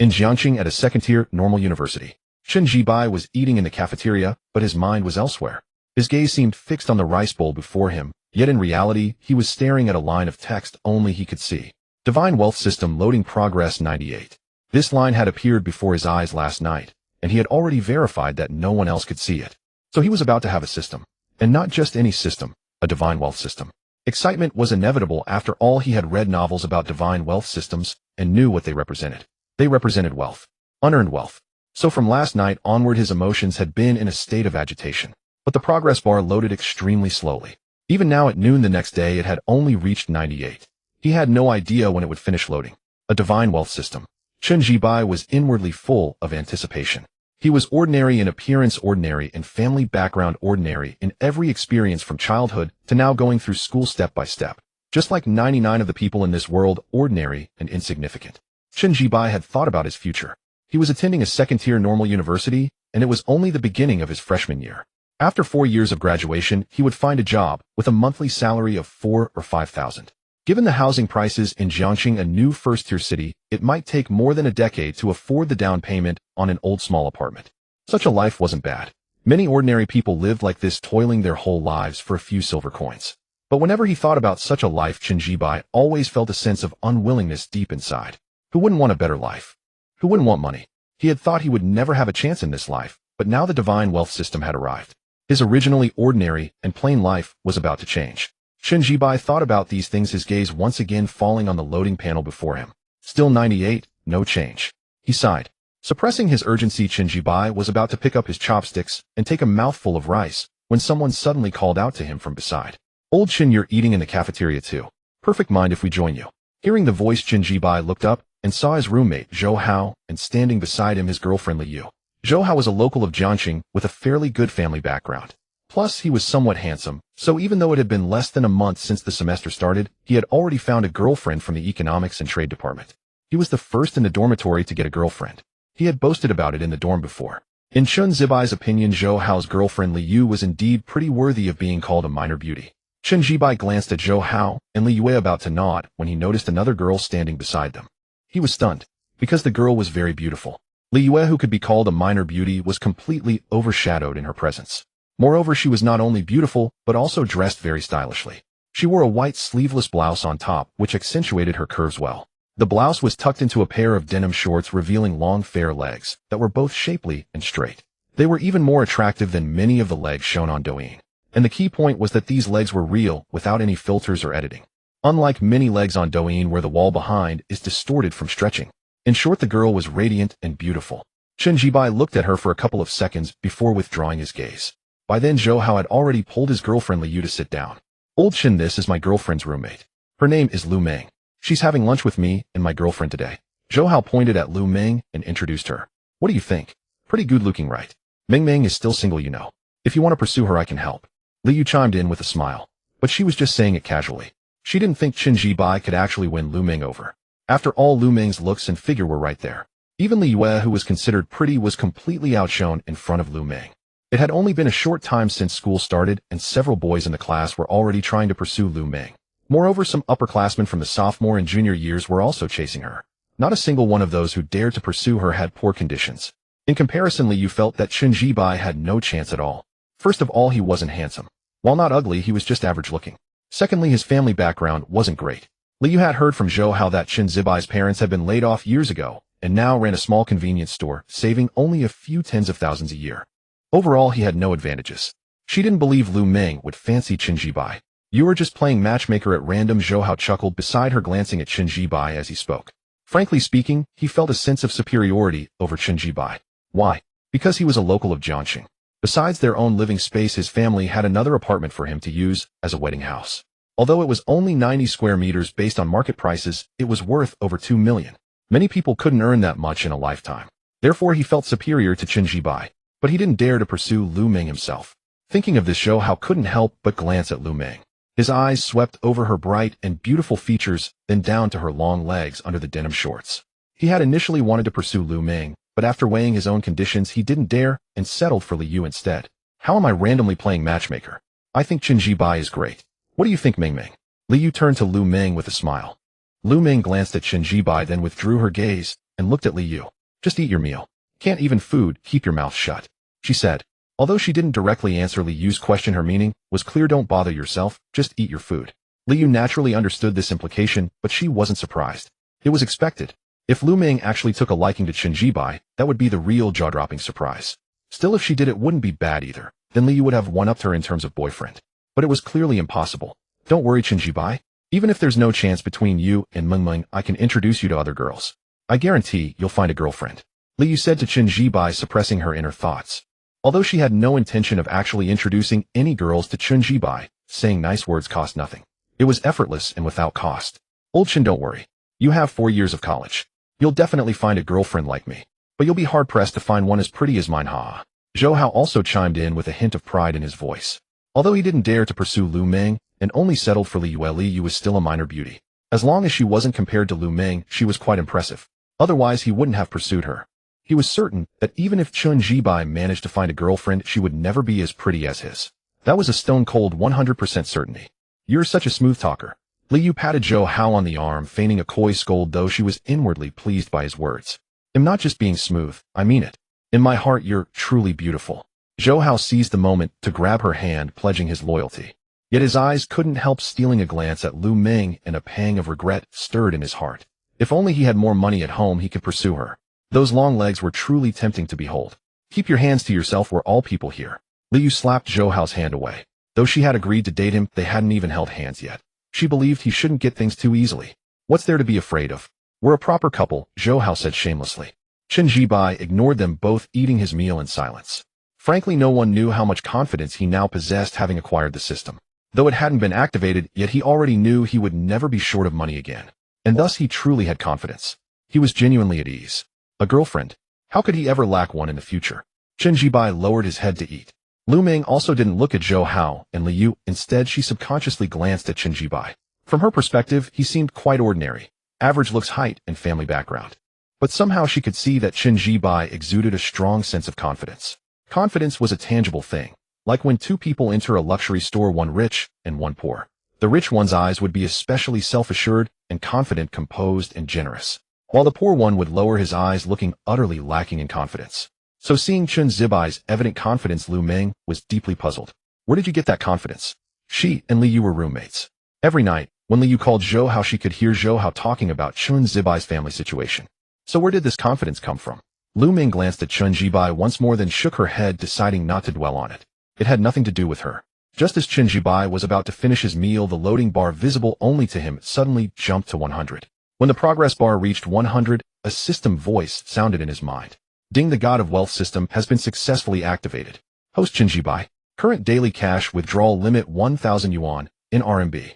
In Jiangxing at a second-tier normal university, Chen Jibai was eating in the cafeteria, but his mind was elsewhere. His gaze seemed fixed on the rice bowl before him, yet in reality, he was staring at a line of text only he could see. Divine Wealth System Loading Progress 98. This line had appeared before his eyes last night, and he had already verified that no one else could see it. So he was about to have a system. And not just any system, a divine wealth system. Excitement was inevitable after all. He had read novels about divine wealth systems and knew what they represented. They represented wealth. Unearned wealth. So from last night onward his emotions had been in a state of agitation. But the progress bar loaded extremely slowly. Even now at noon the next day it had only reached 98. He had no idea when it would finish loading. A divine wealth system. Chen Jibai was inwardly full of anticipation. He was ordinary in appearance, ordinary in family background, ordinary in every experience from childhood to now going through school step by step. Just like 99 of the people in this world, ordinary and insignificant. Chen Jibai had thought about his future. He was attending a second-tier normal university, and it was only the beginning of his freshman year. After 4 years of graduation, he would find a job with a monthly salary of 4,000 or 5,000. Given the housing prices in Jiangxing, a new first-tier city, it might take more than a decade to afford the down payment on an old small apartment. Such a life wasn't bad. Many ordinary people lived like this, toiling their whole lives for a few silver coins. But whenever he thought about such a life, Chen Jibai always felt a sense of unwillingness deep inside. Who wouldn't want a better life? Who wouldn't want money? He had thought he would never have a chance in this life, but now the divine wealth system had arrived. His originally ordinary and plain life was about to change. Chen Jibai thought about these things, his gaze once again falling on the loading panel before him. Still 98, no change. He sighed. Suppressing his urgency, Chen Jibai was about to pick up his chopsticks and take a mouthful of rice when someone suddenly called out to him from beside. Old Chen, you're eating in the cafeteria too. Perfect, mind if we join you? Hearing the voice, Chen Jibai looked up and saw his roommate, Zhou Hao, and standing beside him his girlfriend Li Yu. Zhou Hao was a local of Jiangxing with a fairly good family background. Plus, he was somewhat handsome, so even though it had been less than a month since the semester started, he had already found a girlfriend from the Economics and Trade Department. He was the first in the dormitory to get a girlfriend. He had boasted about it in the dorm before. In Chen Zibai's opinion, Zhou Hao's girlfriend Li Yu was indeed pretty worthy of being called a minor beauty. Chen Jibai glanced at Zhou Hao and Li Yue about to nod when he noticed another girl standing beside them. He was stunned, because the girl was very beautiful. Li Yue, who could be called a minor beauty, was completely overshadowed in her presence. Moreover, she was not only beautiful, but also dressed very stylishly. She wore a white sleeveless blouse on top, which accentuated her curves well. The blouse was tucked into a pair of denim shorts, revealing long, fair legs that were both shapely and straight. They were even more attractive than many of the legs shown on Douyin. And the key point was that these legs were real, without any filters or editing. Unlike many legs on Douyin where the wall behind is distorted from stretching. In short, the girl was radiant and beautiful. Chen Jibai looked at her for a couple of seconds before withdrawing his gaze. By then, Zhou Hao had already pulled his girlfriend Li Yu to sit down. Old Chen, this is my girlfriend's roommate. Her name is Lu Meng. She's having lunch with me and my girlfriend today. Zhou Hao pointed at Lu Meng and introduced her. What do you think? Pretty good looking, right? Meng is still single, you know. If you want to pursue her, I can help. Li Yu chimed in with a smile. But she was just saying it casually. She didn't think Chen Jibai could actually win Lu Meng over. After all, Lu Meng's looks and figure were right there. Even Li Yue, who was considered pretty, was completely outshone in front of Lu Meng. It had only been a short time since school started, and several boys in the class were already trying to pursue Lu Meng. Moreover, some upperclassmen from the sophomore and junior years were also chasing her. Not a single one of those who dared to pursue her had poor conditions. In comparison, Li Yu felt that Chen Jibai had no chance at all. First of all, he wasn't handsome. While not ugly, he was just average looking. Secondly, his family background wasn't great. Li Yu had heard from Zhou Hao that Chen Zibai's parents had been laid off years ago, and now ran a small convenience store, saving only a few tens of thousands a year. Overall, he had no advantages. She didn't believe Lu Meng would fancy Chen Jibai. You were just playing matchmaker at random, Zhou Hao chuckled beside her, glancing at Chen Jibai as he spoke. Frankly speaking, he felt a sense of superiority over Chen Jibai. Why? Because he was a local of Jiangxing. Besides their own living space, his family had another apartment for him to use as a wedding house. Although it was only 90 square meters based on market prices, it was worth over 2 million. Many people couldn't earn that much in a lifetime. Therefore, he felt superior to Chen Jibai. But he didn't dare to pursue Lu Meng himself. Thinking of this, Zhou Hao couldn't help but glance at Lu Meng. His eyes swept over her bright and beautiful features, then down to her long legs under the denim shorts. He had initially wanted to pursue Lu Meng, but after weighing his own conditions, he didn't dare and settled for Li Yu instead. How am I randomly playing matchmaker? I think Chen Jibai is great. What do you think, Meng? Li Yu turned to Lu Meng with a smile. Lu Meng glanced at Chen Jibai, then withdrew her gaze and looked at Li Yu. Just eat your meal. Can't even food, keep your mouth shut, she said. Although she didn't directly answer Li Yu's question, her meaning was clear: don't bother yourself, just eat your food. Li Yu naturally understood this implication, but she wasn't surprised. It was expected. If Lu Ming actually took a liking to Chen Jibai, that would be the real jaw-dropping surprise. Still, if she did, it wouldn't be bad either. Then Li Yu would have one-upped her in terms of boyfriend. But it was clearly impossible. Don't worry, Chen Jibai. Even if there's no chance between you and Meng Meng, I can introduce you to other girls. I guarantee you'll find a girlfriend, Li Yu said to Chen Jibai, suppressing her inner thoughts. Although she had no intention of actually introducing any girls to Chen Jibai, saying nice words cost nothing. It was effortless and without cost. Old Chen, don't worry. You have 4 years of college. You'll definitely find a girlfriend like me. But you'll be hard-pressed to find one as pretty as mine, ha. Zhou Hao also chimed in with a hint of pride in his voice. Although he didn't dare to pursue Lu Ming, and only settled for Li Yu, Li Yu was still a minor beauty. As long as she wasn't compared to Lu Ming, she was quite impressive. Otherwise, he wouldn't have pursued her. He was certain that even if Chen Jibai managed to find a girlfriend, she would never be as pretty as his. That was a stone-cold 100% certainty. You're such a smooth talker. Li Yu patted Zhou Hao on the arm, feigning a coy scold, though she was inwardly pleased by his words. I'm not just being smooth, I mean it. In my heart, you're truly beautiful. Zhou Hao seized the moment to grab her hand, pledging his loyalty. Yet his eyes couldn't help stealing a glance at Lu Ming, and a pang of regret stirred in his heart. If only he had more money at home, he could pursue her. Those long legs were truly tempting to behold. Keep your hands to yourself, we're all people here. Li Yu slapped Zhou Hao's hand away. Though she had agreed to date him, they hadn't even held hands yet. She believed he shouldn't get things too easily. What's there to be afraid of? We're a proper couple, Zhou Hao said shamelessly. Chen Jibai ignored them both, eating his meal in silence. Frankly, no one knew how much confidence he now possessed, having acquired the system. Though it hadn't been activated, yet he already knew he would never be short of money again. And thus he truly had confidence. He was genuinely at ease. A girlfriend? How could he ever lack one in the future? Chen Jibai lowered his head to eat. Lu Ming also didn't look at Zhou Hao and Li Yu. Instead, she subconsciously glanced at Chen Jibai. From her perspective, he seemed quite ordinary. Average looks, height, and family background. But somehow she could see that Chen Jibai exuded a strong sense of confidence. Confidence was a tangible thing. Like when two people enter a luxury store, one rich and one poor. The rich one's eyes would be especially self-assured and confident, composed and generous, while the poor one would lower his eyes, looking utterly lacking in confidence. So seeing Chen Jibai's evident confidence, Lu Ming was deeply puzzled. Where did you get that confidence? She and Li Yu were roommates. Every night, when Li Yu called Zhou Hao, she could hear Zhou Hao talking about Chen Jibai's family situation. So where did this confidence come from? Lu Ming glanced at Chen Jibai once more, then shook her head, deciding not to dwell on it. It had nothing to do with her. Just as Chen Jibai was about to finish his meal, the loading bar, visible only to him, suddenly jumped to 100. When the progress bar reached 100, a system voice sounded in his mind. Ding, the God of Wealth system has been successfully activated. Host Chen Jibai. Current daily cash withdrawal limit 1,000 yuan in RMB.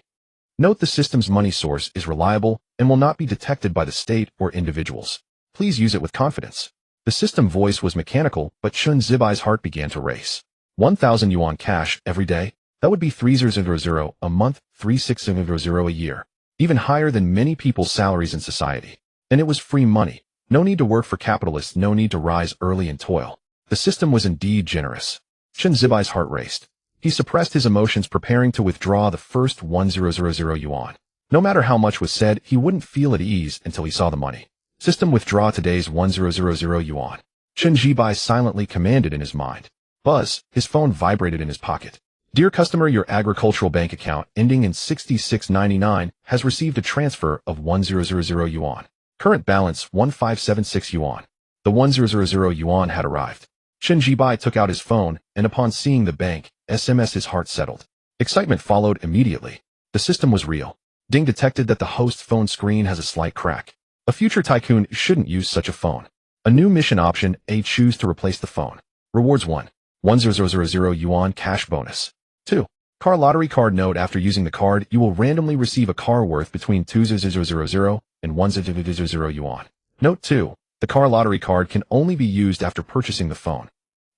Note the system's money source is reliable and will not be detected by the state or individuals. Please use it with confidence. The system voice was mechanical, but Chen Jibai's heart began to race. 1,000 yuan cash every day? That would be 3,000 a month, 3,600 a year. Even higher than many people's salaries in society. And it was free money. No need to work for capitalists, no need to rise early and toil. The system was indeed generous. Chen Jibai's heart raced. He suppressed his emotions, preparing to withdraw the first 1,000 yuan. No matter how much was said, he wouldn't feel at ease until he saw the money. System, withdraw today's 1,000 yuan. Chen Jibai silently commanded in his mind. Buzz, his phone vibrated in his pocket. Dear customer, your agricultural bank account ending in 6699 has received a transfer of 1,000 yuan. Current balance 1,576 yuan. The 1,000 yuan had arrived. Chen Jibai took out his phone, and upon seeing the bank SMS, his heart settled. Excitement followed immediately. The system was real. Ding detected that the host phone screen has a slight crack. A future tycoon shouldn't use such a phone. A new mission option, A, choose to replace the phone. Rewards 1. 1,000 yuan cash bonus. 2. Car lottery card. Note, after using the card, you will randomly receive a car worth between 2,000 and 1,000 yuan. Note 2. The car lottery card can only be used after purchasing the phone.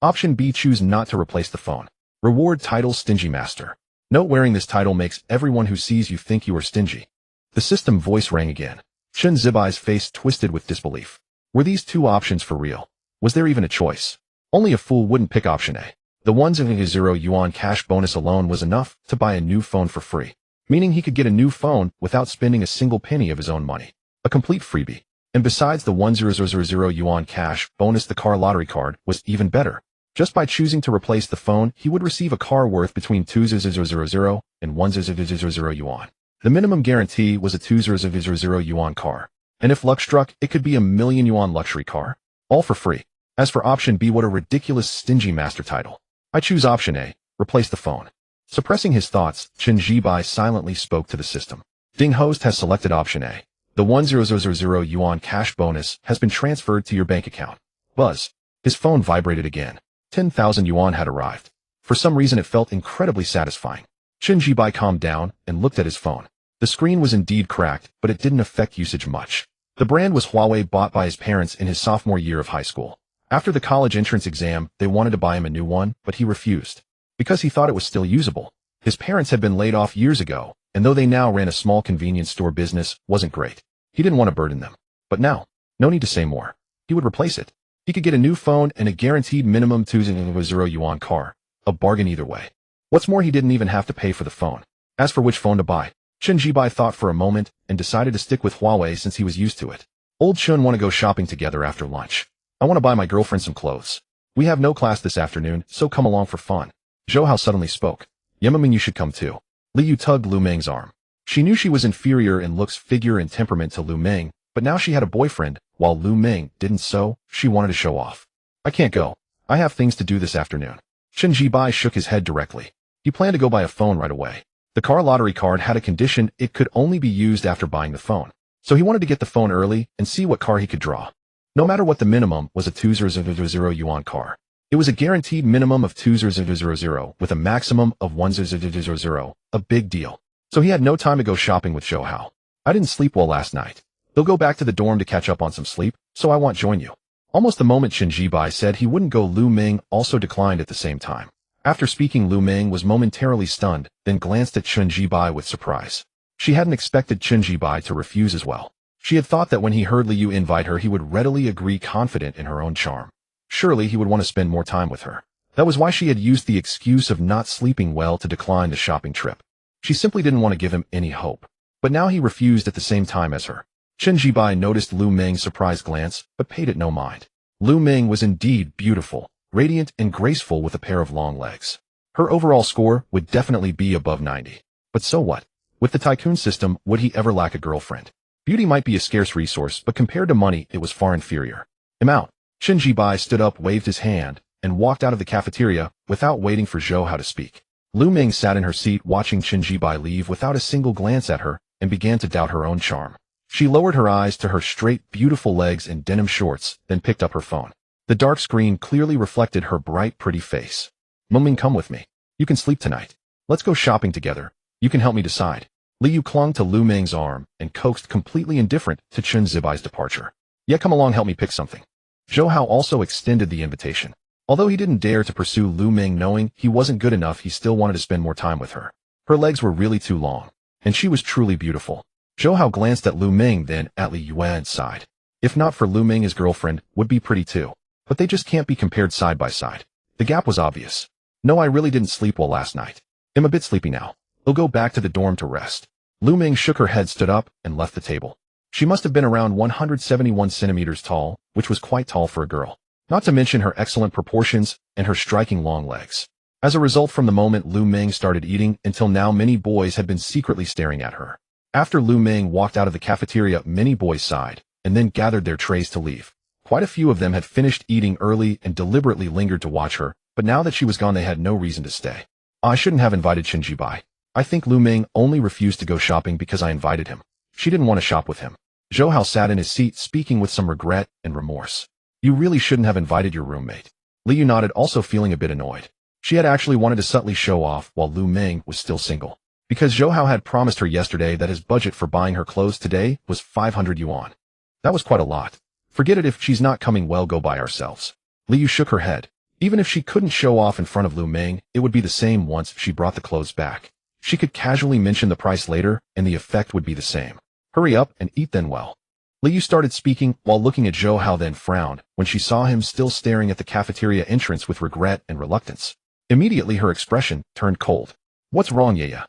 Option B, choose not to replace the phone. Reward title, Stingy Master. Note, wearing this title makes everyone who sees you think you are stingy. The system voice rang again. Chen Jibai's face twisted with disbelief. Were these two options for real? Was there even a choice? Only a fool wouldn't pick option A. The 1,000 yuan cash bonus alone was enough to buy a new phone for free, meaning he could get a new phone without spending a single penny of his own money. A complete freebie. And besides the 10,000 yuan cash bonus, the car lottery card was even better. Just by choosing to replace the phone, he would receive a car worth between 2,000 and 1,000 yuan. The minimum guarantee was a 2,000 yuan car. And if luck struck, it could be a million yuan luxury car. All for free. As for option B, what a ridiculous stingy master title. I choose option A, replace the phone. Suppressing his thoughts, Chen Jibai silently spoke to the system. Ding host has selected option A. The 10,000 yuan cash bonus has been transferred to your bank account. Buzz. His phone vibrated again. 10,000 yuan had arrived. For some reason it felt incredibly satisfying. Chen Jibai calmed down and looked at his phone. The screen was indeed cracked, but it didn't affect usage much. The brand was Huawei, bought by his parents in his sophomore year of high school. After the college entrance exam, they wanted to buy him a new one, but he refused. Because he thought it was still usable. His parents had been laid off years ago, and though they now ran a small convenience store business, wasn't great. He didn't want to burden them. But now, no need to say more. He would replace it. He could get a new phone and a guaranteed minimum 2,000 yuan car. A bargain either way. What's more, he didn't even have to pay for the phone. As for which phone to buy, Chen Jibai thought for a moment and decided to stick with Huawei since he was used to it. Old Chen want to go shopping together after lunch. I want to buy my girlfriend some clothes. We have no class this afternoon, so come along for fun. Zhou Hao suddenly spoke. Yemaming, you should come too. Li Yu tugged Lu Meng's arm. She knew she was inferior in looks, figure, and temperament to Lu Meng, but now she had a boyfriend, while Lu Meng didn't, so she wanted to show off. I can't go. I have things to do this afternoon. Chen Jibai shook his head directly. He planned to go buy a phone right away. The car lottery card had a condition: it could only be used after buying the phone. So he wanted to get the phone early and see what car he could draw. No matter what, the minimum was a 2,000 yuan car. It was a guaranteed minimum of 2,000 with a maximum of 1,000, a big deal. So he had no time to go shopping with Zhou Hao. I didn't sleep well last night. They'll go back to the dorm to catch up on some sleep, so I won't join you. Almost the moment Chen Jibai said he wouldn't go, Lu Meng also declined at the same time. After speaking, Lu Meng was momentarily stunned, then glanced at Chen Jibai with surprise. She hadn't expected Chen Jibai to refuse as well. She had thought that when he heard Li Yu invite her, he would readily agree, confident in her own charm. Surely he would want to spend more time with her. That was why she had used the excuse of not sleeping well to decline the shopping trip. She simply didn't want to give him any hope. But now he refused at the same time as her. Chen Jibai noticed Lu Meng's surprised glance, but paid it no mind. Lu Meng was indeed beautiful, radiant and graceful with a pair of long legs. Her overall score would definitely be above 90. But so what? With the Tycoon system, would he ever lack a girlfriend? Beauty might be a scarce resource, but compared to money, it was far inferior. I'm out. Chen Jibai stood up, waved his hand, and walked out of the cafeteria without waiting for Zhou Hao to speak. Lu Meng sat in her seat watching Chen Jibai leave without a single glance at her and began to doubt her own charm. She lowered her eyes to her straight, beautiful legs and denim shorts, then picked up her phone. The dark screen clearly reflected her bright, pretty face. Muming, come with me. You can sleep tonight. Let's go shopping together. You can help me decide. Li Yu clung to Lu Meng's arm and coaxed, completely indifferent to Chen Jibai's departure. Yeah, come along, help me pick something. Zhou Hao also extended the invitation. Although he didn't dare to pursue Lu Meng, knowing he wasn't good enough, he still wanted to spend more time with her. Her legs were really too long, and she was truly beautiful. Zhou Hao glanced at Lu Meng, then at Li Yu and sighed. If not for Lu Meng, his girlfriend would be pretty too. But they just can't be compared side by side. The gap was obvious. No, I really didn't sleep well last night. I'm a bit sleepy now. We'll go back to the dorm to rest. Lu Meng shook her head, stood up, and left the table. She must have been around 171 centimeters tall, which was quite tall for a girl. Not to mention her excellent proportions and her striking long legs. As a result, from the moment Lu Meng started eating until now, many boys had been secretly staring at her. After Lu Meng walked out of the cafeteria, many boys sighed, and then gathered their trays to leave. Quite a few of them had finished eating early and deliberately lingered to watch her, but now that she was gone, they had no reason to stay. I shouldn't have invited Chen Jibai. I think Lu Meng only refused to go shopping because I invited him. She didn't want to shop with him. Zhou Hao sat in his seat, speaking with some regret and remorse. You really shouldn't have invited your roommate. Li Yu nodded, also feeling a bit annoyed. She had actually wanted to subtly show off while Lu Meng was still single. Because Zhou Hao had promised her yesterday that his budget for buying her clothes today was 500 yuan. That was quite a lot. Forget it, if she's not coming, well, go buy ourselves. Li Yu shook her head. Even if she couldn't show off in front of Lu Meng, it would be the same once she brought the clothes back. She could casually mention the price later, and the effect would be the same. Hurry up and eat then. Well. Li Yu started speaking while looking at Zhou Hao, then frowned when she saw him still staring at the cafeteria entrance with regret and reluctance. Immediately her expression turned cold. What's wrong, Yaya?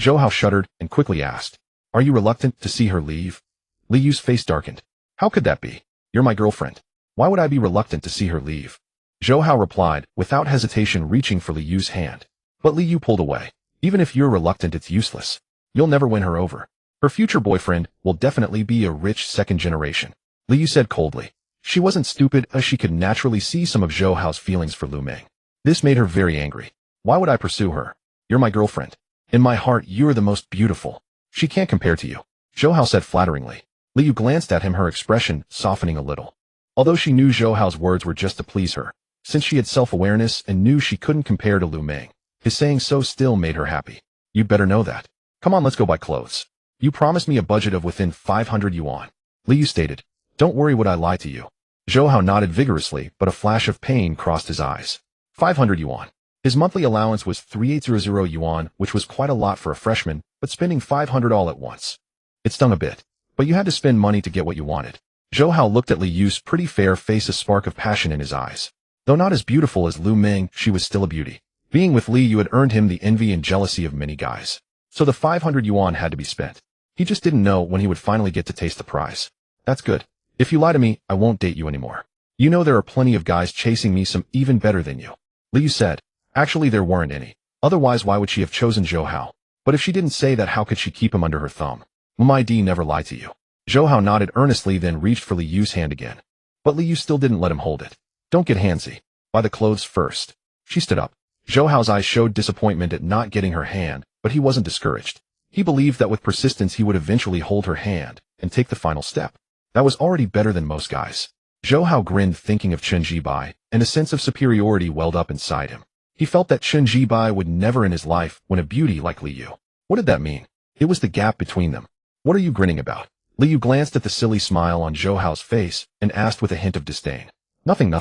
Zhou Hao shuddered and quickly asked. Are you reluctant to see her leave? Li Yu's face darkened. How could that be? You're my girlfriend. Why would I be reluctant to see her leave? Zhou Hao replied, without hesitation reaching for Li Yu's hand. But Li Yu pulled away. Even if you're reluctant, it's useless. You'll never win her over. Her future boyfriend will definitely be a rich second generation. Li Yu said coldly. She wasn't stupid, as she could naturally see some of Zhou Hao's feelings for Lu Ming. This made her very angry. Why would I pursue her? You're my girlfriend. In my heart, you're the most beautiful. She can't compare to you. Zhou Hao said flatteringly. Li Yu glanced at him, her expression softening a little. Although she knew Zhou Hao's words were just to please her, since she had self-awareness and knew she couldn't compare to Lu Ming, his saying so still made her happy. You'd better know that. Come on, let's go buy clothes. You promised me a budget of within 500 yuan. Li Yu stated. Don't worry, would I lie to you? Zhou Hao nodded vigorously, but a flash of pain crossed his eyes. 500 yuan. His monthly allowance was 3800 yuan, which was quite a lot for a freshman, but spending 500 all at once. It stung a bit. But you had to spend money to get what you wanted. Zhou Hao looked at Li Yu's pretty fair face, a spark of passion in his eyes. Though not as beautiful as Lu Ming, she was still a beauty. Being with Li Yu had earned him the envy and jealousy of many guys. So the 500 yuan had to be spent. He just didn't know when he would finally get to taste the prize. That's good. If you lie to me, I won't date you anymore. You know there are plenty of guys chasing me, some even better than you. Li Yu said. Actually, there weren't any. Otherwise, why would she have chosen Zhou Hao? But if she didn't say that, how could she keep him under her thumb? My D never lied to you. Zhou Hao nodded earnestly, then reached for Li Yu's hand again. But Li Yu still didn't let him hold it. Don't get handsy. Buy the clothes first. She stood up. Zhou Hao's eyes showed disappointment at not getting her hand, but he wasn't discouraged. He believed that with persistence he would eventually hold her hand and take the final step. That was already better than most guys. Zhou Hao grinned, thinking of Chen Jibai, and a sense of superiority welled up inside him. He felt that Chen Jibai would never in his life win a beauty like Li Yu. What did that mean? It was the gap between them. What are you grinning about? Li Yu glanced at the silly smile on Zhou Hao's face and asked with a hint of disdain. Nothing.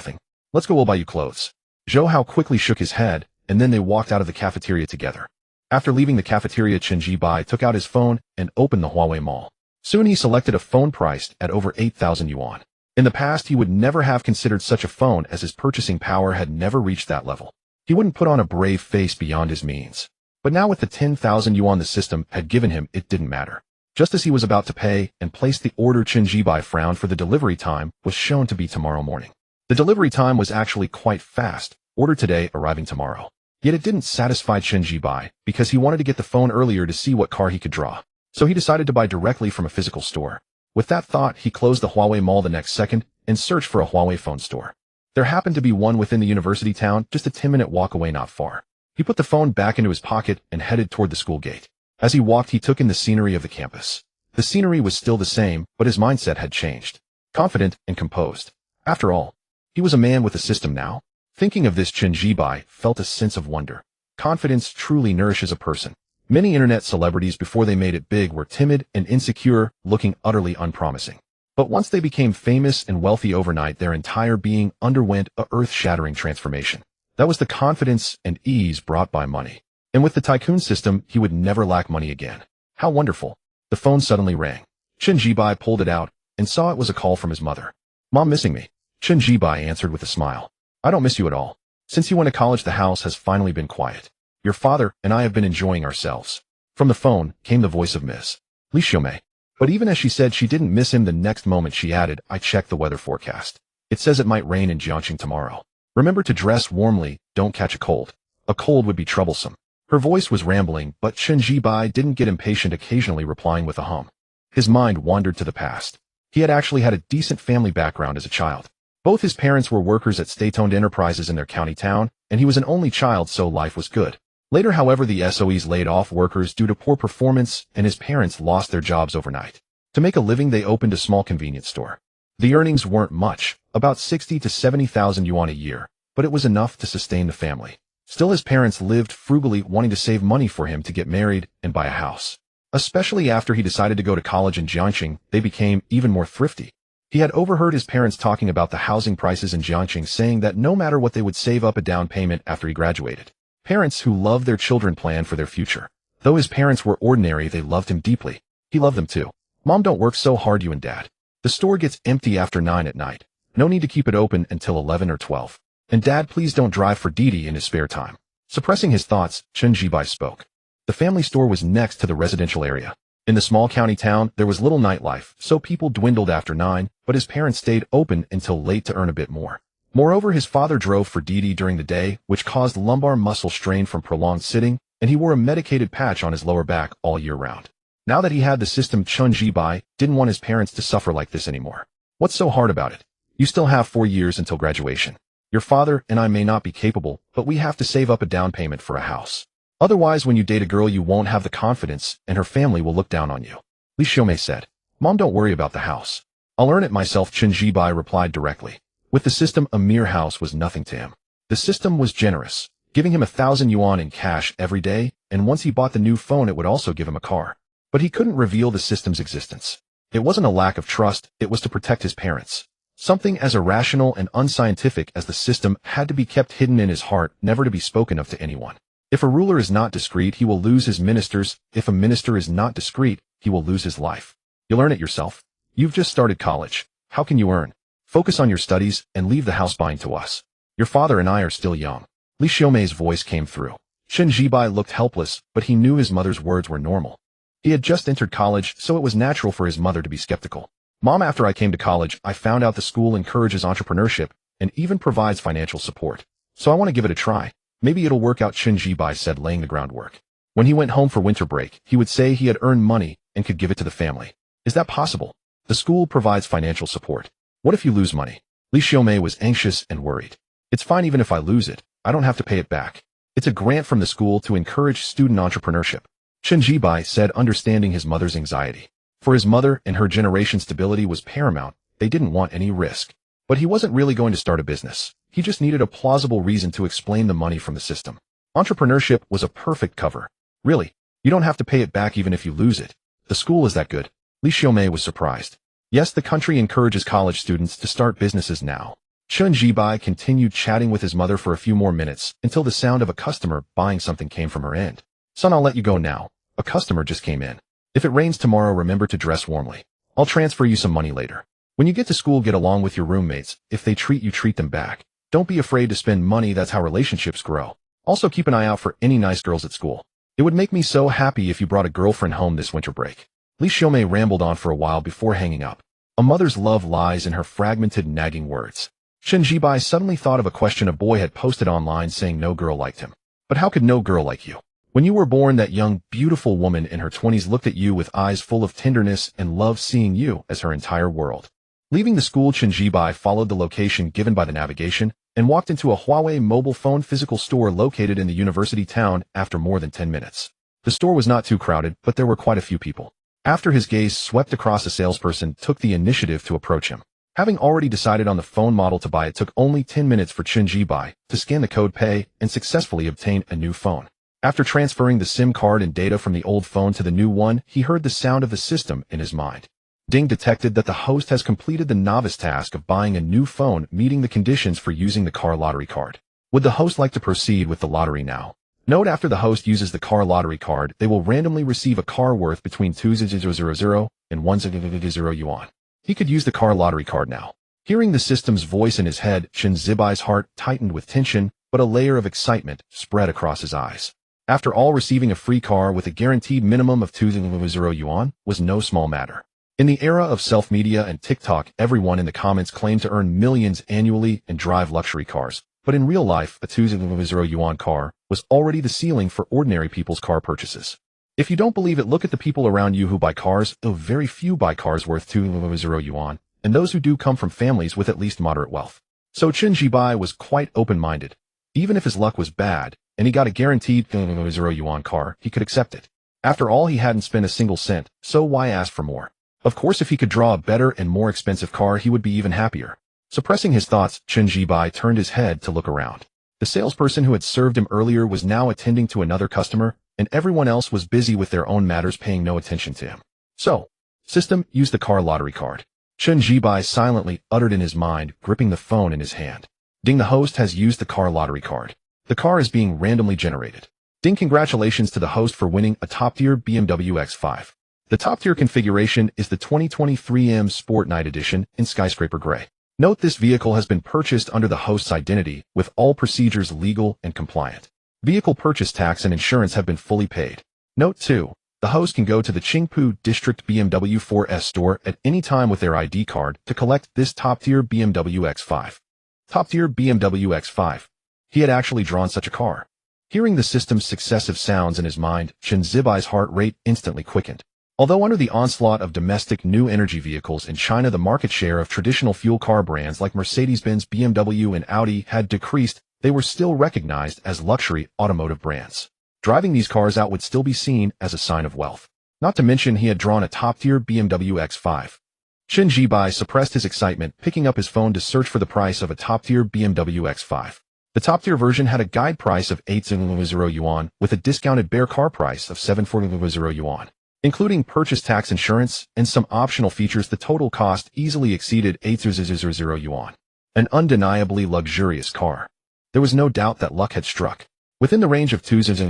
Let's go, we'll buy you clothes. Zhou Hao quickly shook his head, and then they walked out of the cafeteria together. After leaving the cafeteria, Chen Jibai took out his phone and opened the Huawei Mall. Soon he selected a phone priced at over 8,000 yuan. In the past, he would never have considered such a phone, as his purchasing power had never reached that level. He wouldn't put on a brave face beyond his means. But now with the 10,000 yuan the system had given him, it didn't matter. Just as he was about to pay and place the order, Chen Jibai frowned, for the delivery time was shown to be tomorrow morning. The delivery time was actually quite fast, order today, arriving tomorrow. Yet it didn't satisfy Chen Jibai, because he wanted to get the phone earlier to see what car he could draw. So he decided to buy directly from a physical store. With that thought, he closed the Huawei Mall the next second and searched for a Huawei phone store. There happened to be one within the university town, just a 10-minute walk away, not far. He put the phone back into his pocket and headed toward the school gate. As he walked, he took in the scenery of the campus. The scenery was still the same, but his mindset had changed. Confident and composed. After all, he was a man with a system now. Thinking of this, Chen Jibai felt a sense of wonder. Confidence truly nourishes a person. Many internet celebrities before they made it big were timid and insecure, looking utterly unpromising. But once they became famous and wealthy overnight, their entire being underwent a earth-shattering transformation. That was the confidence and ease brought by money. And with the Tycoon system, he would never lack money again. How wonderful. The phone suddenly rang. Chen Jibai pulled it out and saw it was a call from his mother. Mom, missing me? Chen Jibai answered with a smile. I don't miss you at all. Since you went to college, the house has finally been quiet. Your father and I have been enjoying ourselves. From the phone came the voice of Miss Li Xiumei. But even as she said she didn't miss him, the next moment she added, I checked the weather forecast. It says it might rain in Jiangxing tomorrow. Remember to dress warmly, don't catch a cold. A cold would be troublesome. Her voice was rambling, but Chen Jibai didn't get impatient, occasionally replying with a hum. His mind wandered to the past. He had actually had a decent family background as a child. Both his parents were workers at state-owned enterprises in their county town, and he was an only child, so life was good. Later, however, the SOEs laid off workers due to poor performance, and his parents lost their jobs overnight. To make a living, they opened a small convenience store. The earnings weren't much, about 60 to 70,000 yuan a year, but it was enough to sustain the family. Still, his parents lived frugally, wanting to save money for him to get married and buy a house. Especially after he decided to go to college in Jiangxing, they became even more thrifty. He had overheard his parents talking about the housing prices in Jiangxing, saying that no matter what, they would save up a down payment after he graduated. Parents who love their children plan for their future. Though his parents were ordinary, they loved him deeply. He loved them too. Mom, don't work so hard, you and Dad. The store gets empty after 9 at night. No need to keep it open until 11 or 12. And Dad, please don't drive for Didi in his spare time. Suppressing his thoughts, Chen Jibai spoke. The family store was next to the residential area. In the small county town, there was little nightlife, so people dwindled after 9, but his parents stayed open until late to earn a bit more. Moreover, his father drove for Didi during the day, which caused lumbar muscle strain from prolonged sitting, and he wore a medicated patch on his lower back all year round. Now that he had the system, Chun Ji-bai didn't want his parents to suffer like this anymore. What's so hard about it? You still have 4 years until graduation. Your father and I may not be capable, but we have to save up a down payment for a house. Otherwise, when you date a girl, you won't have the confidence, and her family will look down on you. Li Xiaomei said. Mom, don't worry about the house. I'll earn it myself, Chun Ji-bai replied directly. With the system, a mere house was nothing to him. The system was generous, giving him 1,000 yuan in cash every day, and once he bought the new phone, it would also give him a car. But he couldn't reveal the system's existence. It wasn't a lack of trust, it was to protect his parents. Something as irrational and unscientific as the system had to be kept hidden in his heart, never to be spoken of to anyone. If a ruler is not discreet, he will lose his ministers. If a minister is not discreet, he will lose his life. You'll earn it yourself. You've just started college. How can you earn? Focus on your studies and leave the house buying to us. Your father and I are still young. Li Xiaomei's voice came through. Chun Ji-bai looked helpless, but he knew his mother's words were normal. He had just entered college, so it was natural for his mother to be skeptical. Mom, after I came to college, I found out the school encourages entrepreneurship and even provides financial support. So I want to give it a try. Maybe it'll work out, Chun Ji-bai said, laying the groundwork. When he went home for winter break, he would say he had earned money and could give it to the family. Is that possible? The school provides financial support. What if you lose money? Li Xiaomei was anxious and worried. It's fine even if I lose it. I don't have to pay it back. It's a grant from the school to encourage student entrepreneurship. Chun Ji-bai said, understanding his mother's anxiety. For his mother and her generation's stability was paramount. They didn't want any risk. But he wasn't really going to start a business. He just needed a plausible reason to explain the money from the system. Entrepreneurship was a perfect cover. Really, you don't have to pay it back even if you lose it. The school is that good. Li Xiaomei was surprised. Yes, the country encourages college students to start businesses now. Chun Ji-bai continued chatting with his mother for a few more minutes until the sound of a customer buying something came from her end. Son, I'll let you go now. A customer just came in. If it rains tomorrow, remember to dress warmly. I'll transfer you some money later. When you get to school, get along with your roommates. If they treat you, treat them back. Don't be afraid to spend money, that's how relationships grow. Also keep an eye out for any nice girls at school. It would make me so happy if you brought a girlfriend home this winter break. Li Xiaomei rambled on for a while before hanging up. A mother's love lies in her fragmented, nagging words. Chun Ji-bai suddenly thought of a question a boy had posted online saying no girl liked him. But how could no girl like you? When you were born, that young, beautiful woman in her 20s looked at you with eyes full of tenderness and loved seeing you as her entire world. Leaving the school, Chun Ji-bai followed the location given by the navigation and walked into a Huawei mobile phone physical store located in the university town after more than 10 minutes. The store was not too crowded, but there were quite a few people. After his gaze swept across, a salesperson took the initiative to approach him. Having already decided on the phone model to buy, it took only 10 minutes for Chun Ji-bai to scan the code pay and successfully obtain a new phone. After transferring the SIM card and data from the old phone to the new one, he heard the sound of the system in his mind. Ding detected that the host has completed the novice task of buying a new phone, meeting the conditions for using the car lottery card. Would the host like to proceed with the lottery now? Note: after the host uses the car lottery card, they will randomly receive a car worth between 2,000 and 1,000 yuan. He could use the car lottery card now. Hearing the system's voice in his head, Chun Ji-bai's heart tightened with tension, but a layer of excitement spread across his eyes. After all, receiving a free car with a guaranteed minimum of 2,000 yuan was no small matter. In the era of self-media and TikTok, everyone in the comments claimed to earn millions annually and drive luxury cars. But in real life, a 2,000 yuan car was already the ceiling for ordinary people's car purchases. If you don't believe it, look at the people around you who buy cars, though very few buy cars worth 2,000 yuan, and those who do come from families with at least moderate wealth. So Chun Ji-bai was quite open-minded. Even if his luck was bad, and he got a guaranteed 2,000 yuan car, he could accept it. After all, he hadn't spent a single cent, so why ask for more? Of course, if he could draw a better and more expensive car, he would be even happier. Suppressing his thoughts, Chun Ji-bai turned his head to look around. The salesperson who had served him earlier was now attending to another customer, and everyone else was busy with their own matters, paying no attention to him. So, system, use the car lottery card. Chun Ji-bai silently uttered in his mind, gripping the phone in his hand. Ding, the host has used the car lottery card. The car is being randomly generated. Ding, congratulations to the host for winning a top-tier BMW X5. The top-tier configuration is the 2023 M Sport Night Edition in Skyscraper Gray. Note: this vehicle has been purchased under the host's identity, with all procedures legal and compliant. Vehicle purchase tax and insurance have been fully paid. Note 2. The host can go to the Qingpu District BMW 4S store at any time with their ID card to collect this top-tier BMW X5. Top-tier BMW X5. He had actually drawn such a car. Hearing the system's successive sounds in his mind, Chen Zibai's heart rate instantly quickened. Although under the onslaught of domestic new energy vehicles in China, the market share of traditional fuel car brands like Mercedes-Benz, BMW, and Audi had decreased, they were still recognized as luxury automotive brands. Driving these cars out would still be seen as a sign of wealth. Not to mention he had drawn a top-tier BMW X5. Chen Zibai suppressed his excitement, picking up his phone to search for the price of a top-tier BMW X5. The top-tier version had a guide price of 8,000 yuan with a discounted bare car price of 7,400 yuan. Including purchase tax, insurance, and some optional features, the total cost easily exceeded 8,000 yuan. An undeniably luxurious car. There was no doubt that luck had struck. Within the range of 2,000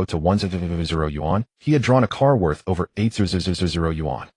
to 1,000 yuan, he had drawn a car worth over 8,000 yuan.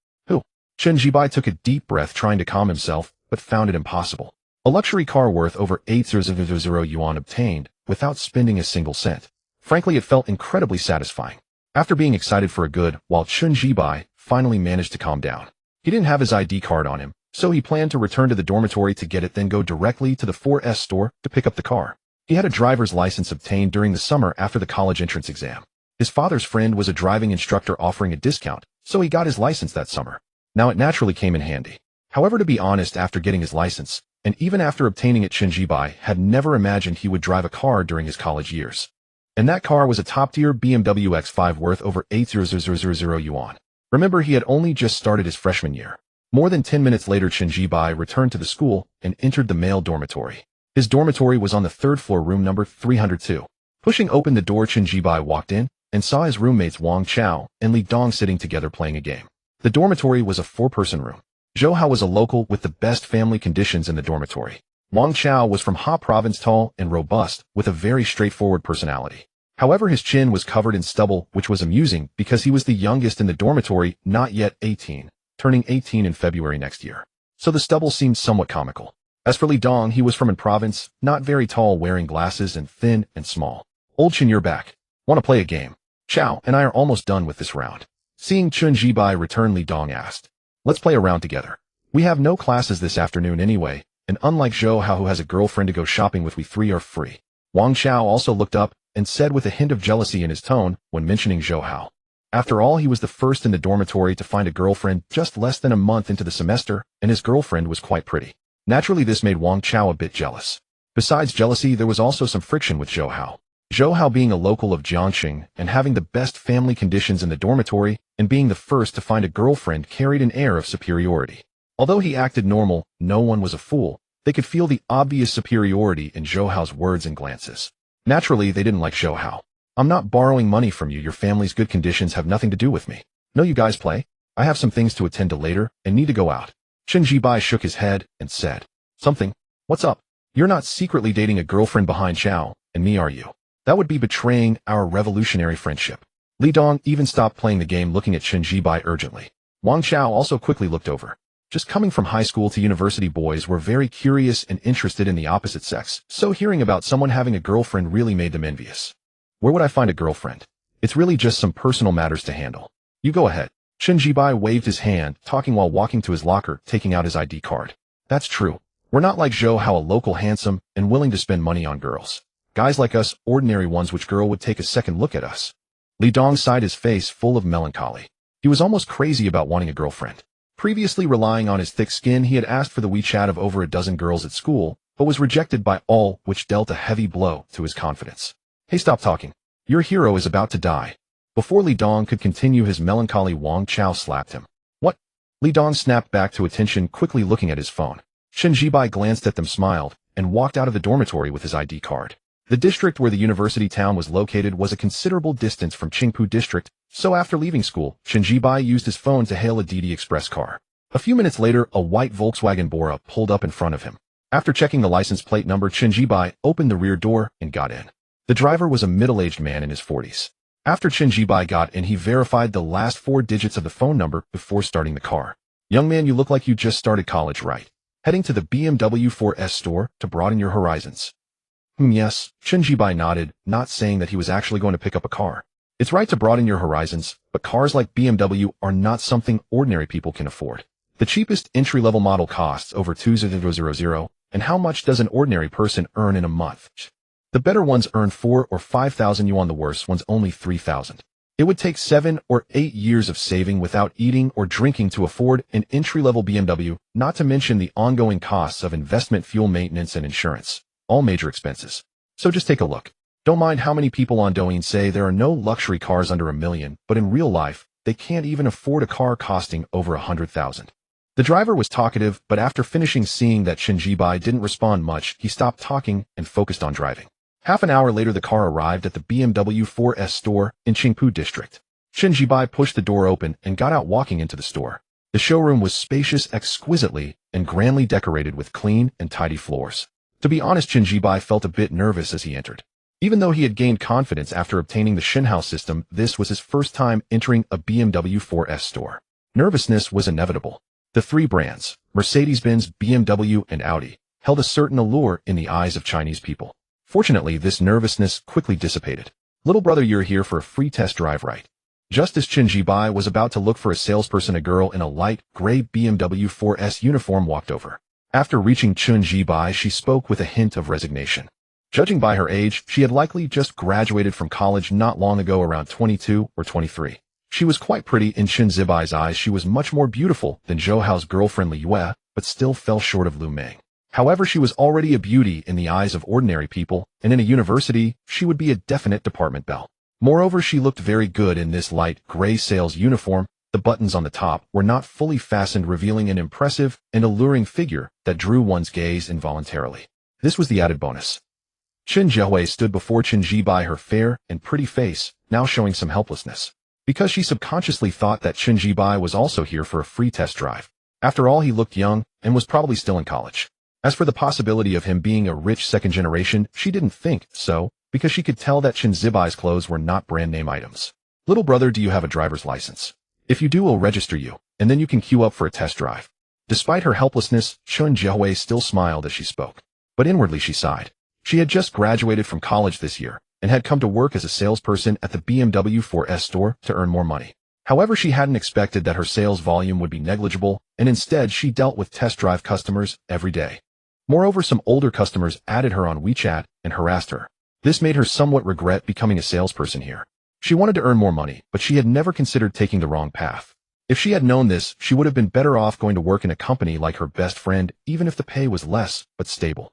Chen Zibai took a deep breath, trying to calm himself, but found it impossible. A luxury car worth over 8,000 yuan obtained without spending a single cent. Frankly, it felt incredibly satisfying. After being excited for a good while, Chen Zibai finally managed to calm down. He didn't have his ID card on him, so he planned to return to the dormitory to get it, then go directly to the 4S store to pick up the car. He had a driver's license obtained during the summer after the college entrance exam. His father's friend was a driving instructor offering a discount, so he got his license that summer. Now it naturally came in handy. However, to be honest, after getting his license, and even after obtaining it, Chen Zibai had never imagined he would drive a car during his college years. And that car was a top-tier BMW X5 worth over 8,000 yuan. Remember, he had only just started his freshman year. More than 10 minutes later, Chen Zibai returned to the school and entered the male dormitory. His dormitory was on the third floor, room number 302. Pushing open the door, Chen Zibai walked in and saw his roommates Wang Chao and Li Dong sitting together playing a game. The dormitory was a 4-person room. Zhou Hao was a local with the best family conditions in the dormitory. Wang Chao was from Ha Province, tall and robust, with a very straightforward personality. However, his chin was covered in stubble, which was amusing because he was the youngest in the dormitory, not yet 18, turning 18 in February next year. So the stubble seemed somewhat comical. As for Li Dong, he was from a province, not very tall, wearing glasses and thin and small. Old Chen, you're back. Want to play a game? Chao and I are almost done with this round. Seeing Chen Zibai return, Li Dong asked. Let's play a round together. We have no classes this afternoon anyway, and unlike Zhou Hao, who has a girlfriend to go shopping with, we three are free. Wang Chao also looked up and said with a hint of jealousy in his tone when mentioning Zhou Hao. After all, he was the first in the dormitory to find a girlfriend just less than a month into the semester, and his girlfriend was quite pretty. Naturally, this made Wang Chao a bit jealous. Besides jealousy, there was also some friction with Zhou Hao. Zhou Hao, being a local of Jiangxing and having the best family conditions in the dormitory and being the first to find a girlfriend, carried an air of superiority. Although he acted normal, no one was a fool. They could feel the obvious superiority in Zhou Hao's words and glances. Naturally, they didn't like Zhou Hao. I'm not borrowing money from you. Your family's good conditions have nothing to do with me. No, you guys play. I have some things to attend to later and need to go out. Chen Zibai shook his head and said, Something? What's up? You're not secretly dating a girlfriend behind Chao and me, are you? That would be betraying our revolutionary friendship. Li Dong even stopped playing the game, looking at Chen Zibai urgently. Wang Chao also quickly looked over. Just coming from high school to university, boys were very curious and interested in the opposite sex, so hearing about someone having a girlfriend really made them envious. Where would I find a girlfriend? It's really just some personal matters to handle. You go ahead. Chen Zibai waved his hand, talking while walking to his locker, taking out his ID card. That's true. We're not like Zhou Hao, a local, handsome, and willing to spend money on girls. Guys like us, ordinary ones, which girl would take a second look at us? Li Dong sighed, his face full of melancholy. He was almost crazy about wanting a girlfriend. Previously relying on his thick skin, he had asked for the WeChat of over a dozen girls at school, but was rejected by all, which dealt a heavy blow to his confidence. Hey, stop talking. Your hero is about to die. Before Li Dong could continue his melancholy, Wang Chao slapped him. What? Li Dong snapped back to attention, quickly looking at his phone. Chen Zibai glanced at them, smiled, and walked out of the dormitory with his ID card. The district where the university town was located was a considerable distance from Qingpu district, so after leaving school, Chen Zibai used his phone to hail a Didi Express car. A few minutes later, a white Volkswagen Bora pulled up in front of him. After checking the license plate number, Chen Zibai opened the rear door and got in. The driver was a middle-aged man in his 40s. After Chen Zibai got in, he verified the last 4 digits of the phone number before starting the car. Young man, you look like you just started college, right? Heading to the BMW 4S store to broaden your horizons. Yes, Chen Zibai nodded, not saying that he was actually going to pick up a car. It's right to broaden your horizons, but cars like BMW are not something ordinary people can afford. The cheapest entry-level model costs over 2,000, and how much does an ordinary person earn in a month? The better ones earn 4 or 5,000 yuan, the worse ones only 3,000. It would take 7 or 8 years of saving without eating or drinking to afford an entry-level BMW, not to mention the ongoing costs of investment, fuel, maintenance, and insurance, all major expenses. So just take a look. Don't mind how many people on Douyin say there are no luxury cars under $1 million, but in real life, they can't even afford a car costing over 100,000. The driver was talkative, but after finishing seeing that Chen Jibai didn't respond much, he stopped talking and focused on driving. Half an hour later, the car arrived at the BMW 4S store in Qingpu district. Chen Jibai pushed the door open and got out, walking into the store. The showroom was spacious, exquisitely and grandly decorated with clean and tidy floors. To be honest, Chen Jibai felt a bit nervous as he entered. Even though he had gained confidence after obtaining the Shenhao system, this was his first time entering a BMW 4S store. Nervousness was inevitable. The three brands, Mercedes-Benz, BMW, and Audi, held a certain allure in the eyes of Chinese people. Fortunately, this nervousness quickly dissipated. Little brother, you're here for a free test drive, right? Just as Chen Jibai was about to look for a salesperson, a girl in a light gray BMW 4S uniform walked over. After reaching Chen Jibai, she spoke with a hint of resignation. Judging by her age, she had likely just graduated from college not long ago, around 22 or 23. She was quite pretty in Chen Jibai's eyes. She was much more beautiful than Zhou Hao's girlfriend Li Yue, but still fell short of Lu Meng. However, she was already a beauty in the eyes of ordinary people, and in a university, she would be a definite department belle. Moreover, she looked very good in this light gray sales uniform. The buttons on the top were not fully fastened, revealing an impressive and alluring figure that drew one's gaze involuntarily. This was the added bonus. Chen Jiahui stood before Chen Jibai, her fair and pretty face now showing some helplessness, because she subconsciously thought that Chen Jibai was also here for a free test drive. After all, he looked young and was probably still in college. As for the possibility of him being a rich second generation, she didn't think so, because she could tell that Chen Jibai's clothes were not brand name items. Little brother, do you have a driver's license? If you do, we'll register you, and then you can queue up for a test drive. Despite her helplessness, Chen Jiahui still smiled as she spoke. But inwardly she sighed. She had just graduated from college this year, and had come to work as a salesperson at the BMW 4S store to earn more money. However, she hadn't expected that her sales volume would be negligible, and instead she dealt with test drive customers every day. Moreover, some older customers added her on WeChat and harassed her. This made her somewhat regret becoming a salesperson here. She wanted to earn more money, but she had never considered taking the wrong path. If she had known this, she would have been better off going to work in a company like her best friend, even if the pay was less, but stable.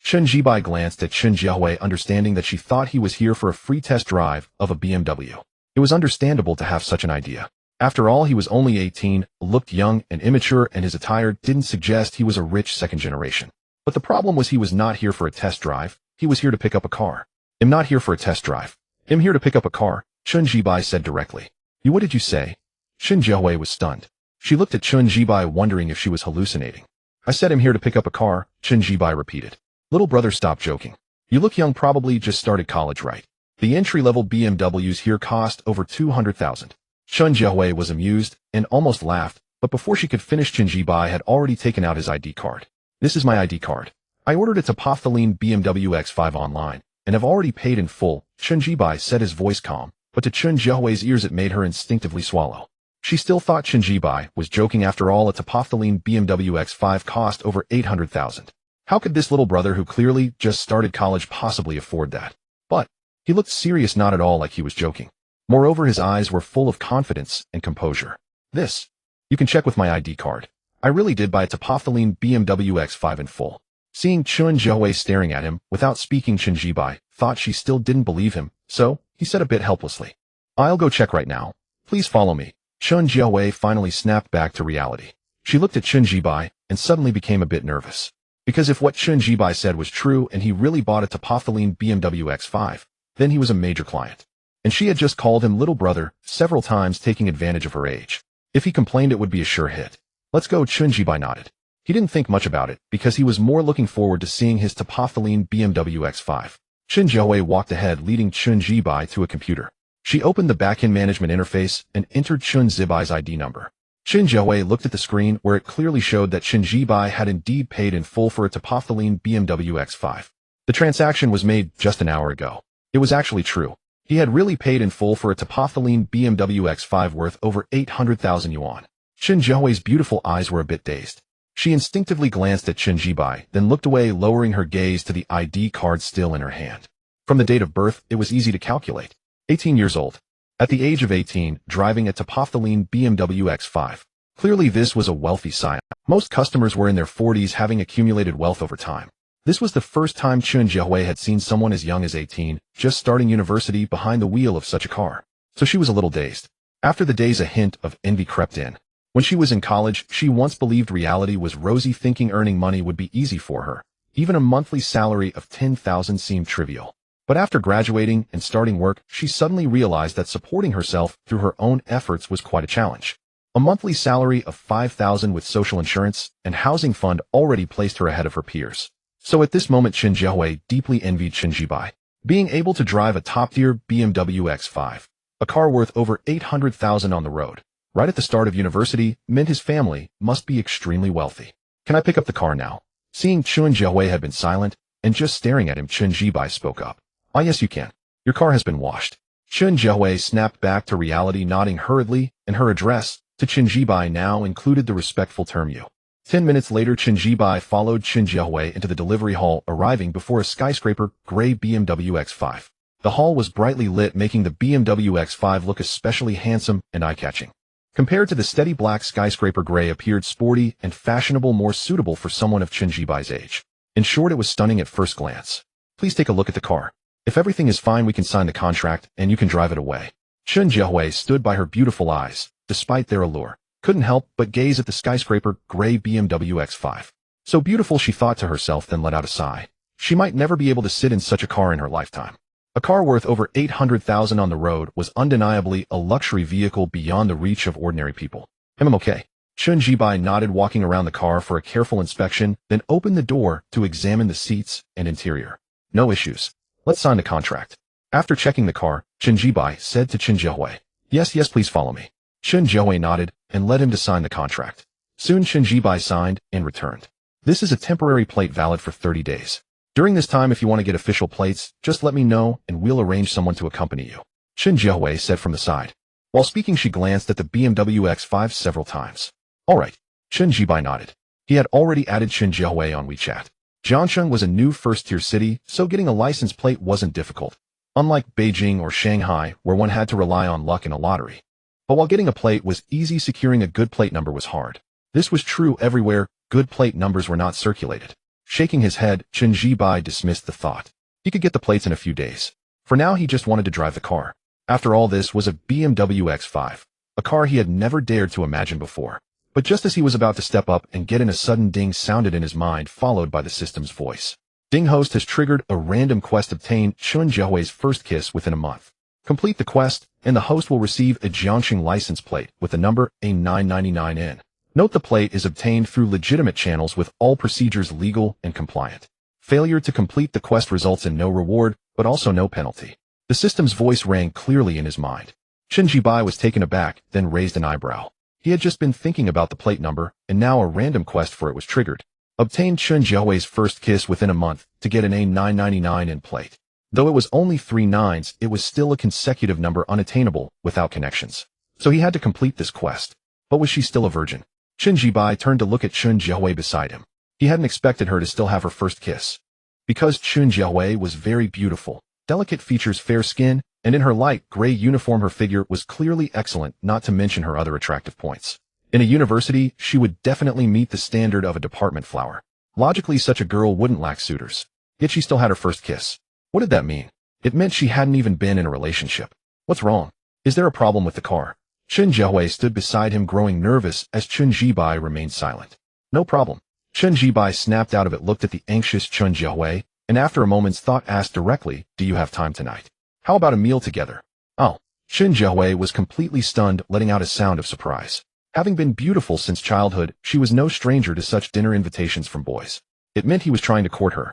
Chen Jibai glanced at Chen Jiahui, understanding that she thought he was here for a free test drive of a BMW. It was understandable to have such an idea. After all, he was only 18, looked young and immature, and his attire didn't suggest he was a rich second generation. But the problem was he was not here for a test drive, he was here to pick up a car. I'm not here for a test drive. I'm here to pick up a car, Chen Jibai said directly. What did you say? Chen Jiahui was stunned. She looked at Chen Jibai, wondering if she was hallucinating. I said I'm here to pick up a car, Chen Jibai repeated. Little brother, stop joking. You look young, probably just started college, right? The entry-level BMWs here cost over 200,000. Chen Jiahui was amused and almost laughed, but before she could finish, Chen Jibai had already taken out his ID card. This is my ID card. I ordered a Topophthalene BMW X5 online, and have already paid in full, Chen Jibai said, his voice calm, but to Chen Jiahui's ears it made her instinctively swallow. She still thought Chen Jibai was joking. After all, a Topophthalene BMW X5 cost over 800,000. How could this little brother, who clearly just started college, possibly afford that? But he looked serious, not at all like he was joking. Moreover, his eyes were full of confidence and composure. This, you can check with my ID card. I really did buy a Topophthalene BMW X5 in full. Seeing Chen Jiahui staring at him without speaking, Chen Jibai thought she still didn't believe him, so he said a bit helplessly, I'll go check right now. Please follow me. Chen Jiahui finally snapped back to reality. She looked at Chen Jibai and suddenly became a bit nervous. Because if what Chen Jibai said was true and he really bought a Topophthalene BMW X5, then he was a major client. And she had just called him little brother several times, taking advantage of her age. If he complained, it would be a sure hit. Let's go, Chen Jibai nodded. He didn't think much about it, because he was more looking forward to seeing his Topophthalene BMW X5. Chen Jiahui walked ahead, leading Chen Jibai to a computer. She opened the backend management interface and entered Chen Jibai's ID number. Chen Jiahui looked at the screen where it clearly showed that Chen Jibai had indeed paid in full for a Topophthalene BMW X5. The transaction was made just an hour ago. It was actually true. He had really paid in full for a Topophyline BMW X5 worth over 800,000 yuan. Chen Jiahui's beautiful eyes were a bit dazed. She instinctively glanced at Chen Jibai, then looked away, lowering her gaze to the ID card still in her hand. From the date of birth, it was easy to calculate. 18 years old. At the age of 18, driving a Topophyline BMW X5. Clearly this was a wealthy scion. Most customers were in their 40s, having accumulated wealth over time. This was the first time Chen Jiahui had seen someone as young as 18, just starting university, behind the wheel of such a car. So she was a little dazed. After the days, a hint of envy crept in. When she was in college, she once believed reality was rosy, thinking earning money would be easy for her. Even a monthly salary of 10,000 seemed trivial. But after graduating and starting work, she suddenly realized that supporting herself through her own efforts was quite a challenge. A monthly salary of 5,000 with social insurance and housing fund already placed her ahead of her peers. So at this moment, Chen Jiahui deeply envied Chen Jibai. Being able to drive a top-tier BMW X5, a car worth over 800,000 on the road, right at the start of university, meant his family must be extremely wealthy. Can I pick up the car now? Seeing Chen Jiahui had been silent and just staring at him, Chen Jibai spoke up. Ah, yes, you can. Your car has been washed. Chen Jiahui snapped back to reality, nodding hurriedly, and her address to Chen Jibai now included the respectful term you. 10 minutes later, Chen Jibai followed Chen Jiahui into the delivery hall, arriving before a skyscraper gray BMW X5. The hall was brightly lit, making the BMW X5 look especially handsome and eye-catching. Compared to the steady black skyscraper, gray appeared sporty and fashionable, more suitable for someone of Chen Jibai's age. In short, it was stunning at first glance. Please take a look at the car. If everything is fine, we can sign the contract and you can drive it away. Chen Jiahui stood by her beautiful eyes, despite their allure. Couldn't help but gaze at the skyscraper gray BMW X5. So beautiful, she thought to herself, then let out a sigh. She might never be able to sit in such a car in her lifetime. A car worth over 800,000 on the road was undeniably a luxury vehicle beyond the reach of ordinary people. Okay. Chen Jibai nodded, walking around the car for a careful inspection, then opened the door to examine the seats and interior. No issues. Let's sign the contract. After checking the car, Chen Jibai said to Chen Jiahui, Yes, please follow me. Chen Jiahui nodded and led him to sign the contract. Soon Chen Jibai signed and returned. This is a temporary plate valid for 30 days. During this time, if you want to get official plates, just let me know and we'll arrange someone to accompany you. Chen Jiahui said from the side. While speaking, she glanced at the BMW X5 several times. All right. Chen Jibai nodded. He had already added Chen Jiahui on WeChat. Jiangsheng was a new first-tier city, so getting a license plate wasn't difficult, unlike Beijing or Shanghai, where one had to rely on luck and a lottery. But while getting a plate was easy, securing a good plate number was hard. This was true everywhere. Good plate numbers were not circulated. Shaking his head, Chen Jibai dismissed the thought. He could get the plates in a few days. For now, he just wanted to drive the car. After all, this was a BMW X5, a car he had never dared to imagine before. But just as he was about to step up and get in, a sudden ding sounded in his mind, followed by the system's voice. Ding, host has triggered a random quest. Obtain Chen Jiahui's first kiss within a month. Complete the quest, and the host will receive a Jiangsheng license plate with the number A999N. Note the plate is obtained through legitimate channels with all procedures legal and compliant. Failure to complete the quest results in no reward, but also no penalty. The system's voice rang clearly in his mind. Chen Jibai was taken aback, then raised an eyebrow. He had just been thinking about the plate number, and now a random quest for it was triggered. Obtain Chen Jiahui's first kiss within a month to get an A999N plate. Though it was only 3 nines, it was still a consecutive number unattainable without connections. So he had to complete this quest. But was she still a virgin? Chen Jibai turned to look at Chen Jiahui beside him. He hadn't expected her to still have her first kiss. Because Chen Jiahui was very beautiful, delicate features, fair skin, and in her light gray uniform her figure was clearly excellent, not to mention her other attractive points. In a university, she would definitely meet the standard of a department flower. Logically, such a girl wouldn't lack suitors. Yet she still had her first kiss. What did that mean? It meant she hadn't even been in a relationship. What's wrong? Is there a problem with the car? Chen Jiahui stood beside him, growing nervous as Chen Jibai remained silent. No problem. Chen Jibai snapped out of it, looked at the anxious Chen Jiahui, and after a moment's thought asked directly, Do you have time tonight? How about a meal together? Oh. Chen Jiahui was completely stunned, letting out a sound of surprise. Having been beautiful since childhood, she was no stranger to such dinner invitations from boys. It meant he was trying to court her.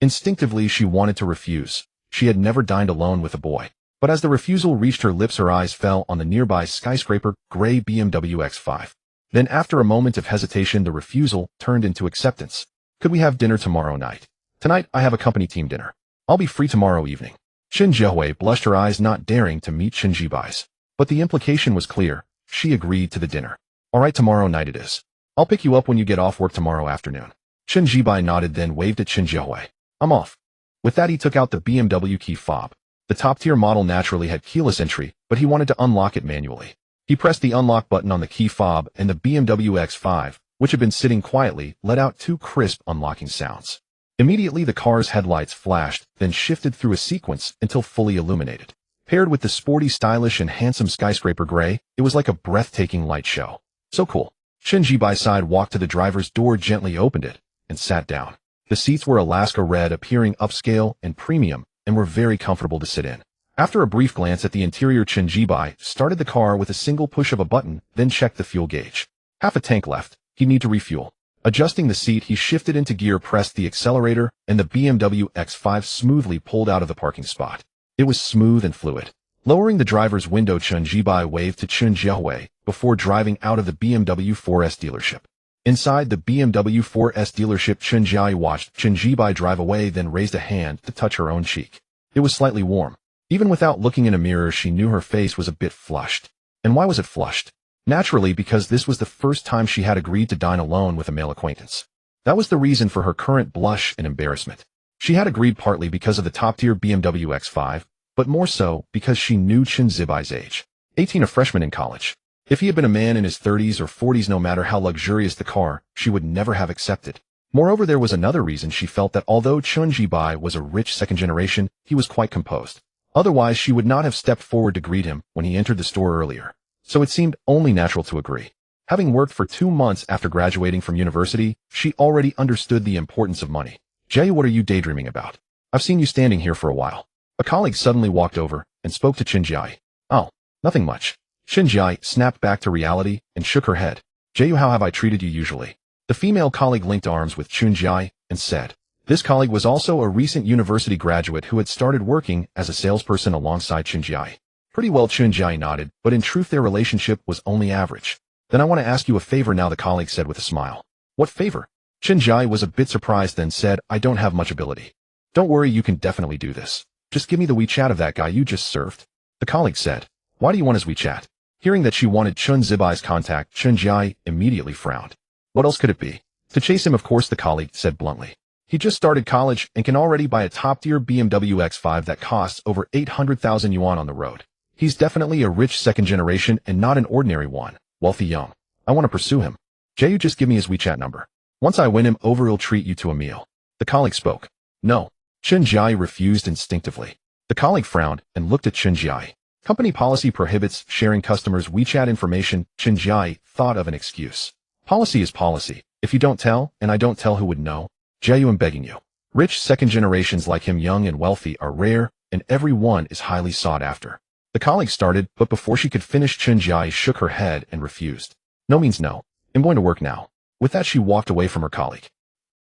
Instinctively, she wanted to refuse. She had never dined alone with a boy. But as the refusal reached her lips, her eyes fell on the nearby skyscraper gray BMW X5. Then after a moment of hesitation, the refusal turned into acceptance. Could we have dinner tomorrow night? Tonight, I have a company team dinner. I'll be free tomorrow evening. Chen Jiahui blushed, her eyes not daring to meet Chen Jibai's. But the implication was clear. She agreed to the dinner. All right, tomorrow night it is. I'll pick you up when you get off work tomorrow afternoon. Chen Jibai nodded, then waved at Chen Jiahui. I'm off. With that, he took out the BMW key fob. The top-tier model naturally had keyless entry, but he wanted to unlock it manually. He pressed the unlock button on the key fob, and the BMW X5, which had been sitting quietly, let out two crisp unlocking sounds. Immediately, the car's headlights flashed, then shifted through a sequence until fully illuminated. Paired with the sporty, stylish, and handsome skyscraper gray, it was like a breathtaking light show. So cool. Chen Jibai's side walked to the driver's door, gently opened it, and sat down. The seats were Alaska red, appearing upscale and premium, and were very comfortable to sit in. After a brief glance at the interior, Chen Jibai started the car with a single push of a button, then checked the fuel gauge. Half a tank left. He'd need to refuel. Adjusting the seat, he shifted into gear, pressed the accelerator, and the BMW X5 smoothly pulled out of the parking spot. It was smooth and fluid. Lowering the driver's window, Chen Jibai waved to Chen Jiahui before driving out of the BMW 4S dealership. Inside the BMW 4S dealership, Chen Jiahui watched Chen Jibai drive away, then raised a hand to touch her own cheek. It was slightly warm. Even without looking in a mirror, she knew her face was a bit flushed. And why was it flushed? Naturally, because this was the first time she had agreed to dine alone with a male acquaintance. That was the reason for her current blush and embarrassment. She had agreed partly because of the top-tier BMW X5, but more so because she knew Chen Jibai's age. 18, a freshman in college. If he had been a man in his 30s or 40s, no matter how luxurious the car, she would never have accepted. Moreover, there was another reason. She felt that although Chen Jibai was a rich second generation, he was quite composed. Otherwise, she would not have stepped forward to greet him when he entered the store earlier. So it seemed only natural to agree. Having worked for 2 months after graduating from university, she already understood the importance of money. Jay, what are you daydreaming about? I've seen you standing here for a while. A colleague suddenly walked over and spoke to Chen Jiai. Oh, nothing much. Chen Jiai snapped back to reality and shook her head. Jayu, how have I treated you usually? The female colleague linked arms with Chen Jiai and said. This colleague was also a recent university graduate who had started working as a salesperson alongside Chen Jiai. Pretty well, Chen Jiai nodded, but in truth their relationship was only average. Then I want to ask you a favor now, the colleague said with a smile. What favor? Chen Jiai was a bit surprised, then said, I don't have much ability. Don't worry, you can definitely do this. Just give me the WeChat of that guy you just served. The colleague said. Why do you want his WeChat? Hearing that she wanted Chen Jibai's contact, Chen Jiai immediately frowned. What else could it be? To chase him, of course, the colleague said bluntly. He just started college and can already buy a top-tier BMW X5 that costs over 800,000 yuan on the road. He's definitely a rich second generation and not an ordinary one, wealthy young. I want to pursue him. Jayu, just give me his WeChat number. Once I win him over, he'll treat you to a meal. The colleague spoke. No. Chen Jiai refused instinctively. The colleague frowned and looked at Chen Jiai. Company policy prohibits sharing customers' WeChat information. Chen Jiai thought of an excuse. Policy is policy. If you don't tell, and I don't tell, who would know? Jayu, I'm begging you. Rich second generations like him, young and wealthy, are rare, and every one is highly sought after. The colleague started, but before she could finish, Chen Jiai shook her head and refused. No means no. I'm going to work now. With that, she walked away from her colleague.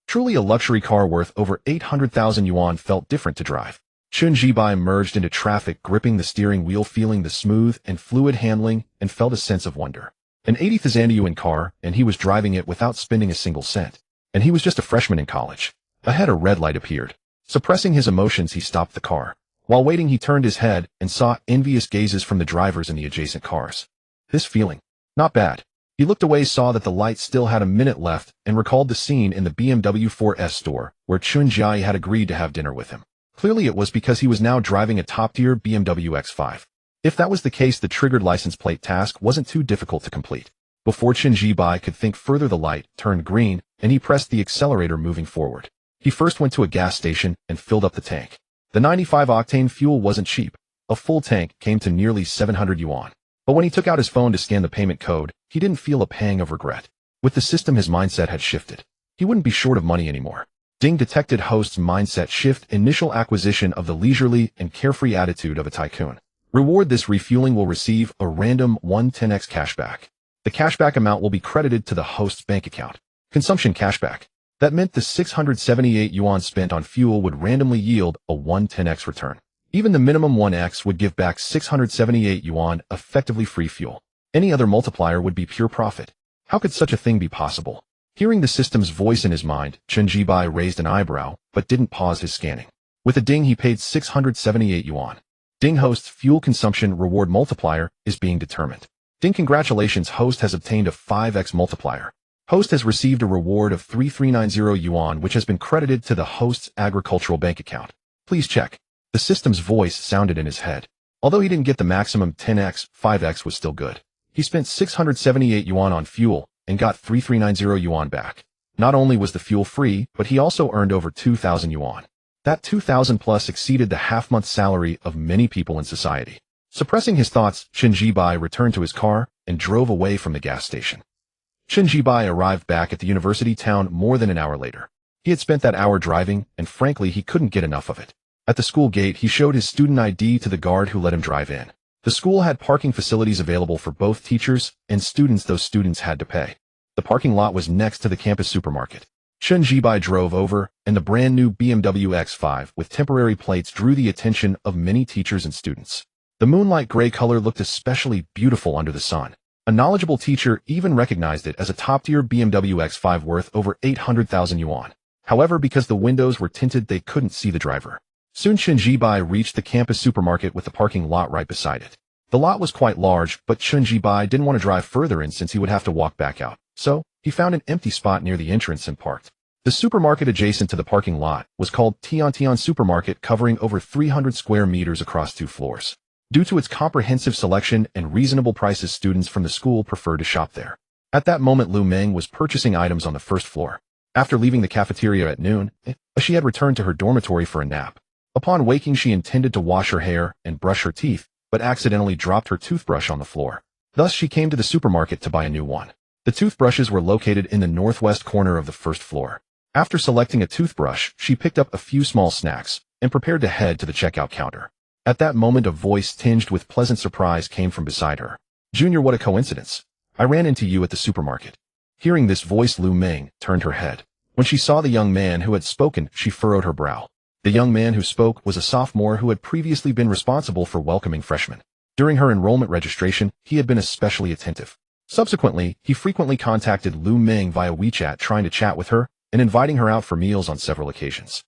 Truly a luxury car worth over 800,000 yuan felt different to drive. Chen Jibai merged into traffic, gripping the steering wheel, feeling the smooth and fluid handling, and felt a sense of wonder. An 80,000 yuan car, and he was driving it without spending a single cent. And he was just a freshman in college. Ahead, a red light appeared. Suppressing his emotions, he stopped the car. While waiting, he turned his head and saw envious gazes from the drivers in the adjacent cars. This feeling. Not bad. He looked away, saw that the light still had a minute left, and recalled the scene in the BMW 4S store where Chen Jiai had agreed to have dinner with him. Clearly it was because he was now driving a top-tier BMW X5. If that was the case, the triggered license plate task wasn't too difficult to complete. Before Chen Jibai could think further, the light turned green, and he pressed the accelerator, moving forward. He first went to a gas station and filled up the tank. The 95-octane fuel wasn't cheap. A full tank came to nearly 700 yuan. But when he took out his phone to scan the payment code, he didn't feel a pang of regret. With the system, his mindset had shifted. He wouldn't be short of money anymore. Ding detected host's mindset shift, initial acquisition of the leisurely and carefree attitude of a tycoon. Reward: this refueling will receive a random 110x cashback. The cashback amount will be credited to the host's bank account. Consumption cashback. That meant the 678 yuan spent on fuel would randomly yield a 110x return. Even the minimum 1x would give back 678 yuan, effectively free fuel. Any other multiplier would be pure profit. How could such a thing be possible? Hearing the system's voice in his mind, Chen Jibai raised an eyebrow, but didn't pause his scanning. With a ding, he paid 678 yuan. Ding host's fuel consumption reward multiplier is being determined. Ding, congratulations, host has obtained a 5x multiplier. Host has received a reward of 3390 yuan, which has been credited to the host's agricultural bank account. Please check. The system's voice sounded in his head. Although he didn't get the maximum 10x, 5x was still good. He spent 678 yuan on fuel and got 3390 yuan back. Not only was the fuel free, but he also earned over 2,000 yuan. That 2,000 plus exceeded the half-month salary of many people in society. Suppressing his thoughts, Chen Jibai returned to his car and drove away from the gas station. Chen Jibai arrived back at the university town more than an hour later. He had spent that hour driving, and frankly, he couldn't get enough of it. At the school gate, he showed his student ID to the guard who let him drive in. The school had parking facilities available for both teachers and students, though students had to pay. The parking lot was next to the campus supermarket. Chen Jibai drove over, and the brand new BMW X5 with temporary plates drew the attention of many teachers and students. The moonlight gray color looked especially beautiful under the sun. A knowledgeable teacher even recognized it as a top-tier BMW X5 worth over 800,000 yuan. However, because the windows were tinted, they couldn't see the driver. Soon Chen Jibai reached the campus supermarket with the parking lot right beside it. The lot was quite large, but Chen Jibai didn't want to drive further in since he would have to walk back out. So, he found an empty spot near the entrance and parked. The supermarket adjacent to the parking lot was called Tian Supermarket, covering over 300 square meters across 2 floors. Due to its comprehensive selection and reasonable prices, students from the school preferred to shop there. At that moment, Lu Meng was purchasing items on the first floor. After leaving the cafeteria at noon, she had returned to her dormitory for a nap. Upon waking, she intended to wash her hair and brush her teeth, but accidentally dropped her toothbrush on the floor. Thus, she came to the supermarket to buy a new one. The toothbrushes were located in the northwest corner of the first floor. After selecting a toothbrush, she picked up a few small snacks and prepared to head to the checkout counter. At that moment, a voice tinged with pleasant surprise came from beside her. "Junior, what a coincidence. I ran into you at the supermarket." Hearing this voice, Lu Meng turned her head. When she saw the young man who had spoken, she furrowed her brow. The young man who spoke was a sophomore who had previously been responsible for welcoming freshmen. During her enrollment registration, he had been especially attentive. Subsequently, he frequently contacted Lu Meng via WeChat, trying to chat with her and inviting her out for meals on several occasions.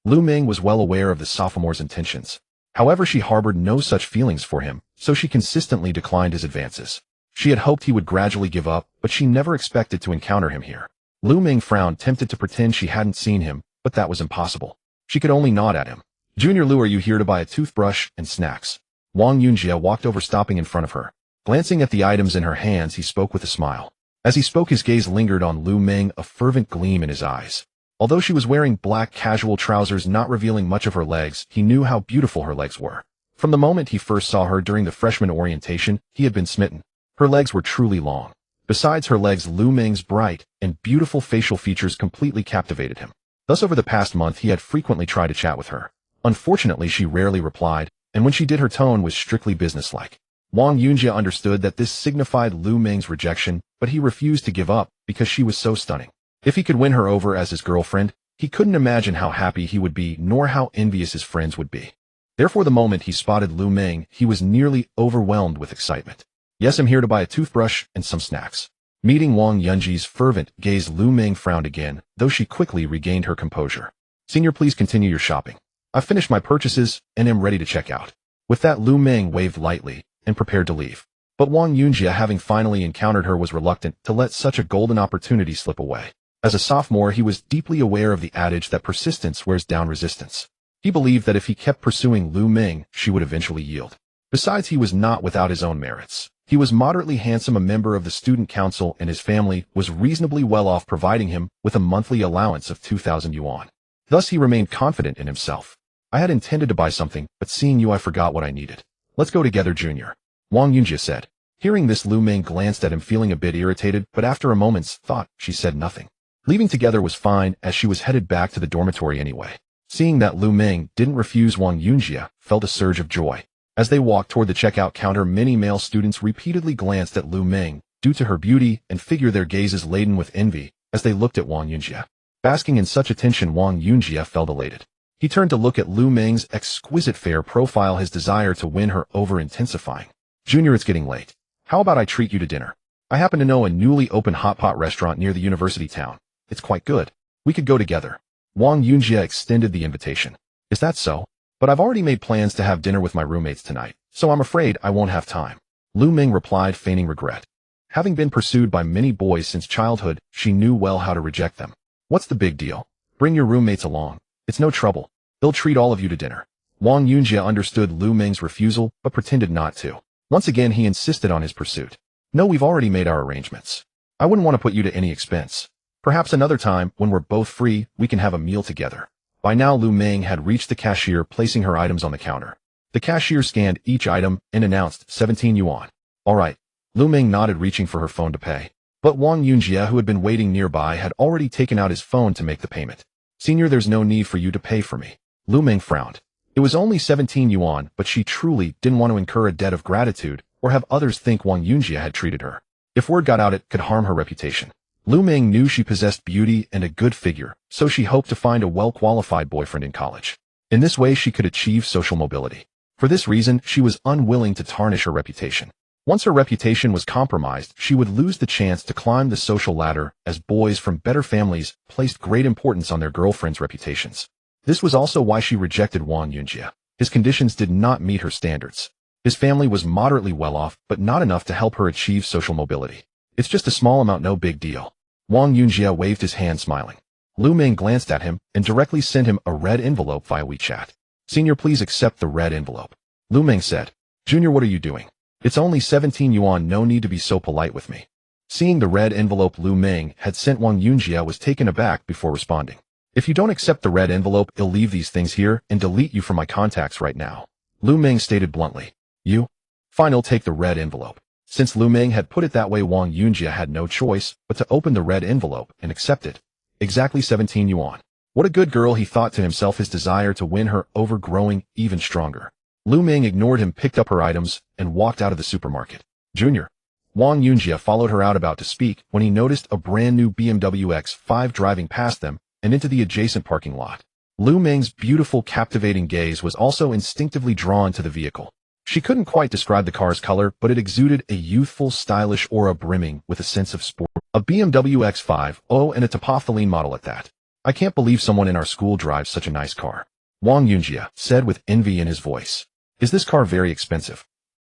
Lu Meng was well aware of the sophomore's intentions. However, she harbored no such feelings for him, so she consistently declined his advances. She had hoped he would gradually give up, but she never expected to encounter him here. Lu Meng frowned, tempted to pretend she hadn't seen him, but that was impossible. She could only nod at him. "Junior Lu, are you here to buy a toothbrush and snacks?" Wang Yunjie walked over, stopping in front of her. Glancing at the items in her hands, he spoke with a smile. As he spoke, his gaze lingered on Lu Meng, a fervent gleam in his eyes. Although she was wearing black casual trousers not revealing much of her legs, he knew how beautiful her legs were. From the moment he first saw her during the freshman orientation, he had been smitten. Her legs were truly long. Besides her legs, Lu Meng's bright and beautiful facial features completely captivated him. Thus, over the past month, he had frequently tried to chat with her. Unfortunately, she rarely replied, and when she did, her tone was strictly businesslike. Wang Yunjie understood that this signified Lu Meng's rejection, but he refused to give up because she was so stunning. If he could win her over as his girlfriend, he couldn't imagine how happy he would be, nor how envious his friends would be. Therefore, the moment he spotted Lu Meng, he was nearly overwhelmed with excitement. "Yes, I'm here to buy a toothbrush and some snacks." Meeting Wang Yunjie's fervent gaze, Lu Meng frowned again, though she quickly regained her composure. "Senior, please continue your shopping. I've finished my purchases and am ready to check out." With that, Lu Meng waved lightly and prepared to leave. But Wang Yunjie, having finally encountered her, was reluctant to let such a golden opportunity slip away. As a sophomore, he was deeply aware of the adage that persistence wears down resistance. He believed that if he kept pursuing Lu Meng, she would eventually yield. Besides, he was not without his own merits. He was moderately handsome, a member of the student council, and his family was reasonably well off, providing him with a monthly allowance of 2,000 yuan. Thus, he remained confident in himself. "I had intended to buy something, but seeing you, I forgot what I needed. Let's go together, Junior," Wang Yunjie said. Hearing this, Lu Meng glanced at him, feeling a bit irritated, but after a moment's thought, she said nothing. Leaving together was fine, as she was headed back to the dormitory anyway. Seeing that Lu Meng didn't refuse, Wang Yunjie felt a surge of joy. As they walked toward the checkout counter, many male students repeatedly glanced at Lu Meng. Due to her beauty and figure, their gazes laden with envy as they looked at Wang Yunjie. Basking in such attention, Wang Yunjie felt elated. He turned to look at Lu Meng's exquisite fair profile, his desire to win her over intensifying. "Junior, it's getting late. How about I treat you to dinner? I happen to know a newly opened hot pot restaurant near the university town. It's quite good. We could go together." Wang Yunjie extended the invitation. Is that so? But I've already made plans to have dinner with my roommates tonight, so I'm afraid I won't have time. Lu Ming replied, feigning regret. Having been pursued by many boys since childhood, she knew well how to reject them. What's the big deal? Bring your roommates along. It's no trouble. They'll treat all of you to dinner. Wang Yunjie understood Lu Ming's refusal, but pretended not to. Once again, he insisted on his pursuit. No, we've already made our arrangements. I wouldn't want to put you to any expense. Perhaps another time, when we're both free, we can have a meal together. By now, Lu Ming had reached the cashier, placing her items on the counter. The cashier scanned each item and announced 17 yuan. All right. Lu Ming nodded, reaching for her phone to pay. But Wang Yunjie, who had been waiting nearby, had already taken out his phone to make the payment. Senior, there's no need for you to pay for me. Lu Ming frowned. It was only 17 yuan, but she truly didn't want to incur a debt of gratitude or have others think Wang Yunjie had treated her. If word got out, it could harm her reputation. Lu Ming knew she possessed beauty and a good figure, so she hoped to find a well-qualified boyfriend in college. In this way, she could achieve social mobility. For this reason, she was unwilling to tarnish her reputation. Once her reputation was compromised, she would lose the chance to climb the social ladder, as boys from better families placed great importance on their girlfriends' reputations. This was also why she rejected Wang Yunjie. His conditions did not meet her standards. His family was moderately well off, but not enough to help her achieve social mobility. It's just a small amount, no big deal. Wang Yunjie waved his hand, smiling. Lu Ming glanced at him and directly sent him a red envelope via WeChat. Senior, please accept the red envelope. Lu Ming said. Junior, what are you doing? It's only 17 yuan, no need to be so polite with me. Seeing the red envelope Lu Ming had sent, Wang Yunjie was taken aback before responding. If you don't accept the red envelope, I'll leave these things here and delete you from my contacts right now. Lu Ming stated bluntly. You? Fine, I'll take the red envelope. Since Lu Ming had put it that way, Wang Yunjie had no choice but to open the red envelope and accept it. Exactly 17 yuan. What a good girl, he thought to himself, his desire to win her over growing even stronger. Lu Ming ignored him, picked up her items, and walked out of the supermarket. Junior. Wang Yunjie followed her out, about to speak, when he noticed a brand new BMW X5 driving past them and into the adjacent parking lot. Lu Ming's beautiful, captivating gaze was also instinctively drawn to the vehicle. She couldn't quite describe the car's color, but it exuded a youthful, stylish aura brimming with a sense of sport. A BMW X5, oh, and a Topophyline model at that. I can't believe someone in our school drives such a nice car. Wang Yunjie said with envy in his voice. Is this car very expensive?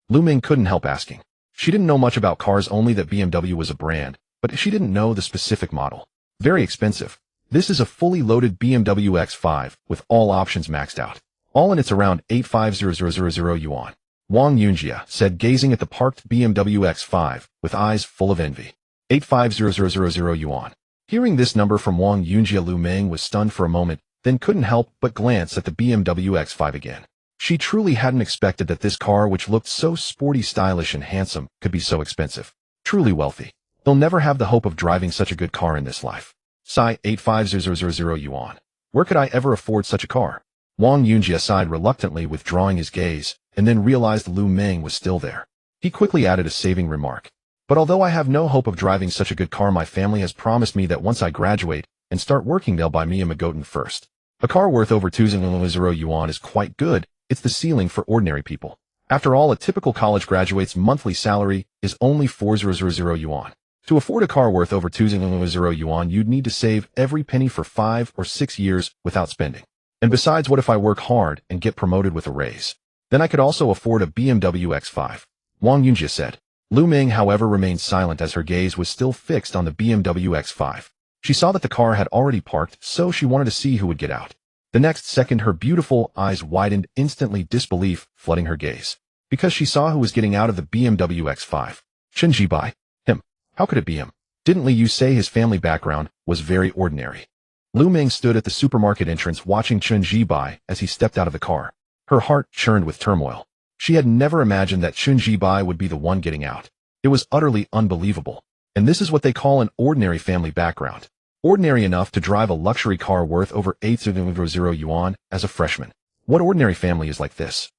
Lu Ming couldn't help asking. She didn't know much about cars, only that BMW was a brand, but she didn't know the specific model. Very expensive. This is a fully loaded BMW X5 with all options maxed out. All in, it's around 85,000 yuan. Wang Yunjie said, gazing at the parked BMW X5 with eyes full of envy. 85,000 yuan. Hearing this number from Wang Yunjie, Lu Ming was stunned for a moment, then couldn't help but glance at the BMW X5 again. She truly hadn't expected that this car, which looked so sporty, stylish, and handsome, could be so expensive. Truly wealthy. They'll never have the hope of driving such a good car in this life. Sigh, 85,000 yuan. Where could I ever afford such a car? Wang Yunjie sighed reluctantly, withdrawing his gaze, and then realized Lu Ming was still there. He quickly added a saving remark. But although I have no hope of driving such a good car, my family has promised me that once I graduate and start working, they'll buy me a Magotan first. A car worth over 2,000 yuan is quite good. It's the ceiling for ordinary people. After all, a typical college graduate's monthly salary is only 4,000 yuan. To afford a car worth over 2,000 yuan, you'd need to save every penny for 5 or 6 years without spending. And besides, what if I work hard and get promoted with a raise? Then I could also afford a BMW X5. Wang Yunjie said. Lu Ming, however, remained silent as her gaze was still fixed on the BMW X5. She saw that the car had already parked, so she wanted to see who would get out. The next second, her beautiful eyes widened, instantly disbelief flooding her gaze. Because she saw who was getting out of the BMW X5. Chen Jibai? Him. How could it be him? Didn't Li Yu say his family background was very ordinary? Lu Ming stood at the supermarket entrance watching Chen Jibai as he stepped out of the car. Her heart churned with turmoil. She had never imagined that Chen Jibai would be the one getting out. It was utterly unbelievable. And this is what they call an ordinary family background. Ordinary enough to drive a luxury car worth over 8,000 yuan as a freshman. What ordinary family is like this?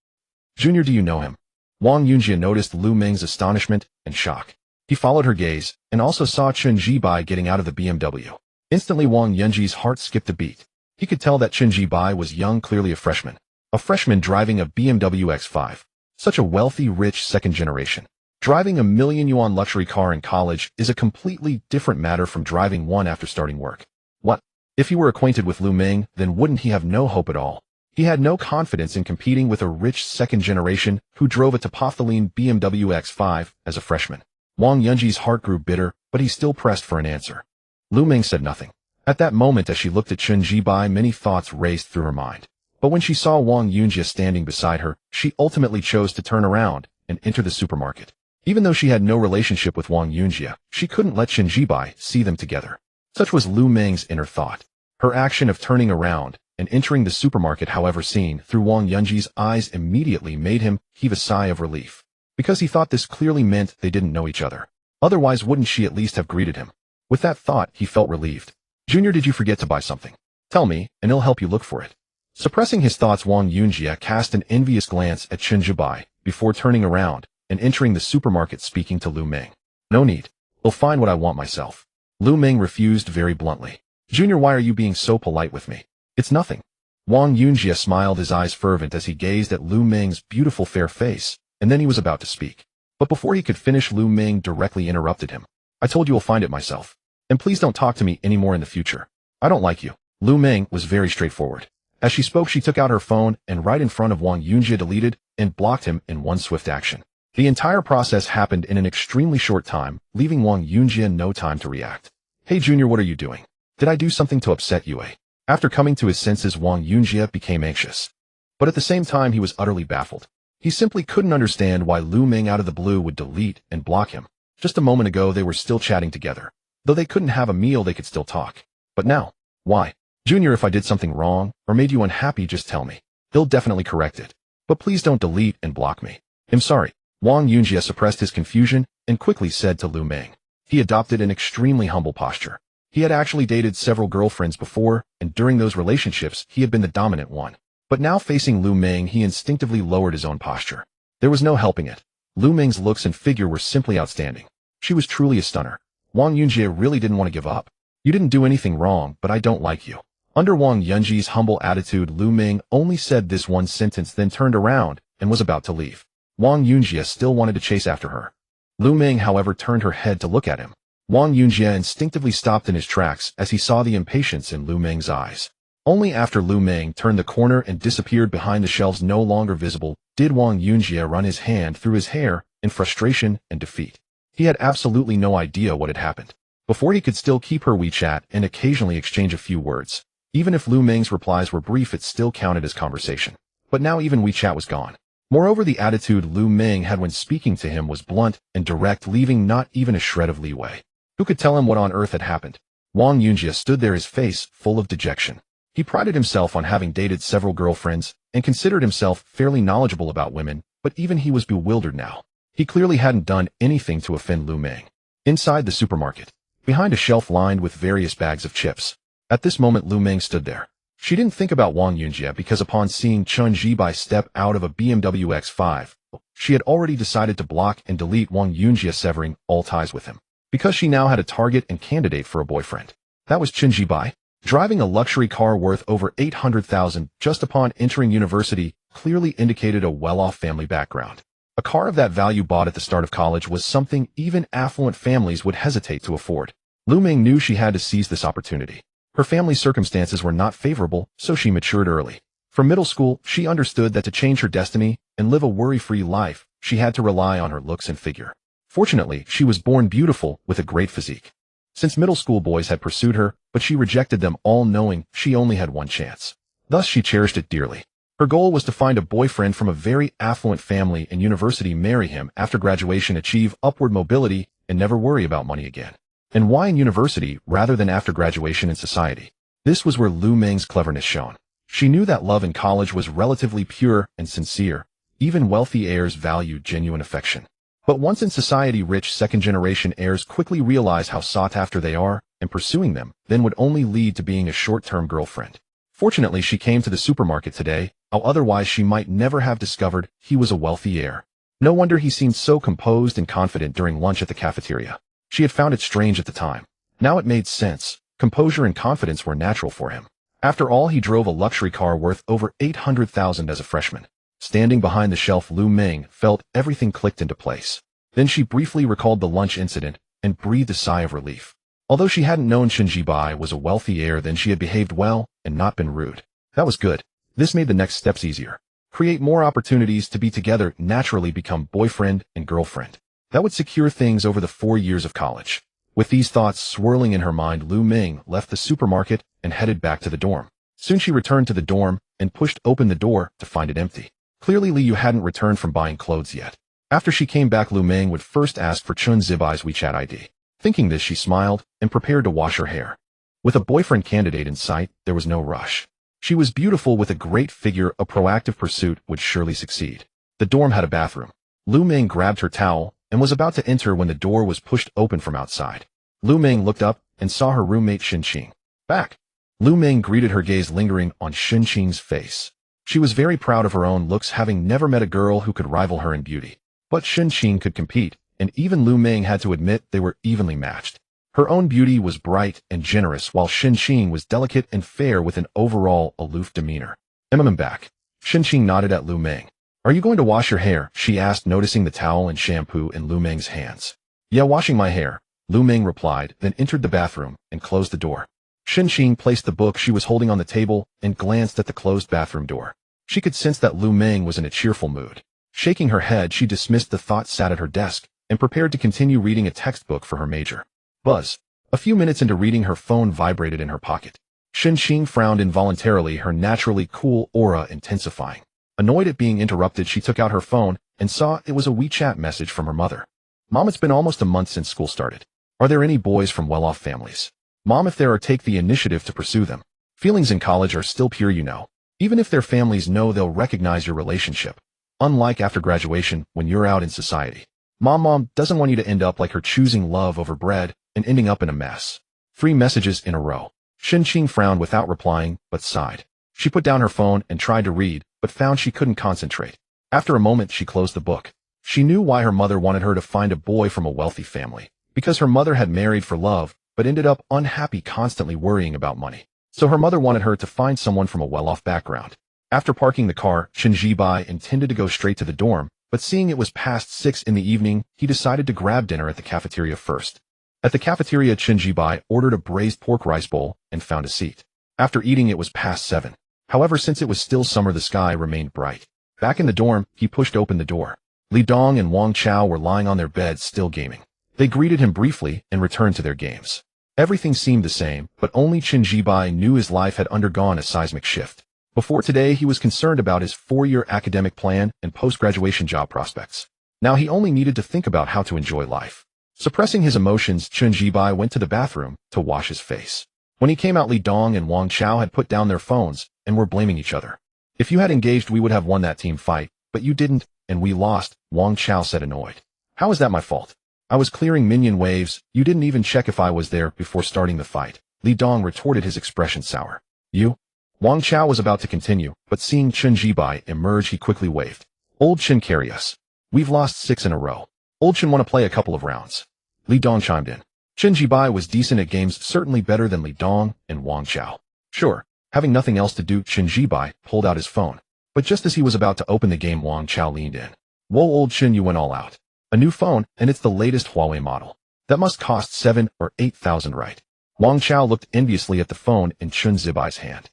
Junior, do you know him? Wang Yunjie noticed Lu Ming's astonishment and shock. He followed her gaze and also saw Chen Jibai getting out of the BMW. Instantly, Wang Yunjie's heart skipped a beat. He could tell that Chen Jibai was young, clearly a freshman. A freshman driving a BMW X5. Such a wealthy, rich second generation. Driving a million-yuan luxury car in college is a completely different matter from driving one after starting work. What? If he were acquainted with Lu Ming, then wouldn't he have no hope at all? He had no confidence in competing with a rich second generation who drove a Topothaline BMW X5 as a freshman. Wang Yunji's heart grew bitter, but he still pressed for an answer. Lu Ming said nothing. At that moment, as she looked at Chen Jibai, many thoughts raced through her mind. But when she saw Wang Yunjie standing beside her, she ultimately chose to turn around and enter the supermarket. Even though she had no relationship with Wang Yunjie, she couldn't let Chen Jibai see them together. Such was Lu Ming's inner thought. Her action of turning around and entering the supermarket, however, seen through Wang Yunjie's eyes, immediately made him heave a sigh of relief, because he thought this clearly meant they didn't know each other. Otherwise, wouldn't she at least have greeted him? With that thought, he felt relieved. Junior, did you forget to buy something? Tell me, and I'll help you look for it. Suppressing his thoughts, Wang Yunjie cast an envious glance at Chen Jibai before turning around and entering the supermarket, speaking to Lu Ming. No need. I'll find what I want myself. Lu Ming refused very bluntly. Junior, why are you being so polite with me? It's nothing. Wang Yunjie smiled, his eyes fervent as he gazed at Lu Ming's beautiful fair face, and then he was about to speak. But before he could finish, Lu Ming directly interrupted him. I told you I'll find it myself. And please don't talk to me anymore in the future. I don't like you. Lu Ming was very straightforward. As she spoke, she took out her phone and right in front of Wang Yunjie deleted and blocked him in one swift action. The entire process happened in an extremely short time, leaving Wang Yunjie no time to react. Hey Junior, what are you doing? Did I do something to upset you, eh? After coming to his senses, Wang Yunjie became anxious. But at the same time, he was utterly baffled. He simply couldn't understand why Lu Ming out of the blue would delete and block him. Just a moment ago, they were still chatting together. Though they couldn't have a meal, they could still talk. But now, why? Junior, if I did something wrong or made you unhappy, just tell me. He'll definitely correct it. But please don't delete and block me. I'm sorry. Wang Yunjie suppressed his confusion and quickly said to Lu Ming. He adopted an extremely humble posture. He had actually dated several girlfriends before, and during those relationships, he had been the dominant one. But now facing Lu Ming, he instinctively lowered his own posture. There was no helping it. Lu Ming's looks and figure were simply outstanding. She was truly a stunner. Wang Yunjie really didn't want to give up. You didn't do anything wrong, but I don't like you. Under Wang Yunjie's humble attitude, Lu Ming only said this one sentence, then turned around and was about to leave. Wang Yunjie still wanted to chase after her. Lu Ming, however, turned her head to look at him. Wang Yunjie instinctively stopped in his tracks as he saw the impatience in Lu Ming's eyes. Only after Lu Ming turned the corner and disappeared behind the shelves no longer visible, did Wang Yunjie run his hand through his hair in frustration and defeat. He had absolutely no idea what had happened. Before, he could still keep her WeChat and occasionally exchange a few words. Even if Lu Ming's replies were brief, it still counted as conversation. But now even WeChat was gone. Moreover, the attitude Lu Ming had when speaking to him was blunt and direct, leaving not even a shred of leeway. Who could tell him what on earth had happened? Wang Yunjie stood there, his face full of dejection. He prided himself on having dated several girlfriends and considered himself fairly knowledgeable about women, but even he was bewildered now. He clearly hadn't done anything to offend Lu Ming. Inside the supermarket, behind a shelf lined with various bags of chips. At this moment, Lu Ming stood there. She didn't think about Wang Yunjie because upon seeing Chen Jibai step out of a BMW X5, she had already decided to block and delete Wang Yunjie, severing all ties with him. Because she now had a target and candidate for a boyfriend. That was Chen Jibai. Driving a luxury car worth over 800,000 just upon entering university clearly indicated a well-off family background. A car of that value bought at the start of college was something even affluent families would hesitate to afford. Lu Ming knew she had to seize this opportunity. Her family's circumstances were not favorable, so she matured early. From middle school, she understood that to change her destiny and live a worry-free life, she had to rely on her looks and figure. Fortunately, she was born beautiful with a great physique. Since middle school boys had pursued her, but she rejected them all, knowing she only had one chance. Thus, she cherished it dearly. Her goal was to find a boyfriend from a very affluent family and university, marry him after graduation, achieve upward mobility, and never worry about money again. And why in university rather than after graduation in society? This was where Lu Ming's cleverness shone. She knew that love in college was relatively pure and sincere. Even wealthy heirs valued genuine affection. But once in society, rich second-generation heirs quickly realize how sought after they are, and pursuing them then would only lead to being a short-term girlfriend. Fortunately, she came to the supermarket today, how otherwise she might never have discovered he was a wealthy heir. No wonder he seemed so composed and confident during lunch at the cafeteria. She had found it strange at the time. Now it made sense. Composure and confidence were natural for him. After all, he drove a luxury car worth over 800,000 as a freshman. Standing behind the shelf, Lu Ming felt everything clicked into place. Then she briefly recalled the lunch incident and breathed a sigh of relief. Although she hadn't known Chen Jibai was a wealthy heir, then she had behaved well and not been rude. That was good. This made the next steps easier. Create more opportunities to be together, naturally become boyfriend and girlfriend. That would secure things over the 4 years of college. With these thoughts swirling in her mind, Lu Ming left the supermarket and headed back to the dorm. Soon she returned to the dorm and pushed open the door to find it empty. Clearly Liu hadn't returned from buying clothes yet. After she came back, Lu Ming would first ask for Chun Zibai's WeChat ID. Thinking this, she smiled and prepared to wash her hair. With a boyfriend candidate in sight, there was no rush. She was beautiful with a great figure. A proactive pursuit would surely succeed. The dorm had a bathroom. Lu Ming grabbed her towel and was about to enter when the door was pushed open from outside. Lu Ming looked up and saw her roommate Xinqing. Back. Lu Ming greeted her gaze lingering on Xinqing's face. She was very proud of her own looks, having never met a girl who could rival her in beauty. But Xinqing could compete, and even Lu Ming had to admit they were evenly matched. Her own beauty was bright and generous, while Xinqing was delicate and fair with an overall aloof demeanor. I'm back. Xinqing nodded at Lu Ming. Are you going to wash your hair? She asked, noticing the towel and shampoo in Lu Ming's hands. Yeah, washing my hair, Lu Ming replied, then entered the bathroom and closed the door. Xinqing placed the book she was holding on the table and glanced at the closed bathroom door. She could sense that Lu Ming was in a cheerful mood. Shaking her head, she dismissed the thought, sat at her desk, and prepared to continue reading a textbook for her major. Buzz. A few minutes into reading, her phone vibrated in her pocket. Xinqing frowned involuntarily, her naturally cool aura intensifying. Annoyed at being interrupted, she took out her phone and saw it was a WeChat message from her mother. Mom, it's been almost a month since school started. Are there any boys from well-off families? Mom, if there are, take the initiative to pursue them. Feelings in college are still pure, you know. Even if their families know, they'll recognize your relationship. Unlike after graduation, when you're out in society. Mom doesn't want you to end up like her, choosing love over bread and ending up in a mess. 3 messages in a row. Xinqing frowned without replying, but sighed. She put down her phone and tried to read, but found she couldn't concentrate. After a moment, she closed the book. She knew why her mother wanted her to find a boy from a wealthy family. Because her mother had married for love, but ended up unhappy, constantly worrying about money. So her mother wanted her to find someone from a well-off background. After parking the car, Chen Zibai intended to go straight to the dorm, but seeing it was past 6 in the evening, he decided to grab dinner at the cafeteria first. At the cafeteria, Chen Zibai ordered a braised pork rice bowl and found a seat. After eating, it was past 7. However, since it was still summer, the sky remained bright. Back in the dorm, he pushed open the door. Li Dong and Wang Chao were lying on their beds, still gaming. They greeted him briefly and returned to their games. Everything seemed the same, but only Chen Zibai knew his life had undergone a seismic shift. Before today, he was concerned about his 4-year academic plan and post-graduation job prospects. Now he only needed to think about how to enjoy life. Suppressing his emotions, Chen Zibai went to the bathroom to wash his face. When he came out, Li Dong and Wang Chao had put down their phones and were blaming each other. If you had engaged, we would have won that team fight, but you didn't, and we lost, Wang Chao said, annoyed. How is that my fault? I was clearing minion waves, you didn't even check if I was there before starting the fight. Li Dong retorted, his expression sour. You? Wang Chao was about to continue, but seeing Chen Zibai emerge, he quickly waved. Old Chen, carry us. We've lost 6 in a row. Old Chen, want to play a couple of rounds? Li Dong chimed in. Chen Zibai was decent at games, certainly better than Li Dong and Wang Chao. Sure. Having nothing else to do, Chen Zibai pulled out his phone. But just as he was about to open the game, Wang Chao leaned in. Whoa, old Chen, you went all out. A new phone, and it's the latest Huawei model. That must cost 7 or 8,000, right? Wang Chao looked enviously at the phone in Chen Zibai's hand.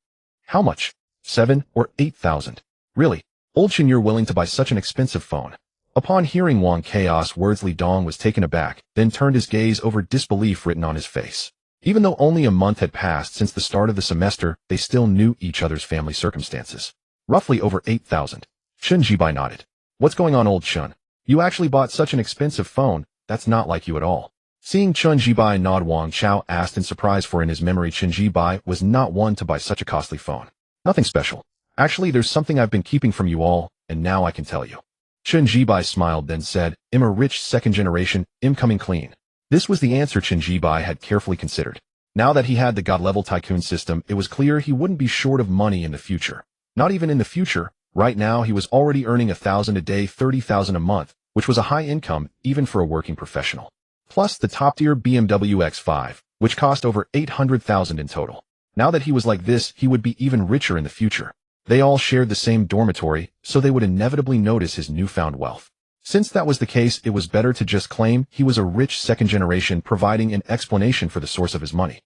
How much? 7 or 8,000? Really? Old Chen, you're willing to buy such an expensive phone? Upon hearing Wang Chaos words, Li Dong was taken aback, then turned his gaze over, disbelief written on his face. Even though only a month had passed since the start of the semester, they still knew each other's family circumstances. Roughly over 8,000. Chen Zibai nodded. What's going on, old Chen? You actually bought such an expensive phone? That's not like you at all. Seeing Chen Zibai nod, Wang Chao asked in surprise, for in his memory Chen Zibai was not one to buy such a costly phone. Nothing special. Actually, there's something I've been keeping from you all, and now I can tell you. Chen Zibai smiled, then said, I'm a rich 2nd generation, I'm coming clean. This was the answer Chen Zibai had carefully considered. Now that he had the God-level Tycoon system, it was clear he wouldn't be short of money in the future. Not even in the future. Right now, he was already earning 1,000 a day, 30,000 a month, which was a high income even for a working professional. Plus the top-tier BMW X5, which cost over 800,000 in total. Now that he was like this, he would be even richer in the future. They all shared the same dormitory, so they would inevitably notice his newfound wealth. Since that was the case, it was better to just claim he was a rich 2nd generation, providing an explanation for the source of his money.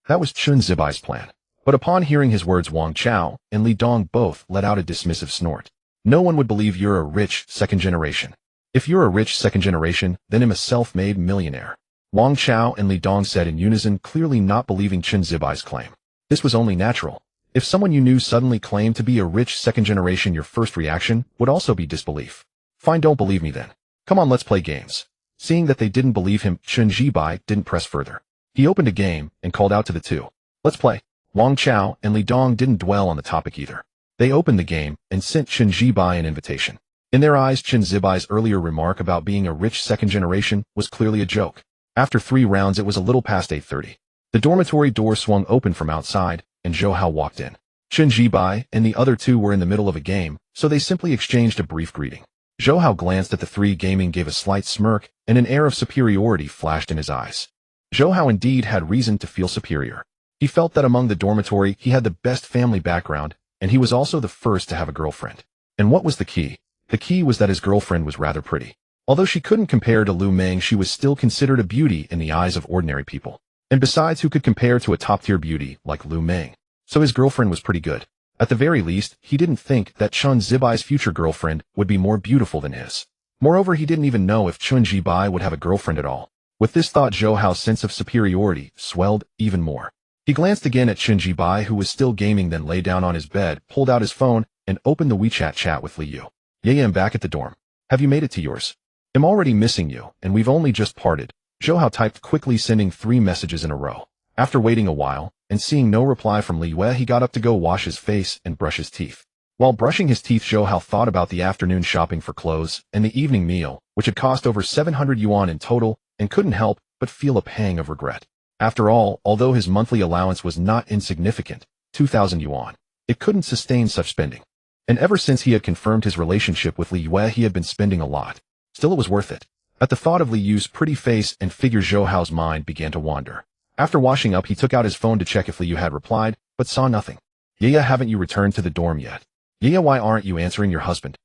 That was Chen Zibai's plan. But upon hearing his words, Wang Chao and Li Dong both let out a dismissive snort. No one would believe you're a rich second generation. If you're a rich second generation, then I'm a self-made millionaire. Wang Chao and Li Dong said in unison, clearly not believing Chen Zibai's claim. This was only natural. If someone you knew suddenly claimed to be a rich second generation, your first reaction would also be disbelief. Fine, don't believe me then. Come on, let's play games. Seeing that they didn't believe him, Chen Zibai didn't press further. He opened a game and called out to the two. Let's play. Wang Chao and Li Dong didn't dwell on the topic either. They opened the game and sent Chen Zibai an invitation. In their eyes, Chen Zibai's earlier remark about being a rich second generation was clearly a joke. After 3 rounds, it was a little past 8:30. The dormitory door swung open from outside, and Zhou Hao walked in. Chen Zibai and the other two were in the middle of a game, so they simply exchanged a brief greeting. Zhou Hao glanced at the three gaming, gave a slight smirk, and an air of superiority flashed in his eyes. Zhou Hao indeed had reason to feel superior. He felt that among the dormitory he had the best family background, and he was also the first to have a girlfriend. And what was the key? The key was that his girlfriend was rather pretty. Although she couldn't compare to Lu Meng, she was still considered a beauty in the eyes of ordinary people. And besides, who could compare to a top-tier beauty like Lu Meng? So his girlfriend was pretty good. At the very least, he didn't think that Chen Zibai's future girlfriend would be more beautiful than his. Moreover, he didn't even know if Chen Zibai would have a girlfriend at all. With this thought, Zhou Hao's sense of superiority swelled even more. He glanced again at Chen Zibai, who was still gaming, then lay down on his bed, pulled out his phone, and opened the WeChat chat with Li Yu. Yeah, I'm back at the dorm. Have you made it to yours? I'm already missing you, and we've only just parted. Zhou Hao typed quickly, sending 3 messages in a row. After waiting a while, and seeing no reply from Li Yue, he got up to go wash his face and brush his teeth. While brushing his teeth, Zhou Hao thought about the afternoon shopping for clothes and the evening meal, which had cost over 700 yuan in total, and couldn't help but feel a pang of regret. After all, although his monthly allowance was not insignificant, 2,000 yuan, it couldn't sustain such spending. And ever since he had confirmed his relationship with Li Yue, he had been spending a lot. Still, it was worth it. At the thought of Li Yu's pretty face and figure, Zhou Hao's mind began to wander. After washing up, he took out his phone to check if Li Yu had replied, but saw nothing. Yeah, haven't you returned to the dorm yet? Yeah, why aren't you answering your husband?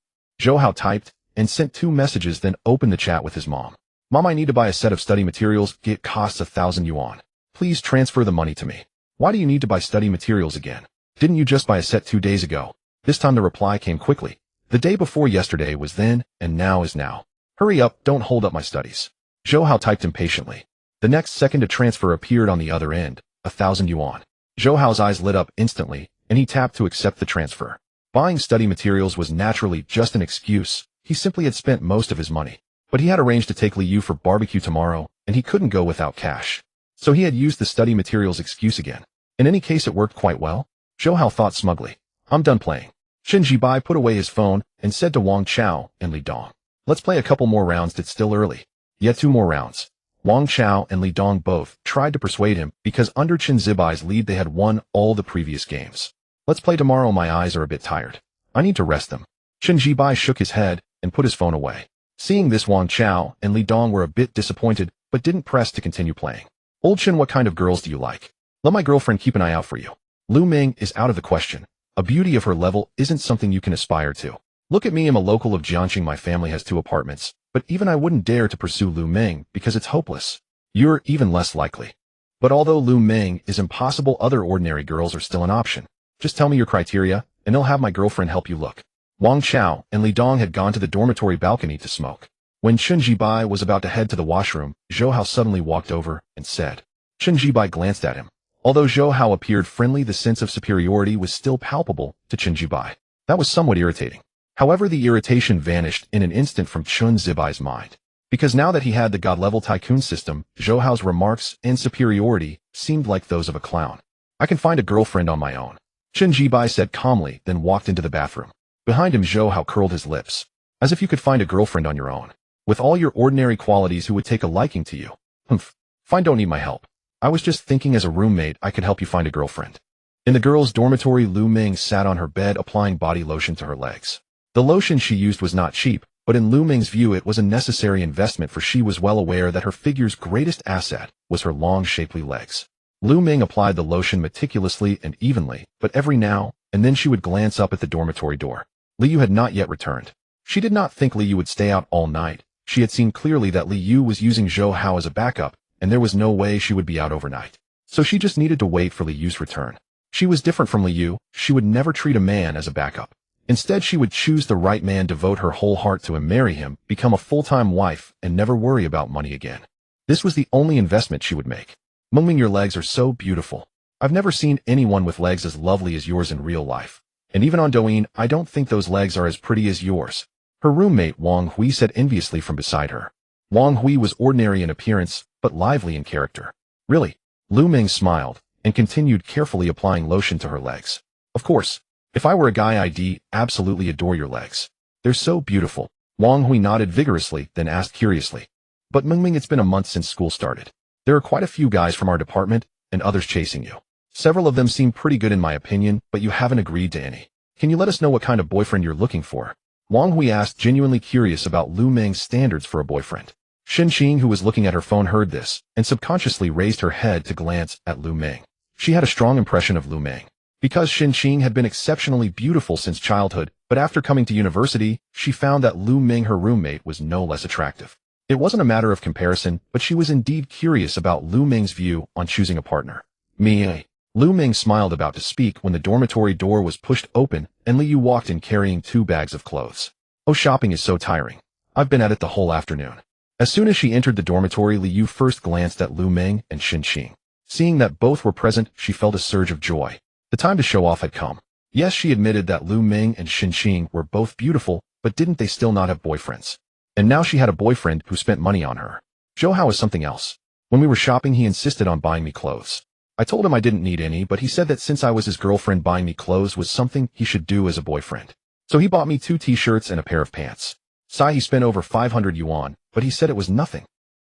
Zhou Hao typed and sent 2 messages, then opened the chat with his mom. Mom, I need to buy a set of study materials. It costs 1,000 yuan. Please transfer the money to me. Why do you need to buy study materials again? Didn't you just buy a set 2 days ago? This time the reply came quickly. The day before yesterday was then, and now is now. Hurry up, don't hold up my studies. Zhou Hao typed impatiently. The next second a transfer appeared on the other end, 1,000 yuan. Zhou Hao's eyes lit up instantly, and he tapped to accept the transfer. Buying study materials was naturally just an excuse. He simply had spent most of his money. But he had arranged to take Li Yu for barbecue tomorrow, and he couldn't go without cash. So he had used the study materials excuse again. In any case, it worked quite well. Zhou Hao thought smugly. I'm done playing. Chen Zibai put away his phone and said to Wang Chao and Li Dong, let's play a couple more rounds. It's still early. Yet 2 more rounds. Wang Chao and Li Dong both tried to persuade him because under Chen Zibai's lead they had won all the previous games. Let's play tomorrow. My eyes are a bit tired. I need to rest them. Chen Zibai shook his head and put his phone away. Seeing this, Wang Chao and Li Dong were a bit disappointed, but didn't press to continue playing. Old Chen, what kind of girls do you like? Let my girlfriend keep an eye out for you. Lu Meng is out of the question. A beauty of her level isn't something you can aspire to. Look at me, I'm a local of Jiangxing. My family has 2 apartments, but even I wouldn't dare to pursue Lu Meng because it's hopeless. You're even less likely. But although Lu Meng is impossible, other ordinary girls are still an option. Just tell me your criteria, and I'll have my girlfriend help you look. Wang Chao and Li Dong had gone to the dormitory balcony to smoke. When Chen Zibai was about to head to the washroom, Zhou Hao suddenly walked over and said. Chen Zibai glanced at him. Although Zhou Hao appeared friendly, the sense of superiority was still palpable to Chen Zibai. That was somewhat irritating. However, the irritation vanished in an instant from Chen Zibai's mind. Because now that he had the god-level Tycoon system, Zhou Hao's remarks and superiority seemed like those of a clown. I can find a girlfriend on my own. Chen Zibai said calmly, then walked into the bathroom. Behind him, Zhou Hao curled his lips. As if you could find a girlfriend on your own. With all your ordinary qualities, who would take a liking to you? Humph. Fine, don't need my help. I was just thinking as a roommate I could help you find a girlfriend. In the girls' dormitory, Lu Meng sat on her bed applying body lotion to her legs. The lotion she used was not cheap, but in Lu Meng's view it was a necessary investment, for she was well aware that her figure's greatest asset was her long, shapely legs. Lu Meng applied the lotion meticulously and evenly, but every now and then she would glance up at the dormitory door. Li Yu had not yet returned. She did not think Li Yu would stay out all night. She had seen clearly that Li Yu was using Zhou Hao as a backup, and there was no way she would be out overnight. So she just needed to wait for Li Yu's return. She was different from Liu. She would never treat a man as a backup. Instead, she would choose the right man, devote her whole heart to him, marry him, become a full-time wife, and never worry about money again. This was the only investment she would make. Mengming, your legs are so beautiful. I've never seen anyone with legs as lovely as yours in real life. And even on Douyin, I don't think those legs are as pretty as yours. Her roommate Wang Hui said enviously from beside her. Wang Hui was ordinary in appearance, but lively in character. Really? Lu Ming smiled, and continued carefully applying lotion to her legs. Of course. If I were a guy, I'd absolutely adore your legs. They're so beautiful. Wang Hui nodded vigorously, then asked curiously. But Mengming, it's been a month since school started. There are quite a few guys from our department, and others chasing you. Several of them seem pretty good in my opinion, but you haven't agreed to any. Can you let us know what kind of boyfriend you're looking for? Wang Hui asked, genuinely curious about Lu Ming's standards for a boyfriend. Xin Qing, who was looking at her phone, heard this, and subconsciously raised her head to glance at Lu Ming. She had a strong impression of Lu Ming. Because Xin Qing had been exceptionally beautiful since childhood, but after coming to university, she found that Lu Ming, her roommate, was no less attractive. It wasn't a matter of comparison, but she was indeed curious about Lu Ming's view on choosing a partner. Me. Lu Ming smiled, about to speak when the dormitory door was pushed open and Liu walked in carrying 2 bags of clothes. Oh, shopping is so tiring. I've been at it the whole afternoon. As soon as she entered the dormitory, Liu first glanced at Lu Ming and Xin Qing. Seeing that both were present, she felt a surge of joy. The time to show off had come. Yes, she admitted that Lu Ming and Xin Qing were both beautiful, but didn't they still not have boyfriends? And now she had a boyfriend who spent money on her. Zhou Hao is something else. When we were shopping, he insisted on buying me clothes. I told him I didn't need any, but he said that since I was his girlfriend, buying me clothes was something he should do as a boyfriend. So he bought me 2 t-shirts and a pair of pants. He spent over 500 yuan, but he said it was nothing.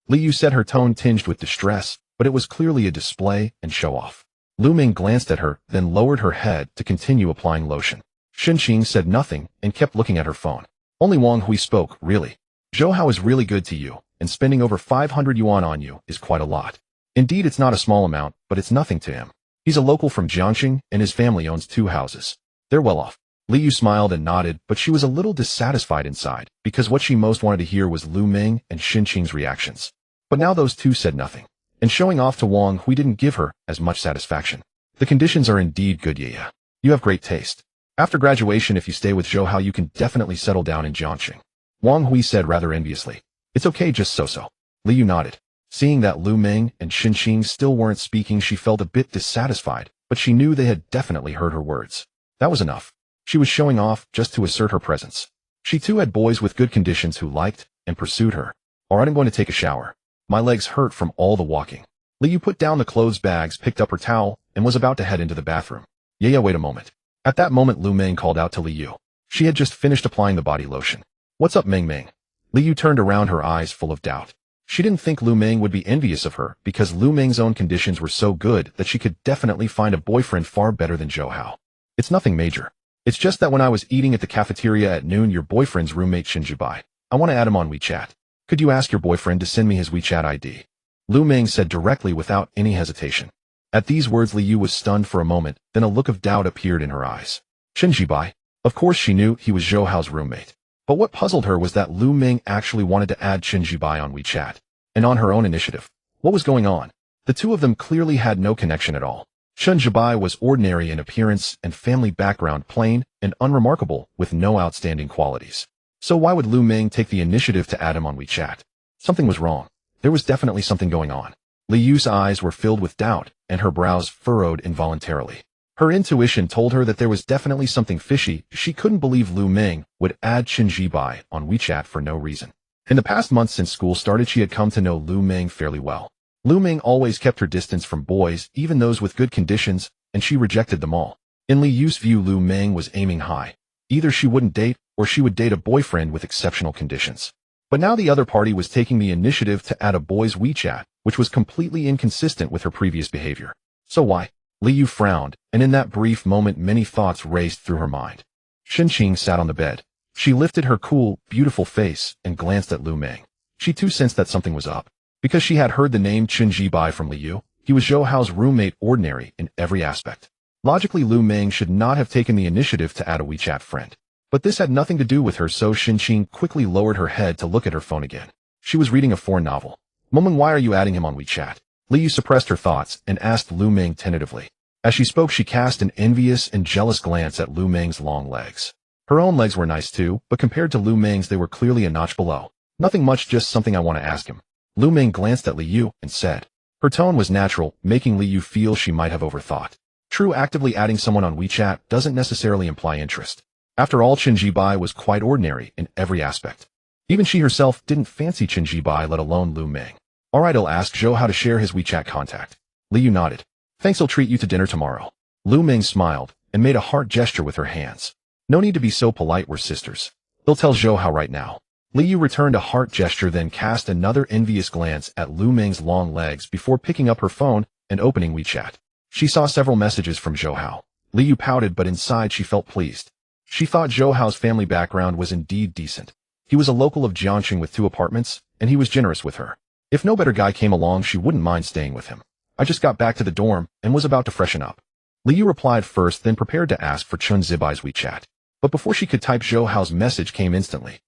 Liu said, her tone tinged with distress, but it was clearly a display and show-off. Lu Ming glanced at her, then lowered her head to continue applying lotion. Xin Qing said nothing and kept looking at her phone. Only Wang Hui spoke, really. Zhou Hao is really good to you, and spending over 500 yuan on you is quite a lot. Indeed, it's not a small amount, but it's nothing to him. He's a local from Jiangxing, and his family owns 2 houses. They're well off. Liu smiled and nodded, but she was a little dissatisfied inside, because what she most wanted to hear was Lu Ming and Xin Qing's reactions. But now those 2 said nothing. And showing off to Wang Hui didn't give her as much satisfaction. The conditions are indeed good, yeah. You have great taste. After graduation, if you stay with Zhou Hao, you can definitely settle down in Jiangxing. Wang Hui said rather enviously. It's okay, just so-so. Liu nodded. Seeing that Lu Ming and Xin Qing still weren't speaking, she felt a bit dissatisfied, but she knew they had definitely heard her words. That was enough. She was showing off just to assert her presence. She too had boys with good conditions who liked and pursued her. Alright, I'm going to take a shower. My legs hurt from all the walking. Liu put down the clothes bags, picked up her towel, and was about to head into the bathroom. Yeah, wait a moment. At that moment, Lu Ming called out to Liu. She had just finished applying the body lotion. What's up, Ming? Liu turned around, her eyes full of doubt. She didn't think Lu Ming would be envious of her, because Lu Ming's own conditions were so good that she could definitely find a boyfriend far better than Zhou Hao. It's nothing major. It's just that when I was eating at the cafeteria at noon, your boyfriend's roommate Shinjibai. I want to add him on WeChat. Could you ask your boyfriend to send me his WeChat ID? Lu Ming said directly without any hesitation. At these words, Liu was stunned for a moment, then a look of doubt appeared in her eyes. Shinjibai? Of course she knew he was Zhou Hao's roommate. But what puzzled her was that Lu Ming actually wanted to add Shinjibai on WeChat. And on her own initiative. What was going on? The 2 of them clearly had no connection at all. Shinjibai was ordinary in appearance and family background, plain and unremarkable, with no outstanding qualities. So why would Lu Ming take the initiative to add him on WeChat? Something was wrong. There was definitely something going on. Liu's eyes were filled with doubt, and her brows furrowed involuntarily. Her intuition told her that there was definitely something fishy. She couldn't believe Lu Ming would add Shinjibai on WeChat for no reason. In the past months since school started, she had come to know Lu Ming fairly well. Lu Ming always kept her distance from boys, even those with good conditions, and she rejected them all. In Liu's view, Lu Ming was aiming high. Either she wouldn't date, or she would date a boyfriend with exceptional conditions. But now the other party was taking the initiative to add a boy's WeChat, which was completely inconsistent with her previous behavior. So why? Liu frowned, and in that brief moment many thoughts raced through her mind. Xin Qing sat on the bed. She lifted her cool, beautiful face and glanced at Lu Ming. She too sensed that something was up. Because she had heard the name Shinjibai from Liu, he was Zhou Hao's roommate, ordinary in every aspect. Logically, Lu Ming should not have taken the initiative to add a WeChat friend. But this had nothing to do with her, so Xin Qing quickly lowered her head to look at her phone again. She was reading a foreign novel. Mom, why are you adding him on WeChat? Liu suppressed her thoughts and asked Lu Ming tentatively. As she spoke, she cast an envious and jealous glance at Lu Meng's long legs. Her own legs were nice too, but compared to Lu Meng's they were clearly a notch below. Nothing much, just something I want to ask him. Lu Meng glanced at Li Yu and said. Her tone was natural, making Li Yu feel she might have overthought. True, actively adding someone on WeChat doesn't necessarily imply interest. After all, Chen Jibai was quite ordinary in every aspect. Even she herself didn't fancy Chen Jibai, let alone Lu Meng. Alright, I'll ask Zhou how to share his WeChat contact. Li Yu nodded. Thanks, I'll treat you to dinner tomorrow. Lu Meng smiled and made a heart gesture with her hands. No need to be so polite, we're sisters. They'll tell Zhou how right now. Li Yu returned a heart gesture, then cast another envious glance at Lu Meng's long legs before picking up her phone and opening WeChat. She saw several messages from Zhou Hao. Li Yu pouted, but inside she felt pleased. She thought Zhou Hao's family background was indeed decent. He was a local of Jiangxing with 2 apartments, and he was generous with her. If no better guy came along, she wouldn't mind staying with him. I just got back to the dorm and was about to freshen up. Li Yu replied first, then prepared to ask for Chen Zibai's WeChat. But before she could type, Zhou Hao's message came instantly.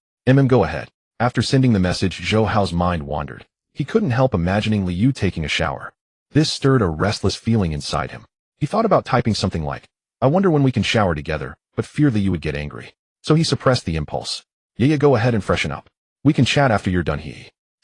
Go ahead. After sending the message, Zhou Hao's mind wandered. He couldn't help imagining Li Yu taking a shower. This stirred a restless feeling inside him. He thought about typing something like, I wonder when we can shower together, but feared Li Yu would get angry. So he suppressed the impulse. Yeah, go ahead and freshen up. We can chat after you're done,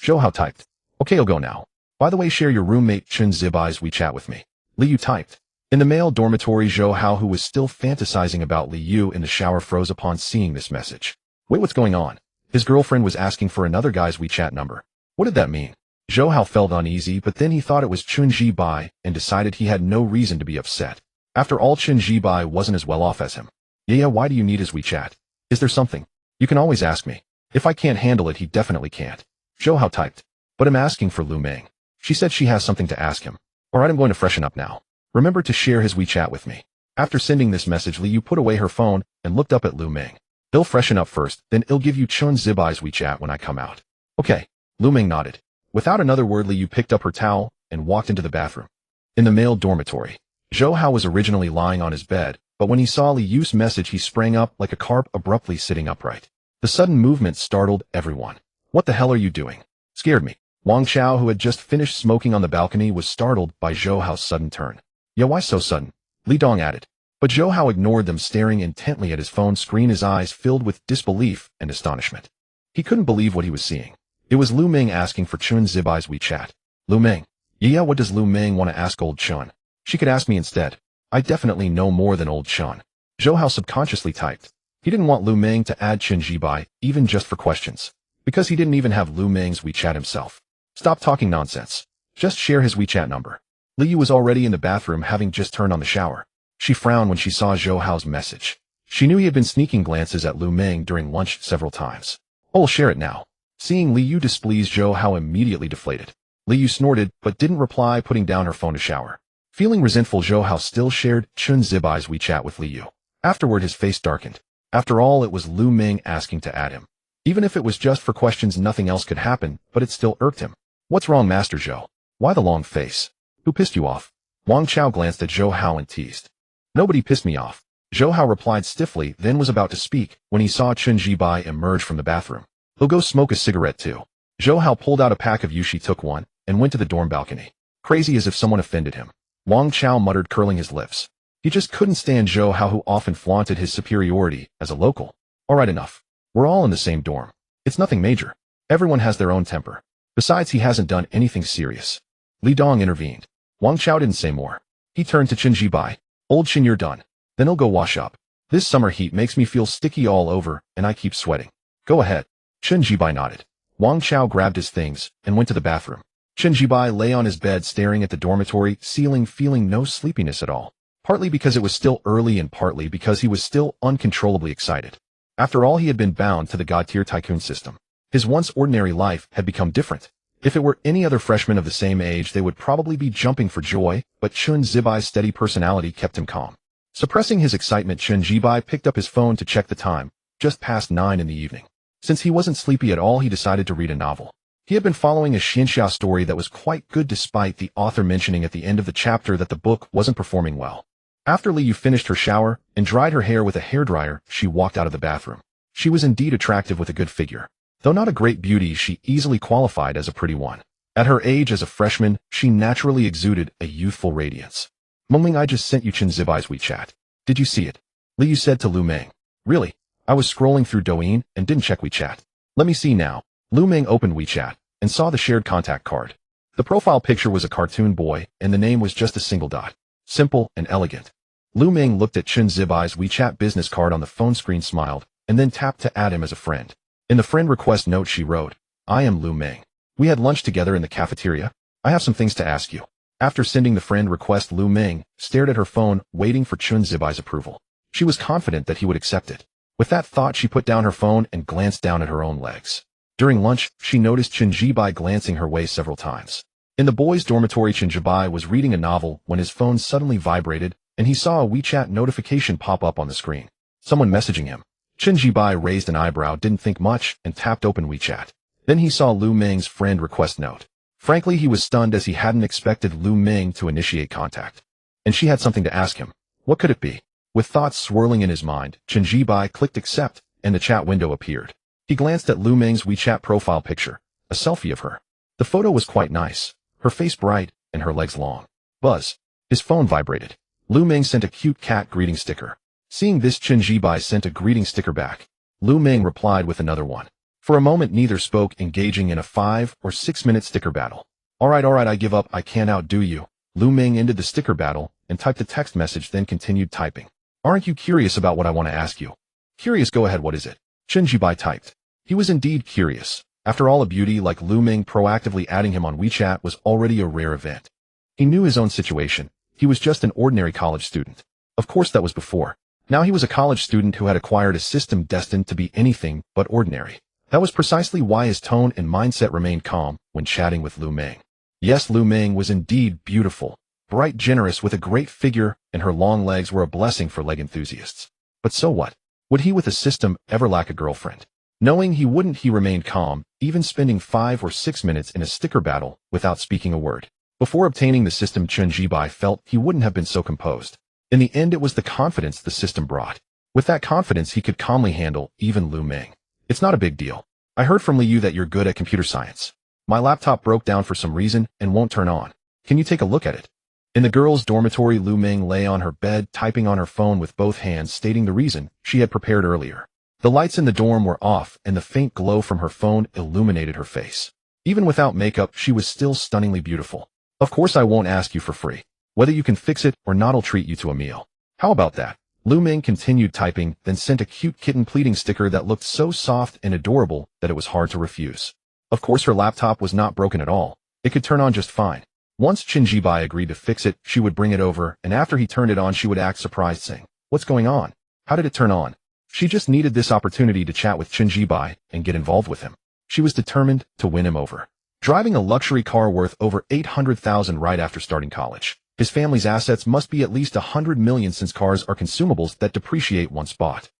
Zhou Hao typed. Okay, I'll go now. By the way, share your roommate Chen Zibai's WeChat with me. Li Yu typed. In the male dormitory, Zhou Hao, who was still fantasizing about Li Yu in the shower, froze upon seeing this message. Wait, what's going on? His girlfriend was asking for another guy's WeChat number. What did that mean? Zhou Hao felt uneasy, but then he thought it was Chen Jibai and decided he had no reason to be upset. After all, Chen Jibai wasn't as well off as him. Yeah, why do you need his WeChat? Is there something? You can always ask me. If I can't handle it, he definitely can't. Zhou Hao typed. But I'm asking for Lu Meng. She said she has something to ask him. Alright, I'm going to freshen up now. Remember to share his WeChat with me. After sending this message, Li Yu put away her phone and looked up at Lu Meng. He'll freshen up first, then he'll give you Chen Zibai's WeChat when I come out. Okay. Lu Meng nodded. Without another word, Li Yu picked up her towel and walked into the bathroom. In the male dormitory, Zhou Hao was originally lying on his bed, but when he saw Li Yu's message, he sprang up like a carp, abruptly sitting upright. The sudden movement startled everyone. What the hell are you doing? Scared me. Wang Chao, who had just finished smoking on the balcony, was startled by Zhou Hao's sudden turn. Yeah, why so sudden? Li Dong added. But Zhou Hao ignored them, staring intently at his phone screen, his eyes filled with disbelief and astonishment. He couldn't believe what he was seeing. It was Lu Meng asking for Chen Zibai's WeChat. Lu Meng. Yeah, what does Lu Meng want to ask old Chen? She could ask me instead. I definitely know more than old Chen. Zhou Hao subconsciously typed. He didn't want Lu Meng to add Chen Jibai, even just for questions. Because he didn't even have Lu Meng's WeChat himself. Stop talking nonsense. Just share his WeChat number. Li Yu was already in the bathroom, having just turned on the shower. She frowned when she saw Zhou Hao's message. She knew he had been sneaking glances at Lu Meng during lunch several times. I'll share it now. Seeing Li Yu displeased, Zhou Hao immediately deflated. Li Yu snorted, but didn't reply, putting down her phone to shower. Feeling resentful, Zhou Hao still shared Chen Zibai's WeChat with Li Yu. Afterward, his face darkened. After all, it was Lu Meng asking to add him. Even if it was just for questions, nothing else could happen, but it still irked him. What's wrong, Master Zhou? Why the long face? Who pissed you off? Wang Chao glanced at Zhou Hao and teased. Nobody pissed me off. Zhou Hao replied stiffly, then was about to speak when he saw Chen Jibai emerge from the bathroom. He'll go smoke a cigarette too. Zhou Hao pulled out a pack of Yushi, took one, and went to the dorm balcony. Crazy, as if someone offended him. Wang Chao muttered, curling his lips. He just couldn't stand Zhou Hao, who often flaunted his superiority as a local. Alright, enough. We're all in the same dorm. It's nothing major. Everyone has their own temper. Besides, he hasn't done anything serious. Li Dong intervened. Wang Chao didn't say more. He turned to Chen Jibai. Old Chen, you're done. Then he'll go wash up. This summer heat makes me feel sticky all over, and I keep sweating. Go ahead. Chen Jibai nodded. Wang Chao grabbed his things and went to the bathroom. Chen Jibai lay on his bed staring at the dormitory ceiling, feeling no sleepiness at all. Partly because it was still early and partly because he was still uncontrollably excited. After all, he had been bound to the god-tier Tycoon system. His once ordinary life had become different. If it were any other freshman of the same age, they would probably be jumping for joy, but Chen Zibai's steady personality kept him calm. Suppressing his excitement, Chen Jibai picked up his phone to check the time, just past 9 in the evening. Since he wasn't sleepy at all, he decided to read a novel. He had been following a Xianxia story that was quite good, despite the author mentioning at the end of the chapter that the book wasn't performing well. After Li Yu finished her shower and dried her hair with a hairdryer, she walked out of the bathroom. She was indeed attractive with a good figure. Though not a great beauty, she easily qualified as a pretty one. At her age as a freshman, she naturally exuded a youthful radiance. Meng, I just sent you Chen Zibai's WeChat. Did you see it? Liu said to Lu Meng. Really? I was scrolling through Douyin and didn't check WeChat. Let me see now. Lu Meng opened WeChat and saw the shared contact card. The profile picture was a cartoon boy and the name was just a single dot. Simple and elegant. Lu Meng looked at Chen Zibai's WeChat business card on the phone screen, smiled, and then tapped to add him as a friend. In the friend request note she wrote, I am Lu Meng. We had lunch together in the cafeteria. I have some things to ask you. After sending the friend request, Lu Meng stared at her phone, waiting for Chen Zibai's approval. She was confident that he would accept it. With that thought, she put down her phone and glanced down at her own legs. During lunch, she noticed Chen Zibai glancing her way several times. In the boys' dormitory, Chen Zibai was reading a novel when his phone suddenly vibrated, and he saw a WeChat notification pop up on the screen. Someone messaging him. Chen Zibai raised an eyebrow, didn't think much, and tapped open WeChat. Then he saw Lu Meng's friend request note. Frankly, he was stunned as he hadn't expected Lu Meng to initiate contact. And she had something to ask him. What could it be? With thoughts swirling in his mind, Chen Zibai clicked accept, and the chat window appeared. He glanced at Lu Meng's WeChat profile picture, a selfie of her. The photo was quite nice, her face bright, and her legs long. Buzz. His phone vibrated. Lu Meng sent a cute cat greeting sticker. Seeing this, Chen Zibai sent a greeting sticker back. Lu Meng replied with another one. For a moment neither spoke, engaging in a 5 or 6 minute sticker battle. Alright, I give up, I can't outdo you. Lu Meng ended the sticker battle and typed a text message, then continued typing. Aren't you curious about what I want to ask you? Curious, go ahead, what is it? Chen Zibai typed. He was indeed curious. After all, a beauty like Lu Meng proactively adding him on WeChat was already a rare event. He knew his own situation. He was just an ordinary college student. Of course, that was before. Now he was a college student who had acquired a system destined to be anything but ordinary. That was precisely why his tone and mindset remained calm when chatting with Lu Meng. Yes, Lu Meng was indeed beautiful, bright, generous, with a great figure, and her long legs were a blessing for leg enthusiasts. But so what? Would he with a system ever lack a girlfriend? Knowing he wouldn't, he remained calm, even spending 5 or 6 minutes in a sticker battle without speaking a word. Before obtaining the system, Chen Zibai felt he wouldn't have been so composed. In the end, it was the confidence the system brought. With that confidence, he could calmly handle even Lu Meng. It's not a big deal. I heard from Liu that you're good at computer science. My laptop broke down for some reason and won't turn on. Can you take a look at it? In the girls' dormitory, Lu Meng lay on her bed, typing on her phone with both hands, stating the reason she had prepared earlier. The lights in the dorm were off, and the faint glow from her phone illuminated her face. Even without makeup, she was still stunningly beautiful. Of course, I won't ask you for free. Whether you can fix it or not, I'll treat you to a meal. How about that? Lu Meng continued typing, then sent a cute kitten pleading sticker that looked so soft and adorable that it was hard to refuse. Of course, her laptop was not broken at all. It could turn on just fine. Once Chen Zibai agreed to fix it, she would bring it over, and after he turned it on, she would act surprised, saying, "What's going on? How did it turn on?" She just needed this opportunity to chat with Chen Zibai and get involved with him. She was determined to win him over. Driving a luxury car worth over $800,000 right after starting college. His family's assets must be at least $100 million, since cars are consumables that depreciate once bought.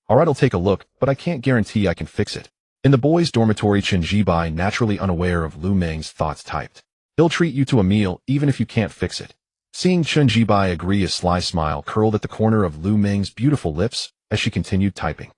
Alright, I'll take a look, but I can't guarantee I can fix it. In the boys' dormitory, Chen Zibai, naturally unaware of Lu Meng's thoughts, typed, "He'll treat you to a meal even if you can't fix it." Seeing Chen Zibai agree, a sly smile curled at the corner of Lu Meng's beautiful lips as she continued typing.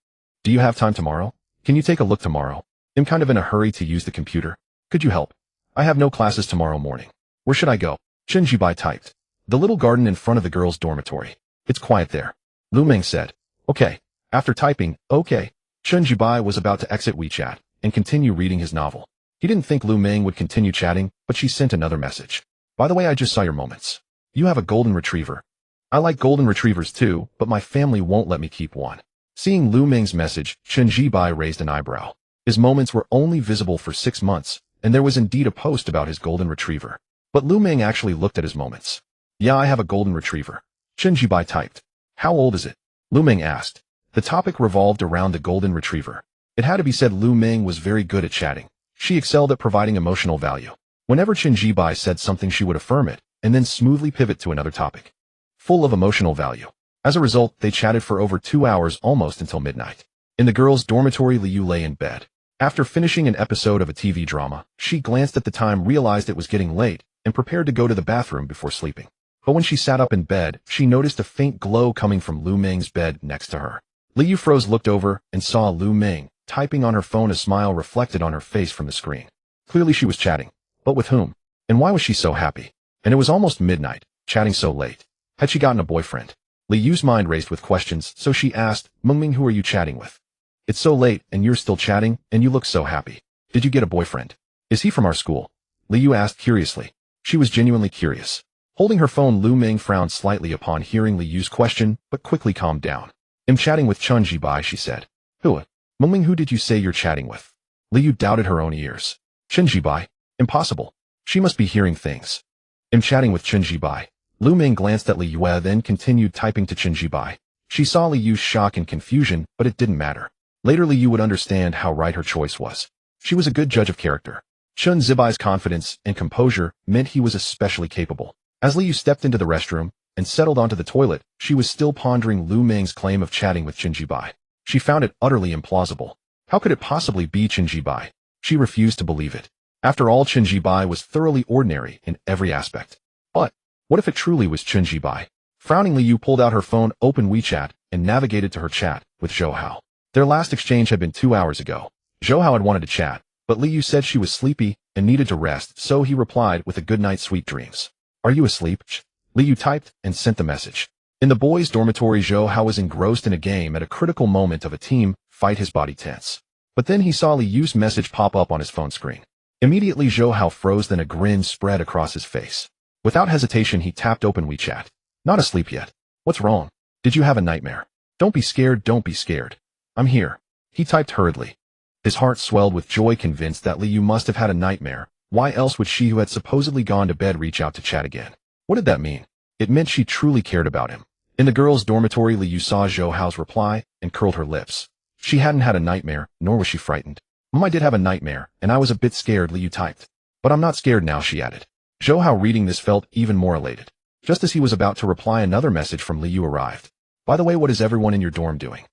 "Do you have time tomorrow? Can you take a look tomorrow? I'm kind of in a hurry to use the computer. Could you help? I have no classes tomorrow morning. Where should I go?" Chen Zibai typed. "The little garden in front of the girls' dormitory. It's quiet there." Lu Meng said. "Okay." After typing, "Okay," Chen Zibai was about to exit WeChat and continue reading his novel. He didn't think Lu Meng would continue chatting, but she sent another message. "By the way, I just saw your moments. You have a golden retriever. I like golden retrievers too, but my family won't let me keep one." Seeing Lu Meng's message, Chen Zibai raised an eyebrow. His moments were only visible for 6 months, and there was indeed a post about his golden retriever. But Lu Meng actually looked at his moments. "Yeah, I have a golden retriever." Chen Zibai typed. "How old is it?" Lu Meng asked. The topic revolved around the golden retriever. It had to be said Lu Meng was very good at chatting. She excelled at providing emotional value. Whenever Chen Zibai said something, she would affirm it, and then smoothly pivot to another topic, full of emotional value. As a result, they chatted for over 2 hours, almost until midnight. In the girls' dormitory, Liu lay in bed. After finishing an episode of a TV drama, she glanced at the time, realized it was getting late, and prepared to go to the bathroom before sleeping. But when she sat up in bed, she noticed a faint glow coming from Lu Meng's bed next to her. Liu froze, looked over, and saw Lu Meng typing on her phone. A smile reflected on her face from the screen. Clearly she was chatting. But with whom? And why was she so happy? And it was almost midnight. Chatting so late. Had she gotten a boyfriend? Li Yu's mind raced with questions, so she asked, Mengming, who are you chatting with? It's so late, and you're still chatting, and you look so happy. Did you get a boyfriend? Is he from our school? Li Yu asked curiously. She was genuinely curious. Holding her phone, Lu Ming frowned slightly upon hearing Li Yu's question, but quickly calmed down. I'm chatting with Chun Jibai, she said. Who? Mengming, who did you say you're chatting with? Li Yu doubted her own ears. Chun Jibai? Impossible. She must be hearing things. I'm chatting with Chun Jibai. Lu Ming glanced at Li Yue, then continued typing to Chun Jibai. She saw Li Yu's shock and confusion, but it didn't matter. Later Li Yu would understand how right her choice was. She was a good judge of character. Chun Zibai's confidence and composure meant he was especially capable. As Li Yu stepped into the restroom and settled onto the toilet, she was still pondering Lu Ming's claim of chatting with Chun Jibai. She found it utterly implausible. How could it possibly be Chun Jibai? She refused to believe it. After all, Chun Jibai was thoroughly ordinary in every aspect. But what if it truly was Chun Jibai? Frowning, Li Yu pulled out her phone, opened WeChat, and navigated to her chat with Zhou Hao. Their last exchange had been 2 hours ago. Zhou Hao had wanted to chat, but Li Yu said she was sleepy and needed to rest, so he replied with a good night, sweet dreams. Are you asleep? Li Yu typed and sent the message. In the boys' dormitory, Zhou Hao was engrossed in a game at a critical moment of a team fight, his body tense. But then he saw Li Yu's message pop up on his phone screen. Immediately Zhou Hao froze, then a grin spread across his face. Without hesitation, he tapped open WeChat. Not asleep yet. What's wrong? Did you have a nightmare? Don't be scared, don't be scared. I'm here. He typed hurriedly. His heart swelled with joy, convinced that Li Yu must have had a nightmare. Why else would she, who had supposedly gone to bed, reach out to chat again? What did that mean? It meant she truly cared about him. In the girls' dormitory, Li Yu saw Zhou Hao's reply and curled her lips. She hadn't had a nightmare, nor was she frightened. I did have a nightmare, and I was a bit scared, Li Yu typed. But I'm not scared now, she added. Zhou Hao, reading this, felt even more elated. Just as he was about to reply, another message from Li Yu arrived. By the way, what is everyone in your dorm doing?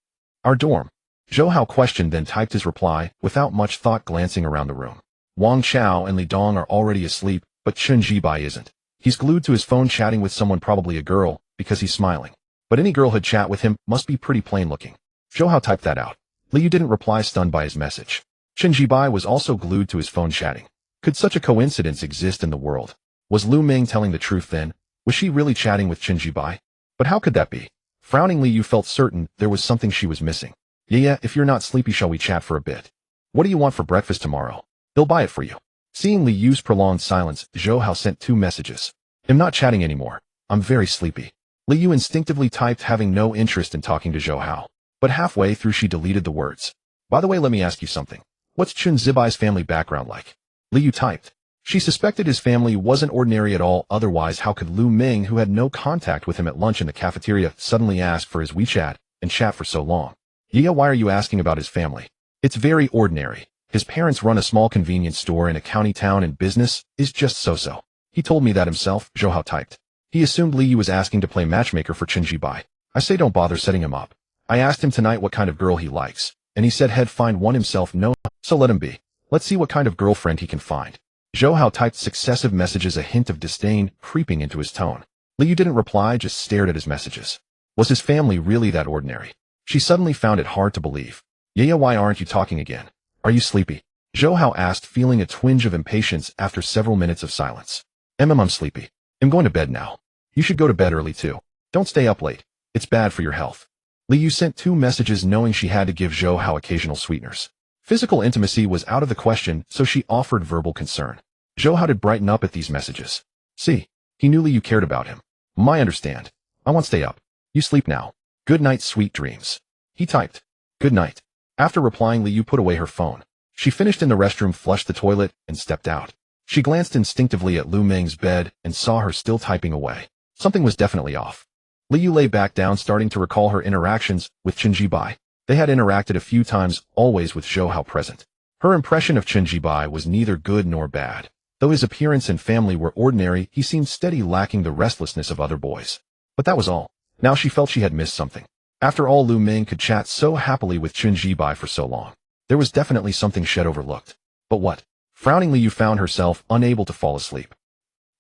Our dorm. Zhou Hao questioned, then typed his reply, without much thought, glancing around the room. Wang Chao and Li Dong are already asleep, but Chun Jibai isn't. He's glued to his phone chatting with someone, probably a girl, because he's smiling. But any girl who'd chat with him must be pretty plain looking. Zhou Hao typed that out. Li Yu didn't reply, stunned by his message. Chun Jibai was also glued to his phone chatting. Could such a coincidence exist in the world? Was Lu Ming telling the truth then? Was she really chatting with Chun Jibai? But how could that be? Frowning, Li Yu felt certain there was something she was missing. Yeah, if you're not sleepy, shall we chat for a bit? What do you want for breakfast tomorrow? They'll buy it for you. Seeing Li Yu's prolonged silence, Zhou Hao sent 2 messages. I'm not chatting anymore. I'm very sleepy. Li Yu instinctively typed, having no interest in talking to Zhou Hao. But halfway through she deleted the words. By the way, let me ask you something. What's Chun Zibai's family background like? Li Yu typed. She suspected his family wasn't ordinary at all, otherwise how could Lu Ming, who had no contact with him at lunch in the cafeteria, suddenly ask for his WeChat and chat for so long? Yeah, why are you asking about his family? It's very ordinary. His parents run a small convenience store in a county town, and business is just so-so. He told me that himself, Zhou Hao typed. He assumed Li Yu was asking to play matchmaker for Chun Jibai. I say don't bother setting him up. I asked him tonight what kind of girl he likes, and he said he'd find one himself. No, so let him be. Let's see what kind of girlfriend he can find. Zhou Hao typed successive messages, a hint of disdain creeping into his tone. Li Yu didn't reply, just stared at his messages. Was his family really that ordinary? She suddenly found it hard to believe. Yeah, why aren't you talking again? Are you sleepy? Zhou Hao asked, feeling a twinge of impatience after several minutes of silence. I'm sleepy. I'm going to bed now. You should go to bed early too. Don't stay up late. It's bad for your health. Li Yu sent 2 messages, knowing she had to give Zhou Hao occasional sweeteners. Physical intimacy was out of the question, so she offered verbal concern. Zhou Hao did brighten up at these messages. See, he knew Li Yu cared about him. I understand. I won't stay up. You sleep now. Good night, sweet dreams. He typed. Good night. After replying, Li Yu put away her phone. She finished in the restroom, flushed the toilet, and stepped out. She glanced instinctively at Lu Ming's bed and saw her still typing away. Something was definitely off. Li Yu lay back down, starting to recall her interactions with Chun Jibai. They had interacted a few times, always with Zhou Hao present. Her impression of Chun Jibai was neither good nor bad. Though his appearance and family were ordinary, he seemed steady, lacking the restlessness of other boys. But that was all. Now she felt she had missed something. After all, Lu Ming could chat so happily with Chun Jibai for so long. There was definitely something she'd overlooked. But what? Frowning, Li Yu found herself unable to fall asleep.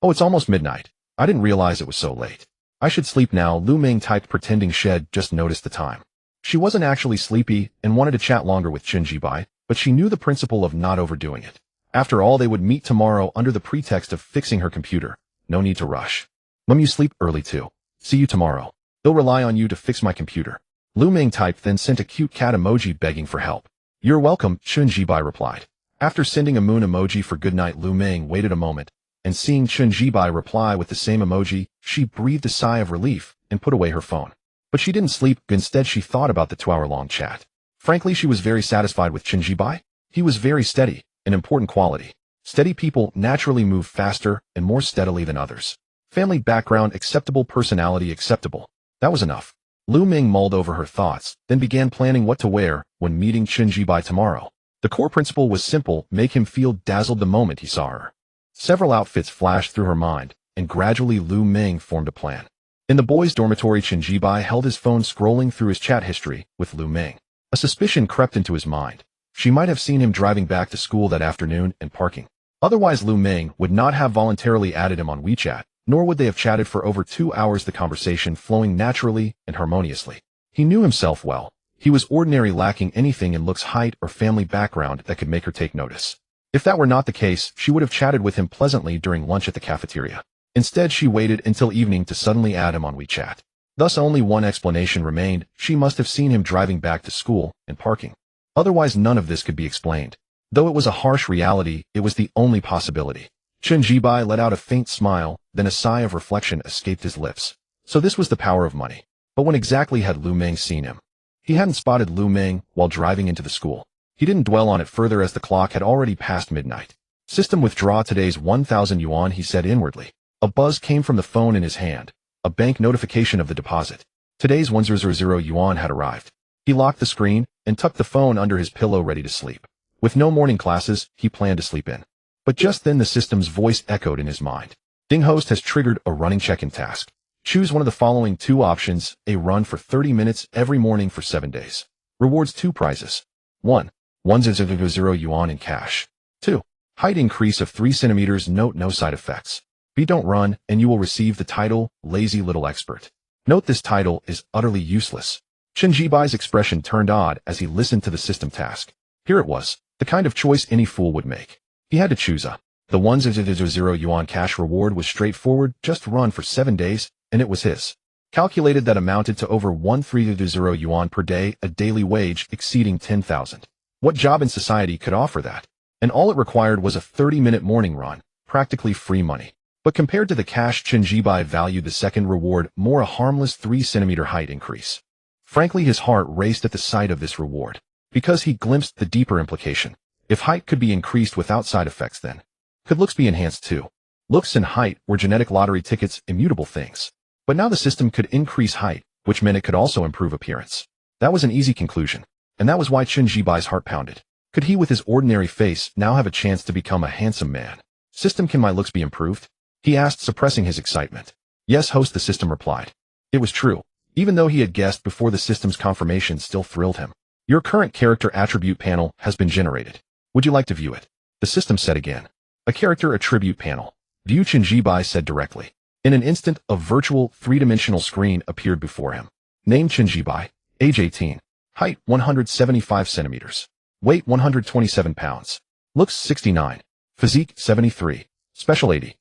Oh, it's almost midnight. I didn't realize it was so late. I should sleep now, Lu Ming typed, pretending she'd just noticed the time. She wasn't actually sleepy and wanted to chat longer with Chun Jibai, but she knew the principle of not overdoing it. After all, they would meet tomorrow under the pretext of fixing her computer. No need to rush. You sleep early too. See you tomorrow. They'll rely on you to fix my computer. Lu Ming typed, then sent a cute cat emoji begging for help. You're welcome, Chen Jibai replied. After sending a moon emoji for goodnight, Lu Ming waited a moment, and seeing Chen Jibai reply with the same emoji, she breathed a sigh of relief and put away her phone. But she didn't sleep. Instead, she thought about the 2-hour-long chat. Frankly, she was very satisfied with Chen Jibai. He was very steady, an important quality. Steady people naturally move faster and more steadily than others. Family background acceptable, personality acceptable. That was enough. Lu Ming mulled over her thoughts, then began planning what to wear when meeting Chen Jibai tomorrow. The core principle was simple: make him feel dazzled the moment he saw her. Several outfits flashed through her mind, and gradually Lu Ming formed a plan. In the boys' dormitory, Chen Jibai held his phone scrolling through his chat history with Lu Ming. A suspicion crept into his mind. She might have seen him driving back to school that afternoon and parking. Otherwise, Lu Ming would not have voluntarily added him on WeChat, nor would they have chatted for over 2 hours, the conversation flowing naturally and harmoniously. He knew himself well. He was ordinary, lacking anything in looks, height, or family background that could make her take notice. If that were not the case, she would have chatted with him pleasantly during lunch at the cafeteria. Instead, she waited until evening to suddenly add him on WeChat. Thus, only one explanation remained: she must have seen him driving back to school and parking. Otherwise, none of this could be explained. Though it was a harsh reality, it was the only possibility. Chen Jibai let out a faint smile, then a sigh of reflection escaped his lips. So this was the power of money. But when exactly had Lu Ming seen him? He hadn't spotted Lu Ming while driving into the school. He didn't dwell on it further as the clock had already passed midnight. System withdraw today's 1,000 yuan, he said inwardly. A buzz came from the phone in his hand, a bank notification of the deposit. Today's 1,000 yuan had arrived. He locked the screen and tucked the phone under his pillow, ready to sleep. With no morning classes, he planned to sleep in. But just then the system's voice echoed in his mind. Ding, host has triggered a running check-in task. Choose one of the following 2 options: a run for 30 minutes every morning for 7 days. Rewards 2 prizes. 1. 1,000 yuan in cash. 2. Height increase of 3 centimeters. Note: no side effects. B. Don't run, and you will receive the title, Lazy Little Expert. Note: this title is utterly useless. Chen Jibai's expression turned odd as he listened to the system task. Here it was, the kind of choice any fool would make. He had to choose the 1,000 yuan cash reward was straightforward: just run for 7 days, and it was his. Calculated, that amounted to over 1,300 yuan per day, a daily wage exceeding 10,000. What job in society could offer that? And all it required was a 30-minute morning run, practically free money. But compared to the cash, Chen Jibai valued the second reward more, a harmless 3-centimeter height increase. Frankly, his heart raced at the sight of this reward, because he glimpsed the deeper implication. If height could be increased without side effects, then could looks be enhanced too? Looks and height were genetic lottery tickets, immutable things. But now the system could increase height, which meant it could also improve appearance. That was an easy conclusion, and that was why Chen Jibai's heart pounded. Could he, with his ordinary face, now have a chance to become a handsome man? System, can my looks be improved? He asked, suppressing his excitement. Yes, host, the system replied. It was true. Even though he had guessed before, the system's confirmation still thrilled him. Your current character attribute panel has been generated. Would you like to view it? The system said again. A character attribute panel. View, Chen Jibai said directly. In an instant, a virtual 3-dimensional screen appeared before him. Name: Chen Jibai. Age 18. Height 175 centimeters. Weight 127 pounds. Looks 69. Physique 73. Special 80.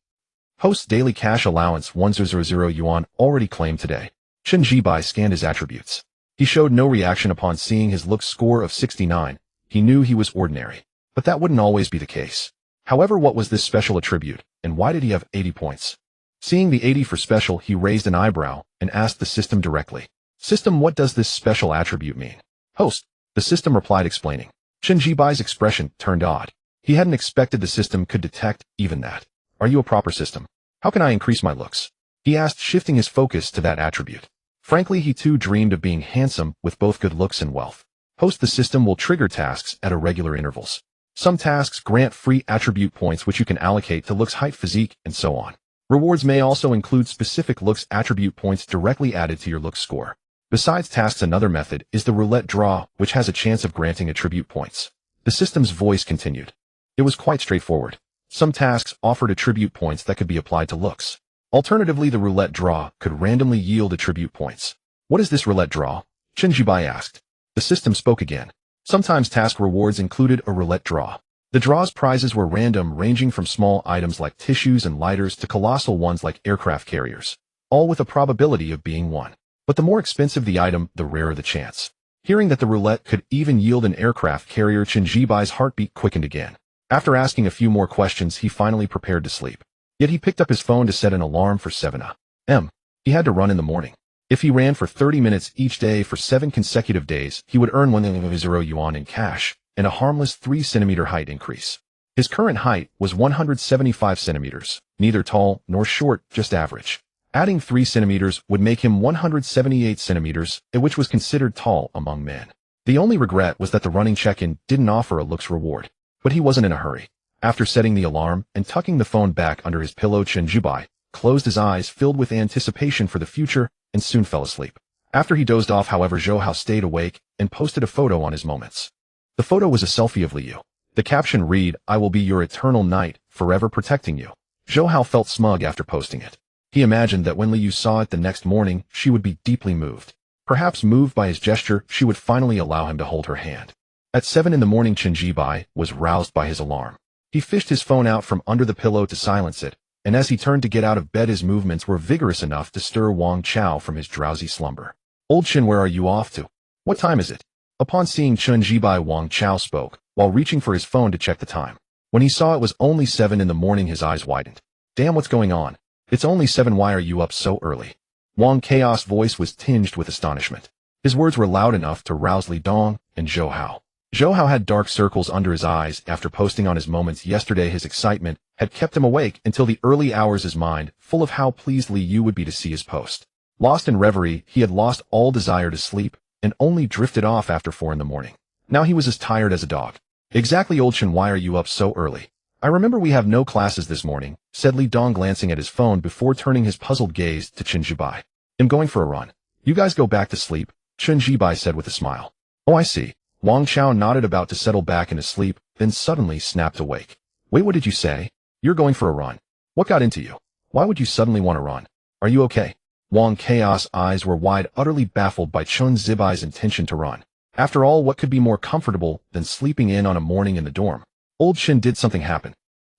Host: daily cash allowance 1,000 yuan, already claimed today. Chen Jibai scanned his attributes. He showed no reaction upon seeing his looks score of 69. He knew he was ordinary. But that wouldn't always be the case. However, what was this special attribute, and why did he have 80 points? Seeing the 80 for special, he raised an eyebrow and asked the system directly. System, what does this special attribute mean? Host: the system replied, explaining. Chen Jibai's expression turned odd. He hadn't expected the system could detect even that. Are you a proper system? How can I increase my looks? He asked, shifting his focus to that attribute. Frankly, he too dreamed of being handsome with both good looks and wealth. Host: the system will trigger tasks at irregular intervals. Some tasks grant free attribute points which you can allocate to looks, height, physique, and so on. Rewards may also include specific looks attribute points directly added to your looks score. Besides tasks, another method is the roulette draw, which has a chance of granting attribute points. The system's voice continued. It was quite straightforward. Some tasks offered attribute points that could be applied to looks. Alternatively, the roulette draw could randomly yield attribute points. What is this roulette draw? Chen Jibai asked. The system spoke again. Sometimes task rewards included a roulette draw. The draw's prizes were random, ranging from small items like tissues and lighters to colossal ones like aircraft carriers. all with a probability of being won. But the more expensive the item, the rarer the chance. Hearing that the roulette could even yield an aircraft carrier, Chen Jibai's heartbeat quickened again. After asking a few more questions, he finally prepared to sleep. Yet he picked up his phone to set an alarm for 7 a.m. He had to run in the morning. If he ran for 30 minutes each day for 7 consecutive days, he would earn 1,000 yuan in cash and a harmless 3-centimeter height increase. His current height was 175 centimeters, neither tall nor short, just average. Adding 3 centimeters would make him 178 centimeters, which was considered tall among men. The only regret was that the running check-in didn't offer a looks reward. But he wasn't in a hurry. After setting the alarm and tucking the phone back under his pillow, Chen Jibai closed his eyes filled with anticipation for the future and soon fell asleep. After he dozed off, however, Zhou Hao stayed awake and posted a photo on his moments. The photo was a selfie of Liu. The caption read, "I will be your eternal knight, forever protecting you." Zhou Hao felt smug after posting it. He imagined that when Liu saw it the next morning, she would be deeply moved. Perhaps moved by his gesture, she would finally allow him to hold her hand. At 7 in the morning, Chen Jibai was roused by his alarm. He fished his phone out from under the pillow to silence it, and as he turned to get out of bed, his movements were vigorous enough to stir Wang Chao from his drowsy slumber. "Old Chen, where are you off to? What time is it?" Upon seeing Chen Jibai, Wang Chao spoke, while reaching for his phone to check the time. When he saw it was only 7 in the morning, his eyes widened. "Damn, what's going on? It's only 7, why are you up so early?" Wang Chao's voice was tinged with astonishment. His words were loud enough to rouse Li Dong and Zhou Hao. Zhou Hao had dark circles under his eyes after posting on his moments yesterday. His excitement had kept him awake until the early hours, his mind full of how pleased Li Yu would be to see his post. Lost in reverie, he had lost all desire to sleep and only drifted off after 4 in the morning. Now he was as tired as a dog. "Exactly, Old Chen, why are you up so early?" "I remember we have no classes this morning," said Li Dong, glancing at his phone before turning his puzzled gaze to Chen Jibai. "I'm going for a run. You guys go back to sleep," Chen Jibai said with a smile. "Oh, I see." Wang Chao nodded, about to settle back into sleep, then suddenly snapped awake. "Wait, what did you say? You're going for a run? What got into you? Why would you suddenly want to run? Are you okay?" Wang Chao's eyes were wide, utterly baffled by Chen Jibai's intention to run. After all, what could be more comfortable than sleeping in on a morning in the dorm? "Old Chen, did something happen?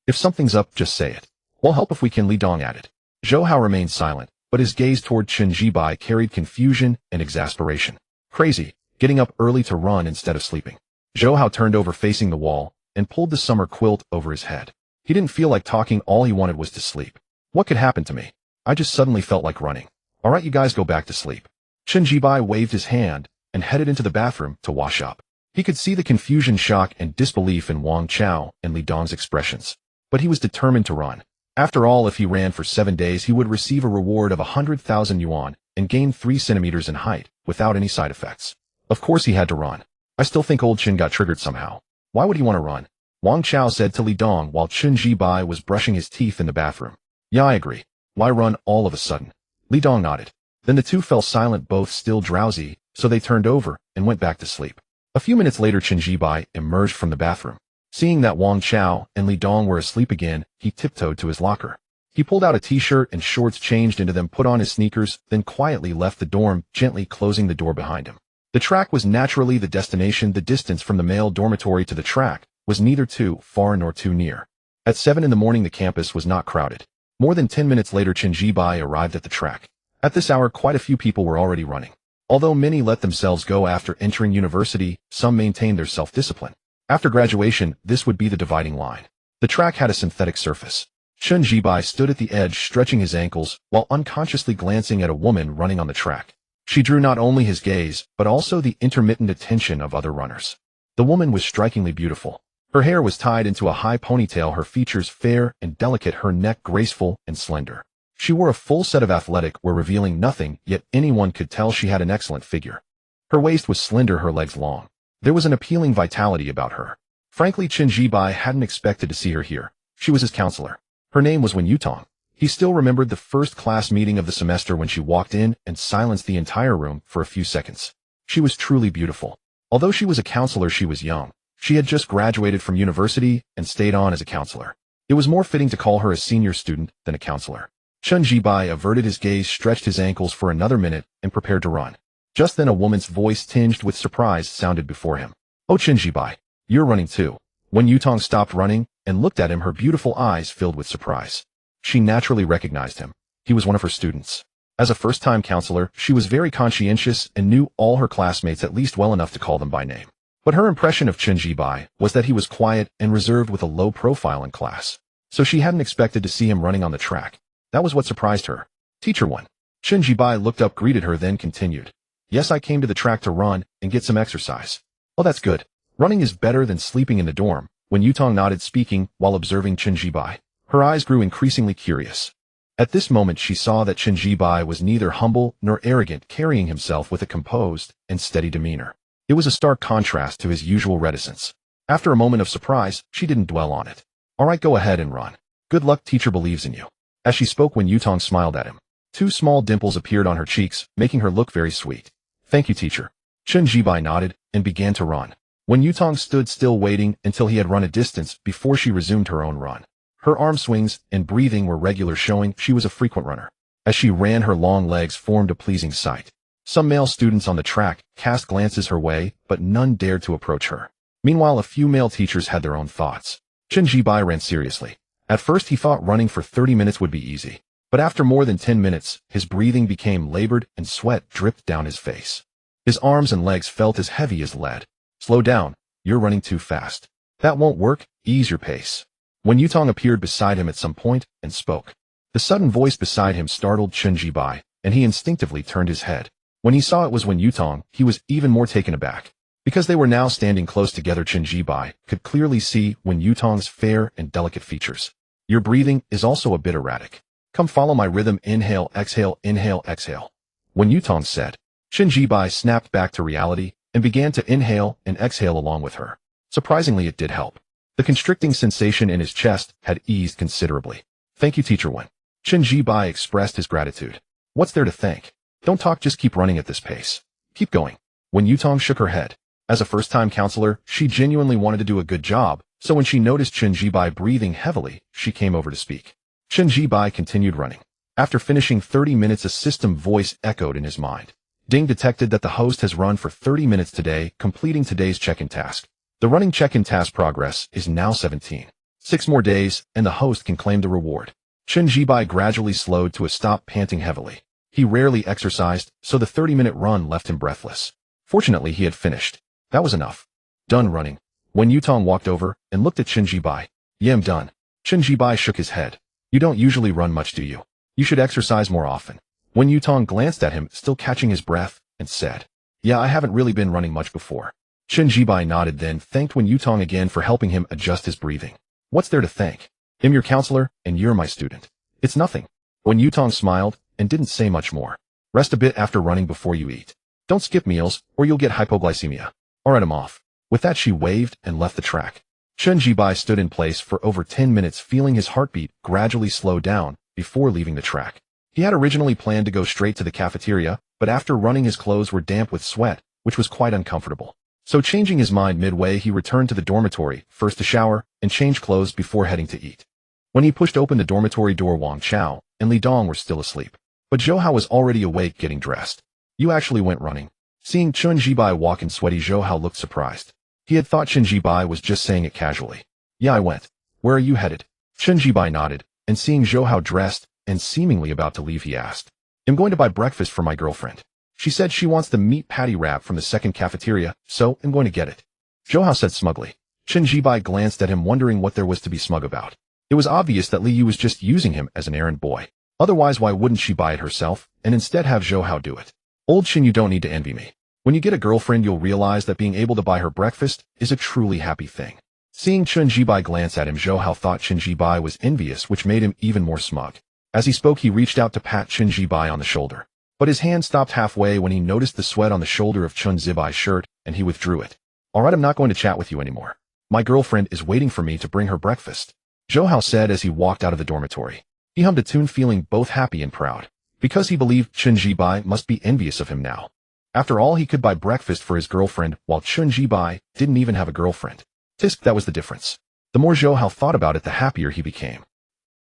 If something's up, just say it. We'll help if we can," Li Dong added. Zhou Hao remained silent, but his gaze toward Chen Jibai carried confusion and exasperation. "Crazy, getting up early to run instead of sleeping." Zhou Hao turned over facing the wall and pulled the summer quilt over his head. He didn't feel like talking, all he wanted was to sleep. "What could happen to me? I just suddenly felt like running. All right, you guys go back to sleep." Chen Jibai waved his hand and headed into the bathroom to wash up. He could see the confusion, shock, and disbelief in Wang Chao and Li Dong's expressions. But he was determined to run. After all, if he ran for 7 days, he would receive a reward of 100,000 yuan and gain 3 centimeters in height without any side effects. Of course he had to run. "I still think Old Chen got triggered somehow. Why would he want to run?" Wang Chao said to Li Dong while Chen Jibai was brushing his teeth in the bathroom. "Yeah, I agree. Why run all of a sudden?" Li Dong nodded. Then the two fell silent, both still drowsy, so they turned over and went back to sleep. A few minutes later, Chen Jibai emerged from the bathroom. Seeing that Wang Chao and Li Dong were asleep again, he tiptoed to his locker. He pulled out a t-shirt and shorts, changed into them, put on his sneakers, then quietly left the dorm, gently closing the door behind him. The track was naturally the destination. The distance from the male dormitory to the track was neither too far nor too near. At 7 in the morning, the campus was not crowded. More than 10 minutes later, Chen Jibai arrived at the track. At this hour, quite a few people were already running. Although many let themselves go after entering university, some maintained their self-discipline. After graduation, this would be the dividing line. The track had a synthetic surface. Chen Jibai stood at the edge, stretching his ankles, while unconsciously glancing at a woman running on the track. She drew not only his gaze, but also the intermittent attention of other runners. The woman was strikingly beautiful. Her hair was tied into a high ponytail, her features fair and delicate, her neck graceful and slender. She wore a full set of athletic wear, revealing nothing, yet anyone could tell she had an excellent figure. Her waist was slender, her legs long. There was an appealing vitality about her. Frankly, Chen Jibai hadn't expected to see her here. She was his counselor. Her name was Wen Yutong. He still remembered the first class meeting of the semester when she walked in and silenced the entire room for a few seconds. She was truly beautiful. Although she was a counselor, she was young. She had just graduated from university and stayed on as a counselor. It was more fitting to call her a senior student than a counselor. Chen Jibai averted his gaze, stretched his ankles for another minute, and prepared to run. Just then a woman's voice, tinged with surprise, sounded before him. "Oh, Chen Jibai, you're running too." When Yutong stopped running and looked at him, her beautiful eyes filled with surprise. She naturally recognized him. He was one of her students. As a first-time counselor, she was very conscientious and knew all her classmates at least well enough to call them by name. But her impression of Chen Jibai was that he was quiet and reserved with a low profile in class. So she hadn't expected to see him running on the track. That was what surprised her. Teacher 1. Chen Jibai looked up, greeted her, then continued. Yes, I came to the track to run and get some exercise. Oh, that's good. Running is better than sleeping in the dorm. When Yutong nodded, speaking while observing Chen Jibai. Her eyes grew increasingly curious. At this moment she saw that Chen Jibai was neither humble nor arrogant, carrying himself with a composed and steady demeanor. It was a stark contrast to his usual reticence. After a moment of surprise, she didn't dwell on it. All right, go ahead and run. Good luck, teacher believes in you. As she spoke, Wen Yutong smiled at him. 2 small dimples appeared on her cheeks, making her look very sweet. Thank you, teacher. Chen Jibai nodded and began to run. Wen Yutong stood still, waiting until he had run a distance before she resumed her own run. Her arm swings and breathing were regular, showing she was a frequent runner. As she ran, her long legs formed a pleasing sight. Some male students on the track cast glances her way, but none dared to approach her. Meanwhile, a few male teachers had their own thoughts. Chen Jibai ran seriously. At first he thought running for 30 minutes would be easy. But after more than 10 minutes, his breathing became labored and sweat dripped down his face. His arms and legs felt as heavy as lead. Slow down, you're running too fast. That won't work, ease your pace. Wen Yutong appeared beside him at some point and spoke. The sudden voice beside him startled Chen Jibai, and he instinctively turned his head. When he saw it was Wen Yutong, he was even more taken aback. Because they were now standing close together, Chen Jibai could clearly see Wen Yutong's fair and delicate features. Your breathing is also a bit erratic. Come follow my rhythm, inhale, exhale, exhale. Wen Yutong said. Chen Jibai snapped back to reality and began to inhale and exhale along with her. Surprisingly, it did help. The constricting sensation in his chest had eased considerably. Thank you, teacher Wen. Chen Jibai expressed his gratitude. What's there to thank? Don't talk, just keep running at this pace. Keep going. Wen Yutong shook her head. As a first-time counselor, she genuinely wanted to do a good job, so when she noticed Chen Jibai breathing heavily, she came over to speak. Chen Jibai continued running. After finishing 30 minutes, a system voice echoed in his mind. Ding detected that the host has run for 30 minutes today, completing today's check-in task. The running check-in task progress is now 17. 6 more days, and the host can claim the reward. Chen Jibai gradually slowed to a stop, panting heavily. He rarely exercised, so the 30-minute run left him breathless. Fortunately, he had finished. That was enough. Done running. Wen Yutong walked over and looked at Chen Jibai. Yeah, I'm done. Chen Jibai shook his head. You don't usually run much, do you? You should exercise more often. Wen Yutong glanced at him, still catching his breath, and said, Yeah, I haven't really been running much before. Chen Jibai nodded, then thanked Wen Yutong again for helping him adjust his breathing. What's there to thank? I'm your counselor, and you're my student. It's nothing. Wen Yutong smiled and didn't say much more. Rest a bit after running before you eat. Don't skip meals, or you'll get hypoglycemia. Alright, I'm off. With that, she waved and left the track. Chen Jibai stood in place for over 10 minutes, feeling his heartbeat gradually slow down before leaving the track. He had originally planned to go straight to the cafeteria, but after running, his clothes were damp with sweat, which was quite uncomfortable. So changing his mind midway, he returned to the dormitory, first to shower and change clothes before heading to eat. When he pushed open the dormitory door, Wang Chao and Li Dong were still asleep. But Zhou Hao was already awake, getting dressed. You actually went running? Seeing Chen Jibai walk in sweaty, Zhou Hao looked surprised. He had thought Chen Jibai was just saying it casually. Yeah, I went. Where are you headed? Chen Jibai nodded, and seeing Zhou Hao dressed and seemingly about to leave, he asked. I'm going to buy breakfast for my girlfriend. She said she wants the meat patty wrap from the second cafeteria, so I'm going to get it. Zhou Hao said smugly. Chen Jibai glanced at him, wondering what there was to be smug about. It was obvious that Li Yu was just using him as an errand boy. Otherwise, why wouldn't she buy it herself and instead have Zhou Hao do it? Old Chen, you don't need to envy me. When you get a girlfriend, you'll realize that being able to buy her breakfast is a truly happy thing. Seeing Chen Jibai glance at him, Zhou Hao thought Chen Jibai was envious, which made him even more smug. As he spoke, he reached out to pat Chen Jibai on the shoulder. But his hand stopped halfway when he noticed the sweat on the shoulder of Chen Zibai's shirt, and he withdrew it. Alright, I'm not going to chat with you anymore. My girlfriend is waiting for me to bring her breakfast. Zhou Hao said as he walked out of the dormitory. He hummed a tune, feeling both happy and proud. Because he believed Chen Jibai must be envious of him now. After all, he could buy breakfast for his girlfriend, while Chen Jibai didn't even have a girlfriend. Tisk, that was the difference. The more Zhou Hao thought about it, the happier he became.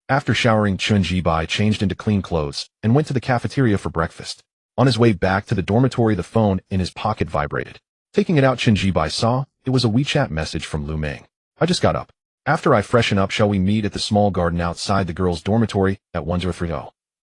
After showering, Chen Jibai changed into clean clothes and went to the cafeteria for breakfast. On his way back to the dormitory, the phone in his pocket vibrated. Taking it out, Chen Jibai saw it was a WeChat message from Lu Meng. I just got up. After I freshen up, shall we meet at the small garden outside the girls' dormitory at 1030?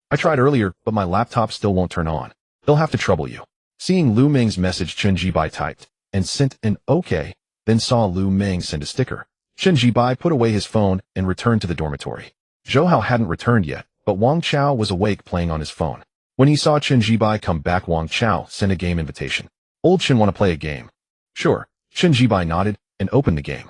I tried earlier, but my laptop still won't turn on. They'll have to trouble you. Seeing Lu Ming's message, Chen Jibai typed and sent an okay, then saw Lu Ming send a sticker. Chen Jibai put away his phone and returned to the dormitory. Zhou Hao hadn't returned yet, but Wang Chao was awake playing on his phone. When he saw Chen Jibai come back, Wang Chao sent a game invitation. Old Chen, want to play a game? Sure. Chen Jibai nodded and opened the game.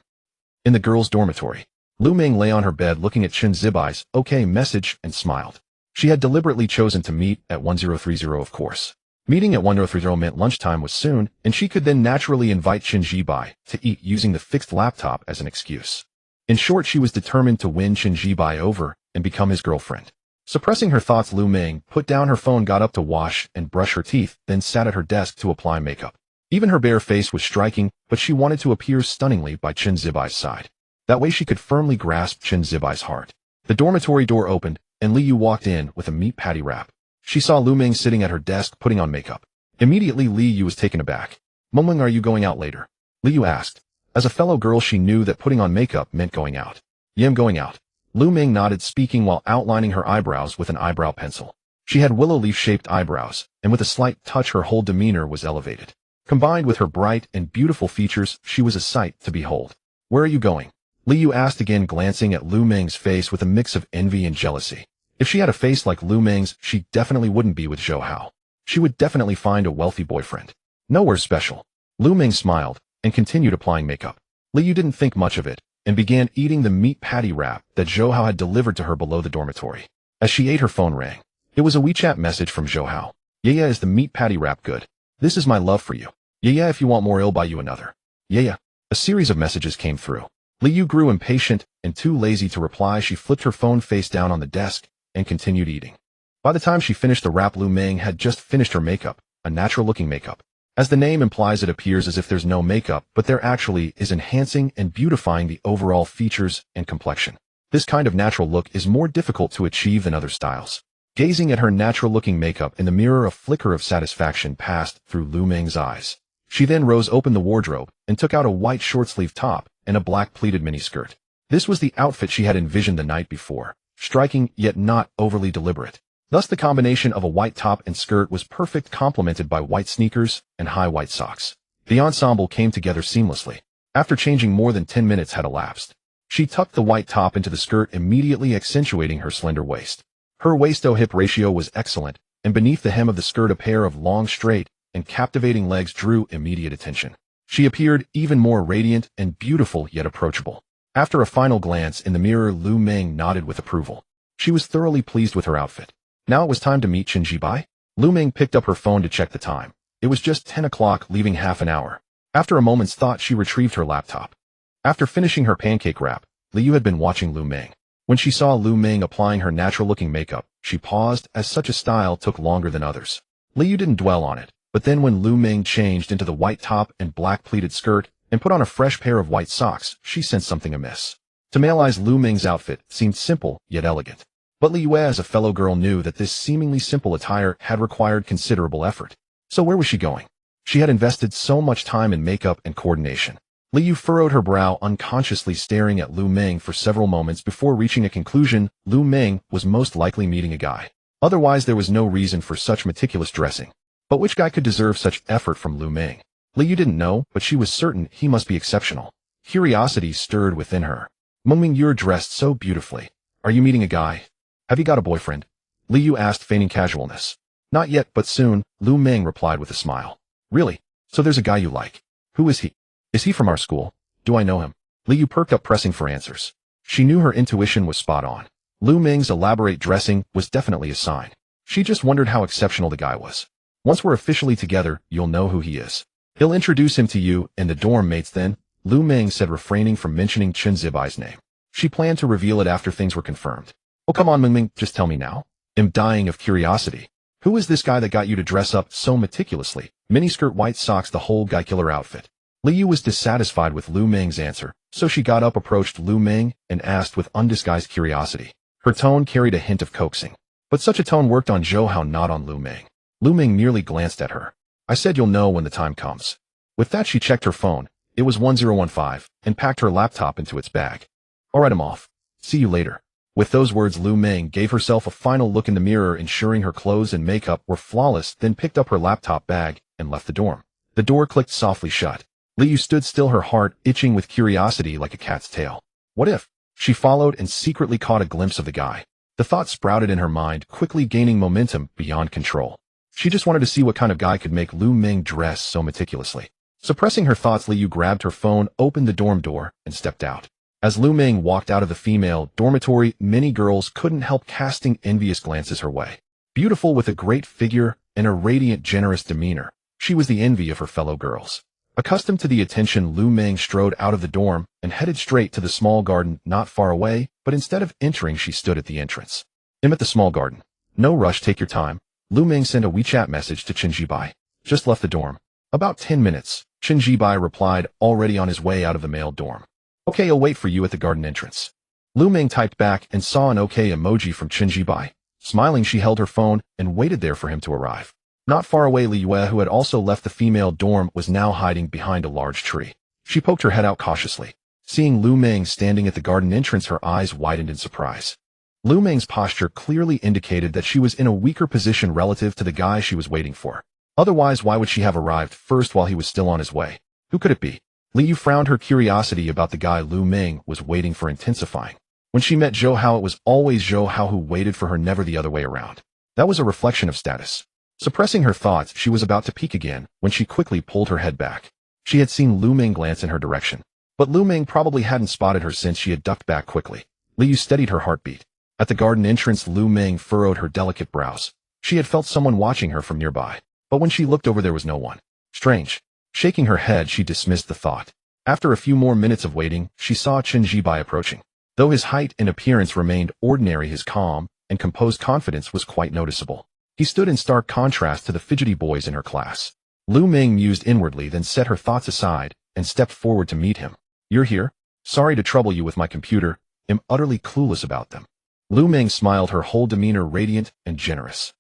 In the girls' dormitory, Lu Ming lay on her bed looking at Chen Jibai's okay message and smiled. She had deliberately chosen to meet at 1030, of course. Meeting at 1030 meant lunchtime was soon, and she could then naturally invite Chen Jibai to eat using the fixed laptop as an excuse. In short, she was determined to win Chen Jibai over and become his girlfriend. Suppressing her thoughts, Lu Ming put down her phone, got up to wash and brush her teeth, then sat at her desk to apply makeup. Even her bare face was striking, but she wanted to appear stunningly by Chen Zibai's side. That way she could firmly grasp Chen Zibai's heart. The dormitory door opened, and Li Yu walked in with a meat patty wrap. She saw Lu Ming sitting at her desk putting on makeup. Immediately Li Yu was taken aback. "Mumling, are you going out later?" Li Yu asked. As a fellow girl, she knew that putting on makeup meant going out. "Yeah, I'm going out." Lu Ming nodded, speaking while outlining her eyebrows with an eyebrow pencil. She had willow leaf-shaped eyebrows, and with a slight touch her whole demeanor was elevated. Combined with her bright and beautiful features, she was a sight to behold. "Where are you going?" Li Yu asked again, glancing at Lu Ming's face with a mix of envy and jealousy. If she had a face like Lu Ming's, she definitely wouldn't be with Zhou Hao. She would definitely find a wealthy boyfriend. "Nowhere special." Lu Ming smiled and continued applying makeup. Li Yu didn't think much of it and began eating the meat patty wrap that Zhou Hao had delivered to her below the dormitory. As she ate, her phone rang. It was a WeChat message from Zhou Hao. "Yeah, is the meat patty wrap good? This is my love for you. Yeah, if you want more, I'll buy you another. Yeah." A series of messages came through. Li Yu grew impatient and too lazy to reply. She flipped her phone face down on the desk and continued eating. By the time she finished the wrap, Lu Ming had just finished her makeup, a natural-looking makeup. As the name implies, it appears as if there's no makeup, but there actually is, enhancing and beautifying the overall features and complexion. This kind of natural look is more difficult to achieve than other styles. Gazing at her natural-looking makeup in the mirror, a flicker of satisfaction passed through Lu Ming's eyes. She then rose, opened the wardrobe, and took out a white short-sleeve top and a black pleated miniskirt. This was the outfit she had envisioned the night before, striking yet not overly deliberate. Thus the combination of a white top and skirt was perfect, complemented by white sneakers and high white socks. The ensemble came together seamlessly. After changing, more than 10 minutes had elapsed. She tucked the white top into the skirt, immediately accentuating her slender waist. Her waist-to-hip ratio was excellent, and beneath the hem of the skirt a pair of long, straight, and captivating legs drew immediate attention. She appeared even more radiant and beautiful, yet approachable. After a final glance in the mirror, Lu Ming nodded with approval. She was thoroughly pleased with her outfit. Now it was time to meet Chen Jibai. Lu Ming picked up her phone to check the time. It was just 10 o'clock, leaving half an hour. After a moment's thought, she retrieved her laptop. After finishing her pancake wrap, Li Yu had been watching Lu Ming. When she saw Lu Ming applying her natural-looking makeup, she paused, as such a style took longer than others. Li Yu didn't dwell on it, but then when Lu Ming changed into the white top and black pleated skirt and put on a fresh pair of white socks, she sensed something amiss. To male eyes, Lu Ming's outfit seemed simple yet elegant. But Li Yue, as a fellow girl, knew that this seemingly simple attire had required considerable effort. So where was she going? She had invested so much time in makeup and coordination. Li Yu furrowed her brow, unconsciously staring at Lu Ming for several moments before reaching a conclusion. Lu Ming was most likely meeting a guy. Otherwise, there was no reason for such meticulous dressing. But which guy could deserve such effort from Lu Ming? Li Yu didn't know, but she was certain he must be exceptional. Curiosity stirred within her. "Ming, you're dressed so beautifully. Are you meeting a guy? Have you got a boyfriend?" Li Yu asked, feigning casualness. "Not yet, but soon," Lu Ming replied with a smile. "Really? So there's a guy you like. Who is he? Is he from our school? Do I know him?" Li Yu perked up, pressing for answers. She knew her intuition was spot on. Lu Ming's elaborate dressing was definitely a sign. She just wondered how exceptional the guy was. "Once we're officially together, you'll know who he is. He'll introduce him to you and the dorm mates then," Lu Ming said, refraining from mentioning Chen Zibai's name. She planned to reveal it after things were confirmed. "Oh, come on, Ming, just tell me now. I'm dying of curiosity. Who is this guy that got you to dress up so meticulously? Miniskirt, white socks, the whole guy killer outfit." Li Yu was dissatisfied with Lu Ming's answer, so she got up, approached Lu Ming, and asked with undisguised curiosity. Her tone carried a hint of coaxing. But such a tone worked on Zhou Hao, not on Lu Ming. Lu Ming merely glanced at her. "I said you'll know when the time comes." With that, she checked her phone. It was 1015, and packed her laptop into its bag. "Alright, I'm off. See you later." With those words, Lu Ming gave herself a final look in the mirror, ensuring her clothes and makeup were flawless, then picked up her laptop bag and left the dorm. The door clicked softly shut. Liu stood still, her heart itching with curiosity like a cat's tail. What if? She followed and secretly caught a glimpse of the guy. The thought sprouted in her mind, quickly gaining momentum beyond control. She just wanted to see what kind of guy could make Lu Ming dress so meticulously. Suppressing her thoughts, Liu grabbed her phone, opened the dorm door, and stepped out. As Lu Ming walked out of the female dormitory, many girls couldn't help casting envious glances her way. Beautiful, with a great figure and a radiant, generous demeanor, she was the envy of her fellow girls. Accustomed to the attention, Lu Ming strode out of the dorm and headed straight to the small garden not far away, but instead of entering, she stood at the entrance. I'm at the small garden. No rush, take your time. Lu Ming sent a WeChat message to Chen Jibai. Just left the dorm. About 10 minutes, Chen Jibai replied, already on his way out of the male dorm. Okay, I'll wait for you at the garden entrance. Lu Ming typed back and saw an okay emoji from Chen Jibai. Smiling, she held her phone and waited there for him to arrive. Not far away, Li Yue, who had also left the female dorm, was now hiding behind a large tree. She poked her head out cautiously. Seeing Lu Ming standing at the garden entrance, her eyes widened in surprise. Lu Ming's posture clearly indicated that she was in a weaker position relative to the guy she was waiting for. Otherwise, why would she have arrived first while he was still on his way? Who could it be? Li Yu frowned, her curiosity about the guy Lu Ming was waiting for intensifying. When she met Zhou Hao, it was always Zhou Hao who waited for her, never the other way around. That was a reflection of status. Suppressing her thoughts, she was about to peek again when she quickly pulled her head back. She had seen Lu Ming glance in her direction, but Lu Ming probably hadn't spotted her since she had ducked back quickly. Li Yu steadied her heartbeat. At the garden entrance, Lu Ming furrowed her delicate brows. She had felt someone watching her from nearby, but when she looked over, there was no one. Strange. Shaking her head, she dismissed the thought. After a few more minutes of waiting, she saw Chen Jibai approaching. Though his height and appearance remained ordinary, his calm and composed confidence was quite noticeable. He stood in stark contrast to the fidgety boys in her class. Lu Ming mused inwardly, then set her thoughts aside and stepped forward to meet him. You're here? Sorry to trouble you with my computer. I'm utterly clueless about them. Lu Ming smiled, her whole demeanor radiant and generous.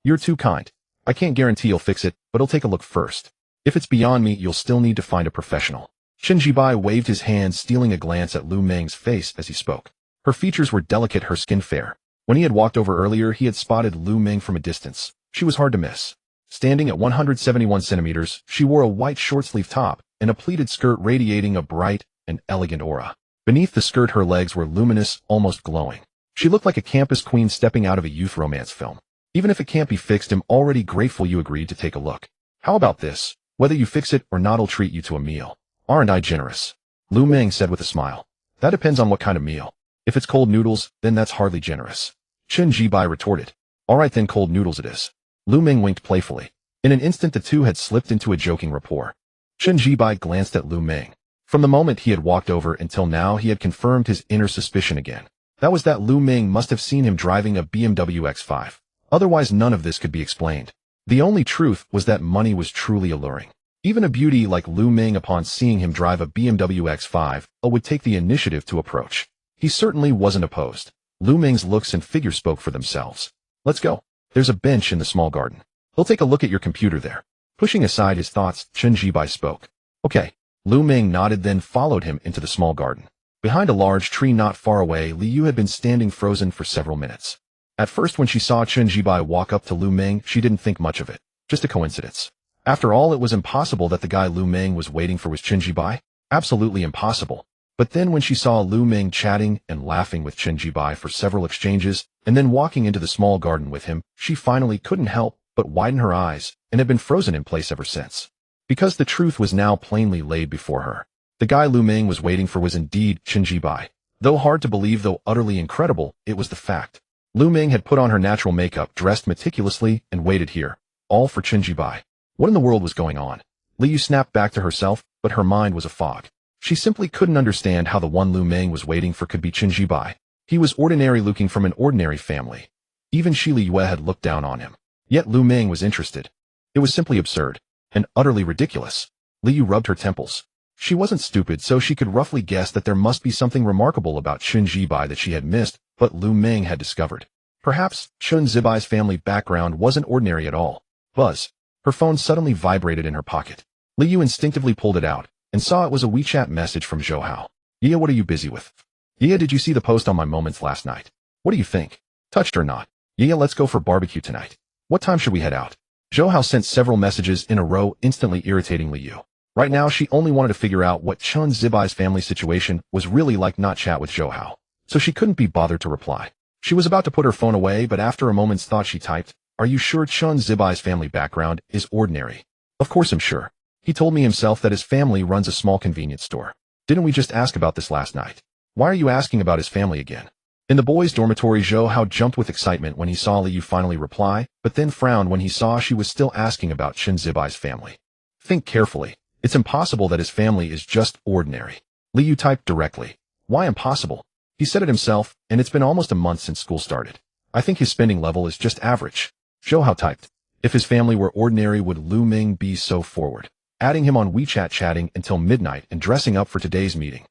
You're too kind. I can't guarantee you'll fix it, but I'll take a look first. If it's beyond me, you'll still need to find a professional. Chen Jibai waved his hand, stealing a glance at Lu Ming's face as he spoke. Her features were delicate, her skin fair. When he had walked over earlier, he had spotted Lu Ming from a distance. She was hard to miss. Standing at 171 centimeters, she wore a white short-sleeve top and a pleated skirt radiating a bright and elegant aura. Beneath the skirt, her legs were luminous, almost glowing. She looked like a campus queen stepping out of a youth romance film. Even if it can't be fixed, I'm already grateful you agreed to take a look. How about this? Whether you fix it or not, I'll treat you to a meal. Aren't I generous? Lu Ming said with a smile. That depends on what kind of meal. If it's cold noodles, then that's hardly generous. Chen Jibai retorted. All right then, cold noodles it is. Lu Ming winked playfully. In an instant, the two had slipped into a joking rapport. Chen Jibai glanced at Lu Ming. From the moment he had walked over until now, he had confirmed his inner suspicion again. That was that Lu Ming must have seen him driving a BMW X5. Otherwise, none of this could be explained. The only truth was that money was truly alluring. Even a beauty like Lu Ming, upon seeing him drive a BMW X5, would take the initiative to approach. He certainly wasn't opposed. Lu Ming's looks and figure spoke for themselves. Let's go. There's a bench in the small garden. He'll take a look at your computer there. Pushing aside his thoughts, Chen Jibai spoke. Okay. Lu Ming nodded, then followed him into the small garden. Behind a large tree not far away, Li Yu had been standing frozen for several minutes. At first, when she saw Chen Jibai walk up to Lu Ming, she didn't think much of it. Just a coincidence. After all, it was impossible that the guy Lu Ming was waiting for was Chen Jibai. Absolutely impossible. But then when she saw Lu Ming chatting and laughing with Chen Jibai for several exchanges, and then walking into the small garden with him, she finally couldn't help but widen her eyes, and had been frozen in place ever since. Because the truth was now plainly laid before her. The guy Lu Ming was waiting for was indeed Chen Jibai. Though hard to believe, though utterly incredible, it was the fact. Lu Ming had put on her natural makeup, dressed meticulously, and waited here, all for Chen Jibai. What in the world was going on? Li Yu snapped back to herself, but her mind was a fog. She simply couldn't understand how the one Lu Ming was waiting for could be Chen Jibai. He was ordinary, looking from an ordinary family. Even Li Yue had looked down on him. Yet Lu Ming was interested. It was simply absurd, and utterly ridiculous. Li Yu rubbed her temples. She wasn't stupid, so she could roughly guess that there must be something remarkable about Chen Jibai that she had missed, but Lu Ming had discovered. Perhaps Chen Zibai's family background wasn't ordinary at all. Buzz. Her phone suddenly vibrated in her pocket. Li Yu instinctively pulled it out, and saw it was a WeChat message from Zhou Hao. Yeah, what are you busy with? Yeah, did you see the post on my moments last night? What do you think? Touched or not? Yeah, let's go for barbecue tonight. What time should we head out? Zhou Hao sent several messages in a row, instantly irritating Liu. Right now, she only wanted to figure out what Chen Zibai's family situation was really like, not chat with Zhou Hao. So she couldn't be bothered to reply. She was about to put her phone away, but after a moment's thought she typed, "Are you sure Chen Zibai's family background is ordinary?" "Of course I'm sure. He told me himself that his family runs a small convenience store. Didn't we just ask about this last night? Why are you asking about his family again?" In the boys' dormitory, Zhou Hao jumped with excitement when he saw Liu finally reply, but then frowned when he saw she was still asking about Chen Zibai's family. "Think carefully. It's impossible that his family is just ordinary." Liu typed directly. "Why impossible? He said it himself, and it's been almost a month since school started. I think his spending level is just average." Zhou Hao typed, "If his family were ordinary, would Lu Ming be so forward, adding him on WeChat, chatting until midnight and dressing up for today's meeting?"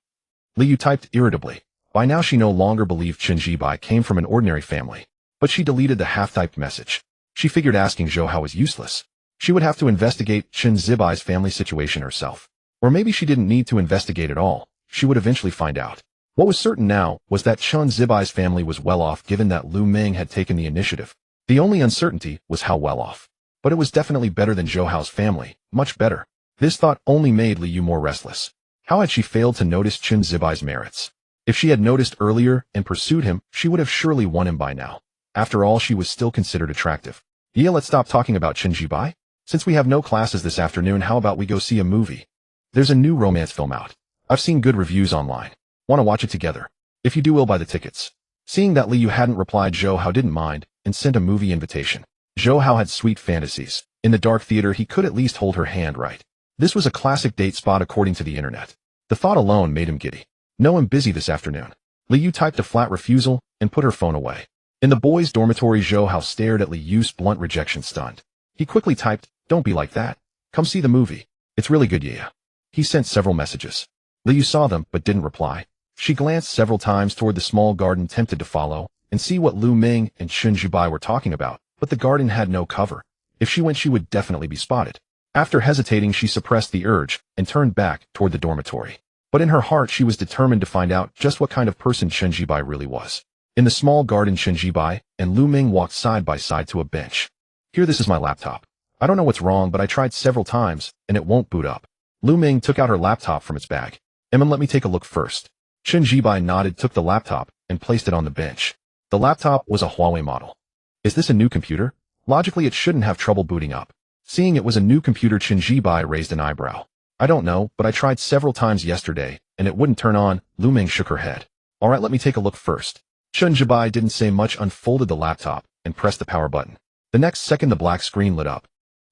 Liu typed irritably. By now she no longer believed Chen Zibai came from an ordinary family, but she deleted the half-typed message. She figured asking Zhou Hao was useless. She would have to investigate Chen Zibai's family situation herself. Or maybe she didn't need to investigate at all. She would eventually find out. What was certain now was that Chen Zibai's family was well off, given that Lu Ming had taken the initiative. The only uncertainty was how well off. But it was definitely better than Zhou Hao's family, much better. This thought only made Liu more restless. How had she failed to notice Chen Zibai's merits? If she had noticed earlier and pursued him, she would have surely won him by now. After all, she was still considered attractive. "Yeah, let's stop talking about Chen Zibai. Since we have no classes this afternoon, how about we go see a movie? There's a new romance film out. I've seen good reviews online. Want to watch it together? If you do, we'll buy the tickets." Seeing that Liu hadn't replied, Zhou Hao didn't mind and sent a movie invitation. Zhou Hao had sweet fantasies. In the dark theater, he could at least hold her hand right. This was a classic date spot according to the internet. The thought alone made him giddy. "No, I'm busy this afternoon." Liu typed a flat refusal and put her phone away. In the boys' dormitory, Zhou Hao stared at Liu's blunt rejection, stunned. He quickly typed, "Don't be like that. Come see the movie. It's really good, yeah." He sent several messages. Liu saw them but didn't reply. She glanced several times toward the small garden, tempted to follow and see what Lu Ming and Chen Zibai were talking about, but the garden had no cover. If she went, she would definitely be spotted. After hesitating, she suppressed the urge and turned back toward the dormitory. But in her heart, she was determined to find out just what kind of person Chen Zibai really was. In the small garden, Chen Zibai and Lu Ming walked side by side to a bench. "Here, this is my laptop. I don't know what's wrong, but I tried several times, and it won't boot up." Lu Ming took out her laptop from its bag. "Let me take a look first." Chen Zibai nodded, took the laptop, and placed it on the bench. The laptop was a Huawei model. "Is this a new computer? Logically, it shouldn't have trouble booting up." Seeing it was a new computer, Chen Zibai raised an eyebrow. "I don't know, but I tried several times yesterday, and it wouldn't turn on." Lu Ming shook her head. "All right, let me take a look first." Chen Zibai didn't say much, unfolded the laptop, and pressed the power button. The next second, the black screen lit up.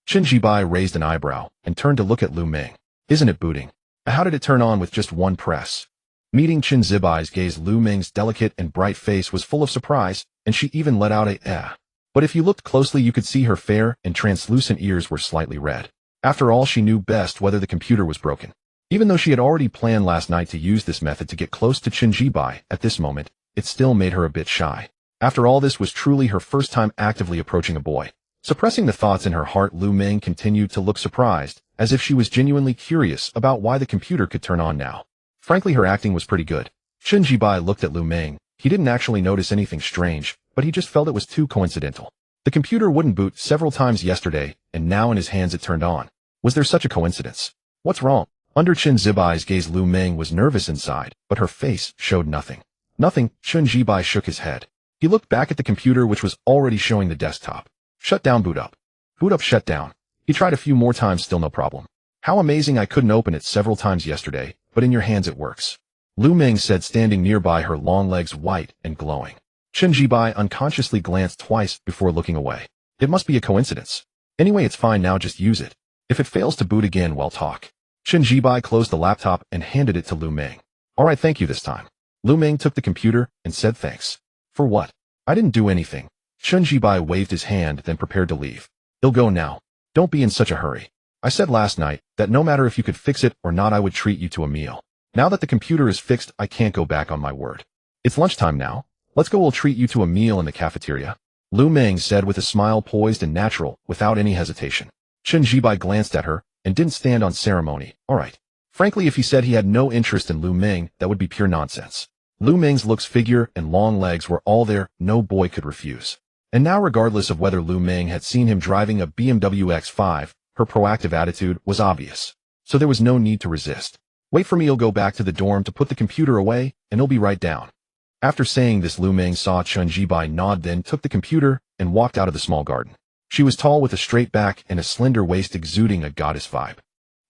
Chen Zibai raised an eyebrow, and turned to look at Lu Ming. "Isn't it booting? How did it turn on with just one press?" Meeting Chen Zibai's gaze, Lu Ming's delicate and bright face was full of surprise, and she even let out a "eh." But if you looked closely, you could see her fair and translucent ears were slightly red. After all, she knew best whether the computer was broken. Even though she had already planned last night to use this method to get close to Chen Zibai, at this moment, it still made her a bit shy. After all, this was truly her first time actively approaching a boy. Suppressing the thoughts in her heart, Lu Ming continued to look surprised, as if she was genuinely curious about why the computer could turn on now. Frankly, her acting was pretty good. Chen Zibai looked at Lu Ming. He didn't actually notice anything strange, but he just felt it was too coincidental. The computer wouldn't boot several times yesterday, and now in his hands it turned on. Was there such a coincidence? What's wrong? Under Chen Zibai's gaze, Lu Ming was nervous inside, but her face showed nothing. "Nothing." Chen Zibai shook his head. He looked back at the computer, which was already showing the desktop. "Shut down, boot up." "Boot up, shut down." He tried a few more times, still no problem. "How amazing, I couldn't open it several times yesterday, but in your hands it works." Lu Ming said, standing nearby, her long legs white and glowing. Chen Zibai unconsciously glanced twice before looking away. It must be a coincidence. Anyway, it's fine now, just use it. If it fails to boot again, well, talk. Chen Zibai closed the laptop and handed it to Lu Ming. "All right, thank you this time." Lu Ming took the computer and said thanks. "For what?" "I didn't do anything." Chen Zibai waved his hand, then prepared to leave. "He'll go now. Don't be in such a hurry. I said last night that no matter if you could fix it or not, I would treat you to a meal. Now that the computer is fixed, I can't go back on my word. It's lunchtime now. Let's go, we'll treat you to a meal in the cafeteria." Lu Ming said with a smile poised and natural, without any hesitation. Chen Zibai glanced at her and didn't stand on ceremony. All right. Frankly, if he said he had no interest in Lu Ming, that would be pure nonsense. Lu Ming's looks, figure, and long legs were all there, no boy could refuse. And now, regardless of whether Lu Ming had seen him driving a BMW X5, her proactive attitude was obvious. So there was no need to resist. Wait for me, he'll go back to the dorm to put the computer away, and he'll be right down. After saying this, Lu Ming saw Chen Jibai nod, then took the computer and walked out of the small garden. She was tall with a straight back and a slender waist exuding a goddess vibe.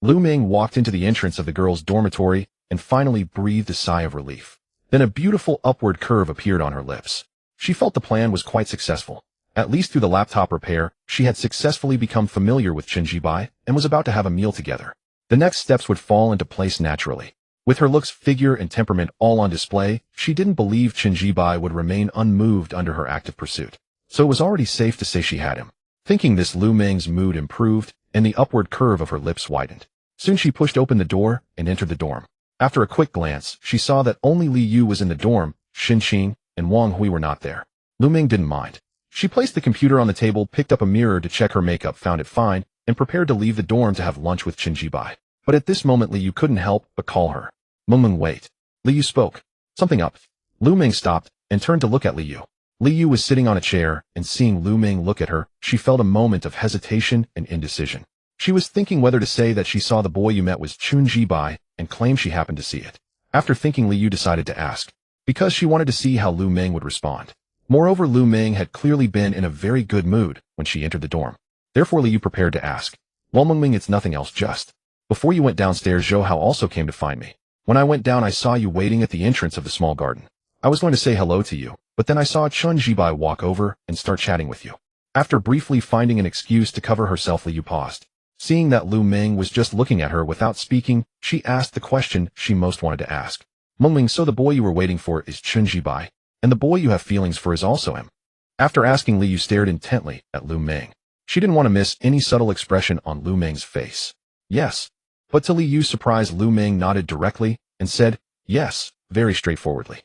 Lu Ming walked into the entrance of the girls' dormitory and finally breathed a sigh of relief. Then a beautiful upward curve appeared on her lips. She felt the plan was quite successful. At least through the laptop repair, she had successfully become familiar with Chen Jibai and was about to have a meal together. The next steps would fall into place naturally. With her looks, figure, and temperament all on display, she didn't believe Chen Jibai would remain unmoved under her active pursuit. So it was already safe to say she had him. Thinking this, Lu Ming's mood improved, and the upward curve of her lips widened. Soon she pushed open the door and entered the dorm. After a quick glance, she saw that only Li Yu was in the dorm, Xin Qing and Wang Hui were not there. Lu Ming didn't mind. She placed the computer on the table, picked up a mirror to check her makeup, found it fine, and prepared to leave the dorm to have lunch with Chen Jibai. But at this moment, Li Yu couldn't help but call her. Ming, wait. Li Yu spoke. Something up. Lu Ming stopped and turned to look at Li Yu. Li Yu was sitting on a chair, and seeing Lu Ming look at her, she felt a moment of hesitation and indecision. She was thinking whether to say that she saw the boy you met was Chen Jibai and claim she happened to see it. After thinking, Li Yu decided to ask, because she wanted to see how Lu Ming would respond. Moreover, Lu Ming had clearly been in a very good mood when she entered the dorm. Therefore, Li Yu prepared to ask, well, Ming, it's nothing else, just. Before you went downstairs, Zhou Hao also came to find me. When I went down, I saw you waiting at the entrance of the small garden. I was going to say hello to you, but then I saw Chen Jibai walk over and start chatting with you. After briefly finding an excuse to cover herself, Li Yu paused. Seeing that Lu Ming was just looking at her without speaking, she asked the question she most wanted to ask. Ming, so the boy you were waiting for is Chen Jibai, and the boy you have feelings for is also him. After asking, Li Yu stared intently at Lu Ming. She didn't want to miss any subtle expression on Lu Ming's face. Yes. But to Li Yu's surprise, Lu Ming nodded directly and said, yes, very straightforwardly.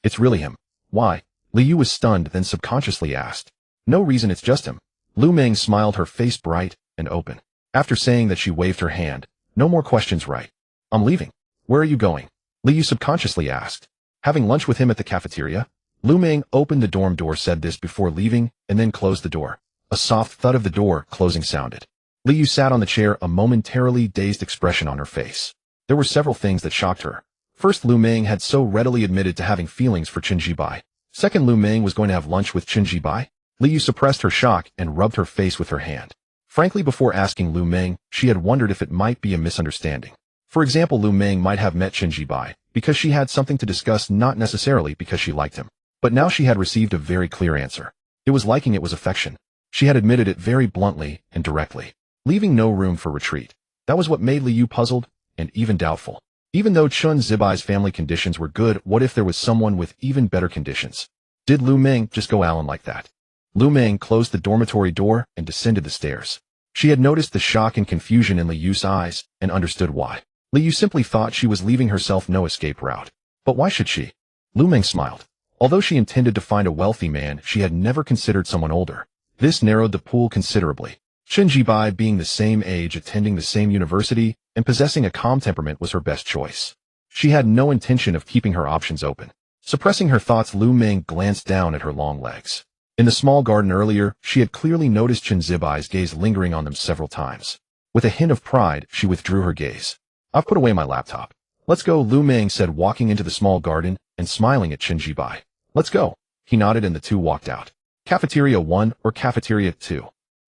It's really him. Why? Li Yu was stunned, then subconsciously asked. No reason, it's just him. Lu Ming smiled, her face bright and open. After saying that, she waved her hand. No more questions, right? I'm leaving. Where are you going? Li Yu subconsciously asked. Having lunch with him at the cafeteria. Lu Ming opened the dorm door, said this before leaving, and then closed the door. A soft thud of the door closing sounded. Li Yu sat on the chair, a momentarily dazed expression on her face. There were several things that shocked her. First, Lu Ming had so readily admitted to having feelings for Chen Jibai. Second, Lu Ming was going to have lunch with Chen Jibai. Li Yu suppressed her shock and rubbed her face with her hand. Frankly, before asking Lu Ming, she had wondered if it might be a misunderstanding. For example, Lu Ming might have met Chen Jibai because she had something to discuss, not necessarily because she liked him. But now she had received a very clear answer. It was liking, it was affection. She had admitted it very bluntly and directly, leaving no room for retreat. That was what made Li Yu puzzled and even doubtful. Even though Chen Zibai's family conditions were good, what if there was someone with even better conditions? Did Lu Ming just go Allen like that? Lu Ming closed the dormitory door and descended the stairs. She had noticed the shock and confusion in Li Yu's eyes and understood why. Li Yu simply thought she was leaving herself no escape route. But why should she? Lu Ming smiled. Although she intended to find a wealthy man, she had never considered someone older. This narrowed the pool considerably. Chen Jibai, being the same age, attending the same university, and possessing a calm temperament, was her best choice. She had no intention of keeping her options open. Suppressing her thoughts, Lu Ming glanced down at her long legs. In the small garden earlier, she had clearly noticed Chen Zibai's gaze lingering on them several times. With a hint of pride, she withdrew her gaze. I've put away my laptop. Let's go, Lu Ming said, walking into the small garden and smiling at Chen Jibai. Let's go. He nodded and the two walked out. Cafeteria 1 or Cafeteria 2?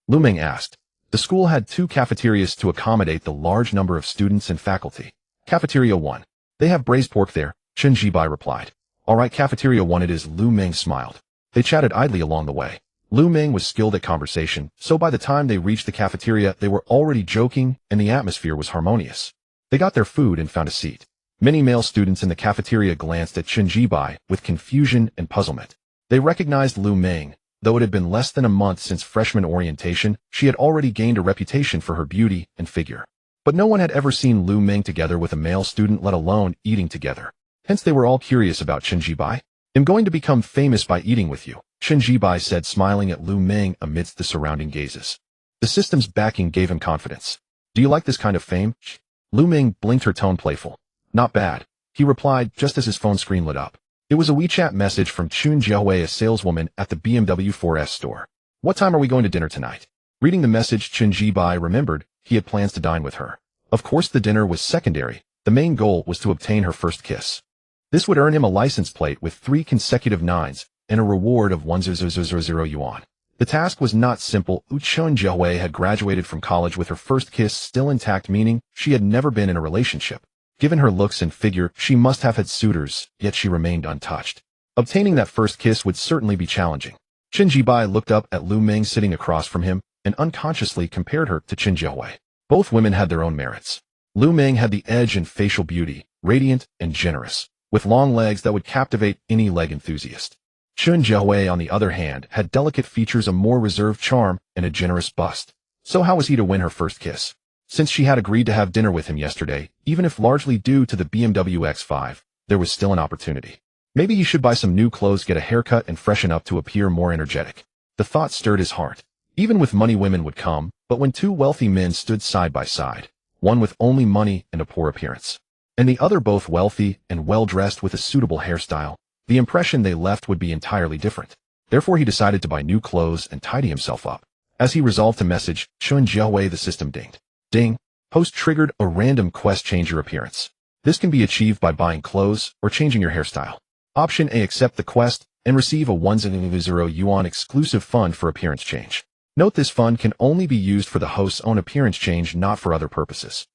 Lu Ming asked. The school had 2 cafeterias to accommodate the large number of students and faculty. Cafeteria 1. They have braised pork there, Chen Jibai replied. All right, Cafeteria 1 it is, Lu Ming smiled. They chatted idly along the way. Lu Ming was skilled at conversation, so by the time they reached the cafeteria, they were already joking and the atmosphere was harmonious. They got their food and found a seat. Many male students in the cafeteria glanced at Chen Jibai with confusion and puzzlement. They recognized Lu Ming. Though it had been less than a month since freshman orientation, she had already gained a reputation for her beauty and figure. But no one had ever seen Lu Ming together with a male student, let alone eating together. Hence they were all curious about Chen Jibai. I'm going to become famous by eating with you, Chen Jibai said, smiling at Lu Ming amidst the surrounding gazes. The system's backing gave him confidence. Do you like this kind of fame? Lu Ming blinked, her tone playful. Not bad, he replied just as his phone screen lit up. It was a WeChat message from Chun Jiahui, a saleswoman at the BMW 4S store. What time are we going to dinner tonight? Reading the message, Chun Jibai remembered he had plans to dine with her. Of course, the dinner was secondary. The main goal was to obtain her first kiss. This would earn him a license plate with 3 consecutive 9s and a reward of 1,000 yuan. The task was not simple. Chun Jiahui had graduated from college with her first kiss still intact, meaning she had never been in a relationship. Given her looks and figure, she must have had suitors, yet she remained untouched. Obtaining that first kiss would certainly be challenging. Chun Jibai looked up at Lu Ming sitting across from him and unconsciously compared her to Chun Jiahui. Both women had their own merits. Lu Ming had the edge and facial beauty, radiant and generous, with long legs that would captivate any leg enthusiast. Chun Jiahui, on the other hand, had delicate features, a more reserved charm, and a generous bust. So how was he to win her first kiss? Since she had agreed to have dinner with him yesterday, even if largely due to the BMW X5, there was still an opportunity. Maybe he should buy some new clothes, get a haircut, and freshen up to appear more energetic. The thought stirred his heart. Even with money, women would come, but when 2 wealthy men stood side by side, one with only money and a poor appearance, and the other both wealthy and well-dressed with a suitable hairstyle, the impression they left would be entirely different. Therefore, he decided to buy new clothes and tidy himself up. As he resolved to message Chun Jiahui, the system dinged. Ding. Post triggered a random quest: change your appearance. This can be achieved by buying clothes or changing your hairstyle. Option A, accept the quest and receive a 1,000 yuan exclusive fund for appearance change. Note, this fund can only be used for the host's own appearance change, not for other purposes.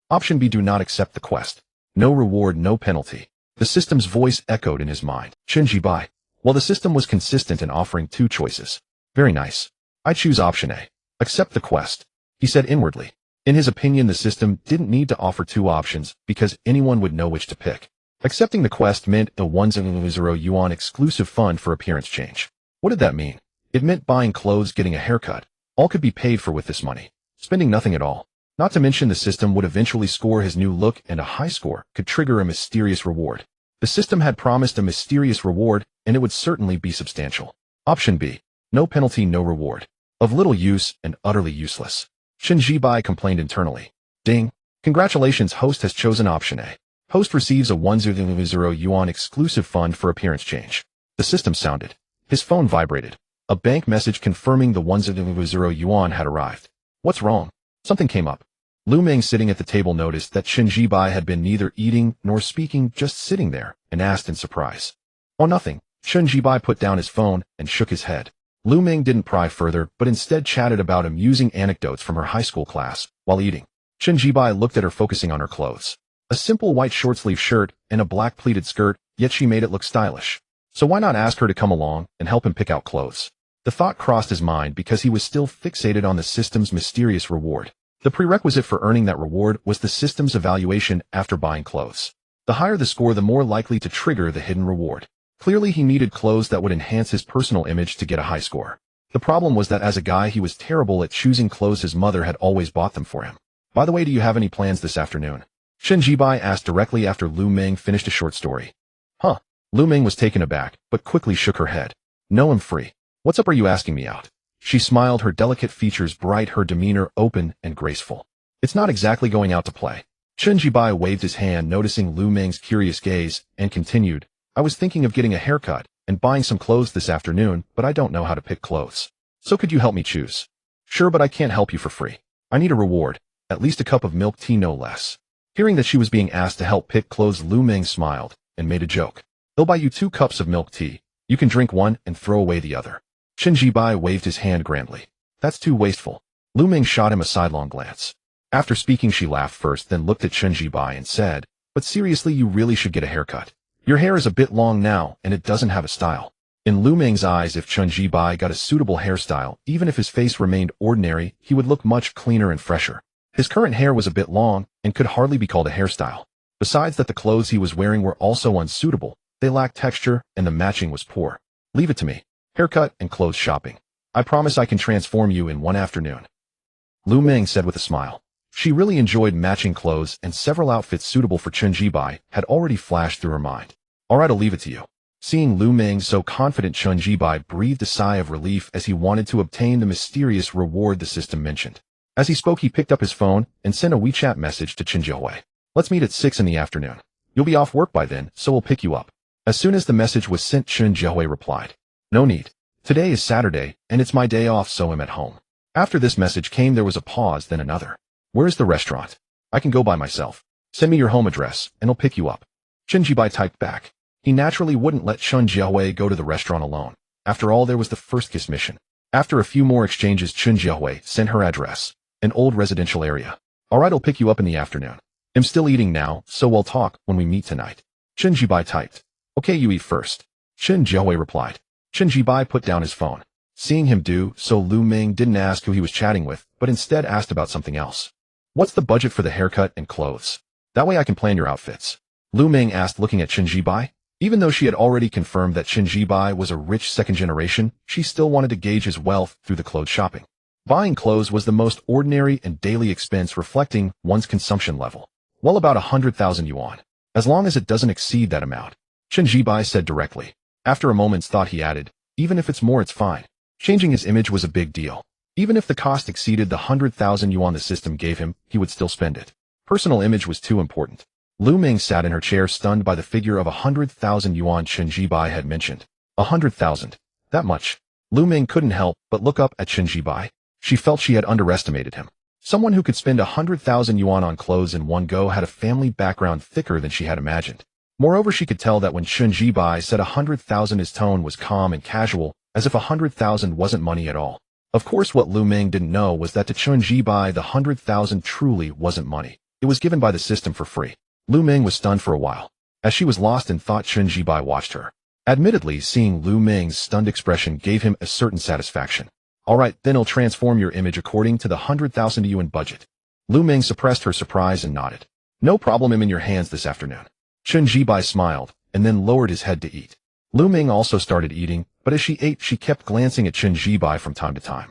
Option B, do not accept the quest. No reward, no penalty. The system's voice echoed in his mind. Chun Jibai. Well, the system was consistent in offering 2 choices. Very nice. I choose option A. Accept the quest, he said inwardly. In his opinion, the system didn't need to offer 2 options because anyone would know which to pick. Accepting the quest meant a 1,000 yuan exclusive fund for appearance change. What did that mean? It meant buying clothes, getting a haircut. All could be paid for with this money. Spending nothing at all. Not to mention the system would eventually score his new look, and a high score could trigger a mysterious reward. The system had promised a mysterious reward, and it would certainly be substantial. Option B. No penalty, no reward. Of little use and utterly useless. Chun Jibai complained internally. Ding. Congratulations, host has chosen option A. Host receives a 1,000 yuan exclusive fund for appearance change. The system sounded. His phone vibrated. A bank message confirming the 1,000 yuan had arrived. What's wrong? Something came up. Lu Ming, sitting at the table, noticed that Chun Jibai had been neither eating nor speaking, just sitting there, and asked in surprise. Oh, nothing. Chun Jibai put down his phone and shook his head. Lu Ming didn't pry further, but instead chatted about amusing anecdotes from her high school class while eating. Chun Jibai looked at her, focusing on her clothes. A simple white short-sleeve shirt and a black pleated skirt, yet she made it look stylish. So why not ask her to come along and help him pick out clothes? The thought crossed his mind because he was still fixated on the system's mysterious reward. The prerequisite for earning that reward was the system's evaluation after buying clothes. The higher the score, the more likely to trigger the hidden reward. Clearly, he needed clothes that would enhance his personal image to get a high score. The problem was that as a guy, he was terrible at choosing clothes. His mother had always bought them for him. By the way, do you have any plans this afternoon? Chun Jibai asked directly after Lu Ming finished a short story. Huh? Lu Ming was taken aback, but quickly shook her head. No, I'm free. What's up, are you asking me out? She smiled, her delicate features bright, her demeanor open and graceful. It's not exactly going out to play. Chun Jibai waved his hand, noticing Lu Ming's curious gaze, and continued. I was thinking of getting a haircut and buying some clothes this afternoon, but I don't know how to pick clothes. So could you help me choose? Sure, but I can't help you for free. I need a reward, at least a cup of milk tea, no less. Hearing that she was being asked to help pick clothes, Lu Ming smiled and made a joke. They'll buy you 2 cups of milk tea. You can drink one and throw away the other. Chun Jibai waved his hand grandly. That's too wasteful. Lu Ming shot him a sidelong glance. After speaking, she laughed first, then looked at Chun Jibai and said, but seriously, you really should get a haircut. Your hair is a bit long now, and it doesn't have a style. In Lu Ming's eyes, if Chun Jibai got a suitable hairstyle, even if his face remained ordinary, he would look much cleaner and fresher. His current hair was a bit long and could hardly be called a hairstyle. Besides that, the clothes he was wearing were also unsuitable. They lacked texture, and the matching was poor. Leave it to me. Haircut and clothes shopping. I promise I can transform you in one afternoon. Lu Ming said with a smile. She really enjoyed matching clothes, and several outfits suitable for Chun Jibai had already flashed through her mind. All right, I'll leave it to you. Seeing Lu Ming so confident, Chun Jibai breathed a sigh of relief as he wanted to obtain the mysterious reward the system mentioned. As he spoke, he picked up his phone and sent a WeChat message to Chun Jiahui. Let's meet at 6 in the afternoon. You'll be off work by then, so we'll pick you up. As soon as the message was sent, Chen Jiahui replied, "No need. Today is Saturday, and it's my day off, so I'm at home." After this message came, there was a pause, then another. "Where's the restaurant? I can go by myself. Send me your home address, and I'll pick you up." Chen Jibai typed back. He naturally wouldn't let Chen Jiahui go to the restaurant alone. After all, there was the first kiss mission. After a few more exchanges, Chen Jiahui sent her address, an old residential area. "Alright, I'll pick you up in the afternoon. I'm still eating now, so we'll talk when we meet tonight." Chen Jibai typed. "Okay, you eat first." Chen Jiahui replied. Chen Jibai put down his phone. Seeing him do so, Lu Ming didn't ask who he was chatting with, but instead asked about something else. "What's the budget for the haircut and clothes? That way I can plan your outfits." Lu Ming asked, looking at Chen Jibai. Even though she had already confirmed that Chen Jibai was a rich second generation, she still wanted to gauge his wealth through the clothes shopping. Buying clothes was the most ordinary and daily expense, reflecting one's consumption level. Well, about 100,000 yuan. As long as it doesn't exceed that amount. Chen Jibai said directly. After a moment's thought, he added, "Even if it's more, it's fine." Changing his image was a big deal. Even if the cost exceeded the 100,000 yuan the system gave him, he would still spend it. Personal image was too important. Lu Ming sat in her chair, stunned by the figure of 100,000 yuan Chen Jibai had mentioned. 100,000. That much. Lu Ming couldn't help but look up at Chen Jibai. She felt she had underestimated him. Someone who could spend 100,000 yuan on clothes in one go had a family background thicker than she had imagined. Moreover, she could tell that when Chen Jibai said 100,000, his tone was calm and casual, as if 100,000 wasn't money at all. Of course, what Lu Ming didn't know was that to Chen Jibai, the 100,000 truly wasn't money. It was given by the system for free. Lu Ming was stunned for a while. As she was lost in thought, Chen Jibai watched her. Admittedly, seeing Lu Ming's stunned expression gave him a certain satisfaction. "Alright, then I'll transform your image according to the 100,000 yuan budget." Lu Ming suppressed her surprise and nodded. "No problem, I'm in your hands this afternoon." Chen Jibai smiled, and then lowered his head to eat. Lu Ming also started eating, but as she ate, she kept glancing at Chen Jibai from time to time.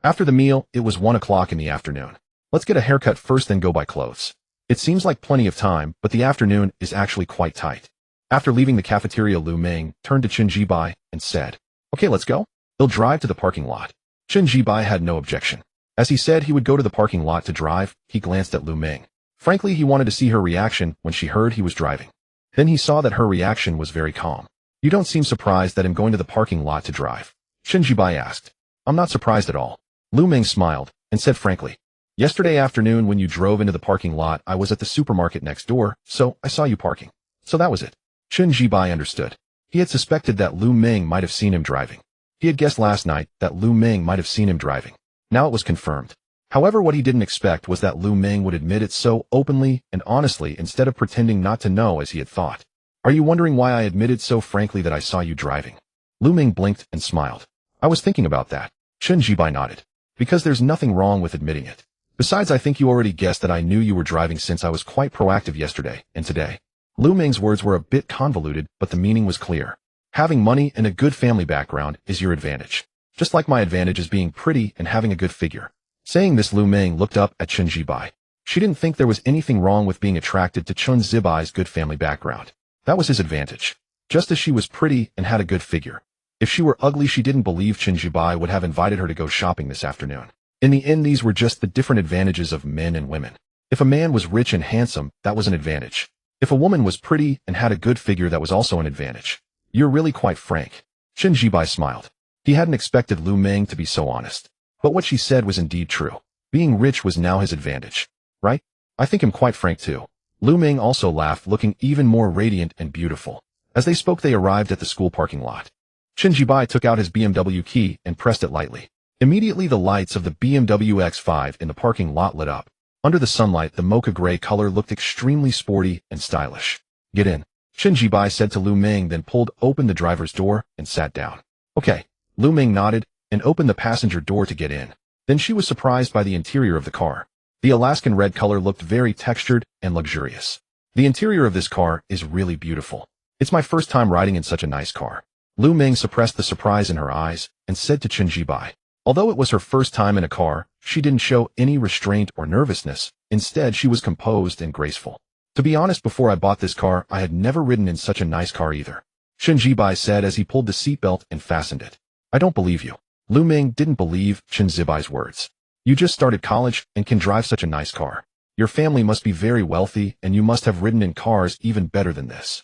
After the meal, it was 1 o'clock in the afternoon. "Let's get a haircut first, then go buy clothes." It seems like plenty of time, but the afternoon is actually quite tight. After leaving the cafeteria, Lu Ming turned to Chen Jibai and said, "Okay, let's go." They'll drive to the parking lot. Chen Jibai had no objection. As he said he would go to the parking lot to drive, he glanced at Lu Ming. Frankly, he wanted to see her reaction when she heard he was driving. Then he saw that her reaction was very calm. "You don't seem surprised that I'm going to the parking lot to drive?" Chen Jibai asked. "I'm not surprised at all." Lu Ming smiled and said frankly, "Yesterday afternoon when you drove into the parking lot, I was at the supermarket next door, so I saw you parking. So that was it." Chen Jibai understood. He had suspected that Lu Ming might have seen him driving. He had guessed last night that Lu Ming might have seen him driving. Now it was confirmed. However, what he didn't expect was that Lu Ming would admit it so openly and honestly instead of pretending not to know as he had thought. "Are you wondering why I admitted so frankly that I saw you driving?" Lu Ming blinked and smiled. "I was thinking about that." Chen Jibai nodded. "Because there's nothing wrong with admitting it. Besides, I think you already guessed that I knew you were driving since I was quite proactive yesterday and today." Lu Ming's words were a bit convoluted, but the meaning was clear. Having money and a good family background is your advantage. Just like my advantage is being pretty and having a good figure. Saying this, Lu Ming looked up at Chen Jibai. She didn't think there was anything wrong with being attracted to Chen Zibai's good family background. That was his advantage. Just as she was pretty and had a good figure. If she were ugly, she didn't believe Chen Jibai would have invited her to go shopping this afternoon. In the end, these were just the different advantages of men and women. If a man was rich and handsome, that was an advantage. If a woman was pretty and had a good figure, that was also an advantage. "You're really quite frank." Chen Jibai smiled. He hadn't expected Lu Ming to be so honest. But what she said was indeed true. Being rich was now his advantage. Right? "I think I'm quite frank too." Lu Ming also laughed, looking even more radiant and beautiful. As they spoke, they arrived at the school parking lot. Chen Jibai took out his BMW key and pressed it lightly. Immediately, the lights of the BMW X5 in the parking lot lit up. Under the sunlight, the mocha gray color looked extremely sporty and stylish. "Get in," Chen Jibai said to Lu Ming, then pulled open the driver's door and sat down. "Okay." Lu Ming nodded and opened the passenger door to get in. Then she was surprised by the interior of the car. The Alaskan red color looked very textured and luxurious. "The interior of this car is really beautiful. It's my first time riding in such a nice car." Lu Ming suppressed the surprise in her eyes and said to Chen Jibai. Although it was her first time in a car, she didn't show any restraint or nervousness. Instead, she was composed and graceful. "To be honest, before I bought this car, I had never ridden in such a nice car either," Chen Jibai said as he pulled the seatbelt and fastened it. "I don't believe you." Lu Ming didn't believe Chen Zibai's words. "You just started college and can drive such a nice car. Your family must be very wealthy and you must have ridden in cars even better than this."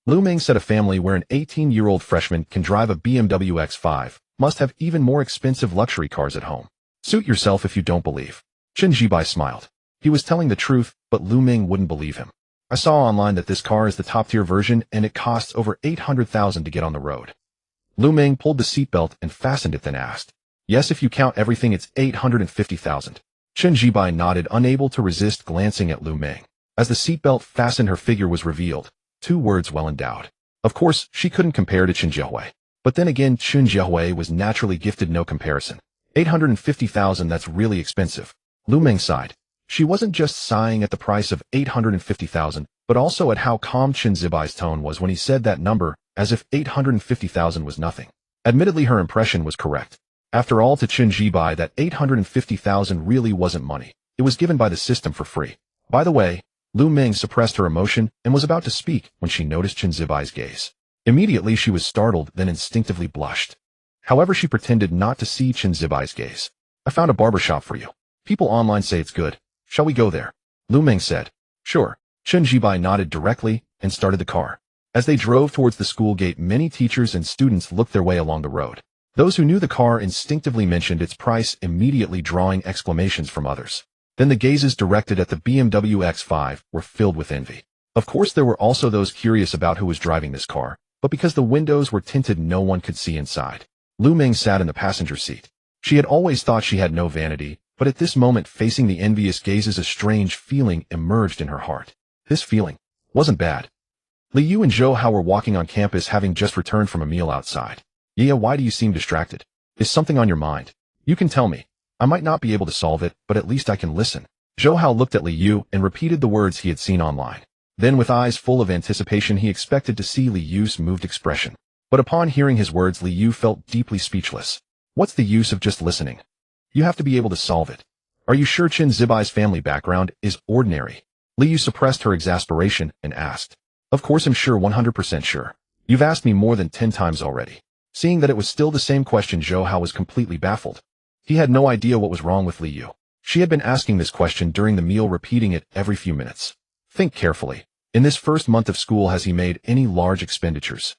Lu Ming said a family where an 18-year-old freshman can drive a BMW X5 must have even more expensive luxury cars at home. Suit yourself if you don't believe. Chen Jibai smiled. He was telling the truth, but Lu Ming wouldn't believe him. I saw online that this car is the top-tier version and it costs over 800,000 to get on the road. Lu Ming pulled the seatbelt and fastened it, then asked, "Yes, if you count everything, it's 850,000. Chen Jibai nodded, unable to resist glancing at Lu Ming. As the seatbelt fastened, her figure was revealed. 2 words well endowed. Of course, she couldn't compare to Chen Jiahui. But then again, Chen Jiahui was naturally gifted, no comparison. 850,000, that's really expensive. Lu Ming sighed. She wasn't just sighing at the price of 850,000, but also at how calm Chen Zibai's tone was when he said that number, as if 850,000 was nothing. Admittedly, her impression was correct. After all, to Chen Jibai, that 850,000 really wasn't money. It was given by the system for free. By the way, Lu Ming suppressed her emotion and was about to speak when she noticed Chen Zibai's gaze. Immediately she was startled, then instinctively blushed. However, she pretended not to see Chen Zibai's gaze. "I found a barbershop for you. People online say it's good. Shall we go there?" Lu Ming said. "Sure." Chen Jibai nodded directly and started the car. As they drove towards the school gate, many teachers and students looked their way along the road. Those who knew the car instinctively mentioned its price, immediately drawing exclamations from others. Then the gazes directed at the BMW X5 were filled with envy. Of course, there were also those curious about who was driving this car, but because the windows were tinted, no one could see inside. Lu Ming sat in the passenger seat. She had always thought she had no vanity, but at this moment, facing the envious gazes, a strange feeling emerged in her heart. This feeling wasn't bad. Li Yu and Zhou Hao were walking on campus, having just returned from a meal outside. "Yeah, why do you seem distracted? Is something on your mind? You can tell me. I might not be able to solve it, but at least I can listen." Zhou Hao looked at Li Yu and repeated the words he had seen online. Then, with eyes full of anticipation, he expected to see Li Yu's moved expression. But upon hearing his words, Li Yu felt deeply speechless. What's the use of just listening? You have to be able to solve it. Are you sure Chen Zibai's family background is ordinary? Li Yu suppressed her exasperation and asked. "Of course I'm sure, 100% sure. You've asked me more than 10 times already." Seeing that it was still the same question, Zhou Hao was completely baffled. He had no idea what was wrong with Li Yu. She had been asking this question during the meal, repeating it every few minutes. Think carefully. In this first month of school, has he made any large expenditures?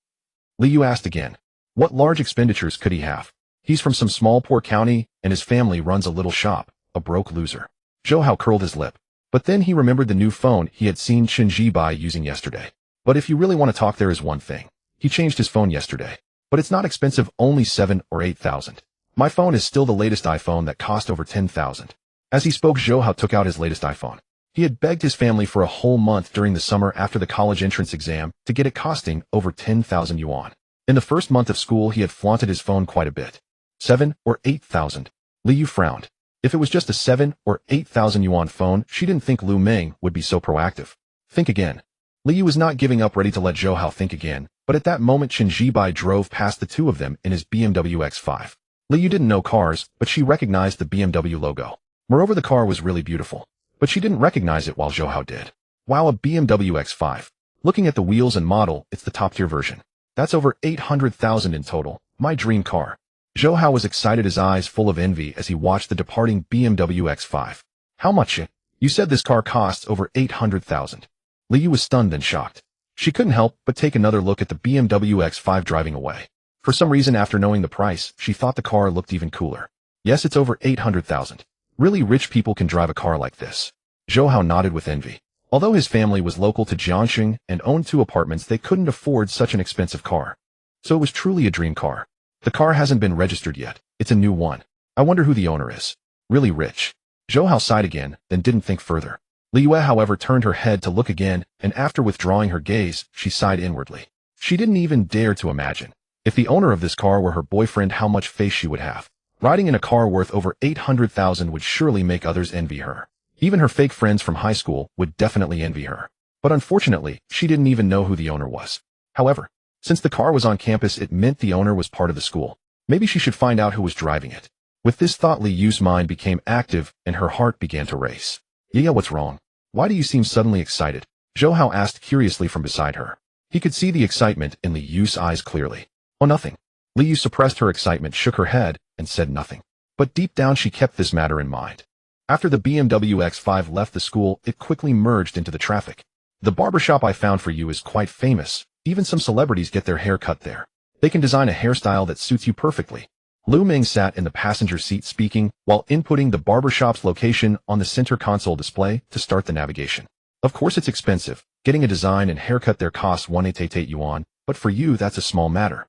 Li Yu asked again. What large expenditures could he have? He's from some small poor county, and his family runs a little shop, a broke loser. Zhou Hao curled his lip. But then he remembered the new phone he had seen Chen Jibai using yesterday. But if you really want to talk, there is one thing. He changed his phone yesterday. But it's not expensive, only 7 or 8,000. My phone is still the latest iPhone that cost over 10,000. As he spoke, Zhou Hao took out his latest iPhone. He had begged his family for a whole month during the summer after the college entrance exam to get it, costing over 10,000 yuan. In the first month of school, he had flaunted his phone quite a bit. 7 or 8,000. Li Yu frowned. If it was just a 7 or 8,000 yuan phone, she didn't think Lu Ming would be so proactive. Think again. Li Yu was not giving up, ready to let Zhou Hao think again, but at that moment Chen Jibai drove past the two of them in his BMW X5. Li Yu didn't know cars, but she recognized the BMW logo. Moreover, the car was really beautiful. But she didn't recognize it while Zhou Hao did. Wow, a BMW X5. Looking at the wheels and model, it's the top-tier version. That's over 800,000 in total. My dream car. Zhou Hao was excited, his eyes full of envy as he watched the departing BMW X5. How much? You said this car costs over 800,000. Li Yu was stunned and shocked. She couldn't help but take another look at the BMW X5 driving away. For some reason, after knowing the price, she thought the car looked even cooler. Yes, it's over 800,000. Really rich people can drive a car like this. Zhou Hao nodded with envy. Although his family was local to Jiangxing and owned 2 apartments, they couldn't afford such an expensive car. So it was truly a dream car. The car hasn't been registered yet. It's a new one. I wonder who the owner is. Really rich. Zhou Hao sighed again, then didn't think further. Li Yue, however, turned her head to look again, and after withdrawing her gaze, she sighed inwardly. She didn't even dare to imagine. If the owner of this car were her boyfriend, how much face she would have. Riding in a car worth over 800,000 would surely make others envy her. Even her fake friends from high school would definitely envy her. But unfortunately, she didn't even know who the owner was. However, since the car was on campus, it meant the owner was part of the school. Maybe she should find out who was driving it. With this thought, Li Yu's mind became active and her heart began to race. Yeah, what's wrong? Why do you seem suddenly excited? Zhou Hao asked curiously from beside her. He could see the excitement in Li Yu's eyes clearly. Oh, nothing. Li Yu suppressed her excitement, shook her head, and said nothing. But deep down she kept this matter in mind. After the BMW X5 left the school, it quickly merged into the traffic. The barbershop I found for you is quite famous. Even some celebrities get their hair cut there. They can design a hairstyle that suits you perfectly. Lu Ming sat in the passenger seat speaking while inputting the barbershop's location on the center console display to start the navigation. Of course it's expensive. Getting a design and haircut there costs 188 yuan, but for you that's a small matter.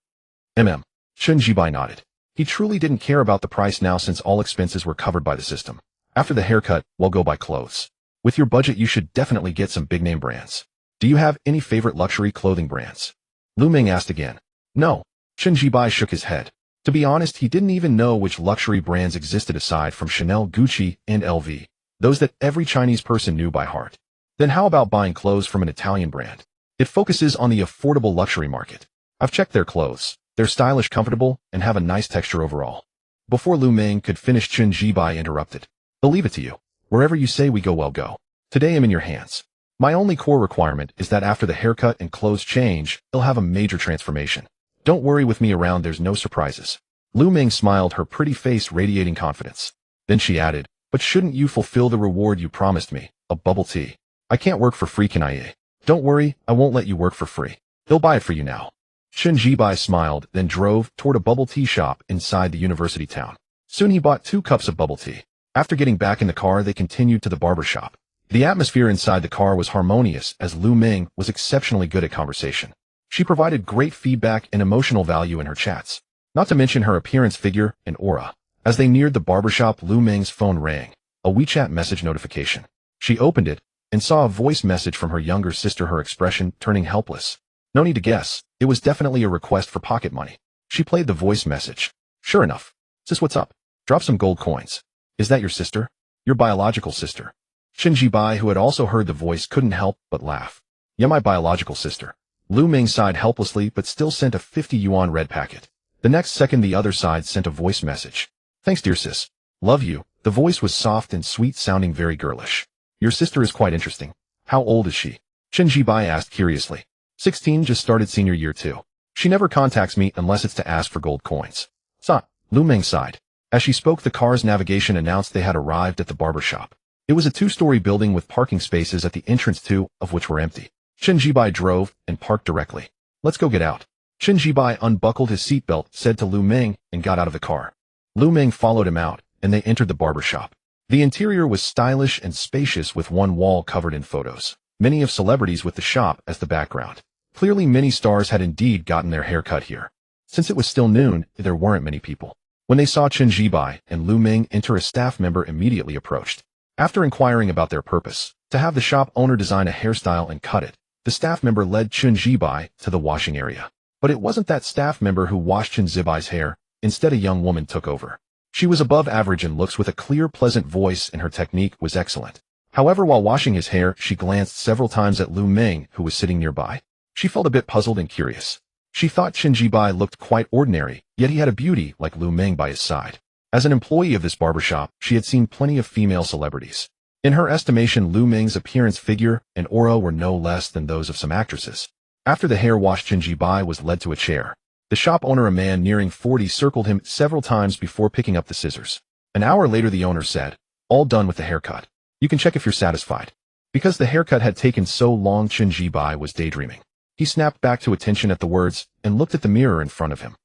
Chen Jibai nodded. He truly didn't care about the price now since all expenses were covered by the system. After the haircut, we'll go buy clothes. With your budget you should definitely get some big-name brands. Do you have any favorite luxury clothing brands? Lu Ming asked again. No. Chen Jibai shook his head. To be honest, he didn't even know which luxury brands existed aside from Chanel, Gucci, and LV, those that every Chinese person knew by heart. Then how about buying clothes from an Italian brand? It focuses on the affordable luxury market. I've checked their clothes. They're stylish, comfortable, and have a nice texture overall. Before Lu Ming could finish, Chen Jibai interrupted. I'll leave it to you. Wherever you say we go, we'll go. Today I'm in your hands. My only core requirement is that after the haircut and clothes change, it'll have a major transformation. Don't worry with me around, there's no surprises. Lu Ming smiled, her pretty face radiating confidence. Then she added, but shouldn't you fulfill the reward you promised me, a bubble tea? I can't work for free, can I? Don't worry, I won't let you work for free. They'll buy it for you now. Chen Jibai smiled, then drove toward a bubble tea shop inside the university town. Soon he bought 2 cups of bubble tea. After getting back in the car, they continued to the barber shop. The atmosphere inside the car was harmonious as Lu Ming was exceptionally good at conversation. She provided great feedback and emotional value in her chats, not to mention her appearance, figure, and aura. As they neared the barbershop, Lu Ming's phone rang, a WeChat message notification. She opened it and saw a voice message from her younger sister, her expression turning helpless. No need to guess, it was definitely a request for pocket money. She played the voice message. Sure enough. Sis, what's up? Drop some gold coins. Is that your sister? Your biological sister? Chen Jibai, who had also heard the voice, couldn't help but laugh. Yeah, my biological sister. Lu Ming sighed helplessly but still sent a 50 yuan red packet. The next second the other side sent a voice message. Thanks dear sis. Love you. The voice was soft and sweet, sounding very girlish. Your sister is quite interesting. How old is she? Chen Jibai asked curiously. 16, just started senior year 2. She never contacts me unless it's to ask for gold coins. Sa. Lu Ming sighed. As she spoke, the car's navigation announced they had arrived at the barber shop. It was a 2-story building with parking spaces at the entrance, 2 of which were empty. Chen Jibai drove and parked directly. Let's go get out. Chen Jibai unbuckled his seatbelt, said to Lu Ming, and got out of the car. Lu Ming followed him out, and they entered the barber shop. The interior was stylish and spacious with one wall covered in photos, many of celebrities with the shop as the background. Clearly many stars had indeed gotten their hair cut here. Since it was still noon, there weren't many people. When they saw Chen Jibai and Lu Ming enter, a staff member immediately approached. After inquiring about their purpose, to have the shop owner design a hairstyle and cut it, the staff member led Chen Jibai to the washing area. But it wasn't that staff member who washed Chen Jibai's hair. Instead, a young woman took over. She was above average in looks with a clear, pleasant voice, and her technique was excellent. However, while washing his hair, she glanced several times at Lu Ming, who was sitting nearby. She felt a bit puzzled and curious. She thought Chen Jibai looked quite ordinary, yet he had a beauty like Lu Ming by his side. As an employee of this barbershop, she had seen plenty of female celebrities. In her estimation, Lu Ming's appearance, figure, and aura were no less than those of some actresses. After the hair wash, Chen Jibai was led to a chair. The shop owner, a man nearing 40, circled him several times before picking up the scissors. An hour later, the owner said, all done with the haircut. You can check if you're satisfied. Because the haircut had taken so long, Chen Jibai was daydreaming. He snapped back to attention at the words and looked at the mirror in front of him.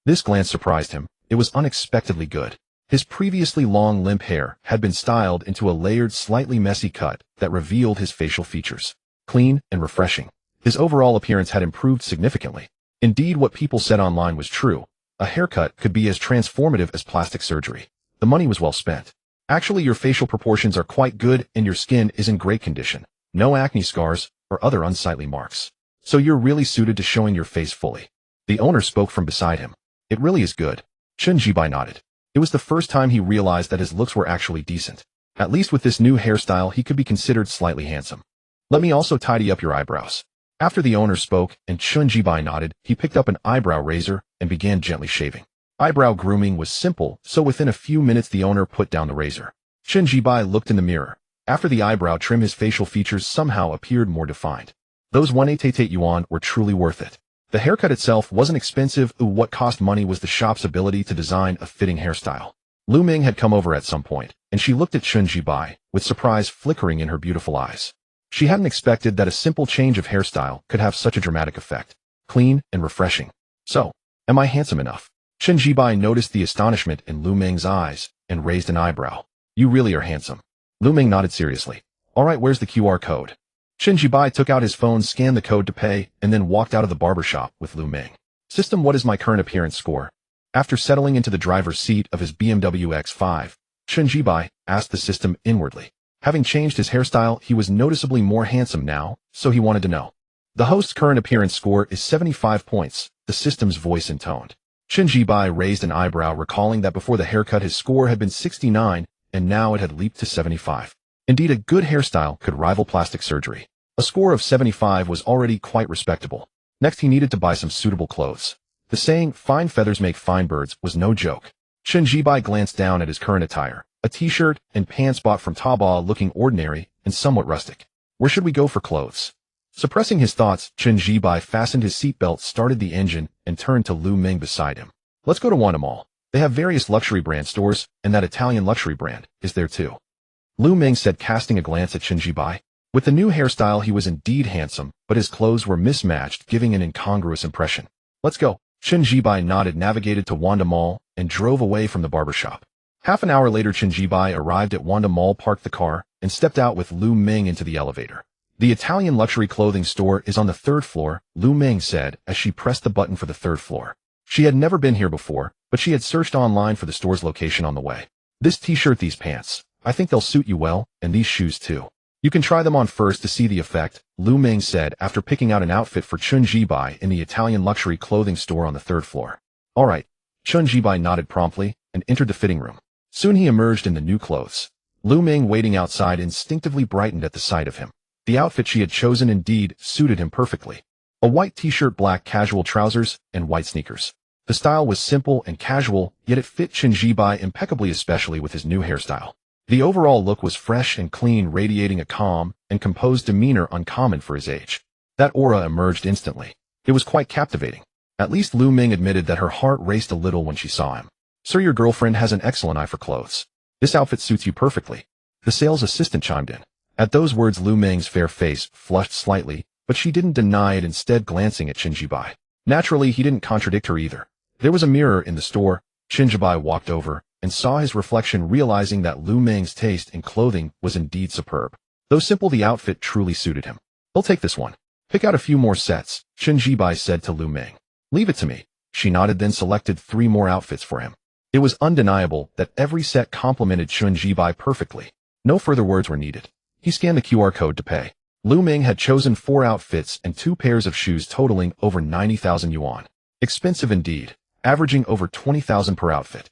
This glance surprised him. It was unexpectedly good. His previously long, limp hair had been styled into a layered, slightly messy cut that revealed his facial features. Clean and refreshing. His overall appearance had improved significantly. Indeed, what people said online was true. A haircut could be as transformative as plastic surgery. The money was well spent. Actually, your facial proportions are quite good and your skin is in great condition. No acne scars or other unsightly marks. So you're really suited to showing your face fully. The owner spoke from beside him. It really is good. Chen Jibai nodded. It was the first time he realized that his looks were actually decent. At least with this new hairstyle, he could be considered slightly handsome. Let me also tidy up your eyebrows. After the owner spoke and Chen Jibai nodded, he picked up an eyebrow razor and began gently shaving. Eyebrow grooming was simple, so within a few minutes the owner put down the razor. Chen Jibai looked in the mirror. After the eyebrow trim, his facial features somehow appeared more defined. Those 188 yuan were truly worth it. The haircut itself wasn't expensive. What cost money was the shop's ability to design a fitting hairstyle. Lu Ming had come over at some point, and she looked at Chen Jibai, with surprise flickering in her beautiful eyes. She hadn't expected that a simple change of hairstyle could have such a dramatic effect. Clean and refreshing. So, am I handsome enough? Chen Jibai noticed the astonishment in Lu Ming's eyes and raised an eyebrow. You really are handsome. Lu Ming nodded seriously. Alright, where's the QR code? Chen Jibai took out his phone, scanned the code to pay, and then walked out of the barber shop with Lu Ming. System, what is my current appearance score? After settling into the driver's seat of his BMW X5, Chen Jibai asked the system inwardly. Having changed his hairstyle, he was noticeably more handsome now, so he wanted to know. The host's current appearance score is 75 points, the system's voice intoned. Chen Jibai raised an eyebrow, recalling that before the haircut his score had been 69, and now it had leaped to 75. Indeed, a good hairstyle could rival plastic surgery. A score of 75 was already quite respectable. Next, he needed to buy some suitable clothes. The saying, fine feathers make fine birds, was no joke. Chen Jibai glanced down at his current attire, a t-shirt and pants bought from Taobao looking ordinary and somewhat rustic. Where should we go for clothes? Suppressing his thoughts, Chen Jibai fastened his seatbelt, started the engine, and turned to Lu Ming beside him. Let's go to Wanda Mall. They have various luxury brand stores, and that Italian luxury brand is there too. Lu Ming said, casting a glance at Chen Jibai. With the new hairstyle, he was indeed handsome, but his clothes were mismatched, giving an incongruous impression. Let's go. Chen Jibai nodded, navigated to Wanda Mall, and drove away from the barber shop. Half an hour later, Chen Jibai arrived at Wanda Mall, parked the car, and stepped out with Lu Ming into the elevator. The Italian luxury clothing store is on the 3rd floor, Lu Ming said as she pressed the button for the 3rd floor. She had never been here before, but she had searched online for the store's location on the way. This t-shirt, these pants, I think they'll suit you well, and these shoes too. You can try them on first to see the effect, Lu Ming said after picking out an outfit for Chen Jibai in the Italian luxury clothing store on the 3rd floor. Alright. Chen Jibai nodded promptly and entered the fitting room. Soon he emerged in the new clothes. Lu Ming, waiting outside, instinctively brightened at the sight of him. The outfit she had chosen indeed suited him perfectly. A white t-shirt, black casual trousers, and white sneakers. The style was simple and casual, yet it fit Chen Jibai impeccably, especially with his new hairstyle. The overall look was fresh and clean, radiating a calm and composed demeanor uncommon for his age. That aura emerged instantly. It was quite captivating. At least Lu Ming admitted that her heart raced a little when she saw him. Sir, your girlfriend has an excellent eye for clothes. This outfit suits you perfectly. The sales assistant chimed in. At those words, Lu Ming's fair face flushed slightly, but she didn't deny it, instead glancing at Chen Jibai. Naturally, he didn't contradict her either. There was a mirror in the store. Chen Jibai walked over and saw his reflection, realizing that Lu Ming's taste in clothing was indeed superb. Though simple, the outfit truly suited him. He'll take this one. Pick out a few more sets, Chen Jibai said to Lu Ming. Leave it to me. She nodded, then selected 3 more outfits for him. It was undeniable that every set complemented Chen Jibai perfectly. No further words were needed. He scanned the QR code to pay. Lu Ming had chosen 4 outfits and 2 pairs of shoes totaling over 90,000 yuan. Expensive indeed, averaging over 20,000 per outfit.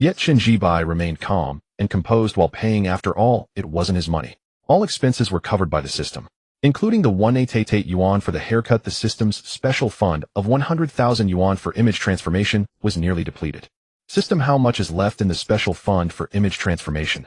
Yet Chen Jibai remained calm and composed while paying. After all, it wasn't his money. All expenses were covered by the system, including the 188 yuan for the haircut. The system's special fund of 100,000 yuan for image transformation was nearly depleted. System, how much is left in the special fund for image transformation?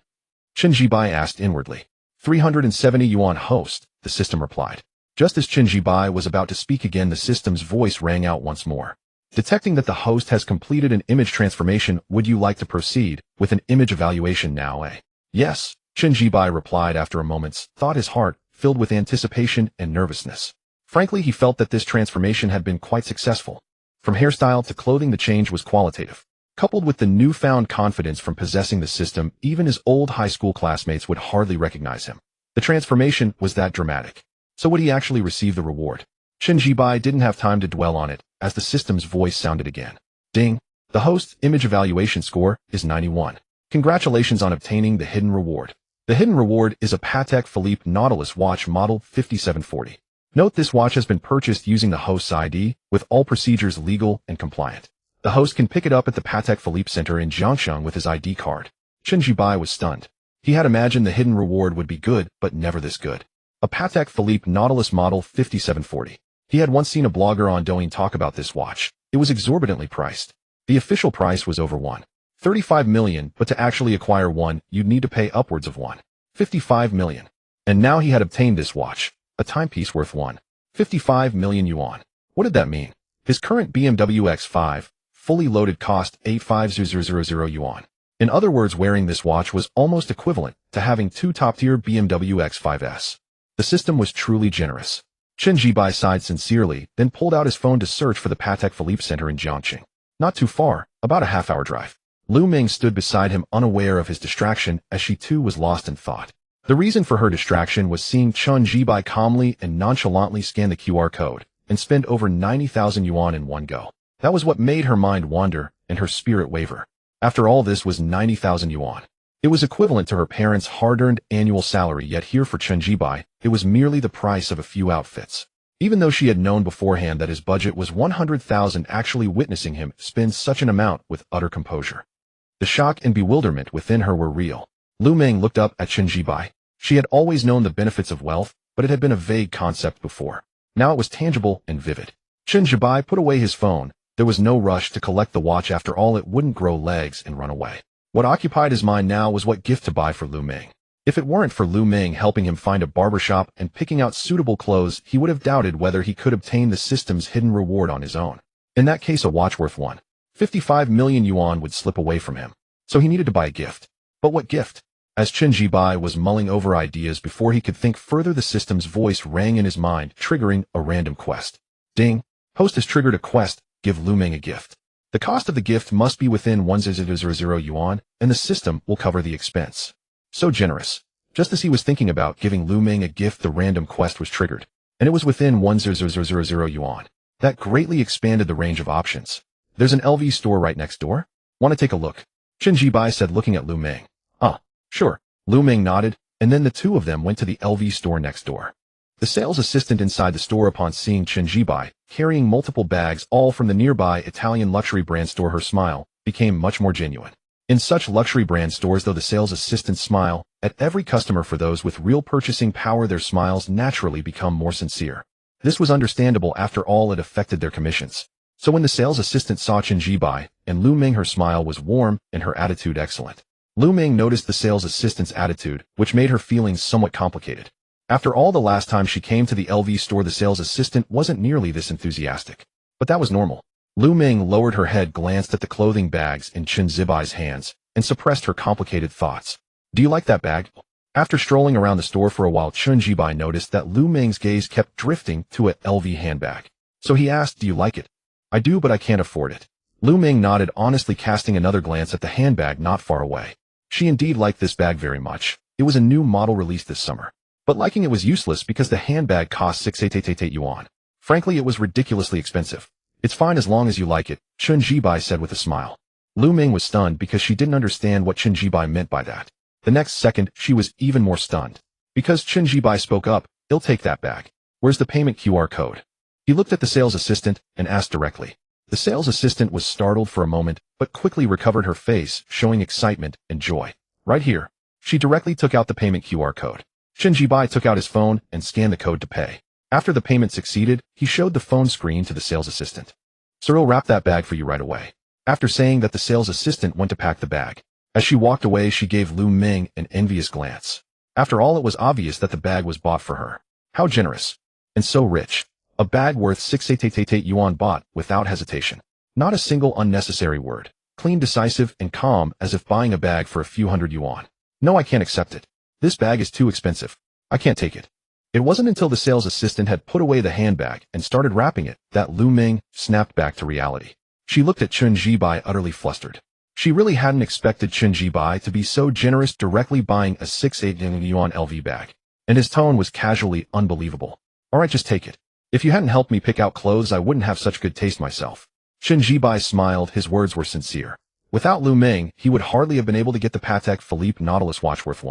Chen Jibai asked inwardly. 370 yuan, host, the system replied. Just as Chen Jibai was about to speak again, the system's voice rang out once more. Detecting that the host has completed an image transformation, would you like to proceed with an image evaluation now, eh? Yes, Chen Jibai replied after a moment's thought, his heart filled with anticipation and nervousness. Frankly, he felt that this transformation had been quite successful. From hairstyle to clothing, the change was qualitative. Coupled with the newfound confidence from possessing the system, even his old high school classmates would hardly recognize him. The transformation was that dramatic. So would he actually receive the reward? Chen Jibai didn't have time to dwell on it, as the system's voice sounded again. Ding! The host's image evaluation score is 91. Congratulations on obtaining the hidden reward. The hidden reward is a Patek Philippe Nautilus watch model 5740. Note, this watch has been purchased using the host's ID, with all procedures legal and compliant. The host can pick it up at the Patek Philippe Center in Jiangsheng with his ID card. Chen Jibai was stunned. He had imagined the hidden reward would be good, but never this good. A Patek Philippe Nautilus model 5740. He had once seen a blogger on Douyin talk about this watch. It was exorbitantly priced. The official price was over 1.35 million, but to actually acquire one, you'd need to pay upwards of 1.55 million. And now he had obtained this watch, a timepiece worth 1.55 million yuan. What did that mean? His current BMW X5, fully loaded, cost 85000 yuan. In other words, wearing this watch was almost equivalent to having 2 top-tier BMW X5s. The system was truly generous. Chen Jibai sighed sincerely, then pulled out his phone to search for the Patek Philippe Center in Jiangqing. Not too far, about a half-hour drive. Lu Ming stood beside him unaware of his distraction as she too was lost in thought. The reason for her distraction was seeing Chen Jibai calmly and nonchalantly scan the QR code and spend over 90,000 yuan in one go. That was what made her mind wander and her spirit waver. After all, this was 90,000 yuan. It was equivalent to her parents' hard-earned annual salary, yet here for Chen Jibai, it was merely the price of a few outfits. Even though she had known beforehand that his budget was 100,000, actually witnessing him spend such an amount with utter composure. The shock and bewilderment within her were real. Lu Ming looked up at Chen Jibai. She had always known the benefits of wealth, but it had been a vague concept before. Now it was tangible and vivid. Chen Jibai put away his phone. There was no rush to collect the watch. After all, it wouldn't grow legs and run away. What occupied his mind now was what gift to buy for Lu Ming. If it weren't for Lu Ming helping him find a barbershop and picking out suitable clothes, he would have doubted whether he could obtain the system's hidden reward on his own. In that case, a watch worth 55 million yuan would slip away from him. So he needed to buy a gift. But what gift? As Chen Jibai was mulling over ideas before he could think further, the system's voice rang in his mind, triggering a random quest. Ding! Host has triggered a quest. Give Lu Ming a gift. The cost of the gift must be within 1000 yuan, and the system will cover the expense. So generous. Just as he was thinking about giving Lu Ming a gift, the random quest was triggered, and it was within 1000 yuan. That greatly expanded the range of options. There's an LV store right next door. Want to take a look? Chen Jibai said, looking at Lu Ming. Sure. Lu Ming nodded, and then the two of them went to the LV store next door. The sales assistant inside the store, upon seeing Chen Jibai carrying multiple bags, all from the nearby Italian luxury brand store, her smile became much more genuine. In such luxury brand stores, though, the sales assistants smile at every customer. For those with real purchasing power, their smiles naturally become more sincere. This was understandable. After all, it affected their commissions. So when the sales assistant saw Chen Jibai and Lu Ming, her smile was warm and her attitude excellent. Lu Ming noticed the sales assistant's attitude, which made her feelings somewhat complicated. After all, the last time she came to the LV store, the sales assistant wasn't nearly this enthusiastic. But that was normal. Lu Ming lowered her head, glanced at the clothing bags in Chen Jibai's hands, and suppressed her complicated thoughts. Do you like that bag? After strolling around the store for a while, Chen Jibai noticed that Lu Ming's gaze kept drifting to a LV handbag. So he asked, do you like it? I do, but I can't afford it. Lu Ming nodded, honestly, casting another glance at the handbag not far away. She indeed liked this bag very much. It was a new model released this summer. But liking it was useless because the handbag cost 688 yuan. Frankly, it was ridiculously expensive. It's fine as long as you like it, Chen Jibai said with a smile. Lu Ming was stunned because she didn't understand what Chen Jibai meant by that. The next second, she was even more stunned. Because Chen Jibai spoke up, "He'll take that bag. Where's the payment QR code?" He looked at the sales assistant and asked directly. The sales assistant was startled for a moment, but quickly recovered her face, showing excitement and joy. Right here. She directly took out the payment QR code. Chen Jibai took out his phone and scanned the code to pay. After the payment succeeded, he showed the phone screen to the sales assistant. "Sir, I'll wrap that bag for you right away." After saying that, the sales assistant went to pack the bag. As she walked away, she gave Lu Ming an envious glance. After all, it was obvious that the bag was bought for her. How generous. And so rich. A bag worth 688 yuan, bought without hesitation. Not a single unnecessary word. Clean, decisive, and calm, as if buying a bag for a few hundred yuan. "No, I can't accept it. This bag is too expensive. I can't take it." It wasn't until the sales assistant had put away the handbag and started wrapping it that Lu Ming snapped back to reality. She looked at Chen Jibai, utterly flustered. She really hadn't expected Chen Jibai to be so generous, directly buying a 688 yuan LV bag. And his tone was casually unbelievable. "All right, just take it. If you hadn't helped me pick out clothes, I wouldn't have such good taste myself." Chen Jibai smiled. His words were sincere. Without Lu Ming, he would hardly have been able to get the Patek Philippe Nautilus watch worth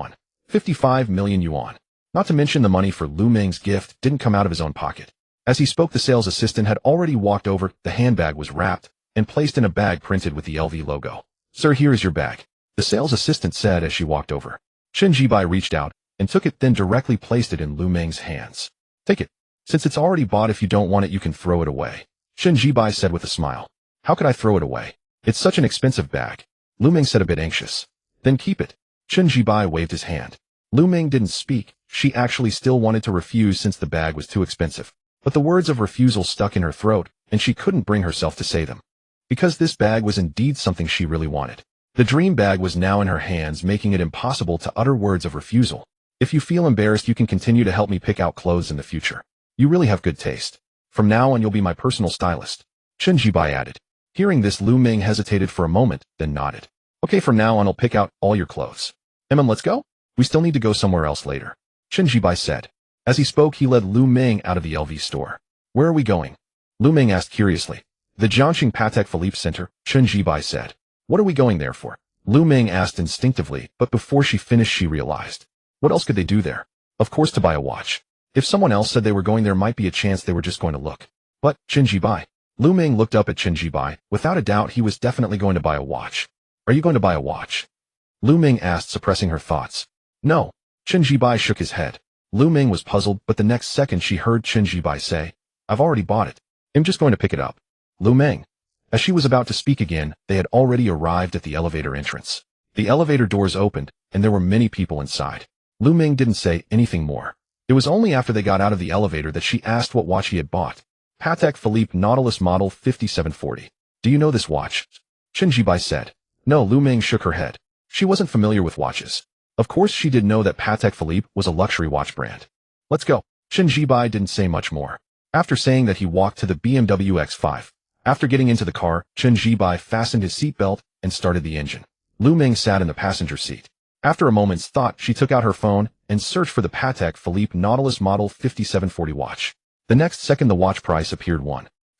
55 million yuan. Not to mention the money for Lu Ming's gift didn't come out of his own pocket. As he spoke, the sales assistant had already walked over. The handbag was wrapped and placed in a bag printed with the LV logo. "Sir, here is your bag," the sales assistant said as she walked over. Chen Jibai reached out and took it, then directly placed it in Lu Ming's hands. "Take it. Since it's already bought, if you don't want it, you can throw it away," Chen Jibai said with a smile. "How could I throw it away? It's such an expensive bag," Lu Ming said, a bit anxious. "Then keep it." Chen Jibai waved his hand. Lu Ming didn't speak. She actually still wanted to refuse since the bag was too expensive. But the words of refusal stuck in her throat, and she couldn't bring herself to say them. Because this bag was indeed something she really wanted. The dream bag was now in her hands, making it impossible to utter words of refusal. If you feel embarrassed, you can continue to help me pick out clothes in the future. You really have good taste. From now on, you'll be my personal stylist. Chen Jibai added. Hearing this, Lu Ming hesitated for a moment, then nodded. Okay, from now on, I'll pick out all your clothes. Let's go? We still need to go somewhere else later. Chen Jibai said. As he spoke, he led Lu Ming out of the LV store. Where are we going? Lu Ming asked curiously. The Jiangxing Patek Philippe Center, Chen Jibai said. What are we going there for? Lu Ming asked instinctively, but before she finished she realized. What else could they do there? Of course to buy a watch. If someone else said they were going there, might be a chance they were just going to look. But, Chen Jibai. Lu Ming looked up at Chen Jibai. Without a doubt he was definitely going to buy a watch. Are you going to buy a watch? Lu Ming asked, suppressing her thoughts. No. Chen Jibai shook his head. Lu Ming was puzzled, but the next second she heard Chen Jibai say, I've already bought it. I'm just going to pick it up. Lu Ming. As she was about to speak again, they had already arrived at the elevator entrance. The elevator doors opened, and there were many people inside. Lu Ming didn't say anything more. It was only after they got out of the elevator that she asked what watch he had bought. Patek Philippe Nautilus Model 5740. Do you know this watch? Chen Jibai said. No, Lu Ming shook her head. She wasn't familiar with watches. Of course she did know that Patek Philippe was a luxury watch brand. Let's go. Chen Jibai didn't say much more. After saying that, he walked to the BMW X5. After getting into the car, Chen Jibai fastened his seatbelt and started the engine. Lu Ming sat in the passenger seat. After a moment's thought, she took out her phone and searched for the Patek Philippe Nautilus Model 5740 watch. The next second the watch price appeared: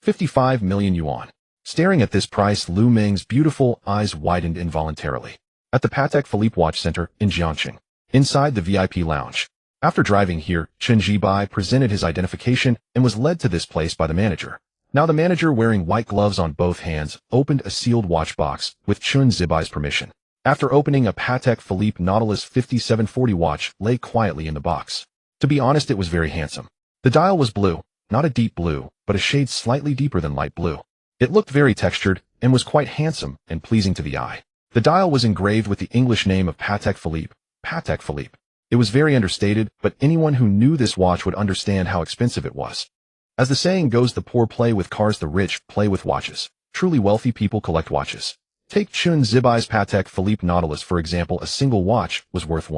55 million yuan. Staring at this price, Lu Ming's beautiful eyes widened involuntarily. At the Patek Philippe Watch Center in Jiangxing, inside the VIP lounge. After driving here, Chen Jibai presented his identification and was led to this place by the manager. Now the manager, wearing white gloves on both hands, opened a sealed watch box with Chen Jibai's permission. After opening, a Patek Philippe Nautilus 5740 watch lay quietly in the box. To be honest, it was very handsome. The dial was blue, not a deep blue, but a shade slightly deeper than light blue. It looked very textured and was quite handsome and pleasing to the eye. The dial was engraved with the English name of Patek Philippe, Patek Philippe. It was very understated, but anyone who knew this watch would understand how expensive it was. As the saying goes, the poor play with cars, the rich play with watches. Truly wealthy people collect watches. Take Chen Jibai's Patek Philippe Nautilus for example. A single watch was worth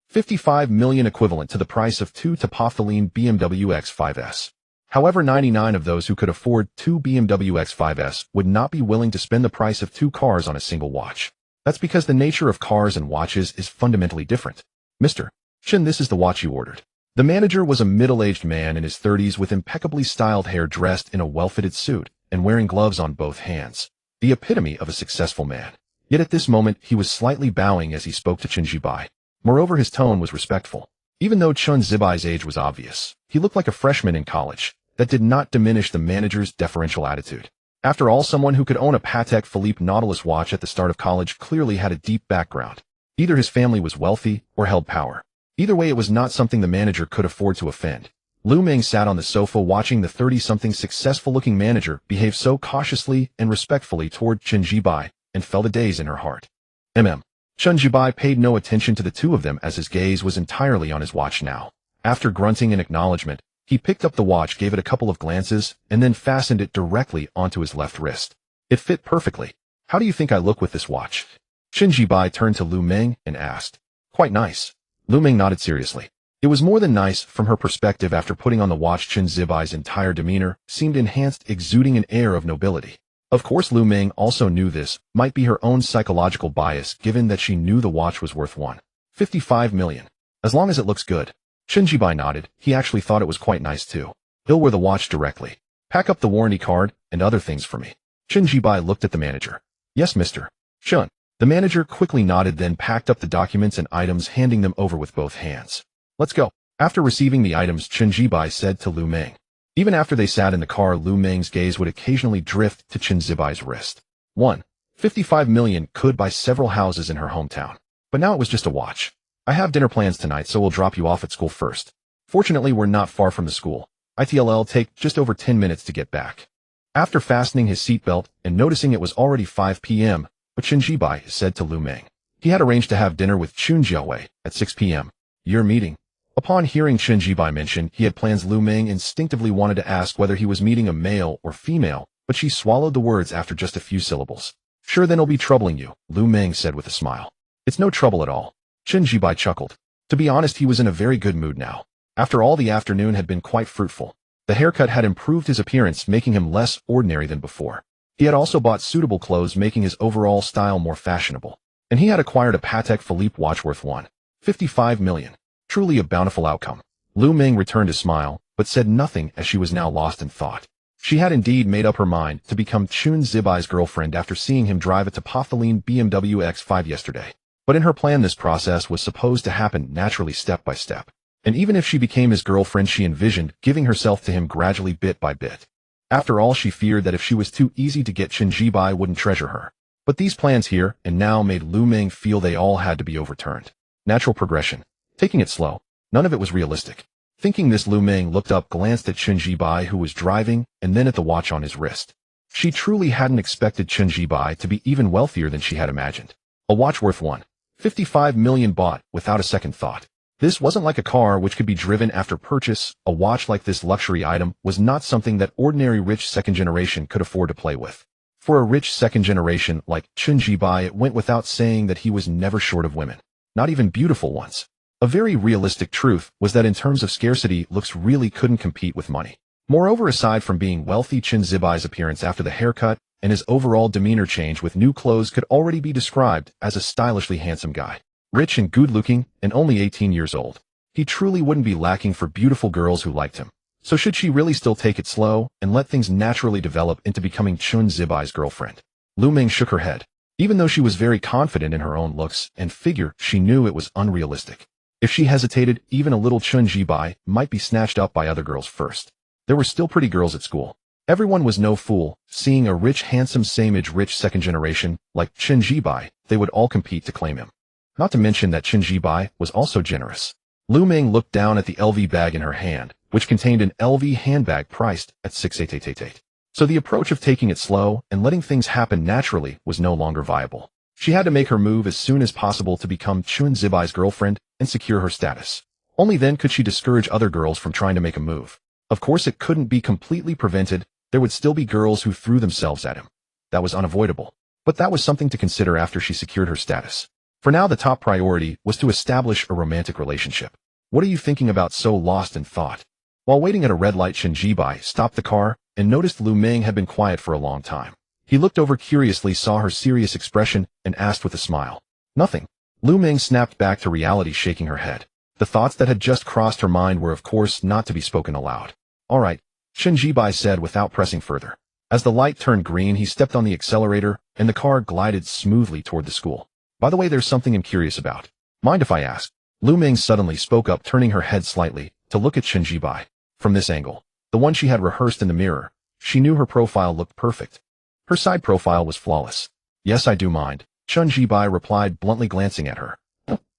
55 million, equivalent to the price of 2 Topophyline BMW X5s. However, 99 of those who could afford 2 BMW X5s would not be willing to spend the price of 2 cars on a single watch. That's because the nature of cars and watches is fundamentally different. Mr. Chen, this is the watch you ordered. The manager was a middle-aged man in his 30s with impeccably styled hair, dressed in a well-fitted suit and wearing gloves on both hands. The epitome of a successful man. Yet at this moment, he was slightly bowing as he spoke to Chen Jibai. Moreover, his tone was respectful. Even though Chen Jibai's age was obvious, he looked like a freshman in college. That did not diminish the manager's deferential attitude. After all, someone who could own a Patek Philippe Nautilus watch at the start of college clearly had a deep background. Either his family was wealthy or held power. Either way, it was not something the manager could afford to offend. Lu Ming sat on the sofa watching the 30-something successful-looking manager behave so cautiously and respectfully toward Chen Jibai, and felt a daze in her heart. Chen Jibai paid no attention to the two of them as his gaze was entirely on his watch now. After grunting in acknowledgement, he picked up the watch, gave it a couple of glances, and then fastened it directly onto his left wrist. It fit perfectly. How do you think I look with this watch? Chen Jibai turned to Lu Ming and asked. Quite nice. Lu Ming nodded seriously. It was more than nice from her perspective. After putting on the watch, Chen Jibai's entire demeanor seemed enhanced, exuding an air of nobility. Of course, Lu Ming also knew this might be her own psychological bias, given that she knew the watch was worth 55 million. As long as it looks good. Chen Jibai nodded. He actually thought it was quite nice too. He'll wear the watch directly. Pack up the warranty card and other things for me. Chen Jibai looked at the manager. Yes, Mr. Chen. The manager quickly nodded, then packed up the documents and items, handing them over with both hands. Let's go. After receiving the items, Chen Jibai said to Lu Ming. Even after they sat in the car, Lu Ming's gaze would occasionally drift to Chen Jibai's wrist. 55 million could buy several houses in her hometown. But now it was just a watch. I have dinner plans tonight, so we'll drop you off at school first. Fortunately, we're not far from the school. It'll take just over 10 minutes to get back. After fastening his seatbelt and noticing it was already 5 p.m., but Chen Jibai said to Lu Ming. He had arranged to have dinner with Chun Jiawei at 6 p.m. Your meeting. Upon hearing Chen Jibai mention he had plans, Lu Ming instinctively wanted to ask whether he was meeting a male or female, but she swallowed the words after just a few syllables. Sure, then I'll be troubling you, Lu Ming said with a smile. It's no trouble at all. Chen Jibai chuckled. To be honest, he was in a very good mood now. After all, the afternoon had been quite fruitful. The haircut had improved his appearance, making him less ordinary than before. He had also bought suitable clothes, making his overall style more fashionable. And he had acquired a Patek Philippe watch worth $1.55 million. Truly a bountiful outcome. Lu Ming returned a smile, but said nothing as she was now lost in thought. She had indeed made up her mind to become Chun Zibai's girlfriend after seeing him drive a Topophyline BMW X5 yesterday. But in her plan, this process was supposed to happen naturally, step by step. And even if she became his girlfriend, she envisioned giving herself to him gradually, bit by bit. After all, she feared that if she was too easy to get, Chun Zibai wouldn't treasure her. But these plans here and now made Lu Ming feel they all had to be overturned. Natural progression. Taking it slow. None of it was realistic. Thinking this, Lu Ming looked up, glanced at Chun Zibai, who was driving, and then at the watch on his wrist. She truly hadn't expected Chun Zibai to be even wealthier than she had imagined. A watch worth $1.55 million, bought without a second thought. This wasn't like a car which could be driven after purchase. A watch like this luxury item was not something that ordinary rich second generation could afford to play with. For a rich second generation like Chun Zibai, it went without saying that he was never short of women. Not even beautiful ones. A very realistic truth was that in terms of scarcity, looks really couldn't compete with money. Moreover, aside from being wealthy, Chun Zibai's appearance after the haircut and his overall demeanor change with new clothes could already be described as a stylishly handsome guy. Rich and good-looking, and only 18 years old. He truly wouldn't be lacking for beautiful girls who liked him. So should she really still take it slow and let things naturally develop into becoming Chun Zibai's girlfriend? Lu Ming shook her head. Even though she was very confident in her own looks and figure, she knew it was unrealistic. If she hesitated, even a little, Chun Zibai might be snatched up by other girls first. There were still pretty girls at school. Everyone was no fool. Seeing a rich, handsome, same-age rich second generation like Chun Zibai, they would all compete to claim him. Not to mention that Chun Zibai was also generous. Lu Ming looked down at the LV bag in her hand, which contained an LV handbag priced at $6,888. So the approach of taking it slow and letting things happen naturally was no longer viable. She had to make her move as soon as possible to become Chun Zibai's girlfriend and secure her status. Only then could she discourage other girls from trying to make a move. Of course, it couldn't be completely prevented. There would still be girls who threw themselves at him. That was unavoidable. But that was something to consider after she secured her status. For now, the top priority was to establish a romantic relationship. What are you thinking about, so lost in thought? While waiting at a red light, Chun Zibai stopped the car and noticed Lu Ming had been quiet for a long time. He looked over curiously, saw her serious expression, and asked with a smile. Nothing. Lu Ming snapped back to reality, shaking her head. The thoughts that had just crossed her mind were of course not to be spoken aloud. All right, Chun Zibai said without pressing further. As the light turned green, he stepped on the accelerator, and the car glided smoothly toward the school. By the way, there's something I'm curious about. Mind if I ask? Lu Ming suddenly spoke up, turning her head slightly to look at Chun Zibai. From this angle, the one she had rehearsed in the mirror, she knew her profile looked perfect. Her side profile was flawless. Yes, I do mind, Chun Zibai replied, bluntly glancing at her.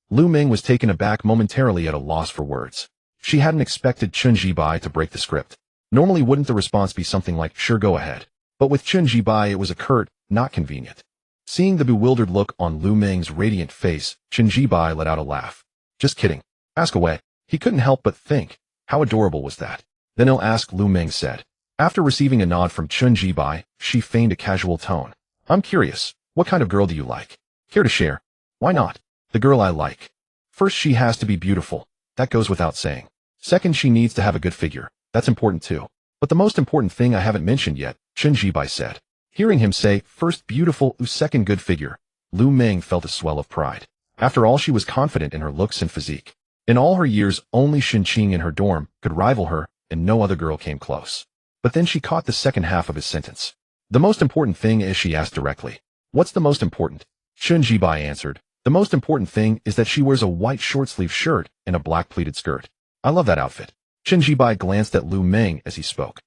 Lu Ming was taken aback, momentarily at a loss for words. She hadn't expected Chun Zibai to break the script. Normally, wouldn't the response be something like, sure, go ahead? But with Chun Zibai, it was a curt, not convenient. Seeing the bewildered look on Lu Ming's radiant face, Chun Zibai let out a laugh. Just kidding. Ask away. He couldn't help but think, how adorable was that? Then he'll ask, Lu Ming said. After receiving a nod from Chun Zibai, she feigned a casual tone. I'm curious, what kind of girl do you like? Care to share? Why not? The girl I like. First, she has to be beautiful. That goes without saying. Second, she needs to have a good figure. That's important too. But the most important thing I haven't mentioned yet, Chun Zibai said. Hearing him say, first beautiful, second good figure, Lu Ming felt a swell of pride. After all, she was confident in her looks and physique. In all her years, only Shinqing in her dorm could rival her, and no other girl came close. But then she caught the second half of his sentence. The most important thing is, she asked directly. What's the most important? Chun Zibai answered. The most important thing is that she wears a white short-sleeve shirt and a black pleated skirt. I love that outfit. Chun Zibai glanced at Lu Ming as he spoke.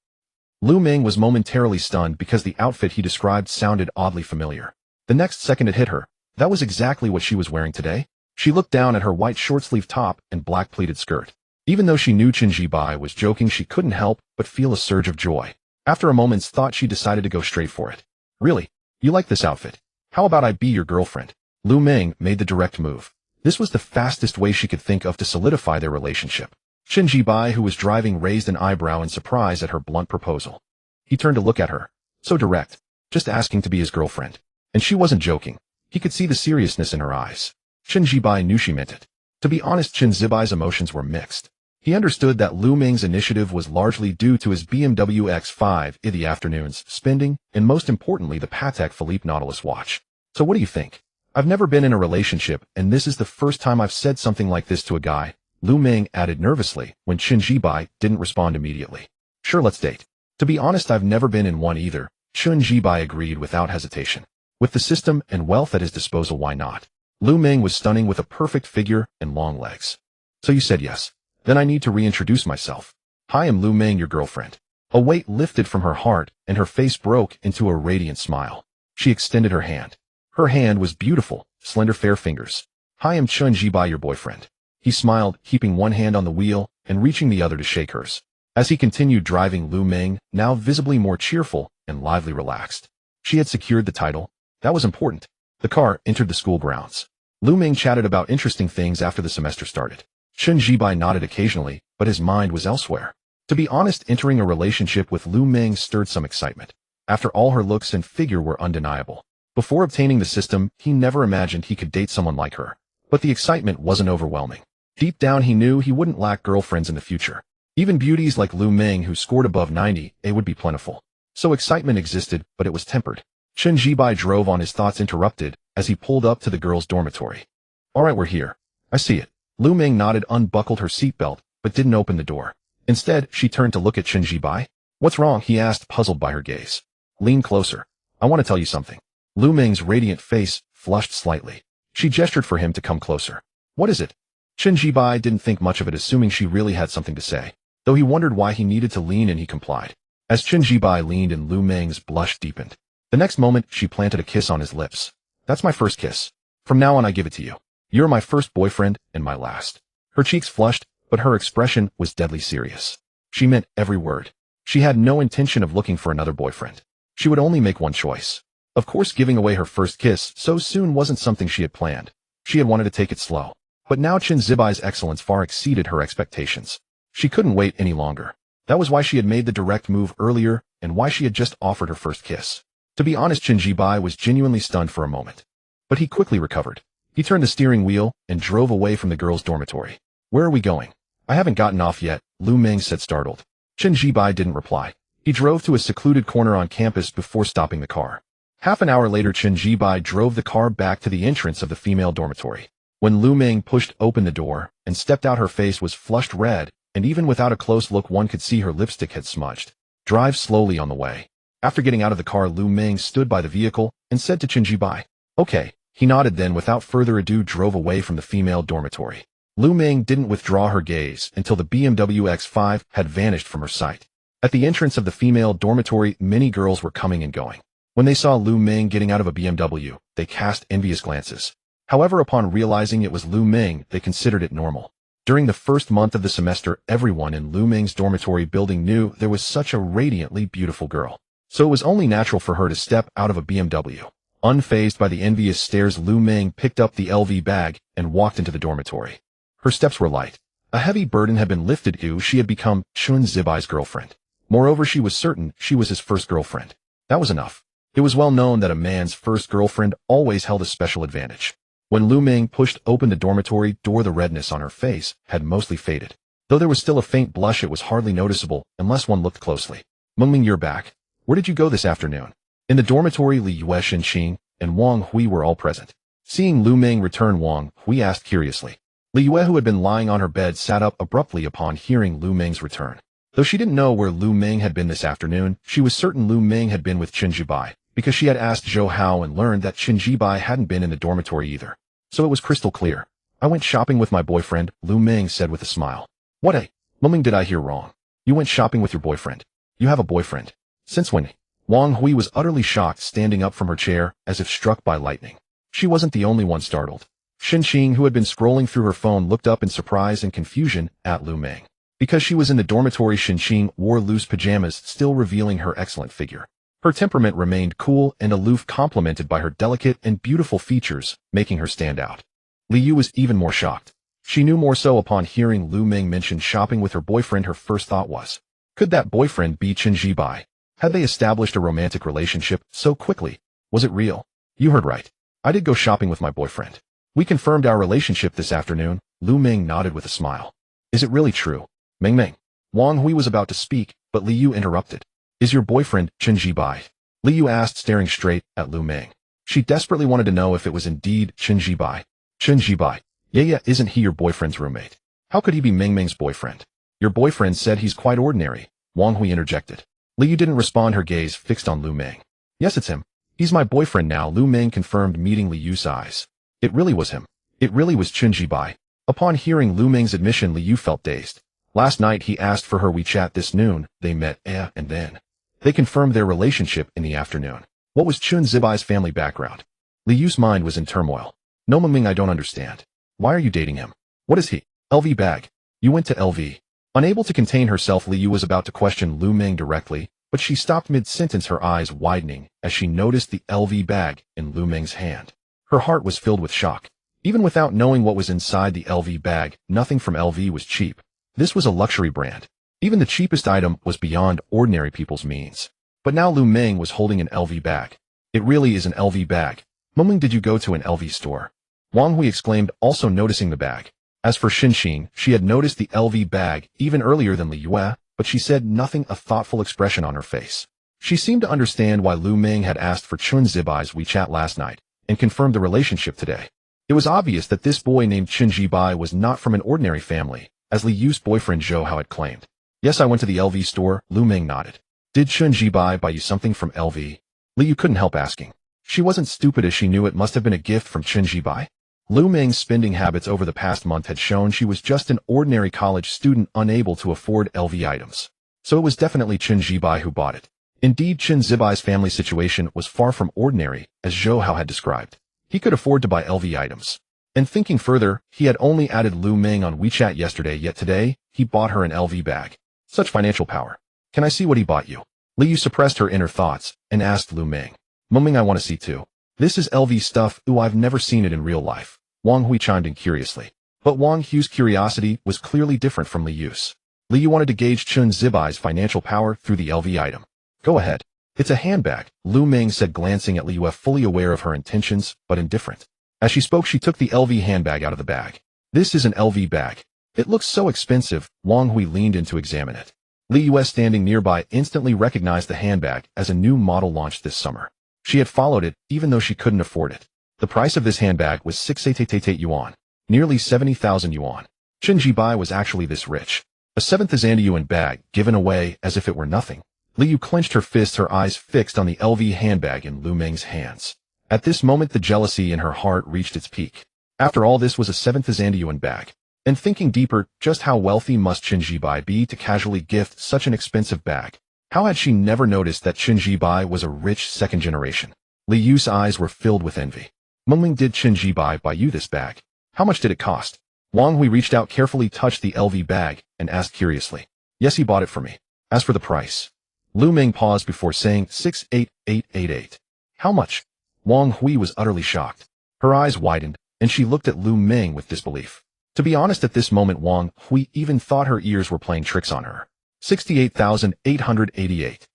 Lu Ming was momentarily stunned because the outfit he described sounded oddly familiar. The next second it hit her. That was exactly what she was wearing today. She looked down at her white short-sleeve top and black pleated skirt. Even though she knew Chun Zibai was joking, she couldn't help but feel a surge of joy. After a moment's thought, she decided to go straight for it. Really? You like this outfit? How about I be your girlfriend? Lu Ming made the direct move. This was the fastest way she could think of to solidify their relationship. Chun Zibai, who was driving, raised an eyebrow in surprise at her blunt proposal. He turned to look at her. So direct. Just asking to be his girlfriend. And she wasn't joking. He could see the seriousness in her eyes. Chun Zibai knew she meant it. To be honest, Chen Zibai's emotions were mixed. He understood that Lu Ming's initiative was largely due to his BMW X5 in the afternoons spending, and most importantly the Patek Philippe Nautilus watch. So what do you think? I've never been in a relationship, and this is the first time I've said something like this to a guy, Lu Ming added nervously when Chen Zibai didn't respond immediately. Sure, let's date. To be honest, I've never been in one either, Chen Zibai agreed without hesitation. With the system and wealth at his disposal, why not? Lu Ming was stunning with a perfect figure and long legs. So you said yes. Then I need to reintroduce myself. Hi, I'm Lu Ming, your girlfriend. A weight lifted from her heart, and her face broke into a radiant smile. She extended her hand. Her hand was beautiful, slender fair fingers. Hi, I'm Chen Zibai, your boyfriend. He smiled, keeping one hand on the wheel and reaching the other to shake hers. As he continued driving, Lu Ming, now visibly more cheerful and lively, relaxed. She had secured the title. That was important. The car entered the school grounds. Lu Ming chatted about interesting things after the semester started. Chen Zibai nodded occasionally, but his mind was elsewhere. To be honest, entering a relationship with Lu Ming stirred some excitement. After all, her looks and figure were undeniable. Before obtaining the system, he never imagined he could date someone like her. But the excitement wasn't overwhelming. Deep down, he knew he wouldn't lack girlfriends in the future. Even beauties like Lu Ming, who scored above 90, would be plentiful. So excitement existed, but it was tempered. Chen Zibai drove on, his thoughts interrupted as he pulled up to the girls' dormitory. All right, we're here. I see it. Lu Ming nodded, unbuckled her seatbelt, but didn't open the door. Instead, she turned to look at Chen Zibai. What's wrong? He asked, puzzled by her gaze. Lean closer. I want to tell you something. Lu Ming's radiant face flushed slightly. She gestured for him to come closer. What is it? Chen Zibai didn't think much of it, assuming she really had something to say. Though he wondered why he needed to lean, and he complied. As Chen Zibai leaned in, Lu Ming's blush deepened. The next moment, she planted a kiss on his lips. That's my first kiss. From now on, I give it to you. You're my first boyfriend and my last. Her cheeks flushed, but her expression was deadly serious. She meant every word. She had no intention of looking for another boyfriend. She would only make one choice. Of course, giving away her first kiss so soon wasn't something she had planned. She had wanted to take it slow. But now Chen Zibai's excellence far exceeded her expectations. She couldn't wait any longer. That was why she had made the direct move earlier, and why she had just offered her first kiss. To be honest, Chen Zibai was genuinely stunned for a moment. But he quickly recovered. He turned the steering wheel and drove away from the girls' dormitory. Where are we going? I haven't gotten off yet, Lu Ming said, startled. Chen Zibai didn't reply. He drove to a secluded corner on campus before stopping the car. Half an hour later, Chen Zibai drove the car back to the entrance of the female dormitory. When Lu Ming pushed open the door and stepped out, her face was flushed red, and even without a close look, one could see her lipstick had smudged. Drive slowly on the way. After getting out of the car, Lu Ming stood by the vehicle and said to Chen Zibai, okay. He nodded, then without further ado drove away from the female dormitory. Lu Ming didn't withdraw her gaze until the BMW X5 had vanished from her sight. At the entrance of the female dormitory, many girls were coming and going. When they saw Lu Ming getting out of a BMW, they cast envious glances. However, upon realizing it was Lu Ming, they considered it normal. During the first month of the semester, everyone in Lu Ming's dormitory building knew there was such a radiantly beautiful girl. So it was only natural for her to step out of a BMW. Unfazed by the envious stares, Lu Ming picked up the LV bag and walked into the dormitory. Her steps were light. A heavy burden had been lifted. She had become Chen Zibai's girlfriend. Moreover, she was certain she was his first girlfriend. That was enough. It was well known that a man's first girlfriend always held a special advantage. When Lu Ming pushed open the dormitory door, the redness on her face had mostly faded. Though there was still a faint blush, it was hardly noticeable unless one looked closely. Mingming, you're back. Where did you go this afternoon? In the dormitory, Li Yue, Shenqing, and Wang Hui were all present. Seeing Lu Ming return, Wang Hui asked curiously. Li Yue, who had been lying on her bed, sat up abruptly upon hearing Lu Ming's return. Though she didn't know where Lu Ming had been this afternoon, she was certain Lu Ming had been with Chen Zibai, because she had asked Zhou Hao and learned that Chen Zibai hadn't been in the dormitory either. So it was crystal clear. I went shopping with my boyfriend, Lu Ming said with a smile. What a Mingming, did I hear wrong? You went shopping with your boyfriend? You have a boyfriend? Since when? Wang Hui was utterly shocked, standing up from her chair as if struck by lightning. She wasn't the only one startled. Shenqing, who had been scrolling through her phone, looked up in surprise and confusion at Lu Ming. Because she was in the dormitory, Shenqing wore loose pajamas, still revealing her excellent figure. Her temperament remained cool and aloof, complemented by her delicate and beautiful features, making her stand out. Li Yu was even more shocked. She knew more so upon hearing Lu Ming mention shopping with her boyfriend. Her first thought was, could that boyfriend be Chen Zibai? Had they established a romantic relationship so quickly? Was it real? You heard right. I did go shopping with my boyfriend. We confirmed our relationship this afternoon, Lu Ming nodded with a smile. Is it really true? Ming Ming. Wang Hui was about to speak, but Li Yu interrupted. Is your boyfriend Chen Jibai? Li Yu asked, staring straight at Lu Ming. She desperately wanted to know if it was indeed Chen Jibai. Chen Jibai. Yeah, isn't he your boyfriend's roommate? How could he be Ming Ming's boyfriend? Your boyfriend said he's quite ordinary, Wang Hui interjected. Li Yu didn't respond, her gaze fixed on Lu Ming. Yes, it's him. He's my boyfriend now, Lu Ming confirmed, meeting Li Yu's eyes. It really was him. It really was Chen Jibai. Upon hearing Lu Ming's admission, Li Yu felt dazed. Last night he asked for her WeChat. This noon, they met, and then they confirmed their relationship in the afternoon. What was Chen Zibai's family background? Li Yu's mind was in turmoil. No, Ming Ming, I don't understand. Why are you dating him? What is he? LV bag. You went to LV. Unable to contain herself, Li Yu was about to question Lu Ming directly, but she stopped mid-sentence, her eyes widening as she noticed the LV bag in Lu Ming's hand. Her heart was filled with shock. Even without knowing what was inside the LV bag, nothing from LV was cheap. This was a luxury brand. Even the cheapest item was beyond ordinary people's means. But now Lu Ming was holding an LV bag. It really is an LV bag. Ming Ming, did you go to an LV store? Wang Hui exclaimed, also noticing the bag. As for Xin, she had noticed the LV bag even earlier than Li Yue, but she said nothing, a thoughtful expression on her face. She seemed to understand why Lu Ming had asked for Chen Zibai's WeChat last night, and confirmed the relationship today. It was obvious that this boy named Chen Jibai was not from an ordinary family, as Li Yu's boyfriend Zhou Hao had claimed. Yes, I went to the LV store, Lu Ming nodded. Did Chen Jibai buy you something from LV? Li Yu couldn't help asking. She wasn't stupid, as she knew it must have been a gift from Chen Jibai. Lu Ming's spending habits over the past month had shown she was just an ordinary college student unable to afford LV items. So it was definitely Chen Jibai who bought it. Indeed, Chen Zibai's family situation was far from ordinary, as Zhou Hao had described. He could afford to buy LV items. And thinking further, he had only added Lu Ming on WeChat yesterday, yet today, he bought her an LV bag. Such financial power. Can I see what he bought you? Li Yu suppressed her inner thoughts and asked Lu Ming. Ming, I want to see too. This is LV stuff. Ooh, I've never seen it in real life. Wang Hui chimed in curiously. But Wang Hui's curiosity was clearly different from Li Yu's. Li Yu wanted to gauge Chen Zibai's financial power through the LV item. Go ahead. It's a handbag, Lu Ming said, glancing at Li Yu, fully aware of her intentions, but indifferent. As she spoke, she took the LV handbag out of the bag. This is an LV bag. It looks so expensive. Wang Hui leaned in to examine it. Li Yu, standing nearby, instantly recognized the handbag as a new model launched this summer. She had followed it, even though she couldn't afford it. The price of this handbag was 688 yuan, nearly 70,000 yuan. Chen Jibai was actually this rich. A 7,000 yuan bag given away as if it were nothing. Li Yu clenched her fists, her eyes fixed on the LV handbag in Lu Ming's hands. At this moment, the jealousy in her heart reached its peak. After all, this was a 7,000 yuan bag. And thinking deeper, just how wealthy must Chen Jibai be to casually gift such an expensive bag? How had she never noticed that Chen Jibai was a rich second generation? Li Yu's eyes were filled with envy. Ming, did Chen Jibai buy you this bag? How much did it cost? Wang Hui reached out, carefully touched the LV bag, and asked curiously. Yes, he bought it for me. As for the price? Lu Ming paused before saying 68888. How much? Wang Hui was utterly shocked. Her eyes widened, and she looked at Lu Ming with disbelief. To be honest, at this moment Wang Hui even thought her ears were playing tricks on her. 68,888.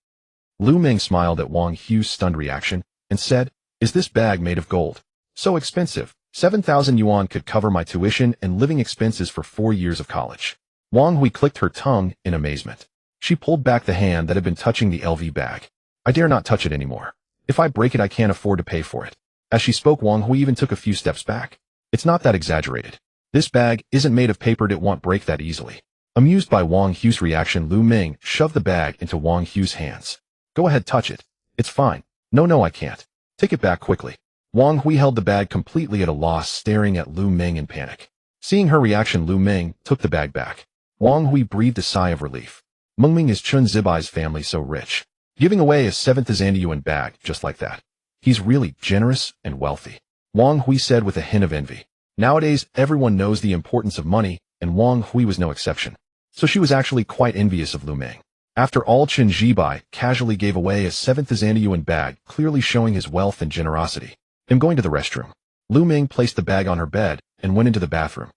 Lu Ming smiled at Wang Hui's stunned reaction, and said, is this bag made of gold? So expensive. 7,000 yuan could cover my tuition and living expenses for 4 years of college. Wang Hui clicked her tongue in amazement. She pulled back the hand that had been touching the LV bag. I dare not touch it anymore. If I break it, I can't afford to pay for it. As she spoke, Wang Hui even took a few steps back. It's not that exaggerated. This bag isn't made of paper, it won't break that easily. Amused by Wang Hui's reaction, Lu Ming shoved the bag into Wang Hui's hands. Go ahead, touch it. It's fine. No, I can't. Take it back quickly. Wang Hui held the bag, completely at a loss, staring at Lu Ming in panic. Seeing her reaction, Lu Ming took the bag back. Wang Hui breathed a sigh of relief. Ming, is Chen Zibai's family so rich? Giving away a 7,000 yuan bag just like that. He's really generous and wealthy. Wang Hui said with a hint of envy. Nowadays, everyone knows the importance of money, and Wang Hui was no exception. So she was actually quite envious of Lu Ming. After all, Chen Jibai casually gave away a 7,000 yuan bag, clearly showing his wealth and generosity. I'm going to the restroom. Lu Ming placed the bag on her bed and went into the bathroom.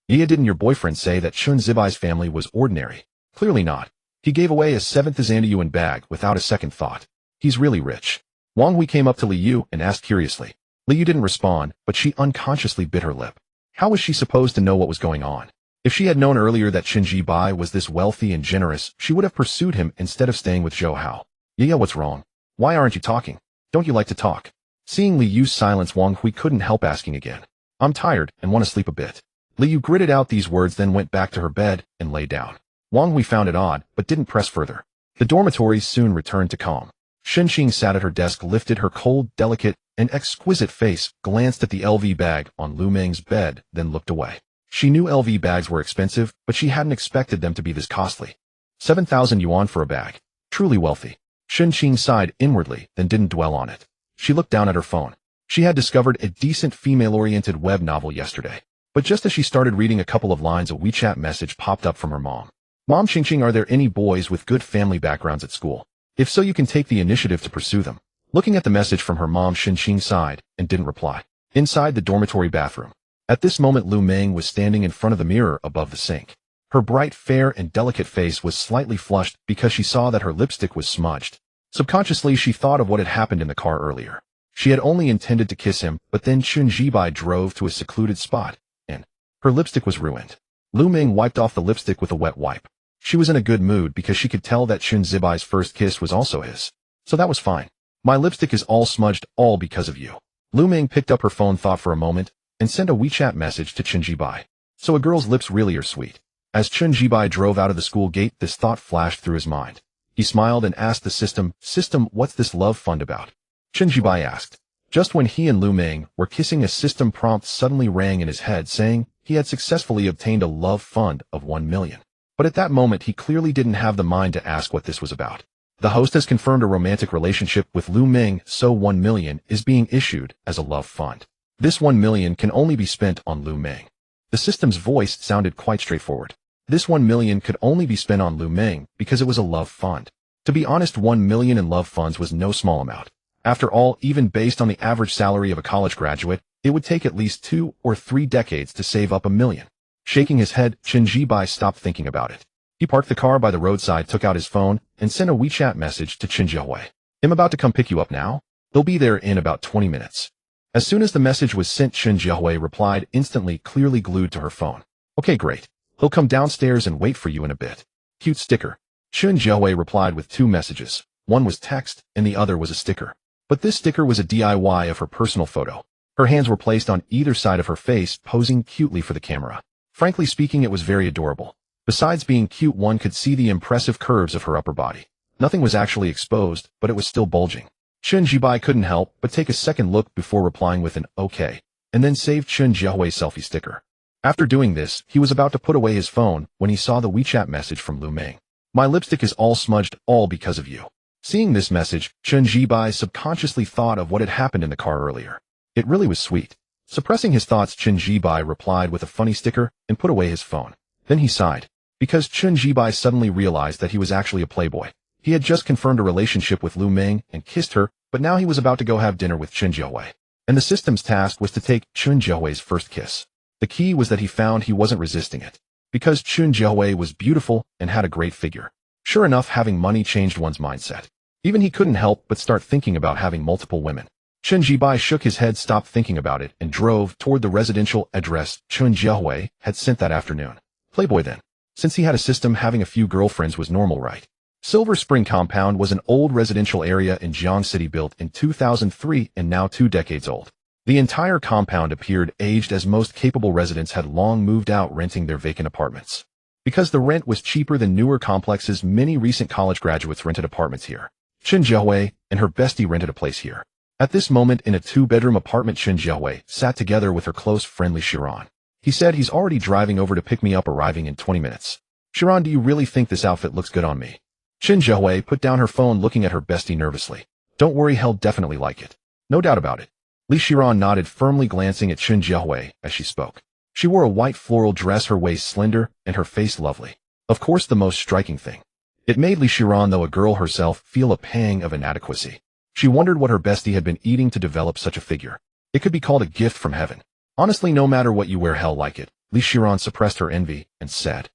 Yeah, didn't your boyfriend say that Chen Zibai's family was ordinary? Clearly not. He gave away a 7,000 yuan bag without a second thought. He's really rich. Wang Hui came up to Li Yu and asked curiously. Li Yu didn't respond, but she unconsciously bit her lip. How was she supposed to know what was going on? If she had known earlier that Chen Jibai was this wealthy and generous, she would have pursued him instead of staying with Zhou Hao. Yeah, what's wrong? Why aren't you talking? Don't you like to talk? Seeing Li Yu's silence, Wang Hui couldn't help asking again. I'm tired and want to sleep a bit. Li Yu gritted out these words, then went back to her bed and lay down. Wang Hui found it odd, but didn't press further. The dormitory soon returned to calm. Shen Qing sat at her desk, lifted her cold, delicate, and exquisite face, glanced at the LV bag on Lu Meng's bed, then looked away. She knew LV bags were expensive, but she hadn't expected them to be this costly. 7,000 yuan for a bag. Truly wealthy. Shen Qing sighed inwardly, then didn't dwell on it. She looked down at her phone. She had discovered a decent female-oriented web novel yesterday. But just as she started reading a couple of lines, a WeChat message popped up from her mom. Mom Qingqing, are there any boys with good family backgrounds at school? If so, you can take the initiative to pursue them. Looking at the message from her mom, Shen Qing sighed and didn't reply. Inside the dormitory bathroom. At this moment, Lu Meng was standing in front of the mirror above the sink. Her bright, fair, and delicate face was slightly flushed because she saw that her lipstick was smudged. Subconsciously, she thought of what had happened in the car earlier. She had only intended to kiss him, but then Chen Jibai drove to a secluded spot, and her lipstick was ruined. Lu Meng wiped off the lipstick with a wet wipe. She was in a good mood because she could tell that Chen Zibai's first kiss was also his. So that was fine. My lipstick is all smudged, all because of you. Lu Meng picked up her phone, thought for a moment, and sent a WeChat message to Chen Jibai. So a girl's lips really are sweet. As Chen Jibai drove out of the school gate, this thought flashed through his mind. He smiled and asked the system, what's this love fund about? Chen Jibai asked. Just when he and Lu Meng were kissing, a system prompt suddenly rang in his head saying he had successfully obtained a love fund of 1 million. But at that moment, he clearly didn't have the mind to ask what this was about. The host has confirmed a romantic relationship with Lu Meng, so 1 million is being issued as a love fund. This 1 million can only be spent on Lu Meng. The system's voice sounded quite straightforward. This 1 million could only be spent on Lu Meng because it was a love fund. To be honest, 1 million in love funds was no small amount. After all, even based on the average salary of a college graduate, it would take at least 2 or 3 decades to save up 1 million. Shaking his head, Chen Jibai stopped thinking about it. He parked the car by the roadside, took out his phone, and sent a WeChat message to Chen Jiahui. I'm about to come pick you up now. They'll be there in about 20 minutes. As soon as the message was sent, Chen Jiahui replied instantly, clearly glued to her phone. Okay, great. He'll come downstairs and wait for you in a bit. Cute sticker. Chen Jiahui replied with 2 messages. One was text, and the other was a sticker. But this sticker was a DIY of her personal photo. Her hands were placed on either side of her face, posing cutely for the camera. Frankly speaking, it was very adorable. Besides being cute, one could see the impressive curves of her upper body. Nothing was actually exposed, but it was still bulging. Chen Jibai couldn't help but take a second look before replying with an okay, and then saved Chen Jiahui's selfie sticker. After doing this, he was about to put away his phone when he saw the WeChat message from Lu Meng. My lipstick is all smudged, all because of you. Seeing this message, Chen Jibai subconsciously thought of what had happened in the car earlier. It really was sweet. Suppressing his thoughts, Chen Jibai replied with a funny sticker and put away his phone. Then he sighed, because Chen Jibai suddenly realized that he was actually a playboy. He had just confirmed a relationship with Lu Meng and kissed her, but now he was about to go have dinner with Chen Jiahui. And the system's task was to take Chen Jiahui's first kiss. The key was that he found he wasn't resisting it. Because Chen Jiahui was beautiful and had a great figure. Sure enough, having money changed one's mindset. Even he couldn't help but start thinking about having multiple women. Chen Jibai shook his head, stopped thinking about it, and drove toward the residential address Chen Jiahui had sent that afternoon. Playboy then. Since he had a system, having a few girlfriends was normal, right? Silver Spring Compound was an old residential area in Jiang City built in 2003 and now 2 decades old. The entire compound appeared aged as most capable residents had long moved out, renting their vacant apartments. Because the rent was cheaper than newer complexes, many recent college graduates rented apartments here. Chen Jiahui and her bestie rented a place here. At this moment, in a 2-bedroom apartment, Chen Jiahui sat together with her close, friendly Shiran. He said he's already driving over to pick me up, arriving in 20 minutes. Shiran, do you really think this outfit looks good on me? Chen Jiahui put down her phone, looking at her bestie nervously. Don't worry, he'll definitely like it. No doubt about it. Li Shiran nodded firmly, glancing at Chen Jiahui as she spoke. She wore a white floral dress, her waist slender and her face lovely. Of course, the most striking thing. It made Li Shiran, though a girl herself, feel a pang of inadequacy. She wondered what her bestie had been eating to develop such a figure. It could be called a gift from heaven. Honestly, no matter what you wear, hell like it. Li Shiran suppressed her envy and said,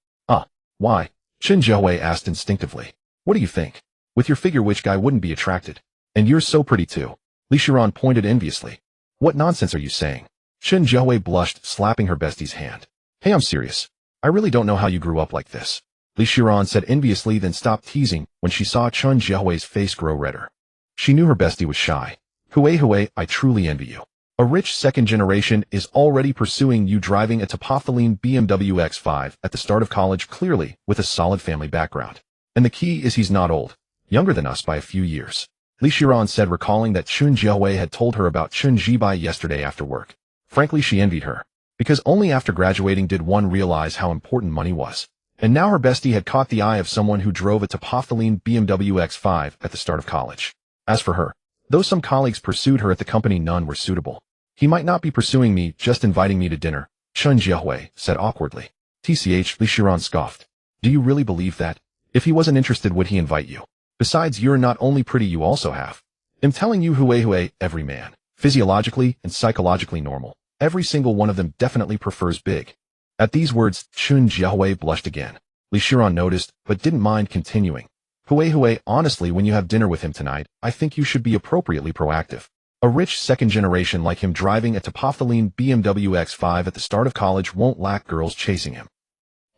why? Chen Jiahui asked instinctively. What do you think? With your figure, which guy wouldn't be attracted? And you're so pretty too. Li Shiran pointed enviously. What nonsense are you saying? Chen Jiahui blushed, slapping her bestie's hand. Hey, I'm serious. I really don't know how you grew up like this. Li Shiran said enviously, then stopped teasing when she saw Chen Jiahui's face grow redder. She knew her bestie was shy. Hui, I truly envy you. A rich second generation is already pursuing you, driving a Topophyline BMW X5 at the start of college, clearly with a solid family background. And the key is he's not old, younger than us by a few years. Li Shiran said, recalling that Chen Jiahui had told her about Chen Jibai yesterday after work. Frankly, she envied her, because only after graduating did one realize how important money was. And now her bestie had caught the eye of someone who drove a Topophyline BMW X5 at the start of college. As for her, though some colleagues pursued her at the company, none were suitable. He might not be pursuing me, just inviting me to dinner, Chen Jiahui said awkwardly. TCH, Li Shiran scoffed. Do you really believe that? If he wasn't interested, would he invite you? Besides, you're not only pretty, you also have. I'm telling you, Hui, every man, physiologically and psychologically normal, every single one of them definitely prefers big. At these words, Chen Jiahui blushed again. Li Shiran noticed, but didn't mind continuing. Hui, honestly, when you have dinner with him tonight, I think you should be appropriately proactive. A rich second generation like him driving a Topophyline BMW X5 at the start of college won't lack girls chasing him.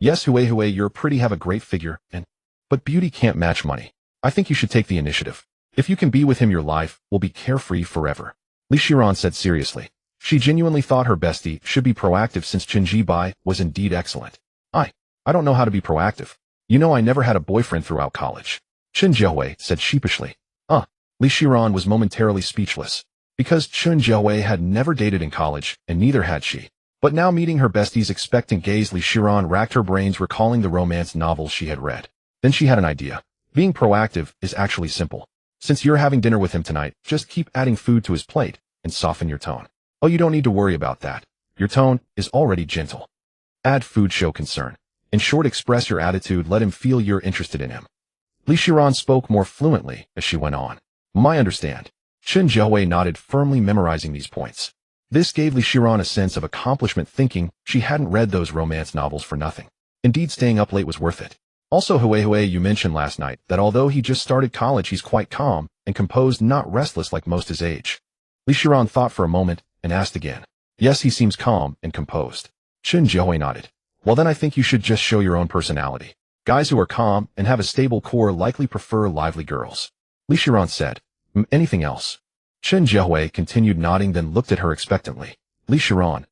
Yes, Hui, you're pretty, have a great figure, but beauty can't match money. I think you should take the initiative. If you can be with him, your life will be carefree forever. Li Shiran said seriously. She genuinely thought her bestie should be proactive since Chen Jibai was indeed excellent. I don't know how to be proactive. You know, I never had a boyfriend throughout college. Chen Jiahui said sheepishly. Li Shiran was momentarily speechless. Because Chen Jiahui had never dated in college, and neither had she. But now meeting her bestie's expectant gaze, Li Shiran racked her brains, recalling the romance novels she had read. Then she had an idea. Being proactive is actually simple. Since you're having dinner with him tonight, just keep adding food to his plate, and soften your tone. Oh, you don't need to worry about that. Your tone is already gentle. Add food, show concern. In short, express your attitude, let him feel you're interested in him. Li Shiran spoke more fluently as she went on. I understand. Chen Jiahui nodded, firmly memorizing these points. This gave Li Shiran a sense of accomplishment, thinking she hadn't read those romance novels for nothing. Indeed, staying up late was worth it. Also, Hui, you mentioned last night that although he just started college, he's quite calm and composed, not restless like most his age. Li Shiran thought for a moment and asked again. Yes, he seems calm and composed. Chen Jiahui nodded. Well, then I think you should just show your own personality. Guys who are calm and have a stable core likely prefer lively girls. Li Shiran said. Anything else? Chen Jiahui continued nodding, then looked at her expectantly. Li Shiran.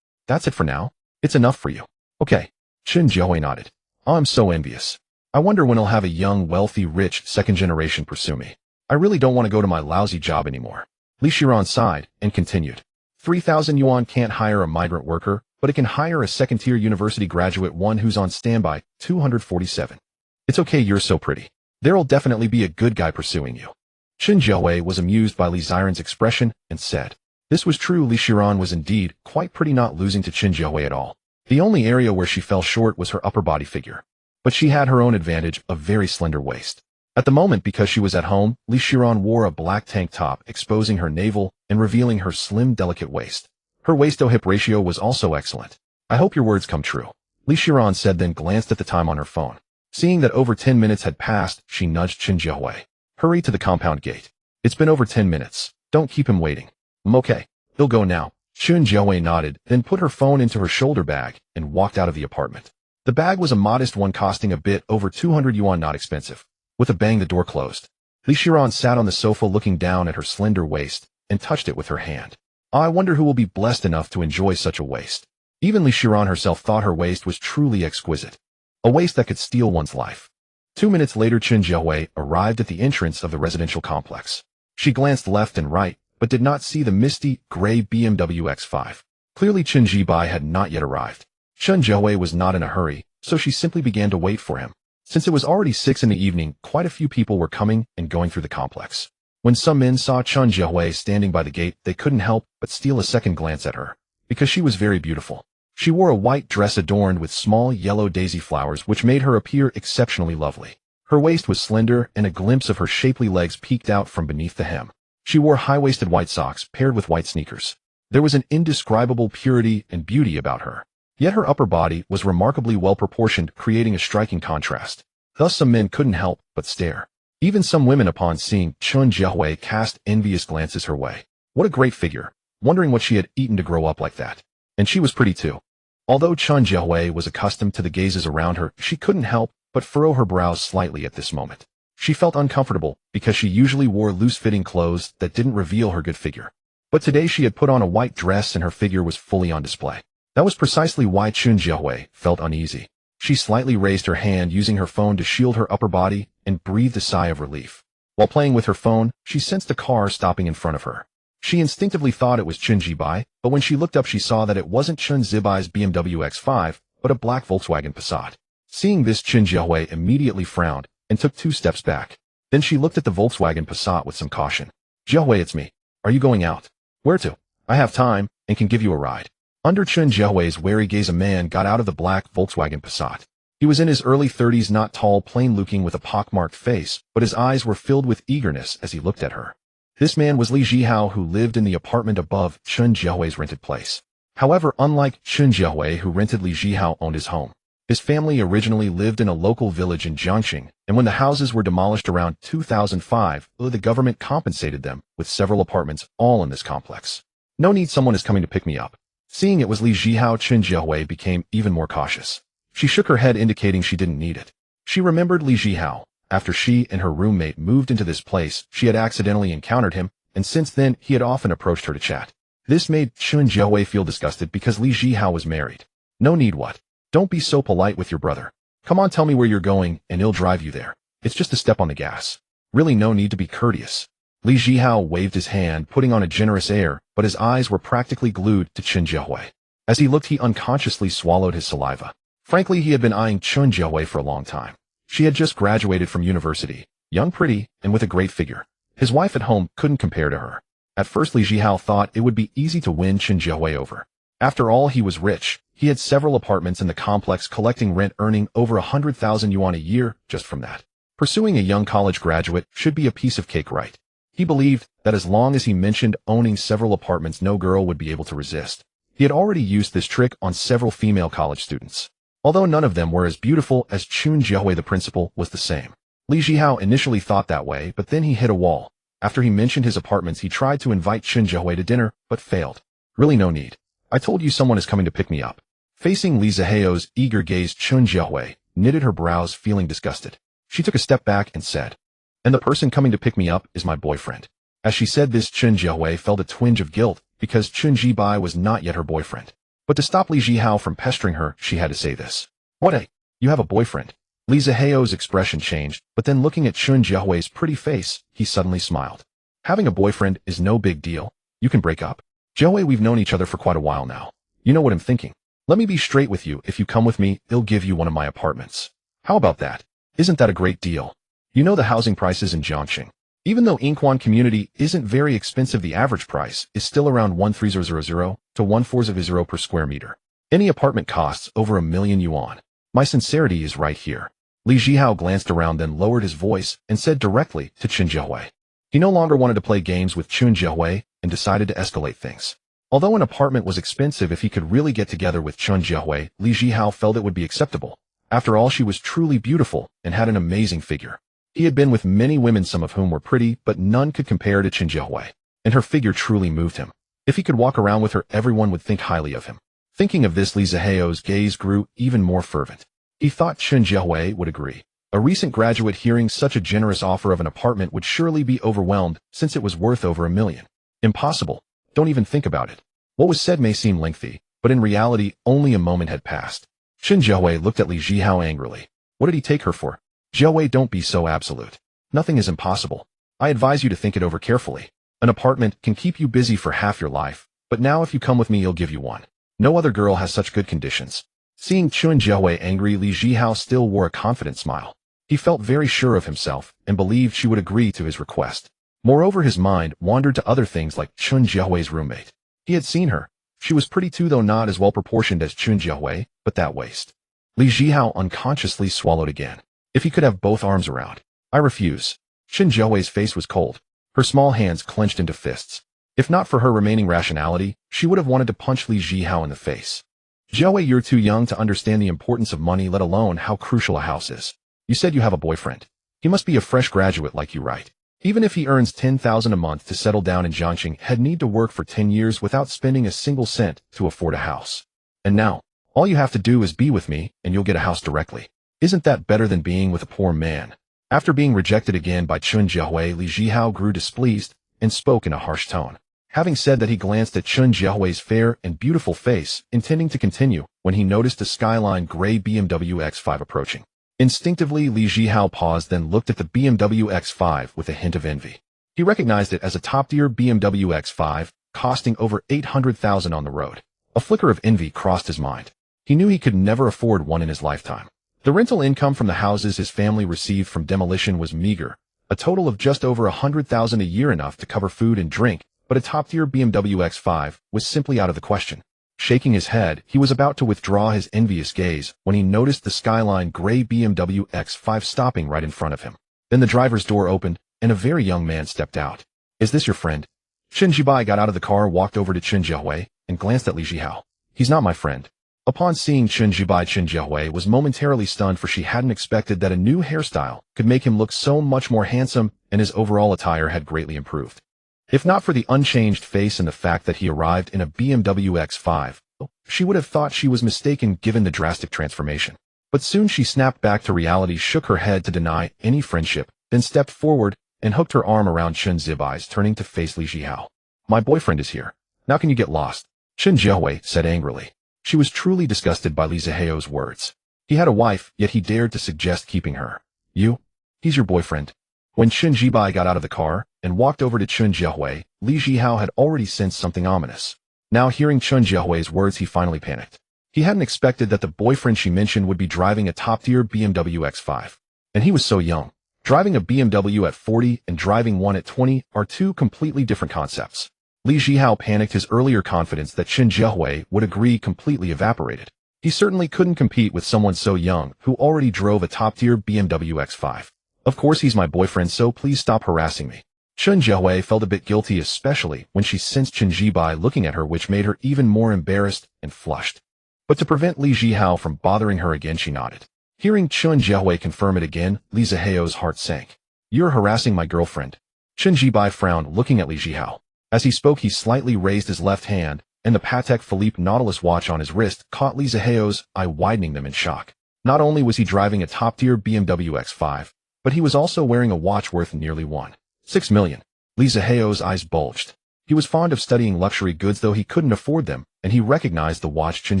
That's it for now? It's enough for you. Okay. Chen Jiahui nodded. I'm so envious. I wonder when I'll have a young, wealthy, rich, second generation pursue me. I really don't want to go to my lousy job anymore. Li Shiran sighed and continued. 3,000 yuan can't hire a migrant worker, but it can hire a second-tier university graduate, one who's on standby, 247. It's okay, you're so pretty. There'll definitely be a good guy pursuing you. Chen Jiahui was amused by Li Xiran's expression and said. This was true. Li Shiran was indeed quite pretty, not losing to Chen Jiahui at all. The only area where she fell short was her upper body figure. But she had her own advantage, a very slender waist. At the moment, because she was at home, Li Shiran wore a black tank top, exposing her navel and revealing her slim, delicate waist. Her waist-to-hip ratio was also excellent. I hope your words come true, Li Shiran said, then glanced at the time on her phone. Seeing that over 10 minutes had passed, she nudged Chen Jiahui. Hurry to the compound gate. It's been over 10 minutes. Don't keep him waiting. Okay. He'll go now. Chen Jiahui nodded, then put her phone into her shoulder bag and walked out of the apartment. The bag was a modest one, costing a bit over 200 yuan, not expensive. With a bang, the door closed. Li Shiran sat on the sofa looking down at her slender waist and touched it with her hand. I wonder who will be blessed enough to enjoy such a waist. Even Li Shiran herself thought her waist was truly exquisite. A waist that could steal one's life. 2 minutes later, Chen Jiahui arrived at the entrance of the residential complex. She glanced left and right, but did not see the misty, gray BMW X5. Clearly, Chen Jibai had not yet arrived. Chen Jiahui was not in a hurry, so she simply began to wait for him. Since it was already 6 in the evening, quite a few people were coming and going through the complex. When some men saw Chen Jiahui standing by the gate, they couldn't help but steal a second glance at her, because she was very beautiful. She wore a white dress adorned with small yellow daisy flowers, which made her appear exceptionally lovely. Her waist was slender, and a glimpse of her shapely legs peeked out from beneath the hem. She wore high-waisted white socks paired with white sneakers. There was an indescribable purity and beauty about her. Yet her upper body was remarkably well-proportioned, creating a striking contrast. Thus some men couldn't help but stare. Even some women, upon seeing Chen Jiahui, cast envious glances her way. What a great figure, wondering what she had eaten to grow up like that. And she was pretty too. Although Chun Jiahui was accustomed to the gazes around her, she couldn't help but furrow her brows slightly at this moment. She felt uncomfortable because she usually wore loose-fitting clothes that didn't reveal her good figure. But today she had put on a white dress and her figure was fully on display. That was precisely why Chun Jiahui felt uneasy. She slightly raised her hand using her phone to shield her upper body and breathed a sigh of relief. While playing with her phone, she sensed a car stopping in front of her. She instinctively thought it was Chun Zibai, but when she looked up she saw that it wasn't Chun Zibai's BMW X5, but a black Volkswagen Passat. Seeing this, Chun Jiahui immediately frowned and took 2 steps back. Then she looked at the Volkswagen Passat with some caution. Jiahui, it's me. Are you going out? Where to? I have time and can give you a ride. Under Chun Jiahui's wary gaze, a man got out of the black Volkswagen Passat. He was in his early 30s, not tall, plain-looking with a pockmarked face, but his eyes were filled with eagerness as he looked at her. This man was Li Jihao, who lived in the apartment above Chun Jiahui's rented place. However, unlike Chun Jiahui, who rented, Li Jihao owned his home. His family originally lived in a local village in Jiangxing, and when the houses were demolished around 2005, the government compensated them with several apartments all in this complex. No need, someone is coming to pick me up. Seeing it was Li Jihao, Chun Jiahui became even more cautious. She shook her head, indicating she didn't need it. She remembered Li Jihao. After she and her roommate moved into this place, she had accidentally encountered him, and since then he had often approached her to chat. This made Chun Jiahui feel disgusted because Li Jihao was married. No need, what? Don't be so polite with your brother. Come on, tell me where you're going, and he'll drive you there. It's just a step on the gas. Really no need to be courteous. Li Jihao waved his hand, putting on a generous air, but his eyes were practically glued to Chun Jiahui. As he looked, he unconsciously swallowed his saliva. Frankly, he had been eyeing Chun Jiahui for a long time. She had just graduated from university, young, pretty, and with a great figure. His wife at home couldn't compare to her. At first, Li Jihao thought it would be easy to win Chun Jiahui over. After all, he was rich. He had several apartments in the complex, collecting rent, earning over 100,000 yuan a year just from that. Pursuing a young college graduate should be a piece of cake, right? He believed that as long as he mentioned owning several apartments, no girl would be able to resist. He had already used this trick on several female college students. Although none of them were as beautiful as Chun Jiahui, the principal was the same. Li Jihao initially thought that way, but then he hit a wall. After he mentioned his apartments, he tried to invite Chun Jiahui to dinner, but failed. Really no need. I told you someone is coming to pick me up. Facing Li Jihao's eager gaze, Chun Jiahui knitted her brows, feeling disgusted. She took a step back and said, "And the person coming to pick me up is my boyfriend." As she said this, Chun Jiahui felt a twinge of guilt because Chun Zibai was not yet her boyfriend. But to stop Li Jihao from pestering her, she had to say this. "What, you have a boyfriend?" Li Jihao's expression changed, but then looking at Chun Jiahui's pretty face, he suddenly smiled. "Having a boyfriend is no big deal. You can break up. Jiahui, we've known each other for quite a while now. You know what I'm thinking. Let me be straight with you. If you come with me, I'll give you one of my apartments. How about that? Isn't that a great deal? You know the housing prices in Jiangxing. Even though Inquan community isn't very expensive, the average price is still around 13,000 to 14,000 per square meter. Any apartment costs over 1,000,000 yuan. My sincerity is right here." Li Jihao glanced around, then lowered his voice and said directly to Chun Jiahui. He no longer wanted to play games with Chun Jiahui and decided to escalate things. Although an apartment was expensive, if he could really get together with Chun Jiahui, Li Jihao felt it would be acceptable. After all, she was truly beautiful and had an amazing figure. He had been with many women, some of whom were pretty, but none could compare to Chun Jiahui, and her figure truly moved him. If he could walk around with her, everyone would think highly of him. Thinking of this, Li Jihao's gaze grew even more fervent. He thought Chun Jiahui would agree. A recent graduate hearing such a generous offer of an apartment would surely be overwhelmed, since it was worth over 1,000,000. Impossible. Don't even think about it. What was said may seem lengthy, but in reality, only a moment had passed. Chun Jiahui looked at Li Jihao angrily. What did he take her for? Jiahui, don't be so absolute. Nothing is impossible. I advise you to think it over carefully. An apartment can keep you busy for half your life, but now if you come with me, I'll give you one. No other girl has such good conditions. Seeing Chun Jiahui angry, Li Jihao still wore a confident smile. He felt very sure of himself and believed she would agree to his request. Moreover, his mind wandered to other things like Chun Jiahui's roommate. He had seen her. She was pretty too, though not as well proportioned as Chun Jiahui, but that waist. Li Jihao unconsciously swallowed again. If he could have both arms around. I refuse. Chun Jiahui's face was cold. Her small hands clenched into fists. If not for her remaining rationality, she would have wanted to punch Li Jihao in the face. Jiahui, you're too young to understand the importance of money, let alone how crucial a house is. You said you have a boyfriend. He must be a fresh graduate like you, right? Even if he earns 10,000 a month to settle down in Jiangxing, he'd need to work for 10 years without spending a single cent to afford a house. And now, all you have to do is be with me, and you'll get a house directly. Isn't that better than being with a poor man? After being rejected again by Chun Jiahui, Li Zhihao grew displeased and spoke in a harsh tone. Having said that, he glanced at Chun Jiahui's fair and beautiful face, intending to continue, when he noticed a Skyline gray BMW X5 approaching. Instinctively, Li Zhihao paused, then looked at the BMW X5 with a hint of envy. He recognized it as a top-tier BMW X5, costing over 800,000 on the road. A flicker of envy crossed his mind. He knew he could never afford one in his lifetime. The rental income from the houses his family received from demolition was meager, a total of just over 100,000 a year, enough to cover food and drink, but a top-tier BMW X5 was simply out of the question. Shaking his head, he was about to withdraw his envious gaze when he noticed the Skyline gray BMW X5 stopping right in front of him. Then the driver's door opened, and a very young man stepped out. "Is this your friend?" Chen Jibai got out of the car, walked over to Chen Jiahui, and glanced at Li Zhihao. "He's not my friend." Upon seeing Chen Jibai, Chen Jiahui was momentarily stunned, for she hadn't expected that a new hairstyle could make him look so much more handsome, and his overall attire had greatly improved. If not for the unchanged face and the fact that he arrived in a BMW X5, she would have thought she was mistaken given the drastic transformation. But soon she snapped back to reality, shook her head to deny any friendship, then stepped forward and hooked her arm around Chen Zibai's, turning to face Li Zhihao. "My boyfriend is here. Now can you get lost?" Chen Jiahui said angrily. She was truly disgusted by Li Zhihao's words. He had a wife, yet he dared to suggest keeping her. He's your boyfriend." When Chen Jibai got out of the car and walked over to Chen Jiahui, Li Zhihao had already sensed something ominous. Now, hearing Chen Jiahui's words, he finally panicked. He hadn't expected that the boyfriend she mentioned would be driving a top-tier BMW X5. And he was so young. Driving a BMW at 40 and driving one at 20 are two completely different concepts. Li Zhihao panicked. His earlier confidence that Chen Jiahui would agree completely evaporated. He certainly couldn't compete with someone so young who already drove a top-tier BMW X5. "Of course he's my boyfriend, so please stop harassing me." Chen Jiahui felt a bit guilty, especially when she sensed Chen Jibai looking at her, which made her even more embarrassed and flushed. But to prevent Li Zhihao from bothering her again, she nodded. Hearing Chen Jiahui confirm it again, Li Zhihao's heart sank. "You're harassing my girlfriend." Chen Jibai frowned, looking at Li Zhihao. As he spoke, he slightly raised his left hand, and the Patek Philippe Nautilus watch on his wrist caught Li Zhihao's eye, widening them in shock. Not only was he driving a top-tier BMW X5, but he was also wearing a watch worth nearly 1.6 million. Li Zhihao's eyes bulged. He was fond of studying luxury goods, though he couldn't afford them, and he recognized the watch Chen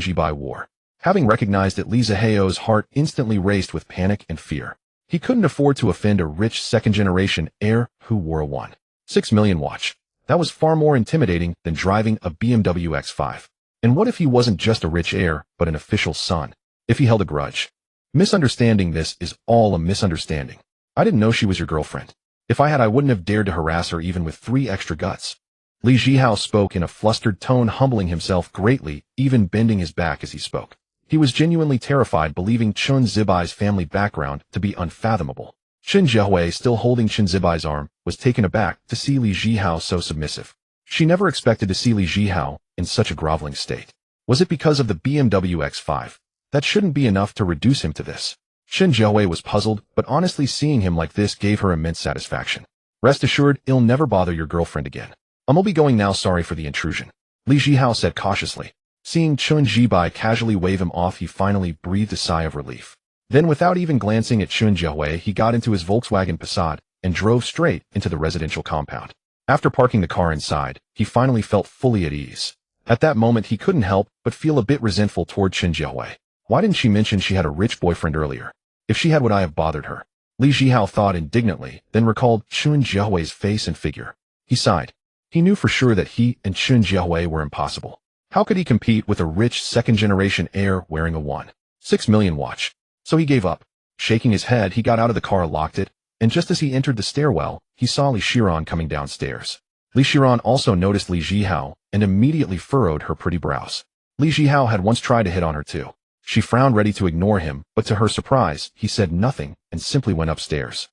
Jibai wore. Having recognized it, Li Zhihao's heart instantly raced with panic and fear. He couldn't afford to offend a rich second-generation heir who wore a 1.6 million watch. That was far more intimidating than driving a BMW X5. And what if he wasn't just a rich heir, but an official son? If he held a grudge? Misunderstanding. This is all a misunderstanding. I didn't know she was your girlfriend. If I had, I wouldn't have dared to harass her, even with 3 extra guts. Li Zhihao spoke in a flustered tone, humbling himself greatly, even bending his back as he spoke. He was genuinely terrified, believing Chen Zibai's family background to be unfathomable. Chen Jiahui, still holding Chen Zibai's arm, was taken aback to see Li Zhihao so submissive. She never expected to see Li Zhihao in such a groveling state. Was it because of the BMW X5? That shouldn't be enough to reduce him to this. Chen Jiahui was puzzled, but honestly, seeing him like this gave her immense satisfaction. "Rest assured, he'll never bother your girlfriend again. I'll be going now, sorry for the intrusion," Li Zhihao said cautiously. Seeing Chen Jibai casually wave him off, he finally breathed a sigh of relief. Then, without even glancing at Chen Jiahui, he got into his Volkswagen Passat and drove straight into the residential compound. After parking the car inside, he finally felt fully at ease. At that moment, he couldn't help but feel a bit resentful toward Chen Jiahui. Why didn't she mention she had a rich boyfriend earlier? If she had, would I have bothered her? Li Zhihao thought indignantly, then recalled Chen Jiahui's face and figure. He sighed. He knew for sure that he and Chen Jiahui were impossible. How could he compete with a rich second-generation heir wearing a 1.6 million watch? So he gave up. Shaking his head, he got out of the car, locked it, and just as he entered the stairwell, he saw Li Xiran coming downstairs. Li Xiran also noticed Li Zhihao and immediately furrowed her pretty brows. Li Zhihao had once tried to hit on her too. She frowned, ready to ignore him, but to her surprise, he said nothing and simply went upstairs.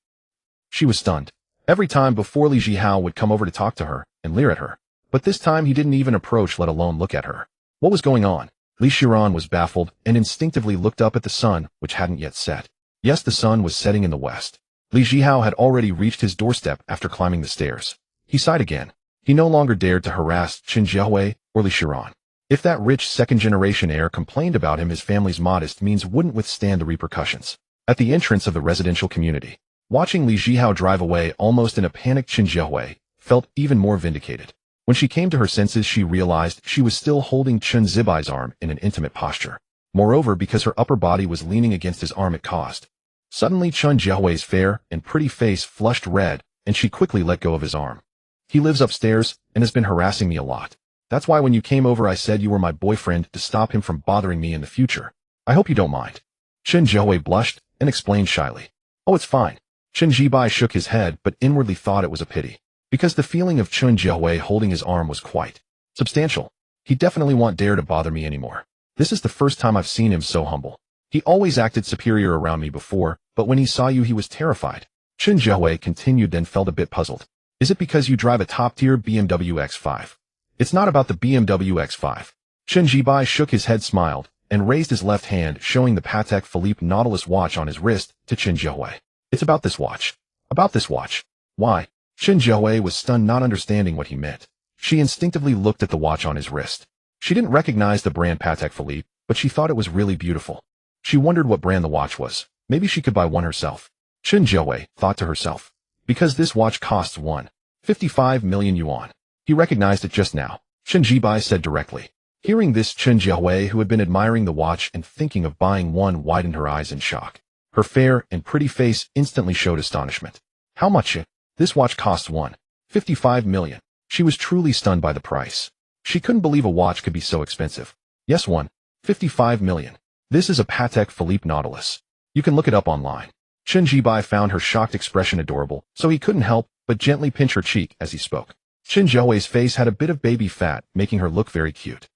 She was stunned. Every time before, Li Zhihao would come over to talk to her and leer at her, but this time he didn't even approach, let alone look at her. What was going on? Li Xiran was baffled and instinctively looked up at the sun, which hadn't yet set. Yes, the sun was setting in the west. Li Zhihao had already reached his doorstep after climbing the stairs. He sighed again. He no longer dared to harass Chen Jiahui or Li Shiran. If that rich second-generation heir complained about him, his family's modest means wouldn't withstand the repercussions. At the entrance of the residential community, watching Li Zhihao drive away almost in a panic, Chen Jiahui felt even more vindicated. When she came to her senses, she realized she was still holding Chen Zibai's arm in an intimate posture. Moreover, because her upper body was leaning against his arm, it caused. Suddenly, Chen Jiahui's fair and pretty face flushed red, and she quickly let go of his arm. He lives upstairs and has been harassing me a lot. That's why when you came over, I said you were my boyfriend to stop him from bothering me in the future. I hope you don't mind. Chen Jiahui blushed and explained shyly. Oh, it's fine. Chen Zibai shook his head, but inwardly thought it was a pity, because the feeling of Chen Jiahui holding his arm was quite substantial. He definitely won't dare to bother me anymore. This is the first time I've seen him so humble. He always acted superior around me before, but when he saw you, he was terrified. Chen Jiahui continued, then felt a bit puzzled. Is it because you drive a top-tier BMW X5? It's not about the BMW X5. Chen Zibai shook his head, smiled, and raised his left hand, showing the Patek Philippe Nautilus watch on his wrist to Chen Jiahui. It's about this watch. About this watch. Why? Chen Jiahui was stunned, not understanding what he meant. She instinctively looked at the watch on his wrist. She didn't recognize the brand Patek Philippe, but she thought it was really beautiful. She wondered what brand the watch was. Maybe she could buy one herself. Chen Jiahui thought to herself. Because this watch costs 155 million yuan. He recognized it just now. Chen Zibai said directly. Hearing this, Chen Jiahui, who had been admiring the watch and thinking of buying one, widened her eyes in shock. Her fair and pretty face instantly showed astonishment. How much? This watch costs 155 million. She was truly stunned by the price. She couldn't believe a watch could be so expensive. Yes, 155 million. This is a Patek Philippe Nautilus. You can look it up online. Chen Zibai found her shocked expression adorable, so he couldn't help but gently pinch her cheek as he spoke. Chen Jiahui's face had a bit of baby fat, making her look very cute.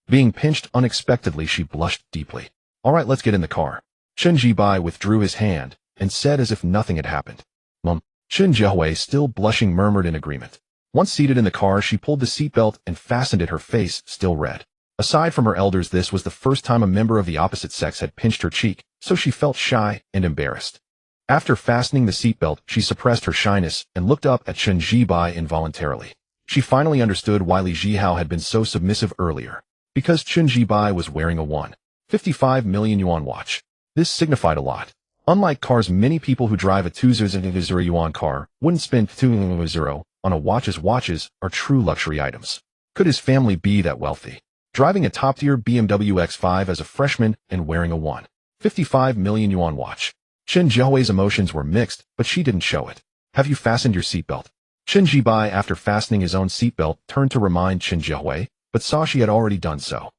Being pinched unexpectedly, she blushed deeply. All right, let's get in the car. Chen Zibai withdrew his hand and said as if nothing had happened. Chen Jiahui, still blushing, murmured in agreement. Once seated in the car, she pulled the seatbelt and fastened it, her face still red. Aside from her elders, this was the first time a member of the opposite sex had pinched her cheek, so she felt shy and embarrassed. After fastening the seatbelt, she suppressed her shyness and looked up at Chen Zibai involuntarily. She finally understood why Li Zhihao had been so submissive earlier. Because Chen Zibai was wearing a 155 million yuan watch. This signified a lot. Unlike cars, many people who drive a 200 yuan car wouldn't spend 200 on a watch, as watches are true luxury items. Could his family be that wealthy? Driving a top-tier BMW X5 as a freshman and wearing a 155 million yuan watch. Chen Jiahui's emotions were mixed, but she didn't show it. Have you fastened your seatbelt? Chen Zibai, after fastening his own seatbelt, turned to remind Chen Jiahui, but saw she had already done so.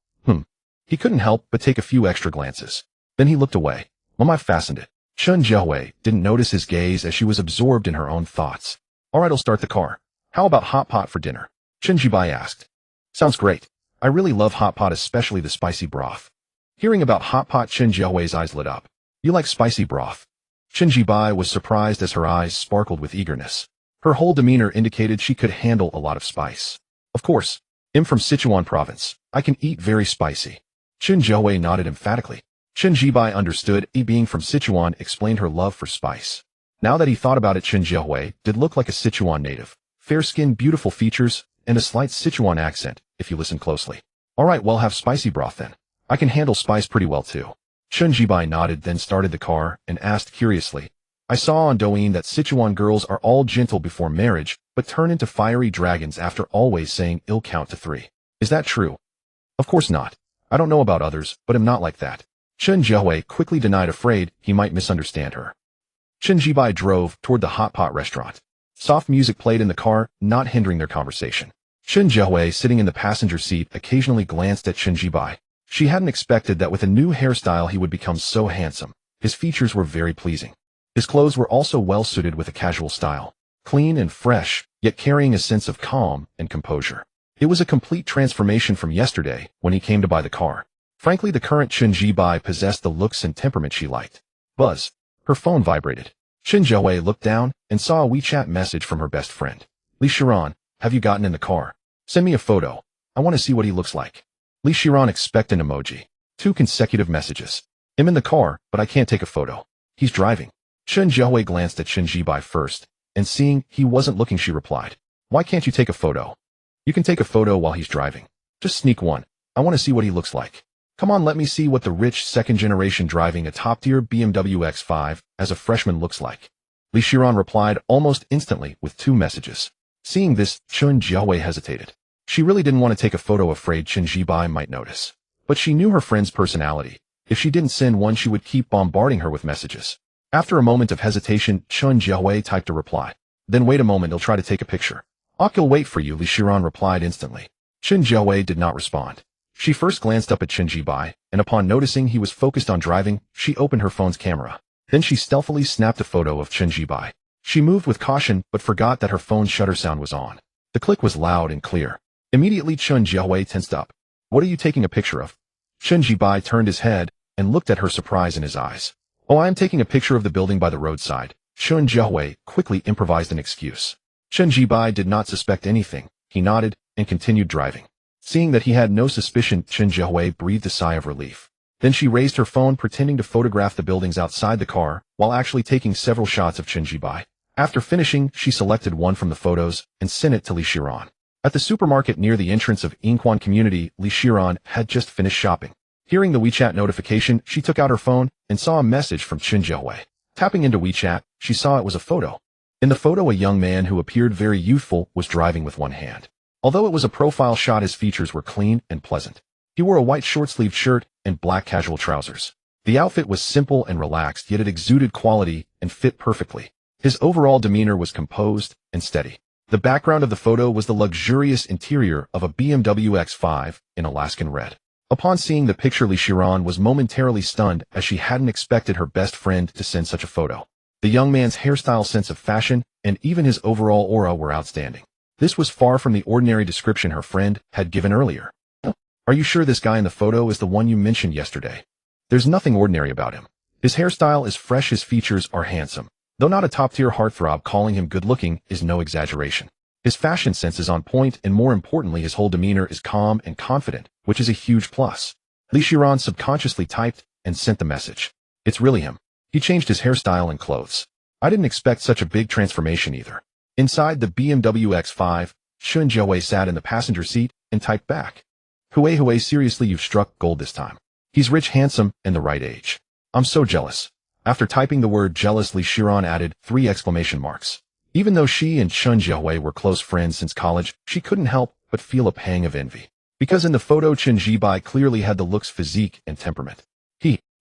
He couldn't help but take a few extra glances. Then he looked away. I've fastened it. Chen Jiahui didn't notice his gaze as she was absorbed in her own thoughts. All right, I'll start the car. How about hot pot for dinner? Chen Zibai asked. Sounds great. I really love hot pot, especially the spicy broth. Hearing about hot pot, Chen Jiahui's eyes lit up. You like spicy broth? Chen Zibai was surprised as her eyes sparkled with eagerness. Her whole demeanor indicated she could handle a lot of spice. Of course. I'm from Sichuan province. I can eat very spicy. Chen Jiahui nodded emphatically. Chen Zibai understood. Being from Sichuan explained her love for spice. Now that he thought about it, Chen Jiahui did look like a Sichuan native. Fair skin, beautiful features, and a slight Sichuan accent, if you listen closely. All right, well, have spicy broth then. I can handle spice pretty well too. Chen Zibai nodded, then started the car and asked curiously. I saw on Douyin that Sichuan girls are all gentle before marriage, but turn into fiery dragons after always saying "I'll count to 3. Is that true? Of course not. I don't know about others, but I'm not like that. Chen Jiahui quickly denied, afraid he might misunderstand her. Chen Zibai drove toward the hot pot restaurant. Soft music played in the car, not hindering their conversation. Chen Jiahui, sitting in the passenger seat, occasionally glanced at Chen Zibai. She hadn't expected that with a new hairstyle he would become so handsome. His features were very pleasing. His clothes were also well suited with a casual style. Clean and fresh, yet carrying a sense of calm and composure. It was a complete transformation from yesterday when he came to buy the car. Frankly, the current Chen Zibai possessed the looks and temperament she liked. Buzz. Her phone vibrated. Chen Jiahui looked down and saw a WeChat message from her best friend. Li Shiran, have you gotten in the car? Send me a photo. I want to see what he looks like. Li Shiran, expectant emoji. 2 consecutive messages. I'm in the car, but I can't take a photo. He's driving. Chen Jiahui glanced at Chen Jibai first, and seeing he wasn't looking she replied, "Why can't you take a photo? You can take a photo while he's driving. Just sneak one. I want to see what he looks like. Come on, let me see what the rich second generation driving a top-tier BMW X5 as a freshman looks like." Li Shiran replied almost instantly with 2 messages. Seeing this, Chen Jiahui hesitated. She really didn't want to take a photo afraid Chen Jibai might notice. But she knew her friend's personality. If she didn't send one, she would keep bombarding her with messages. After a moment of hesitation, Chen Jiahui typed a reply. "Then wait a moment, I'll try to take a picture." "I'll wait for you," Li Shiran replied instantly. Chen Jiahui did not respond. She first glanced up at Chen Jibai, and upon noticing he was focused on driving, she opened her phone's camera. Then she stealthily snapped a photo of Chen Jibai. She moved with caution, but forgot that her phone's shutter sound was on. The click was loud and clear. Immediately Chen Jiahui tensed up. "What are you taking a picture of?" Chen Jibai turned his head and looked at her, surprise in his eyes. "Oh, I am taking a picture of the building by the roadside." Chen Jiahui quickly improvised an excuse. Chen Jibai did not suspect anything. He nodded and continued driving. Seeing that he had no suspicion, Chen Jiahui breathed a sigh of relief. Then she raised her phone, pretending to photograph the buildings outside the car, while actually taking several shots of Chen Jibai. After finishing, she selected one from the photos and sent it to Li Shiran. At the supermarket near the entrance of Yingquan Community, Li Shiran had just finished shopping. Hearing the WeChat notification, she took out her phone and saw a message from Chen Jiahui. Tapping into WeChat, she saw it was a photo. In the photo, a young man who appeared very youthful was driving with one hand. Although it was a profile shot, his features were clean and pleasant. He wore a white short-sleeved shirt and black casual trousers. The outfit was simple and relaxed, yet it exuded quality and fit perfectly. His overall demeanor was composed and steady. The background of the photo was the luxurious interior of a BMW X5 in Alaskan red. Upon seeing the picture, Li Shiran was momentarily stunned, as she hadn't expected her best friend to send such a photo. The young man's hairstyle, sense of fashion, and even his overall aura were outstanding. This was far from the ordinary description her friend had given earlier. "Are you sure this guy in the photo is the one you mentioned yesterday? There's nothing ordinary about him. His hairstyle is fresh, his features are handsome. Though not a top-tier heartthrob, calling him good-looking is no exaggeration. His fashion sense is on point, and more importantly, his whole demeanor is calm and confident, which is a huge plus." Li Shiran subconsciously typed and sent the message. "It's really him. He changed his hairstyle and clothes. I didn't expect such a big transformation either." Inside the BMW X5, Chen Jiahui sat in the passenger seat and typed back. Hui, seriously, you've struck gold this time. He's rich, handsome, and the right age. I'm so jealous." After typing the word jealous, Li Shiran added 3 exclamation marks. Even though she and Chen Jiahui were close friends since college, she couldn't help but feel a pang of envy. Because in the photo, Chen Jibai clearly had the looks, physique, and temperament.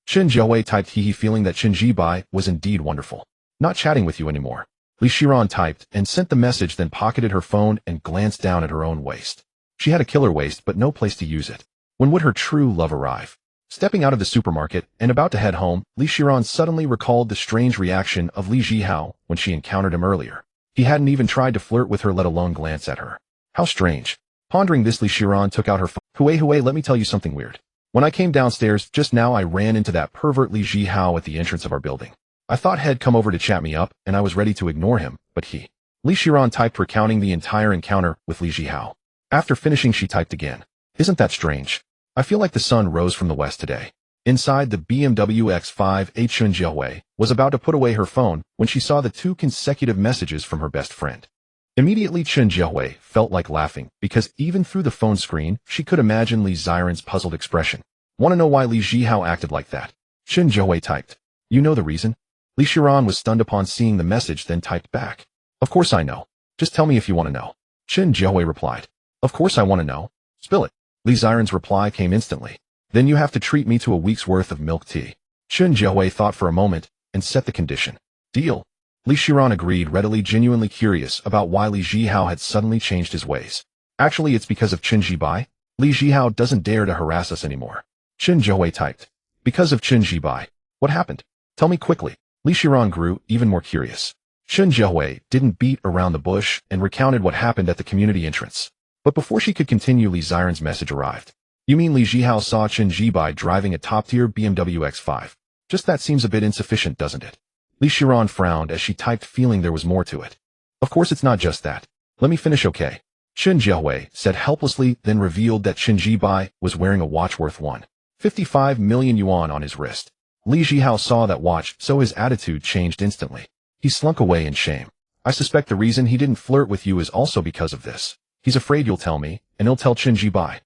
Chen Jiahui typed he feeling that Chen Jibai was indeed wonderful. "Not chatting with you anymore." Li Shiran typed and sent the message, then pocketed her phone and glanced down at her own waist. She had a killer waist, but no place to use it. When would her true love arrive? Stepping out of the supermarket and about to head home, Li Shiran suddenly recalled the strange reaction of Li Jihao when she encountered him earlier. He hadn't even tried to flirt with her, let alone glance at her. How strange. Pondering this, Li Shiran took out her phone. Hui, let me tell you something weird. When I came downstairs just now, I ran into that pervert Li Jihao at the entrance of our building. I thought he'd come over to chat me up, and I was ready to ignore him, but he..." Li Shiran typed, recounting the entire encounter with Li Jihao. After finishing, she typed again. "Isn't that strange? I feel like the sun rose from the west today." Inside the BMW X5, Chen Jiahui was about to put away her phone when she saw the 2 consecutive messages from her best friend. Immediately, Chen Jiahui felt like laughing, because even through the phone screen, she could imagine Li Xiran's puzzled expression. "Want to know why Li Jihao acted like that?" Chen Jiahui typed. "You know the reason?" Li Shiran was stunned upon seeing the message, then typed back. "Of course I know. Just tell me if you want to know." Chen Jiahui replied. "Of course I want to know. Spill it." Li Xiran's reply came instantly. "Then you have to treat me to a week's worth of milk tea." Chen Jiahui thought for a moment and set the condition. "Deal." Li Shiran agreed, readily, genuinely curious about why Li Jihao had suddenly changed his ways. "Actually, it's because of Chen Jibai. Li Jihao doesn't dare to harass us anymore." Chen Jiahui typed. "Because of Chen Jibai. What happened? Tell me quickly." Li Shiran grew even more curious. Chen Jiahui didn't beat around the bush and recounted what happened at the community entrance. But before she could continue, Li Xiran's message arrived. "You mean Li Jihao saw Chen Jibai driving a top-tier BMW X5? Just that seems a bit insufficient, doesn't it?" Li Shiran frowned as she typed, feeling there was more to it. "Of course it's not just that. Let me finish, okay?" Chen Jiahui said helplessly, then revealed that Chen Jibai was wearing a watch worth 1.55 million yuan on his wrist. Li Zhihao saw that watch, so his attitude changed instantly. He slunk away in shame. I suspect the reason he didn't flirt with you is also because of this. He's afraid you'll tell me, and he'll tell Chen Jibai.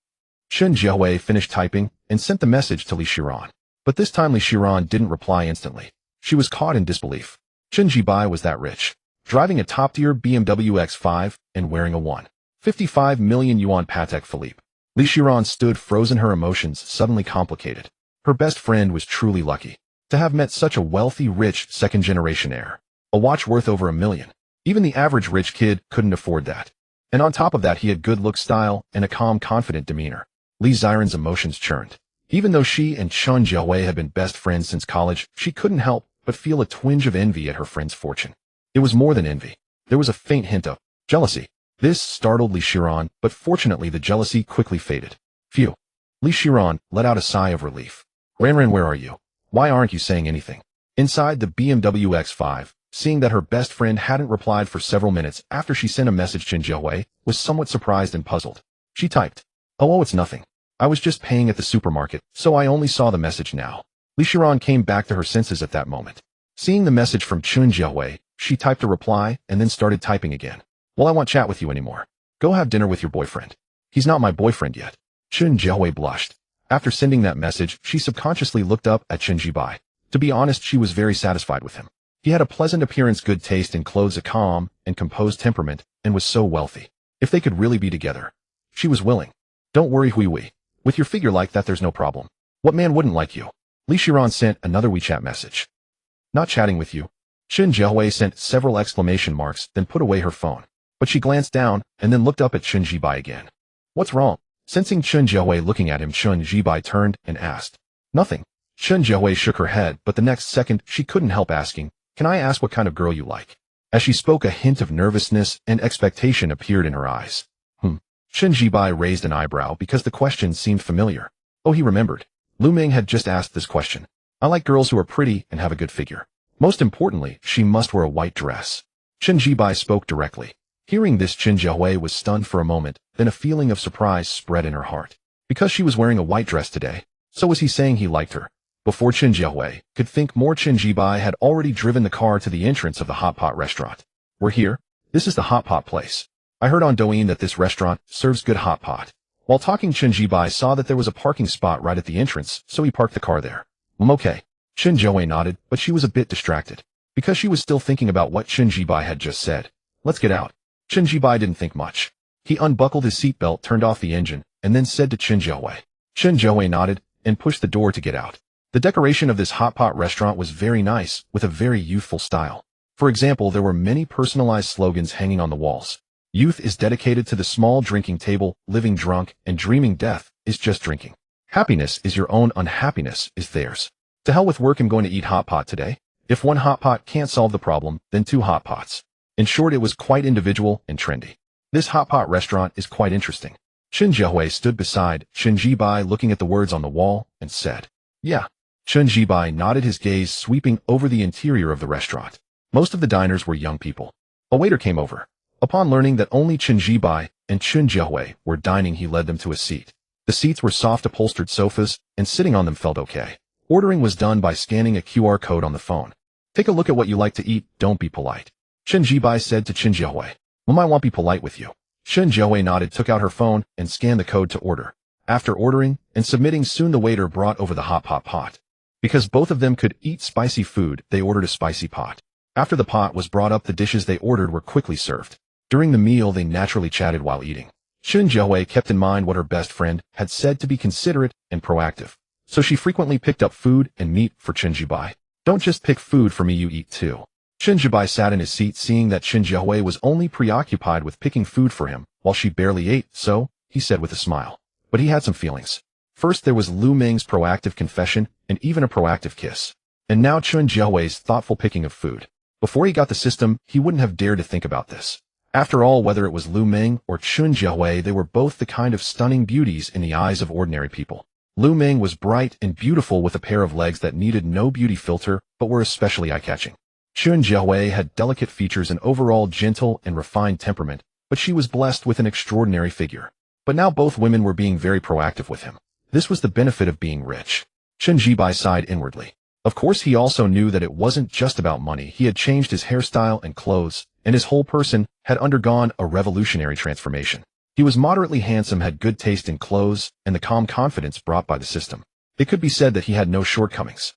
Chen Jiahui finished typing and sent the message to Li Shiran. But this time Li Shiran didn't reply instantly. She was caught in disbelief. Chen Jibai was that rich, driving a top-tier BMW X5 and wearing a 1.55 million yuan Patek Philippe. Li Shiran stood frozen, her emotions suddenly complicated. Her best friend was truly lucky to have met such a wealthy, rich, second-generation heir. A watch worth over $1 million. Even the average rich kid couldn't afford that. And on top of that, he had good look, style, and a calm, confident demeanor. Li Xiran's emotions churned. Even though she and Chen Jiahui had been best friends since college, she couldn't help but feel a twinge of envy at her friend's fortune. It was more than envy. There was a faint hint of jealousy. This startled Li Shiran, but fortunately the jealousy quickly faded. Phew. Li Shiran let out a sigh of relief. Ranran, where are you? Why aren't you saying anything? Inside the BMW X5, seeing that her best friend hadn't replied for several minutes after she sent a message, Chen Jiahui was somewhat surprised and puzzled. She typed, Oh, it's nothing. I was just paying at the supermarket, so I only saw the message now. Li Shiran came back to her senses at that moment. Seeing the message from Chen Jiahui, she typed a reply and then started typing again. Well, I won't chat with you anymore. Go have dinner with your boyfriend. He's not my boyfriend yet. Chen Jiahui blushed. After sending that message, she subconsciously looked up at Chen Jibai. To be honest, she was very satisfied with him. He had a pleasant appearance, good taste in clothes, a calm and composed temperament, and was so wealthy. If they could really be together, she was willing. Don't worry, Hui. With your figure like that, there's no problem. What man wouldn't like you? Li Shiran sent another WeChat message. Not chatting with you. Chen Jiahui sent several exclamation marks, then put away her phone. But she glanced down and then looked up at Chen Jibai again. What's wrong? Sensing Chen Jiahui looking at him, Chen Jibai turned and asked. Nothing. Chen Jiahui shook her head, but the next second she couldn't help asking, Can I ask what kind of girl you like? As she spoke, a hint of nervousness and expectation appeared in her eyes. Chen Jibai raised an eyebrow because the question seemed familiar. Oh, he remembered. Lu Ming had just asked this question. I like girls who are pretty and have a good figure. Most importantly, she must wear a white dress. Chen Jibai spoke directly. Hearing this, Chen Jiahui was stunned for a moment, then a feeling of surprise spread in her heart. Because she was wearing a white dress today, so was he saying he liked her? Before Chen Jiahui could think more, Chen Jibai had already driven the car to the entrance of the hot pot restaurant. We're here. This is the hot pot place. I heard on Douyin that this restaurant serves good hot pot. While talking, Chen Jibai saw that there was a parking spot right at the entrance, so he parked the car there. Okay. Chen Jiahui nodded, but she was a bit distracted, because she was still thinking about what Chen Jibai had just said. Let's get out. Chen Jibai didn't think much. He unbuckled his seatbelt, turned off the engine, and then said to Chen Jiahui. Chen Jiahui nodded and pushed the door to get out. The decoration of this hot pot restaurant was very nice, with a very youthful style. For example, there were many personalized slogans hanging on the walls. Youth is dedicated to the small drinking table, living drunk and dreaming death is just drinking. Happiness is your own, unhappiness is theirs. To hell with work, I'm going to eat hot pot today. If one hot pot can't solve the problem, then 2 hot pots. In short, it was quite individual and trendy. This hot pot restaurant is quite interesting. Chen Jiahui stood beside Chen Jibai looking at the words on the wall and said, Yeah. Chen Jibai nodded, his gaze sweeping over the interior of the restaurant. Most of the diners were young people. A waiter came over. Upon learning that only Chen Jibai and Chen Jiahui were dining, he led them to a seat. The seats were soft upholstered sofas, and sitting on them felt okay. Ordering was done by scanning a QR code on the phone. Take a look at what you like to eat, don't be polite. Chen Jibai said to Chen Jiahui. Mom, I won't be polite with you. Chen Jiahui nodded, took out her phone, and scanned the code to order. After ordering and submitting, soon the waiter brought over the hot pot. Because both of them could eat spicy food, they ordered a spicy pot. After the pot was brought up, the dishes they ordered were quickly served. During the meal, they naturally chatted while eating. Chen Jiahui kept in mind what her best friend had said to be considerate and proactive. So she frequently picked up food and meat for Chen Jibai. Don't just pick food for me, you eat too. Chen Jibai sat in his seat, seeing that Chen Jiahui was only preoccupied with picking food for him, while she barely ate, so, he said with a smile. But he had some feelings. First, there was Lu Ming's proactive confession and even a proactive kiss. And now Chen Jiahui's thoughtful picking of food. Before he got the system, he wouldn't have dared to think about this. After all, whether it was Lu Ming or Chen Jiahui, they were both the kind of stunning beauties in the eyes of ordinary people. Lu Ming was bright and beautiful with a pair of legs that needed no beauty filter but were especially eye-catching. Chen Jiahui had delicate features and overall gentle and refined temperament, but she was blessed with an extraordinary figure. But now both women were being very proactive with him. This was the benefit of being rich. Chen Jibai sighed inwardly. Of course, he also knew that it wasn't just about money. He had changed his hairstyle and clothes, and his whole person had undergone a revolutionary transformation. He was moderately handsome, had good taste in clothes, and the calm confidence brought by the system. It could be said that he had no shortcomings.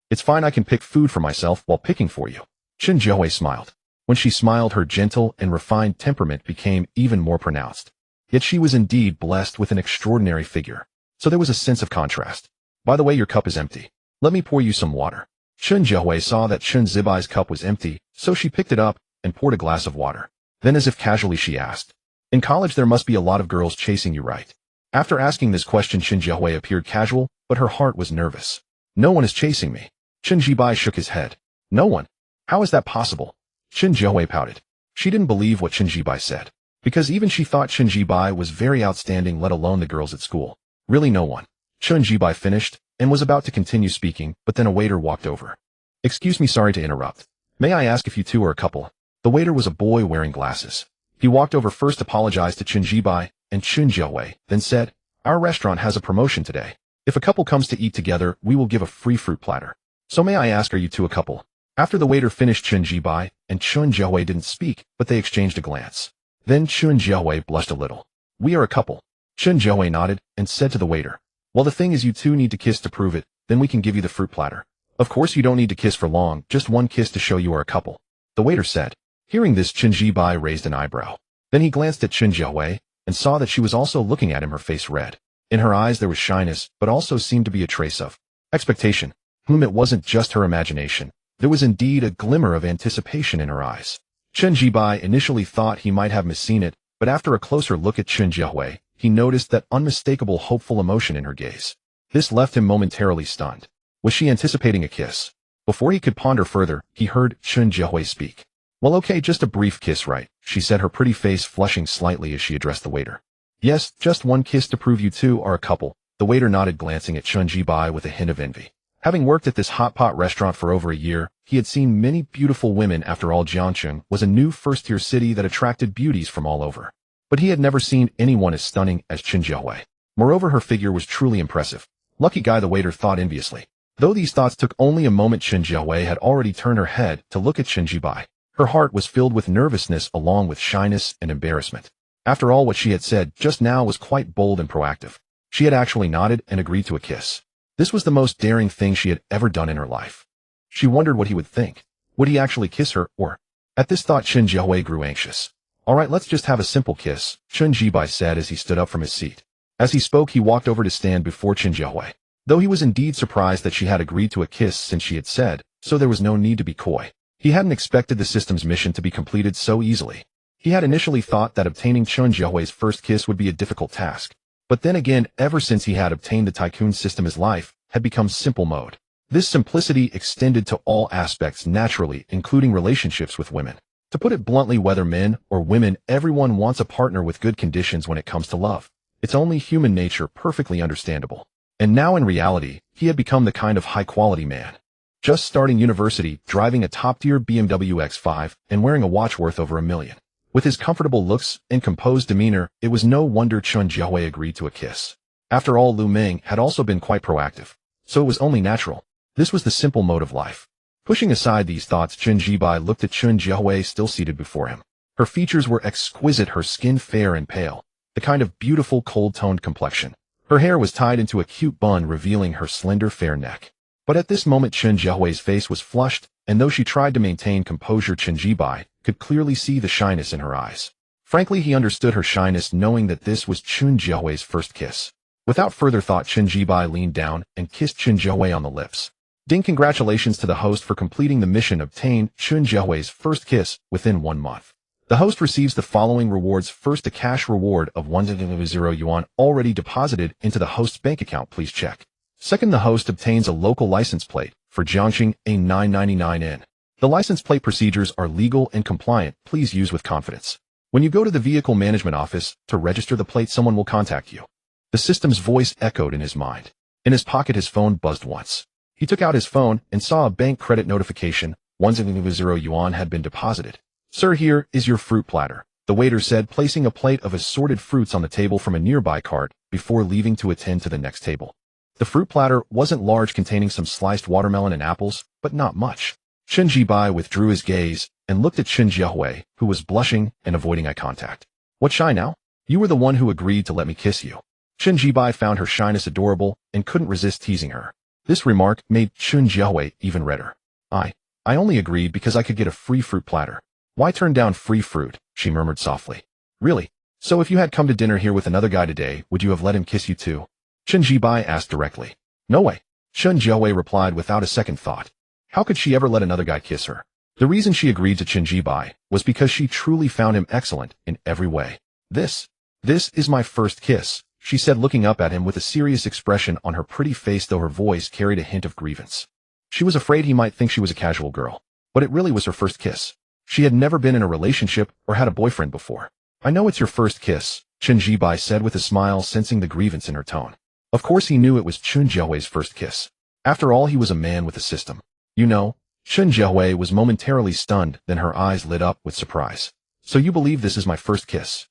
It's fine, I can pick food for myself while picking for you. Chen Jiahui smiled. When she smiled, her gentle and refined temperament became even more pronounced. Yet she was indeed blessed with an extraordinary figure. So there was a sense of contrast. By the way, your cup is empty. Let me pour you some water. Chen Jiahui saw that Chen Zibai's cup was empty, so she picked it up and poured a glass of water. Then, as if casually, she asked, in college there must be a lot of girls chasing you, right? After asking this question, Chen Jiahui appeared casual, but her heart was nervous. No one is chasing me. Chen Zibai shook his head. No one? How is that possible? Chen Jiahui pouted. She didn't believe what Chen Zibai said, because even she thought Chen Zibai was very outstanding, let alone the girls at school. Really, no one. Chen Zibai finished and was about to continue speaking, but then a waiter walked over. Excuse me, sorry to interrupt. May I ask if you two are a couple? The waiter was a boy wearing glasses. He walked over, first apologized to Chen Zibai and Chen Jiahui, then said, our restaurant has a promotion today. If a couple comes to eat together, we will give a free fruit platter. So may I ask, are you two a couple? After the waiter finished, Chen Zibai and Chen Jiahui didn't speak, but they exchanged a glance. Then Chen Jiahui blushed a little. We are a couple. Chen Jiahui nodded and said to the waiter, well, the thing is, you two need to kiss to prove it, then we can give you the fruit platter. Of course, you don't need to kiss for long, just one kiss to show you are a couple. The waiter said. Hearing this, Chen Zibai raised an eyebrow. Then he glanced at Chen Jiahui and saw that she was also looking at him, her face red. In her eyes there was shyness, but also seemed to be a trace of expectation. It wasn't just her imagination. There was indeed a glimmer of anticipation in her eyes. Chen Zibai initially thought he might have misseen it, but after a closer look at Chen Jiahui, he noticed that unmistakable hopeful emotion in her gaze. This left him momentarily stunned. Was she anticipating a kiss? Before he could ponder further, he heard Chen Jiahui speak. Well, okay, just a brief kiss, right? She said, her pretty face flushing slightly as she addressed the waiter. Yes, just one kiss to prove you two are a couple. The waiter nodded, glancing at Chen Zibai with a hint of envy. Having worked at this hot pot restaurant for over a year, he had seen many beautiful women. After all, Jiangcheng was a new first-tier city that attracted beauties from all over. But he had never seen anyone as stunning as Chen Jiahui. Moreover, her figure was truly impressive. Lucky guy, the waiter thought enviously. Though these thoughts took only a moment, Chen Jiahui had already turned her head to look at Chen Zibai. Her heart was filled with nervousness along with shyness and embarrassment. After all, what she had said just now was quite bold and proactive. She had actually nodded and agreed to a kiss. This was the most daring thing she had ever done in her life. She wondered what he would think. Would he actually kiss her, or? At this thought, Chen Jiahui grew anxious. All right, let's just have a simple kiss, Chen Zibai said as he stood up from his seat. As he spoke, he walked over to stand before Chen Jiahui. Though he was indeed surprised that she had agreed to a kiss since she had said, so there was no need to be coy. He hadn't expected the system's mission to be completed so easily. He had initially thought that obtaining Chen Jiahui's first kiss would be a difficult task. But then again, ever since he had obtained the Tycoon system, his life had become simple mode. This simplicity extended to all aspects naturally, including relationships with women. To put it bluntly, whether men or women, everyone wants a partner with good conditions when it comes to love. It's only human nature, perfectly understandable. And now in reality, he had become the kind of high-quality man. Just starting university, driving a top-tier BMW X5, and wearing a watch worth over $1 million. With his comfortable looks and composed demeanor, it was no wonder Chen Jiahui agreed to a kiss. After all, Lu Meng had also been quite proactive, so it was only natural. This was the simple mode of life. Pushing aside these thoughts, Chen Zibai looked at Chen Jiahui still seated before him. Her features were exquisite, her skin fair and pale, the kind of beautiful cold-toned complexion. Her hair was tied into a cute bun, revealing her slender fair neck. But at this moment, Chen Jiahui's face was flushed, and though she tried to maintain composure, Chen Zibai could clearly see the shyness in her eyes. Frankly, he understood her shyness, knowing that this was Chen Jiahui's first kiss. Without further thought, Chen Zibai leaned down and kissed Chen Jiahui on the lips. Ding! Congratulations to the host for completing the mission. Obtain Chen Jiahui's first kiss within 1 month. The host receives the following rewards. First, a cash reward of 100 yuan already deposited into the host's bank account. Please check. Second, the host obtains a local license plate for Jiangxing A999N. The license plate procedures are legal and compliant. Please use with confidence. When you go to the vehicle management office to register the plate, someone will contact you. The system's voice echoed in his mind. In his pocket, his phone buzzed once. He took out his phone and saw a bank credit notification. 100 yuan had been deposited. Sir, here is your fruit platter, the waiter said, placing a plate of assorted fruits on the table from a nearby cart before leaving to attend to the next table. The fruit platter wasn't large, containing some sliced watermelon and apples, but not much. Chen Jibai withdrew his gaze and looked at Chen Jiahui, who was blushing and avoiding eye contact. What shy now? You were the one who agreed to let me kiss you. Chen Jibai found her shyness adorable and couldn't resist teasing her. This remark made Chen Jiahui even redder. I only agreed because I could get a free fruit platter. Why turn down free fruit? She murmured softly. Really? So if you had come to dinner here with another guy today, would you have let him kiss you too? Chen Jibai asked directly. No way. Chen Jiahui replied without a second thought. How could she ever let another guy kiss her? The reason she agreed to Chen Jibai was because she truly found him excellent in every way. This is my first kiss, she said, looking up at him with a serious expression on her pretty face, though her voice carried a hint of grievance. She was afraid he might think she was a casual girl, but it really was her first kiss. She had never been in a relationship or had a boyfriend before. I know it's your first kiss, Chen Jibai said with a smile, sensing the grievance in her tone. Of course he knew it was Chen Jiahui's first kiss. After all, he was a man with a system. You know, Chen Jiahui was momentarily stunned, then her eyes lit up with surprise. So you believe this is my first kiss?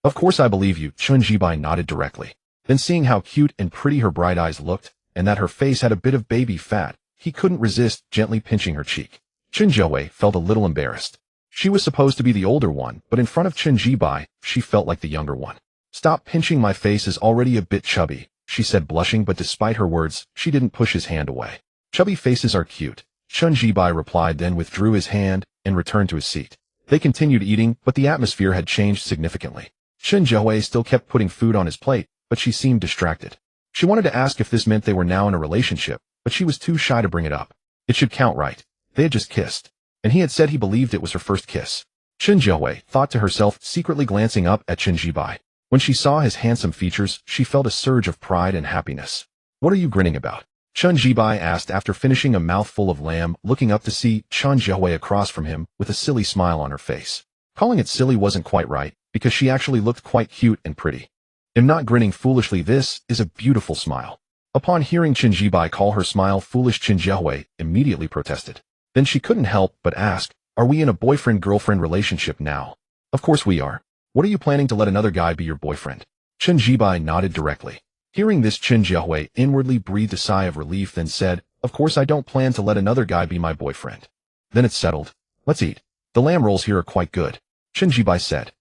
Of course I believe you, Chen Jibai nodded directly. Then seeing how cute and pretty her bright eyes looked, and that her face had a bit of baby fat, he couldn't resist gently pinching her cheek. Chen Jiahui felt a little embarrassed. She was supposed to be the older one, but in front of Chen Jibai, she felt like the younger one. Stop pinching, my face is already a bit chubby, she said, blushing, but despite her words, she didn't push his hand away. Chubby faces are cute, Chen Jibai replied, then withdrew his hand and returned to his seat. They continued eating, but the atmosphere had changed significantly. Chen Jiahui still kept putting food on his plate, but she seemed distracted. She wanted to ask if this meant they were now in a relationship, but she was too shy to bring it up. It should count, right? They had just kissed. And he had said he believed it was her first kiss. Chen Jiahui thought to herself, secretly glancing up at Chen Jibai. When she saw his handsome features, she felt a surge of pride and happiness. What are you grinning about? Chen Jibai asked after finishing a mouthful of lamb, looking up to see Chen Jiahui across from him with a silly smile on her face. Calling it silly wasn't quite right, because she actually looked quite cute and pretty. I'm not grinning foolishly, this is a beautiful smile. Upon hearing Chen Jibai call her smile foolish, Chen Jiahui immediately protested. Then she couldn't help but ask, are we in a boyfriend-girlfriend relationship now? Of course we are. What are you planning to let another guy be your boyfriend? Chen Jibai nodded directly. Hearing this, Chen Jiahui inwardly breathed a sigh of relief, then said, of course I don't plan to let another guy be my boyfriend. Then it's settled. Let's eat. The lamb rolls here are quite good, Chen Jibai said.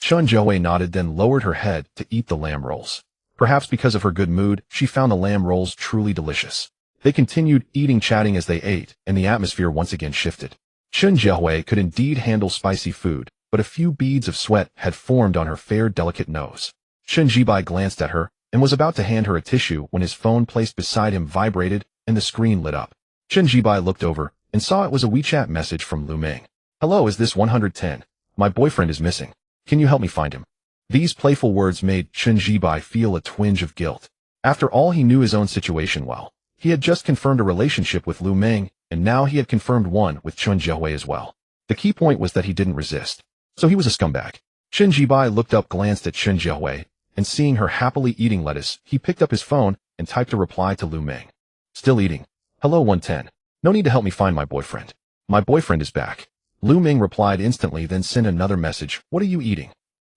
Chen Jiahui nodded, then lowered her head to eat the lamb rolls. Perhaps because of her good mood, she found the lamb rolls truly delicious. They continued eating, chatting as they ate, and the atmosphere once again shifted. Chen Jiahui could indeed handle spicy food, but a few beads of sweat had formed on her fair, delicate nose. Chen Jibai glanced at her and was about to hand her a tissue when his phone placed beside him vibrated and the screen lit up. Chen Jibai looked over and saw it was a WeChat message from Lu Ming. Hello, is this 110? My boyfriend is missing. Can you help me find him? These playful words made Chen Jibai feel a twinge of guilt. After all, he knew his own situation well. He had just confirmed a relationship with Lu Ming, and now he had confirmed one with Chen Jiahui as well. The key point was that he didn't resist. So he was a scumbag. Chen Jibai looked up, glanced at Chen Jiahui, and seeing her happily eating lettuce, he picked up his phone and typed a reply to Lu Ming. Still eating. Hello 110. No need to help me find my boyfriend. My boyfriend is back. Lu Ming replied instantly, then sent another message. What are you eating?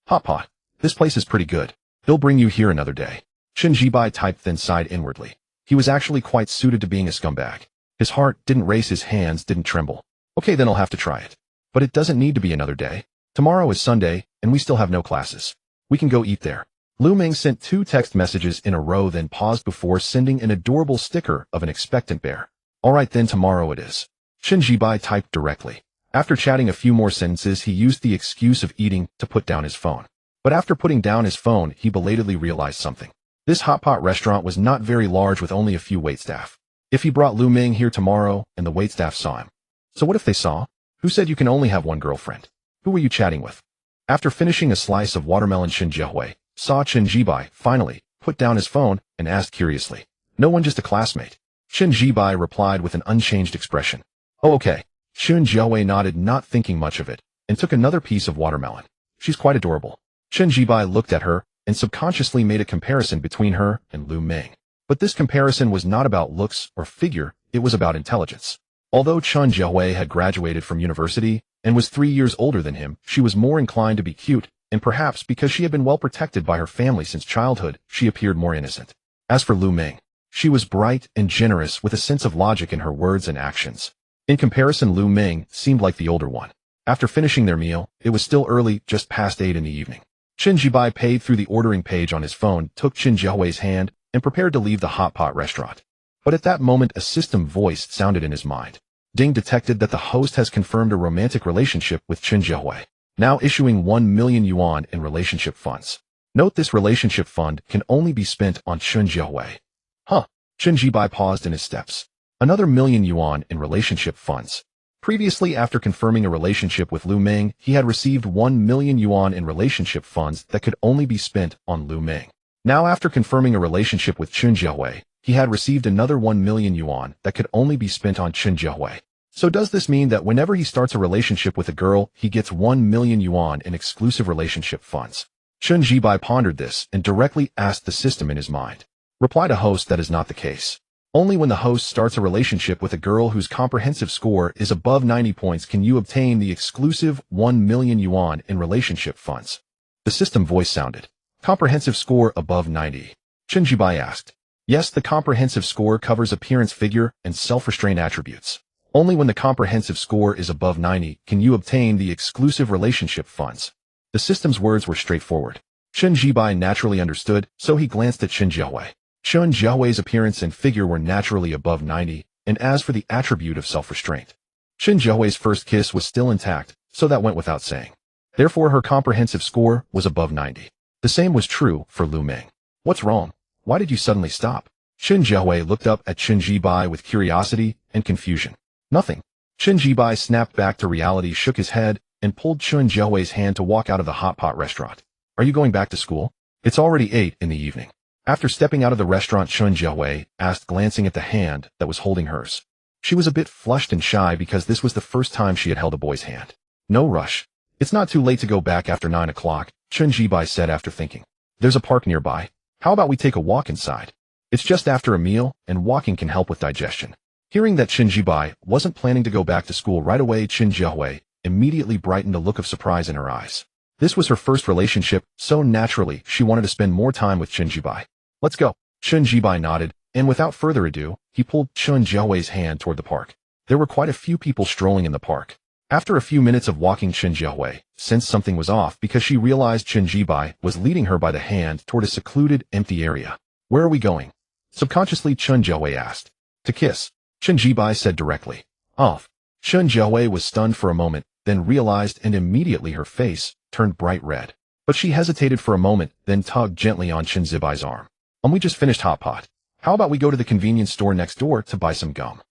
Hot pot. This place is pretty good. He'll bring you here another day. Chen Jibai typed, then sighed inwardly. He was actually quite suited to being a scumbag. His heart didn't race, his hands didn't tremble. Okay, then I'll have to try it. But it doesn't need to be another day. Tomorrow is Sunday, and we still have no classes. We can go eat there. Lu Ming sent 2 text messages in a row, then paused before sending an adorable sticker of an expectant bear. All right then, tomorrow it is. Chen Jibai typed directly. After chatting a few more sentences, he used the excuse of eating to put down his phone. But after putting down his phone, he belatedly realized something. This hot pot restaurant was not very large, with only a few waitstaff. If he brought Lu Ming here tomorrow and the waitstaff saw him. So what if they saw? Who said you can only have one girlfriend? Who were you chatting with? After finishing a slice of watermelon, Chen Jiahui saw Chen Jibai finally put down his phone and asked curiously. No one, just a classmate. Chen Jibai replied with an unchanged expression. Oh, okay. Chen Jiahui nodded, not thinking much of it, and took another piece of watermelon. She's quite adorable. Chen Jibai looked at her and subconsciously made a comparison between her and Lu Ming. But this comparison was not about looks or figure, it was about intelligence. Although Chen Jiahui had graduated from university and was 3 years older than him, she was more inclined to be cute, and perhaps because she had been well protected by her family since childhood, she appeared more innocent. As for Lu Ming, She was bright and generous with a sense of logic in her words and actions. In comparison, Lu Ming seemed like the older one. After finishing their meal, it was still early, just past 8 in the evening. Chen Jibai paid through the ordering page on his phone, took Chen Jiahui's hand, and prepared to leave the hot pot restaurant. But at that moment, a system voice sounded in his mind. Ding detected that the host has confirmed a romantic relationship with Chen Jiahui, now issuing 1 million yuan in relationship funds. Note this relationship fund can only be spent on Chen Jiahui. Huh. Chen Jibai paused in his steps. Another 1 million yuan in relationship funds. Previously, after confirming a relationship with Lu Ming, he had received 1 million yuan in relationship funds that could only be spent on Lu Ming. Now, after confirming a relationship with Chen Jiahui, he had received another 1 million yuan that could only be spent on Chen Jiahui. So does this mean that whenever he starts a relationship with a girl, he gets 1 million yuan in exclusive relationship funds? Chen Jibai pondered this and directly asked the system in his mind. Reply to host that is not the case. Only when the host starts a relationship with a girl whose comprehensive score is above 90 points can you obtain the exclusive 1 million yuan in relationship funds. The system voice sounded. Comprehensive score above 90. Chen Jibai asked. Yes, the comprehensive score covers appearance, figure, and self-restraint attributes. Only when the comprehensive score is above 90 can you obtain the exclusive relationship funds. The system's words were straightforward. Chen Jibai naturally understood, so he glanced at Chen Jiahui. Chen Jiahui's appearance and figure were naturally above 90, and as for the attribute of self-restraint, Chen Jiahui's first kiss was still intact, so that went without saying. Therefore, her comprehensive score was above 90. The same was true for Lu Ming. What's wrong? Why did you suddenly stop? Chen Jiahui looked up at Chen Jibai with curiosity and confusion. Nothing. Chen Jibai snapped back to reality, shook his head, and pulled Chen Jiahui's hand to walk out of the hot pot restaurant. Are you going back to school? It's already 8 in the evening. After stepping out of the restaurant, Chen Jiahui asked, glancing at the hand that was holding hers. She was a bit flushed and shy because this was the first time she had held a boy's hand. No rush. It's not too late to go back after 9 o'clock, Chen Jibai said after thinking. There's a park nearby. How about we take a walk inside? It's just after a meal, and walking can help with digestion. Hearing that Chen Jibai wasn't planning to go back to school right away, Chen Jiahui immediately brightened a look of surprise in her eyes. This was her first relationship, so naturally she wanted to spend more time with Chen Jibai. Let's go. Chen Jibai nodded, and without further ado, he pulled Chen Jiahui's hand toward the park. There were quite a few people strolling in the park. After a few minutes of walking, Chen Jiahui sensed something was off because she realized Chen Jibai was leading her by the hand toward a secluded, empty area. Where are we going? Subconsciously, Chen Jiahui asked. To kiss. Chen Jibai said directly. Off. Chen Jiahui was stunned for a moment, then realized, and immediately her face turned bright red. But she hesitated for a moment, then tugged gently on Chen Jibai's arm. We just finished hot pot. How about we go to the convenience store next door to buy some gum?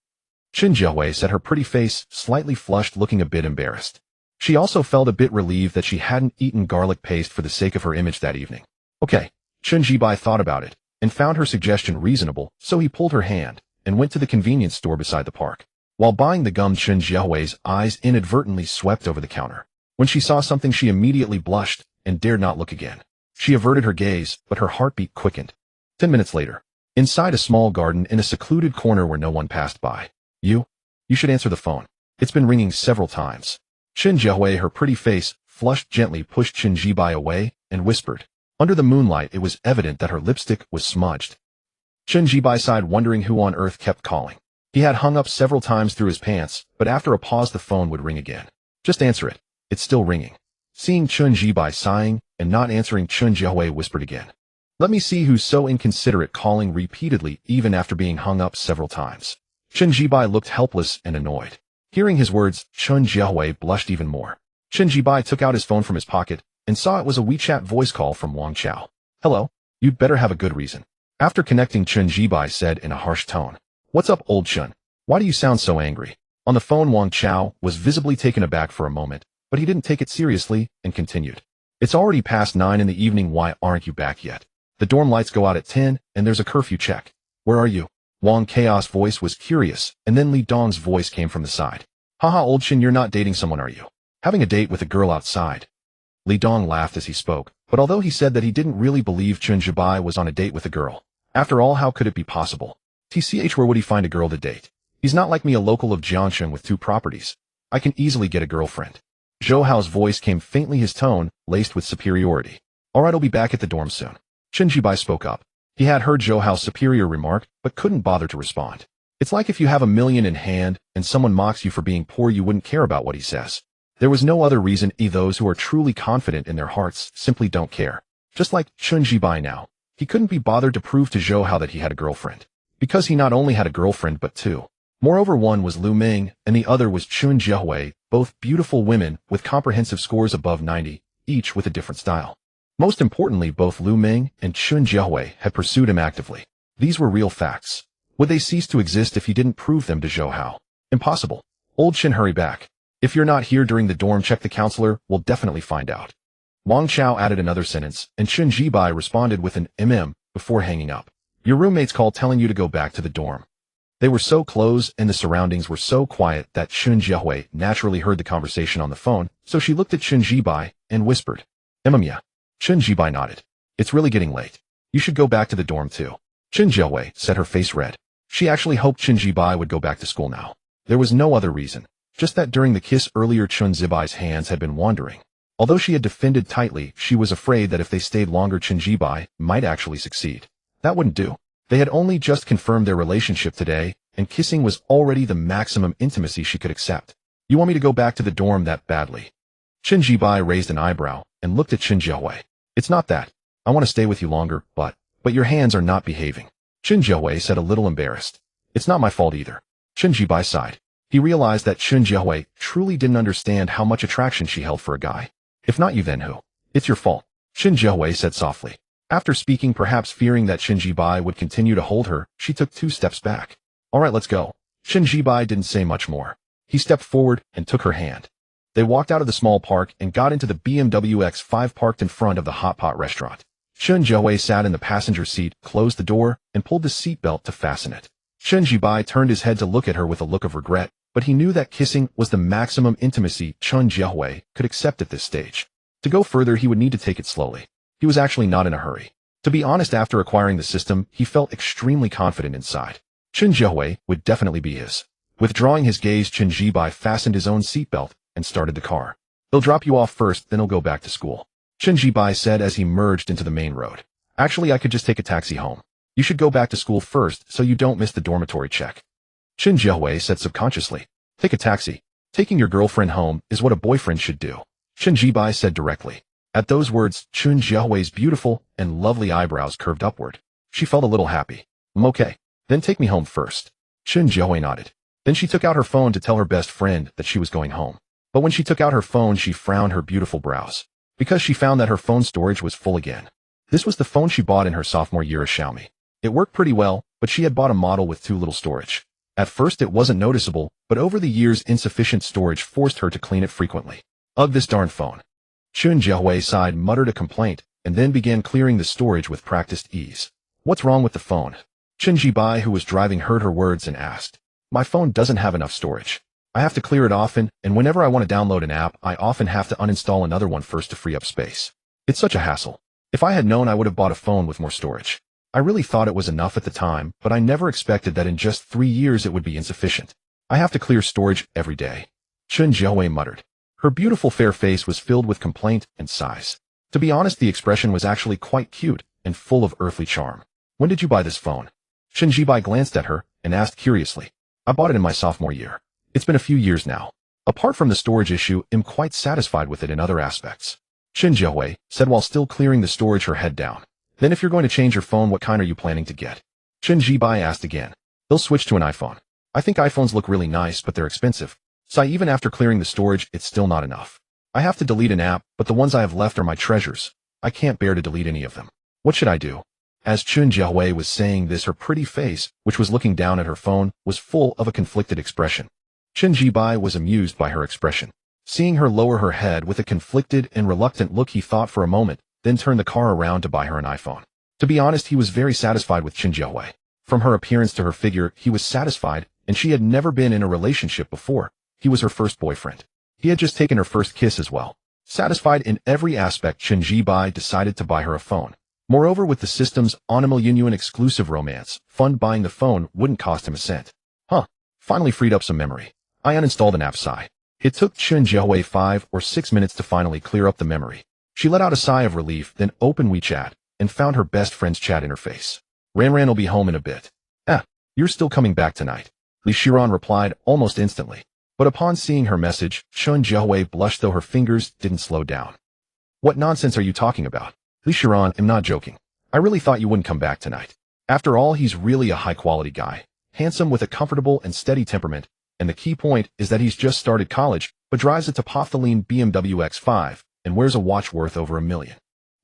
Chen Jiahui said, her pretty face slightly flushed, looking a bit embarrassed. She also felt a bit relieved that she hadn't eaten garlic paste for the sake of her image that evening. Okay. Chen Jibai thought about it and found her suggestion reasonable, so he pulled her hand and went to the convenience store beside the park. While buying the gum, Chen Jiahui's eyes inadvertently swept over the counter. When she saw something, she immediately blushed and dared not look again. She averted her gaze, but her heartbeat quickened. 10 minutes later, inside a small garden in a secluded corner where no one passed by. You should answer the phone. It's been ringing several times. Chen Jiahui, her pretty face flushed, gently pushed Chen Jibai away and whispered. Under the moonlight, it was evident that her lipstick was smudged. Chen Jibai sighed, wondering who on earth kept calling. He had hung up several times through his pants, but after a pause the phone would ring again. Just answer it. It's still ringing. Seeing Chen Jibai sighing and not answering, Chen Jiahui whispered again. Let me see who's so inconsiderate, calling repeatedly even after being hung up several times. Chen Jibai looked helpless and annoyed. Hearing his words, Chen Jiahui blushed even more. Chen Jibai took out his phone from his pocket and saw it was a WeChat voice call from Wang Chao. Hello? You'd better have a good reason. After connecting, Chen Jibai said in a harsh tone. What's up, old Chen? Why do you sound so angry? On the phone, Wang Chao was visibly taken aback for a moment, but he didn't take it seriously and continued. It's already past 9 in the evening. Why aren't you back yet? The dorm lights go out at 10, and there's a curfew check. Where are you? Wang Chao's voice was curious, and then Li Dong's voice came from the side. Haha, old Chen, you're not dating someone, are you? Having a date with a girl outside. Li Dong laughed as he spoke, but although he said that he didn't really believe Chen Jibai was on a date with a girl. After all, how could it be possible? TCH, where would he find a girl to date? He's not like me, a local of Jiangsheng with 2 properties. I can easily get a girlfriend. Zhou Hao's voice came faintly, his tone laced with superiority. Alright, I'll be back at the dorm soon. Chen Jibai spoke up. He had heard Zhou Hao's superior remark, but couldn't bother to respond. It's like if you have $1,000,000 in hand and someone mocks you for being poor, you wouldn't care about what he says. There was no other reason. Those who are truly confident in their hearts simply don't care. Just like Chen Jibai now. He couldn't be bothered to prove to Zhou Hao that he had a girlfriend. Because he not only had a girlfriend but two. Moreover, one was Lu Ming and the other was Chun Jiehui, both beautiful women with comprehensive scores above 90, each with a different style. Most importantly, both Lu Ming and Chun Jiehui had pursued him actively. These were real facts. Would they cease to exist if he didn't prove them to Zhou Hao? Impossible. Old Chen, hurry back. If you're not here during the dorm check, the counselor will definitely find out. Wang Chao added another sentence, and Chun Jibai responded with an before hanging up. Your roommates called telling you to go back to the dorm. They were so close and the surroundings were so quiet that Chun Jiehui naturally heard the conversation on the phone, so she looked at Chun Jibai and whispered, Yeah. Chun Jibai nodded. It's really getting late. You should go back to the dorm too. Chun Jiehui said, her face red. She actually hoped Chun Jibai would go back to school now. There was no other reason, just that during the kiss earlier Chun Jibai's hands had been wandering. Although she had defended tightly, she was afraid that if they stayed longer, Chun Jibai might actually succeed. That wouldn't do. They had only just confirmed their relationship today, and kissing was already the maximum intimacy she could accept. You want me to go back to the dorm that badly? Chun Jibai raised an eyebrow and looked at Chun Jiehui. It's not that. I want to stay with you longer, but your hands are not behaving. Chun Jiehui said, a little embarrassed. It's not my fault either. Chun Jibai sighed. He realized that Chun Jiehui truly didn't understand how much attraction she held for a guy. If not you, then who? It's your fault. Chun Jiehui said softly. After speaking, perhaps fearing that Chun Jibai would continue to hold her, she took 2 steps back. All right, let's go. Chun Jibai didn't say much more. He stepped forward and took her hand. They walked out of the small park and got into the BMW X5 parked in front of the hot pot restaurant. Chun Jiehui sat in the passenger seat, closed the door, and pulled the seatbelt to fasten it. Chun Jibai turned his head to look at her with a look of regret, but he knew that kissing was the maximum intimacy Chun Jiehui could accept at this stage. To go further, he would need to take it slowly. He was actually not in a hurry. To be honest, after acquiring the system, he felt extremely confident inside. Chun Jiehui would definitely be his. Withdrawing his gaze, Chun Jibai fastened his own seatbelt and started the car. He'll drop you off first, then he'll go back to school. Chun Jibai said as he merged into the main road. Actually, I could just take a taxi home. You should go back to school first so you don't miss the dormitory check. Chun Jiehui said subconsciously. Take a taxi. Taking your girlfriend home is what a boyfriend should do. Chun Jibai said directly. At those words, Chun Jiehui's beautiful and lovely eyebrows curved upward. She felt a little happy. Okay. Then take me home first. Chun Jiehui nodded. Then she took out her phone to tell her best friend that she was going home. But when she took out her phone, she frowned her beautiful brows. Because she found that her phone storage was full again. This was the phone she bought in her sophomore year of Xiaomi. It worked pretty well, but she had bought a model with too little storage. At first it wasn't noticeable, but over the years insufficient storage forced her to clean it frequently. Ugh, this darn phone. Chun Jiehui sighed, muttered a complaint, and then began clearing the storage with practiced ease. What's wrong with the phone? Chun Jibai, who was driving, heard her words and asked. My phone doesn't have enough storage. I have to clear it often, and whenever I want to download an app, I often have to uninstall another one first to free up space. It's such a hassle. If I had known, I would have bought a phone with more storage. I really thought it was enough at the time, but I never expected that in just 3 years it would be insufficient. I have to clear storage every day. Chun Jiehui muttered. Her beautiful fair face was filled with complaint and sighs. To be honest, the expression was actually quite cute and full of earthly charm. When did you buy this phone? Chun Jibai glanced at her and asked curiously. I bought it in my sophomore year. It's been a few years now. Apart from the storage issue, I'm quite satisfied with it in other aspects. Chun Jiehui said while still clearing the storage, her head down. Then if you're going to change your phone, what kind are you planning to get? Chun Jibai asked again. They'll switch to an iPhone. I think iPhones look really nice, but they're expensive. So even after clearing the storage, it's still not enough. I have to delete an app, but the ones I have left are my treasures. I can't bear to delete any of them. What should I do? As Chun Jiehui was saying this, her pretty face, which was looking down at her phone, was full of a conflicted expression. Chun Jibai was amused by her expression. Seeing her lower her head with a conflicted and reluctant look, he thought for a moment, then turned the car around to buy her an iPhone. To be honest, he was very satisfied with Chun Jiehui. From her appearance to her figure, he was satisfied, and she had never been in a relationship before. He was her first boyfriend. He had just taken her first kiss as well. Satisfied in every aspect, Chun Jibai decided to buy her a phone. Moreover, with the system's Onimilunian exclusive romance fund, buying the phone wouldn't cost him a cent. Finally freed up some memory. I uninstalled an app. Sigh. It took Chun Jiehui 5 or 6 minutes to finally clear up the memory. She let out a sigh of relief, then opened WeChat and found her best friend's chat interface. Ranran'll be home in a bit. Ah, you're still coming back tonight. Li Shiran replied almost instantly. But upon seeing her message, Chun Jiahui blushed though her fingers didn't slow down. What nonsense are you talking about? Li Shiran, I'm not joking. I really thought you wouldn't come back tonight. After all, he's really a high-quality guy, handsome with a comfortable and steady temperament, and the key point is that he's just started college, but drives a Topothaline BMW X5 and wears a watch worth over $1 million.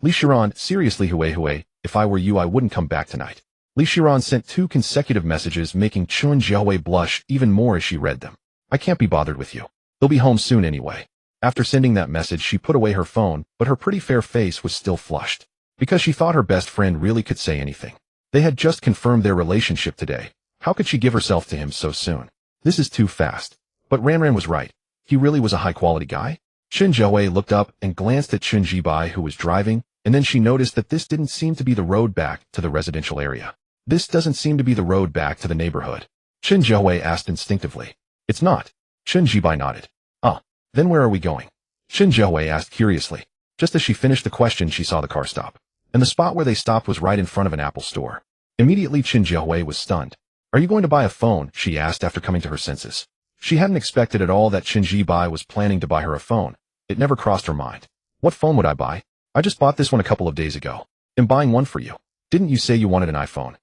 Li Shiran, seriously Hui, if I were you I wouldn't come back tonight. Li Shiran sent 2 consecutive messages making Chun Jiahui blush even more as she read them. I can't be bothered with you. They'll be home soon anyway. After sending that message, she put away her phone, but her pretty fair face was still flushed. Because she thought her best friend really could say anything. They had just confirmed their relationship today. How could she give herself to him so soon? This is too fast. But Ranran was right. He really was a high-quality guy? Chun Jiahui looked up and glanced at Chun Jibai who was driving, and then she noticed that this didn't seem to be the road back to the residential area. This doesn't seem to be the road back to the neighborhood. Chun Jiahui asked instinctively. It's not. Chun Jibai nodded. Ah, then where are we going? Chun Jiahui asked curiously. Just as she finished the question, she saw the car stop. And the spot where they stopped was right in front of an Apple store. Immediately Chun Jiahui was stunned. Are you going to buy a phone? She asked after coming to her senses. She hadn't expected at all that Chun Jibai was planning to buy her a phone. It never crossed her mind. What phone would I buy? I just bought this one a couple of days ago. I'm buying one for you. Didn't you say you wanted an iPhone?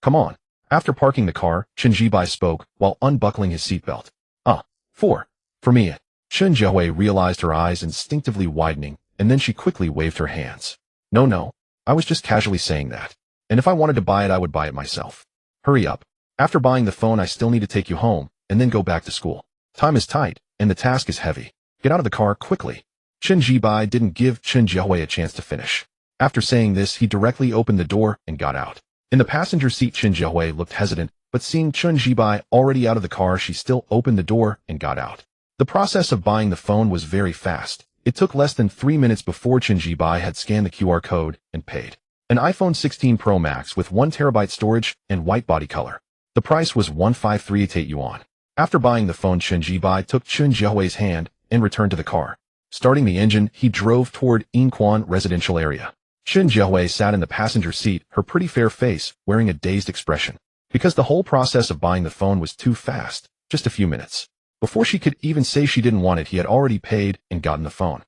Come on. After parking the car, Chun Jibai spoke while unbuckling his seatbelt. For me. Chun Jiahui realized her eyes instinctively widening, and then she quickly waved her hands. No. I was just casually saying that. And if I wanted to buy it, I would buy it myself. Hurry up. After buying the phone, I still need to take you home, and then go back to school. Time is tight, and the task is heavy. Get out of the car quickly. Chun Jibai didn't give Chun Jiahui a chance to finish. After saying this, he directly opened the door and got out. In the passenger seat, Chun Jiahui looked hesitant, but seeing Chun Jibai already out of the car, she still opened the door and got out. The process of buying the phone was very fast. It took less than 3 minutes before Chun Jibai had scanned the QR code and paid. An iPhone 16 Pro Max with 1 TB storage and white body color. The price was 15,388 yuan. After buying the phone, Chun Jibai took Chun Jiahui's hand and returned to the car. Starting the engine, he drove toward Yinquan residential area. Chun Jiahui sat in the passenger seat, her pretty fair face wearing a dazed expression. Because the whole process of buying the phone was too fast, just a few minutes. Before she could even say she didn't want it, he had already paid and gotten the phone.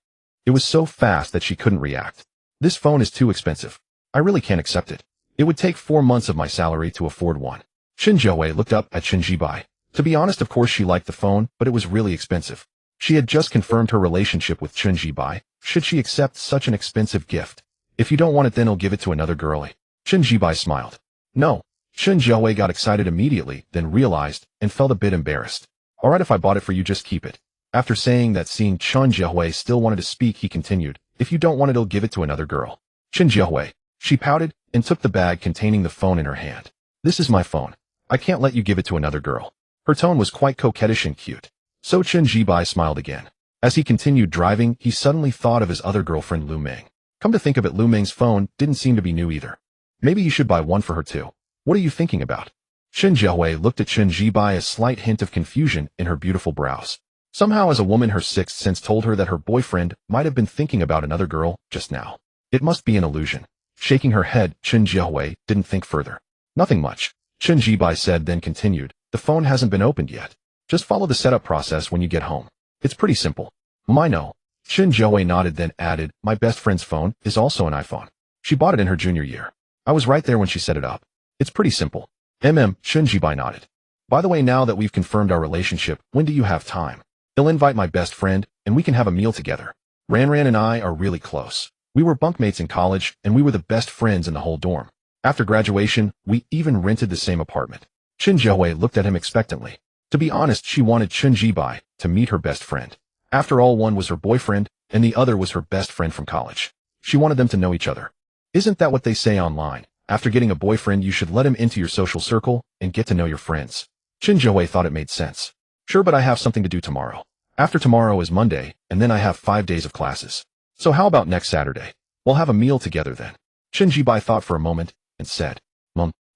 It was so fast that she couldn't react. This phone is too expensive. I really can't accept it. It would take 4 months of my salary to afford one. Chun Jiahui looked up at Chun Jibai. To be honest, of course she liked the phone, but it was really expensive. She had just confirmed her relationship with Chun Jibai. Should she accept such an expensive gift? If you don't want it, then I'll give it to another girlie. Chun Jibai smiled. No. Chun Jiahui got excited immediately, then realized, and felt a bit embarrassed. Alright, if I bought it for you, just keep it. After saying that, seeing Chun Jiahui still wanted to speak, he continued, if you don't want it, I'll give it to another girl. Chun Jiahui. She pouted, and took the bag containing the phone in her hand. This is my phone. I can't let you give it to another girl. Her tone was quite coquettish and cute. So Chun Jibai smiled again. As he continued driving, he suddenly thought of his other girlfriend Lu Meng. Come to think of it, Lu Meng's phone didn't seem to be new either. Maybe you should buy one for her too. What are you thinking about? Chun Jiahui looked at Chun Jibai, a slight hint of confusion in her beautiful brows. Somehow, as a woman, her sixth sense told her that her boyfriend might have been thinking about another girl just now. It must be an illusion. Shaking her head, Chun Jiahui didn't think further. Nothing much. Chun Jibai said, then continued, the phone hasn't been opened yet. Just follow the setup process when you get home. It's pretty simple. I know. Chun Jiahui nodded, then added, my best friend's phone is also an iPhone. She bought it in her junior year. I was right there when she set it up. It's pretty simple. Chun Jibai nodded. By the way, now that we've confirmed our relationship, when do you have time? I'll invite my best friend, and we can have a meal together. Ranran and I are really close. We were bunkmates in college, and we were the best friends in the whole dorm. After graduation, we even rented the same apartment. Chun Jiahui looked at him expectantly. To be honest, she wanted Chun Jibai to meet her best friend. After all, one was her boyfriend, and the other was her best friend from college. She wanted them to know each other. Isn't that what they say online? After getting a boyfriend, you should let him into your social circle and get to know your friends. Chun Jiahui thought it made sense. Sure, but I have something to do tomorrow. After tomorrow is Monday, and then I have 5 days of classes. So how about next Saturday? We'll have a meal together then. Chun Jibai thought for a moment and said,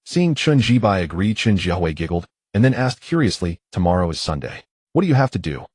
Seeing Chun Jibai agree, Chun Jiahui giggled and then asked curiously, tomorrow is Sunday. What do you have to do?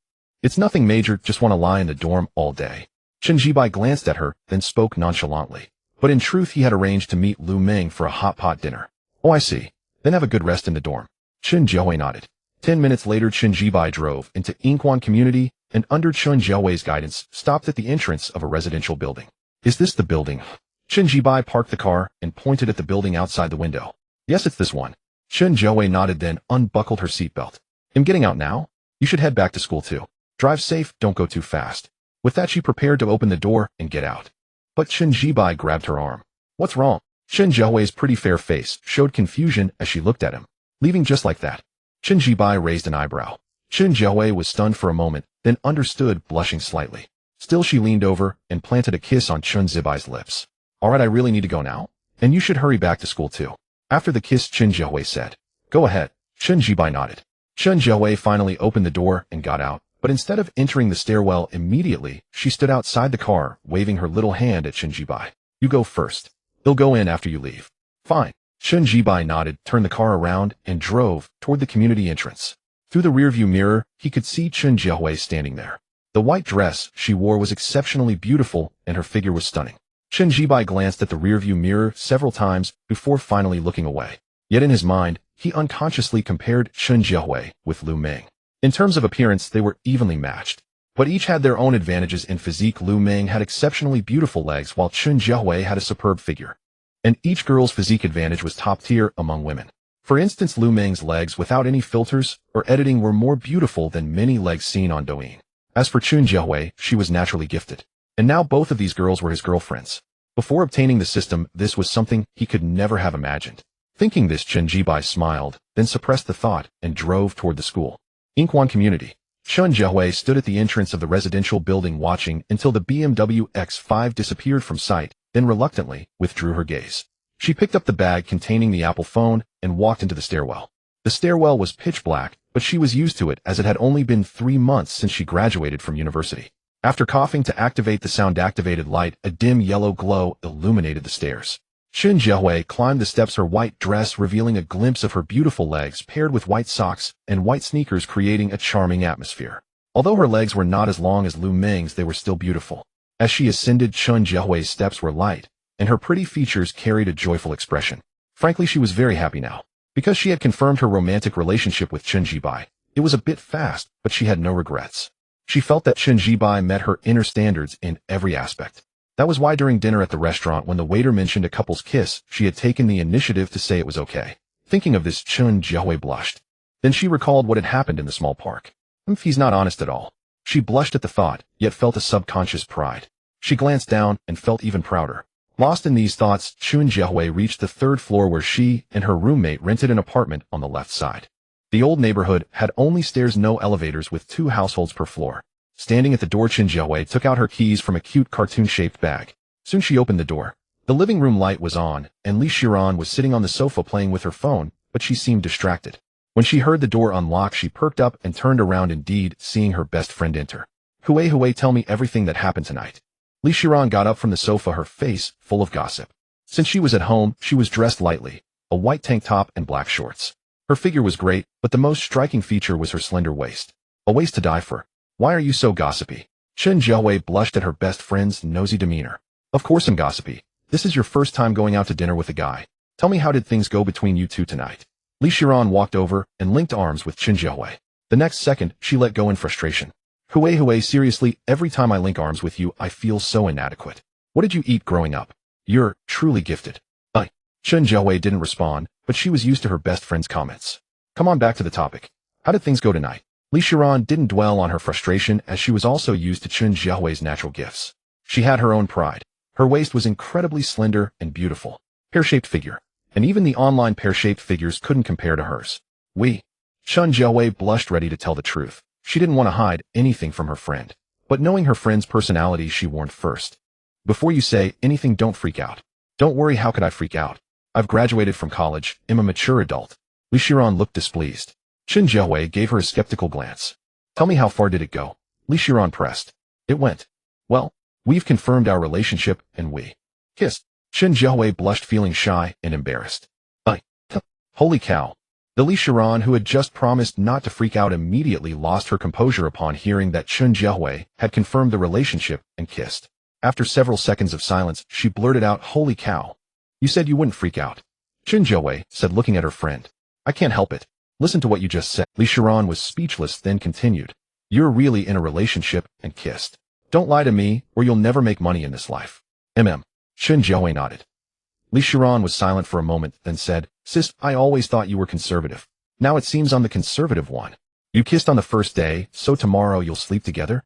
It's nothing major, just want to lie in the dorm all day. Chun Jibai glanced at her, then spoke nonchalantly. but in truth he had arranged to meet Lu Ming for a hot pot dinner. Oh, I see. Then have a good rest in the dorm. Chen Jiahui nodded. 10 minutes later, Chen Jibai drove into Yingquan Community and under Chen Jiahui's guidance stopped at the entrance of a residential building. Is this the building? Chen Jibai parked the car and pointed at the building outside the window. Yes, it's this one. Chen Jiahui nodded, then unbuckled her seatbelt. I'm getting out now? You should head back to school too. Drive safe, don't go too fast. With that, she prepared to open the door and get out. But Chen Jibai grabbed her arm. What's wrong? Chen Jiahui's pretty fair face showed confusion as she looked at him. Leaving just like that? Chen Jibai raised an eyebrow. Chen Jiahui was stunned for a moment, then understood, blushing slightly. Still, she leaned over and planted a kiss on Chen Jibai's lips. Alright, I really need to go now. And you should hurry back to school too. After the kiss, Chen Jiahui said. Go ahead. Chen Jibai nodded. Chen Jiahui finally opened the door and got out, but instead of entering the stairwell immediately, she stood outside the car, waving her little hand at Chen Jibai. You go first. They'll go in after you leave. Fine. Chen Jibai nodded, turned the car around, and drove toward the community entrance. Through the rearview mirror, he could see Chen Jiahui standing there. The white dress she wore was exceptionally beautiful, and her figure was stunning. Chen Jibai glanced at the rearview mirror several times before finally looking away. Yet in his mind, he unconsciously compared Chen Jiahui with Lu Ming. In terms of appearance, they were evenly matched. But each had their own advantages in physique. Lu Ming had exceptionally beautiful legs, while Chen Jiahui had a superb figure. And each girl's physique advantage was top tier among women. For instance, Lu Ming's legs without any filters or editing were more beautiful than many legs seen on Douyin. As for Chen Jiahui, she was naturally gifted. And now both of these girls were his girlfriends. Before obtaining the system, this was something he could never have imagined. Thinking this, Chen Jibai smiled, then suppressed the thought and drove toward the school. Yingquan Community. Chen Jiahui stood at the entrance of the residential building watching until the BMW X5 disappeared from sight, then reluctantly withdrew her gaze. She picked up the bag containing the Apple phone and walked into the stairwell. The stairwell was pitch black, but she was used to it as it had only been 3 months since she graduated from university. After coughing to activate the sound-activated light, a dim yellow glow illuminated the stairs. Chen Jiahui climbed the steps, her white dress revealing a glimpse of her beautiful legs paired with white socks and white sneakers, creating a charming atmosphere. Although her legs were not as long as Lu Ming's, they were still beautiful. As she ascended, Chen Jiahui's steps were light, and her pretty features carried a joyful expression. Frankly, she was very happy now. Because she had confirmed her romantic relationship with Chen Jibai. It was a bit fast, but she had no regrets. She felt that Chen Jibai met her inner standards in every aspect. That was why during dinner at the restaurant, when the waiter mentioned a couple's kiss, she had taken the initiative to say it was okay. Thinking of this, Chen Jiahui blushed. Then she recalled what had happened in the small park. He's not honest at all. She blushed at the thought, yet felt a subconscious pride. She glanced down and felt even prouder. Lost in these thoughts, Chen Jiahui reached the 3rd floor where she and her roommate rented an apartment on the left side. The old neighborhood had only stairs, no elevators, with 2 households per floor. Standing at the door, Chen Jiahui took out her keys from a cute cartoon-shaped bag. Soon she opened the door. The living room light was on, and Li Shiran was sitting on the sofa playing with her phone, but she seemed distracted. When she heard the door unlock, she perked up and turned around, indeed, seeing her best friend enter. Hui, tell me everything that happened tonight. Li Shiran got up from the sofa, her face full of gossip. Since she was at home, she was dressed lightly, a white tank top and black shorts. Her figure was great, but the most striking feature was her slender waist. A waist to die for. Why are you so gossipy? Chen Jiahui blushed at her best friend's nosy demeanor. Of course I'm gossipy. This is your first time going out to dinner with a guy. Tell me, how did things go between you two tonight? Li Shiran walked over and linked arms with Chen Jiahui. The next second, she let go in frustration. Hui, seriously, every time I link arms with you, I feel so inadequate. What did you eat growing up? You're truly gifted. Chen Jiahui didn't respond, but she was used to her best friend's comments. Come on, back to the topic. How did things go tonight? Li Shiran didn't dwell on her frustration, as she was also used to Chen Jiahui's natural gifts. She had her own pride. Her waist was incredibly slender and beautiful. Pear-shaped figure. And even the online pear-shaped figures couldn't compare to hers. Chen Jiahui blushed, ready to tell the truth. She didn't want to hide anything from her friend. But knowing her friend's personality, she warned first. Before you say anything, don't freak out. Don't worry, how could I freak out? I've graduated from college, am a mature adult. Li Shiran looked displeased. Chen Jiahui gave her a skeptical glance. Tell me, how far did it go? Li Shiran pressed. It went. Well, we've confirmed our relationship, and we kissed. Chen Jiahui blushed, feeling shy and embarrassed. Holy cow. The Li Shiran, who had just promised not to freak out, immediately lost her composure upon hearing that Chen Jiahui had confirmed the relationship and kissed. After several seconds of silence, she blurted out, "Holy cow. You said you wouldn't freak out." Chen Jiahui said, looking at her friend. "I can't help it. Listen to what you just said." Li Shiran was speechless, then continued. "You're really in a relationship and kissed. Don't lie to me, or you'll never make money in this life." Chen Jiahui nodded. Li Shiran was silent for a moment, then said, "Sis, I always thought you were conservative. Now it seems I'm the conservative one. You kissed on the first day, so tomorrow you'll sleep together?"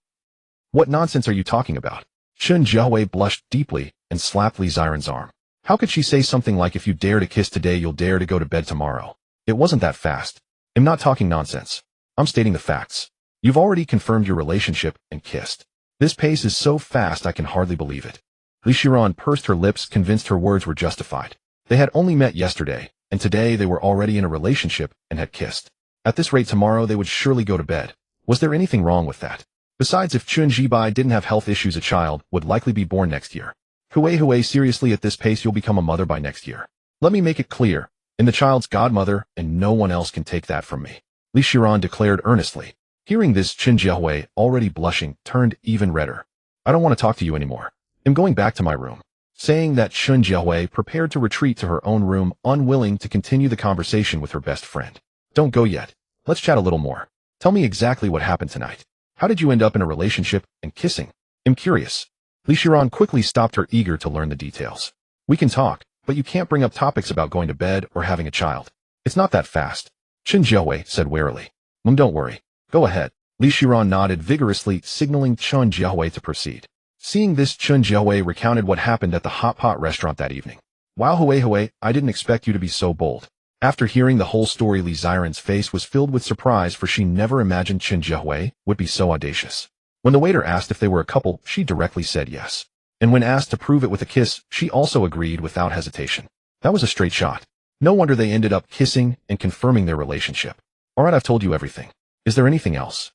"What nonsense are you talking about?" Chen Jiahui blushed deeply and slapped Li Xiran's arm. How could she say something like, "If you dare to kiss today, you'll dare to go to bed tomorrow"? It wasn't that fast. I'm not talking nonsense. I'm stating the facts. You've already confirmed your relationship and kissed. This pace is so fast I can hardly believe it. Li Shiran pursed her lips, convinced her words were justified. They had only met yesterday, and today they were already in a relationship and had kissed. At this rate, tomorrow they would surely go to bed. Was there anything wrong with that? Besides, if Chen Jibai didn't have health issues, a child would likely be born next year. Hui, seriously, at this pace you'll become a mother by next year. Let me make it clear. I'm the child's godmother, and no one else can take that from me," Li Shiran declared earnestly. Hearing this, Chen Jiahui, already blushing, turned even redder. "I don't want to talk to you anymore. I'm going back to my room." Saying that, Chen Jiahui prepared to retreat to her own room, unwilling to continue the conversation with her best friend. "Don't go yet. Let's chat a little more. Tell me exactly what happened tonight. How did you end up in a relationship and kissing? I'm curious." Li Shiran quickly stopped her, eager to learn the details. "We can talk, but you can't bring up topics about going to bed or having a child. It's not that fast," Chen Jiahui said warily. Don't worry. Go ahead." Li Shiran nodded vigorously, signaling Chen Jiahui to proceed. Seeing this, Chen Jiahui recounted what happened at the hot pot restaurant that evening. "Wow, Hui, I didn't expect you to be so bold." After hearing the whole story, Li Xiran's face was filled with surprise, for she never imagined Chen Jiahui would be so audacious. When the waiter asked if they were a couple, she directly said yes. And when asked to prove it with a kiss, she also agreed without hesitation. That was a straight shot. No wonder they ended up kissing and confirming their relationship. "Alright, I've told you everything. Is there anything else?"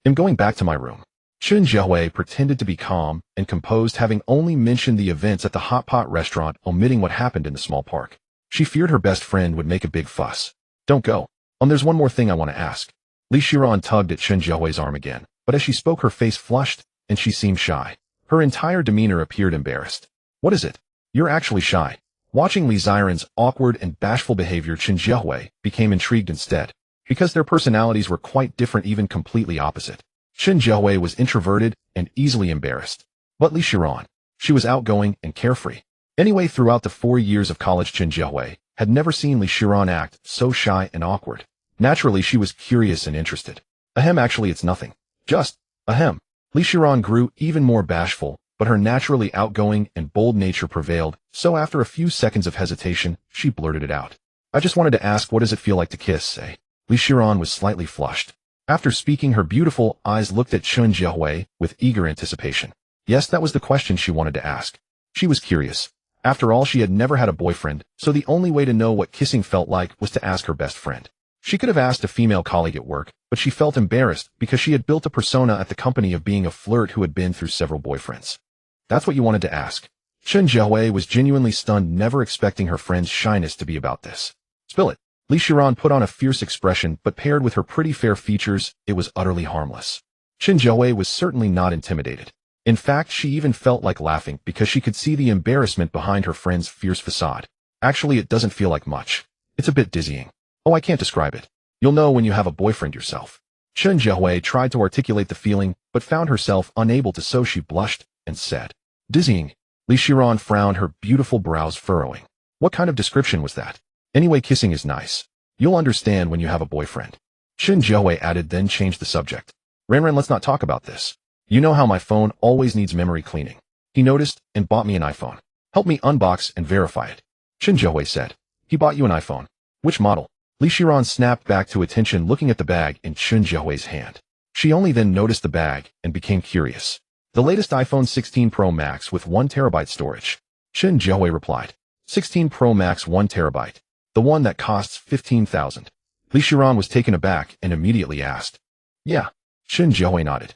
"I'm going back to my room." Chen Jiahui pretended to be calm and composed, having only mentioned the events at the hot pot restaurant, omitting what happened in the small park. She feared her best friend would make a big fuss. "Don't go. There's one more thing I want to ask." Li Shiran tugged at Chen Jiahui's arm again, but as she spoke, her face flushed, and she seemed shy. Her entire demeanor appeared embarrassed. "What is it? You're actually shy." Watching Li Xiran's awkward and bashful behavior, Chen Jiahui became intrigued instead. Because their personalities were quite different, even completely opposite. Chen Jiahui was introverted and easily embarrassed. But Li Shiran, she was outgoing and carefree. Anyway, throughout the 4 years of college, Chen Jiahui had never seen Li Shiran act so shy and awkward. Naturally, she was curious and interested. Actually, it's nothing. Just, Li Shiran grew even more bashful, but her naturally outgoing and bold nature prevailed, so after a few seconds of hesitation, she blurted it out. "I just wanted to ask, what does it feel like to kiss, eh?" Li Shiran was slightly flushed. After speaking, her beautiful eyes looked at Chen Jiahui with eager anticipation. Yes, that was the question she wanted to ask. She was curious. After all, she had never had a boyfriend, so the only way to know what kissing felt like was to ask her best friend. She could have asked a female colleague at work, but she felt embarrassed because she had built a persona at the company of being a flirt who had been through several boyfriends. "That's what you wanted to ask?" Chen Jiahui was genuinely stunned, never expecting her friend's shyness to be about this. "Spill it." Li Shiran put on a fierce expression, but paired with her pretty fair features, it was utterly harmless. Chen Jiahui was certainly not intimidated. In fact, she even felt like laughing because she could see the embarrassment behind her friend's fierce facade. "Actually, it doesn't feel like much. It's a bit dizzying. I can't describe it. You'll know when you have a boyfriend yourself." Chen Jiahui tried to articulate the feeling, but found herself unable to, so she blushed and said, "Dizzying." Li Shiran frowned, her beautiful brows furrowing. What kind of description was that? "Anyway, kissing is nice. You'll understand when you have a boyfriend." Chen Jiahui added, then changed the subject. Ran, let's not talk about this. You know how my phone always needs memory cleaning. He noticed and bought me an iPhone. Help me unbox and verify it." Chen Jiahui said. "He bought you an iPhone? Which model?" Li Shiran snapped back to attention, looking at the bag in Chen Jiahui's hand. She only then noticed the bag and became curious. "The latest iPhone 16 Pro Max with 1 terabyte storage." Chen Jiahui replied. 16 Pro Max 1 terabyte. The one that costs 15,000. Li Shiran was taken aback and immediately asked. "Yeah." Chen Jiahui nodded.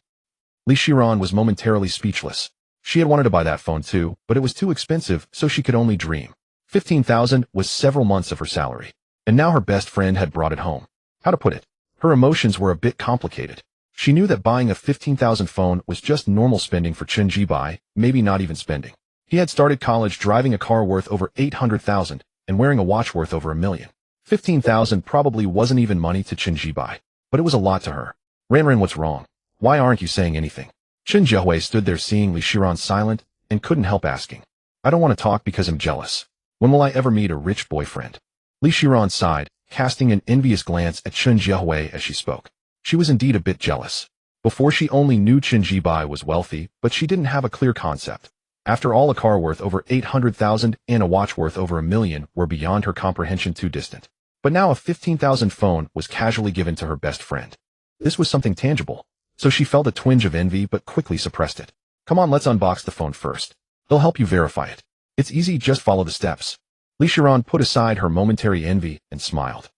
Li Shiran was momentarily speechless. She had wanted to buy that phone too, but it was too expensive, so she could only dream. 15,000 was several months of her salary. And now her best friend had brought it home. How to put it? Her emotions were a bit complicated. She knew that buying a 15,000 phone was just normal spending for Chen Jibai, maybe not even spending. He had started college driving a car worth over 800,000 and wearing a watch worth over 1 million. 15,000 probably wasn't even money to Chen Jibai, but it was a lot to her. Ranran, what's wrong? Why aren't you saying anything? Chen Jiahui stood there seeing Li Shiran silent and couldn't help asking. I don't want to talk because I'm jealous. When will I ever meet a rich boyfriend? Li Shiran sighed, casting an envious glance at Chen Jiahui as she spoke. She was indeed a bit jealous. Before, she only knew Chen Jibai was wealthy, but she didn't have a clear concept. After all, a car worth over 800,000 and a watch worth over 1 million were beyond her comprehension, too distant. But now a 15,000 phone was casually given to her best friend. This was something tangible, so she felt a twinge of envy but quickly suppressed it. Come on, let's unbox the phone first. They'll help you verify it. It's easy, just follow the steps. Li Shiran put aside her momentary envy and smiled.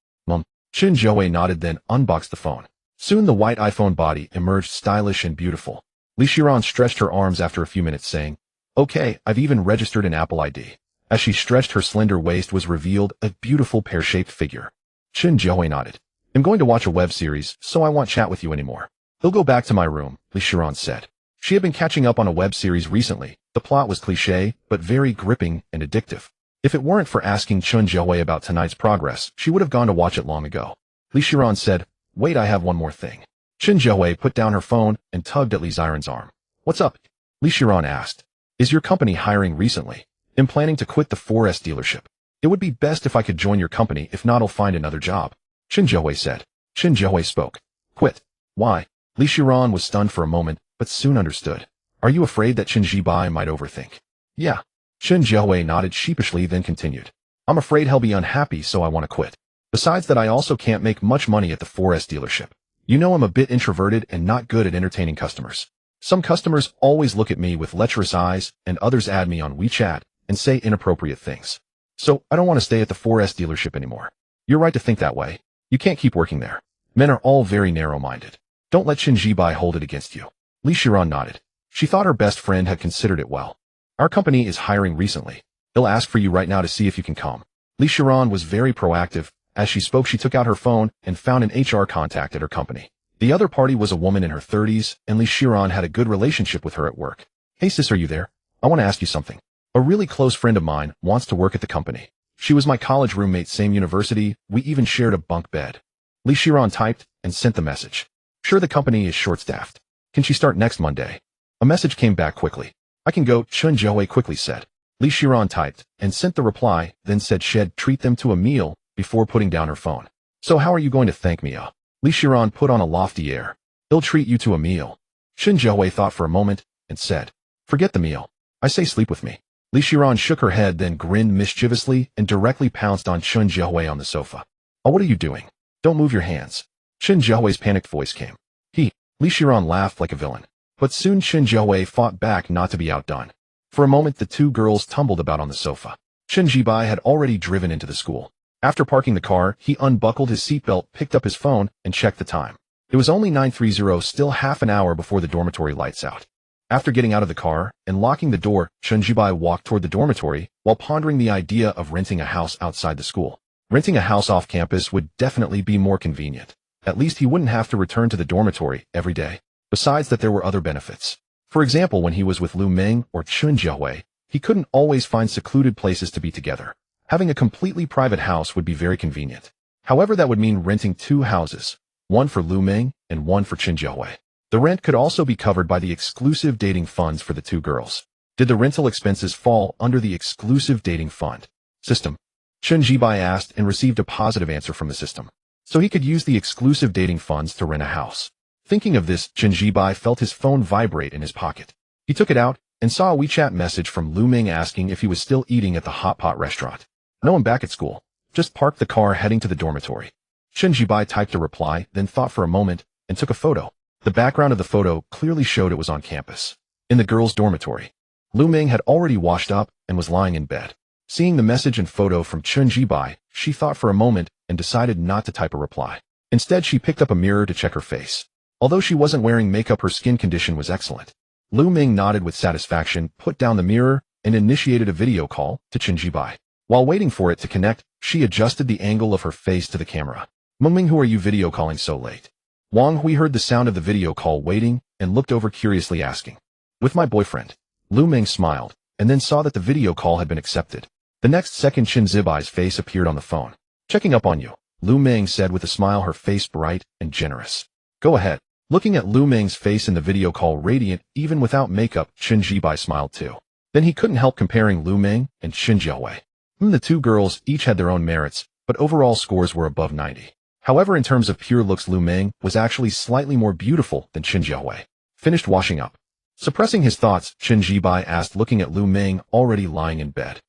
Chen Jiahui nodded, then unboxed the phone. Soon the white iPhone body emerged stylish and beautiful. Li Shiran stretched her arms after a few minutes, saying, Okay, I've even registered an Apple ID. As she stretched, her slender waist was revealed a beautiful pear-shaped figure. Chen Jiahui nodded. I'm going to watch a web series, so I won't chat with you anymore. He'll go back to my room, Li Shiran said. She had been catching up on a web series recently. The plot was cliché, but very gripping and addictive. If it weren't for asking Chen Jiahui about tonight's progress, she would have gone to watch it long ago. Li Shiran said, Wait, I have one more thing. Chen Jiahui put down her phone and tugged at Li Xiran's arm. What's up? Li Shiran asked. Is your company hiring recently? I'm planning to quit the 4S dealership. It would be best if I could join your company, if not I'll find another job. Chen Jiahui said. Chen Jiahui spoke. Quit? Why? Li Shiran was stunned for a moment, but soon understood. Are you afraid that Chen Jibai might overthink? Yeah. Chen Jiahui nodded sheepishly, then continued. I'm afraid he'll be unhappy, so I want to quit. Besides that, I also can't make much money at the 4S dealership. You know, I'm a bit introverted and not good at entertaining customers. Some customers always look at me with lecherous eyes, and others add me on WeChat and say inappropriate things. So, I don't want to stay at the 4S dealership anymore. You're right to think that way. You can't keep working there. Men are all very narrow-minded. Don't let Chen Jibai hold it against you. Li Shiran nodded. She thought her best friend had considered it well. Our company is hiring recently. They'll ask for you right now to see if you can come. Li Shiran was very proactive. As she spoke, she took out her phone and found an HR contact at her company. The other party was a woman in her 30s, and Li Shiran had a good relationship with her at work. Hey sis, are you there? I want to ask you something. A really close friend of mine wants to work at the company. She was my college roommate, same university, we even shared a bunk bed. Li Shiran typed and sent the message. Sure, the company is short-staffed. Can she start next Monday? A message came back quickly. I can go, Chen Jiahui quickly said. Li Shiran typed and sent the reply, then said she'd treat them to a meal before putting down her phone. So how are you going to thank me? Li Shiran put on a lofty air. He'll treat you to a meal. Chen Jiahui thought for a moment and said, Forget the meal. I say sleep with me. Li Shiran shook her head, then grinned mischievously and directly pounced on Chen Jiahui on the sofa. Oh, what are you doing? Don't move your hands. Chen Jiahui's panicked voice came. Li Shiran laughed like a villain. But soon Chen Jiahui fought back, not to be outdone. For a moment, the two girls tumbled about on the sofa. Chen Jibai had already driven into the school. After parking the car, he unbuckled his seatbelt, picked up his phone, and checked the time. It was only 9:30, still half an hour before the dormitory lights out. After getting out of the car and locking the door, Chen Jibai walked toward the dormitory while pondering the idea of renting a house outside the school. Renting a house off campus would definitely be more convenient. At least he wouldn't have to return to the dormitory every day. Besides that, there were other benefits. For example, when he was with Lu Meng or Chen Jiahui, he couldn't always find secluded places to be together. Having a completely private house would be very convenient. However, that would mean renting two houses, one for Lu Meng and one for Chen Jiahui. The rent could also be covered by the exclusive dating funds for the two girls. Did the rental expenses fall under the exclusive dating fund system? Chen Jibai asked and received a positive answer from the system. So he could use the exclusive dating funds to rent a house. Thinking of this, Chen Jibai felt his phone vibrate in his pocket. He took it out and saw a WeChat message from Lu Meng asking if he was still eating at the hot pot restaurant. No, I'm back at school. Just parked the car heading to the dormitory. Chen Jibai typed a reply, then thought for a moment and took a photo. The background of the photo clearly showed it was on campus, in the girls' dormitory. Lu Meng had already washed up and was lying in bed. Seeing the message and photo from Chen Jibai, she thought for a moment and decided not to type a reply. Instead, she picked up a mirror to check her face. Although she wasn't wearing makeup, her skin condition was excellent. Lu Meng nodded with satisfaction, put down the mirror, and initiated a video call to Chen Jibai. While waiting for it to connect, she adjusted the angle of her face to the camera. Mengming, who are you video calling so late? Wang Hui heard the sound of the video call waiting and looked over curiously asking, "With my boyfriend?" Lu Ming smiled, and then saw that the video call had been accepted. The next second Chen Zibai's face appeared on the phone. "Checking up on you," Lu Ming said with a smile, her face bright and generous. "Go ahead." Looking at Lu Ming's face in the video call radiant, even without makeup, Chen Zibai smiled too. Then he couldn't help comparing Lu Ming and Chen Jiahui. The two girls each had their own merits, but overall scores were above 90. However, in terms of pure looks, Lu Ming was actually slightly more beautiful than Chen Jiahui. Finished washing up. Suppressing his thoughts, Chen Zibai asked, looking at Lu Ming already lying in bed.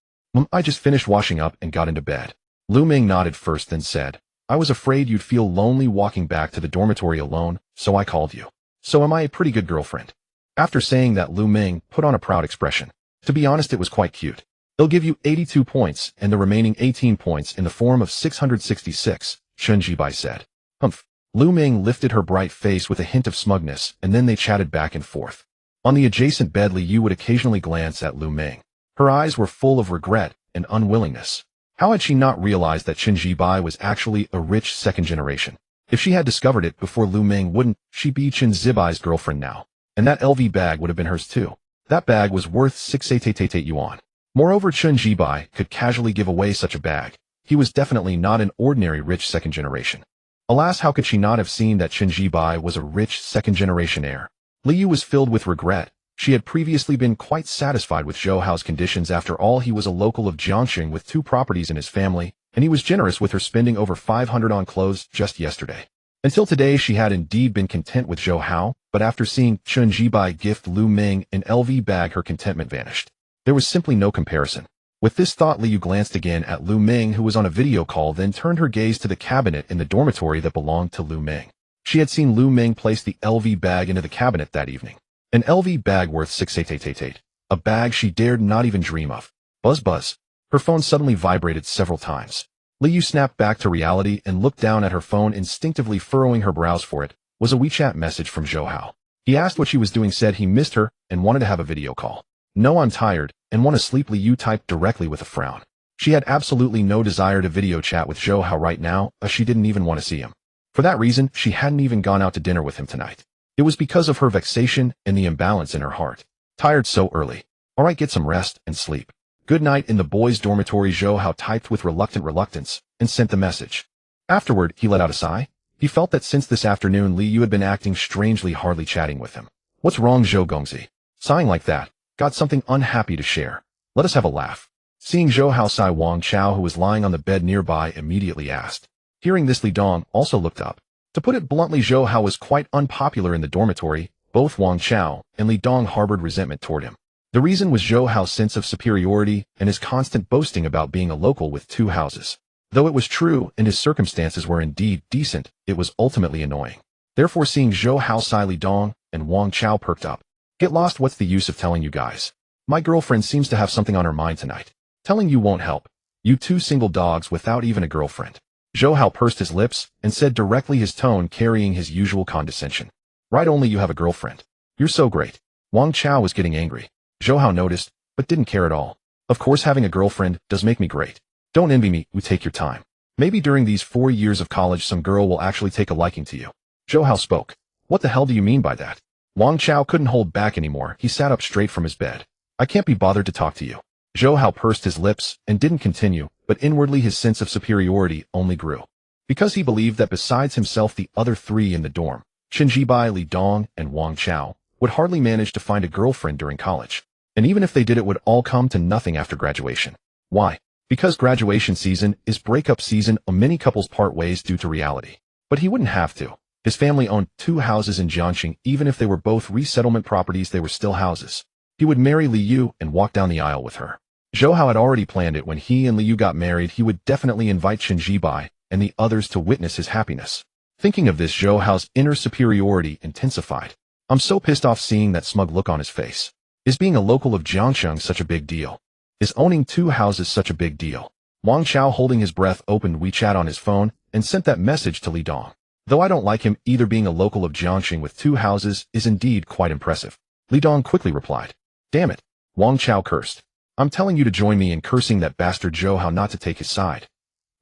"I just finished washing up and got into bed." Lu Ming nodded first, then said, "I was afraid you'd feel lonely walking back to the dormitory alone, so I called you. So am I a pretty good girlfriend?" After saying that, Lu Ming put on a proud expression. To be honest, it was quite cute. "They'll give you 82 points and the remaining 18 points in the form of 666, Chen Zibai said. "Humph." Lu Ming lifted her bright face with a hint of smugness, and then they chatted back and forth. On the adjacent bed, Li Yu would occasionally glance at Lu Ming. Her eyes were full of regret and unwillingness. How had she not realized that Chen Zibai was actually a rich second generation? If she had discovered it before Lu Ming, wouldn't she be Chen Zibai's girlfriend now? And that LV bag would have been hers too. That bag was worth 688 yuan. Moreover, Chen Zibai could casually give away such a bag. He was definitely not an ordinary rich second generation. Alas, how could she not have seen that Chen Zibai was a rich second generation heir? Li Yu was filled with regret. She had previously been quite satisfied with Zhou Hao's conditions. After all, he was a local of Jiangxing with 2 properties in his family, and he was generous with her, spending over 500 on clothes just yesterday. Until today, she had indeed been content with Zhou Hao, but after seeing Chen Zibai gift Lu Ming an LV bag, her contentment vanished. There was simply no comparison. With this thought, Li Yu glanced again at Lu Ming, who was on a video call, then turned her gaze to the cabinet in the dormitory that belonged to Lu Ming. She had seen Lu Ming place the LV bag into the cabinet that evening. An LV bag worth 68888. A bag she dared not even dream of. Buzz buzz. Her phone suddenly vibrated several times. Li Yu snapped back to reality and looked down at her phone, instinctively furrowing her brows. For it was a WeChat message from Zhou Hao. He asked what she was doing, said he missed her and wanted to have a video call. "No, I'm tired and want to sleep," Li Yu typed directly with a frown. She had absolutely no desire to video chat with Zhou Hao right now, as she didn't even want to see him. For that reason, she hadn't even gone out to dinner with him tonight. It was because of her vexation and the imbalance in her heart. Tired so early. All right, get some rest and sleep. Good night. In the boys' dormitory, Zhou Hao typed with reluctance and sent the message. Afterward, he let out a sigh. He felt that since this afternoon, Li Yu had been acting strangely, hardly chatting with him. "What's wrong, Zhou Gongzi? Sighing like that? Got something unhappy to share? Let us have a laugh." Seeing Zhou Hao sigh, Wang Chao, who was lying on the bed nearby, immediately asked. Hearing this, Li Dong also looked up. To put it bluntly, Zhou Hao was quite unpopular in the dormitory. Both Wang Chao and Li Dong harbored resentment toward him. The reason was Zhou Hao's sense of superiority and his constant boasting about being a local with 2 houses. Though it was true and his circumstances were indeed decent, it was ultimately annoying. Therefore, seeing Zhou Hao sigh, Li Dong and Wang Chao perked up. "Get lost. What's the use of telling you guys? My girlfriend seems to have something on her mind tonight. Telling you won't help. You 2 single dogs without even a girlfriend." Zhou Hao pursed his lips and said directly, his tone carrying his usual condescension. "Right, only you have a girlfriend. You're so great." Wang Chao was getting angry. Zhou Hao noticed, but didn't care at all. "Of course, having a girlfriend does make me great. Don't envy me. You take your time. Maybe during these 4 years of college, some girl will actually take a liking to you." Zhou Hao spoke. "What the hell do you mean by that?" Wang Chao couldn't hold back anymore. He sat up straight from his bed. "I can't be bothered to talk to you." Zhou Hao pursed his lips and didn't continue, but inwardly his sense of superiority only grew. Because he believed that besides himself, the other 3 in the dorm, Chen Zibai, Li Dong, and Wang Chao, would hardly manage to find a girlfriend during college. And even if they did, it would all come to nothing after graduation. Why? Because graduation season is breakup season. Many couples part ways due to reality. But he wouldn't have to. His family owned 2 houses in Jiangxing. Even if they were both resettlement properties, they were still houses. He would marry Li Yu and walk down the aisle with her. Zhou Hao had already planned it. When he and Li Yu got married, he would definitely invite Chen Zibai and the others to witness his happiness. Thinking of this, Zhou Hao's inner superiority intensified. "I'm so pissed off," seeing that smug look on his face. "Is being a local of Jiangxing such a big deal? Is owning 2 houses such a big deal?" Wang Chao, holding his breath, opened WeChat on his phone and sent that message to Li Dong. "Though I don't like him either, being a local of Jiangxing with 2 houses is indeed quite impressive." Li Dong quickly replied. "Damn it." Wang Chao cursed. "I'm telling you to join me in cursing that bastard Zhou Hao not to take his side."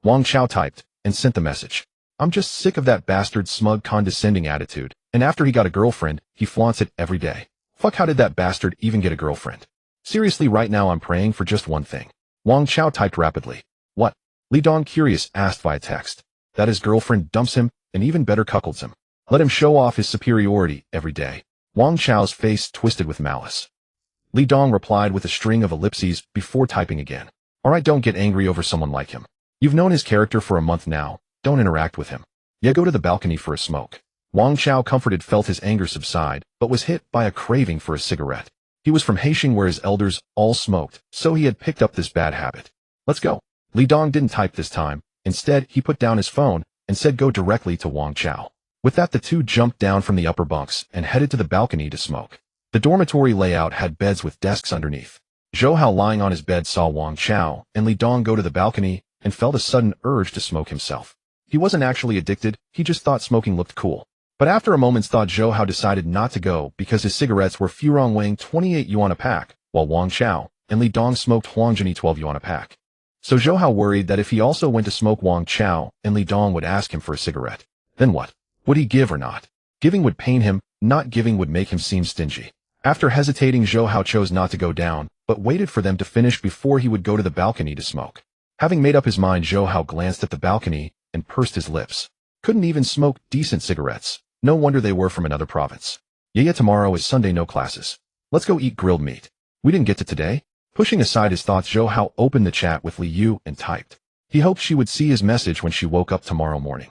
Wang Chao typed and sent the message. I'm just sick of that bastard's smug condescending attitude, and after he got a girlfriend, he flaunts it every day. Fuck, how did that bastard even get a girlfriend? Seriously, right now I'm praying for just one thing. Wang Chao typed rapidly. What? Li Dong, curious, asked via text. That his girlfriend dumps him, and even better cuckolds him. Let him show off his superiority every day. Wang Chao's face twisted with malice. Li Dong replied with a string of ellipses before typing again. Alright, don't get angry over someone like him. You've known his character for a month now. Don't interact with him. Yeah, go to the balcony for a smoke. Wang Chao, comforted, felt his anger subside, but was hit by a craving for a cigarette. He was from Haisheng, where his elders all smoked, so he had picked up this bad habit. Let's go. Li Dong didn't type this time. Instead, he put down his phone and said go directly to Wang Chao. With that, the two jumped down from the upper bunks and headed to the balcony to smoke. The dormitory layout had beds with desks underneath. Zhou Hao, lying on his bed, saw Wang Chao and Li Dong go to the balcony and felt a sudden urge to smoke himself. He wasn't actually addicted, he just thought smoking looked cool. But after a moment's thought, Zhou Hao decided not to go because his cigarettes were Furong, weighing 28 yuan a pack, while Wang Chao and Li Dong smoked Huangjini 12 yuan a pack. So Zhou Hao worried that if he also went to smoke, Wang Chao and Li Dong would ask him for a cigarette. Then what? Would he give or not? Giving would pain him, not giving would make him seem stingy. After hesitating, Zhou Hao chose not to go down, but waited for them to finish before he would go to the balcony to smoke. Having made up his mind, Zhou Hao glanced at the balcony and pursed his lips. Couldn't even smoke decent cigarettes. No wonder they were from another province. Yeah, tomorrow is Sunday, no classes. Let's go eat grilled meat. We didn't get to today? Pushing aside his thoughts, Zhou Hao opened the chat with Li Yu and typed. He hoped she would see his message when she woke up tomorrow morning.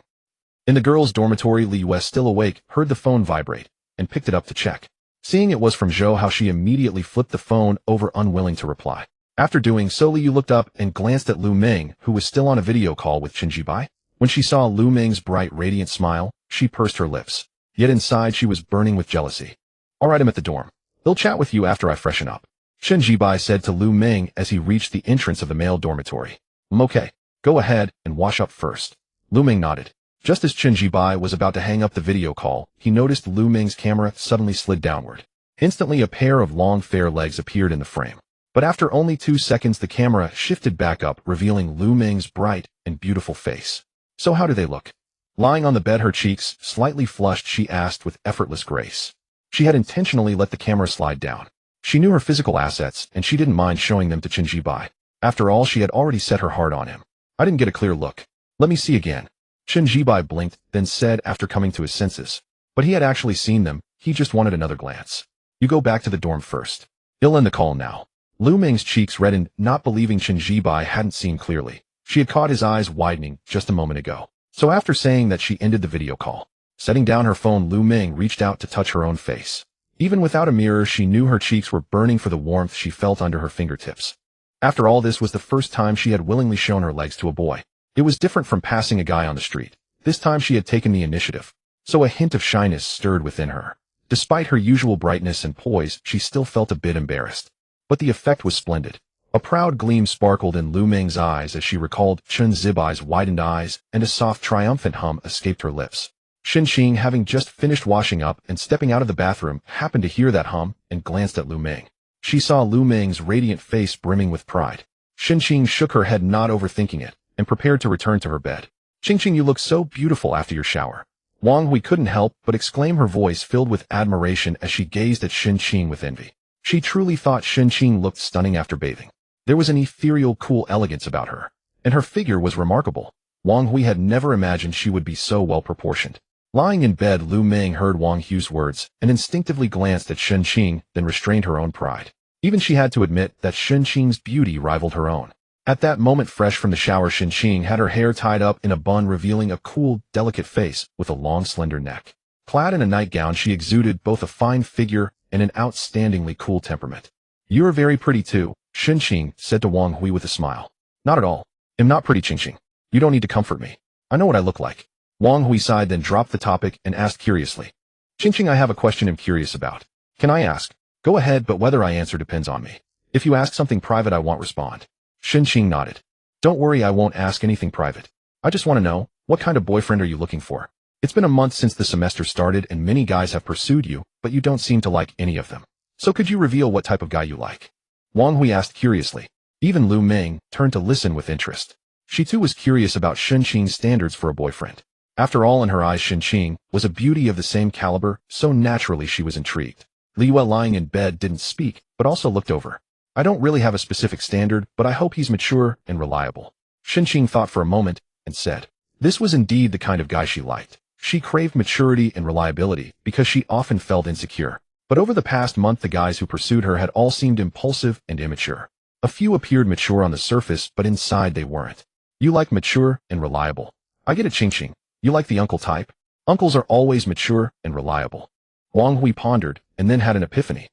In the girls' dormitory, Li Yu, still awake, heard the phone vibrate and picked it up to check. Seeing it was from Zhou Hao, she immediately flipped the phone over, unwilling to reply. After doing so, Li Yu looked up and glanced at Lu Ming, who was still on a video call with Qin Jibai. When she saw Lu Ming's bright, radiant smile, she pursed her lips. Yet inside she was burning with jealousy. Alright, I'm at the dorm. They'll chat with you after I freshen up, Qin Jibai said to Lu Ming as he reached the entrance of the male dormitory. Okay, go ahead and wash up first. Lu Ming nodded. Just as Qin Jibai was about to hang up the video call, he noticed Lu Ming's camera suddenly slid downward. Instantly, a pair of long, fair legs appeared in the frame. But after only 2 seconds, the camera shifted back up, revealing Lu Ming's bright and beautiful face. So how do they look? Lying on the bed, her cheeks slightly flushed, she asked with effortless grace. She had intentionally let the camera slide down. She knew her physical assets, and she didn't mind showing them to Qin Jibai. After all, she had already set her heart on him. I didn't get a clear look. Let me see again. Qin Jibai blinked, then said after coming to his senses. But he had actually seen them, he just wanted another glance. You go back to the dorm first. He'll end the call now. Lu Ming's cheeks reddened, not believing Qin Jibai hadn't seen clearly. She had caught his eyes widening just a moment ago. So after saying that, she ended the video call. Setting down her phone, Lu Ming reached out to touch her own face. Even without a mirror, she knew her cheeks were burning for the warmth she felt under her fingertips. After all, this was the first time she had willingly shown her legs to a boy. It was different from passing a guy on the street. This time she had taken the initiative. So a hint of shyness stirred within her. Despite her usual brightness and poise, she still felt a bit embarrassed. But the effect was splendid. A proud gleam sparkled in Lu Ming's eyes as she recalled Qin Zibai's widened eyes, and a soft, triumphant hum escaped her lips. Xin Qing, having just finished washing up and stepping out of the bathroom, happened to hear that hum and glanced at Lu Ming. She saw Lu Ming's radiant face brimming with pride. Xin Qing shook her head, not overthinking it, and prepared to return to her bed. Qing, you look so beautiful after your shower. Wang Hui couldn't help but exclaim, her voice filled with admiration as she gazed at Xin Qing with envy. She truly thought Xin Qing looked stunning after bathing. There was an ethereal, cool elegance about her, and her figure was remarkable. Wang Hui had never imagined she would be so well proportioned. Lying in bed, Lu Ming heard Wang Hui's words and instinctively glanced at Xin Qing, then restrained her own pride. Even she had to admit that Xin Qing's beauty rivaled her own. At that moment, fresh from the shower, Xin Qing had her hair tied up in a bun, revealing a cool, delicate face with a long, slender neck. Clad in a nightgown, she exuded both a fine figure and an outstandingly cool temperament. You're very pretty too, Xin Qing said to Wang Hui with a smile. Not at all. I'm not pretty, Qing. You don't need to comfort me. I know what I look like. Wang Hui sighed, then dropped the topic and asked curiously. Qing, I have a question I'm curious about. Can I ask? Go ahead, but whether I answer depends on me. If you ask something private, I won't respond. Xin Qing nodded. Don't worry, I won't ask anything private. I just want to know, what kind of boyfriend are you looking for? It's been a month since the semester started and many guys have pursued you, but you don't seem to like any of them. So could you reveal what type of guy you like? Wang Hui asked curiously. Even Lu Ming turned to listen with interest. She too was curious about Xin Qing's standards for a boyfriend. After all, in her eyes, Qing was a beauty of the same caliber, so naturally she was intrigued. Li Wei, lying in bed, didn't speak, but also looked over. I don't really have a specific standard, but I hope he's mature and reliable. Qing thought for a moment and said. This was indeed the kind of guy she liked. She craved maturity and reliability because she often felt insecure. But over the past month, the guys who pursued her had all seemed impulsive and immature. A few appeared mature on the surface, but inside they weren't. You like mature and reliable. I get it, Qing. You like the uncle type? Uncles are always mature and reliable. Wang Hui pondered and then had an epiphany.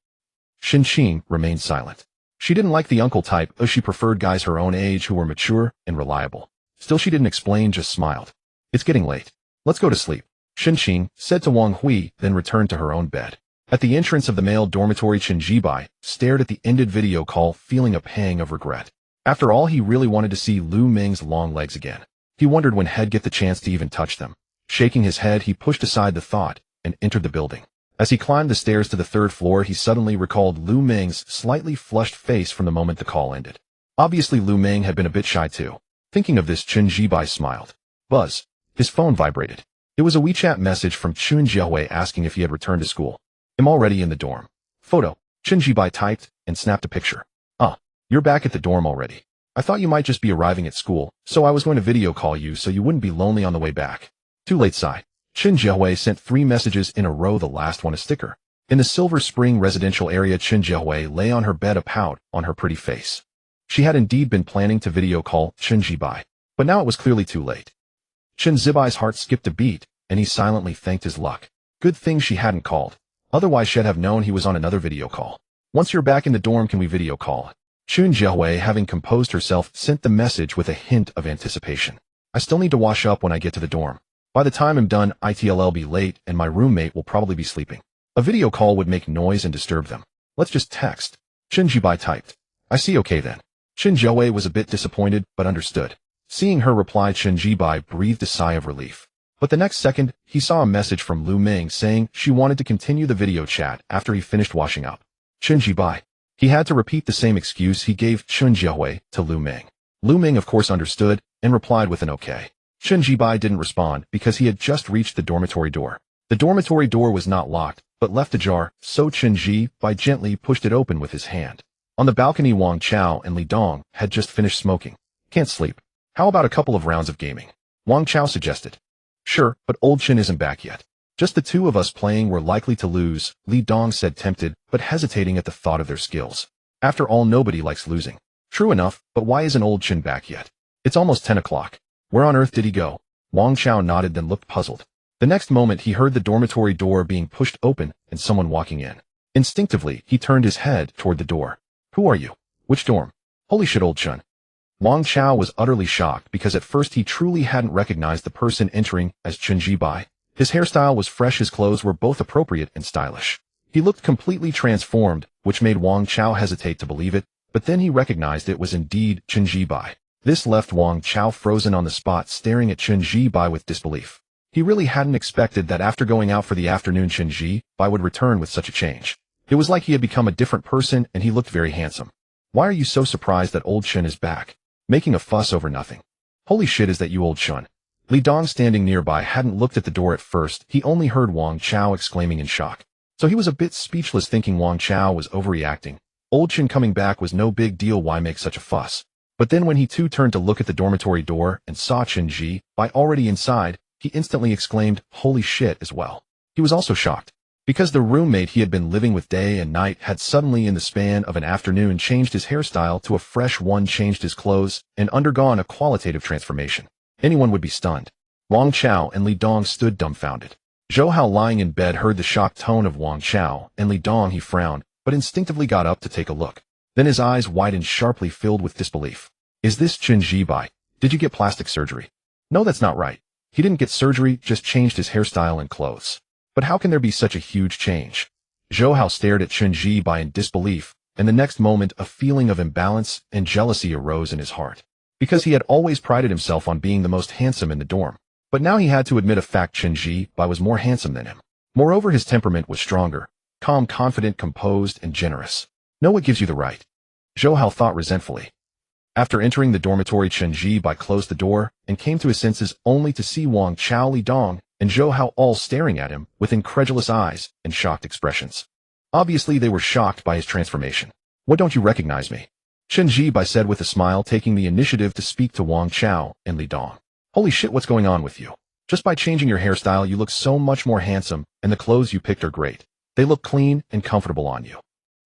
Qing remained silent. She didn't like the uncle type, as she preferred guys her own age who were mature and reliable. Still, she didn't explain, just smiled. It's getting late. Let's go to sleep, Qing said to Wang Hui, then returned to her own bed. At the entrance of the male dormitory, Chen Jibai stared at the ended video call, feeling a pang of regret. After all, he really wanted to see Lu Ming's long legs again. He wondered when he'd get the chance to even touch them. Shaking his head, he pushed aside the thought and entered the building. As he climbed the stairs to the third floor, he suddenly recalled Lu Ming's slightly flushed face from the moment the call ended. Obviously, Lu Ming had been a bit shy too. Thinking of this, Chen Jibai smiled. Buzz. His phone vibrated. It was a WeChat message from Chun Jiahui asking if he had returned to school. I'm already in the dorm. Photo. Chen Jibai typed and snapped a picture. You're back at the dorm already. I thought you might just be arriving at school, so I was going to video call you so you wouldn't be lonely on the way back. Too late, sigh. Chen Jiahui sent 3 messages in a row, the last one a sticker. In the Silver Spring residential area, Chen Jiahui lay on her bed, a pout on her pretty face. She had indeed been planning to video call Chen Jibai, but now it was clearly too late. Chen Zibai's heart skipped a beat, and he silently thanked his luck. Good thing she hadn't called. Otherwise, she'd have known he was on another video call. Once you're back in the dorm, can we video call? Chen Jiahui, having composed herself, sent the message with a hint of anticipation. I still need to wash up when I get to the dorm. By the time I'm done, I'll be late and my roommate will probably be sleeping. A video call would make noise and disturb them. Let's just text. Chen Jibai typed. I see, okay then. Chen Jiahui was a bit disappointed, but understood. Seeing her reply, Chen Jibai breathed a sigh of relief. But the next second, he saw a message from Lu Ming saying she wanted to continue the video chat after he finished washing up. Chen Jibai. He had to repeat the same excuse he gave Chen Jiahui to Lu Ming. Lu Ming of course understood and replied with an okay. Chen Jibai didn't respond because he had just reached the dormitory door. The dormitory door was not locked, but left ajar, so Chen Jibai gently pushed it open with his hand. On the balcony, Wang Chao and Li Dong had just finished smoking. Can't sleep. How about a couple of rounds of gaming? Wang Chao suggested. Sure, but old Chen isn't back yet. Just the two of us playing, we're likely to lose, Li Dong said, tempted, but hesitating at the thought of their skills. After all, nobody likes losing. True enough, but why isn't old Chen back yet? It's almost 10 o'clock. Where on earth did he go? Wang Chao nodded, then looked puzzled. The next moment he heard the dormitory door being pushed open and someone walking in. Instinctively, he turned his head toward the door. Who are you? Which dorm? Holy shit, old Chen. Wang Chao was utterly shocked because at first he truly hadn't recognized the person entering as Chen Jibai. His hairstyle was fresh, his clothes were both appropriate and stylish. He looked completely transformed, which made Wang Chao hesitate to believe it, but then he recognized it was indeed Chen Jibai. This left Wang Chao frozen on the spot, staring at Chen Jibai with disbelief. He really hadn't expected that after going out for the afternoon, Chen Jibai would return with such a change. It was like he had become a different person, and he looked very handsome. Why are you so surprised that old Chen is back? Making a fuss over nothing. Holy shit, is that you, old Chen? Li Dong, standing nearby, hadn't looked at the door at first. He only heard Wang Chao exclaiming in shock. So he was a bit speechless, thinking Wang Chao was overreacting. Old Chen coming back was no big deal, why make such a fuss? But then when he too turned to look at the dormitory door and saw Chen Jibai already inside, he instantly exclaimed, holy shit, as well. He was also shocked. Because the roommate he had been living with day and night had suddenly, in the span of an afternoon, changed his hairstyle to a fresh one, changed his clothes, and undergone a qualitative transformation. Anyone would be stunned. Wang Chao and Li Dong stood dumbfounded. Zhou Hao, lying in bed, heard the shocked tone of Wang Chao and Li Dong. He frowned, but instinctively got up to take a look. Then his eyes widened sharply, filled with disbelief. Is this Chen Jibai? Did you get plastic surgery? No, that's not right. He didn't get surgery, just changed his hairstyle and clothes. But how can there be such a huge change? Zhou Hao stared at Chen Jibai in disbelief, and the next moment a feeling of imbalance and jealousy arose in his heart. Because he had always prided himself on being the most handsome in the dorm. But now he had to admit a fact: Chen Jibai was more handsome than him. Moreover, his temperament was stronger, calm, confident, composed, and generous. No, what gives you the right? Zhou Hao thought resentfully. After entering the dormitory, Chen Jibai closed the door and came to his senses only to see Wang Chao, Li Dong, and Zhou Hao all staring at him with incredulous eyes and shocked expressions. Obviously, they were shocked by his transformation. "What, don't you recognize me?" Chen Jibai said with a smile, taking the initiative to speak to Wang Chao and Li Dong. "Holy shit, what's going on with you? Just by changing your hairstyle, you look so much more handsome, and the clothes you picked are great. They look clean and comfortable on you."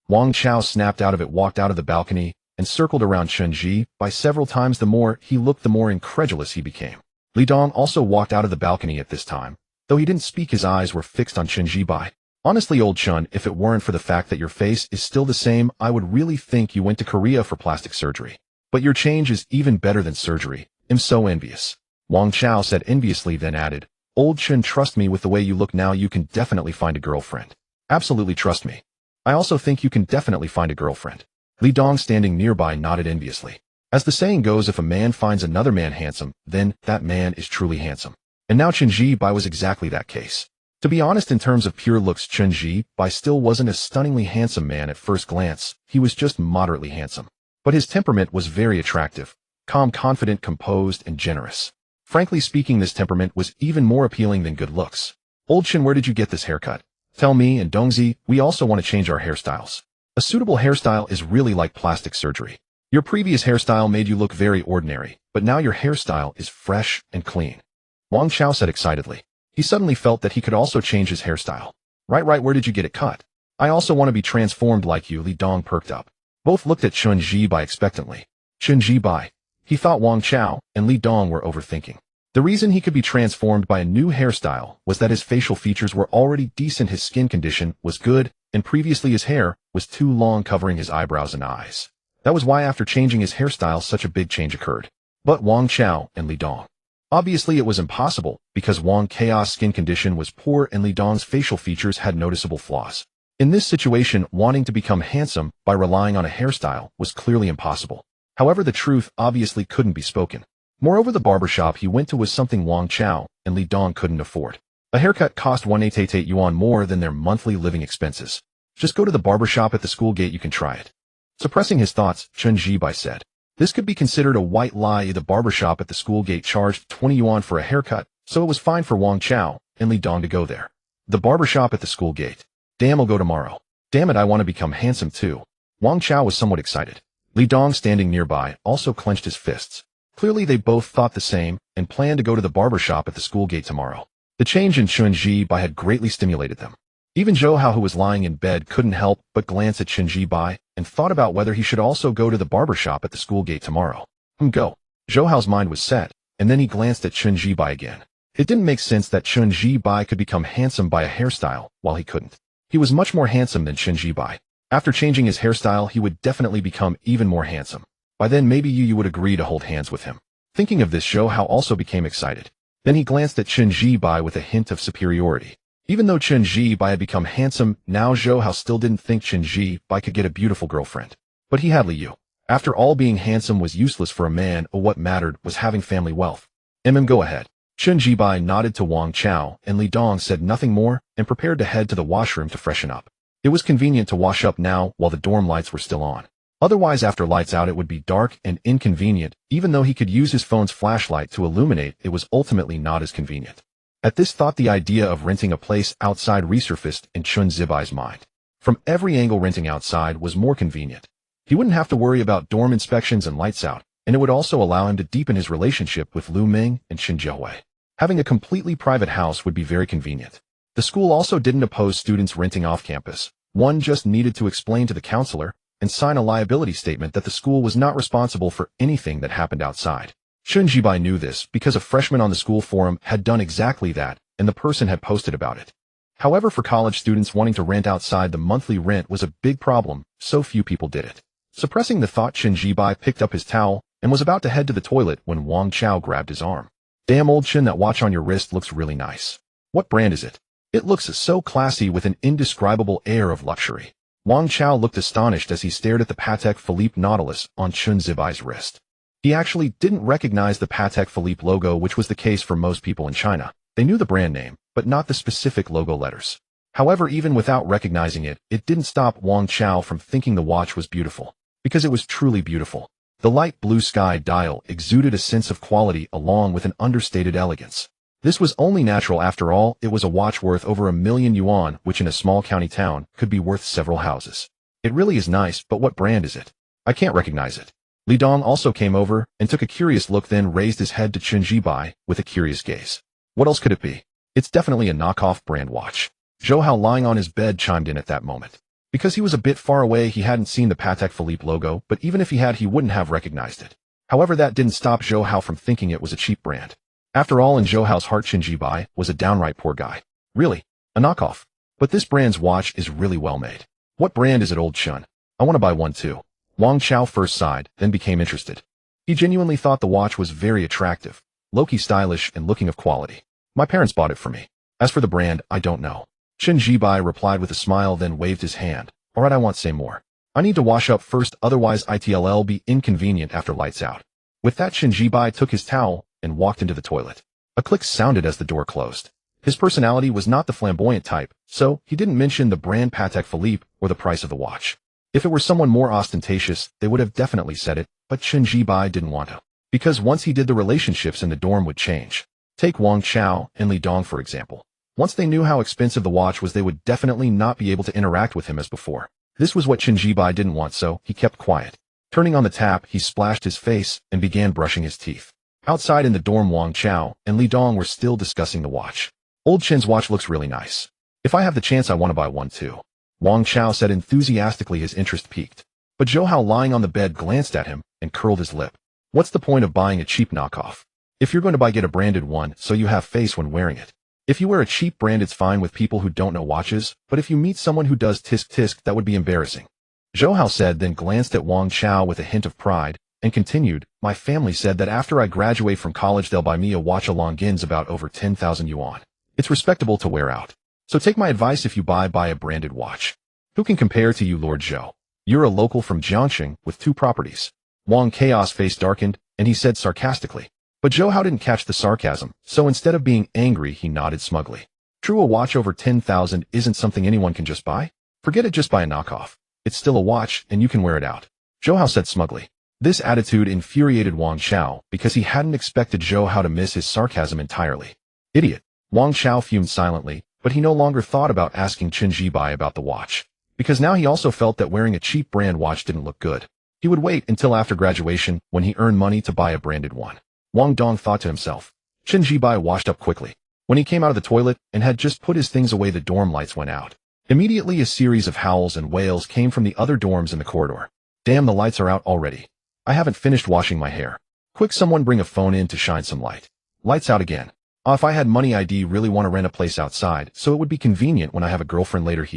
Wang Chao snapped out of it, walked out of the balcony, and circled around Chen Jibai several times. The more he looked, the more incredulous he became. Li Dong also walked out of the balcony at this time. Though he didn't speak, his eyes were fixed on Chen Jibai. "Honestly, old Chun, if it weren't for the fact that your face is still the same, I would really think you went to Korea for plastic surgery. But your change is even better than surgery. I'm so envious." Wang Chao said enviously, then added, "Old Chun, trust me, with the way you look now, you can definitely find a girlfriend. Absolutely trust me. I also think you can definitely find a girlfriend." Li Dong, standing nearby, nodded enviously. As the saying goes, if a man finds another man handsome, then that man is truly handsome. And now Chen Jibai was exactly that case. To be honest, in terms of pure looks, Chen Jibai still wasn't a stunningly handsome man at first glance. He was just moderately handsome. But his temperament was very attractive. Calm, confident, composed, and generous. Frankly speaking, this temperament was even more appealing than good looks. "Old Chen, where did you get this haircut? Tell me and Dongzi, we also want to change our hairstyles. A suitable hairstyle is really like plastic surgery. Your previous hairstyle made you look very ordinary, but now your hairstyle is fresh and clean." Wang Chao said excitedly. He suddenly felt that he could also change his hairstyle. Right, where did you get it cut? "I also want to be transformed like you." Li Dong perked up. Both looked at Chen Jibai expectantly. Chen Jibai. He thought Wang Chao and Li Dong were overthinking. The reason he could be transformed by a new hairstyle was that his facial features were already decent, his skin condition was good, and previously his hair was too long, covering his eyebrows and eyes. That was why after changing his hairstyle, such a big change occurred. But Wang Chao and Li Dong. Obviously it was impossible, because Wang Chao's skin condition was poor and Li Dong's facial features had noticeable flaws. In this situation, wanting to become handsome by relying on a hairstyle was clearly impossible. However, the truth obviously couldn't be spoken. Moreover, the barbershop he went to was something Wang Chao and Li Dong couldn't afford. A haircut cost 188 yuan more than their monthly living expenses. "Just go to the barbershop at the school gate, you can try it." Suppressing his thoughts, Chen Jibai said. This could be considered a white lie. The barbershop at the school gate charged 20 yuan for a haircut, so it was fine for Wang Chao and Li Dong to go there. The barbershop at the school gate. "Damn, I'll go tomorrow. Damn it, I want to become handsome too." Wang Chao was somewhat excited. Li Dong, standing nearby, also clenched his fists. Clearly they both thought the same and planned to go to the barbershop at the school gate tomorrow. The change in Chen Jibai had greatly stimulated them. Even Zhou Hao, who was lying in bed, couldn't help but glance at Chen Jibai and thought about whether he should also go to the barbershop at the school gate tomorrow. Go. Zhou Hao's mind was set, and then he glanced at Chen Jibai again. It didn't make sense that Chen Jibai could become handsome by a hairstyle, while he couldn't. He was much more handsome than Chen Jibai. After changing his hairstyle, he would definitely become even more handsome. By then, maybe you would agree to hold hands with him. Thinking of this, Zhou Hao also became excited. Then he glanced at Chen Jibai with a hint of superiority. Even though Chen Jibai had become handsome, now Zhou Hao still didn't think Chen Jibai could get a beautiful girlfriend. But he had Li Yu. After all, being handsome was useless for a man, or what mattered was having family wealth. Go ahead. Chen Jibai nodded to Wang Chao, and Li Dong said nothing more and prepared to head to the washroom to freshen up. It was convenient to wash up now while the dorm lights were still on. Otherwise, after lights out, it would be dark and inconvenient. Even though he could use his phone's flashlight to illuminate, it was ultimately not as convenient. At this thought, the idea of renting a place outside resurfaced in Chen Zibai's mind. From every angle, renting outside was more convenient. He wouldn't have to worry about dorm inspections and lights out, and it would also allow him to deepen his relationship with Lu Ming and Shin Jiahui. Having a completely private house would be very convenient. The school also didn't oppose students renting off campus. One just needed to explain to the counselor and sign a liability statement that the school was not responsible for anything that happened outside. Chen Jibai knew this because a freshman on the school forum had done exactly that, and the person had posted about it. However, for college students wanting to rent outside, the monthly rent was a big problem, so few people did it. Suppressing the thought, Chen Jibai picked up his towel and was about to head to the toilet when Wang Chao grabbed his arm. "Damn, old Chen, that watch on your wrist looks really nice. What brand is it? It looks so classy with an indescribable air of luxury." Wang Chao looked astonished as he stared at the Patek Philippe Nautilus on Chen Zibai's wrist. He actually didn't recognize the Patek Philippe logo, which was the case for most people in China. They knew the brand name, but not the specific logo letters. However, even without recognizing it, it didn't stop Wang Chao from thinking the watch was beautiful, because it was truly beautiful. The light blue sky dial exuded a sense of quality along with an understated elegance. This was only natural after all, it was a watch worth over 1,000,000 yuan, which in a small county town could be worth several houses. It really is nice, but what brand is it? I can't recognize it. Li Dong also came over and took a curious look, then raised his head to Chen Jibai with a curious gaze. What else could it be? It's definitely a knockoff brand watch. Zhou Hao, lying on his bed, chimed in at that moment. Because he was a bit far away, he hadn't seen the Patek Philippe logo, but even if he had, he wouldn't have recognized it. However, that didn't stop Zhou Hao from thinking it was a cheap brand. After all, in Zhou Hao's heart, Chen Jibai was a downright poor guy. Really? A knockoff? But this brand's watch is really well made. What brand is it, old Chun? I want to buy one too. Wang Chao first sighed, then became interested. He genuinely thought the watch was very attractive, low-key stylish and looking of quality. My parents bought it for me. As for the brand, I don't know. Chen Jibai replied with a smile, then waved his hand. Alright, I won't say more. I need to wash up first, otherwise it'll be inconvenient after lights out. With that, Chen Jibai took his towel and walked into the toilet. A click sounded as the door closed. His personality was not the flamboyant type, so he didn't mention the brand Patek Philippe or the price of the watch. If it were someone more ostentatious, they would have definitely said it, but Chen Jibai didn't want to. Because once he did, the relationships in the dorm would change. Take Wang Chao and Li Dong for example. Once they knew how expensive the watch was, they would definitely not be able to interact with him as before. This was what Chen Jibai didn't want, so he kept quiet. Turning on the tap, he splashed his face and began brushing his teeth. Outside in the dorm, Wang Chao and Li Dong were still discussing the watch. Old Chen's watch looks really nice. If I have the chance, I want to buy one too. Wang Chao said enthusiastically, his interest piqued. But Zhou Hao, lying on the bed, glanced at him and curled his lip. What's the point of buying a cheap knockoff? If you're going to buy, get a branded one so you have face when wearing it. If you wear a cheap brand, it's fine with people who don't know watches, but if you meet someone who does tisk-tisk, that would be embarrassing. Zhou Hao said, then glanced at Wang Chao with a hint of pride, and continued, my family said that after I graduate from college they'll buy me a watch along Gin's about over 10,000 yuan. It's respectable to wear out. So take my advice, if you buy a branded watch. Who can compare to you, Lord Zhou? You're a local from Jiangxing with 2 properties. Wang Chao's face darkened, and he said sarcastically. But Zhou Hao didn't catch the sarcasm, so instead of being angry, he nodded smugly. True, a watch over 10,000 isn't something anyone can just buy. Forget it, just buy a knockoff. It's still a watch, and you can wear it out. Zhou Hao said smugly. This attitude infuriated Wang Chao, because he hadn't expected Zhou Hao to miss his sarcasm entirely. Idiot. Wang Chao fumed silently, but he no longer thought about asking Chen Jibai about the watch. Because now he also felt that wearing a cheap brand watch didn't look good. He would wait until after graduation, when he earned money, to buy a branded one. Wang Dong thought to himself. Chen Jibai washed up quickly. When he came out of the toilet and had just put his things away, the dorm lights went out. Immediately a series of howls and wails came from the other dorms in the corridor. Damn, the lights are out already. I haven't finished washing my hair. Quick, someone bring a phone in to shine some light. Lights out again. If I had money, I'd really want to rent a place outside, so it would be convenient when I have a girlfriend later.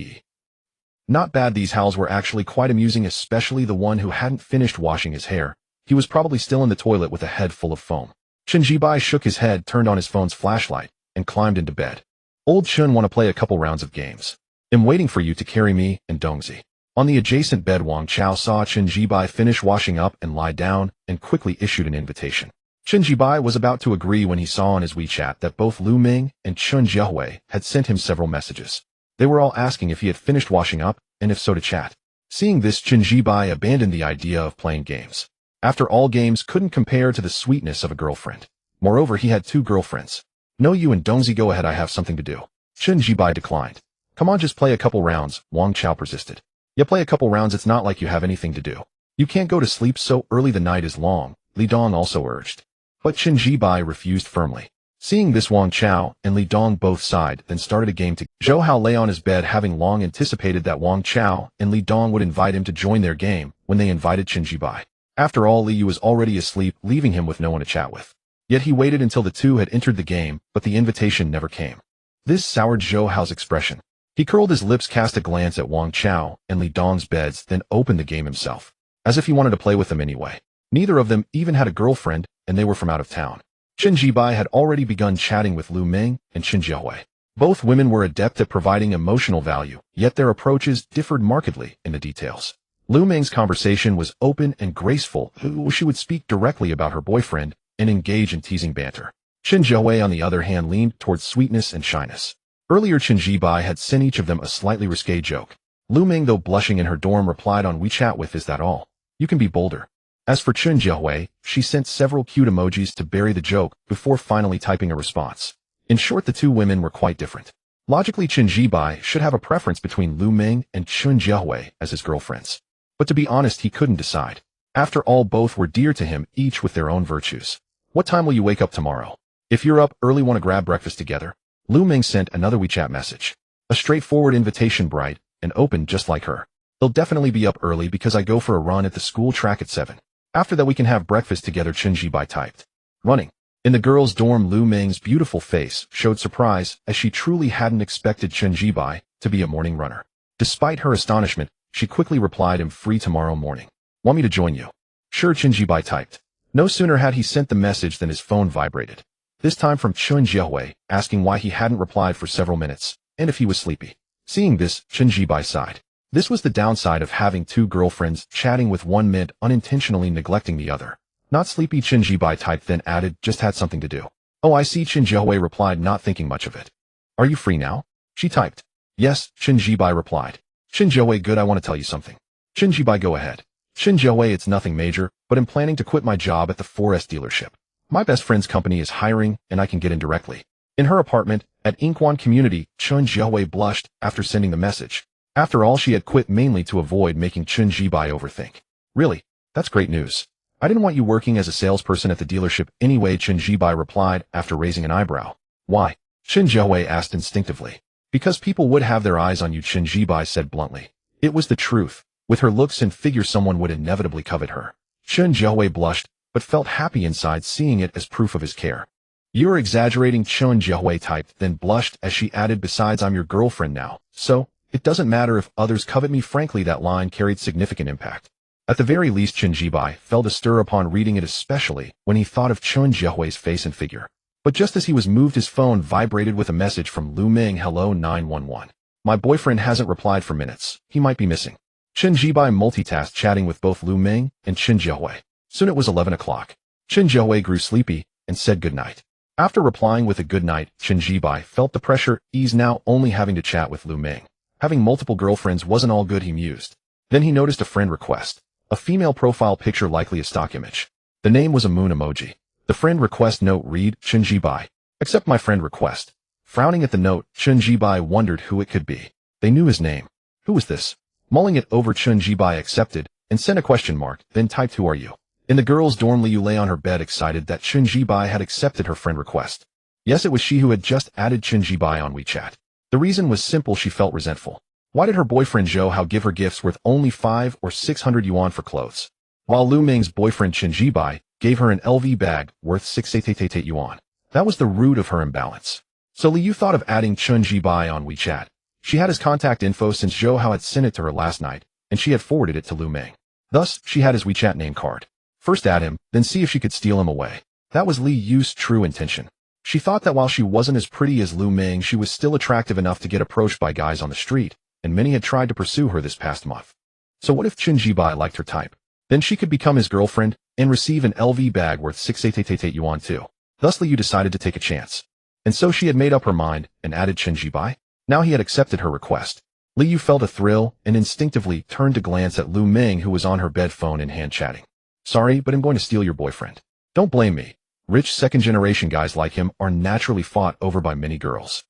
Not bad. These howls were actually quite amusing, especially the one who hadn't finished washing his hair. He was probably still in the toilet with a head full of foam. Chen Jibai shook his head, turned on his phone's flashlight, and climbed into bed. Old Chun, want to play a couple rounds of games? I'm waiting for you to carry me and Dongzi. On the adjacent bed, Wang Chao saw Chen Jibai finish washing up and lie down, and quickly issued an invitation. Chen Jibai was about to agree when he saw on his WeChat that both Lu Ming and Chun Jiahui had sent him several messages. They were all asking if he had finished washing up, and if so, to chat. Seeing this, Chen Jibai abandoned the idea of playing games. After all, games couldn't compare to the sweetness of a girlfriend. Moreover, he had 2 girlfriends. No, you and Dongzi go ahead, I have something to do. Chen Jibai declined. Come on, just play a couple rounds, Wang Chao persisted. Yeah, play a couple rounds, it's not like you have anything to do. You can't go to sleep so early, the night is long, Li Dong also urged. But Chen Jibai refused firmly. Seeing this, Wang Chao and Li Dong both sighed, then started a game to. Zhou Hao lay on his bed, having long anticipated that Wang Chao and Li Dong would invite him to join their game when they invited Chen Jibai. After all, Li Yu was already asleep, leaving him with no one to chat with. Yet he waited until the 2 had entered the game, but the invitation never came. This soured Zhou Hao's expression. He curled his lips, cast a glance at Wang Chao and Li Dong's beds, then opened the game himself. As if he wanted to play with them anyway. Neither of them even had a girlfriend, and they were from out of town. Chen Jibai had already begun chatting with Lu Ming and Chen Jiahui. Both women were adept at providing emotional value, yet their approaches differed markedly in the details. Lu Ming's conversation was open and graceful. She would speak directly about her boyfriend and engage in teasing banter. Chen Jiahui, on the other hand, leaned towards sweetness and shyness. Earlier, Chen Jibai had sent each of them a slightly risque joke. Lu Ming, though blushing in her dorm, replied on WeChat with, "Is that all? You can be bolder." As for Chun Jiahui, she sent several cute emojis to bury the joke before finally typing a response. In short, the two women were quite different. Logically, Chun Jibai should have a preference between Lu Ming and Chun Jiahui as his girlfriends. But to be honest, he couldn't decide. After all, both were dear to him, each with their own virtues. What time will you wake up tomorrow? If you're up early, want to grab breakfast together? Lu Ming sent another WeChat message. A straightforward invitation, bright and open just like her. They'll definitely be up early because I go for a run at the school track at 7. After that we can have breakfast together, Chun Jibai typed. Running. In the girls' dorm, Lu Ming's beautiful face showed surprise as she truly hadn't expected Chun Jibai to be a morning runner. Despite her astonishment, she quickly replied, I'm free tomorrow morning. Want me to join you? Sure, Chun Jibai typed. No sooner had he sent the message than his phone vibrated. This time from Chun Jiahui, asking why he hadn't replied for several minutes, and if he was sleepy. Seeing this, Chun Jibai sighed. This was the downside of having two girlfriends chatting with one meant unintentionally neglecting the other. Not sleepy, Chun Jibai typed, then added, just had something to do. Oh, I see, Chun Jiahui replied, not thinking much of it. Are you free now? She typed. Yes, Chun Jibai replied. Chun Jiahui, good, I want to tell you something. Chun Jibai, go ahead. Chun Jiahui, it's nothing major, but I'm planning to quit my job at the 4S dealership. My best friend's company is hiring, and I can get in directly. In her apartment, at Inkwan Community, Chun Jiahui blushed after sending the message. After all, she had quit mainly to avoid making Chun Jibai overthink. Really? That's great news. I didn't want you working as a salesperson at the dealership anyway, Chun Jibai replied after raising an eyebrow. Why? Chun Jiahui asked instinctively. Because people would have their eyes on you, Chun Jibai said bluntly. It was the truth. With her looks and figure, someone would inevitably covet her. Chun Jiahui blushed, but felt happy inside, seeing it as proof of his care. You're exaggerating, Chun Jiahui typed, then blushed as she added, besides, I'm your girlfriend now, so it doesn't matter if others covet me. Frankly, that line carried significant impact. At the very least, Chun Jibai felt a stir upon reading it, especially when he thought of Chun Jiahui's face and figure. But just as he was moved, his phone vibrated with a message from Lu Ming. Hello, 911. My boyfriend hasn't replied for minutes. He might be missing. Chun Jibai multitasked, chatting with both Lu Ming and Chun Jiahui. Soon it was 11 o'clock. Chun Jiahui grew sleepy and said goodnight. After replying with a good night, Chun Jibai felt the pressure ease, now only having to chat with Lu Ming. Having multiple girlfriends wasn't all good, he mused. Then he noticed a friend request. A female profile picture, likely a stock image. The name was a moon emoji. The friend request note read, Chun Jibai. Accept my friend request. Frowning at the note, Chun Jibai wondered who it could be. They knew his name. Who was this? Mulling it over, Chun Jibai accepted and sent a question mark, then typed, who are you? In the girls' dorm, Liu lay on her bed, excited that Chun Jibai had accepted her friend request. Yes, it was she who had just added Chun Jibai on WeChat. The reason was simple, she felt resentful. Why did her boyfriend Zhou Hao give her gifts worth only 500 or 600 yuan for clothes, while Lu Ming's boyfriend Chun Jibai gave her an LV bag worth 688 yuan? That was the root of her imbalance. So Liu thought of adding Chun Jibai on WeChat. She had his contact info since Zhou Hao had sent it to her last night, and she had forwarded it to Lu Ming. Thus, she had his WeChat name card. First add him, then see if she could steal him away. That was Li Yu's true intention. She thought that while she wasn't as pretty as Lu Ming, she was still attractive enough to get approached by guys on the street, and many had tried to pursue her this past month. So what if Chun Jibai liked her type? Then she could become his girlfriend and receive an LV bag worth 688 yuan too. Thus Li Yu decided to take a chance. And so she had made up her mind and added Chun Jibai. Now he had accepted her request. Li Yu felt a thrill and instinctively turned to glance at Lu Ming, who was on her bed, phone in hand, chatting. Sorry, but I'm going to steal your boyfriend. Don't blame me. Rich second-generation guys like him are naturally fought over by many girls.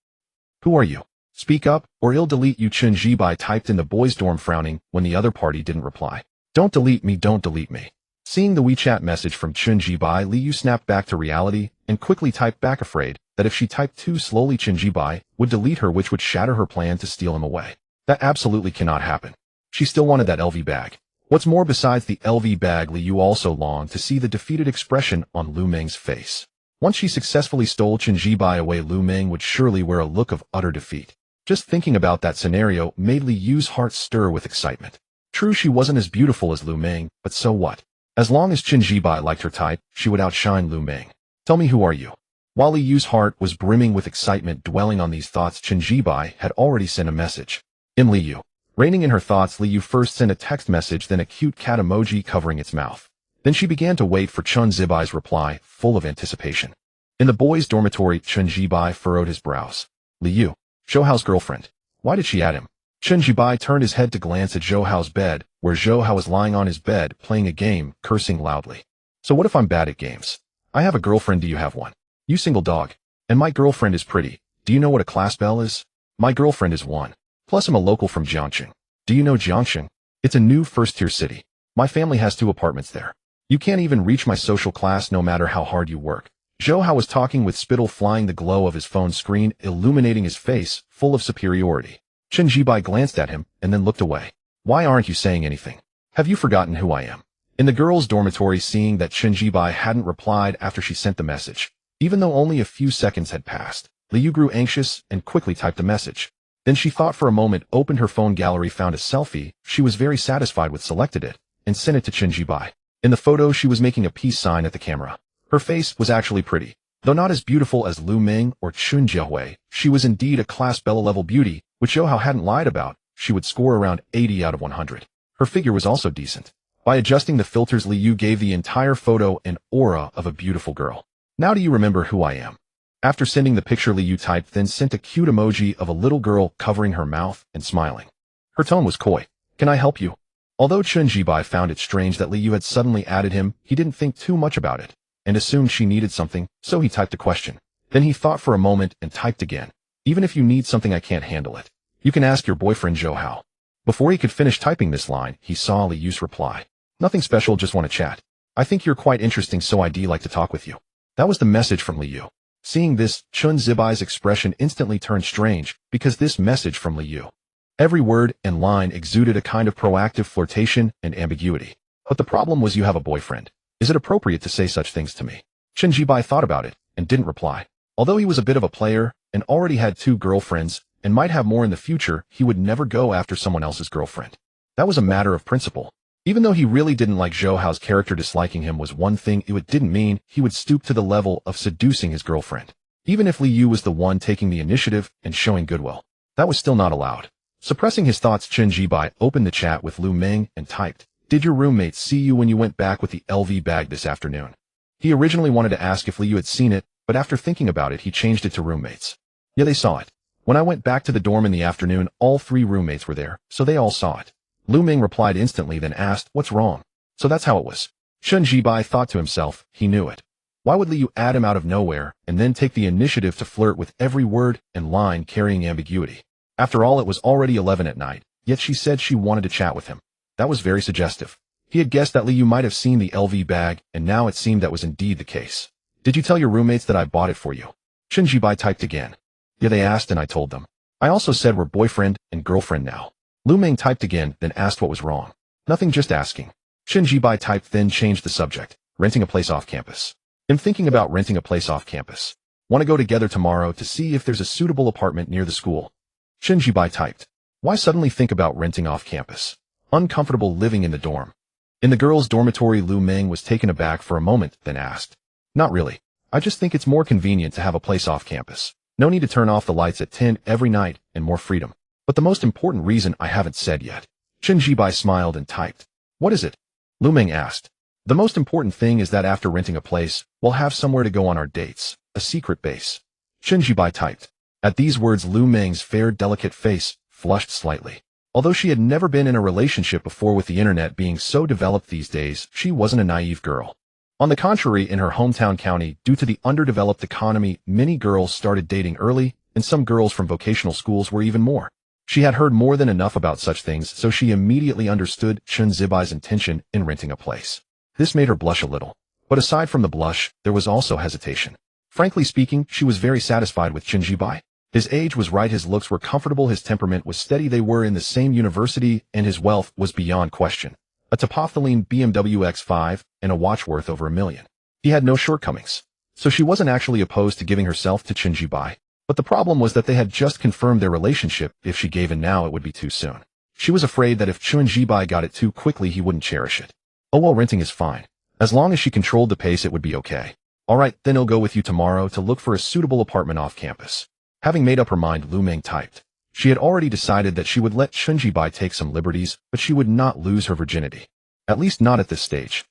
Who are you? Speak up, or I'll delete you, Chun Jibai typed in the boys' dorm, frowning when the other party didn't reply. Don't delete me, don't delete me. Seeing the WeChat message from Chun Jibai, Li Yu snapped back to reality and quickly typed back, afraid that if she typed too slowly, Chun Jibai would delete her, which would shatter her plan to steal him away. That absolutely cannot happen. She still wanted that LV bag. What's more, besides the LV bag, Li Yu also longed to see the defeated expression on Lu Ming's face. Once she successfully stole Chun Jibai away, Lu Ming would surely wear a look of utter defeat. Just thinking about that scenario made Li Yu's heart stir with excitement. True, she wasn't as beautiful as Lu Ming, but so what? As long as Chun Jibai liked her type, she would outshine Lu Ming. Tell me, who are you? While Li Yu's heart was brimming with excitement dwelling on these thoughts, Chun Jibai had already sent a message. Li Yu. Reigning in her thoughts, Li Yu first sent a text message, then a cute cat emoji covering its mouth. Then she began to wait for Chun Jibai's reply, full of anticipation. In the boys' dormitory, Chun Jibai furrowed his brows. Li Yu, Zhou Hao's girlfriend. Why did she add him? Chen Jibai turned his head to glance at Zhou Hao's bed, where Zhou Hao was lying on his bed, playing a game, cursing loudly. So what if I'm bad at games? I have a girlfriend, do you have one? You single dog. And my girlfriend is pretty. Do you know what a class bell is? My girlfriend is one. Plus I'm a local from Jiangxing. Do you know Jiangxing? It's a new first-tier city. My family has 2 apartments there. You can't even reach my social class no matter how hard you work. Zhou Hao was talking with spittle flying the glow of his phone screen, illuminating his face, full of superiority. Chen Jibai glanced at him and then looked away. Why aren't you saying anything? Have you forgotten who I am? In the girls' dormitory, seeing that Chen Jibai hadn't replied after she sent the message, even though only a few seconds had passed, Liu grew anxious and quickly typed the message. Then she thought for a moment, opened her phone gallery, found a selfie. She was very satisfied with, selected it, and sent it to Chen Jibai. In the photo, she was making a peace sign at the camera. Her face was actually pretty. Though not as beautiful as Lu Ming or Chun Jiahui, she was indeed a class Bella-level beauty, which Zhou Hao hadn't lied about. She would score around 80 out of 100. Her figure was also decent. By adjusting the filters, Liu gave the entire photo an aura of a beautiful girl. Now do you remember who I am? After sending the picture, Liu typed, then sent a cute emoji of a little girl covering her mouth and smiling. Her tone was coy. Can I help you? Although Chen Jibai found it strange that Liu had suddenly added him, he didn't think too much about it, and assumed she needed something, so he typed a question. Then he thought for a moment and typed again. Even if you need something, I can't handle it. You can ask your boyfriend Zhou Hao. Before he could finish typing this line, he saw Liu's reply. Nothing special, just want to chat. I think you're quite interesting, so I'd like to talk with you. That was the message from Liu. Seeing this, Chen Zibai's expression instantly turned strange, because this message from Liu. Every word and line exuded a kind of proactive flirtation and ambiguity. But the problem was, you have a boyfriend. Is it appropriate to say such things to me? Chen Jibai thought about it, and didn't reply. Although he was a bit of a player, and already had 2 girlfriends, and might have more in the future, he would never go after someone else's girlfriend. That was a matter of principle. Even though he really didn't like Zhou Hao's character, disliking him was one thing, it didn't mean he would stoop to the level of seducing his girlfriend. Even if Liu was the one taking the initiative and showing goodwill, that was still not allowed. Suppressing his thoughts, Chen Jibai opened the chat with Lu Ming and typed, "Did your roommates see you when you went back with the LV bag this afternoon?" He originally wanted to ask if Liu had seen it, but after thinking about it, he changed it to roommates. Yeah, they saw it. When I went back to the dorm in the afternoon, all 3 roommates were there, so they all saw it. Lu Ming replied instantly, then asked, "What's wrong?" So that's how it was. Chen Jibai thought to himself, he knew it. Why would Liu add him out of nowhere, and then take the initiative to flirt with every word and line carrying ambiguity? After all, it was already 11 at night, yet she said she wanted to chat with him. That was very suggestive. He had guessed that Liu might have seen the LV bag, and now it seemed that was indeed the case. "Did you tell your roommates that I bought it for you?" Chen Jibai typed again. Yeah, they asked and I told them. I also said we're boyfriend and girlfriend now. Lu Ming typed again, then asked what was wrong. Nothing, just asking. Chen Jibai typed, then changed the subject. Renting a place off campus. I'm thinking about renting a place off campus. Want to go together tomorrow to see if there's a suitable apartment near the school. Chen Jibai typed. Why suddenly think about renting off campus? Uncomfortable living in the dorm. In the girls' dormitory, Lu Ming was taken aback for a moment, then asked. Not really. I just think it's more convenient to have a place off campus. No need to turn off the lights at 10 every night, and more freedom. But the most important reason I haven't said yet. Chen Jibai smiled and typed. What is it? Lu Ming asked. The most important thing is that after renting a place, we'll have somewhere to go on our dates, a secret base. Chen Jibai typed. At these words, Lu Ming's fair, delicate face flushed slightly. Although she had never been in a relationship before, with the internet being so developed these days, she wasn't a naive girl. On the contrary, in her hometown county, due to the underdeveloped economy, many girls started dating early, and some girls from vocational schools were even more. She had heard more than enough about such things, so she immediately understood Chen Zibai's intention in renting a place. This made her blush a little. But aside from the blush, there was also hesitation. Frankly speaking, she was very satisfied with Chen Jibai. His age was right, his looks were comfortable, his temperament was steady, they were in the same university, and his wealth was beyond question. A Topophthalene BMW X5 and a watch worth over $1 million. He had no shortcomings. So she wasn't actually opposed to giving herself to Chen Jibai. But the problem was that they had just confirmed their relationship. If she gave in now, it would be too soon. She was afraid that if Chen Jibai got it too quickly, he wouldn't cherish it. Oh well, renting is fine. As long as she controlled the pace, it would be okay. Alright, then I'll go with you tomorrow to look for a suitable apartment off campus. Having made up her mind, Lu Ming typed. She had already decided that she would let Chen Jibai take some liberties, but she would not lose her virginity. At least not at this stage.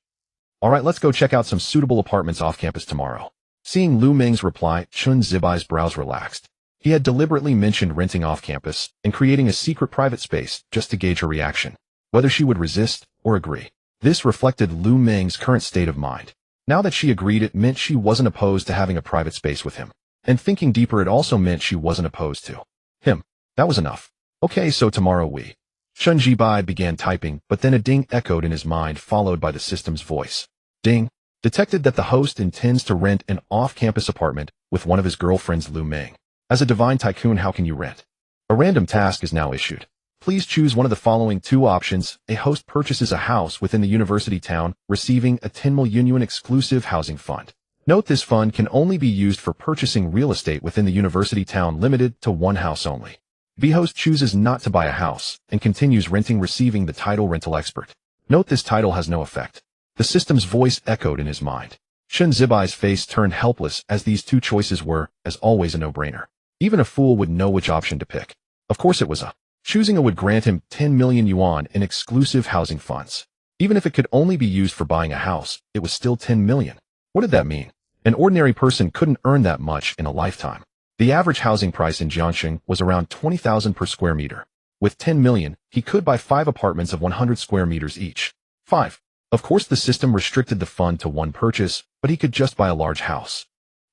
Alright, let's go check out some suitable apartments off campus tomorrow. Seeing Lu Ming's reply, Chen Zibai's brows relaxed. He had deliberately mentioned renting off campus and creating a secret private space just to gauge her reaction, whether she would resist or agree. This reflected Lu Meng's current state of mind. Now that she agreed, it meant she wasn't opposed to having a private space with him. And thinking deeper, it also meant she wasn't opposed to him. That was enough. Okay, so tomorrow we. Chen Jibai began typing, but then a ding echoed in his mind, followed by the system's voice. Ding. Detected that the host intends to rent an off-campus apartment with one of his girlfriends, Lu Meng. As a divine tycoon, how can you rent? A random task is now issued. Please choose one of the following two options. A host purchases a house within the university town, receiving a 10 million yuan exclusive housing fund. Note this fund can only be used for purchasing real estate within the university town, limited to one house only. B host chooses not to buy a house and continues renting, receiving the title rental expert. Note this title has no effect. The system's voice echoed in his mind. Chen Zibai's face turned helpless, as these two choices were, as always, a no-brainer. Even a fool would know which option to pick. Of course it was a. Choosing a would grant him 10 million yuan in exclusive housing funds. Even if it could only be used for buying a house, it was still 10 million. What did that mean? An ordinary person couldn't earn that much in a lifetime. The average housing price in Jiangxing was around 20,000 per square meter. With 10 million, he could buy 5 apartments of 100 square meters each. 5. Of course, the system restricted the fund to one purchase, but he could just buy a large house.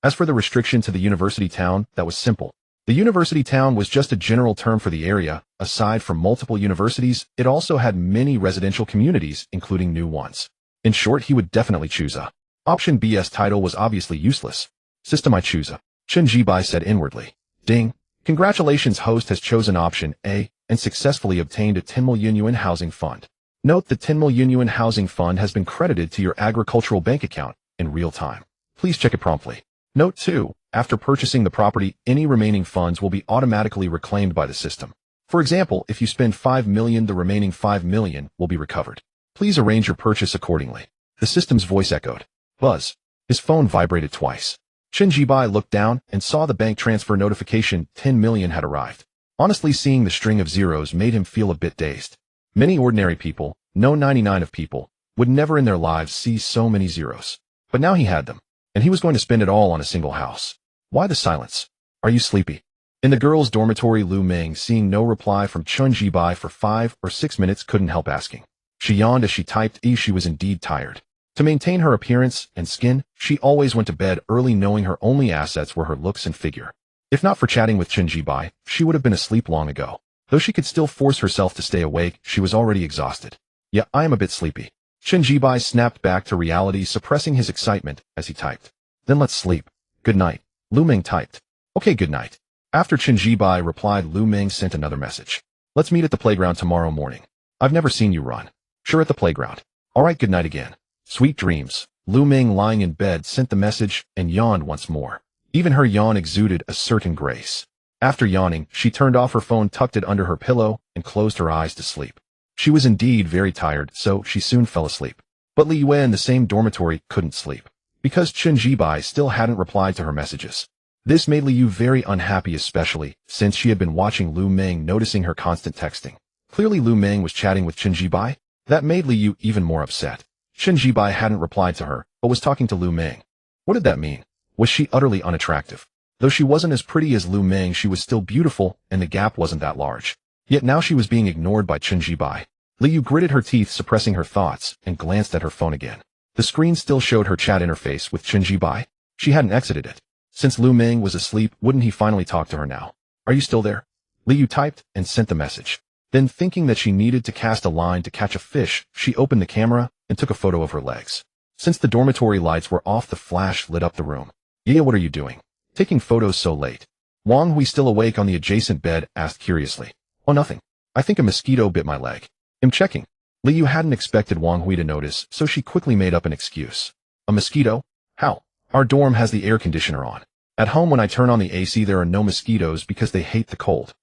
As for the restriction to the university town, that was simple. The university town was just a general term for the area. Aside from multiple universities, it also had many residential communities, including new ones. In short, he would definitely choose a. Option B's title was obviously useless. System, I choose a. Chen Jibai said inwardly. Ding. Congratulations, host has chosen option A and successfully obtained a 10 million yuan housing fund. Note the 10 million yuan housing fund has been credited to your agricultural bank account in real time. Please check it promptly. Note 2. After purchasing the property, any remaining funds will be automatically reclaimed by the system. For example, if you spend 5 million, the remaining 5 million will be recovered. Please arrange your purchase accordingly. The system's voice echoed. Buzz. His phone vibrated twice. Chen Jibai looked down and saw the bank transfer notification. 10 million had arrived. Honestly, seeing the string of zeros made him feel a bit dazed. Many ordinary people, no 99 of people, would never in their lives see so many zeros. But now he had them, and he was going to spend it all on a single house. Why the silence? Are you sleepy? In the girls' dormitory, Lu Meng, seeing no reply from Chen Jibai for 5 or 6 minutes, couldn't help asking. She yawned as she typed. She was indeed tired. To maintain her appearance and skin, she always went to bed early, knowing her only assets were her looks and figure. If not for chatting with Chen Jibai, she would have been asleep long ago. Though she could still force herself to stay awake, she was already exhausted. Yeah, I am a bit sleepy. Chen Jibai snapped back to reality, suppressing his excitement as he typed. Then let's sleep. Good night. Lu Meng typed. Okay, good night. After Chen Jibai replied, Lu Meng sent another message. Let's meet at the playground tomorrow morning. I've never seen you run. Sure, at the playground. Alright, good night again. Sweet dreams. Lu Meng, lying in bed, sent the message and yawned once more. Even her yawn exuded a certain grace. After yawning, she turned off her phone, tucked it under her pillow, and closed her eyes to sleep. She was indeed very tired, so she soon fell asleep. But Li Yue in the same dormitory couldn't sleep, because Chen Jibai still hadn't replied to her messages. This made Li Yu very unhappy, especially since she had been watching Lu Meng, noticing her constant texting. Clearly Lu Meng was chatting with Chen Jibai. That made Li Yu even more upset. Chen Jibai hadn't replied to her, but was talking to Lu Meng. What did that mean? Was she utterly unattractive? Though she wasn't as pretty as Lu Meng, she was still beautiful, and the gap wasn't that large. Yet now she was being ignored by Chen Jibai. Li Yu gritted her teeth, suppressing her thoughts, and glanced at her phone again. The screen still showed her chat interface with Chen Jibai. She hadn't exited it. Since Lu Meng was asleep, wouldn't he finally talk to her now? Are you still there? Li Yu typed and sent the message. Then, thinking that she needed to cast a line to catch a fish, she opened the camera and took a photo of her legs. Since the dormitory lights were off, the flash lit up the room. Yeah, what are you doing? Taking photos so late? Wang Hui, still awake on the adjacent bed, asked curiously. Oh, nothing. I think a mosquito bit my leg. I'm checking. Li Yu hadn't expected Wang Hui to notice, so she quickly made up an excuse. A mosquito? How? Our dorm has the air conditioner on. At home, when I turn on the AC, there are no mosquitoes because they hate the cold.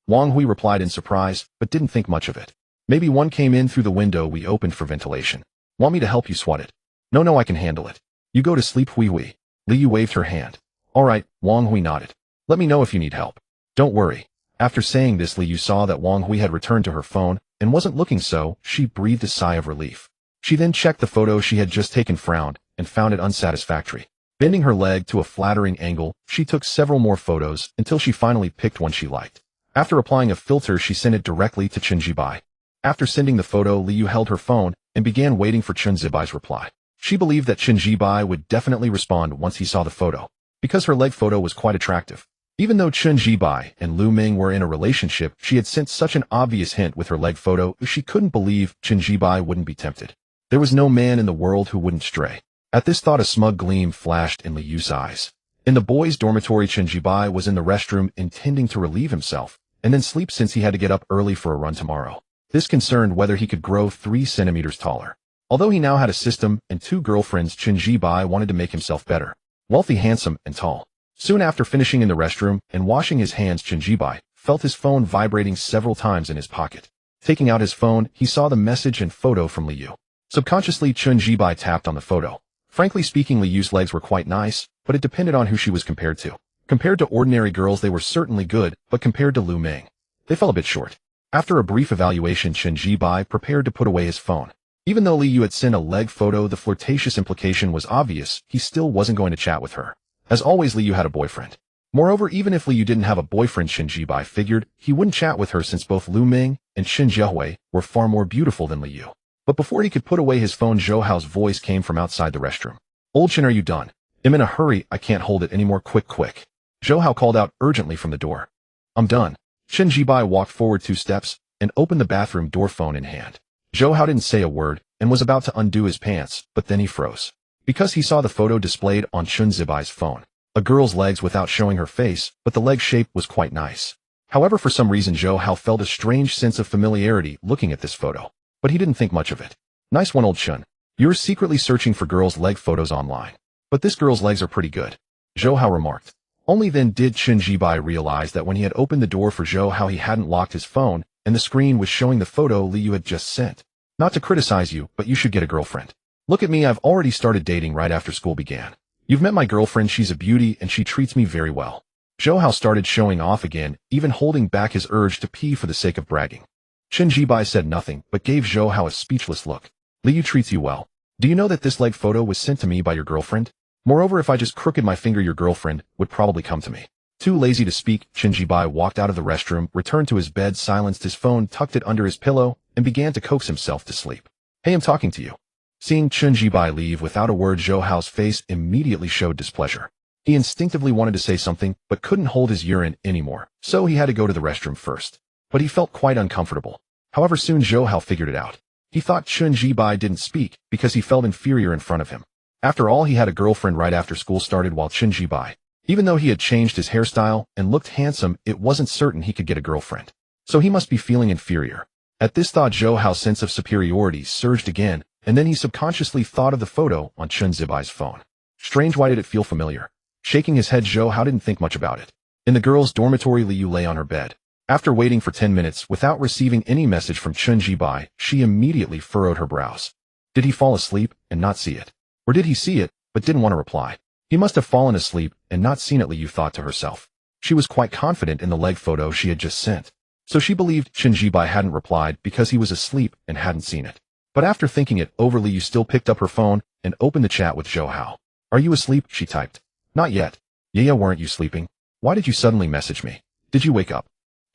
Wang Hui replied in surprise, but didn't think much of it. Maybe one came in through the window we opened for ventilation. Want me to help you swat it? No, I can handle it. You go to sleep, Hui Hui. Li Yu waved her hand. All right, Wang Hui nodded. Let me know if you need help. Don't worry. After saying this, Li Yu saw that Wang Hui had returned to her phone and wasn't looking, so she breathed a sigh of relief. She then checked the photo she had just taken, frowned, and found it unsatisfactory. Bending her leg to a flattering angle, she took several more photos until she finally picked one she liked. After applying a filter, she sent it directly to Chen Jibai. After sending the photo, Liu held her phone and began waiting for Chen Zibai's reply. She believed that Chen Jibai would definitely respond once he saw the photo, because her leg photo was quite attractive. Even though Chen Jibai and Lu Ming were in a relationship, she had sent such an obvious hint with her leg photo, she couldn't believe Chen Jibai wouldn't be tempted. There was no man in the world who wouldn't stray. At this thought, a smug gleam flashed in Liu's eyes. In the boys' dormitory, Chen Jibai was in the restroom intending to relieve himself, and then sleep since he had to get up early for a run tomorrow. This concerned whether he could grow 3 centimeters taller. Although he now had a system and 2 girlfriends, Chen Jibai wanted to make himself better. Wealthy, handsome, and tall. Soon after finishing in the restroom and washing his hands, Chen Jibai felt his phone vibrating several times in his pocket. Taking out his phone, he saw the message and photo from Liu. Subconsciously, Chen Jibai tapped on the photo. Frankly speaking, Liu's legs were quite nice, but it depended on who she was compared to. Compared to ordinary girls, they were certainly good, but compared to Lu Ming, they fell a bit short. After a brief evaluation, Chen Jibai prepared to put away his phone. Even though Liu had sent a leg photo, the flirtatious implication was obvious. He still wasn't going to chat with her. As always, Liu had a boyfriend. Moreover, even if Liu didn't have a boyfriend, Chen Jibai figured he wouldn't chat with her since both Lu Ming and Shen Zhehui were far more beautiful than Liu. But before he could put away his phone, Zhou Hao's voice came from outside the restroom. "Old Chen, are you done? I'm in a hurry, I can't hold it anymore, quick. Zhou Hao called out urgently from the door. "I'm done." Chen Jibai walked forward 2 steps and opened the bathroom door, phone in hand. Zhou Hao didn't say a word and was about to undo his pants, but then he froze. Because he saw the photo displayed on Chen Zibai's phone. A girl's legs without showing her face, but the leg shape was quite nice. However, for some reason, Zhou Hao felt a strange sense of familiarity looking at this photo. But he didn't think much of it. "Nice one, old Chen. You're secretly searching for girls' leg photos online. But this girl's legs are pretty good," Zhou Hao remarked. Only then did Chen Jibai realize that when he had opened the door for Zhou Hao, he hadn't locked his phone, and the screen was showing the photo Liu had just sent. "Not to criticize you, but you should get a girlfriend. Look at me, I've already started dating right after school began. You've met my girlfriend, she's a beauty and she treats me very well." Zhou Hao started showing off again, even holding back his urge to pee for the sake of bragging. Chen Jibai said nothing, but gave Zhou Hao a speechless look. "Liu treats you well. Do you know that this leg photo was sent to me by your girlfriend? Moreover, if I just crooked my finger, your girlfriend would probably come to me." Too lazy to speak, Chen Jibai walked out of the restroom, returned to his bed, silenced his phone, tucked it under his pillow, and began to coax himself to sleep. "Hey, I'm talking to you." Seeing Chen Jibai leave without a word, Zhou Hao's face immediately showed displeasure. He instinctively wanted to say something, but couldn't hold his urine anymore, so he had to go to the restroom first. But he felt quite uncomfortable. However, soon Zhou Hao figured it out. He thought Chen Jibai didn't speak because he felt inferior in front of him. After all, he had a girlfriend right after school started, while Chen Jibai, even though he had changed his hairstyle and looked handsome, it wasn't certain he could get a girlfriend. So he must be feeling inferior. At this thought, Zhou Hao's sense of superiority surged again, and then he subconsciously thought of the photo on Chen Zibai's phone. Strange, why did it feel familiar? Shaking his head, Zhou Hao didn't think much about it. In the girls' dormitory, Liu lay on her bed. After waiting for 10 minutes without receiving any message from Chen Jibai, she immediately furrowed her brows. Did he fall asleep and not see it? Or did he see it, but didn't want to reply? He must have fallen asleep and not seen it, Liu thought to herself. She was quite confident in the leg photo she had just sent. So she believed Chen Jibai hadn't replied because he was asleep and hadn't seen it. But after thinking it over, Liu still picked up her phone and opened the chat with Zhou Hao. "Are you asleep?" she typed. "Not yet." "Yeah, weren't you sleeping? Why did you suddenly message me? Did you wake up?"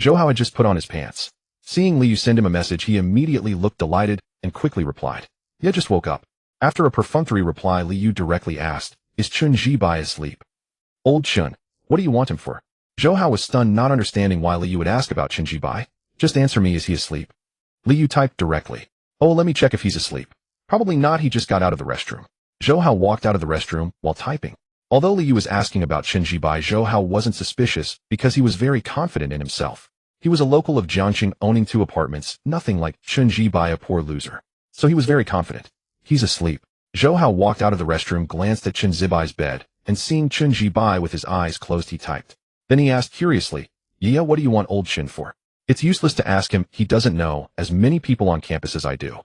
Zhou Hao had just put on his pants. Seeing Liu send him a message, he immediately looked delighted and quickly replied, "Yeah, just woke up." After a perfunctory reply, Liu directly asked, "Is Chen Jibai asleep?" "Old Chen, what do you want him for?" Zhou Hao was stunned, not understanding why Liu would ask about Chen Jibai. "Just answer me, is he asleep?" Liu typed directly, "Oh, let me check if he's asleep. Probably not, he just got out of the restroom." Zhou Hao walked out of the restroom while typing. Although Liu was asking about Chen Jibai, Zhou Hao wasn't suspicious because he was very confident in himself. He was a local of Jiangxing, owning 2 apartments, nothing like Chen Jibai, a poor loser. So he was very confident. "He's asleep." Zhou Hao walked out of the restroom, glanced at Chen Zibai's bed, and seeing Chen Jibai with his eyes closed, he typed. Then he asked curiously, "Yeah, what do you want old Chen for?" It's useless to ask him, he doesn't know as many people on campus as I do.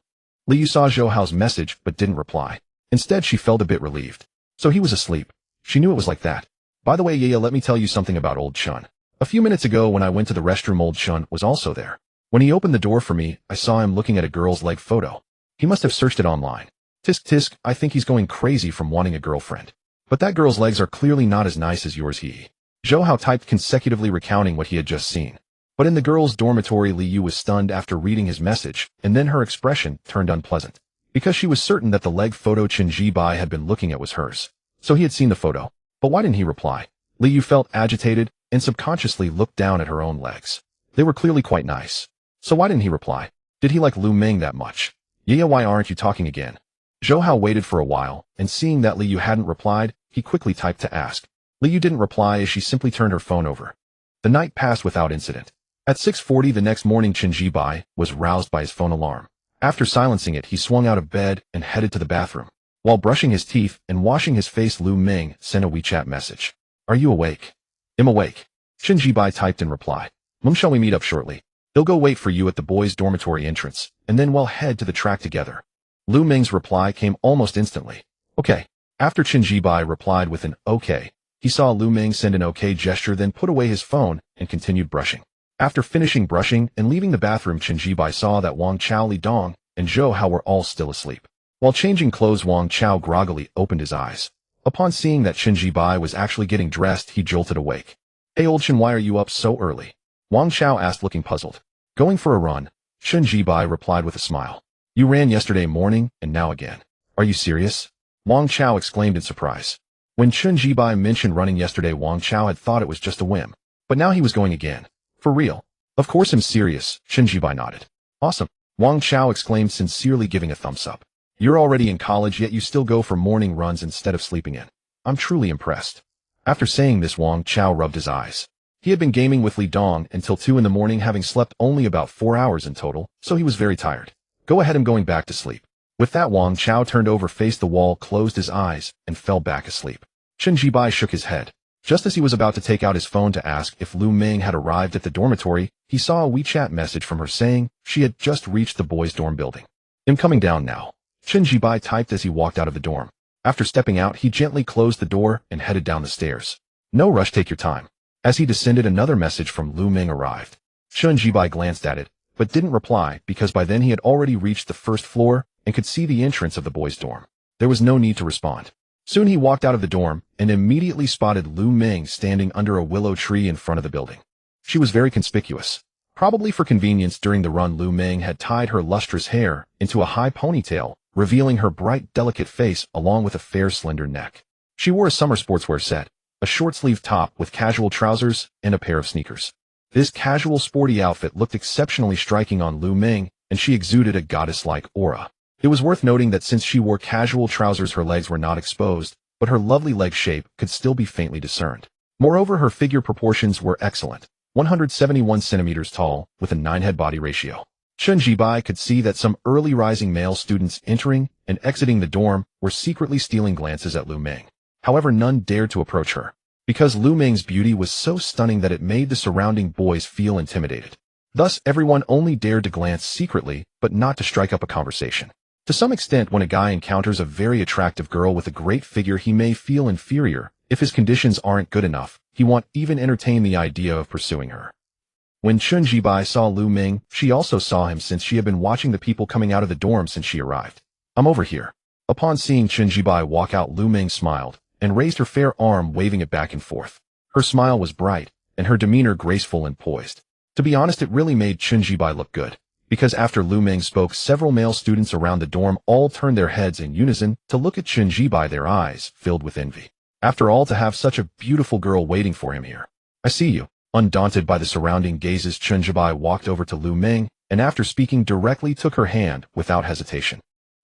Liu saw Zhou Hao's message but didn't reply. Instead, she felt a bit relieved. So he was asleep. She knew it was like that. "By the way, yeah, let me tell you something about old Chen. A few minutes ago when I went to the restroom, old Chen was also there. When he opened the door for me, I saw him looking at a girl's leg photo. He must have searched it online. Tisk tisk, I think he's going crazy from wanting a girlfriend. But that girl's legs are clearly not as nice as yours, he. Zhou Hao typed consecutively recounting what he had just seen. But in the girls' dormitory, Li Yu was stunned after reading his message, and then her expression turned unpleasant. Because she was certain that the leg photo Chen Jibai had been looking at was hers. So he had seen the photo. But why didn't he reply? Li Yu felt agitated and subconsciously looked down at her own legs. They were clearly quite nice. So why didn't he reply? Did he like Lu Ming that much? Yeah, why aren't you talking again? Zhou Hao waited for a while, and seeing that Li Yu hadn't replied, he quickly typed to ask. Li Yu didn't reply as she simply turned her phone over. The night passed without incident. At 6:40 the next morning, Chen Jibai was roused by his phone alarm. After silencing it, he swung out of bed and headed to the bathroom. While brushing his teeth and washing his face, Lu Ming sent a WeChat message. Are you awake? I'm awake. Chen Jibai typed in reply. Shall we meet up shortly? He'll go wait for you at the boys' dormitory entrance, and then we'll head to the track together. Lu Ming's reply came almost instantly. Okay. After Chen Jibai replied with an okay, he saw Lu Ming send an okay gesture, then put away his phone and continued brushing. After finishing brushing and leaving the bathroom, Chen Jibai saw that Wang Chao, Li Dong, and Zhou Hao were all still asleep. While changing clothes, Wang Chao groggily opened his eyes. Upon seeing that Chen Jibai was actually getting dressed, he jolted awake. Hey old Chen, why are you up so early? Wang Chao asked, looking puzzled. Going for a run, Chen Jibai replied with a smile. You ran yesterday morning, and now again. Are you serious? Wang Chao exclaimed in surprise. When Chen Jibai mentioned running yesterday, Wang Chao had thought it was just a whim. But now he was going again. For real? Of course I'm serious, Chen Jibai nodded. Awesome. Wang Chao exclaimed, sincerely giving a thumbs up. You're already in college, yet you still go for morning runs instead of sleeping in. I'm truly impressed. After saying this, Wang Chao rubbed his eyes. He had been gaming with Li Dong until 2 in the morning, having slept only about 4 hours in total, so he was very tired. Go ahead, I'm going back to sleep. With that, Wang Chao turned over, faced the wall, closed his eyes, and fell back asleep. Chen Jibai shook his head. Just as he was about to take out his phone to ask if Lu Ming had arrived at the dormitory, he saw a WeChat message from her saying she had just reached the boys' dorm building. I'm coming down now, Chen Jibai typed as he walked out of the dorm. After stepping out, he gently closed the door and headed down the stairs. No rush, take your time. As he descended, another message from Lu Ming arrived. Chen Jibai glanced at it, but didn't reply because by then he had already reached the first floor and could see the entrance of the boys' dorm. There was no need to respond. Soon he walked out of the dorm and immediately spotted Lu Ming standing under a willow tree in front of the building. She was very conspicuous. Probably for convenience, during the run, Lu Ming had tied her lustrous hair into a high ponytail, revealing her bright, delicate face along with a fair, slender neck. She wore a summer sportswear set, a short-sleeved top with casual trousers, and a pair of sneakers. This casual, sporty outfit looked exceptionally striking on Lu Ming, and she exuded a goddess-like aura. It was worth noting that since she wore casual trousers, her legs were not exposed, but her lovely leg shape could still be faintly discerned. Moreover, her figure proportions were excellent, 171 centimeters tall, with a 9-head body ratio. Chen Jibai could see that some early rising male students entering and exiting the dorm were secretly stealing glances at Lu Ming. However, none dared to approach her, because Lu Ming's beauty was so stunning that it made the surrounding boys feel intimidated. Thus, everyone only dared to glance secretly, but not to strike up a conversation. To some extent, when a guy encounters a very attractive girl with a great figure, he may feel inferior. If his conditions aren't good enough, he won't even entertain the idea of pursuing her. When Chen Jibai saw Lu Ming, she also saw him, since she had been watching the people coming out of the dorm since she arrived. I'm over here. Upon seeing Chen Jibai walk out, Lu Ming smiled and raised her fair arm, waving it back and forth. Her smile was bright, and her demeanor graceful and poised. To be honest, it really made Chen Jibai look good, because after Lu Ming spoke, several male students around the dorm all turned their heads in unison to look at Chen Jibai, their eyes filled with envy. After all, to have such a beautiful girl waiting for him here. I see you. Undaunted by the surrounding gazes, Chen Jibai walked over to Lu Ming, and after speaking directly, took her hand without hesitation.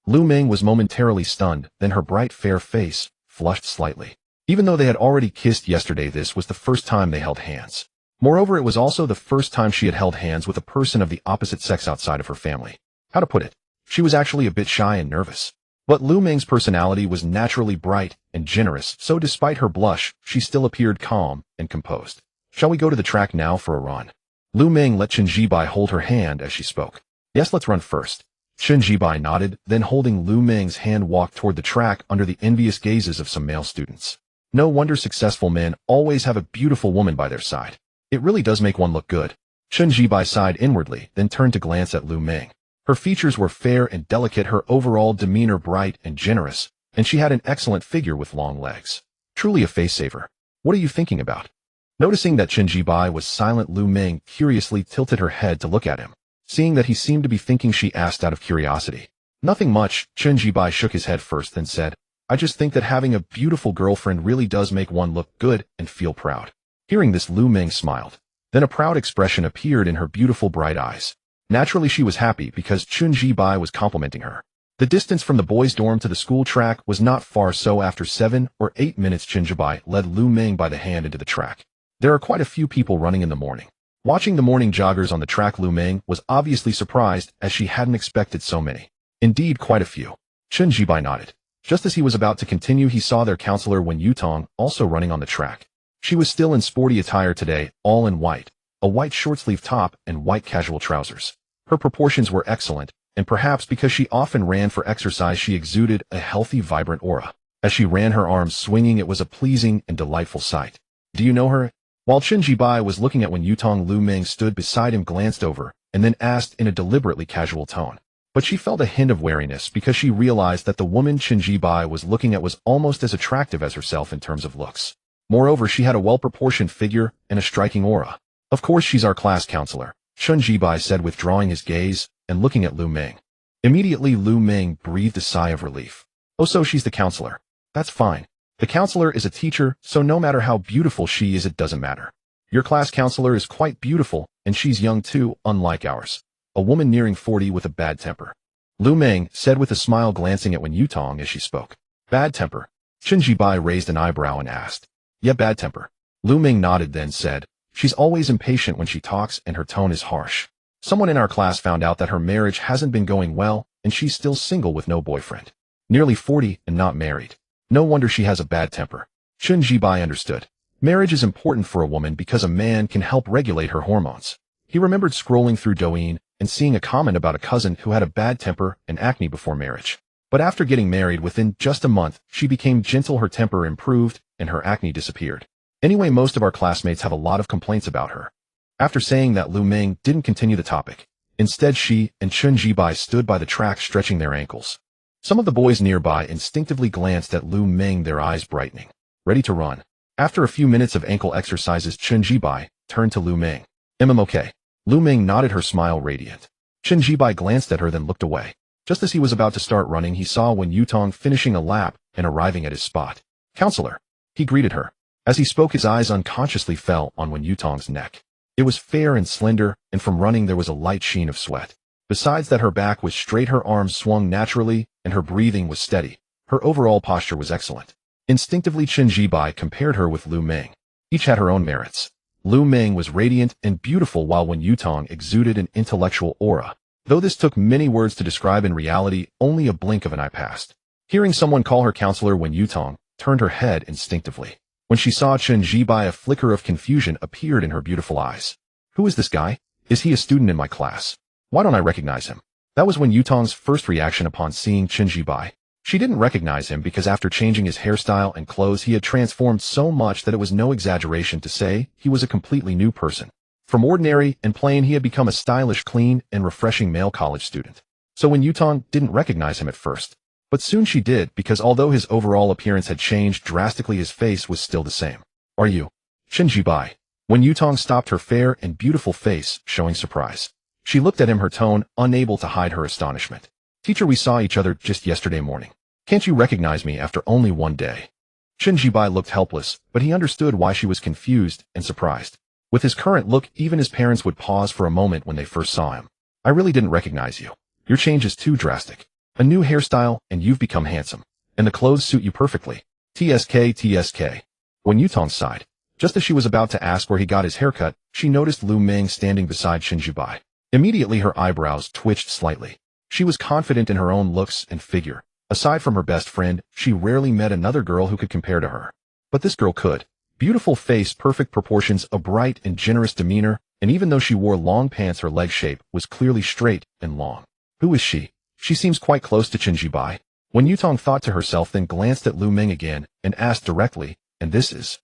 Lu Ming was momentarily stunned, then her bright fair face flushed slightly. Even though they had already kissed yesterday, this was the first time they held hands. Moreover, it was also the first time she had held hands with a person of the opposite sex outside of her family. How to put it? She was actually a bit shy and nervous. But Lu Ming's personality was naturally bright and generous, so despite her blush, she still appeared calm and composed. Shall we go to the track now for a run? Lu Ming let Chen Jibai hold her hand as she spoke. Yes, let's run first. Chen Jibai nodded, then holding Lu Ming's hand walked toward the track under the envious gazes of some male students. No wonder successful men always have a beautiful woman by their side. It really does make one look good. Chen Jibai sighed inwardly, then turned to glance at Lu Ming. Her features were fair and delicate, her overall demeanor bright and generous, and she had an excellent figure with long legs. Truly a face saver. What are you thinking about? Noticing that Chen Jibai was silent, Lu Ming curiously tilted her head to look at him. Seeing that he seemed to be thinking, she asked out of curiosity. Nothing much. Chen Jibai shook his head first, then said, I just think that having a beautiful girlfriend really does make one look good and feel proud. Hearing this, Lu Ming smiled. Then a proud expression appeared in her beautiful bright eyes. Naturally, she was happy because Chen Jibai was complimenting her. The distance from the boys' dorm to the school track was not far, so after 7 or 8 minutes, Chen Jibai led Lu Ming by the hand into the track. There are quite a few people running in the morning. Watching the morning joggers on the track, Lu Ming was obviously surprised, as she hadn't expected so many. Indeed, quite a few. Chen Jibai nodded. Just as he was about to continue, he saw their counselor Wen Yutong also running on the track. She was still in sporty attire today, all in white, a white short-sleeve top and white casual trousers. Her proportions were excellent, and perhaps because she often ran for exercise, she exuded a healthy, vibrant aura. As she ran, her arms swinging, it was a pleasing and delightful sight. Do you know her? While Chen Jibai was looking at Wen Yutong, Lu Ming stood beside him, glanced over, and then asked in a deliberately casual tone. But she felt a hint of wariness because she realized that the woman Chen Jibai was looking at was almost as attractive as herself in terms of looks. Moreover, she had a well-proportioned figure and a striking aura. Of course, she's our class counselor, Chen Jibai said, withdrawing his gaze and looking at Lu Ming. Immediately, Lu Ming breathed a sigh of relief. Oh, so she's the counselor. That's fine. The counselor is a teacher, so no matter how beautiful she is, it doesn't matter. Your class counselor is quite beautiful, and she's young too, unlike ours. A woman nearing 40 with a bad temper. Lu Ming said with a smile, glancing at Wen Yutong as she spoke. Bad temper? Chen Jibai raised an eyebrow and asked. Yeah, bad temper. Lu Ming nodded, then said, she's always impatient when she talks and her tone is harsh. Someone in our class found out that her marriage hasn't been going well, and she's still single with no boyfriend. Nearly 40 and not married. No wonder she has a bad temper. Chen Jibai understood. Marriage is important for a woman because a man can help regulate her hormones. He remembered scrolling through Douyin and seeing a comment about a cousin who had a bad temper and acne before marriage. But after getting married, within just a month, she became gentle, her temper improved, and her acne disappeared. Anyway, most of our classmates have a lot of complaints about her. After saying that, Lu Ming didn't continue the topic. Instead, she and Chen Jibai stood by the track, stretching their ankles. Some of the boys nearby instinctively glanced at Lu Ming, their eyes brightening. Ready to run. After a few minutes of ankle exercises, Chen Jibai turned to Lu Ming. Okay. Lu Ming nodded, her smile radiant. Chen Jibai glanced at her, then looked away. Just as he was about to start running, he saw Wen Yutong finishing a lap and arriving at his spot. Counselor. He greeted her. As he spoke, his eyes unconsciously fell on Wen Yutong's neck. It was fair and slender, and from running there was a light sheen of sweat. Besides that, her back was straight, her arms swung naturally, and her breathing was steady. Her overall posture was excellent. Instinctively, Chen Jibai compared her with Lu Ming. Each had her own merits. Lu Ming was radiant and beautiful, while Wen Yutong exuded an intellectual aura. Though this took many words to describe, in reality, only a blink of an eye passed. Hearing someone call her counselor, Wen Yutong turned her head instinctively. When she saw Chen Jibai, a flicker of confusion appeared in her beautiful eyes. Who is this guy? Is he a student in my class? Why don't I recognize him? That was Wen Yutong's first reaction upon seeing Chen Jibai. She didn't recognize him because after changing his hairstyle and clothes, he had transformed so much that it was no exaggeration to say he was a completely new person. From ordinary and plain, he had become a stylish, clean, and refreshing male college student. So Wen Yutong didn't recognize him at first. But soon she did, because although his overall appearance had changed drastically, his face was still the same. Are you Chen Jibai? Wen Yutong stopped, her fair and beautiful face showing surprise. She looked at him, her tone unable to hide her astonishment. Teacher, we saw each other just yesterday morning. Can't you recognize me after only one day? Chen Jibai looked helpless, but he understood why she was confused and surprised. With his current look, even his parents would pause for a moment when they first saw him. I really didn't recognize you. Your change is too drastic. A new hairstyle, and you've become handsome. And the clothes suit you perfectly. TSK. Wen Yutong sighed. Just as she was about to ask where he got his haircut, she noticed Lu Ming standing beside Chen Jibai. Immediately her eyebrows twitched slightly. She was confident in her own looks and figure. Aside from her best friend, she rarely met another girl who could compare to her. But this girl could. Beautiful face, perfect proportions, a bright and generous demeanor, and even though she wore long pants, her leg shape was clearly straight and long. Who is she? She seems quite close to Chen Jibai. Wen Yutong thought to herself, then glanced at Lu Ming again and asked directly, and this is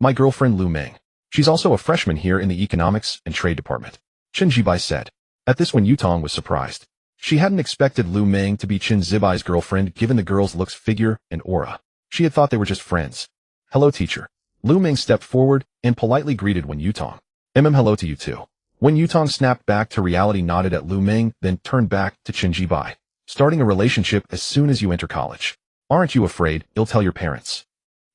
my girlfriend Lu Ming. She's also a freshman here in the economics and trade department. Chen Jibai said. At this, Wen Yutong was surprised. She hadn't expected Lu Ming to be Chen Jibai's girlfriend given the girl's looks, figure, and aura. She had thought they were just friends. "Hello, teacher." Lu Ming stepped forward and politely greeted Wen Yutong. Hello to you too." Wen Yutong snapped back to reality, nodded at Lu Ming, then turned back to Chen Jibai. "Starting a relationship as soon as you enter college. Aren't you afraid you'll tell your parents?"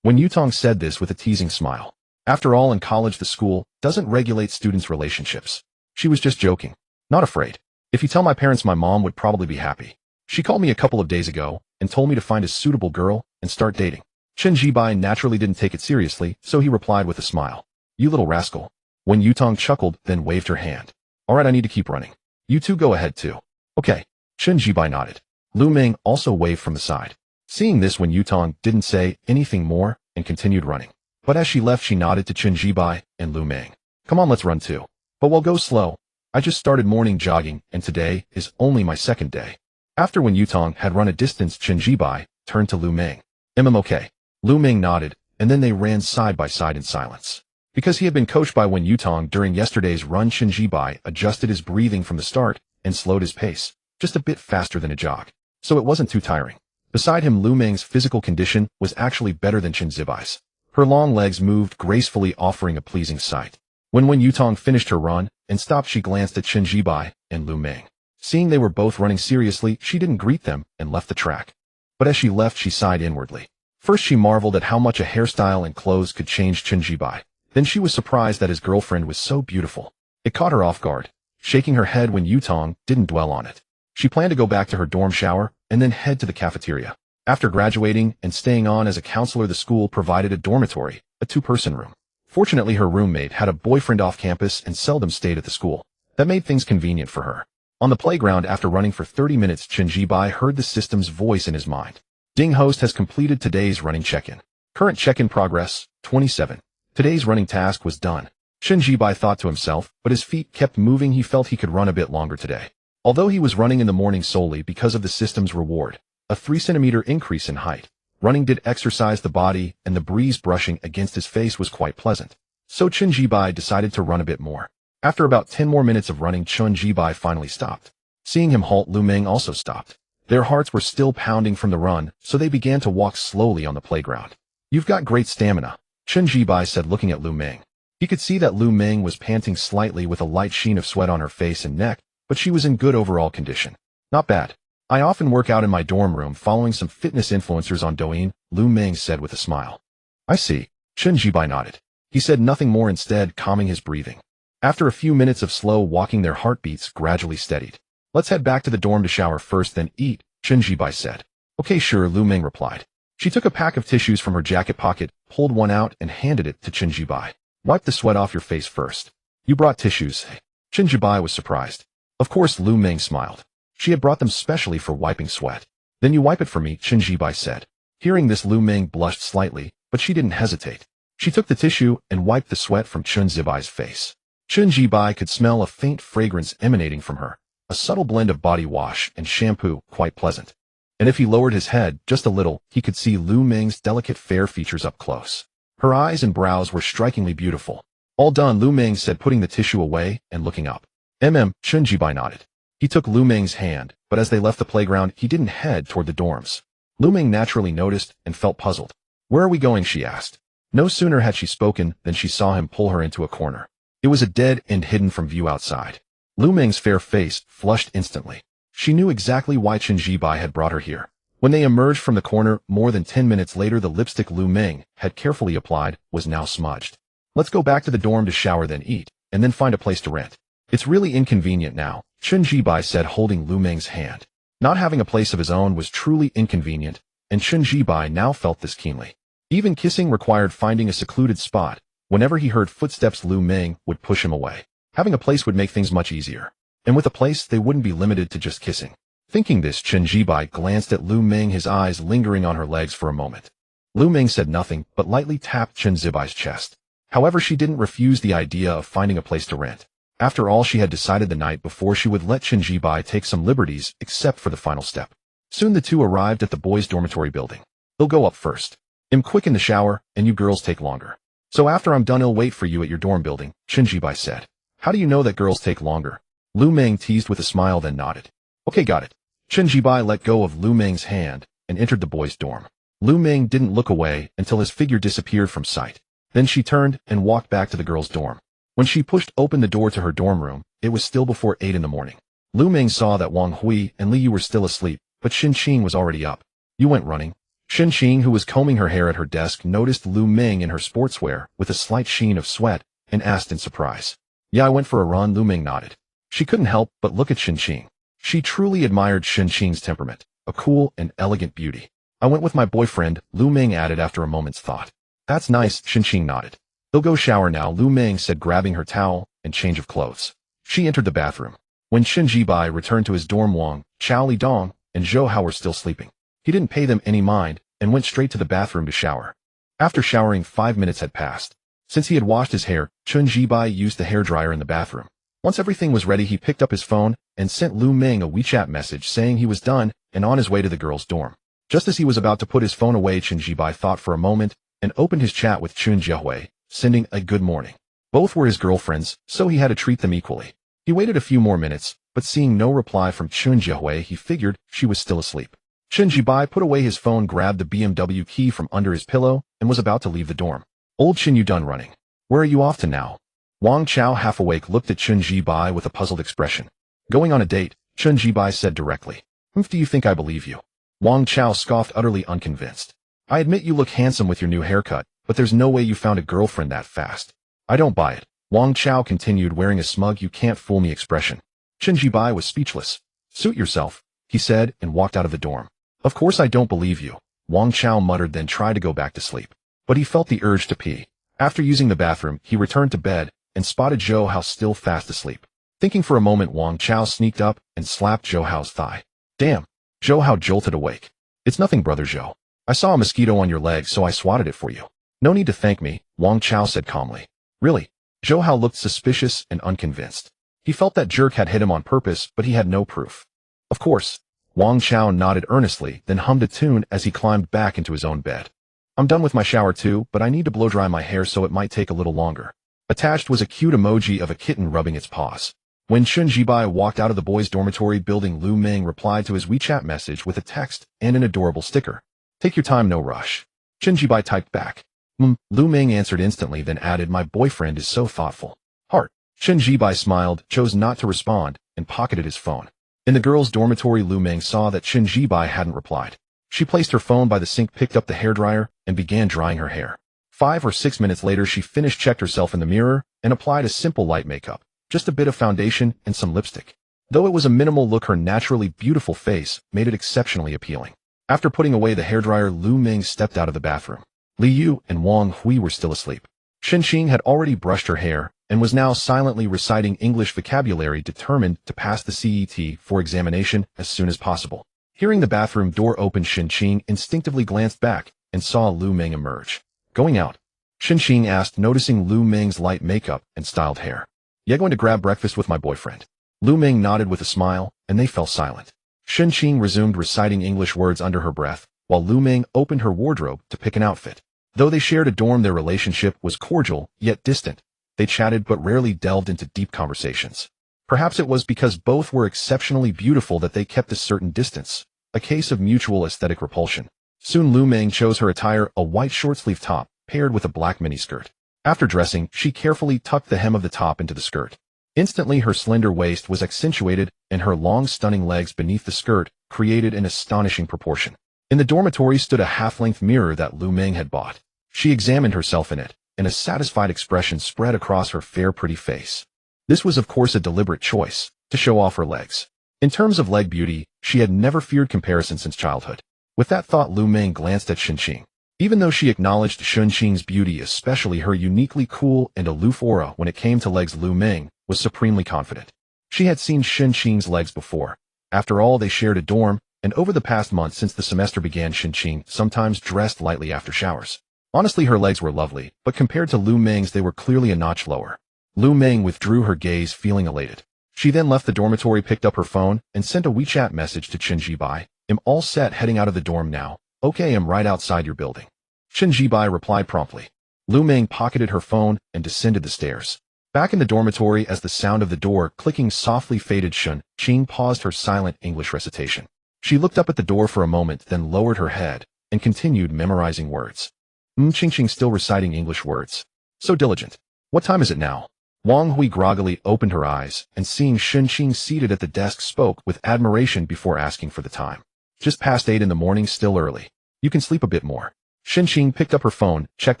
Wen Yutong said this with a teasing smile. After all, in college the school doesn't regulate students' relationships. She was just joking. "Not afraid. If you tell my parents, my mom would probably be happy. She called me a couple of days ago and told me to find a suitable girl and start dating." Chen Jibai naturally didn't take it seriously, so he replied with a smile. "You little rascal." Wen Yutong chuckled, then waved her hand. "All right, I need to keep running. You two go ahead too." "Okay." Chen Jibai nodded. Lu Ming also waved from the side. Seeing this, Wen Yutong didn't say anything more and continued running. But as she left, she nodded to Chen Jibai and Lu Ming. "Come on, let's run too. But we'll go slow. I just started morning jogging, and today is only my second day." After Wen Yutong had run a distance, Chen Jibai turned to Lu Ming. Okay." Lu Ming nodded, and then they ran side by side in silence. Because he had been coached by Wen Yutong during yesterday's run, Chen Jibai adjusted his breathing from the start and slowed his pace, just a bit faster than a jog. So it wasn't too tiring. Beside him, Lu Ming's physical condition was actually better than Chen Zibai's. Her long legs moved gracefully, offering a pleasing sight. When Wen Yutong finished her run and stopped, she glanced at Chen Jibai and Lu Ming. Seeing they were both running seriously, she didn't greet them and left the track. But as she left, she sighed inwardly. First, she marveled at how much a hairstyle and clothes could change Chen Jibai. Then she was surprised that his girlfriend was so beautiful. It caught her off guard. Shaking her head, Wen Yutong didn't dwell on it. She planned to go back to her dorm, shower, and then head to the cafeteria. After graduating and staying on as a counselor, the school provided a dormitory, a two-person room. Fortunately, her roommate had a boyfriend off campus and seldom stayed at the school. That made things convenient for her. On the playground, after running for 30 minutes, Chen Jibai heard the system's voice in his mind. "Ding, host has completed today's running check-in. Current check-in progress, 27. Today's running task was done." Chen Jibai thought to himself, but his feet kept moving. He felt he could run a bit longer today. Although he was running in the morning solely because of the system's reward, a 3-centimeter increase in height. Running did exercise the body, and the breeze brushing against his face was quite pleasant. So Chen Jibai decided to run a bit more. After about 10 more minutes of running, Chen Jibai finally stopped. Seeing him halt, Lu Ming also stopped. Their hearts were still pounding from the run, so they began to walk slowly on the playground. "You've got great stamina," Chen Jibai said, looking at Lu Ming. He could see that Lu Ming was panting slightly with a light sheen of sweat on her face and neck, but she was in good overall condition. "Not bad. I often work out in my dorm room following some fitness influencers on Douyin," Lu Ming said with a smile. "I see." Chen Jibai nodded. He said nothing more, instead calming his breathing. After a few minutes of slow walking, their heartbeats gradually steadied. "Let's head back to the dorm to shower first, then eat," Chen Jibai said. "Okay, sure," Lu Ming replied. She took a pack of tissues from her jacket pocket, pulled one out, and handed it to Chen Jibai. "Wipe the sweat off your face first." "You brought tissues?" Chen Jibai was surprised. Of course, Lu Ming smiled. She had brought them specially for wiping sweat. "Then you wipe it for me," Chen Jibai said. Hearing this, Lu Ming blushed slightly, but she didn't hesitate. She took the tissue and wiped the sweat from Chen Zibai's face. Chen Jibai could smell a faint fragrance emanating from her, a subtle blend of body wash and shampoo, quite pleasant. And if he lowered his head just a little, he could see Lu Ming's delicate fair features up close. Her eyes and brows were strikingly beautiful. "All done," Lu Ming said, putting the tissue away and looking up. Chen Jibai nodded. He took Lu Ming's hand, but as they left the playground, he didn't head toward the dorms. Lu Ming naturally noticed and felt puzzled. "Where are we going?" she asked. No sooner had she spoken than she saw him pull her into a corner. It was a dead end hidden from view outside. Lu Ming's fair face flushed instantly. She knew exactly why Chen Jibai had brought her here. When they emerged from the corner more than 10 minutes later, the lipstick Lu Ming had carefully applied was now smudged. "Let's go back to the dorm to shower, then eat, and then find a place to rent. It's really inconvenient now," Chen Jibai said, holding Lu Ming's hand. Not having a place of his own was truly inconvenient, and Chen Jibai now felt this keenly. Even kissing required finding a secluded spot. Whenever he heard footsteps, Lu Ming would push him away. Having a place would make things much easier. And with a place, they wouldn't be limited to just kissing. Thinking this, Chen Jibai glanced at Lu Ming, his eyes lingering on her legs for a moment. Lu Ming said nothing, but lightly tapped Chen Zibai's chest. However, she didn't refuse the idea of finding a place to rent. After all, she had decided the night before she would let Chen Jibai take some liberties, except for the final step. Soon the two arrived at the boys' dormitory building. "They'll go up first. I'm quick in the shower, and you girls take longer. So after I'm done, I'll wait for you at your dorm building," Chen Jibai said. "How do you know that girls take longer?" Lu Ming teased with a smile, then nodded. "Okay, got it." Chen Jibai let go of Lu Ming's hand and entered the boys' dorm. Lu Ming didn't look away until his figure disappeared from sight. Then she turned and walked back to the girls' dorm. When she pushed open the door to her dorm room, it was still before 8 in the morning. Lu Ming saw that Wang Hui and Li Yu were still asleep, but Xin Qing was already up. "You went running?" Xin Qing, who was combing her hair at her desk, noticed Lu Ming in her sportswear with a slight sheen of sweat and asked in surprise. "Yeah, I went for a run," Lu Ming nodded. She couldn't help but look at Xin Qing. She truly admired Xin Qing's temperament, a cool and elegant beauty. "I went with my boyfriend," Lu Ming added after a moment's thought. "That's nice," Xin Qing nodded. "They'll go shower now," Lu Ming said, grabbing her towel and change of clothes. She entered the bathroom. When Xin Jibai returned to his dorm, Wang, Chao Lidong, and Zhou Hao were still sleeping. He didn't pay them any mind and went straight to the bathroom to shower. After showering, 5 minutes had passed. Since he had washed his hair, Xin Jibai used the hairdryer in the bathroom. Once everything was ready, he picked up his phone and sent Lu Ming a WeChat message saying he was done and on his way to the girls' dorm. Just as he was about to put his phone away, Xin Jibai thought for a moment and opened his chat with Chun Jiahui, sending a good morning. Both were his girlfriends, so he had to treat them equally. He waited a few more minutes, but seeing no reply from Chun Jiahui, he figured she was still asleep. Chun Jibai put away his phone, grabbed the BMW key from under his pillow, and was about to leave the dorm. "Old Chun, you done running? Where are you off to now?" Wang Chao, half awake, looked at Chun Jibai with a puzzled expression. "Going on a date," Chun Jibai said directly. "Do you think I believe you?" Wang Chao scoffed, utterly unconvinced. "I admit you look handsome with your new haircut, but there's no way you found a girlfriend that fast." "I don't buy it," Wang Chao continued, wearing a smug "you can't fool me" expression. Chun Jibai was speechless. "Suit yourself," he said, and walked out of the dorm. "Of course I don't believe you," Wang Chao muttered, then tried to go back to sleep. But he felt the urge to pee. After using the bathroom, he returned to bed and spotted Zhou Hao still fast asleep. Thinking for a moment, Wang Chao sneaked up and slapped Zhou Hao's thigh. "Damn!" Zhou Hao jolted awake. "It's nothing, brother Zhou. I saw a mosquito on your leg, so I swatted it for you." "No need to thank me," Wang Chao said calmly. "Really?" Zhou Hao looked suspicious and unconvinced. He felt that jerk had hit him on purpose, but he had no proof. "Of course." Wang Chao nodded earnestly, then hummed a tune as he climbed back into his own bed. "I'm done with my shower too, but I need to blow dry my hair, so it might take a little longer." Attached was a cute emoji of a kitten rubbing its paws. When Chun Jibai walked out of the boys' dormitory building, Lu Ming replied to his WeChat message with a text and an adorable sticker. "Take your time, no rush." Chun Jibai typed back. Lu Ming answered instantly, then added, "My boyfriend is so thoughtful. Heart." Chun Jibai smiled, chose not to respond, and pocketed his phone. In the girls' dormitory, Lu Ming saw that Chun Jibai hadn't replied. She placed her phone by the sink, picked up the hairdryer, and began drying her hair. 5 or 6 minutes later, she finished, checked herself in the mirror, and applied a simple light makeup, just a bit of foundation and some lipstick. Though it was a minimal look, her naturally beautiful face made it exceptionally appealing. After putting away the hairdryer, Lu Ming stepped out of the bathroom. Li Yu and Wang Hui were still asleep. Xin Qing had already brushed her hair and was now silently reciting English vocabulary, determined to pass the CET for examination as soon as possible. Hearing the bathroom door open, Xin Qing instinctively glanced back and saw Lu Ming emerge. "Going out?" Xin Qing asked, noticing Lu Ming's light makeup and styled hair. "Yeah, going to grab breakfast with my boyfriend." Lu Ming nodded with a smile, and they fell silent. Xin Qing resumed reciting English words under her breath, while Lu Ming opened her wardrobe to pick an outfit. Though they shared a dorm, their relationship was cordial, yet distant. They chatted but rarely delved into deep conversations. Perhaps it was because both were exceptionally beautiful that they kept a certain distance, a case of mutual aesthetic repulsion. Soon Lu Ming chose her attire, a white short-sleeve top, paired with a black miniskirt. After dressing, she carefully tucked the hem of the top into the skirt. Instantly, her slender waist was accentuated, and her long, stunning legs beneath the skirt created an astonishing proportion. In the dormitory stood a half-length mirror that Lu Ming had bought. She examined herself in it, and a satisfied expression spread across her fair, pretty face. This was, of course, a deliberate choice, to show off her legs. In terms of leg beauty, she had never feared comparison since childhood. With that thought, Lu Ming glanced at Xin Qing. Even though she acknowledged Xin Qing's beauty, especially her uniquely cool and aloof aura when it came to legs, Lu Ming was supremely confident. She had seen Xin Qing's legs before. After all, they shared a dorm, and over the past month since the semester began, Xin Qing sometimes dressed lightly after showers. Honestly, her legs were lovely, but compared to Lu Ming's, they were clearly a notch lower. Lu Ming withdrew her gaze, feeling elated. She then left the dormitory, picked up her phone, and sent a WeChat message to Xin Jibai. "I'm all set, heading out of the dorm now." "Okay, I'm right outside your building." Xin Jibai replied promptly. Lu Ming pocketed her phone and descended the stairs. Back in the dormitory, as the sound of the door clicking softly faded, Xin Qing paused her silent English recitation. She looked up at the door for a moment, then lowered her head, and continued memorizing words. Qingqing still reciting English words. So diligent. What time is it now? Wang Hui groggily opened her eyes, and seeing Qingqing seated at the desk spoke with admiration before asking for the time. Just past 8 in the morning, still early. You can sleep a bit more. Qingqing picked up her phone, checked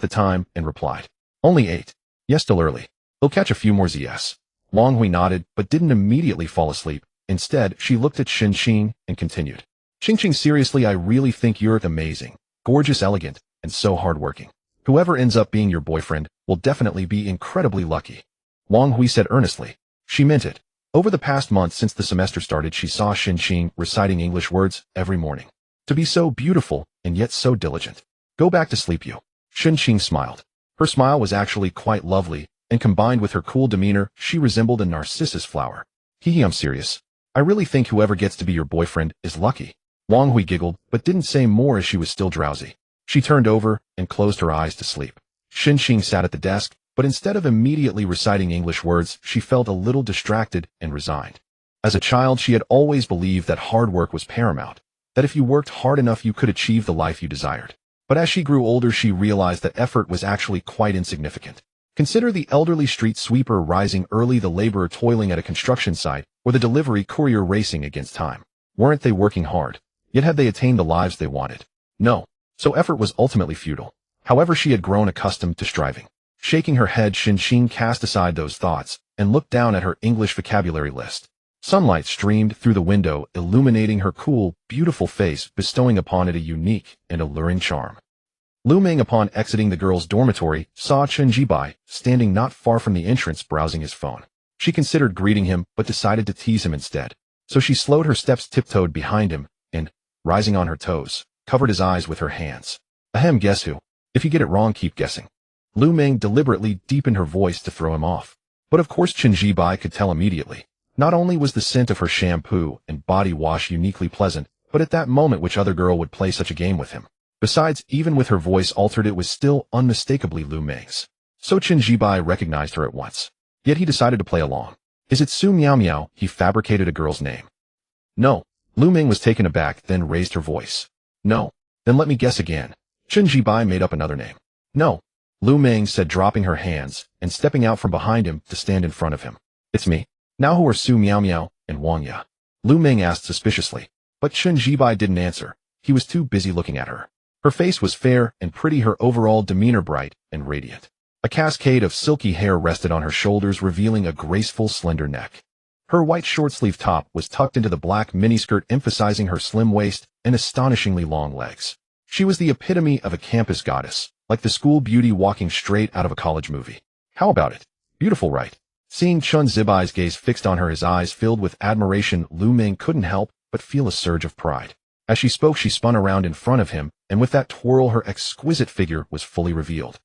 the time, and replied. Only 8. Yes, still early. We'll catch a few more ZS. Wang Hui nodded, but didn't immediately fall asleep. Instead, she looked at Qingqing and continued. Qingqing, seriously, I really think you're amazing, gorgeous, elegant, and so hardworking. Whoever ends up being your boyfriend will definitely be incredibly lucky. Wang Hui said earnestly. She meant it. Over the past month since the semester started, she saw Qingqing reciting English words every morning. To be so beautiful and yet so diligent. Go back to sleep, you. Qingqing smiled. Her smile was actually quite lovely, and combined with her cool demeanor, she resembled a narcissus flower. Hee, I'm serious. I really think whoever gets to be your boyfriend is lucky. Wang Hui giggled, but didn't say more as she was still drowsy. She turned over and closed her eyes to sleep. Qingqing sat at the desk, but instead of immediately reciting English words, she felt a little distracted and resigned. As a child, she had always believed that hard work was paramount, that if you worked hard enough you could achieve the life you desired. But as she grew older, she realized that effort was actually quite insignificant. Consider the elderly street sweeper rising early, the laborer toiling at a construction site, or the delivery courier racing against time. Weren't they working hard? Yet had they attained the lives they wanted? No. So effort was ultimately futile. However, she had grown accustomed to striving. Shaking her head, Qingqing cast aside those thoughts and looked down at her English vocabulary list. Sunlight streamed through the window, illuminating her cool, beautiful face, bestowing upon it a unique and alluring charm. Lu Ming, upon exiting the girls' dormitory, saw Chen Jibai standing not far from the entrance browsing his phone. She considered greeting him, but decided to tease him instead. So she slowed her steps, tiptoed behind him, and, rising on her toes, covered his eyes with her hands. Ahem, guess who? If you get it wrong, keep guessing. Lu Ming deliberately deepened her voice to throw him off. But of course Chen Jibai could tell immediately. Not only was the scent of her shampoo and body wash uniquely pleasant, but at that moment which other girl would play such a game with him? Besides, even with her voice altered, it was still unmistakably Lu Ming's. So Chen Jibai recognized her at once. Yet he decided to play along. Is it Su Miao Miao? He fabricated a girl's name. No. Lu Ming was taken aback, then raised her voice. No. Then let me guess again. Chen Jibai made up another name. No. Lu Ming said, dropping her hands and stepping out from behind him to stand in front of him. It's me. Now who are Su Miao Miao and Wang Ya? Lu Ming asked suspiciously. But Chen Jibai didn't answer. He was too busy looking at her. Her face was fair and pretty, her overall demeanor bright and radiant. A cascade of silky hair rested on her shoulders, revealing a graceful, slender neck. Her white short-sleeve top was tucked into the black miniskirt, emphasizing her slim waist and astonishingly long legs. She was the epitome of a campus goddess, like the school beauty walking straight out of a college movie. How about it? Beautiful, right? Seeing Chen Zibai's gaze fixed on her, his eyes filled with admiration, Lu Ming couldn't help but feel a surge of pride. As she spoke, she spun around in front of him, and with that twirl, her exquisite figure was fully revealed.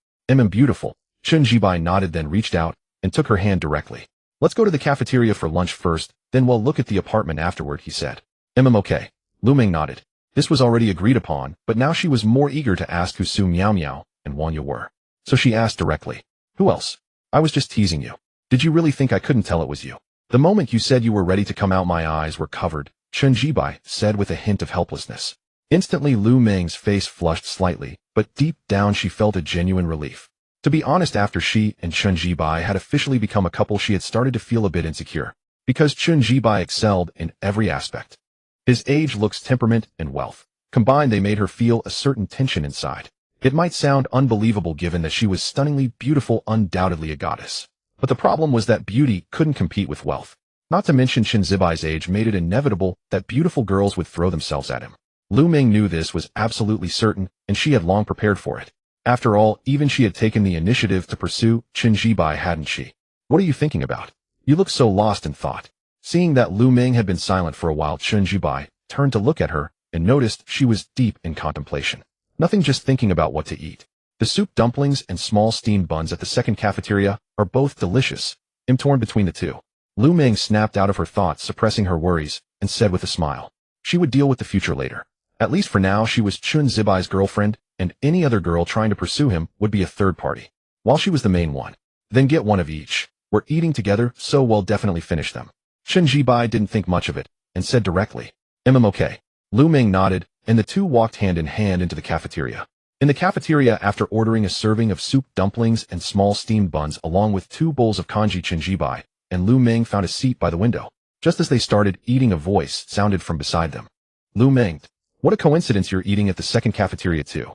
Beautiful. Chen Jibai nodded, then reached out and took her hand directly. Let's go to the cafeteria for lunch first, then we'll look at the apartment afterward, he said. Okay. Lu Ming nodded. This was already agreed upon, but now she was more eager to ask who Su Miao Miao and Wang Ya were. So she asked directly. Who else? I was just teasing you. Did you really think I couldn't tell it was you? The moment you said you were ready to come out, my eyes were covered, Chen Jibai said with a hint of helplessness. Instantly, Lu Ming's face flushed slightly, but deep down she felt a genuine relief. To be honest, after she and Chen Jibai had officially become a couple, she had started to feel a bit insecure. Because Chen Jibai excelled in every aspect. His age, looks, temperament, and wealth. Combined, they made her feel a certain tension inside. It might sound unbelievable given that she was stunningly beautiful, undoubtedly a goddess. But the problem was that beauty couldn't compete with wealth. Not to mention Chen Zibai's age made it inevitable that beautiful girls would throw themselves at him. Lu Ming knew this was absolutely certain, and she had long prepared for it. After all, even she had taken the initiative to pursue Chen Jibai, hadn't she? What are you thinking about? You look so lost in thought. Seeing that Lu Ming had been silent for a while, Chen Jibai turned to look at her and noticed she was deep in contemplation. Nothing, just thinking about what to eat. The soup, dumplings, and small steamed buns at the second cafeteria are both delicious. I'm torn between the two. Lu Ming snapped out of her thoughts, suppressing her worries, and said with a smile. She would deal with the future later. At least for now, she was Chen Zibai's girlfriend, and any other girl trying to pursue him would be a third party, while she was the main one. Then get one of each. We're eating together, so we'll definitely finish them. Chen Jibai didn't think much of it, and said directly, okay. Lu Ming nodded and the two walked hand in hand into the cafeteria. In the cafeteria, after ordering a serving of soup, dumplings, and small steamed buns along with 2 bowls of congee, Chenjibai and Lu Meng found a seat by the window. Just as they started eating, a voice sounded from beside them. Lu Meng, what a coincidence you're eating at the second cafeteria too.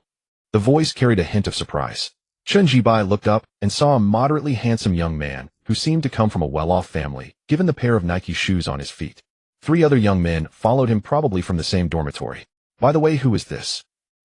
The voice carried a hint of surprise. Chenjibai looked up and saw a moderately handsome young man who seemed to come from a well-off family, given the pair of Nike shoes on his feet. 3 other young men followed him, probably from the same dormitory. By the way, who is this?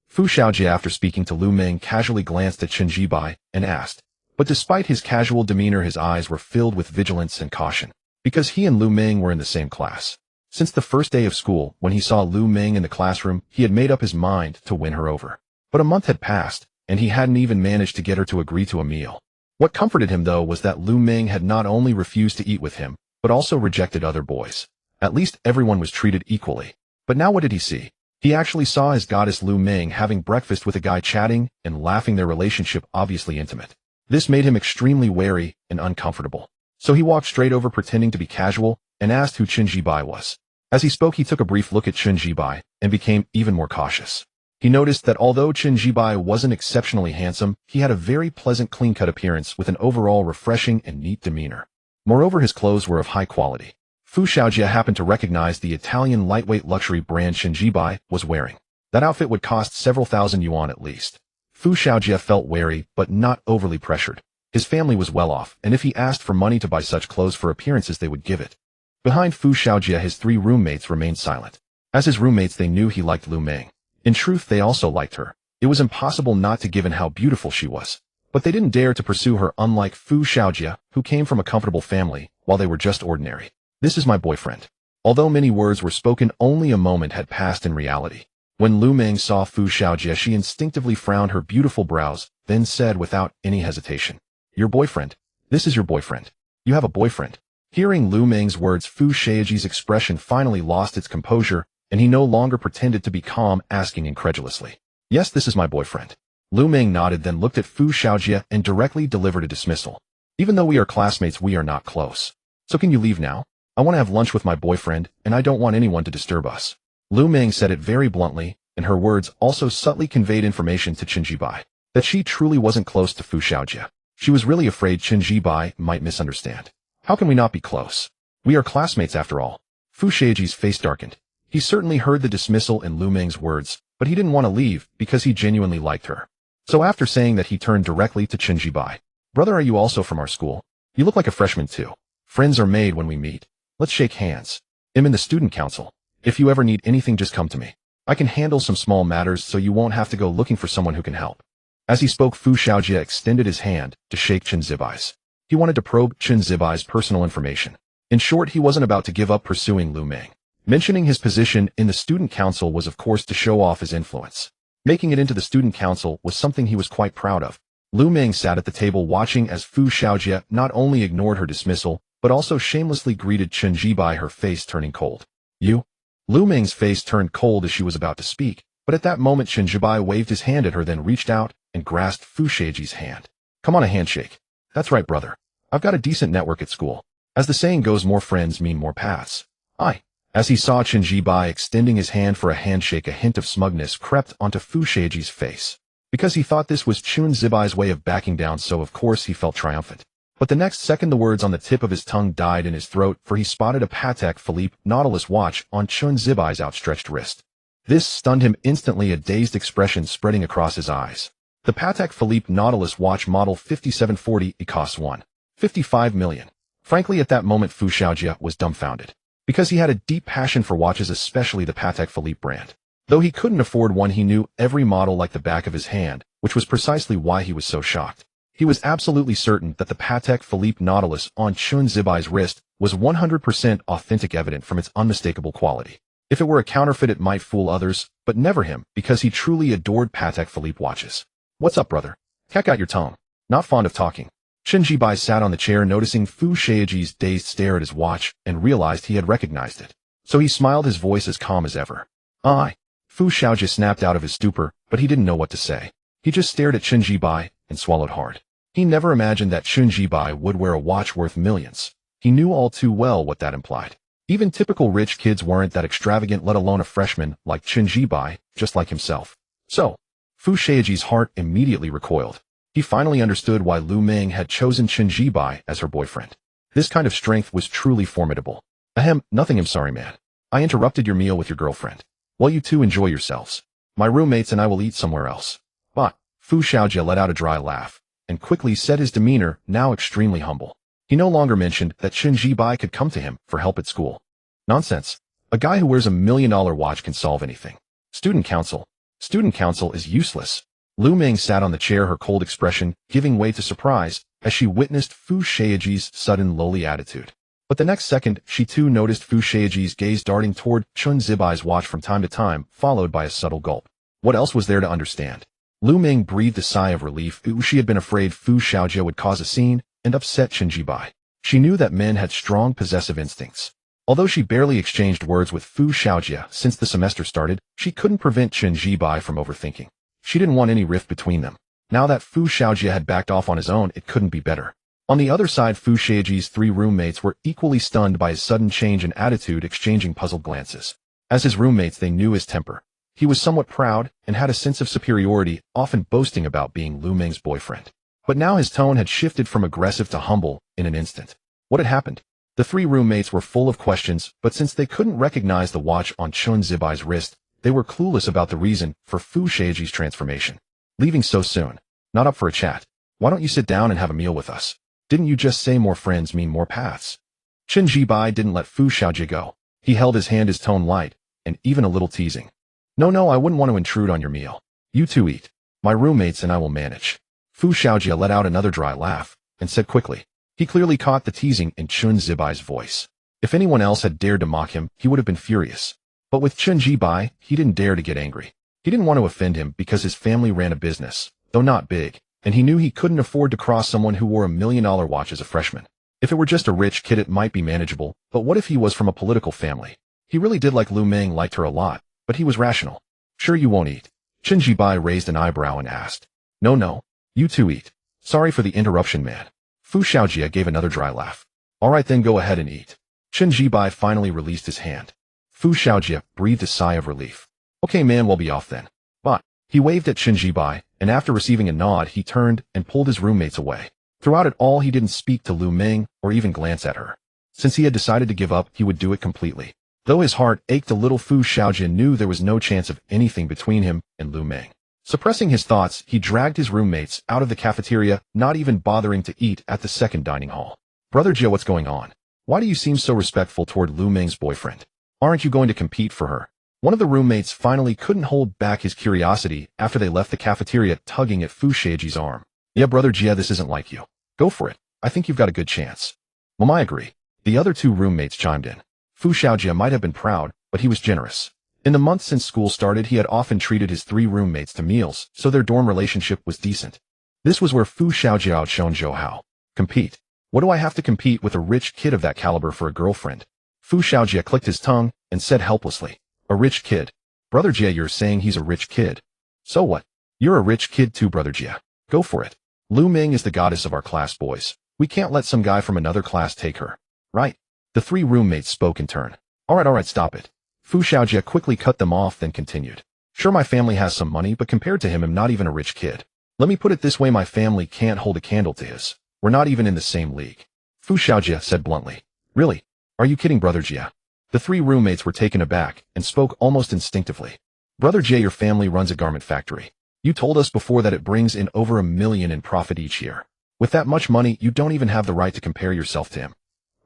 Fu Xiaojie, after speaking to Lu Meng, casually glanced at Chenjibai and asked. But despite his casual demeanor, his eyes were filled with vigilance and caution, because he and Lu Meng were in the same class. Since the first day of school, when he saw Lu Meng in the classroom, he had made up his mind to win her over. But a month had passed, and he hadn't even managed to get her to agree to a meal. What comforted him, though, was that Lu Meng had not only refused to eat with him, but also rejected other boys. At least everyone was treated equally. But now what did he see? He actually saw his goddess Lu Meng having breakfast with a guy, chatting and laughing, their relationship obviously intimate. This made him extremely wary and uncomfortable. So he walked straight over, pretending to be casual, and asked who Chenjibai was. As he spoke, he took a brief look at Chenjibai and became even more cautious. He noticed that although Chenjibai wasn't exceptionally handsome, he had a very pleasant, clean-cut appearance with an overall refreshing and neat demeanor. Moreover, his clothes were of high quality. Fu Xiaojie happened to recognize the Italian lightweight luxury brand Chenjibai was wearing. That outfit would cost several thousand yuan at least. Fu Xiaojie felt wary, but not overly pressured. His family was well off, and if he asked for money to buy such clothes for appearances, they would give it. Behind Fu Xiaojie, his 3 roommates remained silent. As his roommates, they knew he liked Lu Meng. In truth, they also liked her. It was impossible not to, given how beautiful she was. But they didn't dare to pursue her, unlike Fu Xiaojie, who came from a comfortable family, while they were just ordinary. This is my boyfriend. Although many words were spoken, only a moment had passed in reality. When Lu Meng saw Fu Xiaojie, she instinctively frowned her beautiful brows, then said without any hesitation, "Your boyfriend? This is your boyfriend. You have a boyfriend." Hearing Lu Meng's words, Fu Xiaojie's expression finally lost its composure, and he no longer pretended to be calm, asking incredulously, "Yes, this is my boyfriend." Lu Meng nodded, then looked at Fu Xiaojie and directly delivered a dismissal. "Even though we are classmates, we are not close. So can you leave now? I want to have lunch with my boyfriend, and I don't want anyone to disturb us." Lu Meng said it very bluntly, and her words also subtly conveyed information to Chenjibai that she truly wasn't close to Fu Xiaojie. She was really afraid Chenjibai might misunderstand. "How can we not be close? We are classmates after all." Fu Xiaojie's face darkened. He certainly heard the dismissal in Lu Meng's words, but he didn't want to leave because he genuinely liked her. So after saying that, he turned directly to Chenjibai. "Brother, are you also from our school? You look like a freshman too. Friends are made when we meet. Let's shake hands. I'm in the student council. If you ever need anything, just come to me. I can handle some small matters so you won't have to go looking for someone who can help." As he spoke, Fu Xiaojie extended his hand to shake Chenjibai's. He wanted to probe Chenjibai's personal information. In short, he wasn't about to give up pursuing Lu Meng. Mentioning his position in the student council was, of course, to show off his influence. Making it into the student council was something he was quite proud of. Lu Meng sat at the table watching as Fu Xiaojie not only ignored her dismissal, but also shamelessly greeted Chenjibai, her face turning cold. "You?" Lu Meng's face turned cold as she was about to speak, but at that moment Chenjibai waved his hand at her, then reached out and grasped Fu Xiaojie's hand. "Come on, a handshake." "That's right, brother. I've got a decent network at school. As the saying goes, more friends mean more paths." "Aye." As he saw Chenjibai extending his hand for a handshake, a hint of smugness crept onto Fu Xiaojie's face. Because he thought this was Chenjibai's way of backing down, so of course he felt triumphant. But the next second, the words on the tip of his tongue died in his throat, for he spotted a Patek Philippe Nautilus watch on Chenjibai's outstretched wrist. This stunned him instantly, a dazed expression spreading across his eyes. The Patek Philippe Nautilus watch, model 5740, it costs 1.55 million. Frankly, at that moment Fu Xiaojie was dumbfounded, because he had a deep passion for watches, especially the Patek Philippe brand. Though he couldn't afford one, he knew every model like the back of his hand, which was precisely why he was so shocked. He was absolutely certain that the Patek Philippe Nautilus on Chenjibai's wrist was 100% authentic, evident from its unmistakable quality. If it were a counterfeit, it might fool others, but never him, because he truly adored Patek Philippe watches. "What's up, brother? Check out your tongue. Not fond of talking." Chenjibai sat on the chair, noticing Fu Xiaojie's dazed stare at his watch, and realized he had recognized it. So he smiled, his voice as calm as ever. "Aye." Fu Xiaojie snapped out of his stupor, but he didn't know what to say. He just stared at Chenjibai and swallowed hard. He never imagined that Chenjibai would wear a watch worth millions. He knew all too well what that implied. Even typical rich kids weren't that extravagant, let alone a freshman like Chen Jibai, just like himself. So, Fu Shaoji's heart immediately recoiled. He finally understood why Lu Ming had chosen Chen Jibai as her boyfriend. This kind of strength was truly formidable. Ahem, nothing, I'm sorry, man. I interrupted your meal with your girlfriend. Well, you two enjoy yourselves. My roommates and I will eat somewhere else. But, Fu Shaojia let out a dry laugh, and quickly said, his demeanor now extremely humble. He no longer mentioned that Chen Jibai could come to him for help at school. Nonsense. A guy who wears $1 million watch can solve anything. Student council. Student council is useless. Lu Ming sat on the chair, her cold expression giving way to surprise as she witnessed Fu Shaoji's sudden lowly attitude. But the next second, she too noticed Fu Shaoji's gaze darting toward Chen Zibai's watch from time to time, followed by a subtle gulp. What else was there to understand? Lu Ming breathed a sigh of relief. She had been afraid Fu Shaojia would cause a scene and upset Chen Jibai. She knew that men had strong possessive instincts. Although she barely exchanged words with Fu Shaojia since the semester started, she couldn't prevent Chen Jibai from overthinking. She didn't want any rift between them. Now that Fu Shaojia had backed off on his own, it couldn't be better. On the other side, Fu Shaoji's 3 roommates were equally stunned by his sudden change in attitude, exchanging puzzled glances. As his roommates, they knew his temper. He was somewhat proud and had a sense of superiority, often boasting about being Lu Ming's boyfriend. But now his tone had shifted from aggressive to humble in an instant. What had happened? The 3 roommates were full of questions, but since they couldn't recognize the watch on Chen Zibai's wrist, they were clueless about the reason for Fu Shaoji's transformation. Leaving so soon? Not up for a chat? Why don't you sit down and have a meal with us? Didn't you just say more friends mean more paths? Chen Jibai didn't let Fu Shaojia go. He held his hand, his tone light, and even a little teasing. No, I wouldn't want to intrude on your meal. You two eat. My roommates and I will manage. Fu Shaojia let out another dry laugh, and said quickly. He clearly caught the teasing in Chen Zibai's voice. If anyone else had dared to mock him, he would have been furious. But with Chen Jibai, he didn't dare to get angry. He didn't want to offend him because his family ran a business, though not big, and he knew he couldn't afford to cross someone who wore $1 million watch as a freshman. If it were just a rich kid, it might be manageable, but what if he was from a political family? He really did like Lu Ming, liked her a lot, but he was rational. Sure, you won't eat? Chen Jibai raised an eyebrow and asked. No, you two eat. Sorry for the interruption, man. Fu Shaojia gave another dry laugh. All right, then go ahead and eat. Chen Jibai finally released his hand. Fu Shaojia breathed a sigh of relief. Okay, man, we'll be off then. But he waved at Chen Jibai, and after receiving a nod, he turned and pulled his roommates away. Throughout it all, he didn't speak to Lu Ming or even glance at her. Since he had decided to give up, he would do it completely. Though his heart ached a little, Fu Shaojia knew there was no chance of anything between him and Lu Ming. Suppressing his thoughts, he dragged his roommates out of the cafeteria, not even bothering to eat at the second dining hall. Brother Jia, what's going on? Why do you seem so respectful toward Lu Ming's boyfriend? Aren't you going to compete for her? One of the roommates finally couldn't hold back his curiosity after they left the cafeteria, tugging at Fu Shaoji's arm. Yeah, Brother Jia, this isn't like you. Go for it. I think you've got a good chance. Well, I agree. The other 2 roommates chimed in. Fu Shaojia might have been proud, but he was generous. In the months since school started, he had often treated his 3 roommates to meals, so their dorm relationship was decent. This was where Fu Shaojia outshone Zhou Hao. Compete? What do I have to compete with a rich kid of that caliber for a girlfriend? Fu Shaojia clicked his tongue and said helplessly. A rich kid? Brother Jia, you're saying he's a rich kid. So what? You're a rich kid too, Brother Jia. Go for it. Lu Ming is the goddess of our class, boys. We can't let some guy from another class take her. Right? The 3 roommates spoke in turn. All right, stop it. Fu Shaojia quickly cut them off, then continued. Sure, my family has some money, but compared to him, I'm not even a rich kid. Let me put it this way, my family can't hold a candle to his. We're not even in the same league. Fu Shaojia said bluntly. Really? Are you kidding, Brother Jia? The 3 roommates were taken aback and spoke almost instinctively. Brother Jia, your family runs a garment factory. You told us before that it brings in over $1 million in profit each year. With that much money, you don't even have the right to compare yourself to him.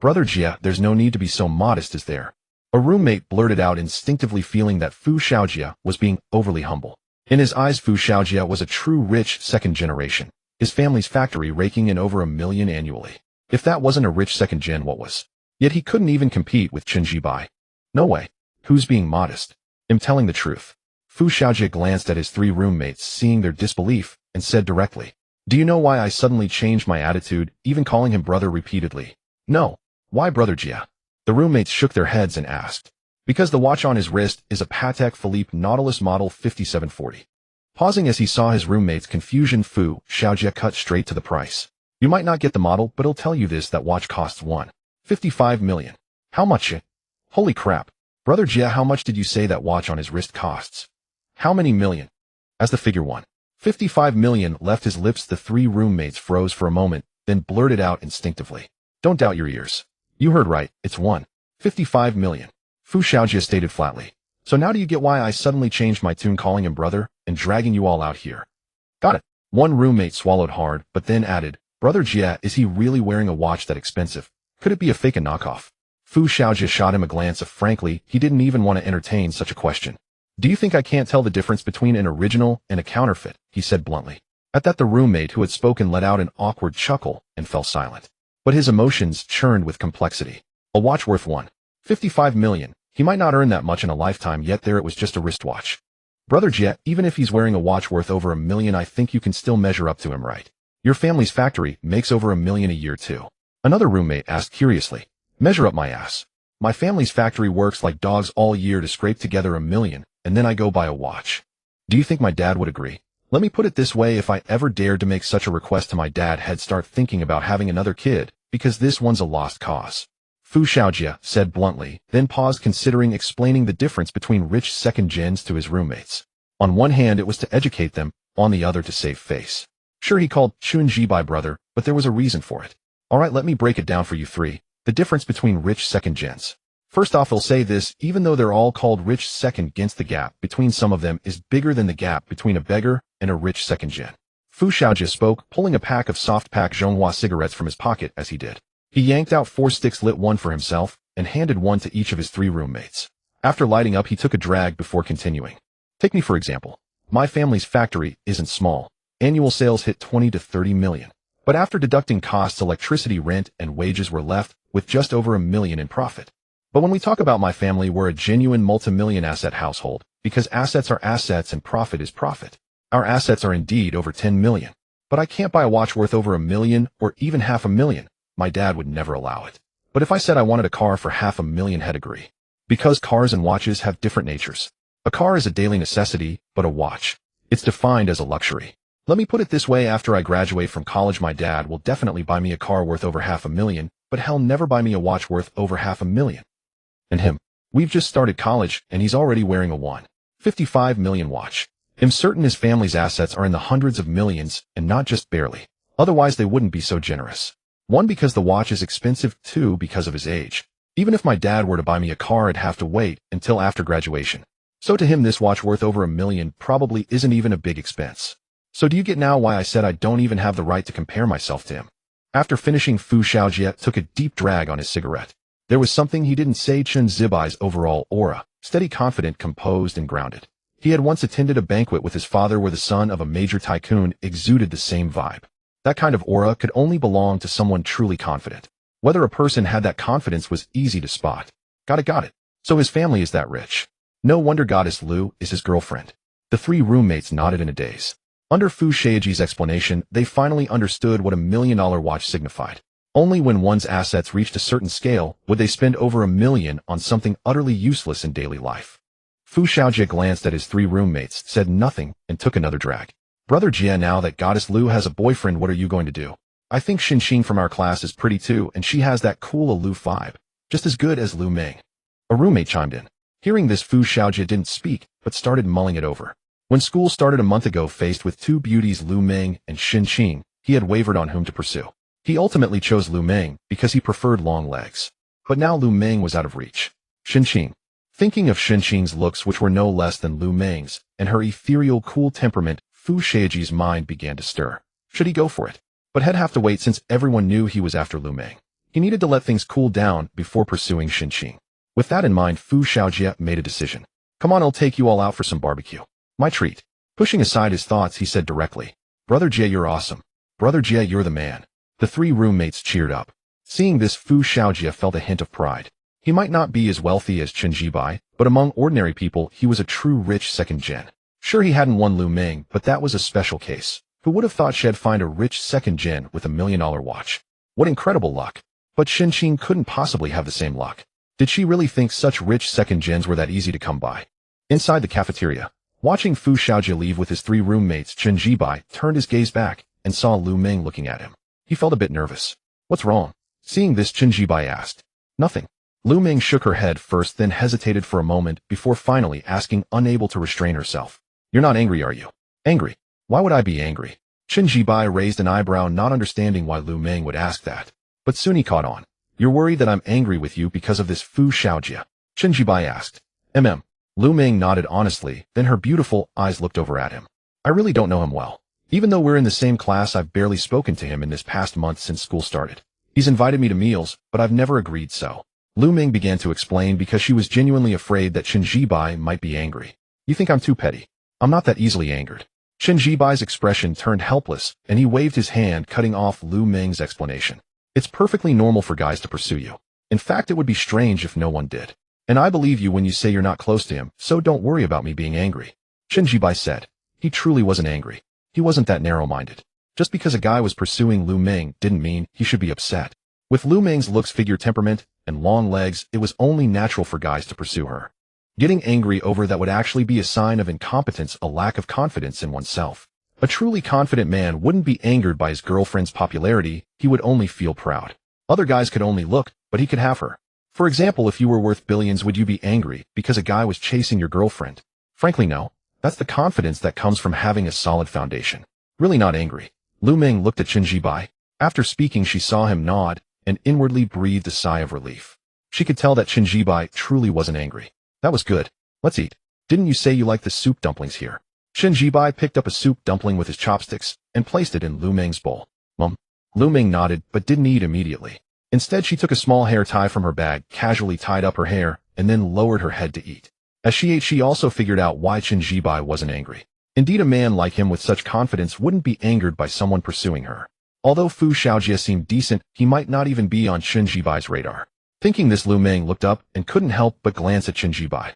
Brother Jia, there's no need to be so modest, is there? A roommate blurted out, instinctively feeling that Fu Shaojia was being overly humble. In his eyes, Fu Shaojia was a true rich second generation, his family's factory raking in over $1 million annually. If that wasn't a rich second gen, what was? Yet he couldn't even compete with Chen Jibai. No way. Who's being modest? I'm telling the truth. Fu Shaojia glanced at his 3 roommates, seeing their disbelief, and said directly. Do you know why I suddenly changed my attitude, even calling him brother repeatedly? No. Why, Brother Jia? The roommates shook their heads and asked. Because the watch on his wrist is a Patek Philippe Nautilus Model 5740. Pausing as he saw his roommate's confusion, Fu Shaojia cut straight to the price. You might not get the model, but I'll tell you this, that watch costs $1.55 million. How much? Holy crap. Brother Jia, how much did you say that watch on his wrist costs? How many million? As the figure 155 million left his lips, the three roommates froze for a moment, then blurted out instinctively. Don't doubt your ears. You heard right, it's 155 million. Fu Xiaojie stated flatly. So now do you get why I suddenly changed my tune calling him brother and dragging you all out here? Got it. One roommate swallowed hard, but then added, Brother Jia, is he really wearing a watch that expensive? Could it be a fake and knockoff? Fu Xiaojie shot him a glance of frankly, he didn't even want to entertain such a question. Do you think I can't tell the difference between an original and a counterfeit? He said bluntly. At that the roommate who had spoken let out an awkward chuckle and fell silent. But his emotions churned with complexity. A watch worth 155 million. He might not earn that much in a lifetime, yet there it was just a wristwatch. Brother Jia, even if he's wearing a watch worth over $1 million, I think you can still measure up to him, right? Your family's factory makes over $1 million a year too. Another roommate asked curiously. Measure up my ass. My family's factory works like dogs all year to scrape together $1 million, and then I go buy a watch. Do you think my dad would agree? Let me put it this way, if I ever dared to make such a request to my dad, he'd start thinking about having another kid, because this one's a lost cause. Fu Xiaojie said bluntly, then paused considering explaining the difference between rich second gens to his roommates. On one hand it was to educate them, on the other to save face. Sure, he called Chunji by brother, but there was a reason for it. Alright, let me break it down for you three. The difference between rich second gens. First off, I'll say this, even though they're all called rich second gens, the gap between some of them is bigger than the gap between a beggar and a rich second gen. Fu Xiaojie spoke, pulling a pack of soft-pack Zhonghua cigarettes from his pocket as he did. He yanked out 4 sticks, lit one for himself, and handed one to each of his 3 roommates. After lighting up, he took a drag before continuing. Take me for example. My family's factory isn't small. Annual sales hit 20 to 30 million. But after deducting costs, electricity, rent, and wages, were left with just over $1 million in profit. But when we talk about my family, we're a genuine multi-million asset household, because assets are assets and profit is profit. Our assets are indeed over 10 million. But I can't buy a watch worth over $1 million or even $500,000. My dad would never allow it. But if I said I wanted a car for $500,000, he'd agree. Because cars and watches have different natures. A car is a daily necessity, but a watch, it's defined as a luxury. Let me put it this way, after I graduate from college, my dad will definitely buy me a car worth over $500,000, but he'll never buy me a watch worth over $500,000. And him. We've just started college, and he's already wearing a $155 million watch. I'm certain his family's assets are in the hundreds of millions, and not just barely. Otherwise they wouldn't be so generous. 1, because the watch is expensive, 2, because of his age. Even if my dad were to buy me a car, I'd have to wait until after graduation. So to him, this watch worth over $1 million probably isn't even a big expense. So do you get now why I said I don't even have the right to compare myself to him? After finishing, Fu Xiaojie took a deep drag on his cigarette. There was something he didn't say. Chen Zibai's overall aura, steady, confident, composed, and grounded. He had once attended a banquet with his father where the son of a major tycoon exuded the same vibe. That kind of aura could only belong to someone truly confident. Whether a person had that confidence was easy to spot. Got it. So his family is that rich. No wonder Goddess Lu is his girlfriend. The 3 roommates nodded in a daze. Under Fu Xiaojie's explanation, they finally understood what $1 million watch signified. Only when one's assets reached a certain scale would they spend over $1 million on something utterly useless in daily life. Fu Xiaojie glanced at his 3 roommates, said nothing, and took another drag. Brother Jia, now that Goddess Lu has a boyfriend, what are you going to do? I think Xinxin from our class is pretty too, and she has that cool aloof vibe. Just as good as Lu Ming. A roommate chimed in. Hearing this, Fu Xiaojie didn't speak, but started mulling it over. When school started a month ago, faced with 2 beauties, Lu Ming and Xinxin, he had wavered on whom to pursue. He ultimately chose Lu Ming because he preferred long legs. But now Lu Ming was out of reach. Xinxin. Thinking of Xinxin's looks, which were no less than Lu Ming's, and her ethereal, cool temperament, Fu Xiaojie's mind began to stir. Should he go for it? But he'd have to wait, since everyone knew he was after Lu Ming. He needed to let things cool down before pursuing Xinxin. With that in mind, Fu Xiaojie made a decision. Come on, I'll take you all out for some barbecue. My treat. Pushing aside his thoughts, he said directly, Brother Jia, you're awesome. Brother Jia, you're the man. The 3 roommates cheered up. Seeing this, Fu Xiaojie felt a hint of pride. He might not be as wealthy as Chen Jibai, but among ordinary people, he was a true rich second gen. Sure, he hadn't won Lu Ming, but that was a special case. Who would have thought she'd find a rich second gen with $1 million watch? What incredible luck. But Xinxin couldn't possibly have the same luck. Did she really think such rich second gens were that easy to come by? Inside the cafeteria, watching Fu Xiaojie leave with his 3 roommates, Chen Jibai turned his gaze back and saw Lu Ming looking at him. He felt a bit nervous. What's wrong? Seeing this, Chen Jibai asked. Nothing. Lu Ming shook her head first, then hesitated for a moment before finally asking, unable to restrain herself. You're not angry, are you? Angry? Why would I be angry? Chen Jibai raised an eyebrow, not understanding why Lu Ming would ask that. But soon he caught on. You're worried that I'm angry with you because of this Fu Xiaojia? Chen Jibai asked. Lu Ming nodded honestly, then her beautiful eyes looked over at him. I really don't know him well. Even though we're in the same class, I've barely spoken to him in this past month since school started. He's invited me to meals, but I've never agreed so. Lu Ming began to explain because she was genuinely afraid that Chen Jibai might be angry. You think I'm too petty? I'm not that easily angered. Chen Jibai's expression turned helpless, and he waved his hand, cutting off Lu Ming's explanation. It's perfectly normal for guys to pursue you. In fact, it would be strange if no one did. And I believe you when you say you're not close to him, so don't worry about me being angry. Chen Jibai said. He truly wasn't angry. He wasn't that narrow-minded. Just because a guy was pursuing Lu Ming didn't mean he should be upset. With Lu Ming's looks, figure, temperament, and long legs, it was only natural for guys to pursue her. Getting angry over that would actually be a sign of incompetence, a lack of confidence in oneself. A truly confident man wouldn't be angered by his girlfriend's popularity, he would only feel proud. Other guys could only look, but he could have her. For example, if you were worth billions, would you be angry because a guy was chasing your girlfriend? Frankly, no. That's the confidence that comes from having a solid foundation. Really not angry. Lu Ming looked at Chen Jibai. After speaking, she saw him nod, and inwardly breathed a sigh of relief. She could tell that Chen Jibai truly wasn't angry. That was good. Let's eat. Didn't you say you like the soup dumplings here? Chen Jibai picked up a soup dumpling with his chopsticks and placed it in Lu Ming's bowl. Lu Ming nodded, but didn't eat immediately. Instead, she took a small hair tie from her bag, casually tied up her hair, and then lowered her head to eat. As she ate, she also figured out why Chen Jibai wasn't angry. Indeed, a man like him with such confidence wouldn't be angered by someone pursuing her. Although Fu Xiaojia seemed decent, he might not even be on Chen Jibai's radar. Thinking this, Lu Ming looked up and couldn't help but glance at Chen Jibai.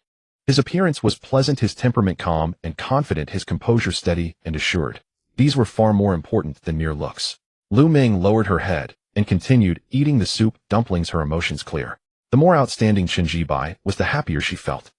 His appearance was pleasant, his temperament calm and confident, his composure steady and assured. These were far more important than mere looks. Lu Ming lowered her head and continued eating the soup dumplings, her emotions clear. The more outstanding Chen Jibai was, the happier she felt.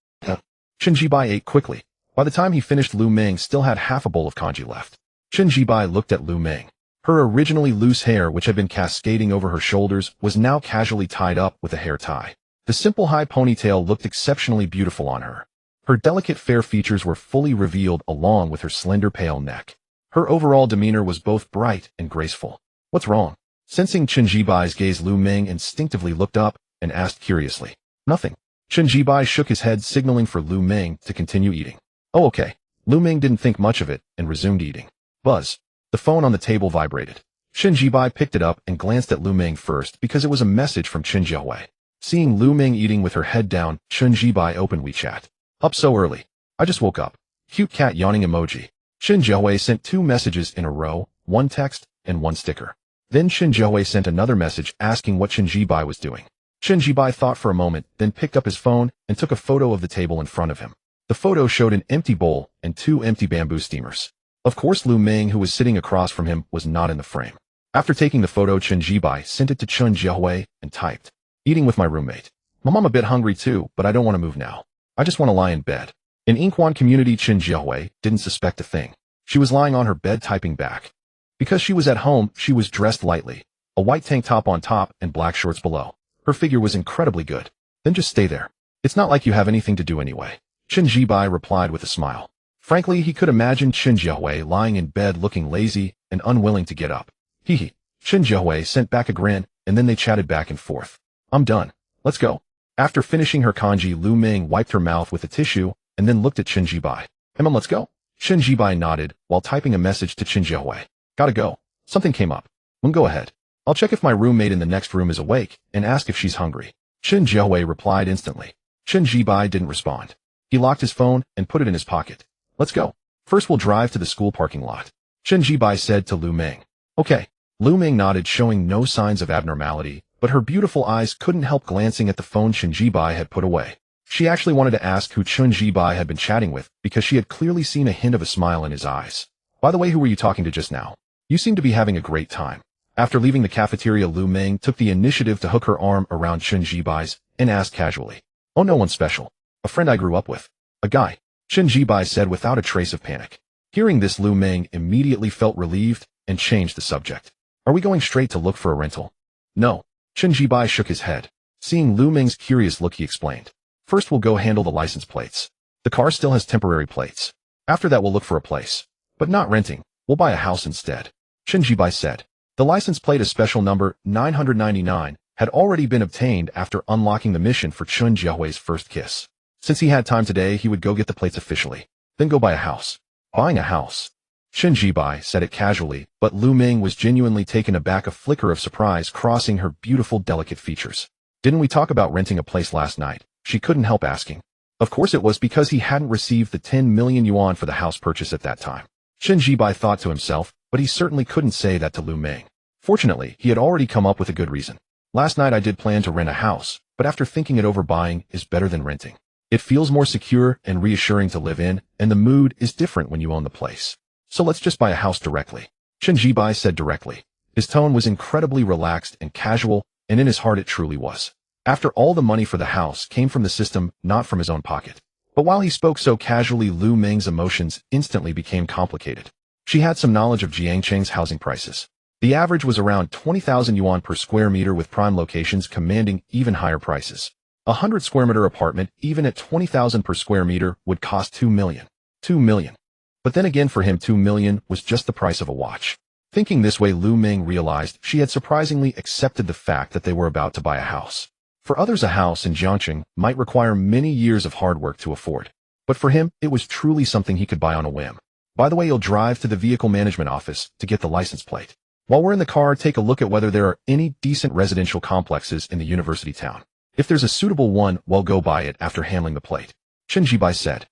Chen Jibai ate quickly. By the time he finished, Lu Ming still had half a bowl of congee left. Chen Jibai looked at Lu Ming. Her originally loose hair, which had been cascading over her shoulders, was now casually tied up with a hair tie. The simple high ponytail looked exceptionally beautiful on her. Her delicate fair features were fully revealed along with her slender pale neck. Her overall demeanor was both bright and graceful. What's wrong? Sensing Chen Jibai's gaze, Lu Ming instinctively looked up and asked curiously. Nothing. Chen Jibai shook his head, signaling for Lu Ming to continue eating. Oh, okay. Lu Ming didn't think much of it and resumed eating. Buzz. The phone on the table vibrated. Chen Jibai picked it up and glanced at Lu Ming first because it was a message from Chen Jiahui. Seeing Lu Ming eating with her head down, Chen Jibai opened WeChat. Up so early. I just woke up. Cute cat yawning emoji. Chen Jiahui sent 2 messages in a row, 1 text and 1 sticker. Then Chen Jiahui sent another message asking what Chen Jibai was doing. Chen Jibai thought for a moment, then picked up his phone and took a photo of the table in front of him. The photo showed an empty bowl and 2 empty bamboo steamers. Of course, Lu Ming, who was sitting across from him, was not in the frame. After taking the photo, Chen Jibai sent it to Chen Jiahui and typed, "Eating with my roommate. Mom, I'm a bit hungry too, but I don't want to move now. I just want to lie in bed." In Inquan community, Chen Jiahui didn't suspect a thing. She was lying on her bed typing back. Because she was at home, she was dressed lightly. A white tank top on top and black shorts below. Her figure was incredibly good. Then just stay there. It's not like you have anything to do anyway. Chen Jibai replied with a smile. Frankly, he could imagine Chen Jiahui lying in bed looking lazy and unwilling to get up. Hee. Chen Jiahui sent back a grin, and then they chatted back and forth. I'm done. Let's go. After finishing her kanji, Lu Ming wiped her mouth with a tissue and then looked at Chen Jibai. Hey, let's go. Chen Jibai nodded while typing a message to Chen Jiahui. Gotta go. Something came up. Go ahead. I'll check if my roommate in the next room is awake and ask if she's hungry. Chen Jiahui replied instantly. Chen Jibai didn't respond. He locked his phone and put it in his pocket. Let's go. First we'll drive to the school parking lot. Chen Jibai said to Lu Ming. Okay. Lu Ming nodded, showing no signs of abnormality, but her beautiful eyes couldn't help glancing at the phone Chen Jibai had put away. She actually wanted to ask who Chen Jibai had been chatting with because she had clearly seen a hint of a smile in his eyes. By the way, who were you talking to just now? You seem to be having a great time. After leaving the cafeteria, Lu Ming took the initiative to hook her arm around Chen Jibai's and asked casually. Oh, no one special. A friend I grew up with. A guy. Chen Jibai said without a trace of panic. Hearing this, Lu Ming immediately felt relieved and changed the subject. Are we going straight to look for a rental? No. Chen Jibai shook his head. Seeing Lu Ming's curious look, he explained. First we'll go handle the license plates. The car still has temporary plates. After that we'll look for a place. But not renting, we'll buy a house instead. Chen Jibai said. The license plate, a special number 999, had already been obtained after unlocking the mission for Chun Jiahui's first kiss. Since he had time today, he would go get the plates officially, then go buy a house. Buying a house. Chen Jibai said it casually, but Lu Ming was genuinely taken aback, a flicker of surprise crossing her beautiful, delicate features. Didn't we talk about renting a place last night? She couldn't help asking. Of course it was because he hadn't received the 10 million yuan for the house purchase at that time. Chen Jibai thought to himself, but he certainly couldn't say that to Lu Ming. Fortunately, he had already come up with a good reason. Last night I did plan to rent a house, but after thinking it over, buying is better than renting. It feels more secure and reassuring to live in, and the mood is different when you own the place. So let's just buy a house directly. Chen Jibai said directly. His tone was incredibly relaxed and casual, and in his heart it truly was. After all, the money for the house came from the system, not from his own pocket. But while he spoke so casually, Lu Ming's emotions instantly became complicated. She had some knowledge of Jiangcheng's housing prices. The average was around 20,000 yuan per square meter, with prime locations commanding even higher prices. A 100 square meter apartment, even at 20,000 per square meter, would cost 2 million. 2 million. But then again, for him 2 million was just the price of a watch. Thinking this way, Lu Ming realized she had surprisingly accepted the fact that they were about to buy a house. For others, a house in Jiangcheng might require many years of hard work to afford. But for him, it was truly something he could buy on a whim. By the way, you'll drive to the vehicle management office to get the license plate. While we're in the car, take a look at whether there are any decent residential complexes in the university town. If there's a suitable one, we'll go buy it after handling the plate. Chen Jibai said.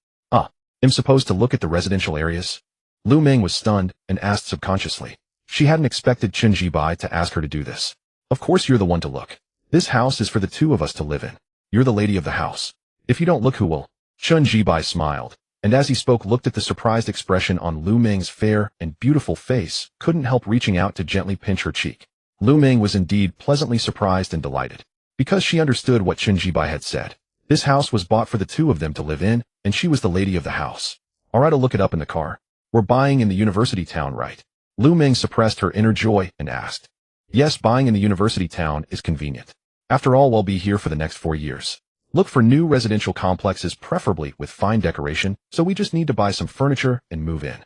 I'm supposed to look at the residential areas? Lu Ming was stunned and asked subconsciously. She hadn't expected Chen Jibai to ask her to do this. Of course you're the one to look. This house is for the two of us to live in. You're the lady of the house. If you don't look, who will? Chen Jibai smiled, and as he spoke looked at the surprised expression on Lu Ming's fair and beautiful face, couldn't help reaching out to gently pinch her cheek. Lu Ming was indeed pleasantly surprised and delighted, because she understood what Chen Jibai had said. This house was bought for the two of them to live in, and she was the lady of the house. Alright, I'll look it up in the car. We're buying in the university town, right? Lu Ming suppressed her inner joy and asked. Yes, buying in the university town is convenient. After all, we'll be here for the next 4 years. Look for new residential complexes, preferably with fine decoration, so we just need to buy some furniture and move in.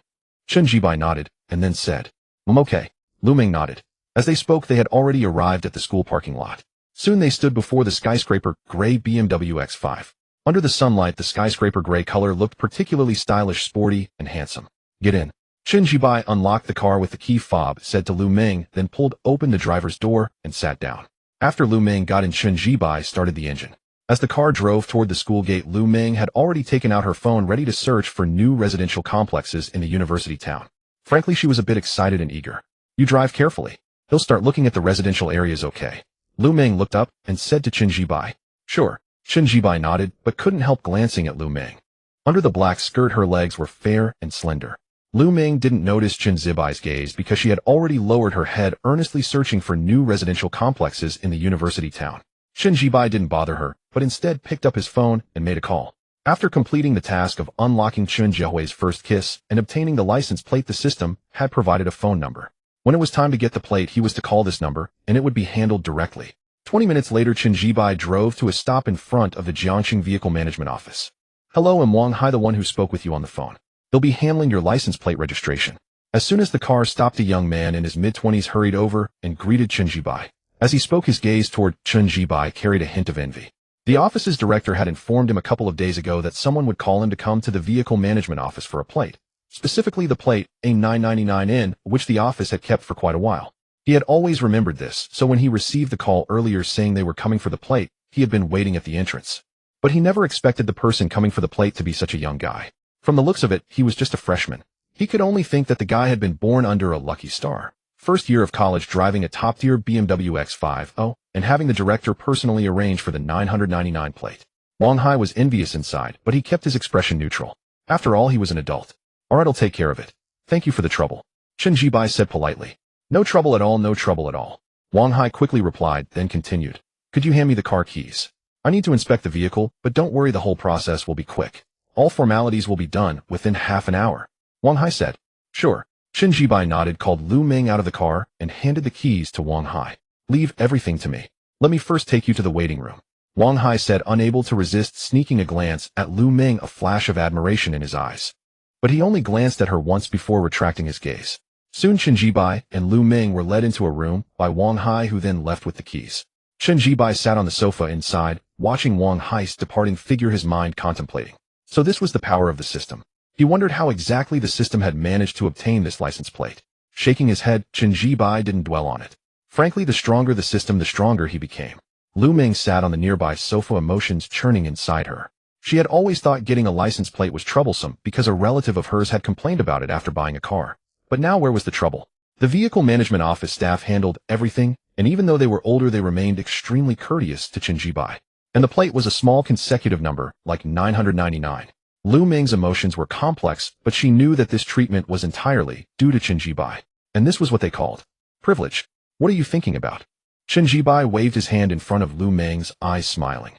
Chen Jibai nodded, and then said, okay. Lu Ming nodded. As they spoke, they had already arrived at the school parking lot. Soon they stood before the skyscraper gray BMW X5. Under the sunlight, the skyscraper gray color looked particularly stylish, sporty, and handsome. Get in. Chen Jibai unlocked the car with the key fob, said to Lu Ming, then pulled open the driver's door and sat down. After Lu Ming got in, Chen Jibai started the engine. As the car drove toward the school gate, Lu Ming had already taken out her phone, ready to search for new residential complexes in the university town. Frankly, she was a bit excited and eager. You drive carefully. He'll start looking at the residential areas, okay? Lu Ming looked up and said to Chen Jibai. Sure. Chen Jibai nodded, but couldn't help glancing at Lu Ming. Under the black skirt, her legs were fair and slender. Lu Ming didn't notice Chen Jibai's gaze because she had already lowered her head, earnestly searching for new residential complexes in the university town. Chen Jibai didn't bother her, but instead picked up his phone and made a call. After completing the task of unlocking Chun Jiahui's first kiss and obtaining the license plate, the system had provided a phone number. When it was time to get the plate, he was to call this number, and it would be handled directly. 20 minutes later, Chen Jibai drove to a stop in front of the Jiangxing Vehicle Management Office. Hello, I'm Wang Hai, the one who spoke with you on the phone. He'll be handling your license plate registration. As soon as the car stopped, a young man in his mid-20s hurried over and greeted Chen Jibai. As he spoke, his gaze toward Chen Jibai carried a hint of envy. The office's director had informed him a couple of days ago that someone would call him to come to the Vehicle Management Office for a plate. Specifically the plate A999N, which the office had kept for quite a while. He had always remembered this, so when he received the call earlier saying they were coming for the plate, he had been waiting at the entrance. But he never expected the person coming for the plate to be such a young guy. From the looks of it, he was just a freshman. He could only think that the guy had been born under a lucky star. First year of college, driving a top-tier BMW X5, and having the director personally arrange for the 999 plate. Wang Hai was envious inside, but he kept his expression neutral. After all, he was an adult. Alright, I'll take care of it. Thank you for the trouble. Chen Jibai said politely. No trouble at all, no trouble at all. Wang Hai quickly replied, then continued. Could you hand me the car keys? I need to inspect the vehicle, but don't worry, the whole process will be quick. All formalities will be done within half an hour. Wang Hai said. Sure. Chen Jibai nodded, called Lu Ming out of the car, and handed the keys to Wang Hai. Leave everything to me. Let me first take you to the waiting room. Wang Hai said, unable to resist sneaking a glance at Lu Ming, a flash of admiration in his eyes. But he only glanced at her once before retracting his gaze. Soon Chen Jibai and Lu Ming were led into a room by Wang Hai, who then left with the keys. Chen Jibai sat on the sofa inside, watching Wang Hai's departing figure, his mind contemplating. So this was the power of the system. He wondered how exactly the system had managed to obtain this license plate. Shaking his head, Chen Jibai didn't dwell on it. Frankly, the stronger the system, the stronger he became. Lu Ming sat on the nearby sofa, emotions churning inside her. She had always thought getting a license plate was troublesome because a relative of hers had complained about it after buying a car. But now where was the trouble? The vehicle management office staff handled everything, and even though they were older, they remained extremely courteous to Chen Jibai. And the plate was a small consecutive number, like 999. Lu Ming's emotions were complex, but she knew that this treatment was entirely due to Chen Jibai. And this was what they called privilege. What are you thinking about? Chen Jibai waved his hand in front of Lu Ming's, eyes smiling.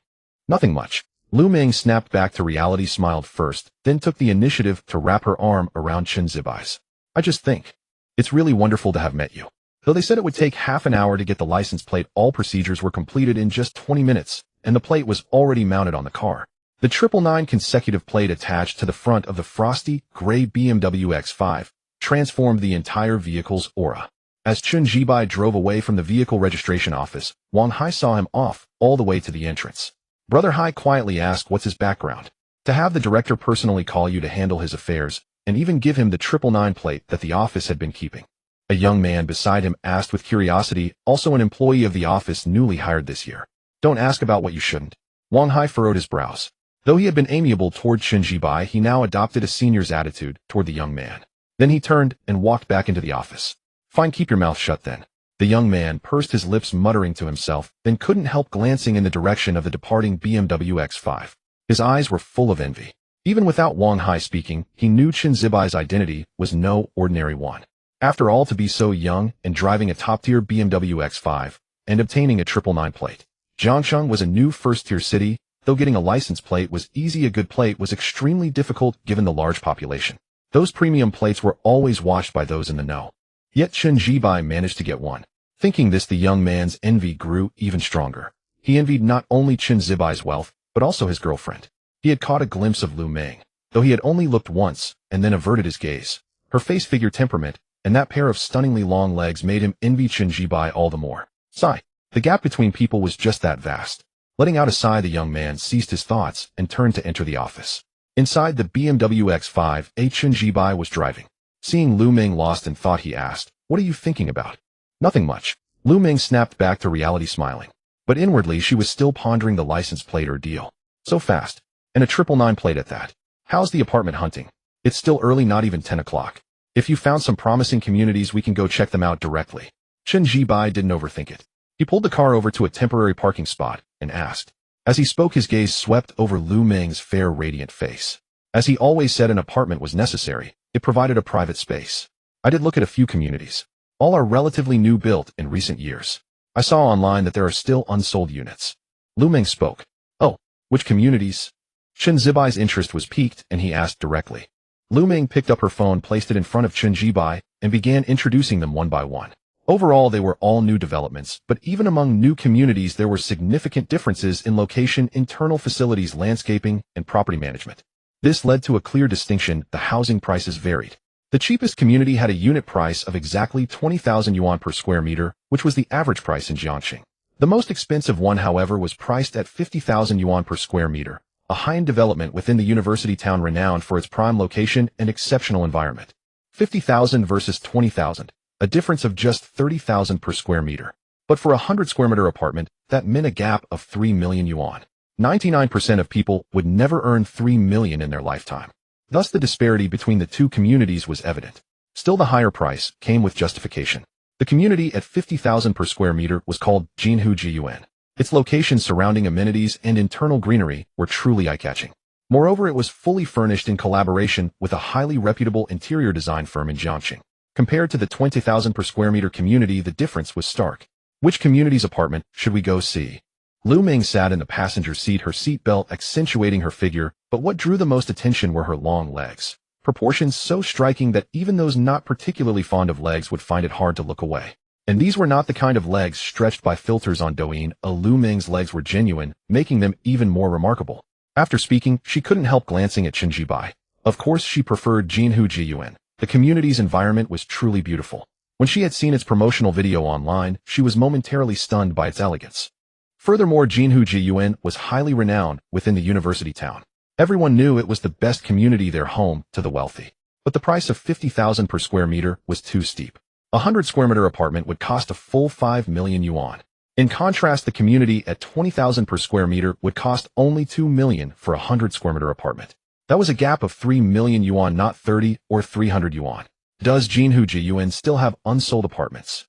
Nothing much. Lu Ming snapped back to reality, smiled first, then took the initiative to wrap her arm around Chen Jibai's. I just think it's really wonderful to have met you. Though they said it would take half an hour to get the license plate, all procedures were completed in just 20 minutes, and the plate was already mounted on the car. The 999 consecutive plate attached to the front of the frosty, gray BMW X5 transformed the entire vehicle's aura. As Chen Jibai drove away from the vehicle registration office, Wang Hai saw him off, all the way to the entrance. Brother Hai quietly asked, what's his background? To have the director personally call you to handle his affairs, and even give him the 999 plate that the office had been keeping. A young man beside him asked with curiosity, also an employee of the office newly hired this year. Don't ask about what you shouldn't. Wang Hai furrowed his brows. Though he had been amiable toward Chen Jibai, he now adopted a senior's attitude toward the young man. Then he turned and walked back into the office. Fine, keep your mouth shut then. The young man pursed his lips, muttering to himself, then couldn't help glancing in the direction of the departing BMW X5. His eyes were full of envy. Even without Wang Hai speaking, he knew Chen Jibai's identity was no ordinary one. After all, to be so young and driving a top-tier BMW X5 and obtaining a 999 plate. Jiangsheng was a new first-tier city. Though getting a license plate was easy, a good plate was extremely difficult given the large population. Those premium plates were always watched by those in the know. Yet Chen Jibai managed to get one. Thinking this, the young man's envy grew even stronger. He envied not only Chen Jibai's wealth, but also his girlfriend. He had caught a glimpse of Lu Ming, though he had only looked once and then averted his gaze. Her face, figure, temperament, and that pair of stunningly long legs made him envy Chen Jibai all the more. Sigh. The gap between people was just that vast. Letting out a sigh, the young man ceased his thoughts and turned to enter the office. Inside the BMW X5, Chen Jibai was driving. Seeing Lu Ming lost in thought, he asked, what are you thinking about? Nothing much. Lu Ming snapped back to reality, smiling. But inwardly she was still pondering the license plate ordeal. So fast. And a 999 plate at that. How's the apartment hunting? It's still early, not even 10 o'clock. If you found some promising communities, we can go check them out directly. Chen Jibai didn't overthink it. He pulled the car over to a temporary parking spot and asked. As he spoke, his gaze swept over Lu Ming's fair, radiant face. As he always said, an apartment was necessary. It provided a private space. I did look at a few communities. All are relatively new, built in recent years. I saw online that there are still unsold units. Lu Ming spoke. Oh, which communities? Chen Jibai's interest was piqued, and he asked directly. Lu Ming picked up her phone, placed it in front of Chen Jibai, and began introducing them one by one. Overall, they were all new developments, but even among new communities there were significant differences in location, internal facilities, landscaping, and property management. This led to a clear distinction. The housing prices varied. The cheapest community had a unit price of exactly 20,000 yuan per square meter, which was the average price in Jiangxing. The most expensive one, however, was priced at 50,000 yuan per square meter, a high-end development within the university town renowned for its prime location and exceptional environment. 50,000 versus 20,000. A difference of just 30,000 per square meter. But for a 100 square meter apartment, that meant a gap of 3 million yuan. 99% of people would never earn 3 million in their lifetime. Thus the disparity between the two communities was evident. Still, the higher price came with justification. The community at 50,000 per square meter was called Jinhu Jiyuan. Its location, surrounding amenities and internal greenery were truly eye-catching. Moreover, it was fully furnished in collaboration with a highly reputable interior design firm in Jiangxing. Compared to the 20,000 per square meter community, the difference was stark. Which community's apartment should we go see? Lu Ming sat in the passenger seat, her seatbelt accentuating her figure, but what drew the most attention were her long legs. Proportions so striking that even those not particularly fond of legs would find it hard to look away. And these were not the kind of legs stretched by filters on Douyin. Lu Ming's legs were genuine, making them even more remarkable. After speaking, she couldn't help glancing at Chen Jibai. Of course, she preferred Jinhu Jiyuan. The community's environment was truly beautiful. When she had seen its promotional video online, she was momentarily stunned by its elegance. Furthermore, Jinhu Jiyuan was highly renowned within the university town. Everyone knew it was the best community, their home to the wealthy. But the price of 50,000 per square meter was too steep. A 100 square meter apartment would cost a full 5 million yuan. In contrast, the community at 20,000 per square meter would cost only 2 million for a 100 square meter apartment. That was a gap of 3 million yuan, not 30 or 300 yuan. Does Jinhu Jiyuan still have unsold apartments?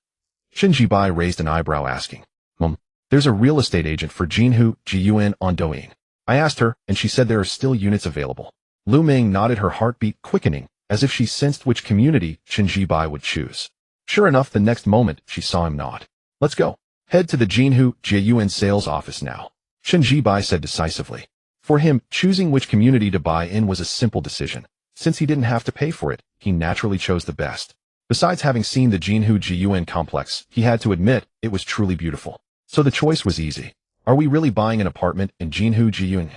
Chen Jibai raised an eyebrow asking. There's a real estate agent for Jinhu Jiyuan on Douyin. I asked her, and she said there are still units available. Lu Ming nodded, her heartbeat quickening, as if she sensed which community Chen Jibai would choose. Sure enough, the next moment, she saw him nod. Let's go. Head to the Jinhu Jiyuan sales office now, Chen Jibai said decisively. For him, choosing which community to buy in was a simple decision. Since he didn't have to pay for it, he naturally chose the best. Besides having seen the Jinhu Jiyuan complex, he had to admit it was truly beautiful. So the choice was easy. Are we really buying an apartment in Jinhu Jiyuan?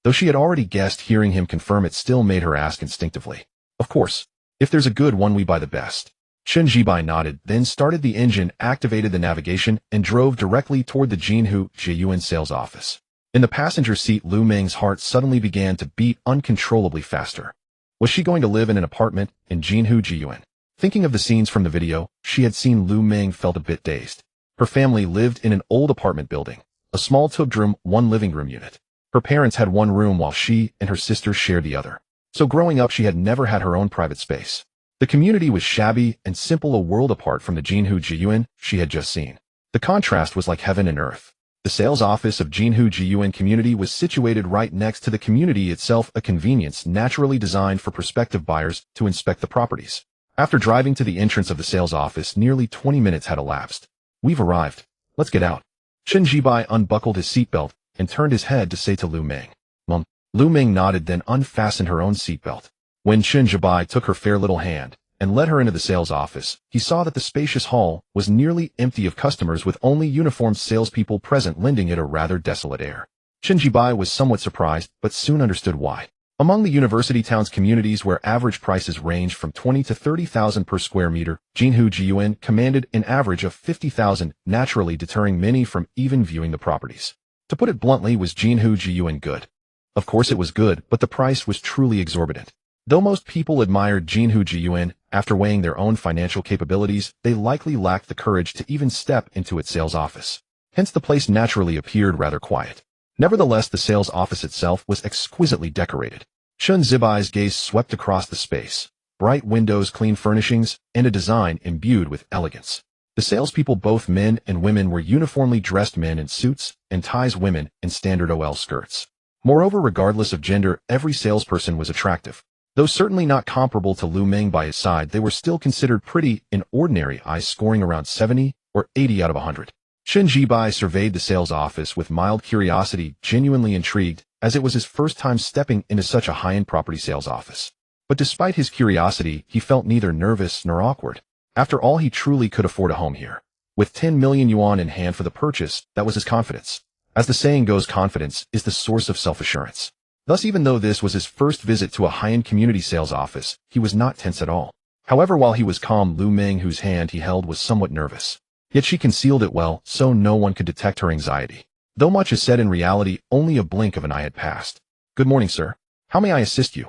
Though she had already guessed, hearing him confirm it still made her ask instinctively. Of course. If there's a good one, we buy the best. Chen Jibai nodded, then started the engine, activated the navigation, and drove directly toward the Jinhu Jiyuan sales office. In the passenger seat, Lu Ming's heart suddenly began to beat uncontrollably faster. Was she going to live in an apartment in Jinhu Jiyuan? Thinking of the scenes from the video she had seen, Lu Ming felt a bit dazed. Her family lived in an old apartment building, a small two-bedroom, one living room unit. Her parents had one room while she and her sisters shared the other. So growing up, she had never had her own private space. The community was shabby and simple, a world apart from the Jinhu Jiyuan she had just seen. The contrast was like heaven and earth. The sales office of Jinhu Jiyuan community was situated right next to the community itself, a convenience naturally designed for prospective buyers to inspect the properties. After driving to the entrance of the sales office, nearly 20 minutes had elapsed. We've arrived. Let's get out. Chen Jibai unbuckled his seatbelt and turned his head to say to Lu Ming. Mom. Lu Ming nodded, then unfastened her own seatbelt. When Chen Jibai took her fair little hand and led her into the sales office, he saw that the spacious hall was nearly empty of customers, with only uniformed salespeople present, lending it a rather desolate air. Chen Jibai was somewhat surprised, but soon understood why. Among the university town's communities, where average prices ranged from 20 to 30,000 per square meter, Jinhu Jiyuan commanded an average of 50,000, naturally deterring many from even viewing the properties. To put it bluntly, was Jinhu Jiyuan good? Of course it was good, but the price was truly exorbitant. Though most people admired Jinhu Jiyuan, after weighing their own financial capabilities, they likely lacked the courage to even step into its sales office. Hence the place naturally appeared rather quiet. Nevertheless, the sales office itself was exquisitely decorated. Chen Jibai's gaze swept across the space. Bright windows, clean furnishings, and a design imbued with elegance. The salespeople, both men and women, were uniformly dressed, men in suits and ties, women in standard OL skirts. Moreover, regardless of gender, every salesperson was attractive. Though certainly not comparable to Lu Ming by his side, they were still considered pretty in ordinary eyes, scoring around 70 or 80 out of 100. Chen Jibai surveyed the sales office with mild curiosity, genuinely intrigued, as it was his first time stepping into such a high-end property sales office. But despite his curiosity, he felt neither nervous nor awkward. After all, he truly could afford a home here. With 10 million yuan in hand for the purchase, that was his confidence. As the saying goes, confidence is the source of self-assurance. Thus, even though this was his first visit to a high-end community sales office, he was not tense at all. However, while he was calm, Lu Ming, whose hand he held, was somewhat nervous. Yet she concealed it well, so no one could detect her anxiety. Though much is said, in reality, only a blink of an eye had passed. Good morning, sir. How may I assist you?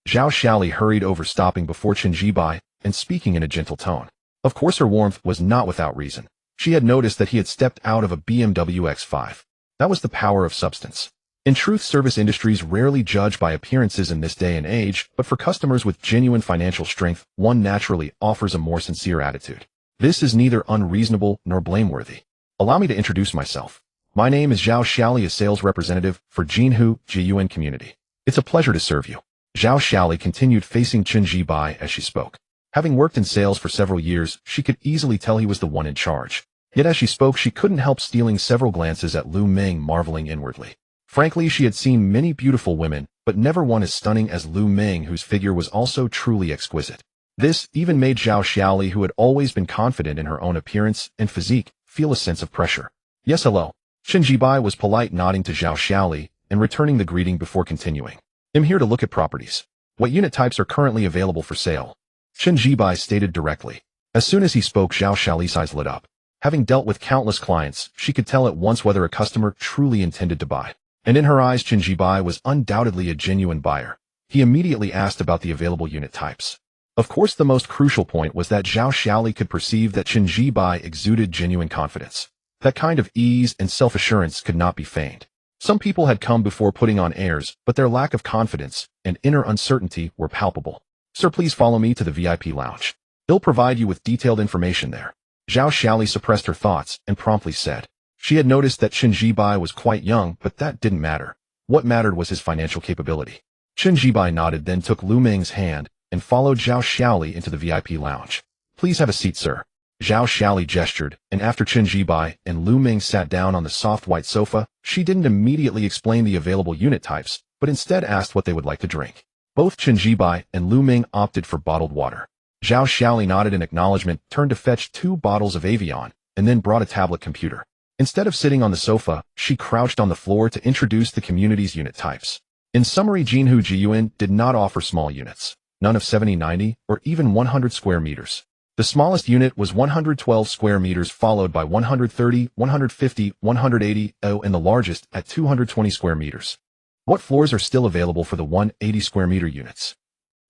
Zhao Xiaoli hurried over, stopping before Chen Jibai and speaking in a gentle tone. Of course, her warmth was not without reason. She had noticed that he had stepped out of a BMW X5. That was the power of substance. In truth, service industries rarely judge by appearances in this day and age, but for customers with genuine financial strength, one naturally offers a more sincere attitude. This is neither unreasonable nor blameworthy. Allow me to introduce myself. My name is Zhao Xiaoli, a sales representative for Jinhu Jiyuan community. It's a pleasure to serve you. Zhao Xiaoli continued, facing Chen Jibai as she spoke. Having worked in sales for several years, she could easily tell he was the one in charge. Yet as she spoke, she couldn't help stealing several glances at Lu Ming, marveling inwardly. Frankly, she had seen many beautiful women, but never one as stunning as Lu Ming, whose figure was also truly exquisite. This even made Zhao Xiaoli, who had always been confident in her own appearance and physique, feel a sense of pressure. Yes, hello. Chen Jibai was polite, nodding to Zhao Xiaoli and returning the greeting before continuing. I'm here to look at properties. What unit types are currently available for sale? Chen Jibai stated directly. As soon as he spoke, Zhao Xiaoli's eyes lit up. Having dealt with countless clients, she could tell at once whether a customer truly intended to buy. And in her eyes, Chen Jibai was undoubtedly a genuine buyer. He immediately asked about the available unit types. Of course, the most crucial point was that Zhao Xiaoli could perceive that Chen Jibai exuded genuine confidence. That kind of ease and self-assurance could not be feigned. Some people had come before putting on airs, but their lack of confidence and inner uncertainty were palpable. Sir, please follow me to the VIP lounge. They'll provide you with detailed information there. Zhao Xiaoli suppressed her thoughts and promptly said. She had noticed that Chen Jibai was quite young, but that didn't matter. What mattered was his financial capability. Chen Jibai nodded, then took Lu Ming's hand and followed Zhao Xiaoli into the VIP lounge. Please have a seat, sir. Zhao Xiaoli gestured, and after Chen Jibai and Lu Ming sat down on the soft white sofa, she didn't immediately explain the available unit types, but instead asked what they would like to drink. Both Chen Jibai and Lu Ming opted for bottled water. Zhao Xiaoli nodded in acknowledgement, turned to fetch 2 bottles of Avion, and then brought a tablet computer. Instead of sitting on the sofa, she crouched on the floor to introduce the community's unit types. In summary, Jinhu Jiyuan did not offer small units, none of 70, 90, or even 100 square meters. The smallest unit was 112 square meters, followed by 130, 150, 180, and the largest at 220 square meters. What floors are still available for the 180 square meter units?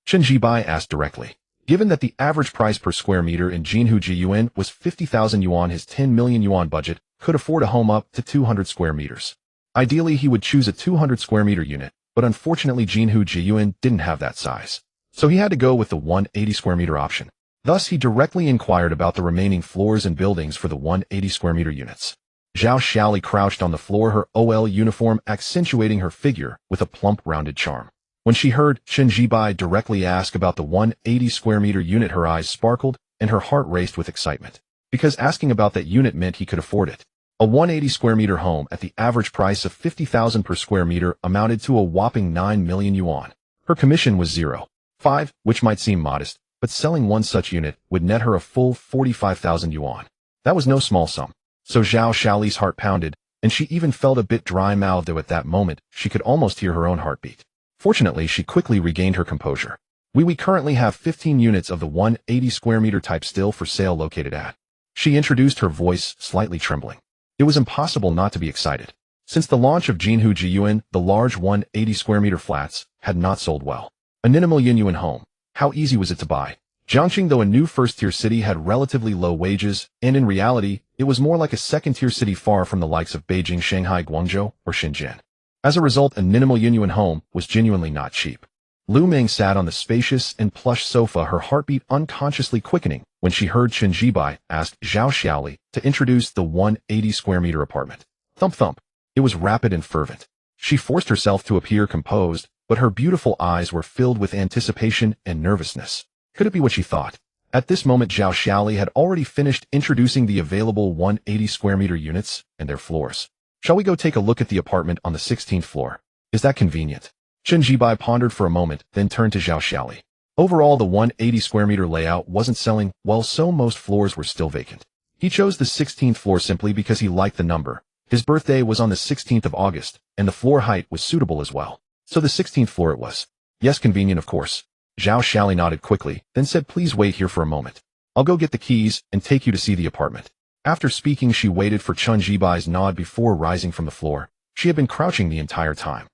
Chen Jibai asked directly. Given that the average price per square meter in Jinhu Jiyuan was 50,000 yuan, his 10 million yuan budget could afford a home up to 200 square meters. Ideally, he would choose a 200 square meter unit, but unfortunately Jinhu Jiyuan didn't have that size. So he had to go with the 180 square meter option. Thus, he directly inquired about the remaining floors and buildings for the 180 square meter units. Zhao Xiaoli crouched on the floor, her OL uniform accentuating her figure with a plump, rounded charm. When she heard Chen Jibai directly ask about the 180 square meter unit, her eyes sparkled and her heart raced with excitement. Because asking about that unit meant he could afford it. A 180 square meter home at the average price of 50,000 per square meter amounted to a whopping 9 million yuan. Her commission was 0.5, which might seem modest, but selling one such unit would net her a full 45,000 yuan. That was no small sum. So Zhao Xiaoli's heart pounded, and she even felt a bit dry-mouthed, though at that moment she could almost hear her own heartbeat. Fortunately, she quickly regained her composure. We currently have 15 units of the 180 square meter type still for sale located at. She introduced, her voice slightly trembling. It was impossible not to be excited. Since the launch of Jinhu Jiyuan, the large 180 square meter flats had not sold well. A 9 million yuan home. How easy was it to buy? Jiangxing, though a new first-tier city, had relatively low wages, and in reality, it was more like a second-tier city far from the likes of Beijing, Shanghai, Guangzhou, or Shenzhen. As a result, a 9 million yuan home was genuinely not cheap. Lu Ming sat on the spacious and plush sofa, her heartbeat unconsciously quickening when she heard Chen Jibai ask Zhao Xiaoli to introduce the 180 square meter apartment. Thump thump. It was rapid and fervent. She forced herself to appear composed, but her beautiful eyes were filled with anticipation and nervousness. Could it be what she thought? At this moment, Zhao Xiaoli had already finished introducing the available 180 square meter units and their floors. Shall we go take a look at the apartment on the 16th floor? Is that convenient? Chen Jibai pondered for a moment, then turned to Zhao Xiaoli. Overall, the 180 square meter layout wasn't selling, while so most floors were still vacant. He chose the 16th floor simply because he liked the number. His birthday was on the 16th of August, and the floor height was suitable as well. So the 16th floor it was. Yes, convenient, of course. Zhao Xiaoli nodded quickly, then said, please wait here for a moment. I'll go get the keys and take you to see the apartment. After speaking, she waited for Chen Jibai's nod before rising from the floor. She had been crouching the entire time.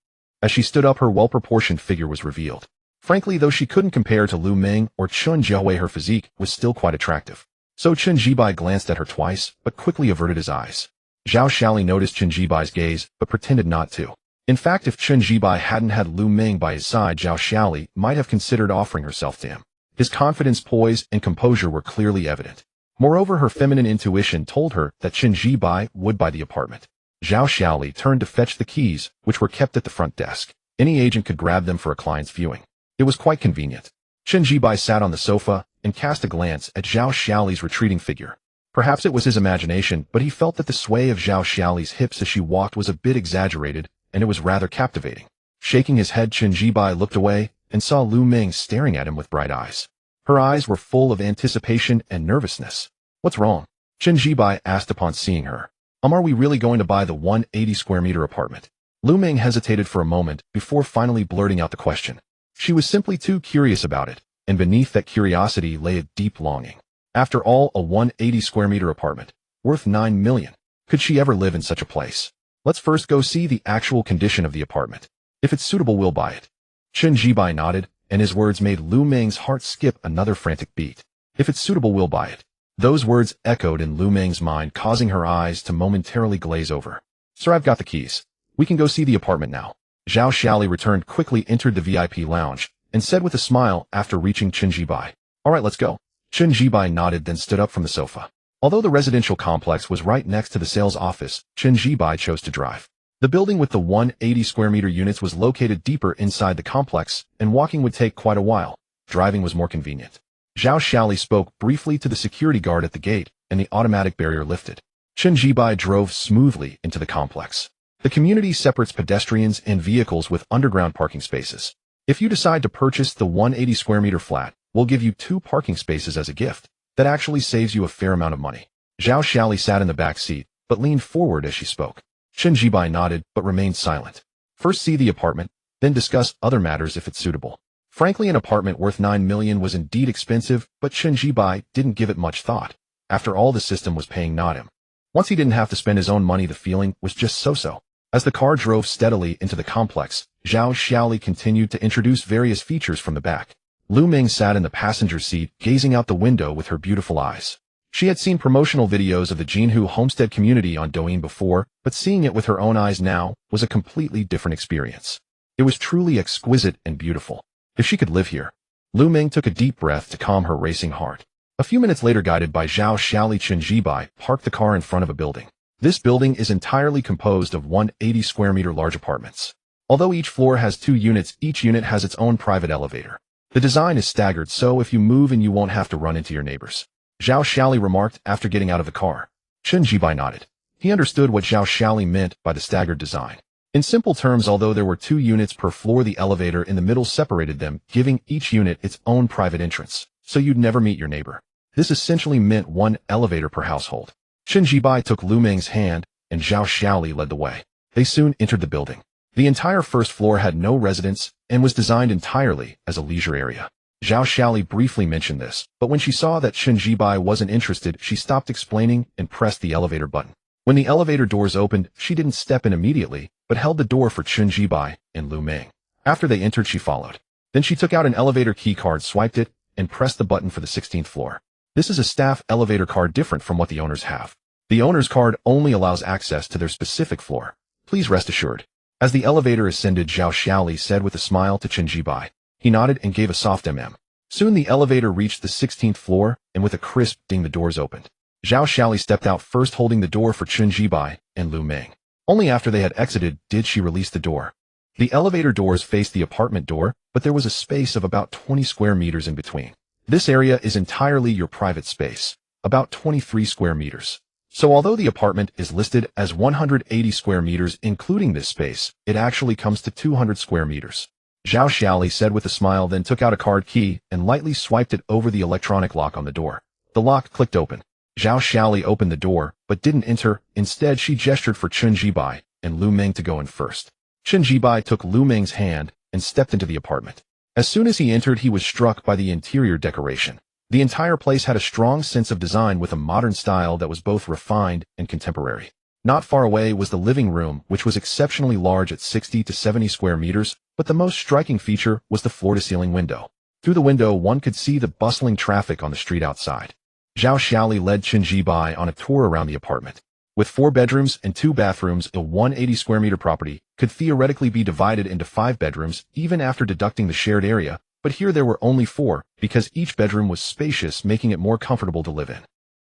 As she stood up, her well-proportioned figure was revealed. Frankly, though she couldn't compare to Lu Ming or Chen Jiahui, her physique was still quite attractive. So Chen Jibai glanced at her twice, but quickly averted his eyes. Zhao Xiaoli noticed Chen Jibai's gaze, but pretended not to. In fact, if Chen Jibai hadn't had Lu Ming by his side, Zhao Xiaoli might have considered offering herself to him. His confidence, poise, and composure were clearly evident. Moreover, her feminine intuition told her that Chen Jibai would buy the apartment. Zhao Xiaoli turned to fetch the keys, which were kept at the front desk. Any agent could grab them for a client's viewing. It was quite convenient. Chen Jibai sat on the sofa and cast a glance at Zhao Xiaoli's retreating figure. Perhaps it was his imagination, but he felt that the sway of Zhao Xiaoli's hips as she walked was a bit exaggerated, and it was rather captivating. Shaking his head, Chen Jibai looked away and saw Lu Ming staring at him with bright eyes. Her eyes were full of anticipation and nervousness. "What's wrong?" Chen Jibai asked upon seeing her. Are we really going to buy the 180 square meter apartment?" Lu Ming hesitated for a moment before finally blurting out the question. She was simply too curious about it, and beneath that curiosity lay a deep longing. After all, a 180 square meter apartment, worth 9 million. Could she ever live in such a place? "Let's first go see the actual condition of the apartment. If it's suitable, we'll buy it." Chen Jibai nodded, and his words made Lu Ming's heart skip another frantic beat. "If it's suitable, we'll buy it." Those words echoed in Lu Ming's mind, causing her eyes to momentarily glaze over. "Sir, I've got the keys. We can go see the apartment now." Zhao Xiaoli returned quickly, entered the VIP lounge, and said with a smile after reaching Chen Jibai, "All right, let's go." Chen Jibai nodded, then stood up from the sofa. Although the residential complex was right next to the sales office, Chen Jibai chose to drive. The building with the 180 square meter units was located deeper inside the complex, and walking would take quite a while. Driving was more convenient. Zhao Xiaoli spoke briefly to the security guard at the gate, and the automatic barrier lifted. Chen Jibai drove smoothly into the complex. The community separates pedestrians and vehicles with underground parking spaces. If you decide to purchase the 180 square meter flat, we'll give you 2 parking spaces as a gift. That actually saves you a fair amount of money. Zhao Xiaoli sat in the back seat, but leaned forward as she spoke. Chen Jibai nodded, but remained silent. First see the apartment, then discuss other matters if it's suitable. Frankly, an apartment worth 9 million was indeed expensive, but Chen Jibai didn't give it much thought. After all, the system was paying not him. Once he didn't have to spend his own money, the feeling was just so-so. As the car drove steadily into the complex, Zhao Xiaoli continued to introduce various features from the back. Lu Ming sat in the passenger seat, gazing out the window with her beautiful eyes. She had seen promotional videos of the Jinhu homestead community on Douyin before, but seeing it with her own eyes now was a completely different experience. It was truly exquisite and beautiful. If she could live here. Lu Ming took a deep breath to calm her racing heart. A few minutes later, guided by Zhao Xiaoli, Chen Jibai parked the car in front of a building. This building is entirely composed of 180 square meter large apartments. Although each floor has 2 units, each unit has its own private elevator. The design is staggered, so if you move in, you won't have to run into your neighbors. Zhao Xiaoli remarked after getting out of the car. Chen Jibai nodded. He understood what Zhao Xiaoli meant by the staggered design. In simple terms, although there were 2 units per floor, the elevator in the middle separated them, giving each unit its own private entrance, so you'd never meet your neighbor. This essentially meant 1 elevator per household. Chen Jibai took Lu Ming's hand, and Zhao Xiaoli led the way. They soon entered the building. The entire first floor had no residence and was designed entirely as a leisure area. Zhao Xiaoli briefly mentioned this, but when she saw that Chen Jibai wasn't interested, she stopped explaining and pressed the elevator button. When the elevator doors opened, she didn't step in immediately, but held the door for Chen Jibai and Lu Ming. After they entered, she followed. Then she took out an elevator key card, swiped it, and pressed the button for the 16th floor. This is a staff elevator card, different from what the owners have. The owner's card only allows access to their specific floor. Please rest assured. As the elevator ascended, Zhao Xiaoli said with a smile to Chen Jibai. He nodded and gave a soft mm. Soon the elevator reached the 16th floor, and with a crisp ding the doors opened. Zhao Xiaoli stepped out first, holding the door for Chen Jibai and Lu Ming. Only after they had exited did she release the door. The elevator doors faced the apartment door, but there was a space of about 20 square meters in between. This area is entirely your private space, about 23 square meters. So although the apartment is listed as 180 square meters including this space, it actually comes to 200 square meters. Zhao Xiaoli said with a smile, then took out a card key and lightly swiped it over the electronic lock on the door. The lock clicked open. Zhao Xiaoli opened the door, but didn't enter. Instead, she gestured for Chen Jibai and Lu Ming to go in first. Chen Jibai took Lu Ming's hand and stepped into the apartment. As soon as he entered, he was struck by the interior decoration. The entire place had a strong sense of design with a modern style that was both refined and contemporary. Not far away was the living room, which was exceptionally large at 60 to 70 square meters, but the most striking feature was the floor-to-ceiling window. Through the window, one could see the bustling traffic on the street outside. Zhao Xiaoli led Chen Jibai on a tour around the apartment. With 4 bedrooms and 2 bathrooms, a 180 square meter property could theoretically be divided into 5 bedrooms, even after deducting the shared area, but here there were only 4, because each bedroom was spacious, making it more comfortable to live in.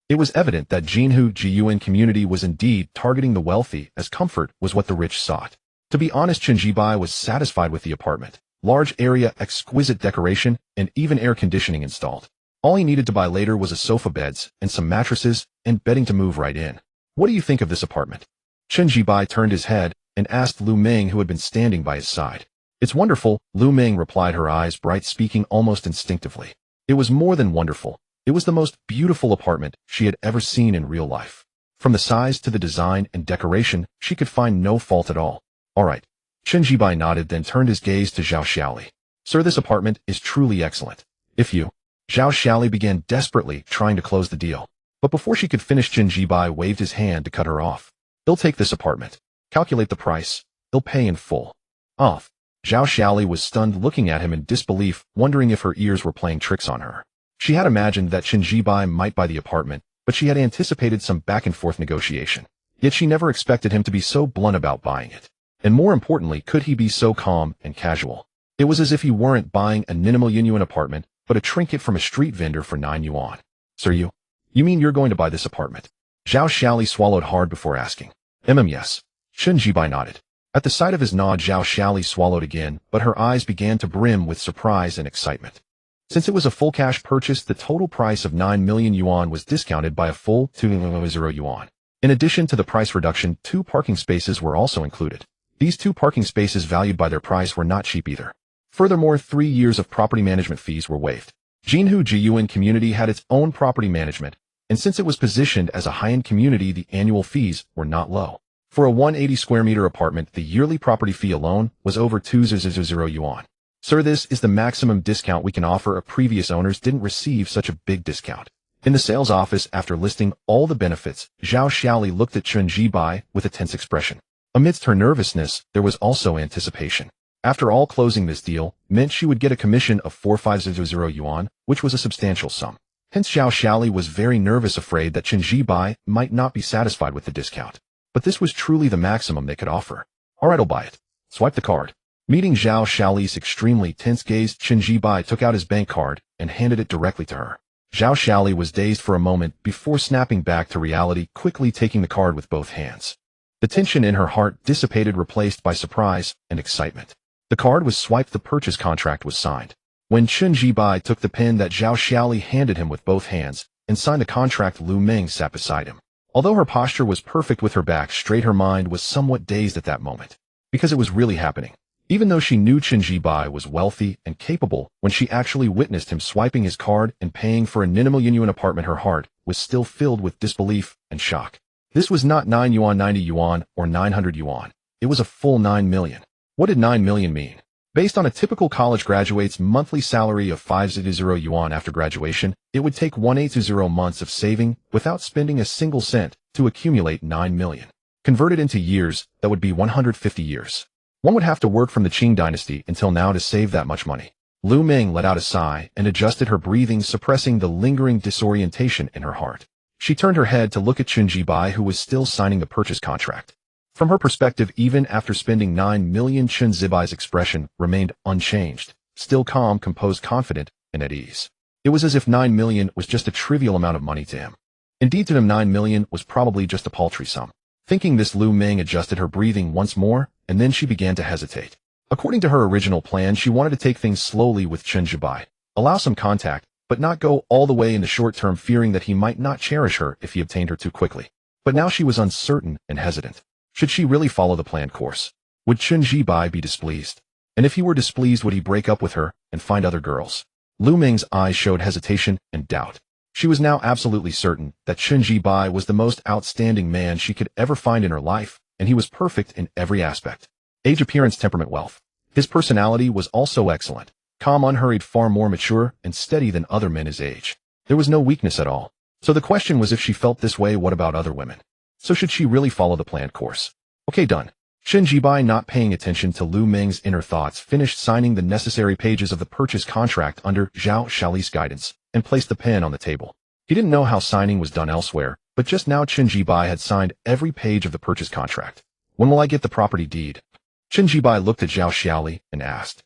It was evident that Jinhu Jiyuan community was indeed targeting the wealthy, as comfort was what the rich sought. To be honest, Chen Jibai was satisfied with the apartment. Large area, exquisite decoration, and even air conditioning installed. All he needed to buy later was a sofa, beds, and some mattresses, and bedding to move right in. What do you think of this apartment? Chen Jibai turned his head and asked Lu Ming, who had been standing by his side. It's wonderful, Lu Ming replied, her eyes bright, speaking almost instinctively. It was more than wonderful. It was the most beautiful apartment she had ever seen in real life. From the size to the design and decoration, she could find no fault at all. All right. Chen Jibai nodded, then turned his gaze to Zhao Xiaoli. Sir, this apartment is truly excellent. If you... Zhao Xiaoli began desperately trying to close the deal. But before she could finish, Chen Jibai waved his hand to cut her off. They'll take this apartment. Calculate the price. They'll pay in full. Off. Zhao Xiaoli was stunned, looking at him in disbelief, wondering if her ears were playing tricks on her. She had imagined that Chen Jibai might buy the apartment, but she had anticipated some back-and-forth negotiation. Yet she never expected him to be so blunt about buying it. And more importantly, could he be so calm and casual? It was as if he weren't buying a 9 million yuan apartment, but a trinket from a street vendor for 9 yuan. Sir, you mean you're going to buy this apartment? Zhao Xiaoli swallowed hard before asking. Yes. Chen Jibai nodded. At the sight of his nod, Zhao Xiaoli swallowed again, but her eyes began to brim with surprise and excitement. Since it was a full cash purchase, the total price of 9 million yuan was discounted by a full 2.0 yuan. In addition to the price reduction, 2 parking spaces were also included. These 2 parking spaces, valued by their price, were not cheap either. Furthermore, 3 years of property management fees were waived. Jinhu Jiyuan community had its own property management, and since it was positioned as a high-end community, the annual fees were not low. For a 180 square meter apartment, the yearly property fee alone was over 2.0 yuan. Sir, this is the maximum discount we can offer. Previous owners didn't receive such a big discount. In the sales office, after listing all the benefits, Zhao Xiaoli looked at Chen Jibai with a tense expression. Amidst her nervousness, there was also anticipation. After all, closing this deal meant she would get a commission of 4.500 yuan, which was a substantial sum. Hence Zhao Xiaoli was very nervous, afraid that Chen Jibai might not be satisfied with the discount. But this was truly the maximum they could offer. All right, I'll buy it. Swipe the card. Meeting Zhao Xiaoli's extremely tense gaze, Chen Jibai took out his bank card and handed it directly to her. Zhao Xiaoli was dazed for a moment before snapping back to reality, quickly taking the card with both hands. The tension in her heart dissipated, replaced by surprise and excitement. The card was swiped, the purchase contract was signed. When Chen Jibai took the pen that Zhao Xiaoli handed him with both hands and signed the contract, Lu Meng sat beside him. Although her posture was perfect with her back straight, her mind was somewhat dazed at that moment. Because it was really happening. Even though she knew Chen Jibai was wealthy and capable, when she actually witnessed him swiping his card and paying for a 9 million yuan apartment, her heart was still filled with disbelief and shock. This was not 9 yuan, 90 yuan, or 900 yuan. It was a full 9 million. What did 9 million mean? Based on a typical college graduate's monthly salary of 5.0 yuan after graduation, it would take 180 months of saving without spending a single cent to accumulate 9 million. Converted into years, that would be 150 years. One would have to work from the Qing dynasty until now to save that much money. Lu Meng let out a sigh and adjusted her breathing, suppressing the lingering disorientation in her heart. She turned her head to look at Chen Jibai, who was still signing the purchase contract. From her perspective, even after spending 9 million, Chen Jibai's expression remained unchanged, still calm, composed, confident, and at ease. It was as if 9 million was just a trivial amount of money to him. Indeed, to him 9 million was probably just a paltry sum. Thinking this, Lu Meng adjusted her breathing once more, and then she began to hesitate. According to her original plan, she wanted to take things slowly with Chen Jibai, allow some contact, but not go all the way in the short term, fearing that he might not cherish her if he obtained her too quickly. But now she was uncertain and hesitant. Should she really follow the planned course? Would Chen Jibai be displeased? And if he were displeased, would he break up with her and find other girls? Lu Meng's eyes showed hesitation and doubt. She was now absolutely certain that Chen Jibai was the most outstanding man she could ever find in her life, and he was perfect in every aspect. Age, appearance, temperament, wealth. His personality was also excellent, calm, unhurried, far more mature and steady than other men his age. There was no weakness at all. So the question was, if she felt this way, what about other women? So should she really follow the planned course? Okay, done. Chen Jibai, not paying attention to Lu Meng's inner thoughts, finished signing the necessary pages of the purchase contract under Zhao Xiaoli's guidance and placed the pen on the table. He didn't know how signing was done elsewhere, but just now Chen Jibai had signed every page of the purchase contract. When will I get the property deed? Chen Jibai looked at Zhao Xiaoli and asked.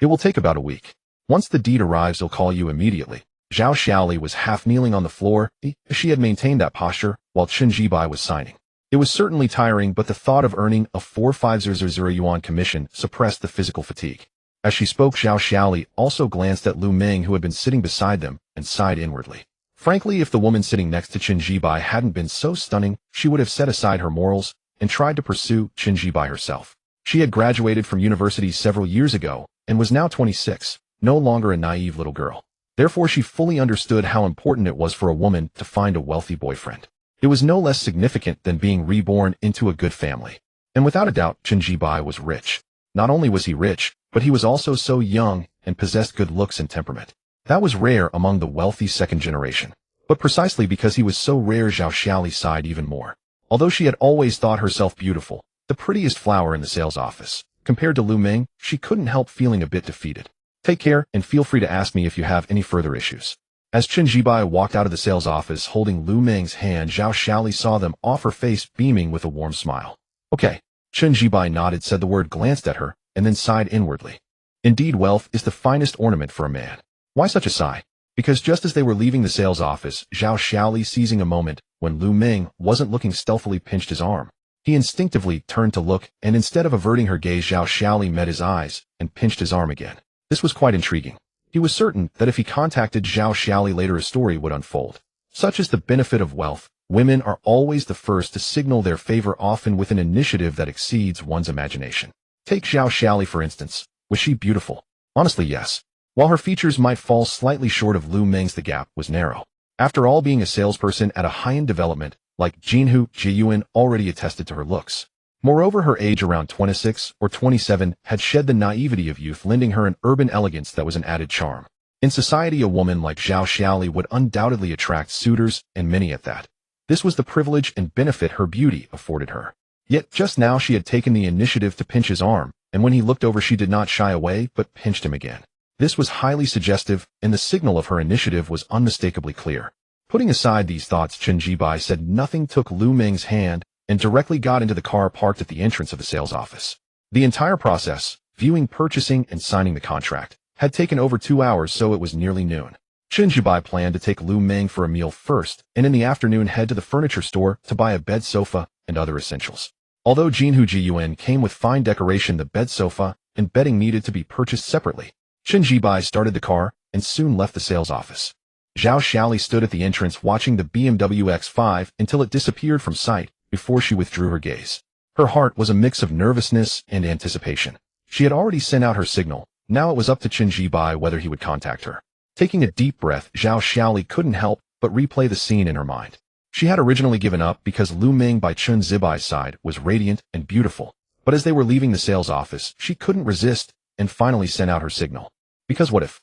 It will take about a week. Once the deed arrives, I'll call you immediately. Zhao Xiaoli was half kneeling on the floor. She had maintained that posture while Chen Jibai was signing. It was certainly tiring, but the thought of earning a 4.500 yuan commission suppressed the physical fatigue. As she spoke, Zhao Xiaoli also glanced at Lu Meng, who had been sitting beside them, and sighed inwardly. Frankly, if the woman sitting next to Chen Jibai hadn't been so stunning, she would have set aside her morals and tried to pursue Chen Jibai herself. She had graduated from university several years ago and was now 26, no longer a naive little girl. Therefore, she fully understood how important it was for a woman to find a wealthy boyfriend. It was no less significant than being reborn into a good family. And without a doubt, Chen Jibai was rich. Not only was he rich, but he was also so young and possessed good looks and temperament. That was rare among the wealthy second generation. But precisely because he was so rare, Zhao Xiali sighed even more. Although she had always thought herself beautiful, the prettiest flower in the sales office, compared to Lu Ming, she couldn't help feeling a bit defeated. Take care, and feel free to ask me if you have any further issues. As Chen Jibai walked out of the sales office holding Lu Ming's hand, Zhao Xiali saw them off, her face beaming with a warm smile. Okay. Chen Jibai nodded, said the word, glanced at her, and then sighed inwardly. Indeed, wealth is the finest ornament for a man. Why such a sigh? Because just as they were leaving the sales office, Zhao Xiali, seizing a moment when Lu Ming wasn't looking, stealthily pinched his arm. He instinctively turned to look, and instead of averting her gaze, Zhao Xiali met his eyes and pinched his arm again. This was quite intriguing. He was certain that if he contacted Zhao Xiali later, a story would unfold. Such is the benefit of wealth. Women are always the first to signal their favor, often with an initiative that exceeds one's imagination. Take Zhao Xiali for instance. Was she beautiful? Honestly, yes. While her features might fall slightly short of Lu Ming's, the gap was narrow. After all, being a salesperson at a high-end development like Jinhu Jiyuan already attested to her looks. Moreover, her age, around 26 or 27, had shed the naivety of youth, lending her an urban elegance that was an added charm. In society, a woman like Zhao Xiali would undoubtedly attract suitors, and many at that. This was the privilege and benefit her beauty afforded her. Yet just now she had taken the initiative to pinch his arm, and when he looked over, she did not shy away, but pinched him again. This was highly suggestive, and the signal of her initiative was unmistakably clear. Putting aside these thoughts, Chen Jibai said nothing, took Lu Ming's hand, and directly got into the car parked at the entrance of the sales office. The entire process, viewing, purchasing, and signing the contract, had taken over 2 hours, so it was nearly noon. Chen Jibai planned to take Lu Ming for a meal first, and in the afternoon head to the furniture store to buy a bed, sofa, and other essentials. Although Jinhu Jiyuan came with fine decoration, the bed, sofa, and bedding needed to be purchased separately. Chen Jibai started the car and soon left the sales office. Zhao Xiali stood at the entrance watching the BMW X5 until it disappeared from sight before she withdrew her gaze. Her heart was a mix of nervousness and anticipation. She had already sent out her signal. Now it was up to Chen Jibai whether he would contact her. Taking a deep breath, Zhao Xiali couldn't help but replay the scene in her mind. She had originally given up because Lu Ming by Chen Zibai's side was radiant and beautiful, but as they were leaving the sales office, she couldn't resist and finally sent out her signal. Because what if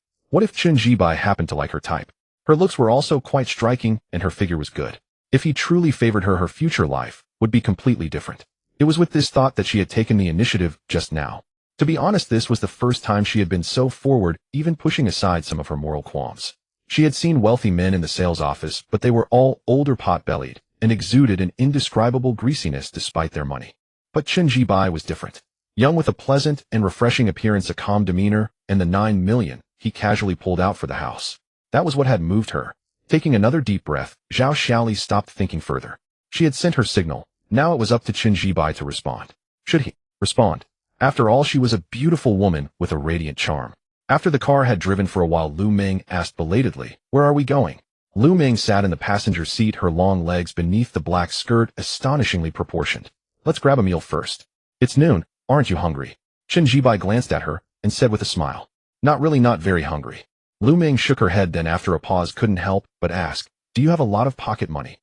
Chen Jibai happened to like her type? Her looks were also quite striking and her figure was good. If he truly favored her, her future life would be completely different. It was with this thought that she had taken the initiative just now. To be honest, this was the first time she had been so forward, even pushing aside some of her moral qualms. She had seen wealthy men in the sales office, but they were all older, pot-bellied, and exuded an indescribable greasiness despite their money. But Chen Jibai was different. Young, with a pleasant and refreshing appearance, a calm demeanor, and the 9 million he casually pulled out for the house. That was what had moved her. Taking another deep breath, Zhao Xiali stopped thinking further. She had sent her signal. Now it was up to Chen Jibai to respond. Should he respond? After all, she was a beautiful woman with a radiant charm. After the car had driven for a while, Lu Ming asked belatedly, "Where are we going?" Lu Ming sat in the passenger seat, her long legs beneath the black skirt astonishingly proportioned. "Let's grab a meal first. It's noon, aren't you hungry?" Chen Jibai glanced at her and said with a smile, "Not really, not very hungry." Lu Ming shook her head, then after a pause couldn't help but ask, "Do you have a lot of pocket money?"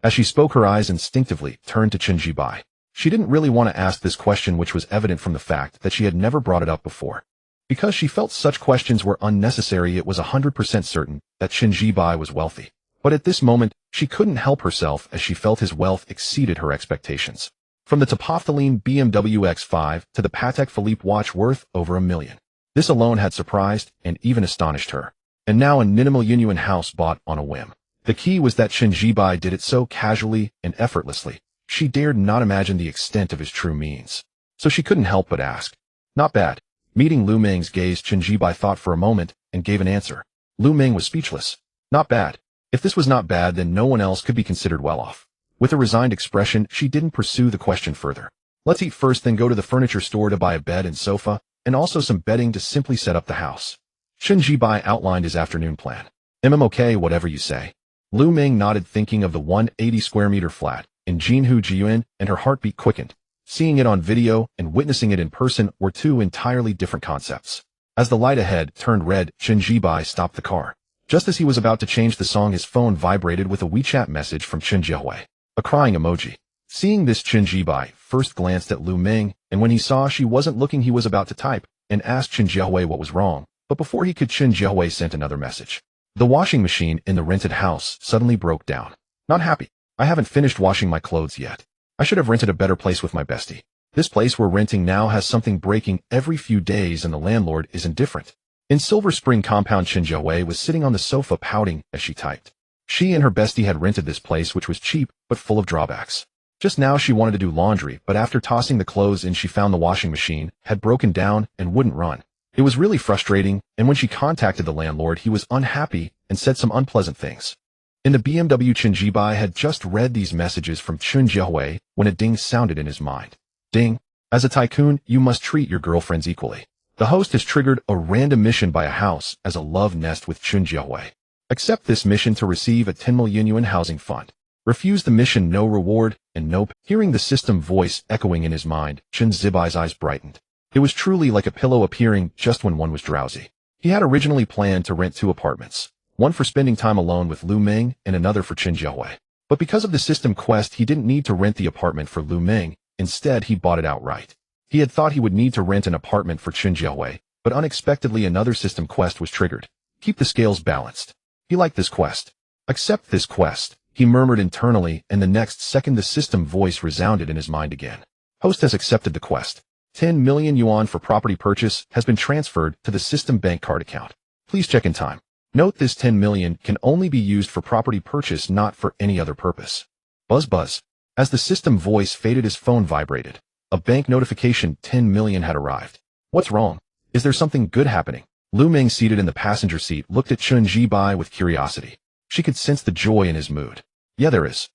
As she spoke, her eyes instinctively turned to Chen Jibai. She didn't really want to ask this question, which was evident from the fact that she had never brought it up before. Because she felt such questions were unnecessary, it was 100% certain that Chen Jibai was wealthy. But at this moment, she couldn't help herself as she felt his wealth exceeded her expectations. From the Topophthaline BMW X5 to the Patek Philippe watch worth over $1 million. This alone had surprised and even astonished her. And now a Ninimo Yunyuan house bought on a whim. The key was that Chen Jibai did it so casually and effortlessly. She dared not imagine the extent of his true means. So she couldn't help but ask. "Not bad." Meeting Lu Ming's gaze, Chen Jibai thought for a moment and gave an answer. Lu Ming was speechless. Not bad. If this was not bad, then no one else could be considered well off. With a resigned expression, she didn't pursue the question further. "Let's eat first, then go to the furniture store to buy a bed and sofa, and also some bedding to simply set up the house." Chen Jibai outlined his afternoon plan. "Okay, whatever you say." Lu Ming nodded, thinking of the 180 square meter flat in Jinhu Jiyuan, and her heartbeat quickened. Seeing it on video and witnessing it in person were two entirely different concepts. As the light ahead turned red, Chen Jibai stopped the car. Just as he was about to change the song, his phone vibrated with a WeChat message from Chen Jiahui, a crying emoji. Seeing this, Chen Jibai first glanced at Lu Ming, and when he saw she wasn't looking, he was about to type and asked Chen Jiahui what was wrong. But before he could, Chen Jiahui sent another message. The washing machine in the rented house suddenly broke down. Not happy. I haven't finished washing my clothes yet. I should have rented a better place with my bestie. This place we're renting now has something breaking every few days and the landlord is indifferent. In Silver Spring compound, Chen Jiahui was sitting on the sofa pouting as she typed. She and her bestie had rented this place, which was cheap but full of drawbacks. Just now she wanted to do laundry, but after tossing the clothes in, she found the washing machine had broken down and wouldn't run. It was really frustrating, and when she contacted the landlord, he was unhappy and said some unpleasant things. In the BMW, Chen Jibai had just read these messages from Chen Jiahui when a ding sounded in his mind. Ding. As a tycoon, you must treat your girlfriends equally. The host has triggered a random mission by a house as a love nest with Chen Jiahui. Accept this mission to receive a 10 million yuan housing fund. Refuse the mission, no reward, and nope. Hearing the system voice echoing in his mind, Chen Zibai's eyes brightened. It was truly like a pillow appearing just when one was drowsy. He had originally planned to rent 2 apartments, one for spending time alone with Lu Ming and another for Chen Jiahui. But because of the system quest, he didn't need to rent the apartment for Lu Ming. Instead, he bought it outright. He had thought he would need to rent an apartment for Chen Jiahui, but unexpectedly another system quest was triggered. Keep the scales balanced. He liked this quest. Accept this quest, he murmured internally, and the next second the system voice resounded in his mind again. Host has accepted the quest. 10 million yuan for property purchase has been transferred to the system bank card account. Please check in time. Note this 10 million can only be used for property purchase, not for any other purpose. Buzz buzz. As the system voice faded, his phone vibrated. A bank notification: 10 million had arrived. What's wrong? Is there something good happening? Lu Ming, seated in the passenger seat, looked at Chen Jibai with curiosity. She could sense the joy in his mood. Yeah, there is.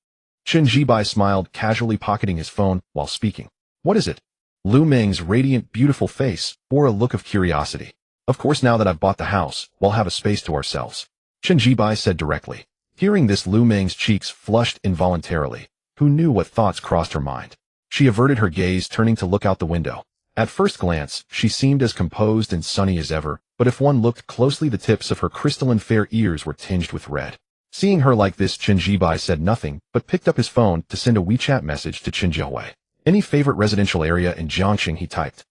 Chen Jibai smiled, casually pocketing his phone while speaking. What is it? Lu Ming's radiant, beautiful face bore a look of curiosity. Of course, now that I've bought the house, we'll have a space to ourselves, Chen Jibai said directly. Hearing this, Lu Ming's cheeks flushed involuntarily. Who knew what thoughts crossed her mind? She averted her gaze, turning to look out the window. At first glance, she seemed as composed and sunny as ever, but if one looked closely, the tips of her crystalline fair ears were tinged with red. Seeing her like this, Chen Jibai said nothing, but picked up his phone to send a WeChat message to Chen Jiahui. Any favorite residential area in Jiangxing, he typed.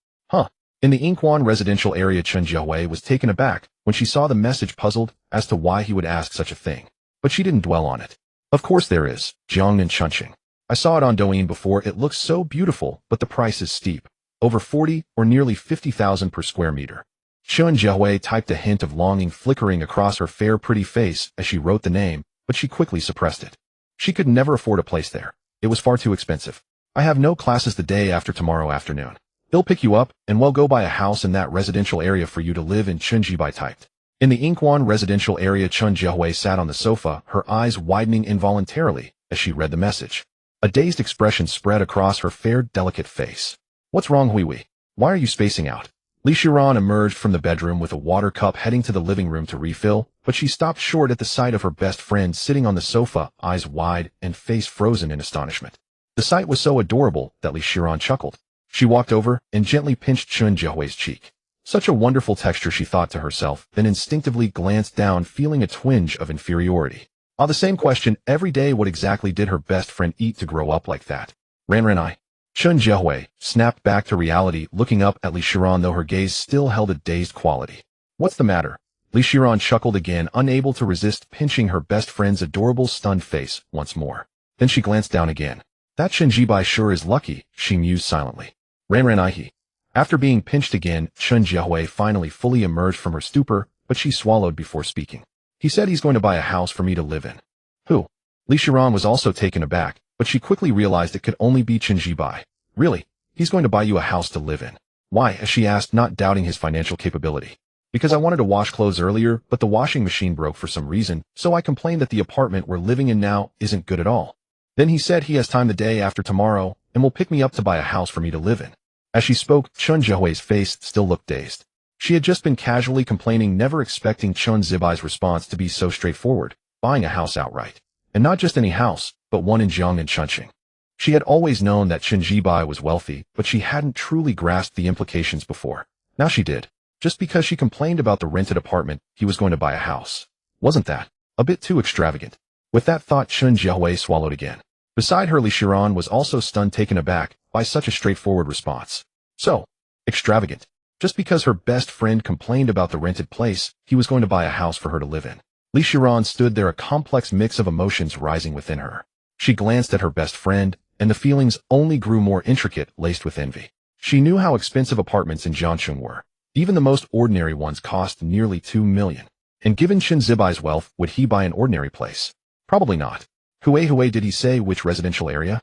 In the Inquan residential area. Chen Jiahui was taken aback when she saw the message, puzzled as to why he would ask such a thing. But she didn't dwell on it. Of course there is, Jiangnan Chunqing. I saw it on Douyin before. It looks so beautiful, but the price is steep. Over 40 or nearly 50,000 per square meter. Chen Jiahui typed, a hint of longing flickering across her fair, pretty face as she wrote the name, but she quickly suppressed it. She could never afford a place there. It was far too expensive. I have no classes the day after tomorrow afternoon. They'll pick you up, and we'll go buy a house in that residential area for you to live in, Chen Jibai typed. In the Inquan residential area, Chen Jiahui sat on the sofa, her eyes widening involuntarily as she read the message. A dazed expression spread across her fair, delicate face. What's wrong, Hui? Why are you spacing out? Li Shiran emerged from the bedroom with a water cup, heading to the living room to refill, but she stopped short at the sight of her best friend sitting on the sofa, eyes wide and face frozen in astonishment. The sight was so adorable that Li Shiran chuckled. She walked over and gently pinched Chen Jiahui's cheek. Such a wonderful texture, she thought to herself, then instinctively glanced down, feeling a twinge of inferiority. The same question every day: what exactly did her best friend eat to grow up like that? Ran. Chen Jiahui snapped back to reality, looking up at Li Shiran, though her gaze still held a dazed quality. What's the matter? Li Shiran chuckled again, unable to resist pinching her best friend's adorable, stunned face once more. Then she glanced down again. That Chen Jibai sure is lucky, she mused silently. Ran. After being pinched again, Chen Jiahui finally fully emerged from her stupor, but she swallowed before speaking. He said he's going to buy a house for me to live in. Who? Li Shiran was also taken aback, but she quickly realized it could only be Chen Jibai. Really? He's going to buy you a house to live in? Why? As she asked, not doubting his financial capability. Because I wanted to wash clothes earlier, but the washing machine broke for some reason, so I complained that the apartment we're living in now isn't good at all. Then he said he has time the day after tomorrow and will pick me up to buy a house for me to live in. As she spoke, Chen Jiahui's face still looked dazed. She had just been casually complaining, never expecting Chen Zibai's response to be so straightforward, buying a house outright. And not just any house, but one in Jiangnan Chunqing. She had always known that Chen Jibai was wealthy, but she hadn't truly grasped the implications before. Now she did. Just because she complained about the rented apartment, he was going to buy a house. Wasn't that a bit too extravagant? With that thought, Chen Jiahui swallowed again. Beside her, Li Shiran was also stunned, taken aback by such a straightforward response. So extravagant. Just because her best friend complained about the rented place, he was going to buy a house for her to live in. Li Shiran stood there, a complex mix of emotions rising within her. She glanced at her best friend, and the feelings only grew more intricate, laced with envy. She knew how expensive apartments in Jiangcheng were. Even the most ordinary ones cost nearly 2 million. And given Chen Zibai's wealth, would he buy an ordinary place? Probably not. Hui, did he say which residential area?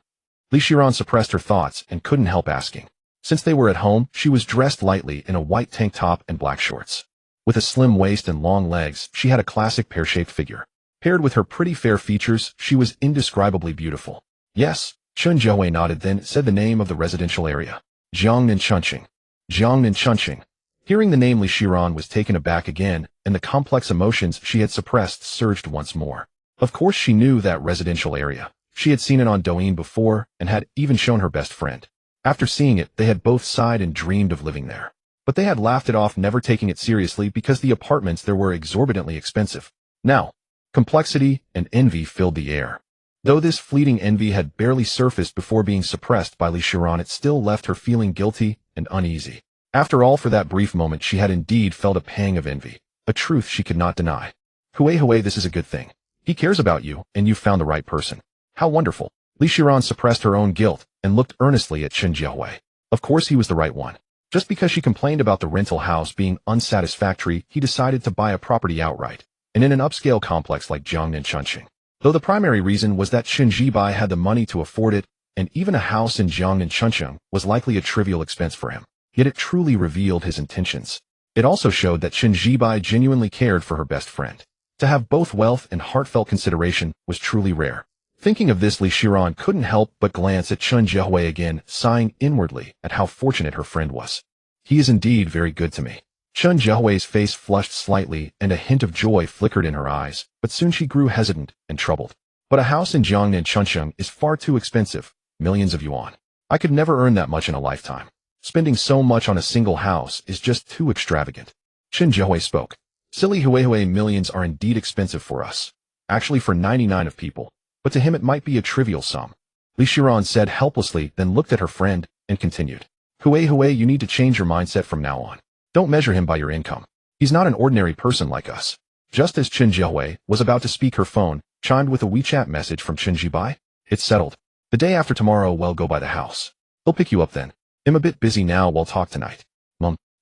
Li Shiran suppressed her thoughts and couldn't help asking. Since they were at home, she was dressed lightly in a white tank top and black shorts. With a slim waist and long legs, she had a classic pear-shaped figure. Paired with her pretty fair features, she was indescribably beautiful. Yes, Chen Jiahui nodded, then said the name of the residential area. Jiangnan Chunqing. Jiangnan Chunqing. Hearing the name, Li Shiran was taken aback again, and the complex emotions she had suppressed surged once more. Of course she knew that residential area. She had seen it on Douyin before, and had even shown her best friend. After seeing it, they had both sighed and dreamed of living there. But they had laughed it off, never taking it seriously because the apartments there were exorbitantly expensive. Now, complexity and envy filled the air. Though this fleeting envy had barely surfaced before being suppressed by Li Shiran, it still left her feeling guilty and uneasy. After all, for that brief moment she had indeed felt a pang of envy, a truth she could not deny. Hui, this is a good thing. He cares about you, and you found the right person. How wonderful. Li Shiran suppressed her own guilt and looked earnestly at Chen Jiahui. Of course he was the right one. Just because she complained about the rental house being unsatisfactory, he decided to buy a property outright, and in an upscale complex like Jiangnan Chunqing. Though the primary reason was that Chen Jibai had the money to afford it, and even a house in Jiangnan Chunqing was likely a trivial expense for him. Yet it truly revealed his intentions. It also showed that Chen Jibai genuinely cared for her best friend. To have both wealth and heartfelt consideration was truly rare. Thinking of this, Li Shiran couldn't help but glance at Chen Jiahui again, sighing inwardly at how fortunate her friend was. He is indeed very good to me. Chen Jiahui's face flushed slightly, and a hint of joy flickered in her eyes, but soon she grew hesitant and troubled. But a house in Jiangnan Chunqing is far too expensive, millions of yuan. I could never earn that much in a lifetime. Spending so much on a single house is just too extravagant. Chen Jiahui spoke. Silly Hui, millions are indeed expensive for us. Actually, for 99 of people. But to him it might be a trivial sum. Li Shiran said helplessly, then looked at her friend, and continued. Hui, you need to change your mindset from now on. Don't measure him by your income. He's not an ordinary person like us. Just as Chen Jiahui was about to speak, her phone chimed with a WeChat message from Chen Jibai. It's settled. The day after tomorrow, we'll go by the house. He'll pick you up then. I'm a bit busy now, we'll talk tonight.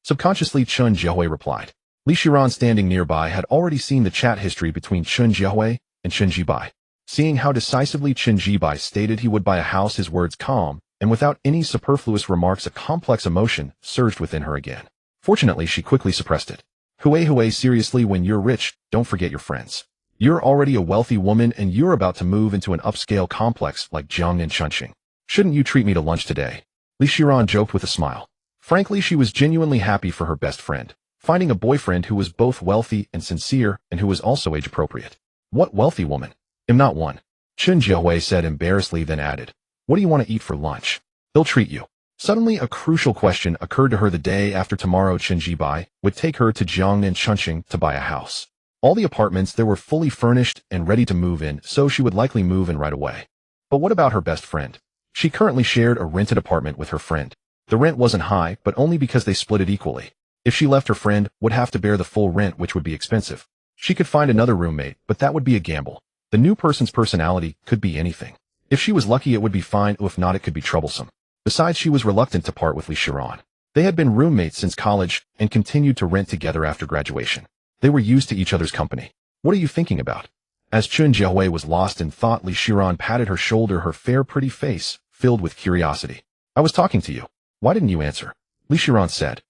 Subconsciously, Chen Jiahui replied. Li Shiran, standing nearby, had already seen the chat history between Chen Jiahui and Chen Jibai. Seeing how decisively Chen Jibai stated he would buy a house, his words calm, and without any superfluous remarks, a complex emotion surged within her again. Fortunately, she quickly suppressed it. Hui, seriously, when you're rich, don't forget your friends. You're already a wealthy woman, and you're about to move into an upscale complex like Jiangnan Chunqing. Shouldn't you treat me to lunch today? Li Shiran joked with a smile. Frankly, she was genuinely happy for her best friend, finding a boyfriend who was both wealthy and sincere, and who was also age-appropriate. What wealthy woman? I'm not one. Chen Jiahui said embarrassedly, then added, what do you want to eat for lunch? They'll treat you. Suddenly, a crucial question occurred to her. The day after tomorrow, Chen Jibai would take her to Jiangnan Chunqing to buy a house. All the apartments there were fully furnished and ready to move in, so she would likely move in right away. But what about her best friend? She currently shared a rented apartment with her friend. The rent wasn't high, but only because they split it equally. If she left, her friend would have to bear the full rent, which would be expensive. She could find another roommate, but that would be a gamble. The new person's personality could be anything. If she was lucky, it would be fine, if not, it could be troublesome. Besides, she was reluctant to part with Li Shiran. They had been roommates since college and continued to rent together after graduation. They were used to each other's company. What are you thinking about? As Chen Jiahui was lost in thought, Li Shiran patted her shoulder, her fair, pretty face filled with curiosity. I was talking to you. Why didn't you answer? Li Shiran said.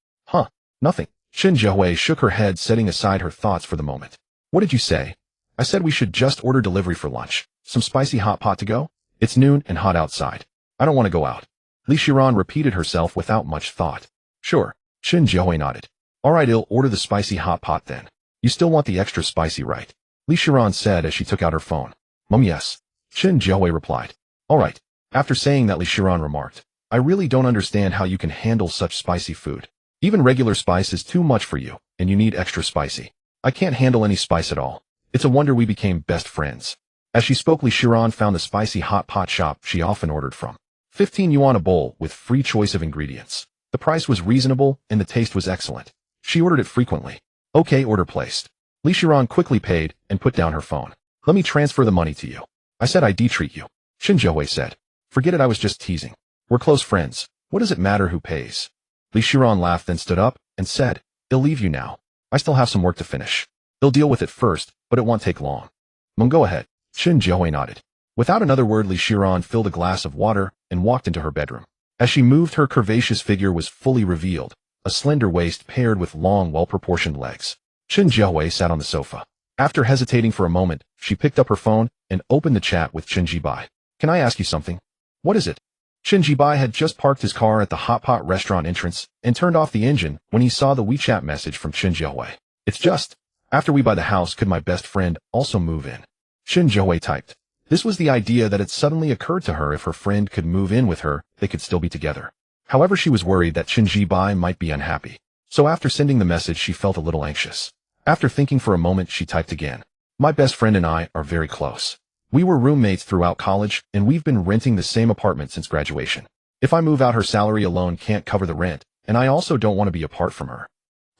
Nothing. Chen Jiahui shook her head, setting aside her thoughts for the moment. What did you say? I said we should just order delivery for lunch. Some spicy hot pot to go? It's noon and hot outside. I don't want to go out. Li Shiran repeated herself without much thought. Sure. Chen Jiahui nodded. All right, I'll order the spicy hot pot then. You still want the extra spicy, right? Li Shiran said as she took out her phone. Yes. Chen Jiahui replied. All right. After saying that, Li Shiran remarked, I really don't understand how you can handle such spicy food. Even regular spice is too much for you, and you need extra spicy. I can't handle any spice at all. It's a wonder we became best friends. As she spoke, Li Shiran found the spicy hot pot shop she often ordered from. 15 yuan a bowl with free choice of ingredients. The price was reasonable and the taste was excellent. She ordered it frequently. Okay, order placed. Li Shiran quickly paid and put down her phone. Let me transfer the money to you. I said I'd treat you. Shen Jiahui said. Forget it, I was just teasing. We're close friends. What does it matter who pays? Li Shiran laughed, then stood up and said, I'll leave you now. I still have some work to finish. They'll deal with it first, but it won't take long. Mom, go ahead. Shen Jiahui nodded. Without another word, Li Shiran filled a glass of water and walked into her bedroom. As she moved, her curvaceous figure was fully revealed, a slender waist paired with long, well-proportioned legs. Shen Jiahui sat on the sofa. After hesitating for a moment, she picked up her phone and opened the chat with Chen Jibai. Can I ask you something? What is it? Chen Jibai had just parked his car at the hot pot restaurant entrance and turned off the engine when he saw the WeChat message from Chen Jiahui. It's just, after we buy the house, could my best friend also move in? Chen Jiahui typed. This was the idea that it suddenly occurred to her if her friend could move in with her, they could still be together. However, she was worried that Chen Jibai might be unhappy. So after sending the message, she felt a little anxious. After thinking for a moment, she typed again. My best friend and I are very close. We were roommates throughout college, and we've been renting the same apartment since graduation. If I move out, her salary alone can't cover the rent, and I also don't want to be apart from her.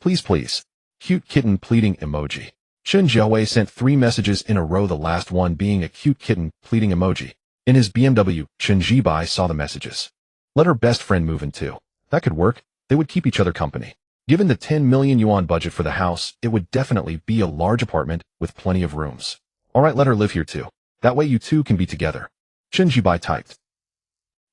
Please, please. Cute kitten pleading emoji. Chen Jiahui sent 3 messages in a row, the last one being a cute kitten pleading emoji. In his BMW, Chen Jibai saw the messages. Let her best friend move in too. That could work. They would keep each other company. Given the 10 million yuan budget for the house, it would definitely be a large apartment with plenty of rooms. Alright, let her live here too. That way you two can be together. Chen Jibai typed.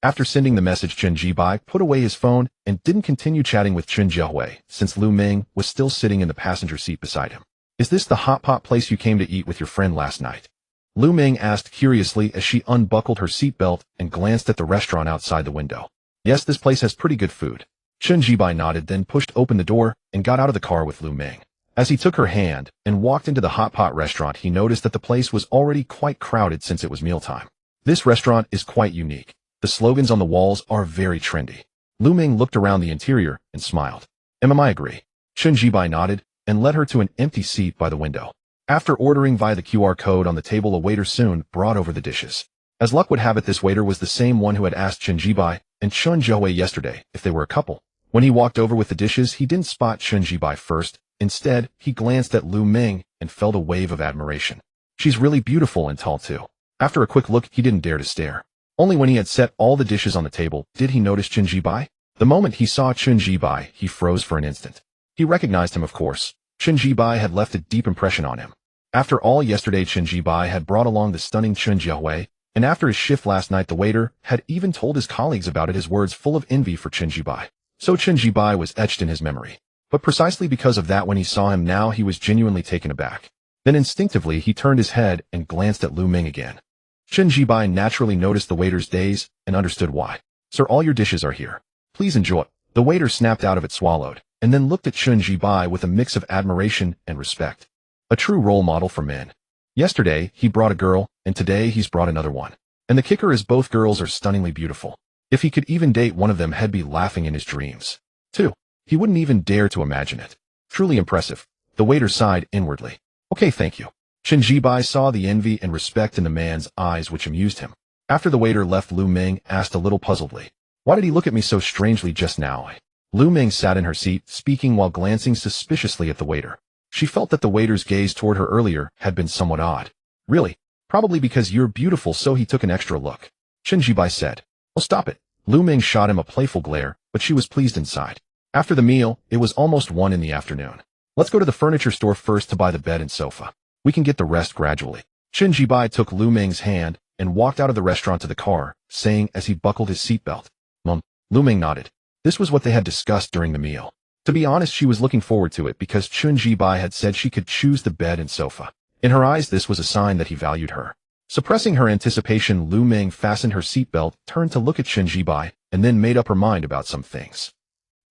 After sending the message, Chen Jibai put away his phone and didn't continue chatting with Chen Jiahui, since Lu Ming was still sitting in the passenger seat beside him. Is this the hot pot place you came to eat with your friend last night? Lu Ming asked curiously as she unbuckled her seatbelt and glanced at the restaurant outside the window. Yes, this place has pretty good food. Chen Jibai nodded, then pushed open the door and got out of the car with Lu Ming. As he took her hand and walked into the hot pot restaurant, he noticed that the place was already quite crowded since it was mealtime. This restaurant is quite unique. The slogans on the walls are very trendy. Lu Ming looked around the interior and smiled. I agree. Chen Jibai nodded and led her to an empty seat by the window. After ordering via the QR code on the table, a waiter soon brought over the dishes. As luck would have it, this waiter was the same one who had asked Chen Jibai and Chen Jiahui yesterday if they were a couple. When he walked over with the dishes, he didn't spot Chen Jibai first. Instead, he glanced at Lu Ming and felt a wave of admiration. She's really beautiful and tall too. After a quick look, he didn't dare to stare. Only when he had set all the dishes on the table did he notice Chen Jibai. The moment he saw Chen Jibai, he froze for an instant. He recognized him, of course. Chen Jibai had left a deep impression on him. After all, yesterday Chen Jibai had brought along the stunning Chen Jiahui, and after his shift last night, the waiter had even told his colleagues about it, his words full of envy for Chen Jibai. So Chen Jibai was etched in his memory. But precisely because of that, when he saw him now, he was genuinely taken aback. Then instinctively, he turned his head and glanced at Lu Ming again. Chen Jibai naturally noticed the waiter's daze and understood why. Sir, all your dishes are here. Please enjoy. The waiter snapped out of it, swallowed, and then looked at Chen Jibai with a mix of admiration and respect. A true role model for men. Yesterday, he brought a girl, and today he's brought another one. And the kicker is both girls are stunningly beautiful. If he could even date one of them, he'd be laughing in his dreams. 2. He wouldn't even dare to imagine it. Truly impressive. The waiter sighed inwardly. Okay, thank you. Chen Jibai saw the envy and respect in the man's eyes, which amused him. After the waiter left, Lu Ming asked a little puzzledly, why did he look at me so strangely just now? Lu Ming sat in her seat, speaking while glancing suspiciously at the waiter. She felt that the waiter's gaze toward her earlier had been somewhat odd. Really? Probably because you're beautiful, so he took an extra look. Chen Jibai said. Well, stop it. Lu Ming shot him a playful glare, but she was pleased inside. After the meal, it was almost 1 in the afternoon. Let's go to the furniture store first to buy the bed and sofa. We can get the rest gradually. Chen Jibai took Lu Ming's hand and walked out of the restaurant to the car, saying as he buckled his seatbelt. Mom. Lu Ming nodded. This was what they had discussed during the meal. To be honest, she was looking forward to it because Chen Jibai had said she could choose the bed and sofa. In her eyes, this was a sign that he valued her. Suppressing her anticipation, Lu Ming fastened her seatbelt, turned to look at Chen Jibai, and then made up her mind about some things.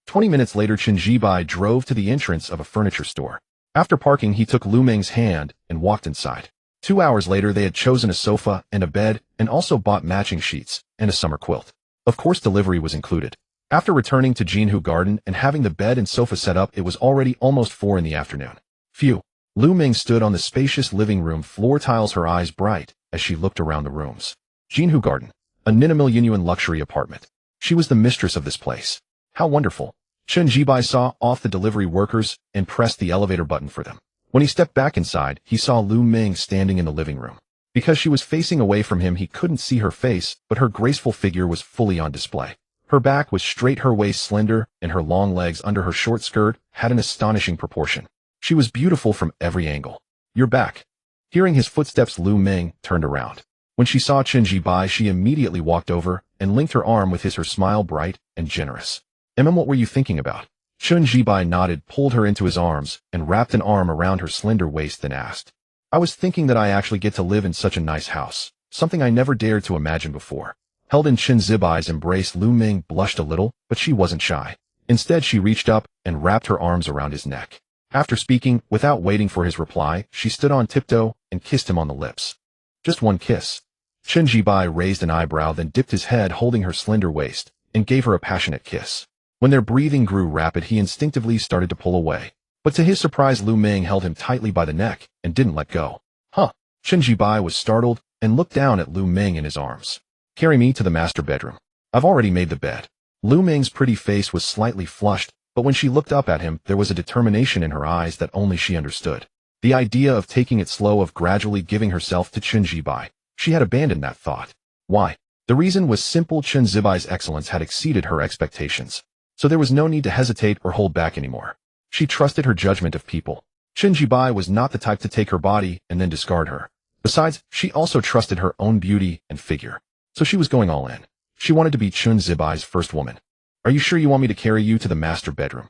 20 minutes later, Chen Jibai drove to the entrance of a furniture store. After parking, he took Lu Ming's hand and walked inside. 2 hours later, they had chosen a sofa and a bed and also bought matching sheets and a summer quilt. Of course, delivery was included. After returning to Jinhu Garden and having the bed and sofa set up, it was already almost 4 in the afternoon. Phew. Lu Ming stood on the spacious living room floor tiles, her eyes bright as she looked around the rooms. Jinhu Garden, a $9 million luxury apartment. She was the mistress of this place. How wonderful. Chen Jibai saw off the delivery workers and pressed the elevator button for them. When he stepped back inside, he saw Lu Ming standing in the living room. Because she was facing away from him, he couldn't see her face, but her graceful figure was fully on display. Her back was straight, her waist slender, and her long legs under her short skirt had an astonishing proportion. She was beautiful from every angle. "You're back." Hearing his footsteps, Lu Ming turned around. When she saw Chen Jibai, she immediately walked over and linked her arm with his, her smile bright and generous. What were you thinking about?" Chen Jibai nodded, pulled her into his arms, and wrapped an arm around her slender waist, then asked, "I was thinking that I actually get to live in such a nice house, something I never dared to imagine before." Held in Chen Jibai's embrace, Lu Ming blushed a little, but she wasn't shy. Instead, she reached up and wrapped her arms around his neck. After speaking, without waiting for his reply, she stood on tiptoe and kissed him on the lips. "Just one kiss." Chen Jibai raised an eyebrow, then dipped his head, holding her slender waist, and gave her a passionate kiss. When their breathing grew rapid, he instinctively started to pull away. But to his surprise, Lu Ming held him tightly by the neck and didn't let go. "Huh?" Chen Jibai was startled and looked down at Lu Ming in his arms. "Carry me to the master bedroom. I've already made the bed." Lu Ming's pretty face was slightly flushed, but when she looked up at him, there was a determination in her eyes that only she understood. The idea of taking it slow, of gradually giving herself to Chen Jibai, she had abandoned that thought. Why? The reason was simple: Chen Jibai's excellence had exceeded her expectations. So there was no need to hesitate or hold back anymore. She trusted her judgment of people. Chen Jibai was not the type to take her body and then discard her. Besides, she also trusted her own beauty and figure. So she was going all in. She wanted to be Chen Jibai's first woman. "Are you sure you want me to carry you to the master bedroom?"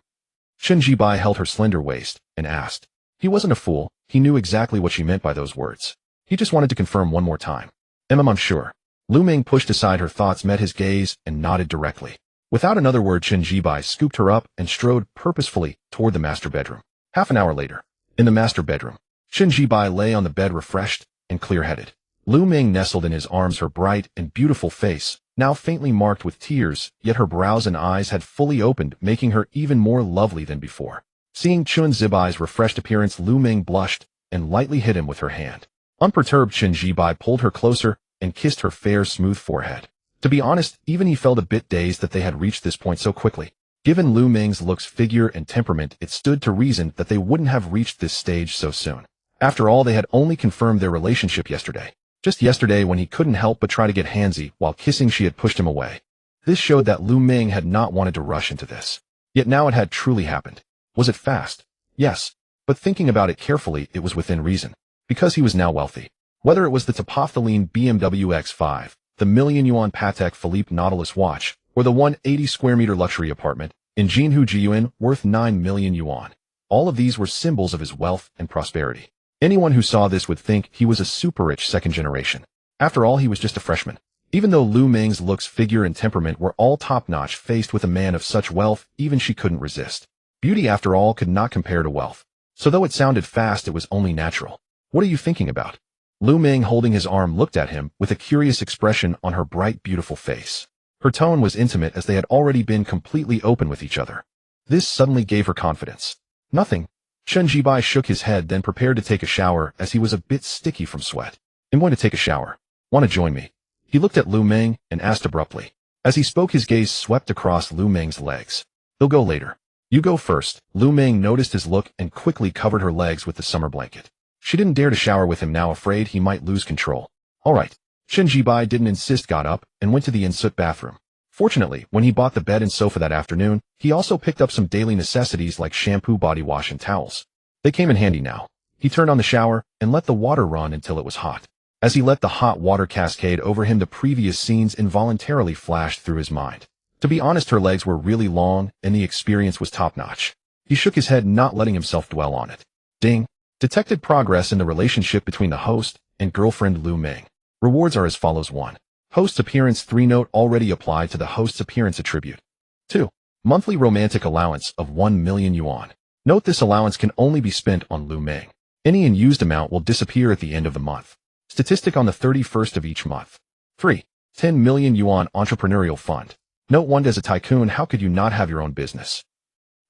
Chen Jibai held her slender waist and asked. He wasn't a fool. He knew exactly what she meant by those words. He just wanted to confirm one more time. I'm sure." Lu Ming pushed aside her thoughts, met his gaze, and nodded directly. Without another word, Chen Jibai scooped her up and strode purposefully toward the master bedroom. Half an hour later, in the master bedroom, Chen Jibai lay on the bed, refreshed and clear-headed. Lu Ming nestled in his arms, her bright and beautiful face, now faintly marked with tears, yet her brows and eyes had fully opened, making her even more lovely than before. Seeing Chen Jibai's refreshed appearance, Lu Ming blushed and lightly hit him with her hand. Unperturbed, Chen Jibai pulled her closer and kissed her fair, smooth forehead. To be honest, even he felt a bit dazed that they had reached this point so quickly. Given Lu Ming's looks, figure, and temperament, it stood to reason that they wouldn't have reached this stage so soon. After all, they had only confirmed their relationship yesterday. Just yesterday, when he couldn't help but try to get handsy while kissing, she had pushed him away. This showed that Lu Ming had not wanted to rush into this. Yet now it had truly happened. Was it fast? Yes. But thinking about it carefully, it was within reason. Because he was now wealthy. Whether it was the Topophthalene BMW X5, the million-yuan Patek Philippe Nautilus watch, or the 180-square-meter luxury apartment in Jinhu Jiyuan worth 9 million yuan. All of these were symbols of his wealth and prosperity. Anyone who saw this would think he was a super-rich second generation. After all, he was just a freshman. Even though Lu Ming's looks, figure, and temperament were all top-notch, faced with a man of such wealth, even she couldn't resist. Beauty, after all, could not compare to wealth. So though it sounded fast, it was only natural. "What are you thinking about?" Lu Ming, holding his arm, looked at him with a curious expression on her bright, beautiful face. Her tone was intimate, as they had already been completely open with each other. This suddenly gave her confidence. "Nothing." Chen Jibai shook his head, then prepared to take a shower, as he was a bit sticky from sweat. "I'm going to take a shower. Want to join me?" He looked at Lu Ming and asked abruptly. As he spoke, his gaze swept across Lu Ming's legs. "They'll go later. You go first." Lu Ming noticed his look and quickly covered her legs with the summer blanket. She didn't dare to shower with him now, afraid he might lose control. "All right." Chen Jibai didn't insist, got up, and went to the in-suit bathroom. Fortunately, when he bought the bed and sofa that afternoon, he also picked up some daily necessities like shampoo, body wash, and towels. They came in handy now. He turned on the shower and let the water run until it was hot. As he let the hot water cascade over him, the previous scenes involuntarily flashed through his mind. To be honest, her legs were really long, and the experience was top-notch. He shook his head, not letting himself dwell on it. Ding. Detected progress in the relationship between the host and girlfriend Lu Ming. Rewards are as follows: 1. Host's appearance 3. Note already applied to the host's appearance attribute. 2. Monthly romantic allowance of 1 million yuan. Note this allowance can only be spent on Lu Ming. Any unused amount will disappear at the end of the month. Statistic on the 31st of each month. 3. 10 million yuan entrepreneurial fund. Note 1. As a tycoon, how could you not have your own business?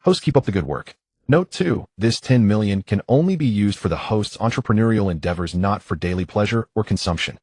Host, keep up the good work. Note 2. This 10 million can only be used for the host's entrepreneurial endeavors, not for daily pleasure or consumption.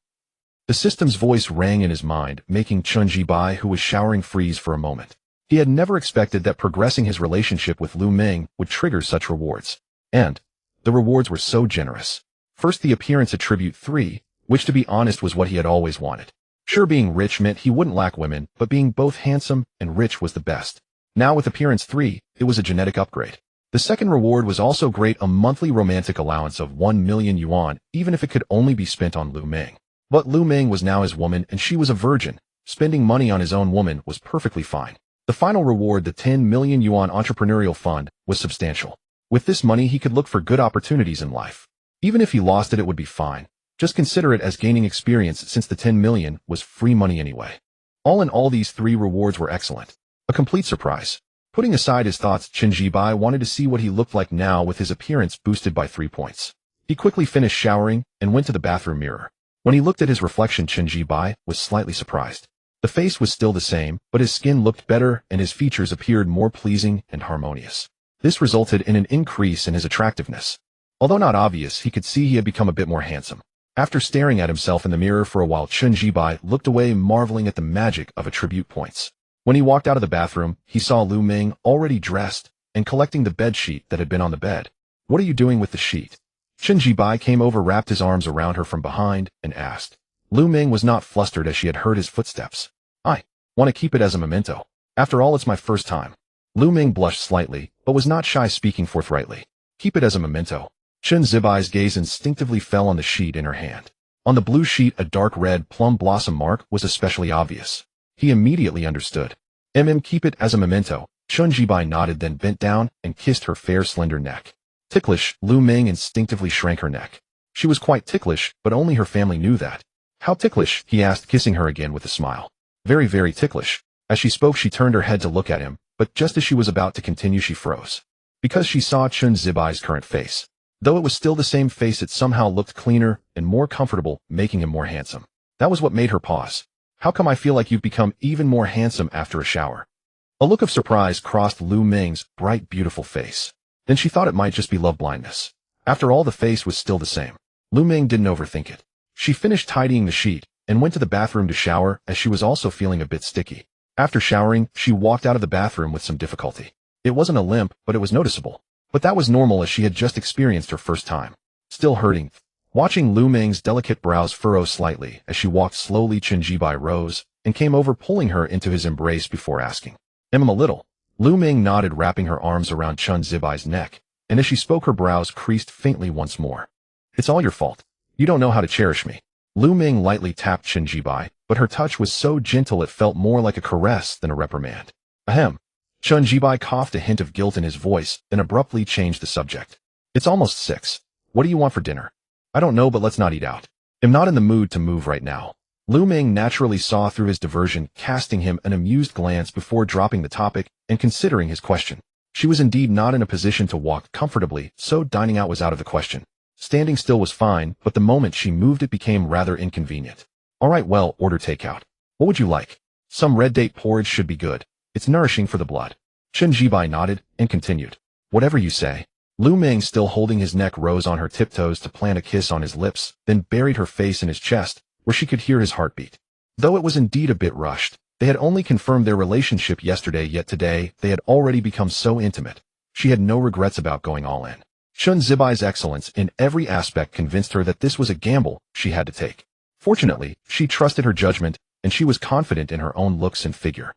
The system's voice rang in his mind, making Chun Ji-bai, who was showering, freeze for a moment. He had never expected that progressing his relationship with Lu Ming would trigger such rewards. And the rewards were so generous. First, the appearance attribute 3, which to be honest was what he had always wanted. Sure, being rich meant he wouldn't lack women, but being both handsome and rich was the best. Now with appearance 3, it was a genetic upgrade. The second reward was also great, a monthly romantic allowance of 1 million yuan, even if it could only be spent on Lu Ming. But Lu Ming was now his woman and she was a virgin. Spending money on his own woman was perfectly fine. The final reward, the 10 million yuan entrepreneurial fund, was substantial. With this money, he could look for good opportunities in life. Even if he lost it, it would be fine. Just consider it as gaining experience, since the 10 million was free money anyway. All in all, these 3 rewards were excellent. A complete surprise. Putting aside his thoughts, Chun Ji-bai wanted to see what he looked like now with his appearance boosted by 3 points. He quickly finished showering and went to the bathroom mirror. When he looked at his reflection, Chun Ji-bai was slightly surprised. The face was still the same, but his skin looked better and his features appeared more pleasing and harmonious. This resulted in an increase in his attractiveness. Although not obvious, he could see he had become a bit more handsome. After staring at himself in the mirror for a while, Chun Ji-bai looked away, marveling at the magic of attribute points. When he walked out of the bathroom, he saw Lu Ming already dressed and collecting the bed sheet that had been on the bed. "What are you doing with the sheet?" Chun Ji-bai came over, wrapped his arms around her from behind, and asked. Lu Ming was not flustered as she had heard his footsteps. "I want to keep it as a memento. After all, it's my first time." Lu Ming blushed slightly, but was not shy, speaking forthrightly. "Keep it as a memento." Chun Ji-bai's gaze instinctively fell on the sheet in her hand. On the blue sheet, a dark red plum blossom mark was especially obvious. He immediately understood. Keep it as a memento." Chun Ji-bai nodded, then bent down and kissed her fair, slender neck. Ticklish, Lu Ming instinctively shrank her neck. She was quite ticklish, but only her family knew that. "How ticklish?" he asked, kissing her again with a smile. "Very, very ticklish." As she spoke, she turned her head to look at him, but just as she was about to continue, she froze. Because she saw Chun Ji-bai's current face. Though it was still the same face, it somehow looked cleaner and more comfortable, making him more handsome. That was what made her pause. "How come I feel like you've become even more handsome after a shower?" A look of surprise crossed Lu Ming's bright, beautiful face. Then she thought it might just be love blindness. After all, the face was still the same. Lu Ming didn't overthink it. She finished tidying the sheet and went to the bathroom to shower, as she was also feeling a bit sticky. After showering, she walked out of the bathroom with some difficulty. It wasn't a limp, but it was noticeable. But that was normal, as she had just experienced her first time. Still hurting. Watching Lu Ming's delicate brows furrow slightly as she walked slowly, Chun Ji-bai rose and came over, pulling her into his embrace before asking, "Am I a little?" Lu Ming nodded, wrapping her arms around Chun Ji-bai's neck, and as she spoke, her brows creased faintly once more. "It's all your fault. You don't know how to cherish me." Lu Ming lightly tapped Chun Ji-bai, but her touch was so gentle it felt more like a caress than a reprimand. "Ahem." Chun Ji-bai coughed, a hint of guilt in his voice, then abruptly changed the subject. "It's almost 6. What do you want for dinner?" "I don't know, but let's not eat out. I'm not in the mood to move right now." Lu Ming naturally saw through his diversion, casting him an amused glance before dropping the topic and considering his question. She was indeed not in a position to walk comfortably, so dining out was out of the question. Standing still was fine, but the moment she moved it became rather inconvenient. "All right, well, order takeout. What would you like?" "Some red date porridge should be good. It's nourishing for the blood." Chun Ji-bai nodded and continued. "Whatever you say." Lu Ming, still holding his neck, rose on her tiptoes to plant a kiss on his lips, then buried her face in his chest, where she could hear his heartbeat. Though it was indeed a bit rushed, they had only confirmed their relationship yesterday, yet today they had already become so intimate. She had no regrets about going all in. Chun Ji-bai's excellence in every aspect convinced her that this was a gamble she had to take. Fortunately, she trusted her judgment, and she was confident in her own looks and figure.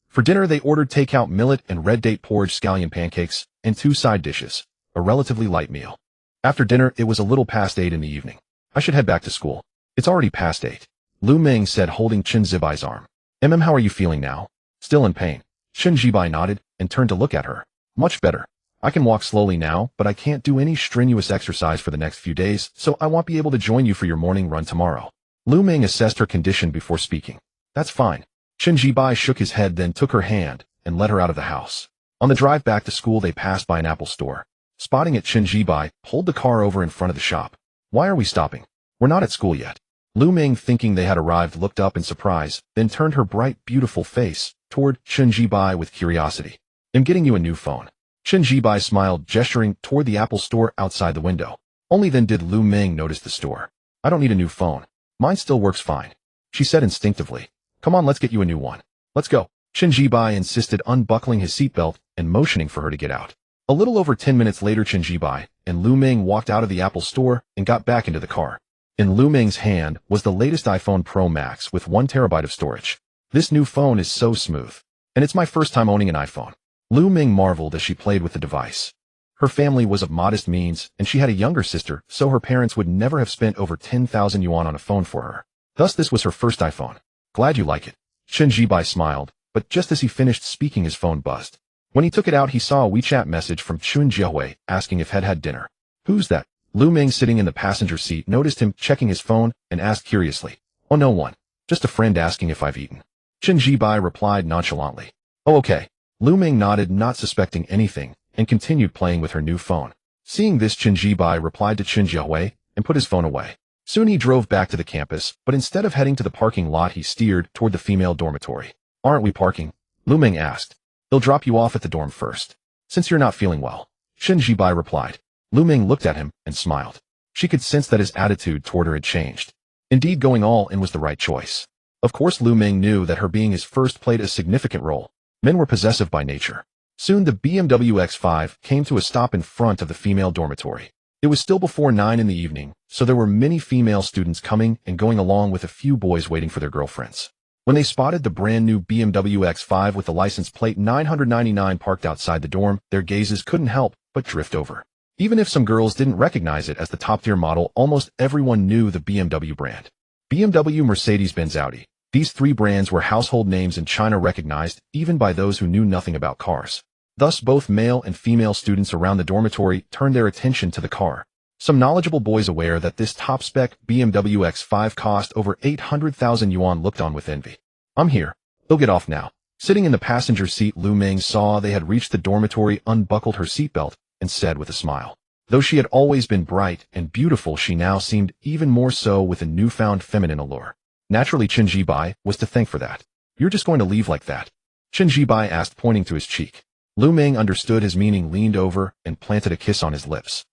For dinner, they ordered takeout millet and red date porridge, scallion pancakes, and 2 side dishes, a relatively light meal. After dinner, it was a little past 8 in the evening. "I should head back to school. It's already past 8. Lu Ming said, holding Chun Ji-bai's arm. How are you feeling now?" "Still in pain." Chun Ji-bai nodded and turned to look at her. "Much better. I can walk slowly now, but I can't do any strenuous exercise for the next few days, so I won't be able to join you for your morning run tomorrow." Lu Ming assessed her condition before speaking. "That's fine." Chun Ji-bai shook his head, then took her hand and led her out of the house. On the drive back to school, they passed by an apple store. Spotting it, Chun Ji-bai pulled the car over in front of the shop. "Why are we stopping?" "We're not at school yet." Lu Ming, thinking they had arrived, looked up in surprise, then turned her bright, beautiful face toward Chun Ji-bai with curiosity. "I'm getting you a new phone." Chen Jibai smiled, gesturing toward the Apple store outside the window. Only then did Lu Ming notice the store. I don't need a new phone. Mine still works fine, she said instinctively. Come on, let's get you a new one. Let's go. Chen Jibai insisted, unbuckling his seatbelt and motioning for her to get out. A little over 10 minutes later, Chen Jibai and Lu Ming walked out of the Apple store and got back into the car. In Lu Ming's hand was the latest iPhone Pro Max with 1 terabyte of storage. This new phone is so smooth. And it's my first time owning an iPhone. Lu Ming marveled as she played with the device. Her family was of modest means, and she had a younger sister, so her parents would never have spent over 10,000 yuan on a phone for her. Thus this was her first iPhone. Glad you like it. Chen Jibai smiled, but just as he finished speaking his phone buzzed. When he took it out, he saw a WeChat message from Chun Jiahui asking if had dinner. Who's that? Lu Ming, sitting in the passenger seat, noticed him checking his phone and asked curiously. Oh, no one. Just a friend asking if I've eaten. Chen Jibai replied nonchalantly. Oh, okay. Lu Ming nodded, not suspecting anything, and continued playing with her new phone. Seeing this, Chen Jibai replied to Chun Jiahui and put his phone away. Soon he drove back to the campus, but instead of heading to the parking lot, he steered toward the female dormitory. Aren't we parking? Lu Ming asked. They'll drop you off at the dorm first. Since you're not feeling well, Chen Jibai replied. Lu Ming looked at him and smiled. She could sense that his attitude toward her had changed. Indeed, going all in was the right choice. Of course, Lu Ming knew that her being his first played a significant role. Men were possessive by nature. Soon the BMW X5 came to a stop in front of the female dormitory. It was still before 9 in the evening, so there were many female students coming and going, along with a few boys waiting for their girlfriends. When they spotted the brand new BMW X5 with the license plate 999 parked outside the dorm, their gazes couldn't help but drift over. Even if some girls didn't recognize it as the top-tier model, almost everyone knew the BMW brand. BMW, Mercedes-Benz, Audi. These 3 brands were household names in China, recognized even by those who knew nothing about cars. Thus, both male and female students around the dormitory turned their attention to the car. Some knowledgeable boys, aware that this top-spec BMW X5 cost over 800,000 yuan, looked on with envy. I'm here. They'll get off now. Sitting in the passenger seat, Lu Ming saw they had reached the dormitory, unbuckled her seatbelt, and said with a smile. Though she had always been bright and beautiful, she now seemed even more so with a newfound feminine allure. Naturally, Chen Jibai was to thank for that. You're just going to leave like that? Chen Jibai asked, pointing to his cheek. Lu Ming understood his meaning, leaned over, and planted a kiss on his lips.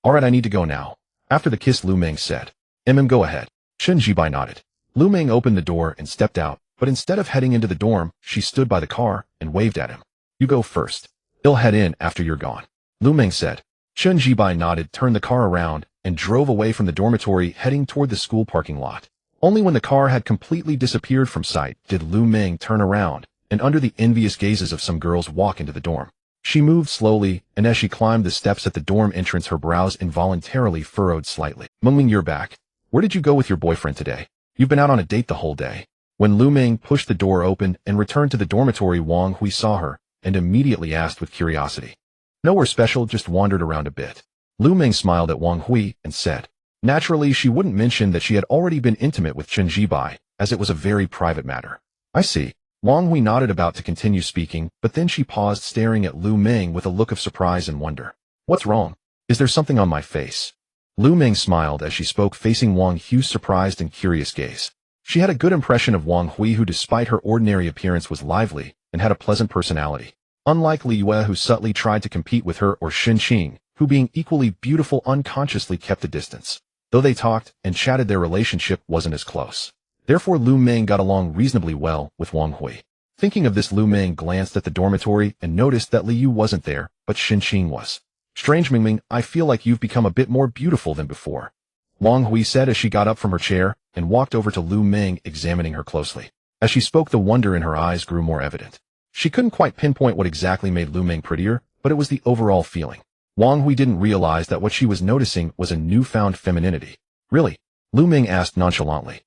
All right, I need to go now. After the kiss, Lu Ming said. Go ahead. Chen Jibai nodded. Lu Ming opened the door and stepped out, but instead of heading into the dorm, she stood by the car and waved at him. You go first. He'll head in after you're gone, Lu Ming said. Chen Jibai nodded, turned the car around, and drove away from the dormitory, heading toward the school parking lot. Only when the car had completely disappeared from sight did Lu Ming turn around, and under the envious gazes of some girls, walk into the dorm. She moved slowly, and as she climbed the steps at the dorm entrance, her brows involuntarily furrowed slightly. Mengming, you're back. Where did you go with your boyfriend today? You've been out on a date the whole day. When Lu Ming pushed the door open and returned to the dormitory, Wang Hui saw her and immediately asked with curiosity. Nowhere special, just wandered around a bit. Lu Ming smiled at Wang Hui and said. Naturally, she wouldn't mention that she had already been intimate with Chen Jibai, as it was a very private matter. I see. Wang Hui nodded, about to continue speaking, but then she paused, staring at Lu Ming with a look of surprise and wonder. What's wrong? Is there something on my face? Lu Ming smiled as she spoke, facing Wang Hui's surprised and curious gaze. She had a good impression of Wang Hui, who despite her ordinary appearance was lively and had a pleasant personality. Unlike Li Yue, who subtly tried to compete with her, or Xin Qing, who being equally beautiful unconsciously kept a distance. Though they talked and chatted, their relationship wasn't as close. Therefore, Lu Ming got along reasonably well with Wang Hui. Thinking of this, Lu Ming glanced at the dormitory and noticed that Li Yu wasn't there, but Xin Qing was. Strange, Mingming, I feel like you've become a bit more beautiful than before, Wang Hui said as she got up from her chair and walked over to Lu Ming, examining her closely. As she spoke, the wonder in her eyes grew more evident. She couldn't quite pinpoint what exactly made Lu Ming prettier, but it was the overall feeling. Wang Hui didn't realize that what she was noticing was a newfound femininity. Really? Lu Ming asked nonchalantly.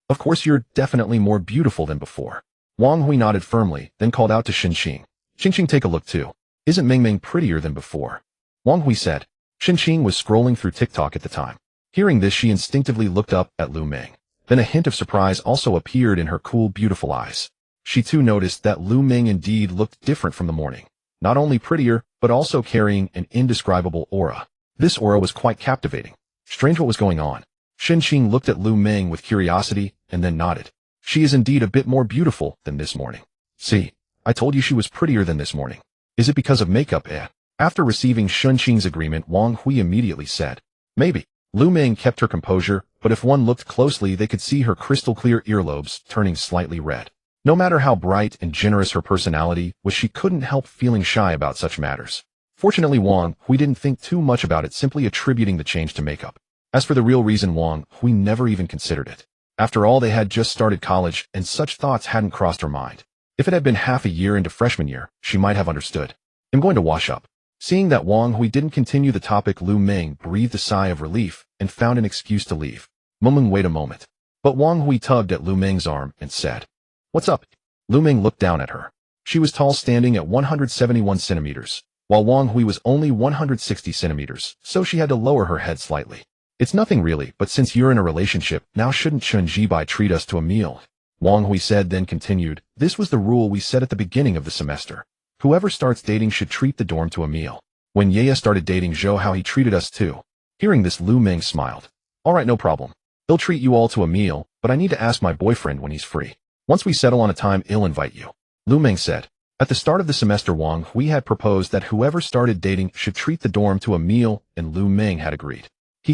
Of course, you're definitely more beautiful than before. Wang Hui nodded firmly, then called out to Xin Qing. Xin Qing, take a look too. Isn't Mingming prettier than before? Wang Hui said. Xin Qing was scrolling through TikTok at the time. Hearing this, she instinctively looked up at Lu Ming. Then a hint of surprise also appeared in her cool, beautiful eyes. She too noticed that Lu Ming indeed looked different from the morning. Not only prettier, but also carrying an indescribable aura. This aura was quite captivating. Strange, what was going on? Xin Qing looked at Lu Ming with curiosity and then nodded. She is indeed a bit more beautiful than this morning. See, I told you she was prettier than this morning. Is it because of makeup, eh? After receiving Shun Qing's agreement, Wang Hui immediately said, "Maybe." Lu Ming kept her composure, but if one looked closely they could see her crystal-clear earlobes turning slightly red. No matter how bright and generous her personality was, she couldn't help feeling shy about such matters. Fortunately, Wang Hui didn't think too much about it, simply attributing the change to makeup. As for the real reason, Wang Hui never even considered it. After all, they had just started college, and such thoughts hadn't crossed her mind. If it had been half a year into freshman year, she might have understood. "I'm going to wash up." Seeing that Wang Hui didn't continue the topic, Lu Ming breathed a sigh of relief and found an excuse to leave. Wait a moment." But Wang Hui tugged at Lu Ming's arm and said, "What's up?" Lu Ming looked down at her. She was tall, standing at 171 centimeters, while Wang Hui was only 160 centimeters, so she had to lower her head slightly. "It's nothing really, but since you're in a relationship, now shouldn't Chen Jibai treat us to a meal?" Wang Hui said, then continued, "This was the rule we set at the beginning of the semester. Whoever starts dating should treat the dorm to a meal. When Yaya started dating Zhou, how he treated us too." Hearing this, Lu Ming smiled. "All right, no problem. He'll treat you all to a meal, but I need to ask my boyfriend when he's free. Once we settle on a time, he'll invite you." Lu Ming said. At the start of the semester, Wang Hui had proposed that whoever started dating should treat the dorm to a meal, and Lu Ming had agreed.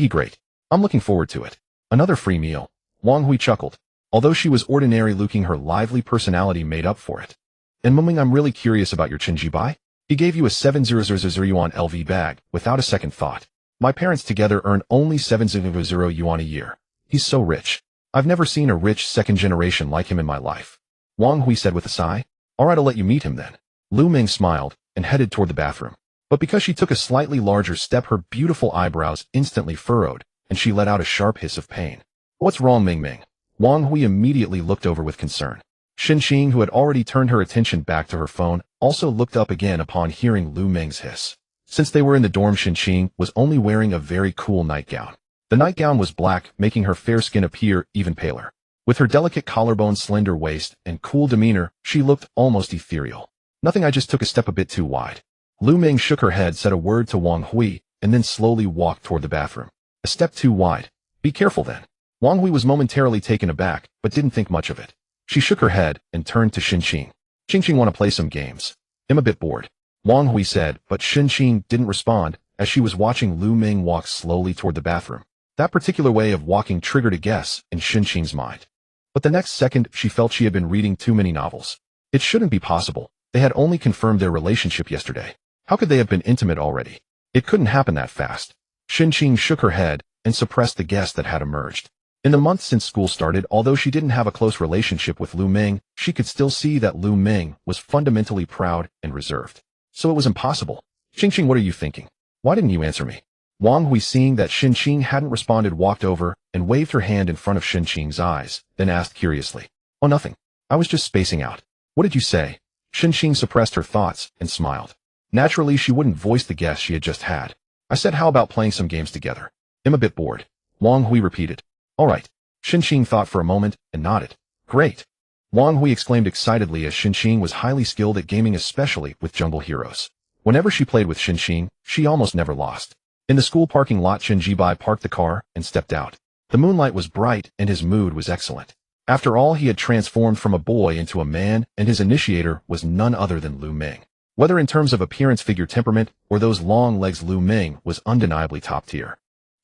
Great. I'm looking forward to it. Another free meal." Wang Hui chuckled. Although she was ordinary looking, her lively personality made up for it. "And Muming, I'm really curious about your Chen Jibai. He gave you a 7,000 yuan LV bag, without a second thought. My parents together earn only 7,000 yuan a year. He's so rich. I've never seen a rich second generation like him in my life." Wang Hui said with a sigh. "All right, I'll let you meet him then." Lu Ming smiled and headed toward the bathroom. But because she took a slightly larger step, her beautiful eyebrows instantly furrowed, and she let out a sharp hiss of pain. "What's wrong, Ming Ming?" Wang Hui immediately looked over with concern. Xin Qing, who had already turned her attention back to her phone, also looked up again upon hearing Lu Ming's hiss. Since they were in the dorm, Xin Qing was only wearing a very cool nightgown. The nightgown was black, making her fair skin appear even paler. With her delicate collarbone, slender waist, and cool demeanor, she looked almost ethereal. "Nothing, I just took a step a bit too wide." Lu Ming shook her head, said a word to Wang Hui, and then slowly walked toward the bathroom. "A step too wide? Be careful then." Wang Hui was momentarily taken aback, but didn't think much of it. She shook her head and turned to Xin Qing. "Xin Qing, want to play some games? I'm a bit bored." Wang Hui said, but Xin Qing didn't respond, as she was watching Lu Ming walk slowly toward the bathroom. That particular way of walking triggered a guess in Xin Qing's mind. But the next second, she felt she had been reading too many novels. It shouldn't be possible. They had only confirmed their relationship yesterday. How could they have been intimate already? It couldn't happen that fast. Xin Qing shook her head and suppressed the guess that had emerged. In the months since school started, although she didn't have a close relationship with Lu Ming, she could still see that Lu Ming was fundamentally proud and reserved. So it was impossible. "Xin Qing, what are you thinking? Why didn't you answer me?" Wang Hui, seeing that Xin Qing hadn't responded, walked over and waved her hand in front of Xin Qing's eyes, then asked curiously, "Oh, nothing. I was just spacing out." "What did you say?" Xin Qing suppressed her thoughts and smiled. Naturally, she wouldn't voice the guess she had just had. "I said, how about playing some games together? I'm a bit bored." Wang Hui repeated. "All right." Xin Qing thought for a moment and nodded. "Great." Wang Hui exclaimed excitedly, as Xin Qing was highly skilled at gaming, especially with jungle heroes. Whenever she played with Xin Qing, she almost never lost. In the school parking lot, Chen Jibai parked the car and stepped out. The moonlight was bright and his mood was excellent. After all, he had transformed from a boy into a man, and his initiator was none other than Lu Ming. Whether in terms of appearance, figure, temperament, or those long legs, Lu Ming was undeniably top tier.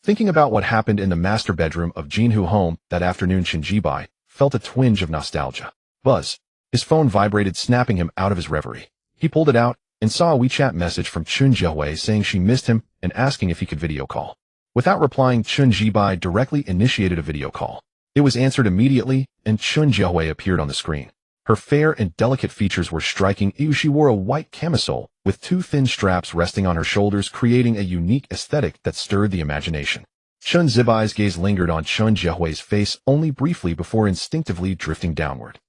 Thinking about what happened in the master bedroom of Jinhu home that afternoon, Chen Jibai felt a twinge of nostalgia. Buzz. His phone vibrated, snapping him out of his reverie. He pulled it out and saw a WeChat message from Chun Jiahui saying she missed him and asking if he could video call. Without replying, Chun Jibai directly initiated a video call. It was answered immediately, and Chun Jiahui appeared on the screen. Her fair and delicate features were striking. She wore a white camisole with two thin straps resting on her shoulders, creating a unique aesthetic that stirred the imagination. Chun Zibai's gaze lingered on Chun Jiahui's face only briefly before instinctively drifting downward.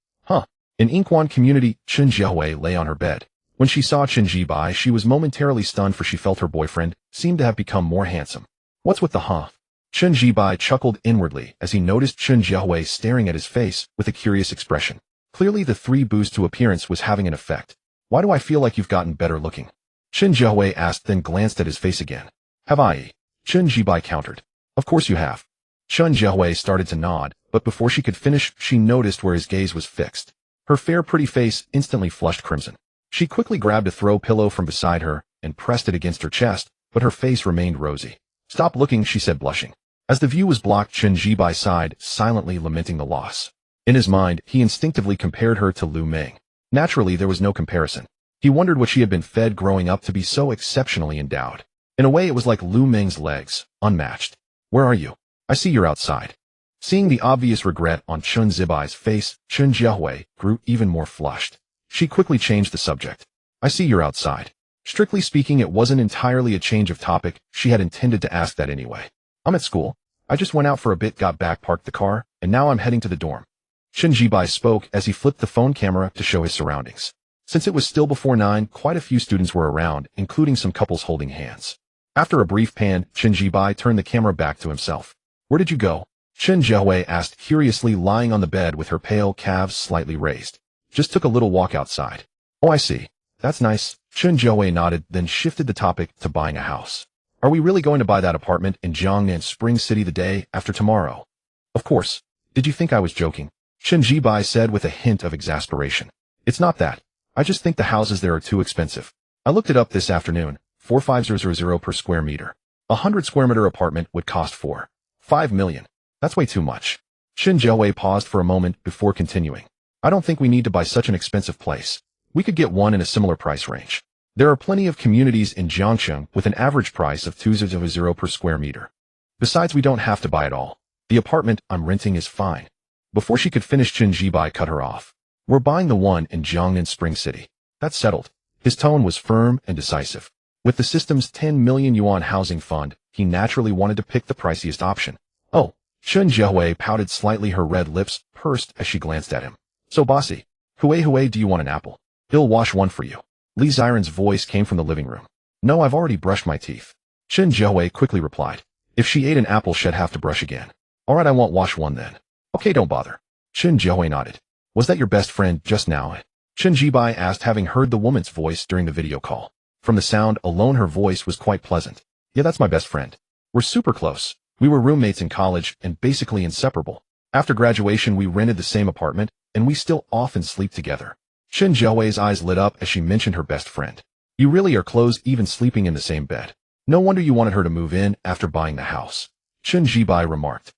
In Inkwan community, Chun Jiahui lay on her bed. When she saw Chun Jibai, she was momentarily stunned, for she felt her boyfriend seemed to have become more handsome. "What's with the Chun Jibai chuckled inwardly as he noticed Chun Jiahui staring at his face with a curious expression. Clearly the 3 boost to appearance was having an effect. "Why do I feel like you've gotten better looking?" Chun Jiahui asked, then glanced at his face again. "Have I?" Chun Jibai countered. "Of course you have." Chun Jiahui started to nod, but before she could finish, she noticed where his gaze was fixed. Her fair, pretty face instantly flushed crimson. She quickly grabbed a throw pillow from beside her and pressed it against her chest, but her face remained rosy. "Stop looking," she said, blushing. As the view was blocked, Chen Jibai sighed, silently lamenting the loss. In his mind, he instinctively compared her to Lu Ming. Naturally, there was no comparison. He wondered what she had been fed growing up to be so exceptionally endowed. In a way, it was like Lu Ming's legs, unmatched. "Where are you? I see you're outside." Seeing the obvious regret on Chen Zibai's face, Chen Jiahui grew even more flushed. She quickly changed the subject. "I see you're outside." Strictly speaking, it wasn't entirely a change of topic. She had intended to ask that anyway. "I'm at school. I just went out for a bit, got back, parked the car, and now I'm heading to the dorm." Chen Jibai spoke as he flipped the phone camera to show his surroundings. Since it was still before 9, quite a few students were around, including some couples holding hands. After a brief pan, Chen Jibai turned the camera back to himself. "Where did you go?" Chen Jiahui asked curiously, lying on the bed with her pale calves slightly raised. "Just took a little walk outside." "Oh, I see. That's nice." Chen Jiahui nodded, then shifted the topic to buying a house. "Are we really going to buy that apartment in Jiangnan Spring City the day after tomorrow?" "Of course. Did you think I was joking?" Chen Jibai said with a hint of exasperation. "It's not that. I just think the houses there are too expensive. I looked it up this afternoon, 45000 per square meter. A 100 square meter apartment would cost 4.5 million. That's way too much." Chen Jiahui paused for a moment before continuing. "I don't think we need to buy such an expensive place. We could get one in a similar price range. There are plenty of communities in Jiangcheng with an average price of 200 per square meter. Besides, we don't have to buy it all. The apartment I'm renting is fine." Before she could finish, Chen Jibai cut her off. "We're buying the one in Jiangnan Spring City. That's settled." His tone was firm and decisive. With the system's 10 million yuan housing fund, he naturally wanted to pick the priciest option. "Oh." Chen Jiahui pouted slightly, her red lips pursed as she glanced at him. "So bossy. Hui, do you want an apple? He'll wash one for you." Li Ziren's voice came from the living room. "No, I've already brushed my teeth." Chen Jiahui quickly replied. If she ate an apple, she'd have to brush again. "All right, I won't wash one then." "Okay, don't bother." Chen Jiahui nodded. "Was that your best friend just now?" Chen Jibai asked, having heard the woman's voice during the video call. From the sound alone, her voice was quite pleasant. "Yeah, that's my best friend. We're super close. We were roommates in college and basically inseparable. After graduation, we rented the same apartment, and we still often sleep together." Chen Jiahui's eyes lit up as she mentioned her best friend. "You really are close, even sleeping in the same bed. No wonder you wanted her to move in after buying the house," Chen Jibai remarked.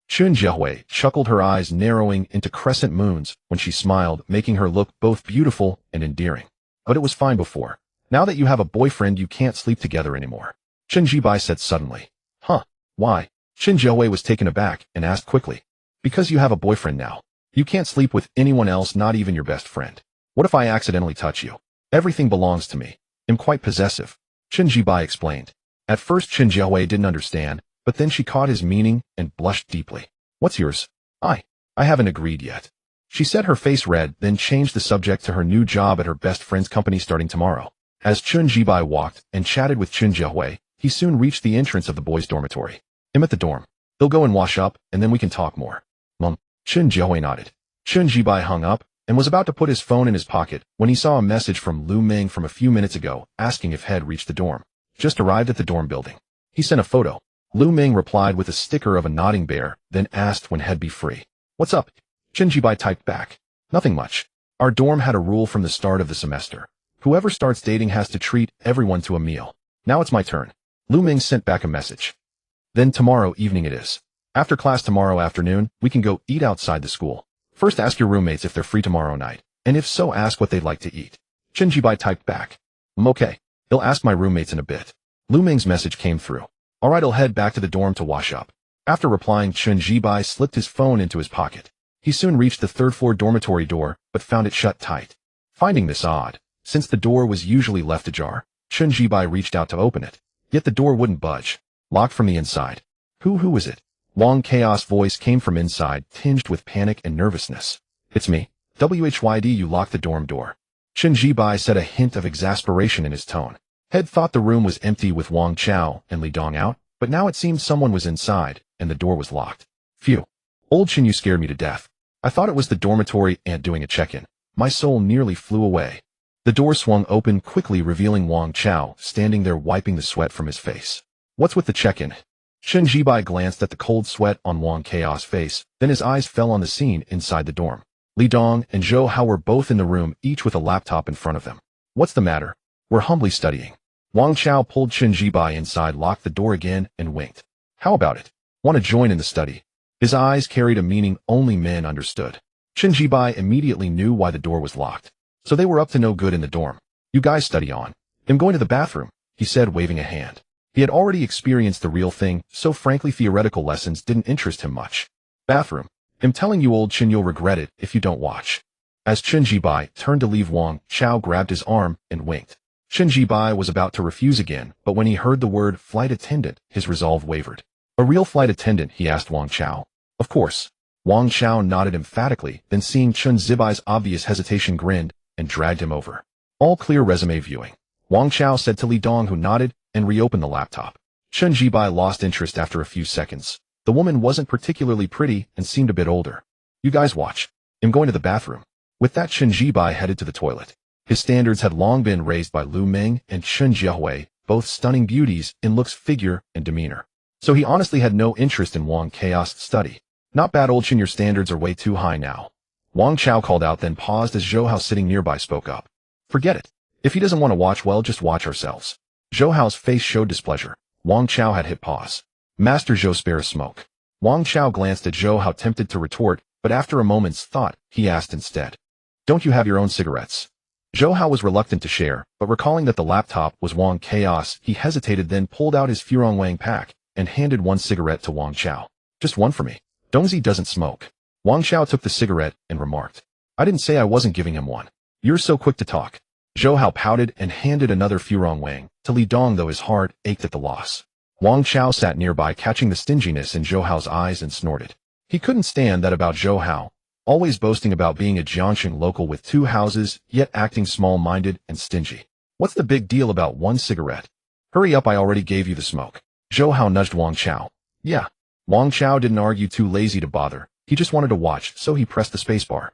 Chen Jiahui chuckled, her eyes narrowing into crescent moons when she smiled, making her look both beautiful and endearing. "But it was fine before. Now that you have a boyfriend, you can't sleep together anymore," Chen Jibai said suddenly. "Huh? Why?" Chen Jiahui was taken aback and asked quickly. "Because you have a boyfriend now. You can't sleep with anyone else, not even your best friend. What if I accidentally touch you? Everything belongs to me. I'm quite possessive," Chen Jibai explained. At first, Chen Jiahui didn't understand, but then she caught his meaning and blushed deeply. "What's yours?" I haven't agreed yet." She said, her face red, then changed the subject to her new job at her best friend's company starting tomorrow. As Chen Jibai walked and chatted with Chen Jiahui, he soon reached the entrance of the boys' dormitory. "I'm at the dorm. They'll go and wash up, and then we can talk more." Chen Jiahui nodded. Chen Jibai hung up and was about to put his phone in his pocket when he saw a message from Lu Ming from a few minutes ago asking if Head reached the dorm. "Just arrived at the dorm building." He sent a photo. Lu Ming replied with a sticker of a nodding bear, then asked when He'd be free. "What's up?" Chen Jibai typed back. "Nothing much. Our dorm had a rule from the start of the semester. Whoever starts dating has to treat everyone to a meal. Now it's my turn." Lu Ming sent back a message. "Then tomorrow evening it is. After class tomorrow afternoon, we can go eat outside the school. First ask your roommates if they're free tomorrow night, and if so, ask what they'd like to eat." Chen Jibai typed back. "Okay. I'll ask my roommates in a bit." Lu Ming's message came through. "All right, I'll head back to the dorm to wash up." After replying, Chen Jibai slipped his phone into his pocket. He soon reached the third-floor dormitory door, but found it shut tight. Finding this odd, since the door was usually left ajar, Chen Jibai reached out to open it. Yet the door wouldn't budge. Locked from the inside. Who is it?" Wang Chaos' voice came from inside, tinged with panic and nervousness. "It's me. Whyd, you locked the dorm door." Chen Jibai said, a hint of exasperation in his tone. Head thought the room was empty with Wang Chao and Li Dong out, but now it seemed someone was inside, and the door was locked. "Phew. Old Chen, you scared me to death. I thought it was the dormitory aunt doing a check-in. My soul nearly flew away." The door swung open quickly, revealing Wang Chao, standing there wiping the sweat from his face. "What's with the check-in?" Chen Jibai glanced at the cold sweat on Wang Chaos' face, then his eyes fell on the scene inside the dorm. Li Dong and Zhou Hao were both in the room, each with a laptop in front of them. "What's the matter?" "We're humbly studying." Wang Chao pulled Chen Jibai inside, locked the door again, and winked. How about it? Want to join in the study? His eyes carried a meaning only men understood. Chen Jibai immediately knew why the door was locked. So they were up to no good in the dorm. You guys study on. I'm going to the bathroom, he said, waving a hand. He had already experienced the real thing, so frankly theoretical lessons didn't interest him much. Bathroom. I'm telling you, old Chen, you'll regret it if you don't watch. As Chen Jibai turned to leave, Wang Chao grabbed his arm and winked. Chen Jibai was about to refuse again, but when he heard the word flight attendant, his resolve wavered. A real flight attendant, he asked Wang Chao. Of course. Wang Chao nodded emphatically, then seeing Chen Jibai's obvious hesitation grinned and dragged him over. All clear resume viewing. Wang Chao said to Li Dong, who nodded and reopened the laptop. Chen Jibai lost interest after a few seconds. The woman wasn't particularly pretty and seemed a bit older. You guys watch. I'm going to the bathroom. With that, Chen Jibai headed to the toilet. His standards had long been raised by Lu Meng and Chen Jiahui, both stunning beauties in looks, figure, and demeanor. So he honestly had no interest in Wang Chao's study. Not bad, old Chen, your standards are way too high now. Wang Chao called out, then paused as Zhou Hao sitting nearby spoke up. Forget it. If he doesn't want to watch, well, just watch ourselves. Zhou Hao's face showed displeasure. Wang Chao had hit pause. Master Zhou, spare a smoke. Wang Chao glanced at Zhou Hao, tempted to retort, but after a moment's thought, he asked instead. Don't you have your own cigarettes? Zhou Hao was reluctant to share, but recalling that the laptop was Wang Chaos, he hesitated, then pulled out his Furong Wang pack and handed one cigarette to Wang Chao. Just one for me. Dongzi doesn't smoke. Wang Chao took the cigarette and remarked. I didn't say I wasn't giving him one. You're so quick to talk. Zhou Hao pouted and handed another Furong Wang to Li Dong, though his heart ached at the loss. Wang Chao sat nearby, catching the stinginess in Zhou Hao's eyes, and snorted. He couldn't stand that about Zhou Hao, always boasting about being a Jiangxing local with 2 houses, yet acting small-minded and stingy. What's the big deal about one cigarette? Hurry up, I already gave you the smoke. Zhou Hao nudged Wang Chao. Yeah. Wang Chao didn't argue, too lazy to bother. He just wanted to watch, so he pressed the spacebar.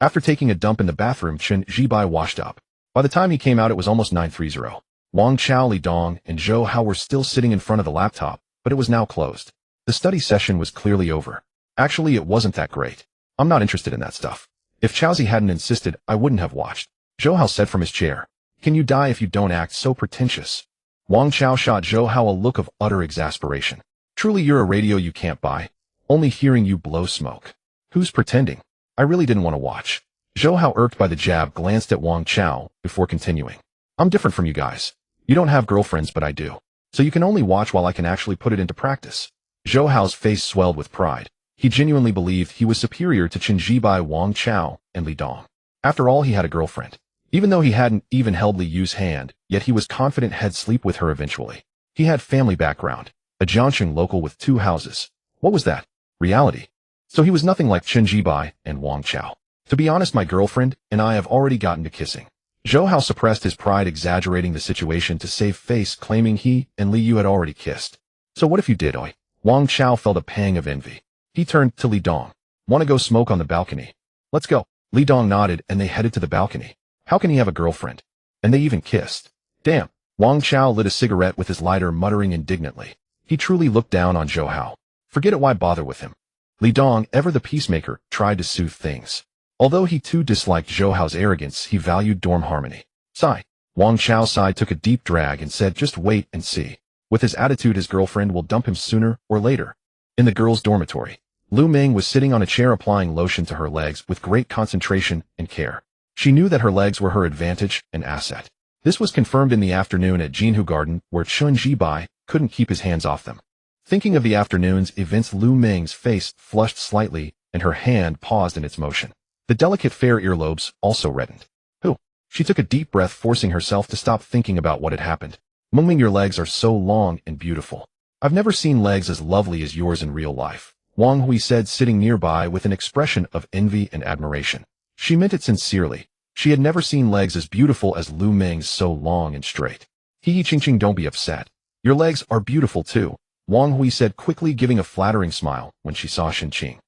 After taking a dump in the bathroom, Chen Jibai washed up. By the time he came out, it was almost 9:30. Wang Chao, Li Dong, and Zhou Hao were still sitting in front of the laptop, but it was now closed. The study session was clearly over. Actually, it wasn't that great. I'm not interested in that stuff. If Chaozi hadn't insisted, I wouldn't have watched. Zhou Hao said from his chair. Can you die if you don't act so pretentious? Wang Chao shot Zhou Hao a look of utter exasperation. Truly, you're a radio you can't buy. Only hearing you blow smoke. Who's pretending? I really didn't want to watch. Zhou Hao, irked by the jab, glanced at Wang Chao before continuing. I'm different from you guys. You don't have girlfriends, but I do. So you can only watch while I can actually put it into practice. Zhou Hao's face swelled with pride. He genuinely believed he was superior to Chen Jibai, Wang Chao, and Li Dong. After all, he had a girlfriend. Even though he hadn't even held Li Yu's hand, yet he was confident he'd sleep with her eventually. He had family background. A Jiangxing local with 2 houses. What was that? Reality. So he was nothing like Chen Jibai and Wang Chao. To be honest, my girlfriend and I have already gotten to kissing. Zhou Hao suppressed his pride, exaggerating the situation to save face, claiming he and Li Yu had already kissed. So what if you did, oi? Wang Chao felt a pang of envy. He turned to Li Dong. Want to go smoke on the balcony? Let's go. Li Dong nodded and they headed to the balcony. How can he have a girlfriend? And they even kissed. Damn. Wang Chao lit a cigarette with his lighter, muttering indignantly. He truly looked down on Zhou Hao. Forget it, why bother with him? Li Dong, ever the peacemaker, tried to soothe things. Although he too disliked Zhou Hao's arrogance, he valued dorm harmony. Sigh. Wang Chao's sigh took a deep drag and said, just wait and see. With his attitude, his girlfriend will dump him sooner or later. In the girls' dormitory, Lu Meng was sitting on a chair applying lotion to her legs with great concentration and care. She knew that her legs were her advantage and asset. This was confirmed in the afternoon at Jinhu Garden, where Chen Jibai couldn't keep his hands off them. Thinking of the afternoon's events, Lu Meng's face flushed slightly and her hand paused in its motion. The delicate fair earlobes also reddened. Who? She took a deep breath, forcing herself to stop thinking about what had happened. Mengming, your legs are so long and beautiful. I've never seen legs as lovely as yours in real life, Wang Hui said, sitting nearby with an expression of envy and admiration. She meant it sincerely. She had never seen legs as beautiful as Lu Meng's, so long and straight. Hee Ching, don't be upset. Your legs are beautiful too, Wang Hui said quickly, giving a flattering smile when she saw Shenqing.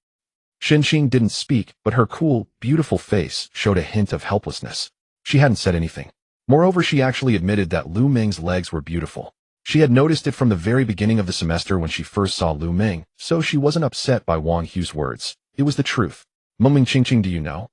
Shenqing didn't speak, but her cool, beautiful face showed a hint of helplessness. She hadn't said anything. Moreover, she actually admitted that Lu Meng's legs were beautiful. She had noticed it from the very beginning of the semester when she first saw Lu Meng, so she wasn't upset by Wang Hu's words. It was the truth. Mengming Qingqing, do you know?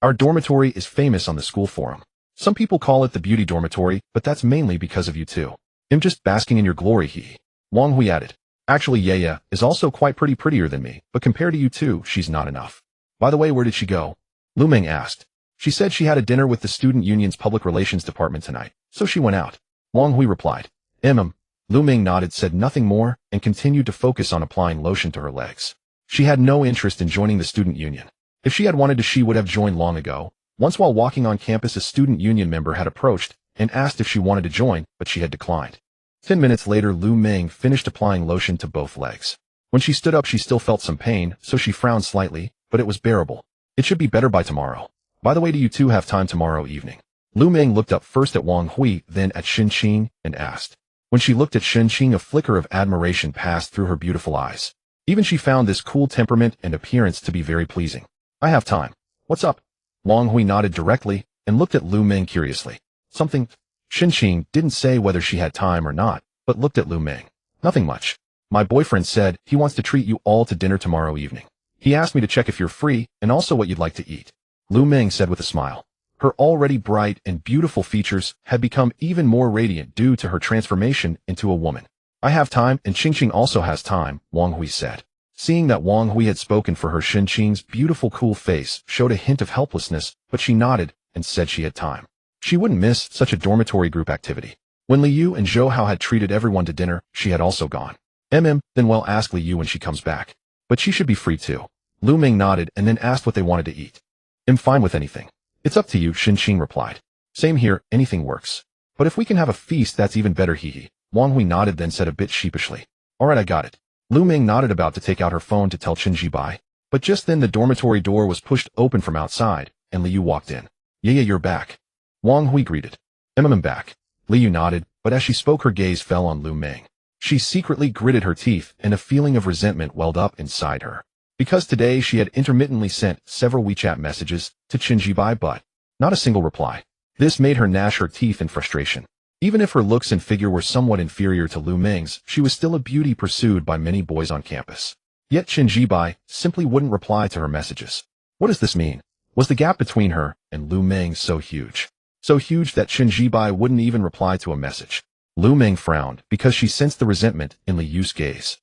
Our dormitory is famous on the school forum. Some people call it the beauty dormitory, but that's mainly because of you two. I'm just basking in your glory, he. Wang Hui added. Actually, Yaya is also quite prettier than me, but compared to you two, she's not enough. By the way, where did she go? Lu Ming asked. She said she had a dinner with the student union's public relations department tonight, so she went out. Wang Hui replied. Lu Ming nodded, said nothing more, and continued to focus on applying lotion to her legs. She had no interest in joining the student union. If she had wanted to, she would have joined long ago. Once while walking on campus, a student union member had approached and asked if she wanted to join, but she had declined. 10 minutes later, Lu Ming finished applying lotion to both legs. When she stood up, she still felt some pain, so she frowned slightly, but it was bearable. It should be better by tomorrow. By the way, do you two have time tomorrow evening? Lu Ming looked up first at Wang Hui, then at Shen Qing, and asked. When she looked at Shen Qing, a flicker of admiration passed through her beautiful eyes. Even she found this cool temperament and appearance to be very pleasing. I have time. What's up? Wang Hui nodded directly and looked at Lu Ming curiously. Something? Shen Qing didn't say whether she had time or not, but looked at Lu Ming. Nothing much. My boyfriend said he wants to treat you all to dinner tomorrow evening. He asked me to check if you're free and also what you'd like to eat. Lu Ming said with a smile. Her already bright and beautiful features had become even more radiant due to her transformation into a woman. I have time, and Qing also has time, Wang Hui said. Seeing that Wang Hui had spoken for her, Shen Qing's beautiful cool face showed a hint of helplessness, but she nodded and said she had time. She wouldn't miss such a dormitory group activity. When Li Yu and Zhou Hao had treated everyone to dinner, she had also gone. Then we'll ask Li Yu when she comes back. But she should be free too. Lu Ming nodded and then asked what they wanted to eat. I'm fine with anything. It's up to you, Shen Qing replied. Same here, anything works. But if we can have a feast, that's even better, hee. Wang Hui nodded, then said a bit sheepishly. Alright, I got it. Lu Ming nodded, about to take out her phone to tell Qin bye. But just then the dormitory door was pushed open from outside, and Li Yu walked in. Yeah, you're back. Wang Hui greeted. I'm back. Li Yu nodded, but as she spoke her gaze fell on Lu Ming. She secretly gritted her teeth, and a feeling of resentment welled up inside her. Because today she had intermittently sent several WeChat messages to Qin Bai, but not a single reply. This made her gnash her teeth in frustration. Even if her looks and figure were somewhat inferior to Lu Ming's, she was still a beauty pursued by many boys on campus. Yet Qin Bai simply wouldn't reply to her messages. What does this mean? Was the gap between her and Lu Ming so huge? So huge that Qin Bai wouldn't even reply to a message. Lu Ming frowned because she sensed the resentment in Li Yu's gaze.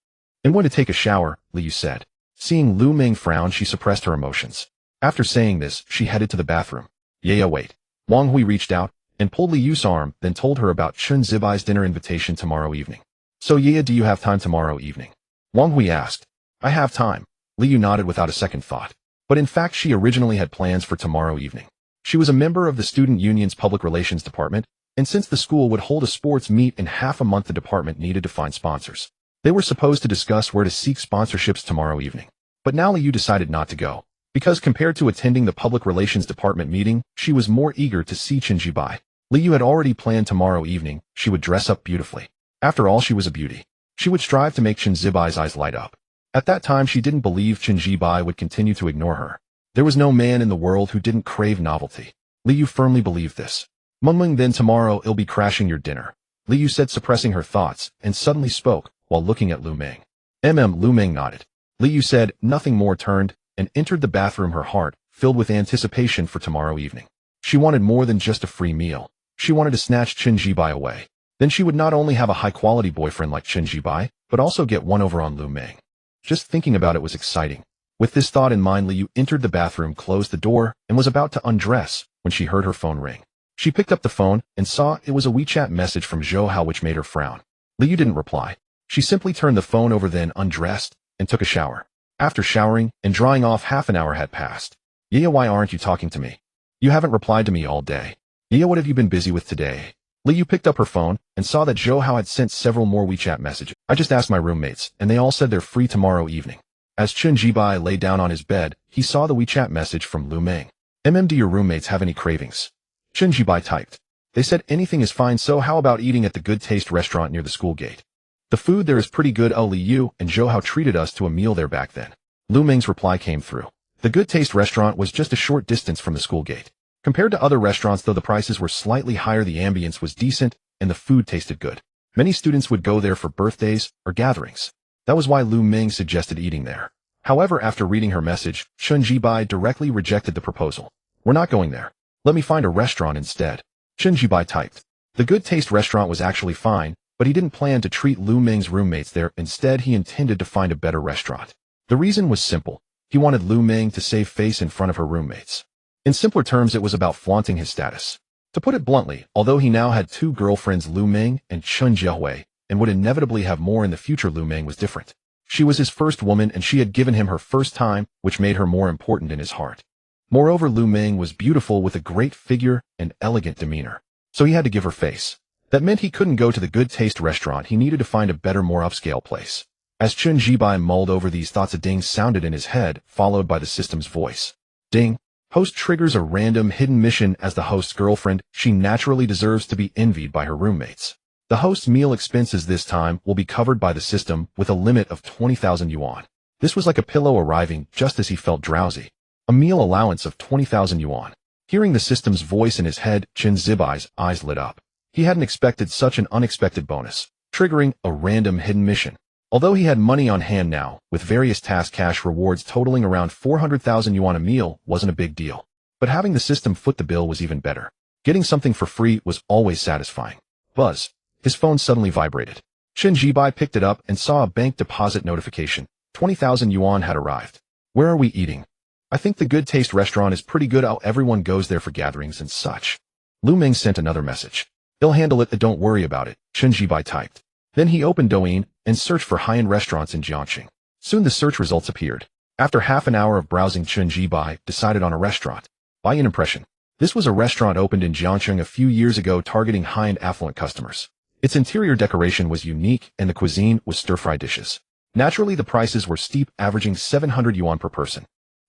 I'm going to take a shower, Li Yu said. Seeing Lu Ming frown, she suppressed her emotions. After saying this, she headed to the bathroom. Yeah, wait. Wang Hui reached out and pulled Li Yu's arm, then told her about Qin Zibai's dinner invitation tomorrow evening. So yeah, do you have time tomorrow evening? Wang Hui asked. I have time. Li Yu nodded without a second thought. But in fact, she originally had plans for tomorrow evening. She was a member of the student union's public relations department, and since the school would hold a sports meet in half a month, the department needed to find sponsors. They were supposed to discuss where to seek sponsorships tomorrow evening. But now Li Yu decided not to go, because compared to attending the public relations department meeting, she was more eager to see Qin Bai. Li Yu had already planned tomorrow evening she would dress up beautifully. After all, she was a beauty. She would strive to make Qin Bai's eyes light up. At that time, she didn't believe Qin Bai would continue to ignore her. There was no man in the world who didn't crave novelty. Li Yu firmly believed this. Mumling, then tomorrow I'll be crashing your dinner, Li Yu said, suppressing her thoughts, and suddenly spoke while looking at Lu Ming. Lu Ming nodded. Li Yu said nothing more, turned and entered the bathroom, her heart filled with anticipation for tomorrow evening. She wanted more than just a free meal. She wanted to snatch Qin Bai away. Then she would not only have a high-quality boyfriend like Qin Bai, but also get one over on Lu Ming. Just thinking about it was exciting. With this thought in mind, Li Yu entered the bathroom, closed the door, and was about to undress when she heard her phone ring. She picked up the phone and saw it was a WeChat message from Zhou Hao, which made her frown. Li Yu didn't reply. She simply turned the phone over, then undressed and took a shower. After showering and drying off, half an hour had passed. Yeah, why aren't you talking to me? You haven't replied to me all day. Yeah, what have you been busy with today? Li Yu picked up her phone and saw that Zhou Hao had sent several more WeChat messages. I just asked my roommates, and they all said they're free tomorrow evening. As Qin Bai lay down on his bed, he saw the WeChat message from Lu Ming. Do your roommates have any cravings? Qin Bai typed. They said anything is fine, so how about eating at the Good Taste restaurant near the school gate? The food there is pretty good. Oh, Li Yu and Zhou Hao treated us to a meal there back then. Lu Ming's reply came through. The Good Taste restaurant was just a short distance from the school gate. Compared to other restaurants, though the prices were slightly higher, the ambience was decent and the food tasted good. Many students would go there for birthdays or gatherings. That was why Lu Ming suggested eating there. However, after reading her message, Qin Bai directly rejected the proposal. We're not going there. Let me find a restaurant instead. Chen Jibai typed. The Good Taste restaurant was actually fine, but he didn't plan to treat Lu Ming's roommates there. Instead, he intended to find a better restaurant. The reason was simple. He wanted Lu Ming to save face in front of her roommates. In simpler terms, it was about flaunting his status. To put it bluntly, although he now had two girlfriends, Lu Ming and Chen Jiahui, and would inevitably have more in the future, Lu Ming was different. She was his first woman, and she had given him her first time, which made her more important in his heart. Moreover, Lu Ming was beautiful with a great figure and elegant demeanor. So he had to give her face. That meant he couldn't go to the Good Taste restaurant. He needed to find a better, more upscale place. As Chen Jibai mulled over these thoughts, a ding sounded in his head, followed by the system's voice. Ding. Host triggers a random hidden mission. As the host's girlfriend, she naturally deserves to be envied by her roommates. The host's meal expenses this time will be covered by the system with a limit of 20,000 yuan. This was like a pillow arriving just as he felt drowsy. A meal allowance of 20,000 yuan. Hearing the system's voice in his head, Chen Zibai's eyes lit up. He hadn't expected such an unexpected bonus, triggering a random hidden mission. Although he had money on hand now, with various task cash rewards totaling around 400,000 yuan, a meal wasn't a big deal. But having the system foot the bill was even better. Getting something for free was always satisfying. Buzz. His phone suddenly vibrated. Chen Jibai picked it up and saw a bank deposit notification. 20,000 yuan had arrived. Where are we eating? I think the Good Taste restaurant is pretty good. How everyone goes there for gatherings and such. Lu Ming sent another message. He'll handle it, don't worry about it, Chen Jibai typed. Then he opened Douyin and searched for high-end restaurants in Jiangxing. Soon the search results appeared. After half an hour of browsing, Chen Jibai decided on a restaurant. By an impression. This was a restaurant opened in Jiangxing a few years ago, targeting high-end affluent customers. Its interior decoration was unique and the cuisine was stir-fry dishes. Naturally, the prices were steep, averaging 700 yuan per person.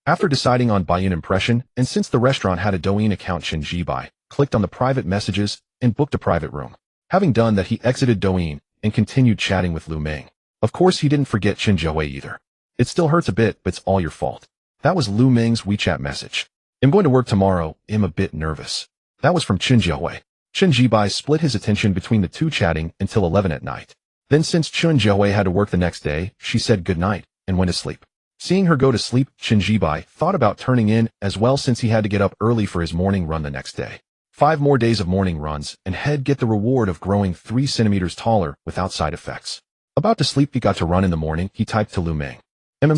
After deciding on by an impression, and since the restaurant had a Douyin account, Chen Jibai clicked on the private messages and booked a private room. Having done that, he exited Douyin and continued chatting with Lu Ming. Of course, he didn't forget Chen Jiahui either. It still hurts a bit, but it's all your fault. That was Lu Ming's WeChat message. I'm going to work tomorrow. I'm a bit nervous. That was from Chen Jiahui. Chen Jibai split his attention between the two, chatting until 11 at night. Then, since Chen Jiahui had to work the next day, she said good night and went to sleep. Seeing her go to sleep, Chen Jibai thought about turning in as well, since he had to get up early for his morning run the next day. 5 more days of morning runs, and he'd get the reward of growing 3 centimeters taller without side effects. About to sleep, he got to run in the morning. He typed to Lu Ming.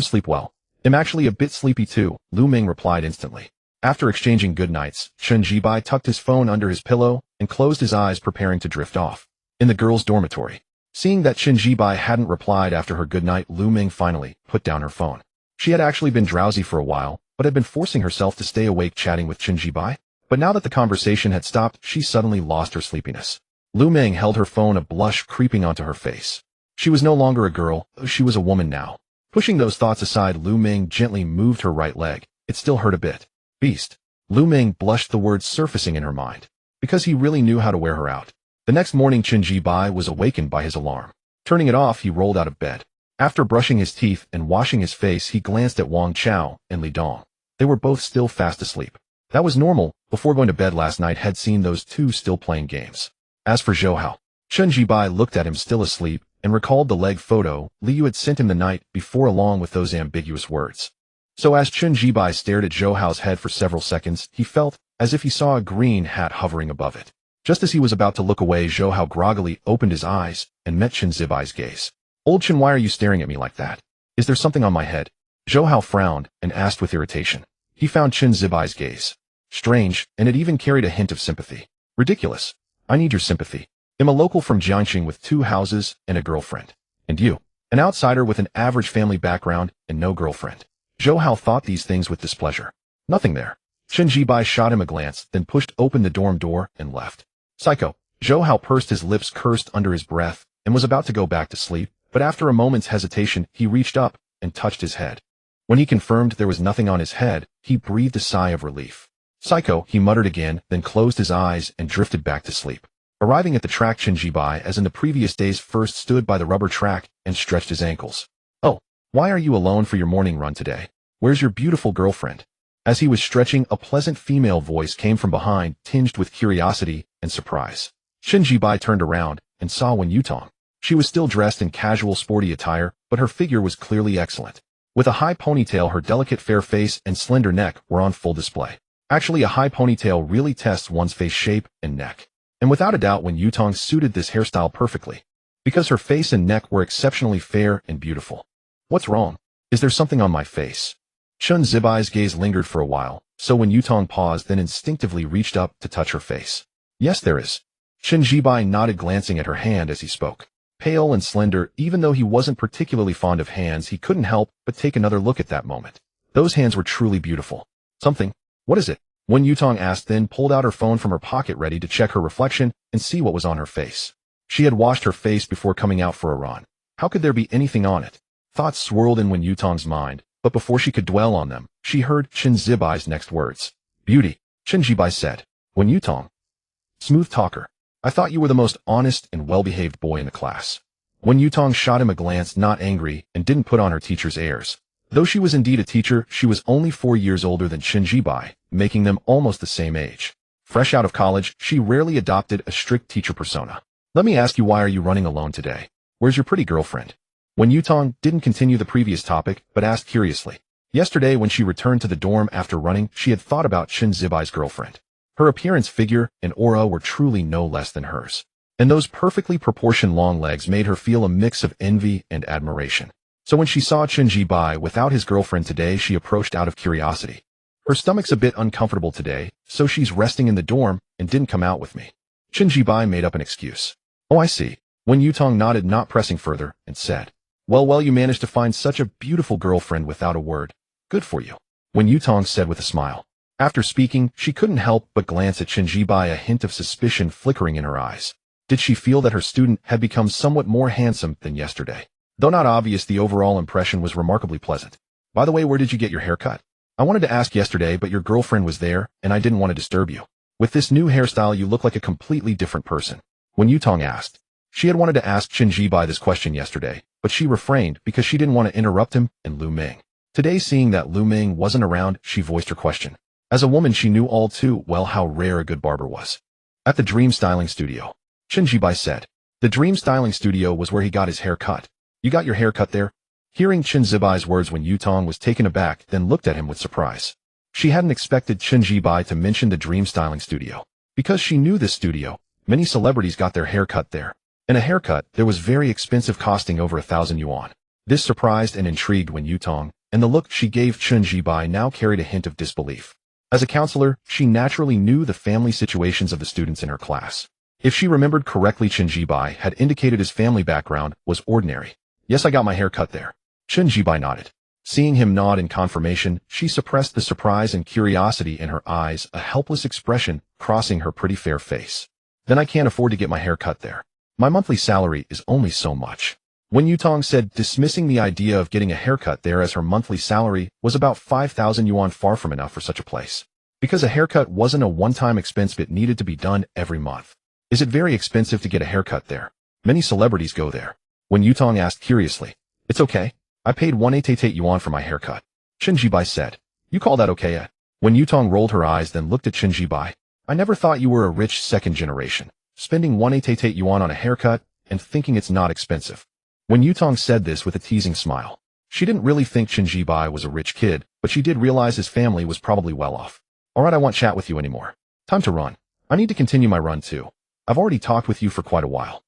Sleep well. I'm actually a bit sleepy too, Lu Ming replied instantly. After exchanging good nights, Chen Jibai tucked his phone under his pillow and closed his eyes, preparing to drift off. In the girls' dormitory. Seeing that Chen Jibai hadn't replied after her good night, Lu Ming finally put down her phone. She had actually been drowsy for a while, but had been forcing herself to stay awake chatting with Chen Jibai. But now that the conversation had stopped, she suddenly lost her sleepiness. Lu Ming held her phone, a blush creeping onto her face. She was no longer a girl, she was a woman now. Pushing those thoughts aside, Lu Ming gently moved her right leg. It still hurt a bit. Beast. Lu Ming blushed, the words surfacing in her mind. Because he really knew how to wear her out. The next morning, Chen Jibai was awakened by his alarm. Turning it off, he rolled out of bed. After brushing his teeth and washing his face, he glanced at Wang Chao and Li Dong. They were both still fast asleep. That was normal. Before going to bed last night, had seen those two still playing games. As for Zhou Hao, Chen Jibai looked at him still asleep and recalled the leg photo Li Yu had sent him the night before, along with those ambiguous words. So as Chen Jibai stared at Zhou Hao's head for several seconds, he felt as if he saw a green hat hovering above it. Just as he was about to look away, Zhou Hao groggily opened his eyes and met Chen Zibai's gaze. Old Chen, why are you staring at me like that? Is there something on my head? Zhou Hao frowned and asked with irritation. He found Chen Zibai's gaze strange, and it even carried a hint of sympathy. Ridiculous. I need your sympathy. I'm a local from Jiangxing with 2 houses and a girlfriend. And you, an outsider with an average family background and no girlfriend. Zhou Hao thought these things with displeasure. Nothing there. Chen Jibai shot him a glance, then pushed open the dorm door and left. Psycho. Zhou Hao pursed his lips, cursed under his breath, and was about to go back to sleep, but after a moment's hesitation, he reached up and touched his head. When he confirmed there was nothing on his head, he breathed a sigh of relief. Psycho, he muttered again, then closed his eyes and drifted back to sleep. Arriving at the track, Chen Jibai, as in the previous days, first stood by the rubber track and stretched his ankles. Oh, why are you alone for your morning run today? Where's your beautiful girlfriend? As he was stretching, a pleasant female voice came from behind, tinged with curiosity and surprise. Chen Jibai turned around and saw Wen Yutong. She was still dressed in casual sporty attire, but her figure was clearly excellent. With a high ponytail, her delicate fair face and slender neck were on full display. Actually, a high ponytail really tests one's face shape and neck. And without a doubt, Wen Yutong suited this hairstyle perfectly, because her face and neck were exceptionally fair and beautiful. What's wrong? Is there something on my face? Chen Zibai's gaze lingered for a while, so Wen Yutong paused, then instinctively reached up to touch her face. Yes, there is. Chen Zibai nodded, glancing at her hand as he spoke. Pale and slender, even though he wasn't particularly fond of hands, he couldn't help but take another look at that moment. Those hands were truly beautiful. Something? What is it? Wen Yutong asked, then pulled out her phone from her pocket, ready to check her reflection and see what was on her face. She had washed her face before coming out for a run. How could there be anything on it? Thoughts swirled in Wen Yutong's mind, but before she could dwell on them, she heard Chen Zibai's next words. Beauty, Chen Zibai said. Wen Yutong. Smooth talker. I thought you were the most honest and well-behaved boy in the class. Wen Yutong shot him a glance, not angry, and didn't put on her teacher's airs. Though she was indeed a teacher, she was only 4 years older than Chen Zibai, making them almost the same age. Fresh out of college, she rarely adopted a strict teacher persona. Let me ask you, why are you running alone today? Where's your pretty girlfriend? Wen Yutong didn't continue the previous topic, but asked curiously. Yesterday, when she returned to the dorm after running, she had thought about Chen Zibai's girlfriend. Her appearance, figure, and aura were truly no less than hers. And those perfectly proportioned long legs made her feel a mix of envy and admiration. So when she saw Chen Zibai without his girlfriend today, she approached out of curiosity. Her stomach's a bit uncomfortable today, so she's resting in the dorm and didn't come out with me. Chen Zibai made up an excuse. Oh, I see. Wen Yutong nodded, not pressing further, and said, Well, you managed to find such a beautiful girlfriend without a word. Good for you. Wen Yutong said with a smile. After speaking, she couldn't help but glance at Chen Zibai, a hint of suspicion flickering in her eyes. Did she feel that her student had become somewhat more handsome than yesterday? Though not obvious, the overall impression was remarkably pleasant. By the way, where did you get your hair cut? I wanted to ask yesterday, but your girlfriend was there, and I didn't want to disturb you. With this new hairstyle, you look like a completely different person. Wen Yutong asked. She had wanted to ask Chen Zibai this question yesterday, but she refrained because she didn't want to interrupt him and Lu Ming. Today, seeing that Lu Ming wasn't around, she voiced her question. As a woman, she knew all too well how rare a good barber was. At the Dream Styling Studio, Chen Zibai said. The Dream Styling Studio was where he got his hair cut. You got your hair cut there? Hearing Chen Zibai's words, Wen Yutong was taken aback, then looked at him with surprise. She hadn't expected Chen Zibai to mention the Dream Styling Studio. Because she knew this studio, many celebrities got their hair cut there. And a haircut there was very expensive, costing over 1,000 yuan. This surprised and intrigued Wen Yutong, and the look she gave Chen Zibai now carried a hint of disbelief. As a counselor, she naturally knew the family situations of the students in her class. If she remembered correctly, Chen Zibai had indicated his family background was ordinary. Yes, I got my hair cut there. Chen Zibai nodded. Seeing him nod in confirmation, she suppressed the surprise and curiosity in her eyes, a helpless expression crossing her pretty fair face. Then I can't afford to get my hair cut there. My monthly salary is only so much. Wen Yutong said, dismissing the idea of getting a haircut there, as her monthly salary was about 5,000 yuan, far from enough for such a place. Because a haircut wasn't a one-time expense but needed to be done every month. Is it very expensive to get a haircut there? Many celebrities go there. Wen Yutong asked curiously. It's okay. I paid 188 yuan for my haircut. Chen Zibai said. You call that okay? Wen Yutong rolled her eyes, then looked at Chen Zibai. I never thought you were a rich second generation, spending 188 yuan on a haircut and thinking it's not expensive. Wen Yutong said this with a teasing smile. She didn't really think Chen Zibai was a rich kid, but she did realize his family was probably well off. Alright, I won't chat with you anymore. Time to run. I need to continue my run too. I've already talked with you for quite a while.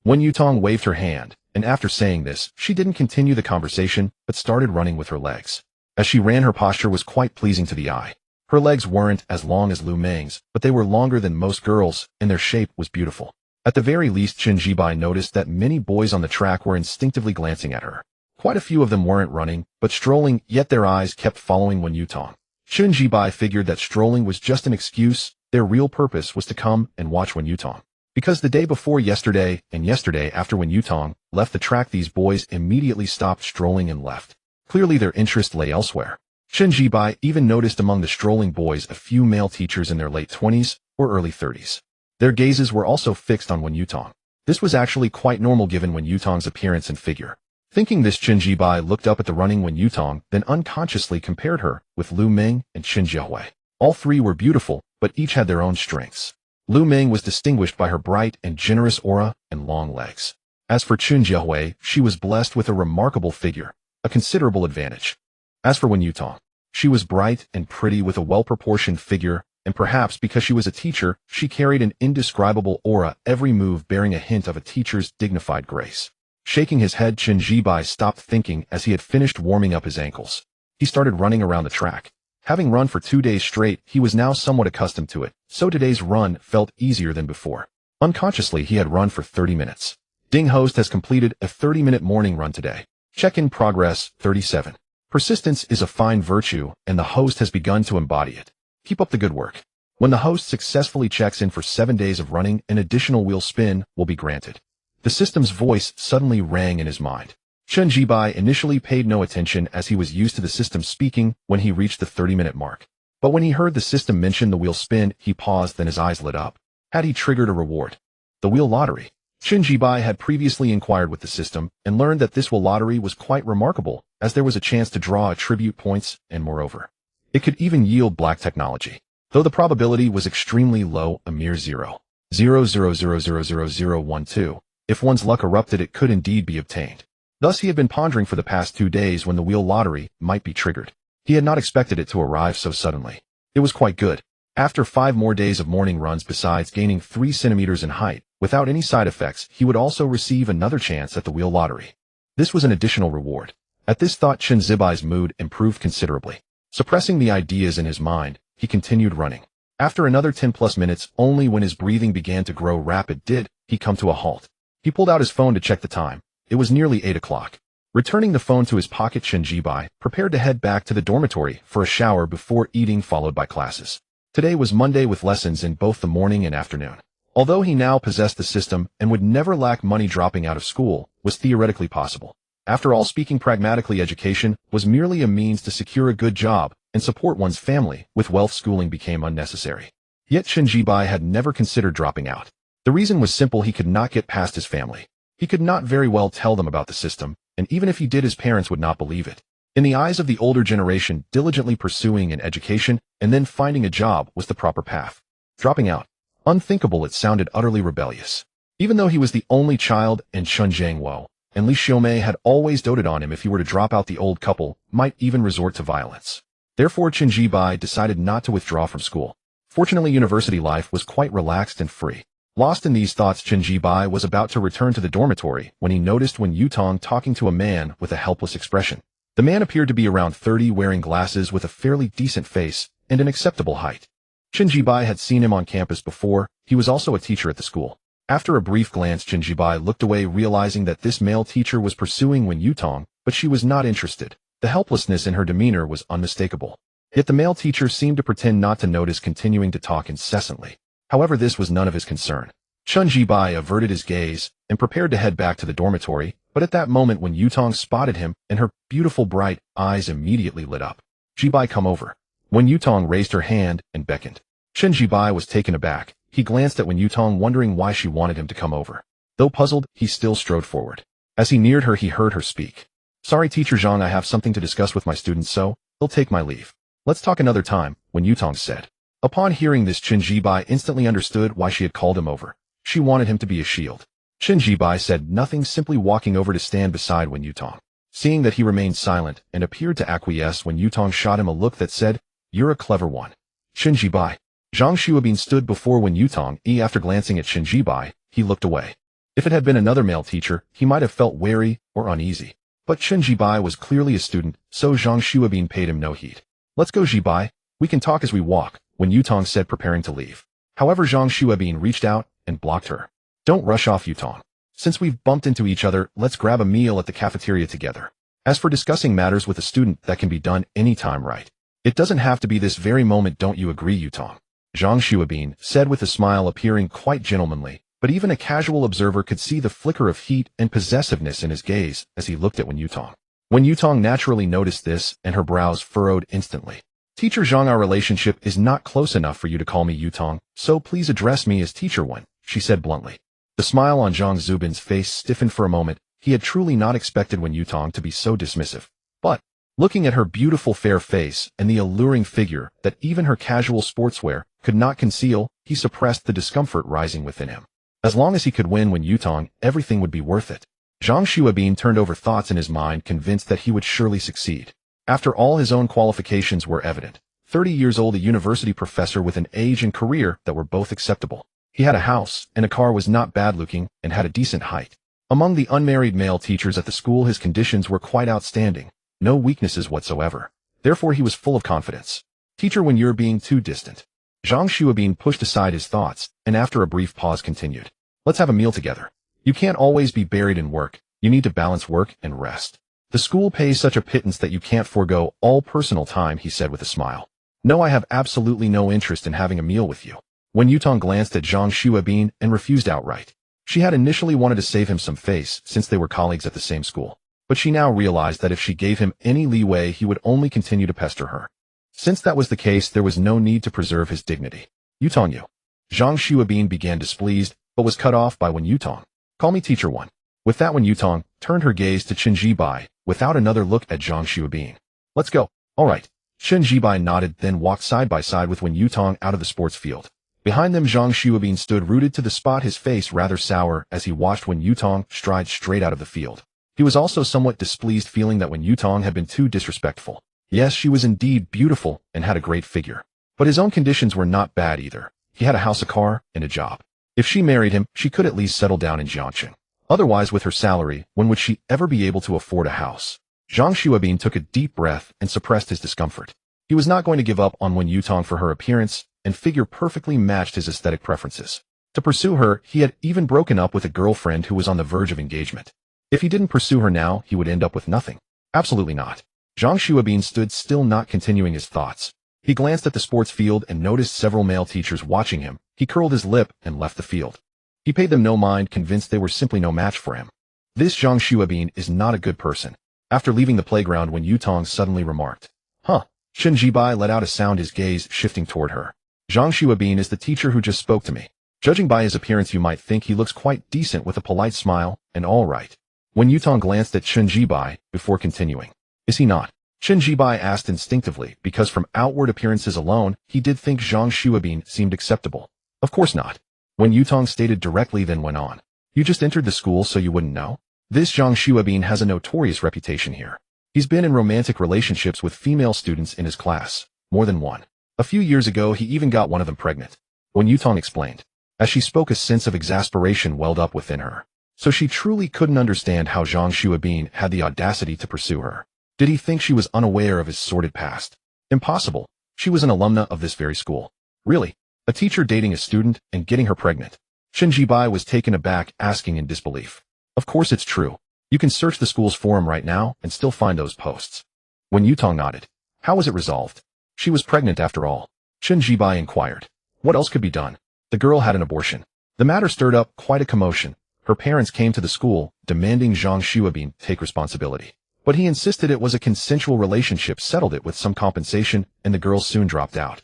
Wen Yutong waved her hand, and after saying this, she didn't continue the conversation, but started running with her legs. As she ran, her posture was quite pleasing to the eye. Her legs weren't as long as Lu Ming's, but they were longer than most girls, and their shape was beautiful. At the very least, Chen Zibai noticed that many boys on the track were instinctively glancing at her. Quite a few of them weren't running, but strolling, yet their eyes kept following Wen Yutong. Chen Zibai figured that strolling was just an excuse. Their real purpose was to come and watch Wen Yutong. Because the day before yesterday and yesterday after Wen Yutong left the track, these boys immediately stopped strolling and left. Clearly their interest lay elsewhere. Chen Zibai even noticed among the strolling boys a few male teachers in their late 20s or early 30s. Their gazes were also fixed on Wen Yutong. This was actually quite normal given Wen Yutong's appearance and figure. Thinking this, Chen Zibai looked up at the running Wen Yutong, then unconsciously compared her with Lu Ming and Chen Jiahui. All three were beautiful, but each had their own strengths. Lu Ming was distinguished by her bright and generous aura and long legs. As for Chen Jiahui, she was blessed with a remarkable figure, a considerable advantage. As for Wen Yutong, She was bright and pretty with a well-proportioned figure, and perhaps because she was a teacher, she carried an indescribable aura, every move bearing a hint of a teacher's dignified grace. Shaking his head, Chen Jibai stopped thinking as he had finished warming up his ankles. He started running around the track. Having run for 2 days straight, he was now somewhat accustomed to it, so today's run felt easier than before. Unconsciously, he had run for 30 minutes. Ding host has completed a 30-minute morning run today. Check-in progress, 37. Persistence is a fine virtue, and the host has begun to embody it. Keep up the good work. When the host successfully checks in for 7 days of running, an additional wheel spin will be granted. The system's voice suddenly rang in his mind. Chen Jibai initially paid no attention as he was used to the system speaking when he reached the 30-minute mark. But when he heard the system mention the wheel spin, he paused, then his eyes lit up. Had he triggered a reward? The wheel lottery. Chen Jibai had previously inquired with the system and learned that this wheel lottery was quite remarkable, as there was a chance to draw attribute points, and moreover, it could even yield black technology. Though the probability was extremely low, a mere 0.00000012, if one's luck erupted, it could indeed be obtained. Thus he had been pondering for the past 2 days when the wheel lottery might be triggered. He had not expected it to arrive so suddenly. It was quite good. After 5 more days of morning runs, besides gaining 3 centimeters in height, without any side effects, he would also receive another chance at the wheel lottery. This was an additional reward. At this thought, Chen Jibai's mood improved considerably. Suppressing the ideas in his mind, he continued running. After another 10+ minutes, only when his breathing began to grow rapid did he come to a halt. He pulled out his phone to check the time. It was nearly 8 o'clock. Returning the phone to his pocket, Chen Jibai prepared to head back to the dormitory for a shower before eating, followed by classes. Today was Monday with lessons in both the morning and afternoon. Although he now possessed the system and would never lack money, dropping out of school was theoretically possible. After all, speaking pragmatically, education was merely a means to secure a good job and support one's family. With wealth, schooling became unnecessary. Yet Chen Jibai had never considered dropping out. The reason was simple: he could not get past his family. He could not very well tell them about the system, and even if he did, his parents would not believe it. In the eyes of the older generation, diligently pursuing an education and then finding a job was the proper path. Dropping out. Unthinkable, it sounded utterly rebellious. Even though he was the only child, and Chun Jiangwo and Li Xiaomei had always doted on him, if he were to drop out, the old couple might even resort to violence. Therefore, Chen Jibai decided not to withdraw from school. Fortunately, university life was quite relaxed and free. Lost in these thoughts, Chen Jibai was about to return to the dormitory when he noticed Wen Yutong talking to a man with a helpless expression. The man appeared to be around 30, wearing glasses, with a fairly decent face and an acceptable height. Chen Jibai had seen him on campus before. He was also a teacher at the school. After a brief glance, Chen Jibai looked away, realizing that this male teacher was pursuing Wen Yutong, but she was not interested. The helplessness in her demeanor was unmistakable. Yet the male teacher seemed to pretend not to notice, continuing to talk incessantly. However, this was none of his concern. Chen Jibai averted his gaze and prepared to head back to the dormitory, but at that moment Wen Yutong spotted him, and her beautiful bright eyes immediately lit up. "Jibai, come over." Wen Yutong raised her hand and beckoned. Chen Jibai was taken aback. He glanced at Wen Yutong, wondering why she wanted him to come over. Though puzzled, he still strode forward. As he neared her, he heard her speak. "Sorry, Teacher Zhang, I have something to discuss with my students, so I'll take my leave. Let's talk another time," Wen Yutong said. Upon hearing this, Chen Jibai instantly understood why she had called him over. She wanted him to be a shield. Chen Jibai said nothing, simply walking over to stand beside Wen Yutong. Seeing that he remained silent and appeared to acquiesce, Wen Yutong shot him a look that said, "You're a clever one." Chen Jibai. Zhang Xuabin stood before Wen Yutong. After glancing at Chen Jibai, he looked away. If it had been another male teacher, he might have felt wary or uneasy. But Chen Jibai was clearly a student, so Zhang Xuabin paid him no heed. "Let's go, Jibai. We can talk as we walk," Wen Yutong said, preparing to leave. However, Zhang Xuabin reached out and blocked her. "Don't rush off, Yutong. Since we've bumped into each other, let's grab a meal at the cafeteria together. As for discussing matters with a student, that can be done anytime, right? It doesn't have to be this very moment, don't you agree, Yutong?" Zhang Xuabin said with a smile, appearing quite gentlemanly, but even a casual observer could see the flicker of heat and possessiveness in his gaze as he looked at Wen Yutong. Wen Yutong naturally noticed this, and her brows furrowed instantly. "Teacher Zhang, our relationship is not close enough for you to call me Yutong, so please address me as Teacher Wen," she said bluntly. The smile on Zhang Zubin's face stiffened for a moment. He had truly not expected Wen Yutong to be so dismissive. But, looking at her beautiful fair face and the alluring figure that even her casual sportswear could not conceal, he suppressed the discomfort rising within him. As long as he could win Wen Yutong, everything would be worth it. Zhang Xuabin turned over thoughts in his mind, convinced that he would surely succeed. After all, his own qualifications were evident. 30 years old, a university professor with an age and career that were both acceptable. He had a house, and a car, was not bad-looking, and had a decent height. Among the unmarried male teachers at the school, his conditions were quite outstanding. No weaknesses whatsoever. Therefore, he was full of confidence. Teacher, when you're being too distant. Zhang Xuebin pushed aside his thoughts, and after a brief pause continued. Let's have a meal together. You can't always be buried in work. You need to balance work and rest. The school pays such a pittance that you can't forego all personal time, he said with a smile. No, I have absolutely no interest in having a meal with you. Wen Yutong glanced at Zhang Xuebin and refused outright. She had initially wanted to save him some face since they were colleagues at the same school. But she now realized that if she gave him any leeway, he would only continue to pester her. Since that was the case, there was no need to preserve his dignity. Yutong, you. Zhang Xuebin began displeased, but was cut off by Wen Yutong. Call me Teacher One. With that, Wen Yutong turned her gaze to Chen Jibai, without another look at Zhang Xuebin. Let's go. All right. Chen Jibai nodded, then walked side by side with Wen Yutong out of the sports field. Behind them, Zhang Xuebin stood rooted to the spot, his face rather sour as he watched Wen Yutong stride straight out of the field. He was also somewhat displeased, feeling that Wen Yutong had been too disrespectful. Yes, she was indeed beautiful and had a great figure. But his own conditions were not bad either. He had a house, a car, and a job. If she married him, she could at least settle down in Jiangqing. Otherwise, with her salary, when would she ever be able to afford a house? Zhang Xuebin took a deep breath and suppressed his discomfort. He was not going to give up on Wen Yutong for her appearance and figure perfectly matched his aesthetic preferences. To pursue her, he had even broken up with a girlfriend who was on the verge of engagement. If he didn't pursue her now, he would end up with nothing. Absolutely not. Zhang Xuebin stood still, not continuing his thoughts. He glanced at the sports field and noticed several male teachers watching him. He curled his lip and left the field. He paid them no mind, convinced they were simply no match for him. This Zhang Xuebin is not a good person. After leaving the playground, Wen Yutong suddenly remarked, Huh. Chen Jibai let out a sound, his gaze shifting toward her. Zhang Xuebin is the teacher who just spoke to me. Judging by his appearance, you might think he looks quite decent with a polite smile, and all right. Wen Yutong glanced at Chen Jibai before continuing. Is he not? Chen Jibai asked instinctively, because from outward appearances alone, he did think Zhang Xuebin seemed acceptable. Of course not. Wen Yutong stated directly, then went on. You just entered the school, so you wouldn't know? This Zhang Xuebin has a notorious reputation here. He's been in romantic relationships with female students in his class, more than one. A few years ago, he even got one of them pregnant. Wen Yutong explained. As she spoke, a sense of exasperation welled up within her. So she truly couldn't understand how Zhang Xuebin had the audacity to pursue her. Did he think she was unaware of his sordid past? Impossible. She was an alumna of this very school. Really? A teacher dating a student and getting her pregnant? Chen Jibai was taken aback, asking in disbelief. Of course it's true. You can search the school's forum right now and still find those posts. Wen Yutong nodded. How was it resolved? She was pregnant after all. Chen Jibai inquired. What else could be done? The girl had an abortion. The matter stirred up quite a commotion. Her parents came to the school, demanding Zhang Xuebin take responsibility. But he insisted it was a consensual relationship, settled it with some compensation, and the girl soon dropped out.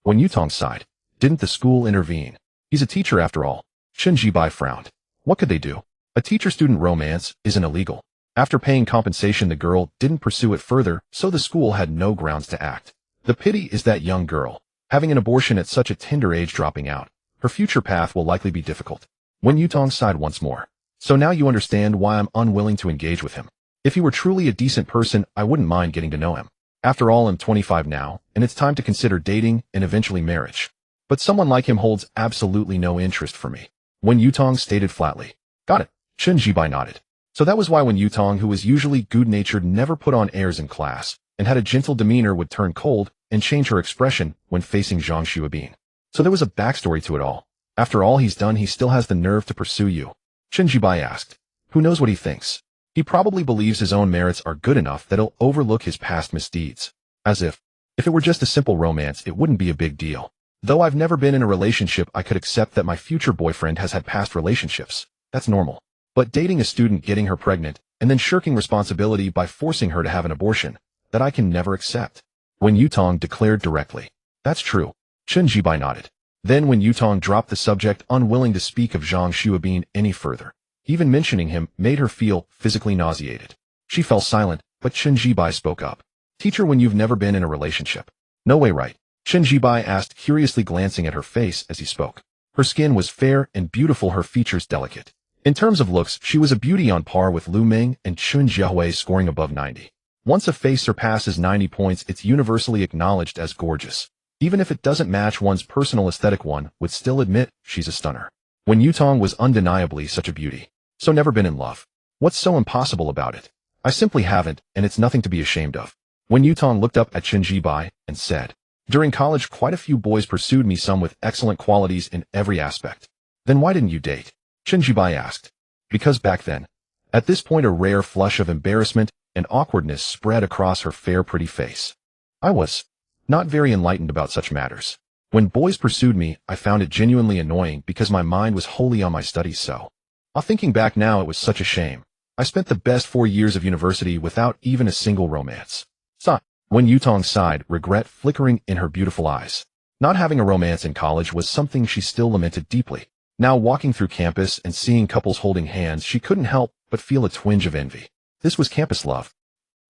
Wen Yutong sighed. Didn't the school intervene? He's a teacher after all. Chen Jibai frowned. What could they do? A teacher-student romance isn't illegal. After paying compensation, the girl didn't pursue it further, so the school had no grounds to act. The pity is that young girl, having an abortion at such a tender age, dropping out. Her future path will likely be difficult. Wen Yutong sighed once more. So now you understand why I'm unwilling to engage with him. If he were truly a decent person, I wouldn't mind getting to know him. After all, I'm 25 now, and it's time to consider dating and eventually marriage. But someone like him holds absolutely no interest for me. Wen Yutong stated flatly. Got it. Chen Jibai nodded. So that was why Wen Yutong, who was usually good-natured, never put on airs in class, and had a gentle demeanor, would turn cold and change her expression when facing Zhang Xuebin. So there was a backstory to it all. After all he's done, he still has the nerve to pursue you. Chen Jibai asked. Who knows what he thinks? He probably believes his own merits are good enough that he'll overlook his past misdeeds. As if it were just a simple romance, it wouldn't be a big deal. Though I've never been in a relationship, I could accept that my future boyfriend has had past relationships. That's normal. But dating a student, getting her pregnant, and then shirking responsibility by forcing her to have an abortion, that I can never accept. Wen Yutong declared directly. That's true. Chen Jibai nodded. Then Wen Yutong dropped the subject, unwilling to speak of Zhang Xuebin any further. Even mentioning him made her feel physically nauseated. She fell silent, but Chen Jibai spoke up. Teacher, when you've never been in a relationship. No way, right? Chen Jibai asked, curiously glancing at her face as he spoke. Her skin was fair and beautiful, her features delicate. In terms of looks, she was a beauty on par with Lu Ming and Chun Jiahui, scoring above 90. Once a face surpasses 90 points, it's universally acknowledged as gorgeous. Even if it doesn't match one's personal aesthetic, one would still admit she's a stunner. Wen Yutong was undeniably such a beauty. So never been in love. What's so impossible about it? I simply haven't, and it's nothing to be ashamed of. Wen Yutong looked up at Chen Jibai and said, during college quite a few boys pursued me, some with excellent qualities in every aspect. Then why didn't you date? Chen Jibai asked. Because back then. At this point a rare flush of embarrassment and awkwardness spread across her fair pretty face. I was not very enlightened about such matters. When boys pursued me, I found it genuinely annoying because my mind was wholly on my studies, so. Thinking back now, it was such a shame. I spent the best 4 years of university without even a single romance. Wen Yutong sighed, regret flickering in her beautiful eyes. Not having a romance in college was something she still lamented deeply. Now walking through campus and seeing couples holding hands, she couldn't help but feel a twinge of envy. This was campus love.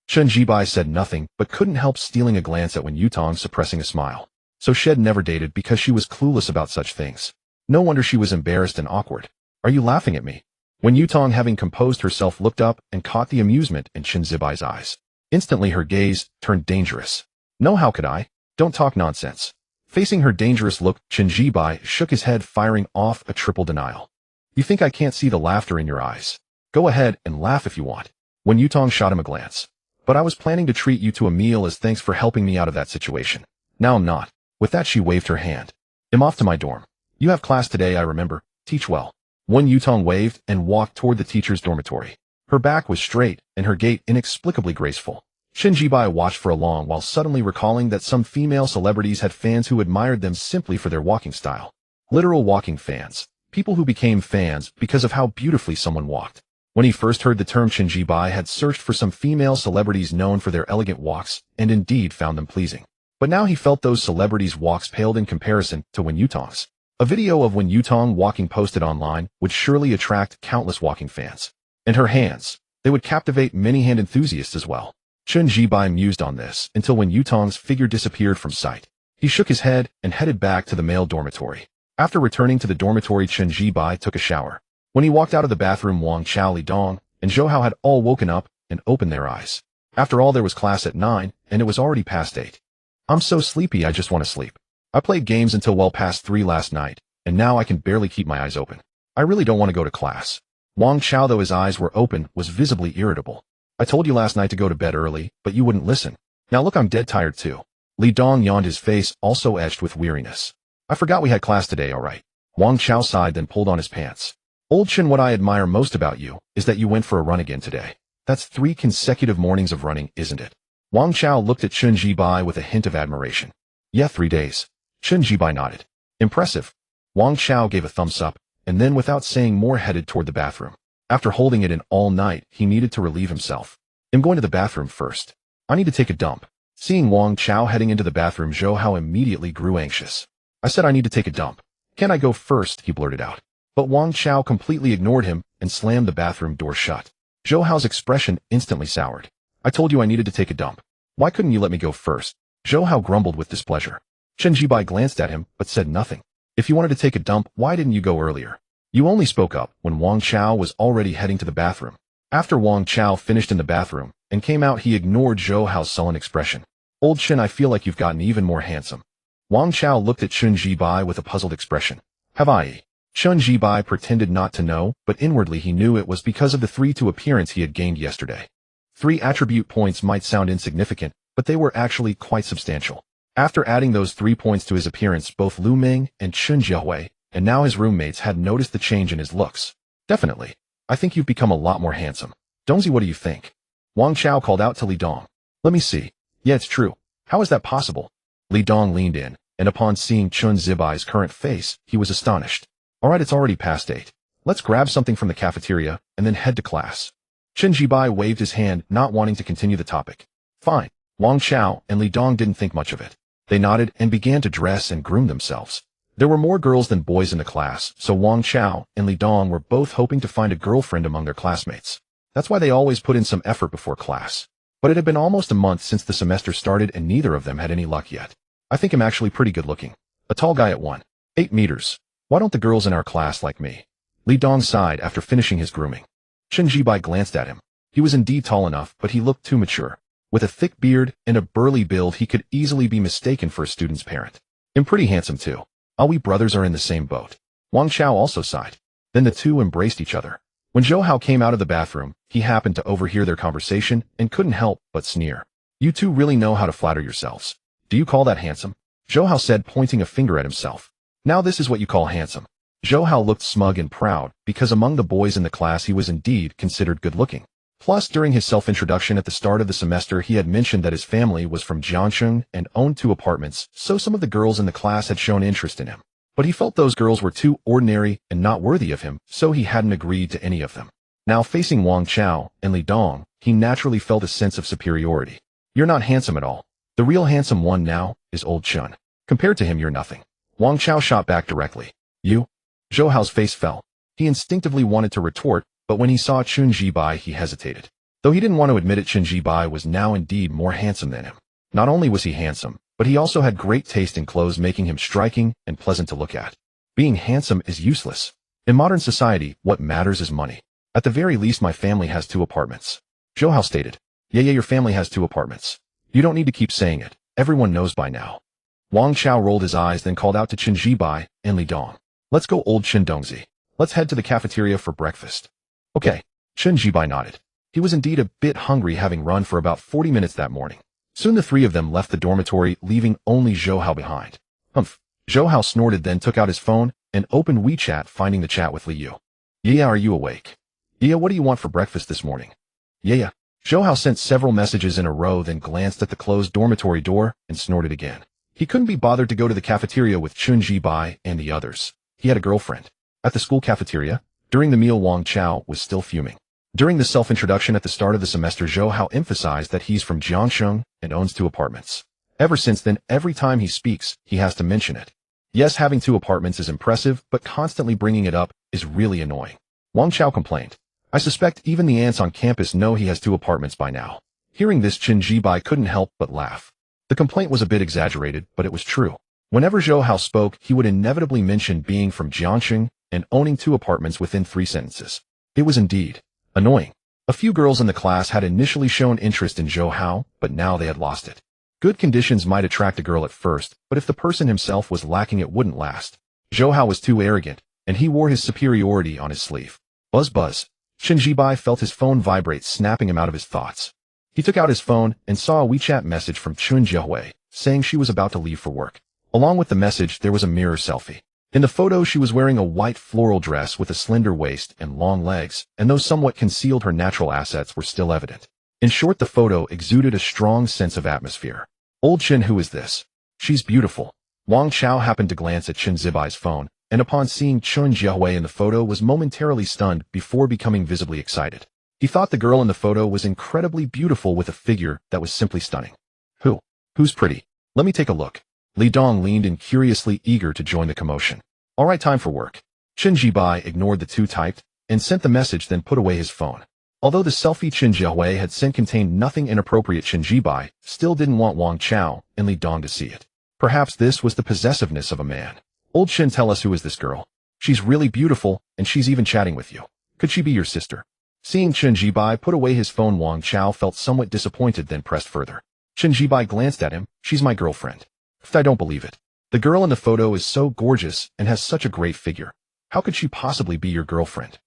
Chen Jibai said nothing, but couldn't help stealing a glance at Wen Yutong, suppressing a smile. So she'd never dated because she was clueless about such things. No wonder she was embarrassed and awkward. Are you laughing at me? Wen Yutong, having composed herself, looked up and caught the amusement in Chen Jibai's eyes. Instantly her gaze turned dangerous. No, how could I? Don't talk nonsense. Facing her dangerous look, Chen Jibai shook his head, firing off a triple denial. You think I can't see the laughter in your eyes? Go ahead and laugh if you want. Wen Yutong shot him a glance. But I was planning to treat you to a meal as thanks for helping me out of that situation. Now I'm not. With that she waved her hand. I'm off to my dorm. You have class today, I remember. Teach well. Wen Yutong waved and walked toward the teacher's dormitory. Her back was straight and her gait inexplicably graceful. Chen Jibai watched for a long while, suddenly recalling that some female celebrities had fans who admired them simply for their walking style. Literal walking fans. People who became fans because of how beautifully someone walked. When he first heard the term, Chen Jibai had searched for some female celebrities known for their elegant walks and indeed found them pleasing. But now he felt those celebrities' walks paled in comparison to Wen Yutong's. A video of Wen Yutong walking posted online would surely attract countless walking fans. And her hands, they would captivate many hand enthusiasts as well. Chen Jibai mused on this until Wen Yutong's figure disappeared from sight. He shook his head and headed back to the male dormitory. After returning to the dormitory, Chen Jibai took a shower. When he walked out of the bathroom, Wang Chao, Li Dong, and Zhou Hao had all woken up and opened their eyes. After all, there was class at 9, and it was already past 8. I'm so sleepy, I just want to sleep. I played games until well past 3 last night, and now I can barely keep my eyes open. I really don't want to go to class. Wang Chao, though his eyes were open, was visibly irritable. I told you last night to go to bed early, but you wouldn't listen. Now look, I'm dead tired too. Li Dong yawned, his face also etched with weariness. I forgot we had class today, alright. Wang Chao sighed, then pulled on his pants. Old Chen, what I admire most about you is that you went for a run again today. That's 3 consecutive mornings of running, isn't it? Wang Chao looked at Chen Jibai with a hint of admiration. Yeah, 3 days. Chen Jibai nodded. Impressive. Wang Chao gave a thumbs up, and then without saying more headed toward the bathroom. After holding it in all night, he needed to relieve himself. I'm going to the bathroom first. I need to take a dump. Seeing Wang Chao heading into the bathroom, Zhou Hao immediately grew anxious. I said I need to take a dump. Can I go first? He blurted out. But Wang Chao completely ignored him and slammed the bathroom door shut. Zhou Hao's expression instantly soured. I told you I needed to take a dump. Why couldn't you let me go first? Zhou Hao grumbled with displeasure. Chen Jibai glanced at him but said nothing. If you wanted to take a dump, why didn't you go earlier? You only spoke up when Wang Chao was already heading to the bathroom. After Wang Chao finished in the bathroom and came out, he ignored Zhou Hao's sullen expression. Old Chen, I feel like you've gotten even more handsome. Wang Chao looked at Chen Jibai with a puzzled expression. Have I? Chen Jibai pretended not to know, but inwardly he knew it was because of the 3-2 appearance he had gained yesterday. 3 attribute points might sound insignificant, but they were actually quite substantial. After adding those 3 points to his appearance, both Lu Ming and Chen Jiahui, and now his roommates, had noticed the change in his looks. Definitely. I think you've become a lot more handsome. Dongzi, what do you think? Wang Chao called out to Li Dong. Let me see. Yeah, it's true. How is that possible? Li Dong leaned in, and upon seeing Chen Zibai's current face, he was astonished. Alright, it's already past 8. Let's grab something from the cafeteria, and then head to class. Chen Jibai waved his hand, not wanting to continue the topic. Fine. Wang Chao and Li Dong didn't think much of it. They nodded and began to dress and groom themselves. There were more girls than boys in the class, so Wang Chao and Li Dong were both hoping to find a girlfriend among their classmates. That's why they always put in some effort before class. But it had been almost a month since the semester started and neither of them had any luck yet. I think I'm actually pretty good looking. A tall guy at 1.8 meters. Why don't the girls in our class like me? Li Dong sighed after finishing his grooming. Chen Jibai glanced at him. He was indeed tall enough, but he looked too mature. With a thick beard and a burly build, he could easily be mistaken for a student's parent. And pretty handsome too. All we brothers are in the same boat. Wang Chao also sighed. Then the two embraced each other. When Zhou Hao came out of the bathroom, he happened to overhear their conversation and couldn't help but sneer. You two really know how to flatter yourselves. Do you call that handsome? Zhou Hao said, pointing a finger at himself. Now this is what you call handsome. Zhou Hao looked smug and proud, because among the boys in the class he was indeed considered good-looking. Plus, during his self-introduction at the start of the semester, he had mentioned that his family was from Jiangsheng and owned 2 apartments, so some of the girls in the class had shown interest in him. But he felt those girls were too ordinary and not worthy of him, so he hadn't agreed to any of them. Now facing Wang Chao and Li Dong, he naturally felt a sense of superiority. You're not handsome at all. The real handsome one now is old Chun. Compared to him, you're nothing. Wang Chao shot back directly. You? Zhou Hao's face fell. He instinctively wanted to retort, but when he saw Chun Zibai, he hesitated. Though he didn't want to admit it, Chun Zibai was now indeed more handsome than him. Not only was he handsome, but he also had great taste in clothes, making him striking and pleasant to look at. Being handsome is useless. In modern society, what matters is money. At the very least, my family has 2 apartments. Zhou Hao stated. Yeah, your family has 2 apartments. You don't need to keep saying it. Everyone knows by now. Wang Chao rolled his eyes, then called out to Chun Zibai and Li Dong. Let's go, old Chen Dongzi. Let's head to the cafeteria for breakfast. Okay. Chun Zibai nodded. He was indeed a bit hungry, having run for about 40 minutes that morning. Soon the 3 of them left the dormitory, leaving only Zhou Hao behind. Humph. Zhou Hao snorted, then took out his phone and opened WeChat, finding the chat with Li Yu. Yeah, are you awake? Yeah, what do you want for breakfast this morning? Yeah. Zhou Hao sent several messages in a row, then glanced at the closed dormitory door and snorted again. He couldn't be bothered to go to the cafeteria with Chun Zibai and the others. He had a girlfriend. At the school cafeteria, during the meal, Wang Chao was still fuming. During the self-introduction at the start of the semester, Zhou Hao emphasized that he's from Jiangsheng and owns 2 apartments. Ever since then, every time he speaks, he has to mention it. Yes, having 2 apartments is impressive, but constantly bringing it up is really annoying. Wang Chao complained. I suspect even the ants on campus know he has 2 apartments by now. Hearing this, Chun Zibai couldn't help but laugh. The complaint was a bit exaggerated, but it was true. Whenever Zhou Hao spoke, he would inevitably mention being from Jiangsheng and owning 2 apartments within 3 sentences. It was indeed annoying. A few girls in the class had initially shown interest in Zhou Hao, but now they had lost it. Good conditions might attract a girl at first, but if the person himself was lacking, it wouldn't last. Zhou Hao was too arrogant, and he wore his superiority on his sleeve. Buzz buzz. Chun Zibai felt his phone vibrate, snapping him out of his thoughts. He took out his phone and saw a WeChat message from Chun Jiahui, saying she was about to leave for work. Along with the message, there was a mirror selfie. In the photo, she was wearing a white floral dress with a slender waist and long legs, and though somewhat concealed, her natural assets were still evident. In short, the photo exuded a strong sense of atmosphere. Old Chen, who is this? She's beautiful. Wang Chao happened to glance at Chun Zibai's phone, and upon seeing Chun Jiahui in the photo, was momentarily stunned before becoming visibly excited. He thought the girl in the photo was incredibly beautiful, with a figure that was simply stunning. Who's pretty? Let me take a look. Li Dong leaned in, curiously eager to join the commotion. All right, time for work. Chun Zibai ignored the 2 typed and sent the message, then put away his phone. Although the selfie Chun Jiahui had sent contained nothing inappropriate, Chun Zibai still didn't want Wang Chao and Li Dong to see it. Perhaps this was the possessiveness of a man. Old Chen, tell us, who is this girl? She's really beautiful, and she's even chatting with you. Could she be your sister? Seeing Chun Zibai put away his phone, Wang Chao felt somewhat disappointed, then pressed further. Chun Zibai glanced at him. She's my girlfriend. I don't believe it. The girl in the photo is so gorgeous and has such a great figure. How could she possibly be your girlfriend?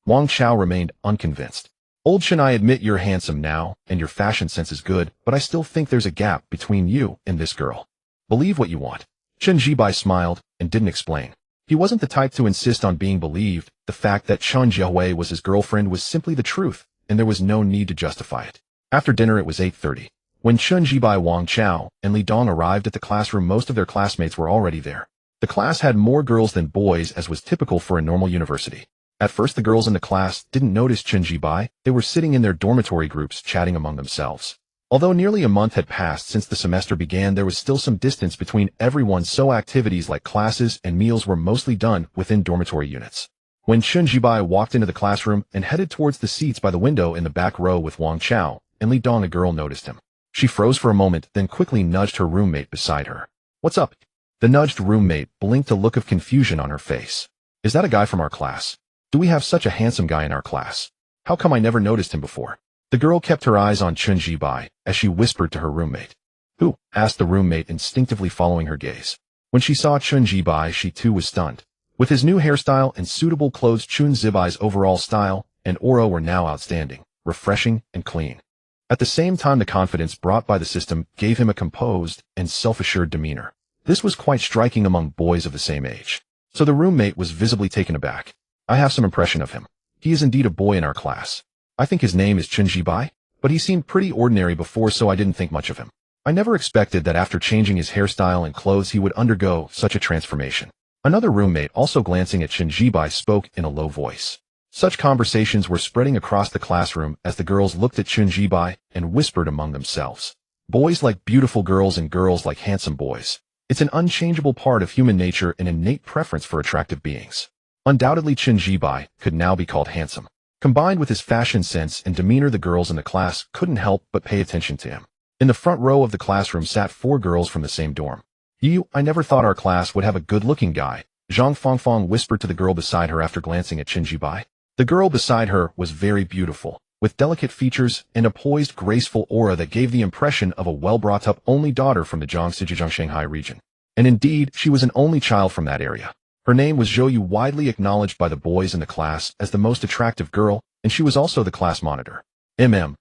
Wang Chao remained unconvinced. Old Chen, I admit you're handsome now, and your fashion sense is good, but I still think there's a gap between you and this girl. Believe what you want. Chun Zibai smiled and didn't explain. He wasn't the type to insist on being believed. The fact that Chun Jiahui was his girlfriend was simply the truth, and there was no need to justify it. After dinner, it was 8:30. When Chun Zibai, Wang Chao, and Li Dong arrived at the classroom, most of their classmates were already there. The class had more girls than boys, as was typical for a normal university. At first, the girls in the class didn't notice Chun Zibai. They were sitting in their dormitory groups, chatting among themselves. Although nearly a month had passed since the semester began, there was still some distance between everyone, so activities like classes and meals were mostly done within dormitory units. When Chun Zibai walked into the classroom and headed towards the seats by the window in the back row with Wang Chao and Li Dong, a girl noticed him. She froze for a moment, then quickly nudged her roommate beside her. What's up? The nudged roommate blinked, a look of confusion on her face. Is that a guy from our class? Do we have such a handsome guy in our class? How come I never noticed him before? The girl kept her eyes on Chun Ji-bai as she whispered to her roommate. Who? Asked the roommate, instinctively following her gaze. When she saw Chun Ji-bai, she too was stunned. With his new hairstyle and suitable clothes, Chun Ji-bai's overall style and aura were now outstanding, refreshing, and clean. At the same time, the confidence brought by the system gave him a composed and self-assured demeanor. This was quite striking among boys of the same age. So the roommate was visibly taken aback. I have some impression of him. He is indeed a boy in our class. I think his name is Chun Ji-bai, but he seemed pretty ordinary before, so I didn't think much of him. I never expected that after changing his hairstyle and clothes he would undergo such a transformation. Another roommate, also glancing at Chun Ji-bai, spoke in a low voice. Such conversations were spreading across the classroom as the girls looked at Chun Ji-bai and whispered among themselves. Boys like beautiful girls and girls like handsome boys. It's an unchangeable part of human nature, an innate preference for attractive beings. Undoubtedly, Chun Ji-bai could now be called handsome. Combined with his fashion sense and demeanor, the girls in the class couldn't help but pay attention to him. In the front row of the classroom sat 4 girls from the same dorm. I never thought our class would have a good-looking guy, Zhang Fangfang whispered to the girl beside her after glancing at Chun Ji-bai. The girl beside her was very beautiful, with delicate features and a poised, graceful aura that gave the impression of a well-brought-up only daughter from the Jiangxi Shanghai region. And indeed, she was an only child from that area. Her name was Zhou Yu, widely acknowledged by the boys in the class as the most attractive girl, and she was also the class monitor. Zhou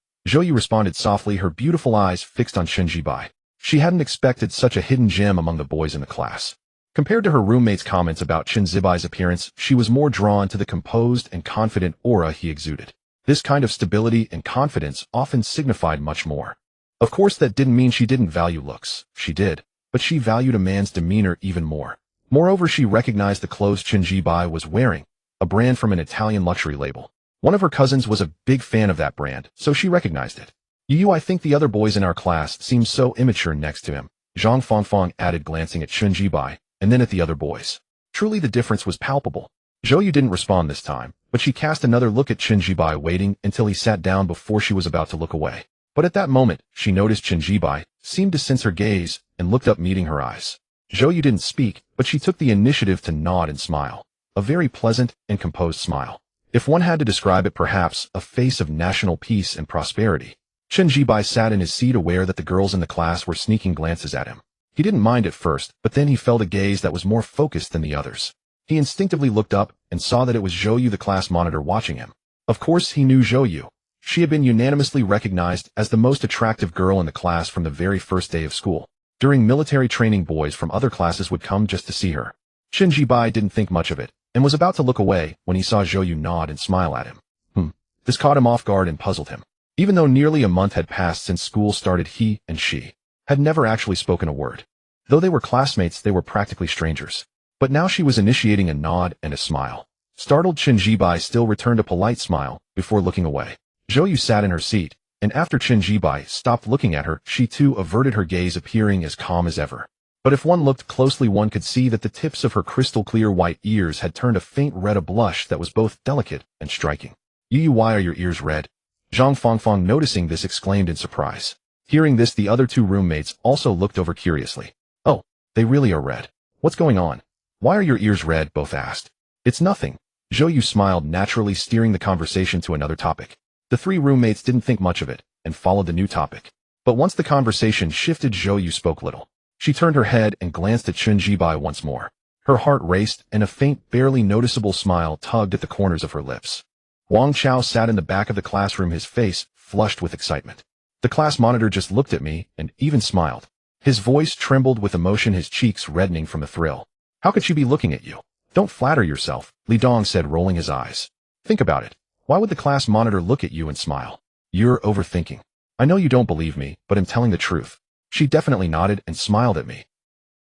Yu responded softly, her beautiful eyes fixed on Chun Ji-bai. She hadn't expected such a hidden gem among the boys in the class. Compared to her roommate's comments about Chun Ji-bai's appearance, she was more drawn to the composed and confident aura he exuded. This kind of stability and confidence often signified much more. Of course, that didn't mean she didn't value looks. She did, but she valued a man's demeanor even more. Moreover, she recognized the clothes Chun Ji-bai was wearing, a brand from an Italian luxury label. One of her cousins was a big fan of that brand, so she recognized it. I think the other boys in our class seem so immature next to him, Zhang Fangfang added, glancing at Chun Ji-bai, and then at the other boys. Truly the difference was palpable. Zhou Yu didn't respond this time, but she cast another look at Chun Ji-bai, waiting until he sat down before she was about to look away. But at that moment, she noticed Chun Ji-bai seemed to sense her gaze and looked up, meeting her eyes. Zhou Yu didn't speak, but she took the initiative to nod and smile. A very pleasant and composed smile. If one had to describe it, perhaps a face of national peace and prosperity. Chun Ji-bai sat in his seat, aware that the girls in the class were sneaking glances at him. He didn't mind at first, but then he felt a gaze that was more focused than the others. He instinctively looked up and saw that it was Zhou Yu, the class monitor, watching him. Of course, he knew Zhou Yu. She had been unanimously recognized as the most attractive girl in the class from the very first day of school. During military training, boys from other classes would come just to see her. Chun Ji-bai didn't think much of it, and was about to look away when he saw Zhou Yu nod and smile at him. This caught him off guard and puzzled him. Even though nearly a month had passed since school started, he and she had never actually spoken a word. Though they were classmates, they were practically strangers. But now she was initiating a nod and a smile. Startled, Chun Ji-bai still returned a polite smile before looking away. Zhou Yu sat in her seat, and after Chun Ji-bai stopped looking at her, she too averted her gaze, appearing as calm as ever. But if one looked closely, one could see that the tips of her crystal-clear white ears had turned a faint red, a blush that was both delicate and striking. Why are your ears red? Zhang Fangfang, noticing this, exclaimed in surprise. Hearing this, the other 2 roommates also looked over curiously. Oh, they really are red. What's going on? Why are your ears red? Both asked. It's nothing. Zhou Yu smiled, naturally steering the conversation to another topic. The 3 roommates didn't think much of it and followed the new topic. But once the conversation shifted, Zhou Yu spoke little. She turned her head and glanced at Chun Ji-bai once more. Her heart raced, and a faint, barely noticeable smile tugged at the corners of her lips. Wang Chao sat in the back of the classroom, his face flushed with excitement. The class monitor just looked at me and even smiled. His voice trembled with emotion, his cheeks reddening from the thrill. How could she be looking at you? Don't flatter yourself, Li Dong said, rolling his eyes. Think about it. Why would the class monitor look at you and smile? You're overthinking. I know you don't believe me, but I'm telling the truth. She definitely nodded and smiled at me.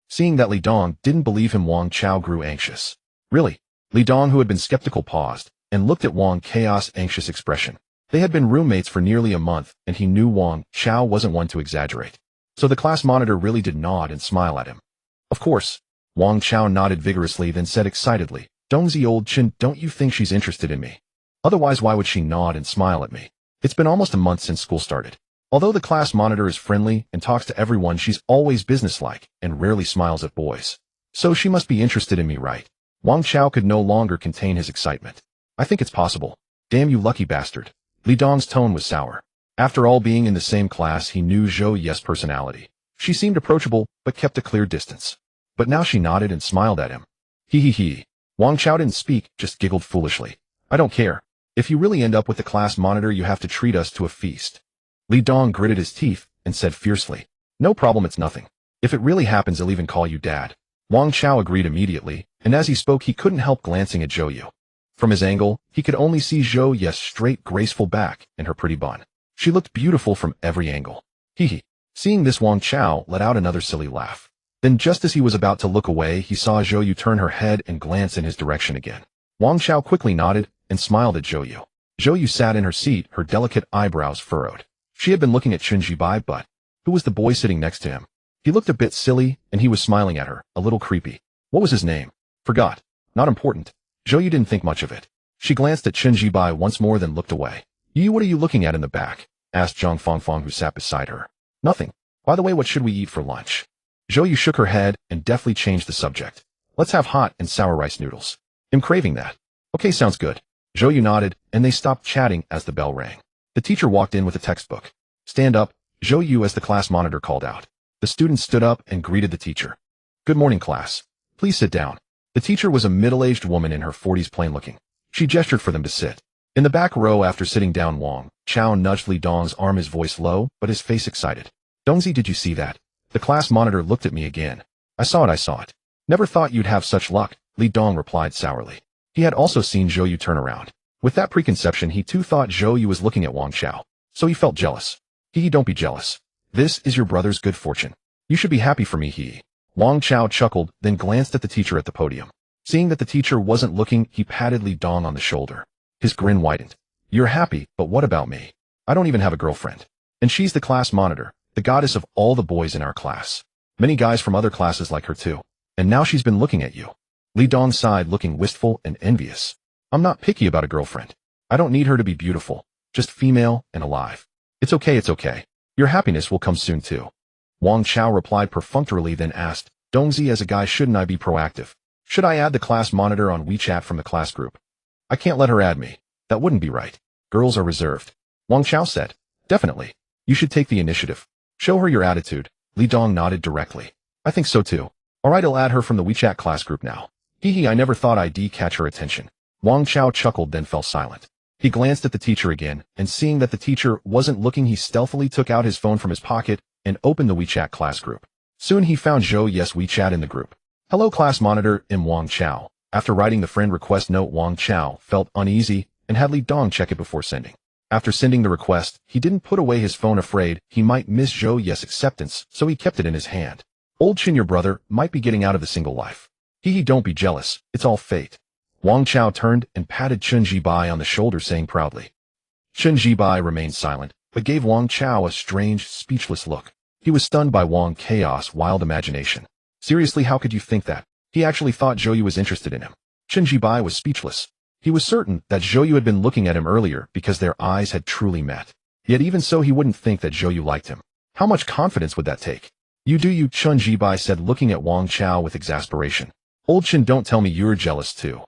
Seeing that Li Dong didn't believe him, Wang Chao grew anxious. Really? Li Dong, who had been skeptical, paused and looked at Wang Chao's anxious expression. They had been roommates for nearly a month, and he knew Wang Chao wasn't one to exaggerate. So the class monitor really did nod and smile at him. Of course. Wang Chao nodded vigorously, then said excitedly, Dongzi, old Chin, don't you think she's interested in me? Otherwise, why would she nod and smile at me? It's been almost a month since school started. Although the class monitor is friendly and talks to everyone, she's always businesslike and rarely smiles at boys. So she must be interested in me, right? Wang Chao could no longer contain his excitement. I think it's possible. Damn you lucky bastard. Li Dong's tone was sour. After all being in the same class, he knew Zhou Ye's personality. She seemed approachable, but kept a clear distance. But now she nodded and smiled at him. He. Wang Chao didn't speak, just giggled foolishly. I don't care. If you really end up with the class monitor, you have to treat us to a feast. Li Dong gritted his teeth and said fiercely. No problem, it's nothing. If it really happens, I'll even call you Dad. Wang Chao agreed immediately, and as he spoke, he couldn't help glancing at Zhou Yu. From his angle, he could only see Zhou Ye's straight, graceful back and her pretty bun. She looked beautiful from every angle. He. Seeing this, Wang Chao let out another silly laugh. Then just as he was about to look away, he saw Zhou Yu turn her head and glance in his direction again. Wang Chao quickly nodded and smiled at Zhou Yu. Zhou Yu sat in her seat, her delicate eyebrows furrowed. She had been looking at Chen Jibai, but who was the boy sitting next to him? He looked a bit silly, and he was smiling at her, a little creepy. What was his name? Forgot. Not important. Zhou Yu didn't think much of it. She glanced at Chen Jibai once more, then looked away. You, what are you looking at in the back? Asked Zhang Fangfang, who sat beside her. Nothing. By the way, what should we eat for lunch? Zhou Yu shook her head and deftly changed the subject. Let's have hot and sour rice noodles. I'm craving that. Okay, sounds good. Zhou Yu nodded, and they stopped chatting as the bell rang. The teacher walked in with a textbook. Stand up, Zhou Yu, as the class monitor called out. The students stood up and greeted the teacher. Good morning, class. Please sit down. The teacher was a middle-aged woman in her 40s, plain looking. She gestured for them to sit. In the back row, after sitting down, Wang Chao nudged Li Dong's arm, his voice low, but his face excited. Dongzi, did you see that? The class monitor looked at me again. I saw it. Never thought you'd have such luck, Li Dong replied sourly. He had also seen Zhou Yu turn around. With that preconception, he too thought Zhou Yu was looking at Wang Chao. So he felt jealous. Don't be jealous. This is your brother's good fortune. You should be happy for me, Wang Chao chuckled, then glanced at the teacher at the podium. Seeing that the teacher wasn't looking, he patted Li Dong on the shoulder. His grin widened. You're happy, but what about me? I don't even have a girlfriend. And she's the class monitor, the goddess of all the boys in our class. Many guys from other classes like her too. And now she's been looking at you. Li Dong sighed, looking wistful and envious. I'm not picky about a girlfriend. I don't need her to be beautiful, just female and alive. It's okay. Your happiness will come soon too. Wang Chao replied perfunctorily, then asked, Dongzi, as a guy, shouldn't I be proactive? Should I add the class monitor on WeChat from the class group? I can't let her add me. That wouldn't be right. Girls are reserved. Wang Chao said. Definitely. You should take the initiative. Show her your attitude. Li Dong nodded directly. I think so too. Alright, I'll add her from the WeChat class group now. I never thought I'd catch her attention. Wang Chao chuckled, then fell silent. He glanced at the teacher again, and seeing that the teacher wasn't looking, he stealthily took out his phone from his pocket and opened the WeChat class group. Soon he found Zhou Ye's WeChat in the group. Hello, class monitor, I'm Wang Chao. After writing the friend request note, Wang Chao felt uneasy and had Li Dong check it before sending. After sending the request, he didn't put away his phone, afraid he might miss Zhou Ye's acceptance, so he kept it in his hand. Old Chin, your brother, might be getting out of the single life. Don't be jealous, it's all fate. Wang Chao turned and patted Chen Jibai on the shoulder, saying proudly. Chen Jibai remained silent, but gave Wang Chao a strange, speechless look. He was stunned by Wang Chao's wild imagination. Seriously, how could you think that? He actually thought Zhou Yu was interested in him. Chen Jibai was speechless. He was certain that Zhou Yu had been looking at him earlier because their eyes had truly met. Yet even so, he wouldn't think that Zhou Yu liked him. How much confidence would that take? You, Chen Jibai said, looking at Wang Chao with exasperation. Old Chen, don't tell me you're jealous too.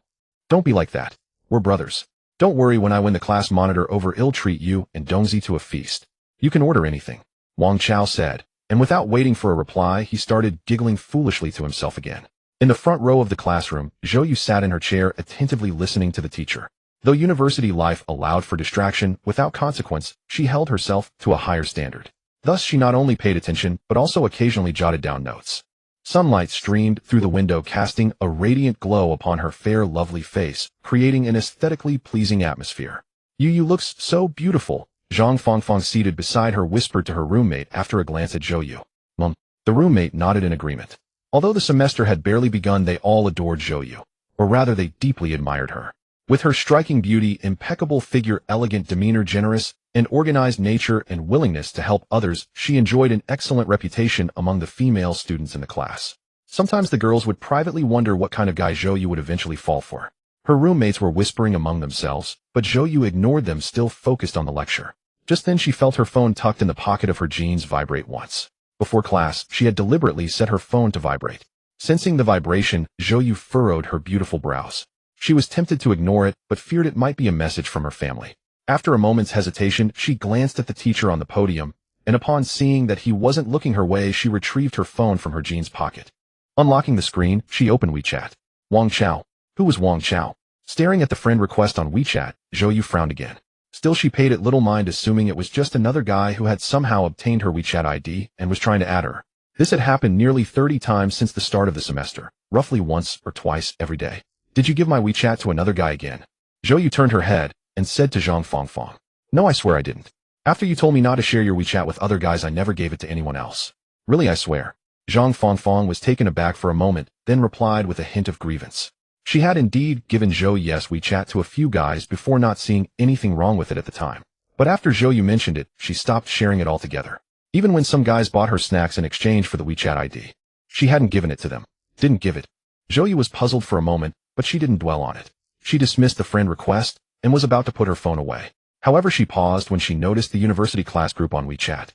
Don't be like that. We're brothers. Don't worry, when I win the class monitor over, I'll treat you and Dongzi to a feast. You can order anything, Wang Chao said, and without waiting for a reply, he started giggling foolishly to himself again. In the front row of the classroom, Zhou Yu sat in her chair, attentively listening to the teacher. Though university life allowed for distraction without consequence, she held herself to a higher standard. Thus she not only paid attention, but also occasionally jotted down notes. Sunlight streamed through the window, casting a radiant glow upon her fair, lovely face, creating an aesthetically pleasing atmosphere. You looks so beautiful, Zhang Fangfang, seated beside her, whispered to her roommate after a glance at Zhou Yu. Mum. The roommate nodded in agreement. Although the semester had barely begun, they all adored Zhou Yu, or rather they deeply admired her. With her striking beauty, impeccable figure, elegant demeanor, generous and organized nature, and willingness to help others, she enjoyed an excellent reputation among the female students in the class. Sometimes the girls would privately wonder what kind of guy Zhou Yu would eventually fall for. Her roommates were whispering among themselves, but Zhou Yu ignored them, still focused on the lecture. Just then she felt her phone tucked in the pocket of her jeans vibrate once. Before class, she had deliberately set her phone to vibrate. Sensing the vibration, Zhou Yu furrowed her beautiful brows. She was tempted to ignore it, but feared it might be a message from her family. After a moment's hesitation, she glanced at the teacher on the podium, and upon seeing that he wasn't looking her way, she retrieved her phone from her jeans pocket. Unlocking the screen, she opened WeChat. Wang Chao. Who was Wang Chao? Staring at the friend request on WeChat, Zhou Yu frowned again. Still, she paid it little mind, assuming it was just another guy who had somehow obtained her WeChat ID and was trying to add her. This had happened nearly 30 times since the start of the semester, roughly once or twice every day. Did you give my WeChat to another guy again? Zhou Yu turned her head and said to Zhang Fangfang. No, I swear I didn't. After you told me not to share your WeChat with other guys, I never gave it to anyone else. Really, I swear. Zhang Fangfang was taken aback for a moment, then replied with a hint of grievance. She had indeed given Zhou Yu's WeChat to a few guys before, not seeing anything wrong with it at the time. But after Zhou Yu mentioned it, she stopped sharing it altogether. Even when some guys bought her snacks in exchange for the WeChat ID, she hadn't given it to them. Didn't give it. Zhou Yu was puzzled for a moment, but she didn't dwell on it. She dismissed the friend request and was about to put her phone away. However, she paused when she noticed the university class group on WeChat.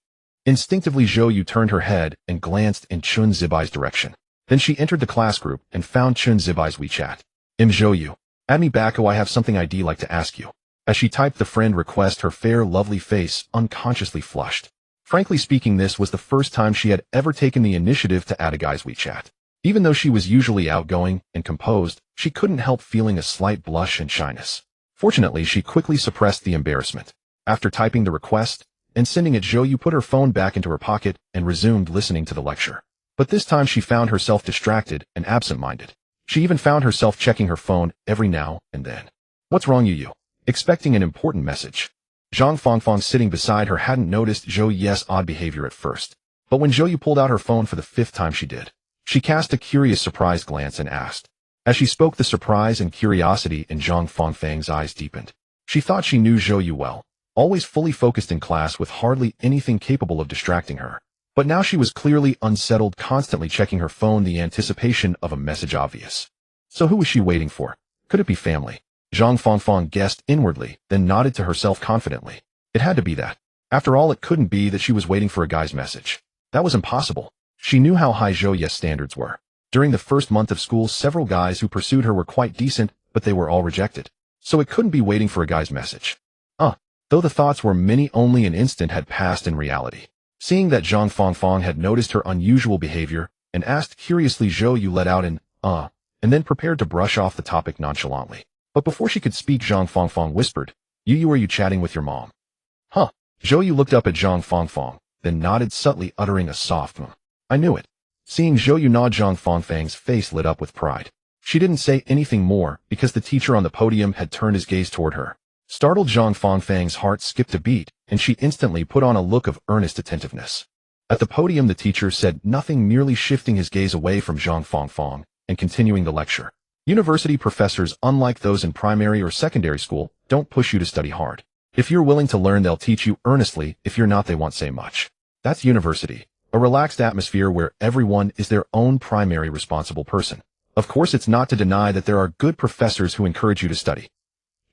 Instinctively, Zhou Yu turned her head and glanced in Chun Zibai's direction. Then she entered the class group and found Chun Zibai's WeChat. Zhou Yu. Add me back, I have something I'd like to ask you. As she typed the friend request, her fair, lovely face unconsciously flushed. Frankly speaking, this was the first time she had ever taken the initiative to add a guy's WeChat. Even though she was usually outgoing and composed, she couldn't help feeling a slight blush and shyness. Fortunately, she quickly suppressed the embarrassment. After typing the request and sending it, Zhou Yu put her phone back into her pocket and resumed listening to the lecture. But this time she found herself distracted and absent-minded. She even found herself checking her phone every now and then. What's wrong, Yu? Expecting an important message. Zhang Fangfang sitting beside her hadn't noticed Zhou Yu's odd behavior at first. But when Zhou Yu pulled out her phone for the 5th time, she did. She cast a curious, surprised glance and asked. As she spoke, the surprise and curiosity in Zhang Fangfang's eyes deepened. She thought she knew Zhou Yu well, always fully focused in class with hardly anything capable of distracting her. But now she was clearly unsettled, constantly checking her phone, the anticipation of a message obvious. So who was she waiting for? Could it be family? Zhang Fangfang guessed inwardly, then nodded to herself confidently. It had to be that. After all, it couldn't be that she was waiting for a guy's message. That was impossible. She knew how high Zhou Yu's standards were. During the first month of school, several guys who pursued her were quite decent, but they were all rejected. So it couldn't be waiting for a guy's message. Though the thoughts were many, only an instant had passed in reality. Seeing that Zhang Fangfang had noticed her unusual behavior and asked curiously, Zhou Yu let out an and then prepared to brush off the topic nonchalantly. But before she could speak, Zhang Fangfang whispered, Yu, are you chatting with your mom? Zhou Yu looked up at Zhang Fangfang, then nodded subtly, uttering a soft I knew it. Seeing Zhou Yu nod, Zhang Fangfang's face lit up with pride. She didn't say anything more because the teacher on the podium had turned his gaze toward her. Startled, Zhang Fangfang's heart skipped a beat, and she instantly put on a look of earnest attentiveness. At the podium, the teacher said nothing, merely shifting his gaze away from Zhang Fangfang and continuing the lecture. University professors, unlike those in primary or secondary school, don't push you to study hard. If you're willing to learn, they'll teach you earnestly. If you're not, they won't say much. That's university. A relaxed atmosphere where everyone is their own primary responsible person. Of course, it's not to deny that there are good professors who encourage you to study.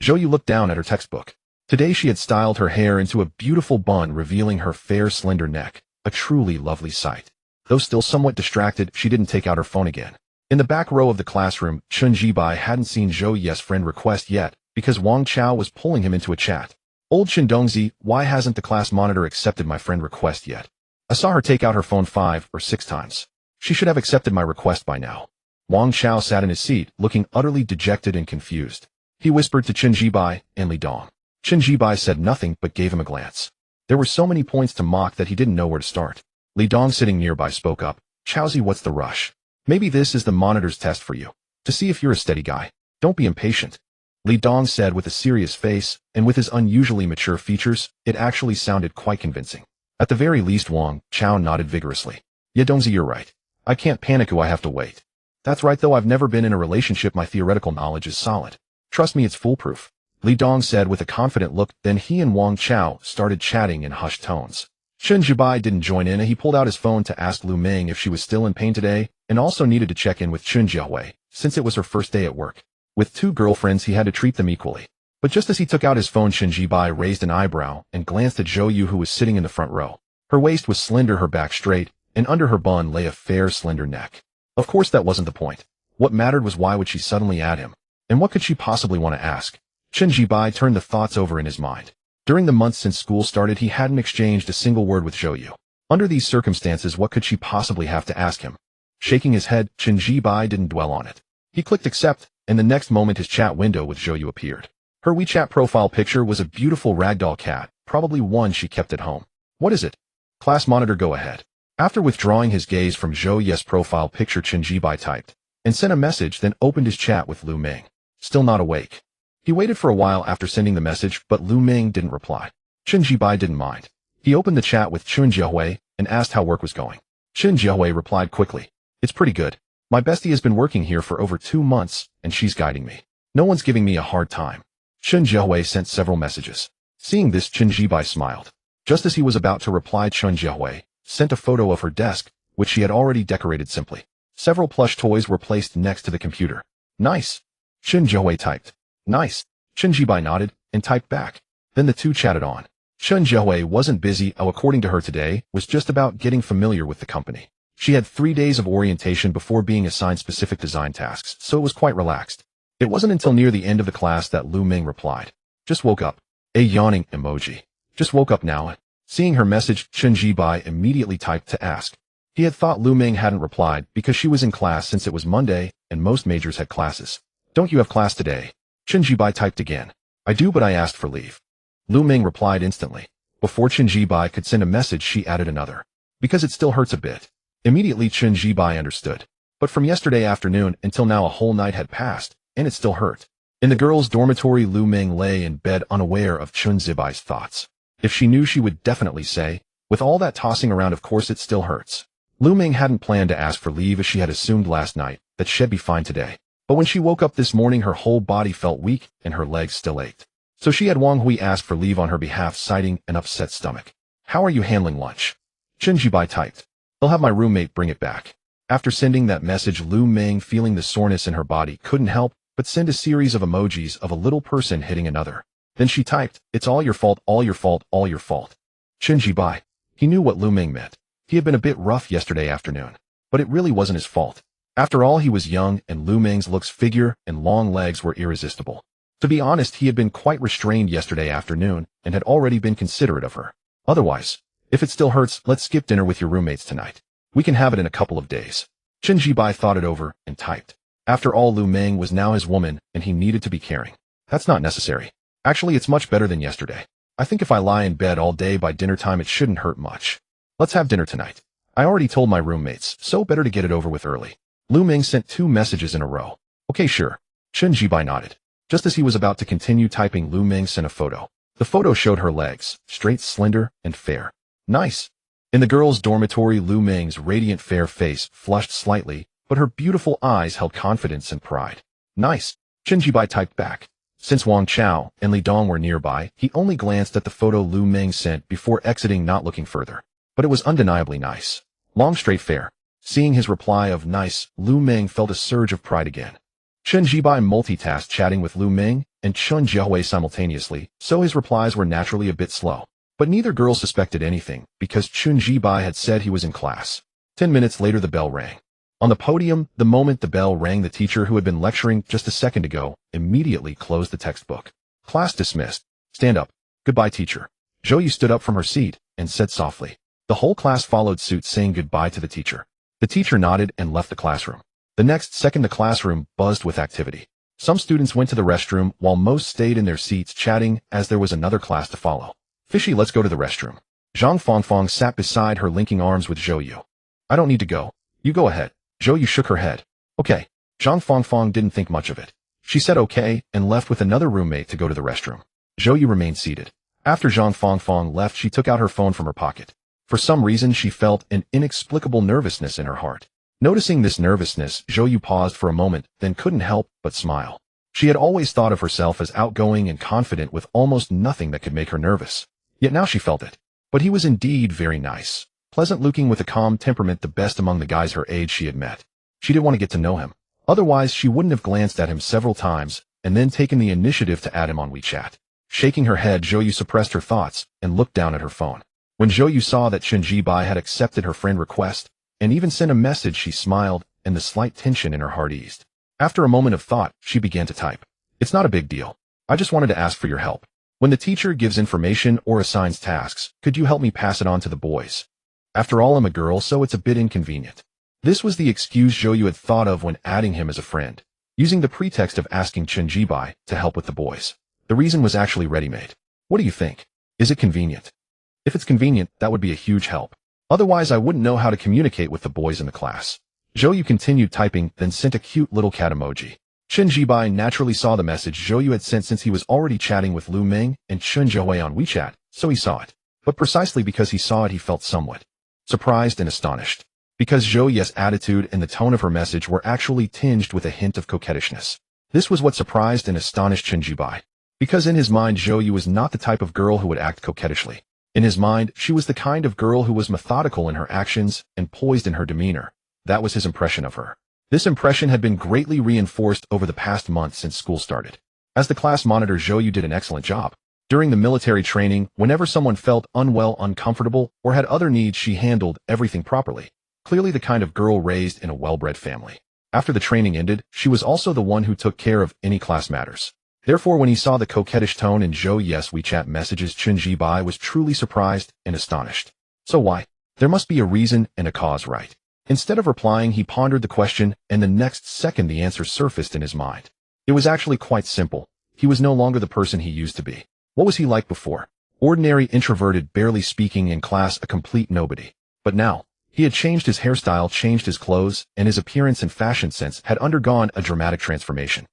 Zhou Yu looked down at her textbook. Today she had styled her hair into a beautiful bun, revealing her fair, slender neck, a truly lovely sight. Though still somewhat distracted, she didn't take out her phone again. In the back row of the classroom, Chun Zibai hadn't seen Zhou Yu's friend request yet, because Wang Chao was pulling him into a chat. Old Chen Dongzi, why hasn't the class monitor accepted my friend request yet? I saw her take out her phone 5 or 6 times. She should have accepted my request by now. Wang Chao sat in his seat, looking utterly dejected and confused. He whispered to Chen Zibai and Li Dong. Chen Zibai said nothing but gave him a glance. There were so many points to mock that he didn't know where to start. Li Dong, sitting nearby, spoke up. Chaozi, what's the rush? Maybe this is the monitor's test for you, to see if you're a steady guy. Don't be impatient. Li Dong said with a serious face, and with his unusually mature features, it actually sounded quite convincing. At the very least, Wang Chao nodded vigorously. Yeah, Dongzi, you're right. I can't panic, I have to wait. That's right, though I've never been in a relationship, my theoretical knowledge is solid. Trust me, it's foolproof. Li Dong said with a confident look, then he and Wang Chao started chatting in hushed tones. Chen Zibai didn't join in. He pulled out his phone to ask Lu Ming if she was still in pain today, and also needed to check in with Chun Jiahui, since it was her first day at work. With 2 girlfriends, he had to treat them equally. But just as he took out his phone, Chen Zibai raised an eyebrow and glanced at Zhou Yu, who was sitting in the front row. Her waist was slender, her back straight, and under her bun lay a fair, slender neck. Of course, that wasn't the point. What mattered was why would she suddenly add him? And what could she possibly want to ask? Chen Jibai turned the thoughts over in his mind. During the months since school started, he hadn't exchanged a single word with Zhou. Under these circumstances, what could she possibly have to ask him? Shaking his head, Chen Jibai didn't dwell on it. He clicked accept, and the next moment his chat window with Zhou appeared. Her WeChat profile picture was a beautiful ragdoll cat, probably one she kept at home. What is it? Class monitor, go ahead. After withdrawing his gaze from Zhou's profile picture, Chen Jibai typed and sent a message, then opened his chat with Lu Ming. Still not awake. He waited for a while after sending the message, but Lu Ming didn't reply. Chen Jibai didn't mind. He opened the chat with Chun Jiahui and asked how work was going. Chen Jiahui replied quickly, "It's pretty good. My bestie has been working here for over 2 months, and she's guiding me. No one's giving me a hard time." Chen Jiahui sent several messages. Seeing this, Chen Jibai smiled. Just as he was about to reply, Chen Jiahui sent a photo of her desk, which she had already decorated simply. Several plush toys were placed next to the computer. "Nice." Chen Jiahui typed. "Nice." Chen Jibai nodded and typed back. Then the two chatted on. Chen Jiahui wasn't busy, according to her today, was just about getting familiar with the company. She had 3 days of orientation before being assigned specific design tasks, so it was quite relaxed. It wasn't until near the end of the class that Lu Ming replied. "Just woke up." A yawning emoji. "Just woke up now." Seeing her message, Chen Jibai immediately typed to ask. He had thought Lu Ming hadn't replied because she was in class since it was Monday and most majors had classes. "Don't you have class today?" Chen Jibai typed again. "I do, but I asked for leave." Lu Ming replied instantly. Before Chen Jibai could send a message, she added another. "Because it still hurts a bit." Immediately Chen Jibai understood. But from yesterday afternoon until now a whole night had passed, and it still hurt. In the girls' dormitory, Lu Ming lay in bed unaware of Chen Jibai's thoughts. If she knew, she would definitely say, "With all that tossing around, of course it still hurts." Lu Ming hadn't planned to ask for leave as she had assumed last night that she'd be fine today. But when she woke up this morning, her whole body felt weak and her legs still ached. So she had Wang Hui ask for leave on her behalf, citing an upset stomach. "How are you handling lunch?" Chen Jibai typed. "They'll have my roommate bring it back." After sending that message, Lu Ming, feeling the soreness in her body, couldn't help but send a series of emojis of a little person hitting another. Then she typed, "It's all your fault, all your fault, all your fault." Chen Jibai. He knew what Lu Ming meant. He had been a bit rough yesterday afternoon. But it really wasn't his fault. After all, he was young, and Lu Ming's looks, figure, and long legs were irresistible. To be honest, he had been quite restrained yesterday afternoon and had already been considerate of her. Otherwise, "If it still hurts, let's skip dinner with your roommates tonight. We can have it in a couple of days." Chen Jibai thought it over and typed. After all, Lu Ming was now his woman, and he needed to be caring. "That's not necessary. Actually, it's much better than yesterday. I think if I lie in bed all day, by dinner time it shouldn't hurt much. Let's have dinner tonight. I already told my roommates, so better to get it over with early." Lu Ming sent 2 messages in a row. "Okay, sure." Chen Jibai nodded. Just as he was about to continue typing, Lu Ming sent a photo. The photo showed her legs, straight, slender, and fair. "Nice." In the girls' dormitory, Lu Ming's radiant fair face flushed slightly, but her beautiful eyes held confidence and pride. "Nice." Chen Jibai typed back. Since Wang Chao and Li Dong were nearby, he only glanced at the photo Lu Ming sent before exiting, not looking further. But it was undeniably nice. Long, straight, fair. Seeing his reply of "nice," Lu Ming felt a surge of pride again. Chen Jibai multitasked, chatting with Lu Ming and Chun Jiahui simultaneously, so his replies were naturally a bit slow. But neither girl suspected anything, because Chun Jibai had said he was in class. 10 minutes later, the bell rang. On the podium, the moment the bell rang, the teacher who had been lecturing just a second ago immediately closed the textbook. "Class dismissed. Stand up." "Goodbye, teacher." Zhou stood up from her seat and said softly. The whole class followed suit, saying goodbye to the teacher. The teacher nodded and left the classroom. The next second, the classroom buzzed with activity. Some students went to the restroom, while most stayed in their seats chatting, as there was another class to follow. "Fishy, let's go to the restroom." Zhang Fangfang sat beside her, linking arms with Zhou. "I don't need to go. You go ahead." Zhou shook her head. "Okay." Zhang Fangfang didn't think much of it. She said okay and left with another roommate to go to the restroom. Zhou remained seated. After Zhang Fangfang left, she took out her phone from her pocket. For some reason, she felt an inexplicable nervousness in her heart. Noticing this nervousness, Zhou paused for a moment, then couldn't help but smile. She had always thought of herself as outgoing and confident, with almost nothing that could make her nervous. Yet now she felt it. But he was indeed very nice. Pleasant-looking, with a calm temperament, the best among the guys her age she had met. She did want to get to know him. Otherwise, she wouldn't have glanced at him several times and then taken the initiative to add him on WeChat. Shaking her head, Zhou suppressed her thoughts and looked down at her phone. When Zhou saw that Chen Jibai had accepted her friend request and even sent a message, she smiled, and the slight tension in her heart eased. After a moment of thought, she began to type. "It's not a big deal. I just wanted to ask for your help. When the teacher gives information or assigns tasks, could you help me pass it on to the boys? After all, I'm a girl, so it's a bit inconvenient. This was the excuse Zhou had thought of when adding him as a friend, using the pretext of asking Chen Jibai to help with the boys. The reason was actually ready-made. What do you think? Is it convenient? If it's convenient, that would be a huge help. Otherwise, I wouldn't know how to communicate with the boys in the class. Zhou continued typing, then sent a cute little cat emoji. Chen Jibai naturally saw the message Zhou had sent since he was already chatting with Lu Ming and Chen Zhouwei on WeChat, so he saw it. But precisely because he saw it, he felt somewhat surprised and astonished. Because Zhou's attitude and the tone of her message were actually tinged with a hint of coquettishness. This was what surprised and astonished Chen Jibai. Because in his mind, Zhou was not the type of girl who would act coquettishly. In his mind, she was the kind of girl who was methodical in her actions and poised in her demeanor. That was his impression of her. This impression had been greatly reinforced over the past month since school started. As the class monitor, Zhou did an excellent job. During the military training, whenever someone felt unwell, uncomfortable, or had other needs, she handled everything properly. Clearly the kind of girl raised in a well-bred family. After the training ended, she was also the one who took care of any class matters. Therefore, when he saw the coquettish tone in Zhou's WeChat messages, Chen Jibai was truly surprised and astonished. So why? There must be a reason and a cause, right? Instead of replying, he pondered the question, and the next second the answer surfaced in his mind. It was actually quite simple. He was no longer the person he used to be. What was he like before? Ordinary, introverted, barely speaking in class, a complete nobody. But now, he had changed his hairstyle, changed his clothes, and his appearance and fashion sense had undergone a dramatic transformation.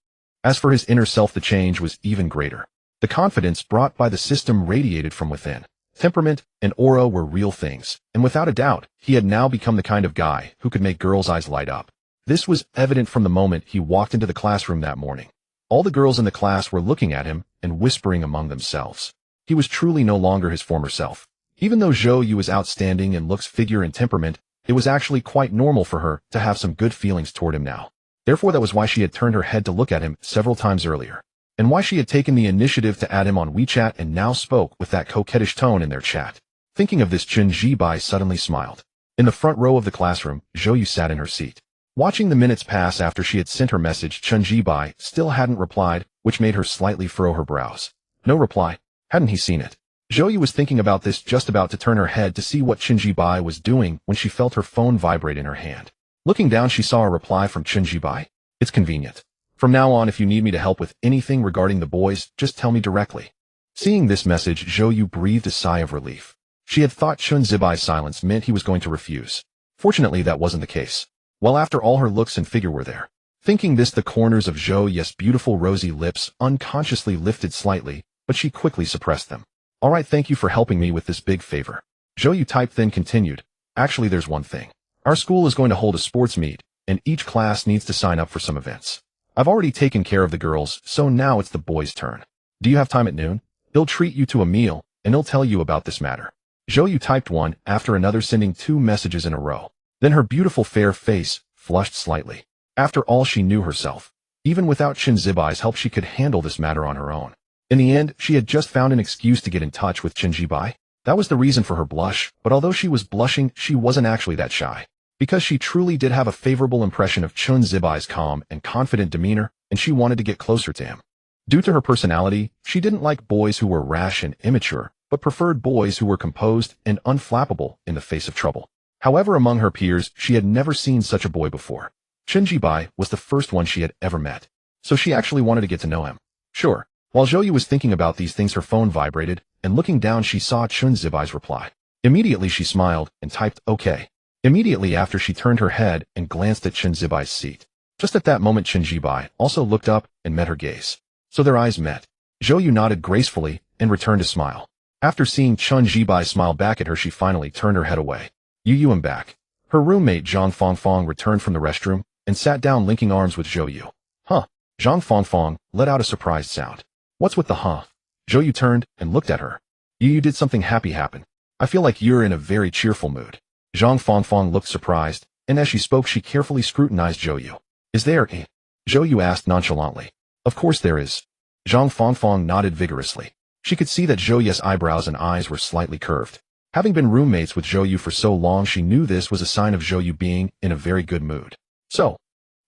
As for his inner self, the change was even greater. The confidence brought by the system radiated from within. Temperament and aura were real things, and without a doubt, he had now become the kind of guy who could make girls' eyes light up. This was evident from the moment he walked into the classroom that morning. All the girls in the class were looking at him and whispering among themselves. He was truly no longer his former self. Even though Zhou was outstanding in looks, figure, and temperament, it was actually quite normal for her to have some good feelings toward him now. Therefore, that was why she had turned her head to look at him several times earlier, and why she had taken the initiative to add him on WeChat and now spoke with that coquettish tone in their chat. Thinking of this, Chen Jibai suddenly smiled. In the front row of the classroom, Zhou sat in her seat. Watching the minutes pass after she had sent her message, Chen Jibai still hadn't replied, which made her slightly furrow her brows. No reply. Hadn't he seen it? Zhou was thinking about this, just about to turn her head to see what Chen Jibai was doing when she felt her phone vibrate in her hand. Looking down, she saw a reply from Chen Jibai. It's convenient. From now on, if you need me to help with anything regarding the boys, just tell me directly. Seeing this message, Zhou breathed a sigh of relief. She had thought Chen Zibai's silence meant he was going to refuse. Fortunately, that wasn't the case. Well, after all, her looks and figure were there. Thinking this, the corners of Zhou's beautiful rosy lips unconsciously lifted slightly, but she quickly suppressed them. All right, thank you for helping me with this big favor. Zhou typed, then continued. Actually, there's one thing. Our school is going to hold a sports meet, and each class needs to sign up for some events. I've already taken care of the girls, so now it's the boys' turn. Do you have time at noon? They'll treat you to a meal, and they'll tell you about this matter. Zhou typed one after another, sending 2 messages in a row. Then her beautiful fair face flushed slightly. After all, she knew herself. Even without Chen Zibai's help, she could handle this matter on her own. In the end, she had just found an excuse to get in touch with Chen Jibai. That was the reason for her blush, but although she was blushing, she wasn't actually that shy. Because she truly did have a favorable impression of Chen Zibai's calm and confident demeanor, and she wanted to get closer to him. Due to her personality, she didn't like boys who were rash and immature, but preferred boys who were composed and unflappable in the face of trouble. However, among her peers, she had never seen such a boy before. Chen Jibai was the first one she had ever met, so she actually wanted to get to know him. Sure. While Zhou was thinking about these things, her phone vibrated, and looking down, she saw Chen Zibai's reply. Immediately, she smiled and typed, okay. Immediately after, she turned her head and glanced at Chen Zibai's seat. Just at that moment, Chen Jibai also looked up and met her gaze. So their eyes met. Zhou nodded gracefully and returned a smile. After seeing Chen Jibai smile back at her, she finally turned her head away. Yu am back. Her roommate Zhang Fangfang returned from the restroom and sat down, linking arms with Zhou. Huh? Zhang Fangfang let out a surprised sound. What's with the huh? Zhou turned and looked at her. You did something happy happen. I feel like you're in a very cheerful mood. Zhang Fangfang looked surprised, and as she spoke, she carefully scrutinized Zhou. Is there a? Zhou asked nonchalantly. Of course there is. Zhang Fangfang nodded vigorously. She could see that Zhou's eyebrows and eyes were slightly curved. Having been roommates with Zhou for so long, she knew this was a sign of Zhou being in a very good mood. So,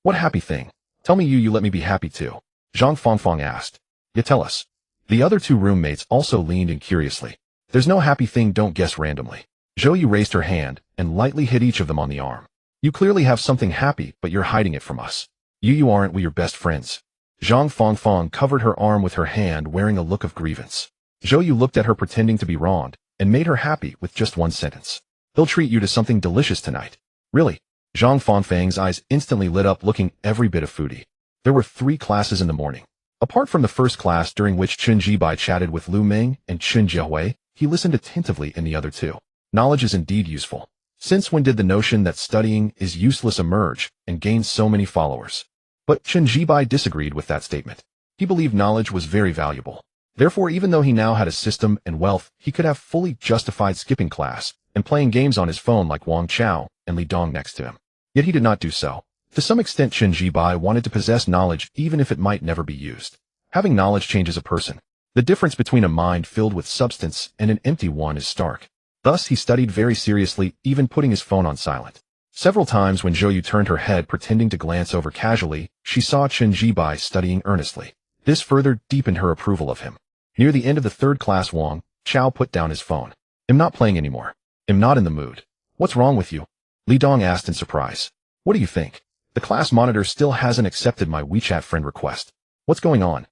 what happy thing? Tell me you let me be happy too. Zhang Fangfang asked. You tell us. The other two roommates also leaned in curiously. There's no happy thing, don't guess randomly. Zhou raised her hand and lightly hit each of them on the arm. You clearly have something happy, but you're hiding it from us. You aren't we your best friends? Zhang Fangfang covered her arm with her hand, wearing a look of grievance. Zhou looked at her, pretending to be wronged, and made her happy with just one sentence. He'll treat you to something delicious tonight. Really? Zhang Fangfang's eyes instantly lit up, looking every bit of foodie. There were 3 classes in the morning. Apart from the first class, during which Chen Jibai chatted with Lu Ming and Chen Jiahui, he listened attentively in the other 2. Knowledge is indeed useful. Since when did the notion that studying is useless emerge and gain so many followers? But Chen Jibai disagreed with that statement. He believed knowledge was very valuable. Therefore, even though he now had a system and wealth, he could have fully justified skipping class and playing games on his phone like Wang Chao and Li Dong next to him. Yet he did not do so. To some extent, Chen Jibai wanted to possess knowledge even if it might never be used. Having knowledge changes a person. The difference between a mind filled with substance and an empty one is stark. Thus, he studied very seriously, even putting his phone on silent. Several times when Zhou turned her head pretending to glance over casually, she saw Chen Jibai studying earnestly. This further deepened her approval of him. Near the end of the 3rd class, Wang Chao put down his phone. I'm not playing anymore. I'm not in the mood. What's wrong with you? Li Dong asked in surprise. What do you think? The class monitor still hasn't accepted my WeChat friend request. What's going on?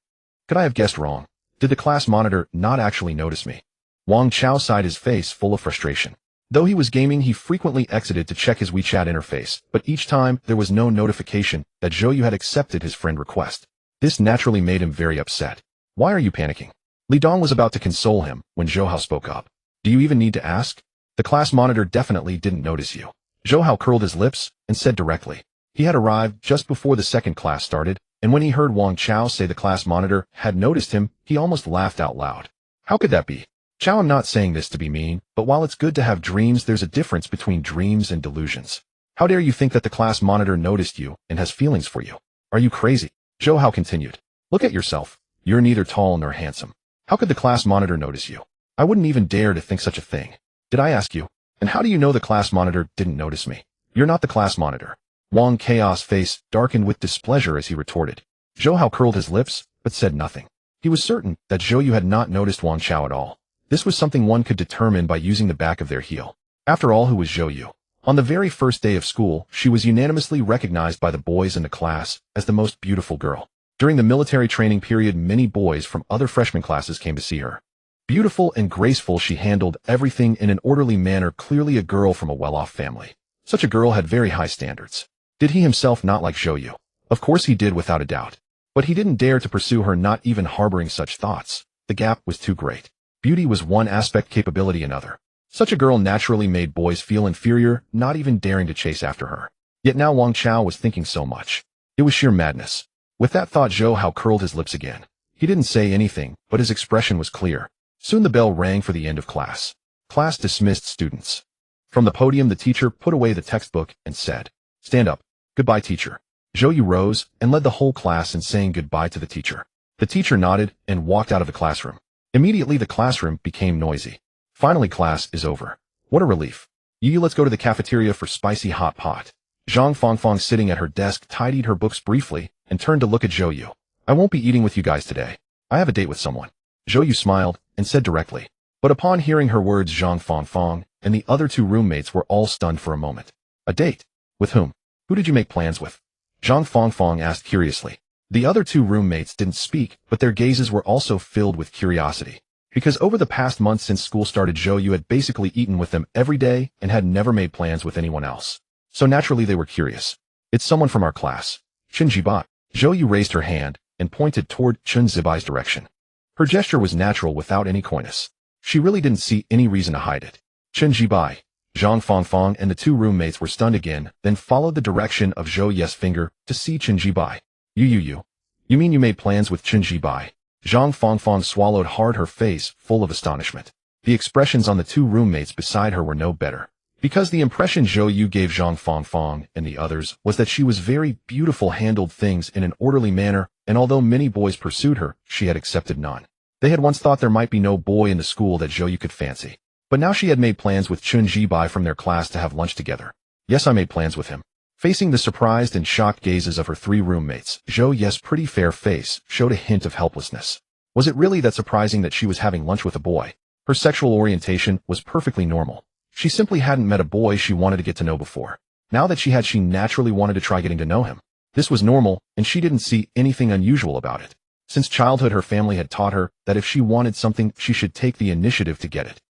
Could I have guessed wrong? Did the class monitor not actually notice me? Wang Chao sighed, his face full of frustration. Though he was gaming, he frequently exited to check his WeChat interface, but each time there was no notification that Zhou had accepted his friend request. This naturally made him very upset. Why are you panicking? Li Dong was about to console him when Zhou spoke up. Do you even need to ask? The class monitor definitely didn't notice you. Zhou curled his lips and said directly. He had arrived just before the 2nd class started, and when he heard Wang Chao say the class monitor had noticed him, he almost laughed out loud. How could that be? Chao, I'm not saying this to be mean, but while it's good to have dreams, there's a difference between dreams and delusions. How dare you think that the class monitor noticed you and has feelings for you? Are you crazy? Zhou continued. Look at yourself. You're neither tall nor handsome. How could the class monitor notice you? I wouldn't even dare to think such a thing. Did I ask you? And how do you know the class monitor didn't notice me? You're not the class monitor. Wang Chaos' face darkened with displeasure as he retorted. Zhou curled his lips, but said nothing. He was certain that Zhou had not noticed Wang Chao at all. This was something one could determine by using the back of their heel. After all, who was Zhou? On the very first day of school, she was unanimously recognized by the boys in the class as the most beautiful girl. During the military training period, many boys from other freshman classes came to see her. Beautiful and graceful, she handled everything in an orderly manner, clearly a girl from a well-off family. Such a girl had very high standards. Did he himself not like Zhou? Of course he did, without a doubt. But he didn't dare to pursue her, not even harboring such thoughts. The gap was too great. Beauty was one aspect, capability another. Such a girl naturally made boys feel inferior, not even daring to chase after her. Yet now Wang Chao was thinking so much. It was sheer madness. With that thought, Zhou curled his lips again. He didn't say anything, but his expression was clear. Soon the bell rang for the end of class. Class dismissed, students. From the podium, the teacher put away the textbook and said, Stand up. Goodbye, teacher. Zhou rose and led the whole class in saying goodbye to the teacher. The teacher nodded and walked out of the classroom. Immediately the classroom became noisy. Finally, class is over. What a relief. Let's go to the cafeteria for spicy hot pot. Zhang Fangfang, sitting at her desk, tidied her books briefly and turned to look at Zhou. I won't be eating with you guys today. I have a date with someone. Zhou smiled and said directly. But upon hearing her words, Zhang Fangfang and the other 2 roommates were all stunned for a moment. A date? With whom? Who did you make plans with? Zhang Fangfang asked curiously. The other 2 roommates didn't speak, but their gazes were also filled with curiosity. Because over the past month since school started, Zhou had basically eaten with them every day and had never made plans with anyone else. So naturally they were curious. It's someone from our class. Chen Jibai. Zhou raised her hand and pointed toward Chen Zibai's direction. Her gesture was natural, without any coyness. She really didn't see any reason to hide it. Chen Jibai, Zhang Fangfang and the 2 roommates were stunned again, then followed the direction of Zhou's finger to see Chen Jibai. You mean you made plans with Chen Jibai? Zhang Fangfang swallowed hard, her face full of astonishment. The expressions on the 2 roommates beside her were no better. Because the impression Zhou gave Zhang Fangfang and the others was that she was very beautiful, handled things in an orderly manner, and although many boys pursued her, she had accepted none. They had once thought there might be no boy in the school that Zhou could fancy. But now she had made plans with Chen Jibai from their class to have lunch together. Yes, I made plans with him. Facing the surprised and shocked gazes of her 3 roommates, Zhou's pretty fair face showed a hint of helplessness. Was it really that surprising that she was having lunch with a boy? Her sexual orientation was perfectly normal. She simply hadn't met a boy she wanted to get to know before. Now that she naturally wanted to try getting to know him. This was normal, and she didn't see anything unusual about it. Since childhood, her family had taught her that if she wanted something, she should take the initiative to get it.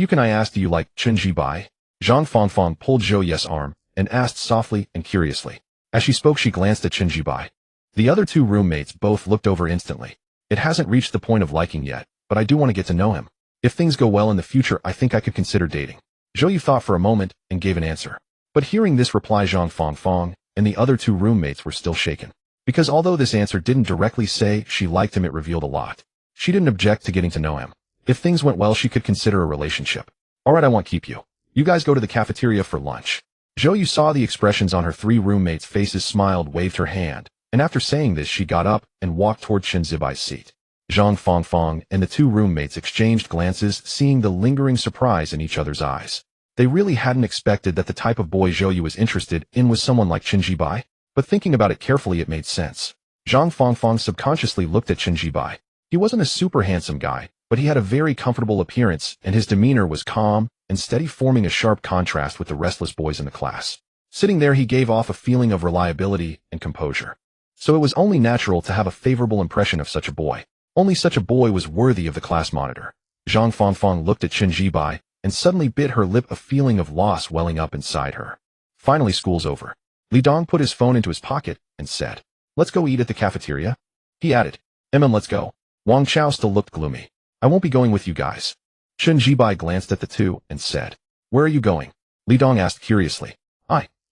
Can I ask, do you like Chen Bai? Zhang Fangfang pulled Zhou Ye's arm and asked softly and curiously. As she spoke, she glanced at Chen Bai. The other two roommates both looked over instantly. It hasn't reached the point of liking yet, but I do want to get to know him. If things go well in the future, I think I could consider dating. Zhou thought for a moment and gave an answer. But hearing this reply, Zhang Fangfang and the other two roommates were still shaken. Because although this answer didn't directly say she liked him, it revealed a lot. She didn't object to getting to know him. If things went well, she could consider a relationship. Alright, I won't keep you. You guys go to the cafeteria for lunch. Zhou saw the expressions on her three roommates' faces, smiled, waved her hand, and after saying this, she got up and walked toward Chen Zibai's seat. Zhang Fangfang and the two roommates exchanged glances, seeing the lingering surprise in each other's eyes. They really hadn't expected that the type of boy Zhou was interested in was someone like Chen Bai, but thinking about it carefully, it made sense. Zhang Fangfang subconsciously looked at Chen Bai. He wasn't a super handsome guy, but he had a very comfortable appearance, and his demeanor was calm and steady, forming a sharp contrast with the restless boys in the class. Sitting there, he gave off a feeling of reliability and composure. So it was only natural to have a favorable impression of such a boy. Only such a boy was worthy of the class monitor. Zhang Fangfang looked at Chen Bai and suddenly bit her lip, a feeling of loss welling up inside her. Finally, school's over. Li Dong put his phone into his pocket and said, "Let's go eat at the cafeteria." He added, "Let's go." Wang Chao still looked gloomy. "I won't be going with you guys." Chen Bai glanced at the two and said, "Where are you going?" Li Dong asked curiously.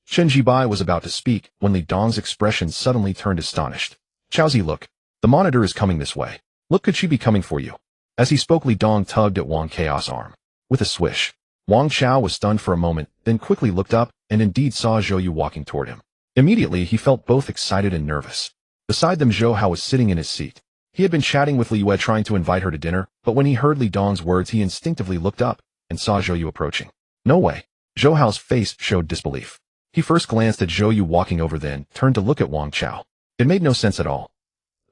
Chen Bai was about to speak when Li Dong's expression suddenly turned astonished. "Chaozi, look. The monitor is coming this way. Look, could she be coming for you?" As he spoke, Li Dong tugged at Wang Chao's arm. With a swish, Wang Chao was stunned for a moment, then quickly looked up and indeed saw Zhou walking toward him. Immediately, he felt both excited and nervous. Beside them, Zhou Hao was sitting in his seat. He had been chatting with Li Yue, trying to invite her to dinner, but when he heard Li Dong's words, he instinctively looked up and saw Zhou approaching. "No way." Zhou Hao's face showed disbelief. He first glanced at Zhou walking over, then turned to look at Wang Chao. It made no sense at all.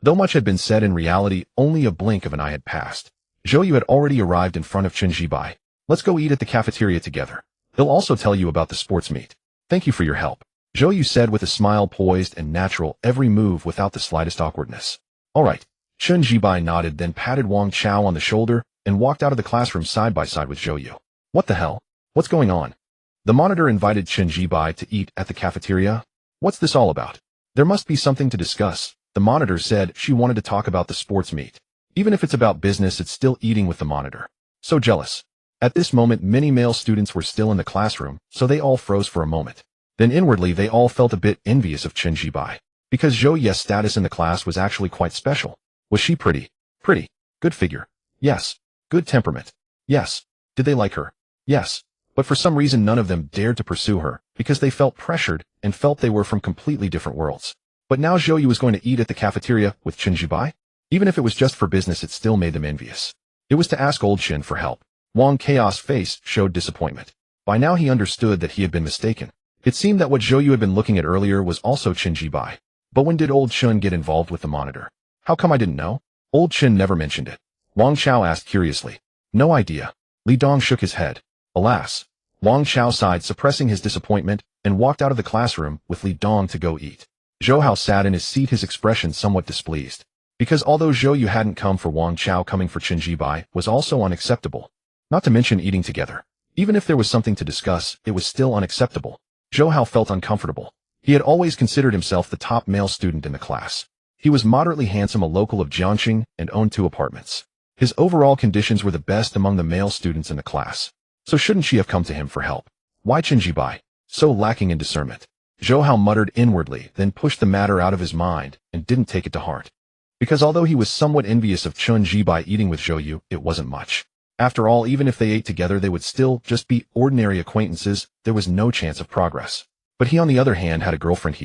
Though much had been said, in reality, only a blink of an eye had passed. Zhou had already arrived in front of Chen Bai. "Let's go eat at the cafeteria together. They'll also tell you about the sports meet. Thank you for your help," Zhou said with a smile, poised and natural, every move without the slightest awkwardness. "All right." Chen Bai nodded, then patted Wang Chao on the shoulder and walked out of the classroom side by side with Zhou. "What the hell? What's going on?" The monitor invited Chen Bai to eat at the cafeteria. "What's this all about?" "There must be something to discuss." The monitor said she wanted to talk about the sports meet. Even if it's about business, it's still eating with the monitor. So jealous. At this moment, many male students were still in the classroom, so they all froze for a moment. Then inwardly, they all felt a bit envious of Chen Bai. Because Zhou's status in the class was actually quite special. Was she pretty? Pretty. Good figure. Yes. Good temperament. Yes. Did they like her? Yes. But for some reason, none of them dared to pursue her, because they felt pressured and felt they were from completely different worlds. But now Zhou was going to eat at the cafeteria with Chen Bai? Even if it was just for business, it still made them envious. It was to ask old Chen for help. Wang Chaos' face showed disappointment. By now he understood that he had been mistaken. It seemed that what Zhou had been looking at earlier was also Chen Bai. But when did old Chen get involved with the monitor? How come I didn't know? Old Chen never mentioned it. Wang Chao asked curiously. No idea. Li Dong shook his head. Alas. Wang Chao sighed, suppressing his disappointment, and walked out of the classroom with Li Dong to go eat. Zhou Hao sat in his seat, his expression somewhat displeased. Because although Zhou hadn't come for Wang Chao, coming for Chen Bai was also unacceptable. Not to mention eating together. Even if there was something to discuss, it was still unacceptable. Zhou Hao felt uncomfortable. He had always considered himself the top male student in the class. He was moderately handsome, a local of Jiangxing, and owned 2 apartments. His overall conditions were the best among the male students in the class. So shouldn't she have come to him for help? Why Chen Bai? So lacking in discernment. Zhou Hao muttered inwardly, then pushed the matter out of his mind and didn't take it to heart. Because although he was somewhat envious of Chen Bai eating with Zhou, it wasn't much. After all, even if they ate together, they would still just be ordinary acquaintances. There was no chance of progress. But he, on the other hand, had a girlfriend.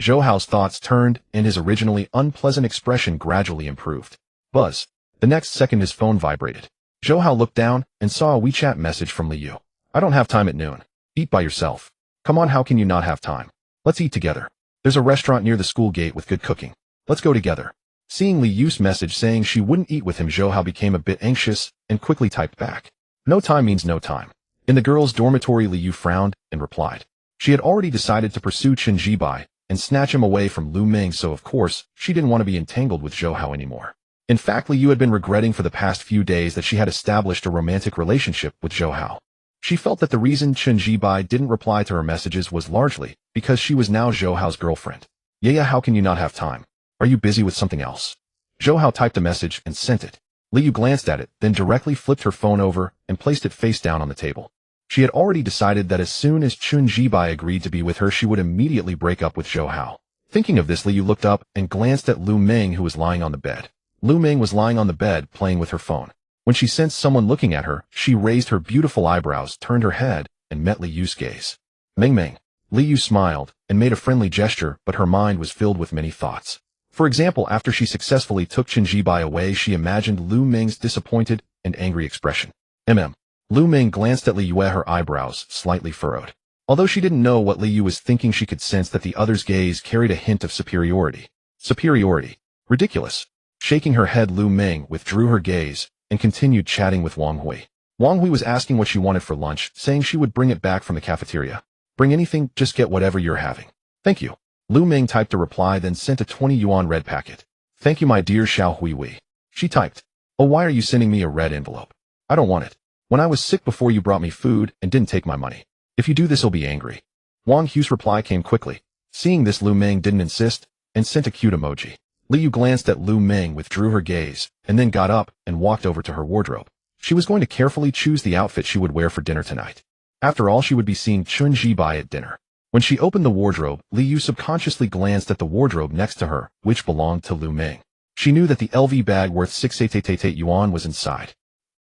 Zhou Hao's thoughts turned, and his originally unpleasant expression gradually improved. Buzz. The next second his phone vibrated. Zhou Hao looked down and saw a WeChat message from Li Yu. I don't have time at noon. Eat by yourself. Come on, how can you not have time? Let's eat together. There's a restaurant near the school gate with good cooking. Let's go together. Seeing Li Yu's message saying she wouldn't eat with him, Zhou Hao became a bit anxious and quickly typed back. No time means no time. In the girls' dormitory, Li Yu frowned and replied. She had already decided to pursue Chen Jibai and snatch him away from Lu Ming, so of course, she didn't want to be entangled with Zhou Hao anymore. In fact, Li Yu had been regretting for the past few days that she had established a romantic relationship with Zhou Hao. She felt that the reason Chen Jibai didn't reply to her messages was largely because she was now Zhou Hao's girlfriend. Yeah, how can you not have time? Are you busy with something else? Zhou Hao typed a message and sent it. Li Yu glanced at it, then directly flipped her phone over and placed it face down on the table. She had already decided that as soon as Chen Jibai agreed to be with her, she would immediately break up with Zhou Hao. Thinking of this, Li Yu looked up and glanced at Lu Ming, who was lying on the bed. Lu Ming was lying on the bed playing with her phone. When she sensed someone looking at her, she raised her beautiful eyebrows, turned her head, and met Li Yu's gaze. Ming. Li Yu smiled and made a friendly gesture, but her mind was filled with many thoughts. For example, after she successfully took Chen Jibai away, she imagined Lu Ming's disappointed and angry expression. Lu Ming glanced at Li Yu, her eyebrows slightly furrowed. Although she didn't know what Li Yu was thinking, she could sense that the other's gaze carried a hint of superiority. Superiority. Ridiculous. Shaking her head, Lu Ming withdrew her gaze and continued chatting with Wang Hui. Wang Hui was asking what she wanted for lunch, saying she would bring it back from the cafeteria. Bring anything, just get whatever you're having. Thank you. Lu Ming typed a reply, then sent a 20 yuan red packet. Thank you, my dear Xiao Hui. She typed. Oh, why are you sending me a red envelope? I don't want it. When I was sick before, you brought me food and didn't take my money. If you do this, I'll be angry. Wang Hui's reply came quickly. Seeing this, Lu Ming didn't insist and sent a cute emoji. Li Yu glanced at Lu Ming, withdrew her gaze, and then got up and walked over to her wardrobe. She was going to carefully choose the outfit she would wear for dinner tonight. After all, she would be seeing Chen Jibai at dinner. When she opened the wardrobe, Li Yu subconsciously glanced at the wardrobe next to her, which belonged to Lu Ming. She knew that the LV bag worth 688 yuan was inside.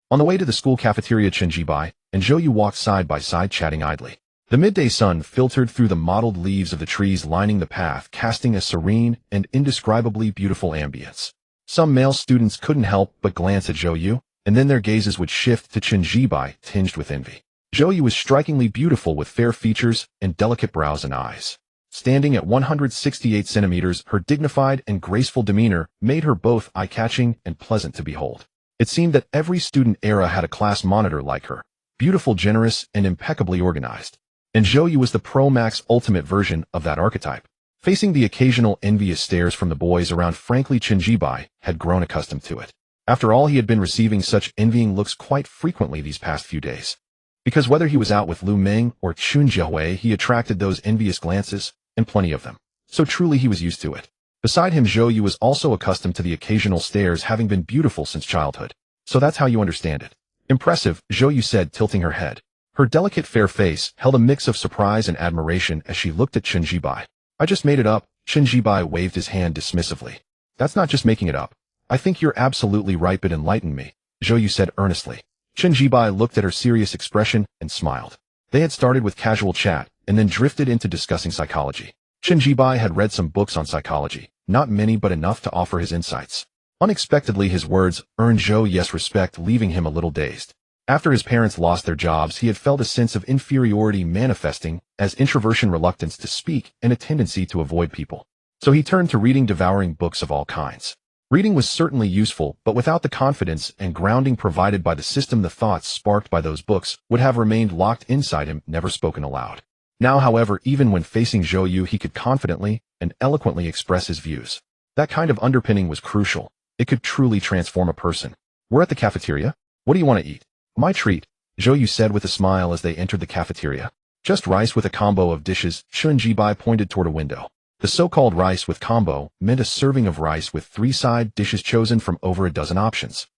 On the way to the school cafeteria, Chen Jibai and Zhou Yu walked side by side, chatting idly. The midday sun filtered through the mottled leaves of the trees lining the path, casting a serene and indescribably beautiful ambience. Some male students couldn't help but glance at Zhou Yu, and then their gazes would shift to Chen Jibai, tinged with envy. Zhou Yu was strikingly beautiful with fair features and delicate brows and eyes. Standing at 168 centimeters, her dignified and graceful demeanor made her both eye-catching and pleasant to behold. It seemed that every student era had a class monitor like her, beautiful, generous, and impeccably organized. And Zhou Yu was the pro-max ultimate version of that archetype. Facing the occasional envious stares from the boys around, frankly, Chen Jibai had grown accustomed to it. After all, he had been receiving such envying looks quite frequently these past few days. Because whether he was out with Lu Ming or Chun Jiahui, he attracted those envious glances, and plenty of them. So truly he was used to it. Beside him, Zhou Yu was also accustomed to the occasional stares, having been beautiful since childhood. So that's how you understand it. Impressive, Zhou Yu said, tilting her head. Her delicate fair face held a mix of surprise and admiration as she looked at Chen Jibai. I just made it up. Chen Jibai waved his hand dismissively. That's not just making it up. I think you're absolutely right, but enlighten me, Zhou Yu said earnestly. Chen Jibai looked at her serious expression and smiled. They had started with casual chat and then drifted into discussing psychology. Chen Jibai had read some books on psychology, not many but enough to offer his insights. Unexpectedly, his words earned Zhou Yu's respect, leaving him a little dazed. After his parents lost their jobs, he had felt a sense of inferiority manifesting as introversion, reluctance to speak, and a tendency to avoid people. So he turned to reading, devouring books of all kinds. Reading was certainly useful, but without the confidence and grounding provided by the system, the thoughts sparked by those books would have remained locked inside him, never spoken aloud. Now, however, even when facing Zhou Yu, he could confidently and eloquently express his views. That kind of underpinning was crucial. It could truly transform a person. We're at the cafeteria. What do you want to eat? My treat, Zhou Yu said with a smile as they entered the cafeteria. Just rice with a combo of dishes. Chen Jibai pointed toward a window. The so-called rice with combo meant a serving of rice with 3 side dishes chosen from over a dozen options.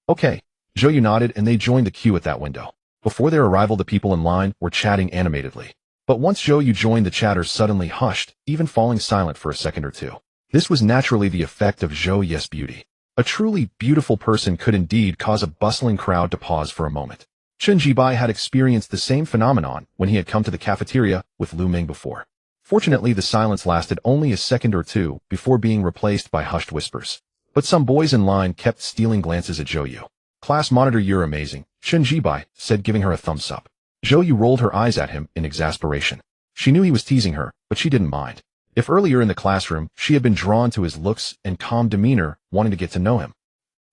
Okay, Zhou Yu nodded and they joined the queue at that window. Before their arrival, the people in line were chatting animatedly. But once Zhou Yu joined, the chatter suddenly hushed, even falling silent for a second or two. This was naturally the effect of Zhou Yu's beauty. A truly beautiful person could indeed cause a bustling crowd to pause for a moment. Chen Jibai had experienced the same phenomenon when he had come to the cafeteria with Lu Ming before. Fortunately, the silence lasted only a second or two before being replaced by hushed whispers. But some boys in line kept stealing glances at Zhou Yu. Class monitor, you're amazing, Chen Jibai said, giving her a thumbs up. Zhou Yu rolled her eyes at him in exasperation. She knew he was teasing her, but she didn't mind. If earlier in the classroom she had been drawn to his looks and calm demeanor, wanting to get to know him,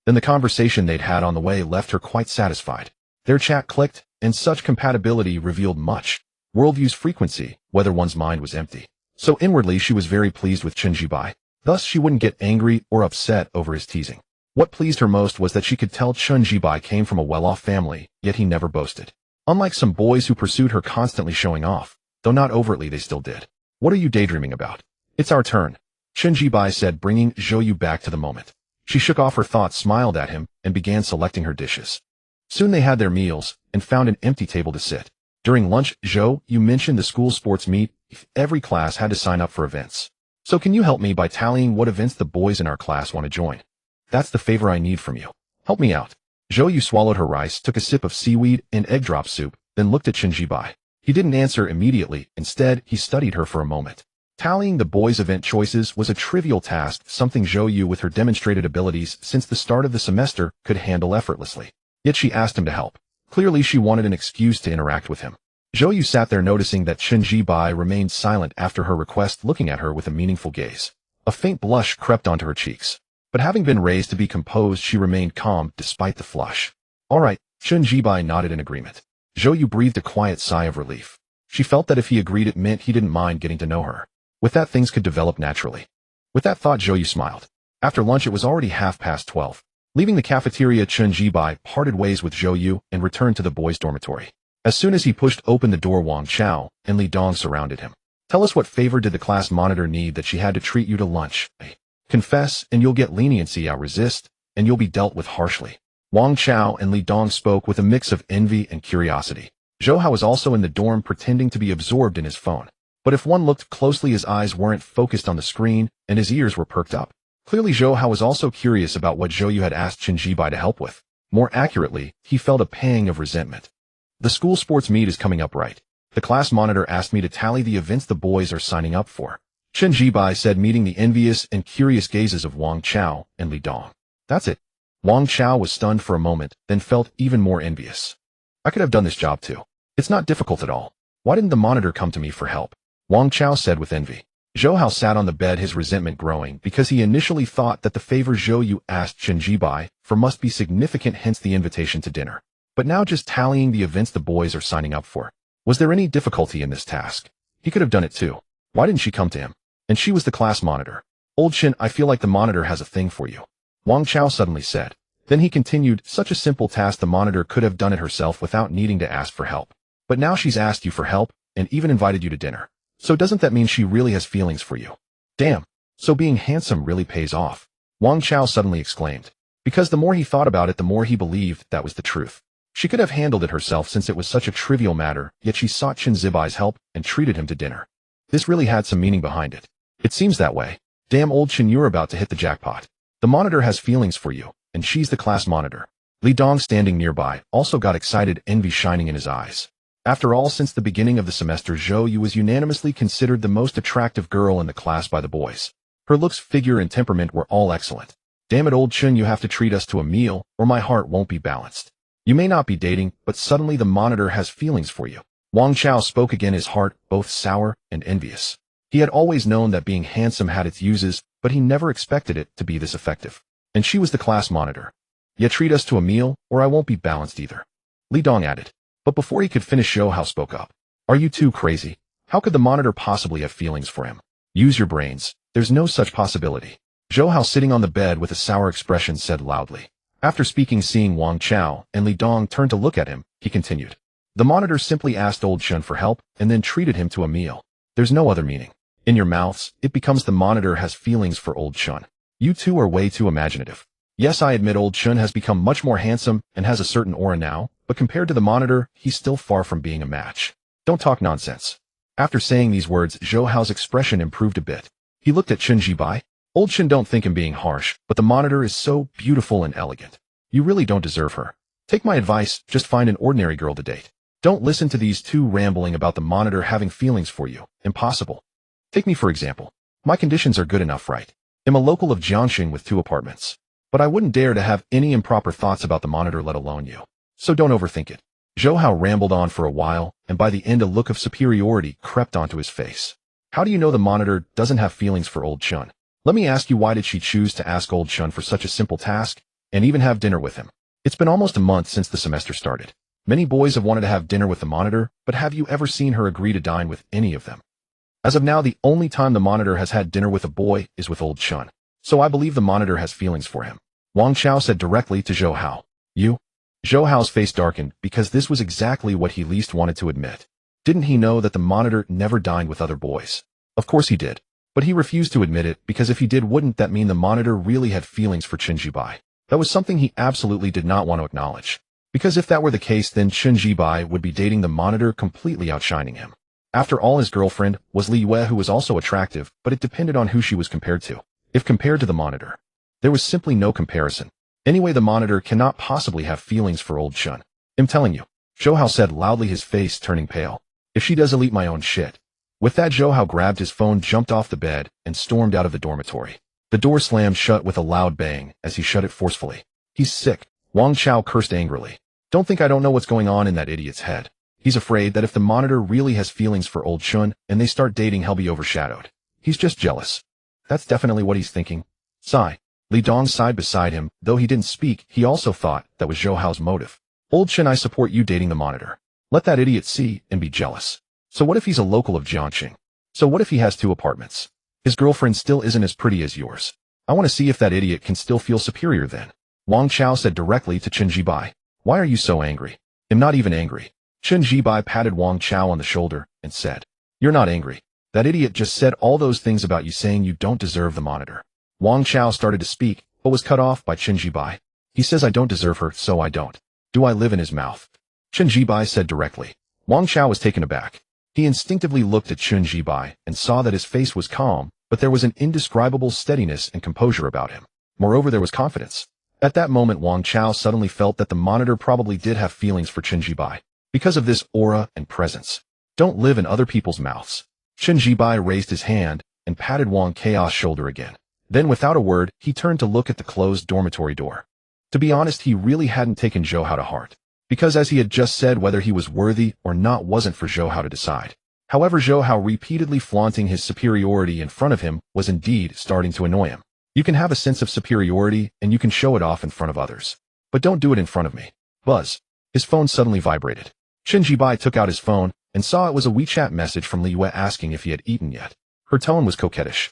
then the conversation they'd had on the way left her quite satisfied. Their chat clicked, and such compatibility revealed much. Worldview's frequency, whether one's mind was empty. So inwardly she was very pleased with Chen Jibai. Thus she wouldn't get angry or upset over his teasing. What pleased her most was that she could tell Chen Jibai came from a well-off family, yet he never boasted. Unlike some boys who pursued her constantly showing off, though not overtly they still did. What are you daydreaming about? It's our turn, Chen Jibai said, bringing Zhou Yu back to the moment. She shook off her thoughts, smiled at him, and began selecting her dishes. Soon they had their meals, and found an empty table to sit. During lunch, Zhou Yu mentioned the school sports meet. Every class had to sign up for events. So can you help me by tallying what events the boys in our class want to join? That's the favor I need from you. Help me out. Zhou Yu swallowed her rice, took a sip of seaweed and egg drop soup, then looked at Chen Jibai. He didn't answer immediately. Instead, he studied her for a moment. Tallying the boys' event choices was a trivial task, something Zhou Yu, with her demonstrated abilities since the start of the semester, could handle effortlessly. Yet she asked him to help. Clearly she wanted an excuse to interact with him. Zhou Yu sat there, noticing that Chen Jibai remained silent after her request, looking at her with a meaningful gaze. A faint blush crept onto her cheeks. But having been raised to be composed, she remained calm despite the flush. All right, Chen Jibai nodded in agreement. Zhou Yu breathed a quiet sigh of relief. She felt that if he agreed it meant he didn't mind getting to know her. With that, things could develop naturally. With that thought, Zhou Yu smiled. After lunch it was already 12:30. Leaving the cafeteria, Chen Jibai parted ways with Zhou Yu and returned to the boys' dormitory. As soon as he pushed open the door, Wang Chao and Li Dong surrounded him. Tell us, what favor did the class monitor need that she had to treat you to lunch? Confess, and you'll get leniency. Resist, and you'll be dealt with harshly. Wang Chao and Li Dong spoke with a mix of envy and curiosity. Zhou Hao was also in the dorm, pretending to be absorbed in his phone. But if one looked closely, his eyes weren't focused on the screen, and his ears were perked up. Clearly Zhou Hao was also curious about what Zhou Yu had asked Chen Jibai to help with. More accurately, he felt a pang of resentment. The school sports meet is coming up, right? The class monitor asked me to tally the events the boys are signing up for, Chen Jibai said, meeting the envious and curious gazes of Wang Chao and Li Dong. That's it. Wang Chao was stunned for a moment, then felt even more envious. I could have done this job too. It's not difficult at all. Why didn't the monitor come to me for help? Wang Chao said with envy. Zhou Hao sat on the bed, his resentment growing, because he initially thought that the favor Zhou Yu asked Chen Jibai for must be significant, hence the invitation to dinner. But now just tallying the events the boys are signing up for. Was there any difficulty in this task? He could have done it too. Why didn't she come to him? And she was the class monitor. Old Chen, I feel like the monitor has a thing for you, Wang Chao suddenly said. Then he continued, such a simple task, the monitor could have done it herself without needing to ask for help. But now she's asked you for help, and even invited you to dinner. So doesn't that mean she really has feelings for you? Damn. So being handsome really pays off, Wang Chao suddenly exclaimed. Because the more he thought about it, the more he believed that was the truth. She could have handled it herself since it was such a trivial matter, yet she sought Chen Jibai's help and treated him to dinner. This really had some meaning behind it. It seems that way. Damn, old Chen, you're about to hit the jackpot. The monitor has feelings for you, and she's the class monitor. Li Dong, standing nearby, also got excited, envy shining in his eyes. After all, since the beginning of the semester, Zhou Yu was unanimously considered the most attractive girl in the class by the boys. Her looks, figure, and temperament were all excellent. Damn it, old Chen, you have to treat us to a meal, or my heart won't be balanced. You may not be dating, but suddenly the monitor has feelings for you. Wang Chao spoke again, his heart both sour and envious. He had always known that being handsome had its uses, but he never expected it to be this effective. And she was the class monitor. Yet treat us to a meal, or I won't be balanced either, Li Dong added. But before he could finish, Zhou Hao spoke up. Are you too crazy? How could the monitor possibly have feelings for him? Use your brains. There's no such possibility. Zhou Hao, sitting on the bed with a sour expression, said loudly. After speaking, seeing Wang Chao and Li Dong turn to look at him, he continued. The monitor simply asked old Chen for help and then treated him to a meal. There's no other meaning. In your mouths, it becomes the monitor has feelings for old Chen. You two are way too imaginative. Yes, I admit old Chen has become much more handsome and has a certain aura now, but compared to the monitor, he's still far from being a match. Don't talk nonsense. After saying these words, Zhou Hao's expression improved a bit. He looked at Chen Jibai. Old Chen, don't think him being harsh, but the monitor is so beautiful and elegant. You really don't deserve her. Take my advice, just find an ordinary girl to date. Don't listen to these two rambling about the monitor having feelings for you. Impossible. Take me for example. My conditions are good enough, right? I'm a local of Jiangxing with 2 apartments. But I wouldn't dare to have any improper thoughts about the monitor, let alone you. So don't overthink it. Zhou Hao rambled on for a while, and by the end a look of superiority crept onto his face. How do you know the monitor doesn't have feelings for old Chun? Let me ask you, why did she choose to ask old Chun for such a simple task, and even have dinner with him? It's been almost a month since the semester started. Many boys have wanted to have dinner with the monitor, but have you ever seen her agree to dine with any of them? As of now, the only time the monitor has had dinner with a boy is with old Chun. So I believe the monitor has feelings for him. Wang Chao said directly to Zhou Hao. You? Zhou Hao's face darkened because this was exactly what he least wanted to admit. Didn't he know that the monitor never dined with other boys? Of course he did. But he refused to admit it because if he did, wouldn't that mean the monitor really had feelings for Chen Jibai? That was something he absolutely did not want to acknowledge. Because if that were the case, then Chen Jibai would be dating the monitor, completely outshining him. After all, his girlfriend was Li Yue, who was also attractive, but it depended on who she was compared to. If compared to the monitor, there was simply no comparison. Anyway, the monitor cannot possibly have feelings for old Chun. I'm telling you, Zhou Hao said loudly, his face turning pale. If she does, I'll eat my own shit. With that, Zhou Hao grabbed his phone, jumped off the bed, and stormed out of the dormitory. The door slammed shut with a loud bang as he shut it forcefully. He's sick. Wang Chao cursed angrily. Don't think I don't know what's going on in that idiot's head. He's afraid that if the monitor really has feelings for old Chun and they start dating, he'll be overshadowed. He's just jealous. That's definitely what he's thinking. Sigh. Li Dong sighed beside him. Though he didn't speak, he also thought that was Zhou Hao's motive. Old Chun, I support you dating the monitor. Let that idiot see and be jealous. So what if he's a local of Jiangqing? So what if he has 2 apartments? His girlfriend still isn't as pretty as yours. I want to see if that idiot can still feel superior then. Wang Chao said directly to Chen Jibai. Why are you so angry? I'm not even angry. Chen Jibai patted Wang Chao on the shoulder and said, You're not angry. That idiot just said all those things about you, saying you don't deserve the monitor. Wang Chao started to speak, but was cut off by Chen Jibai. He says I don't deserve her, so I don't. Do I live in his mouth? Chen Jibai said directly. Wang Chao was taken aback. He instinctively looked at Chen Jibai and saw that his face was calm, but there was an indescribable steadiness and composure about him. Moreover, there was confidence. At that moment, Wang Chao suddenly felt that the monitor probably did have feelings for Chen Jibai. Because of this aura and presence. Don't live in other people's mouths. Chen Jibai raised his hand and patted Wang Chao's shoulder again. Then without a word, he turned to look at the closed dormitory door. To be honest, he really hadn't taken Zhou Hao to heart. Because as he had just said, whether he was worthy or not wasn't for Zhou Hao to decide. However, Zhou Hao repeatedly flaunting his superiority in front of him was indeed starting to annoy him. You can have a sense of superiority and you can show it off in front of others. But don't do it in front of me. Buzz. His phone suddenly vibrated. Chen Jibai took out his phone and saw it was a WeChat message from Li Yue asking if he had eaten yet. Her tone was coquettish.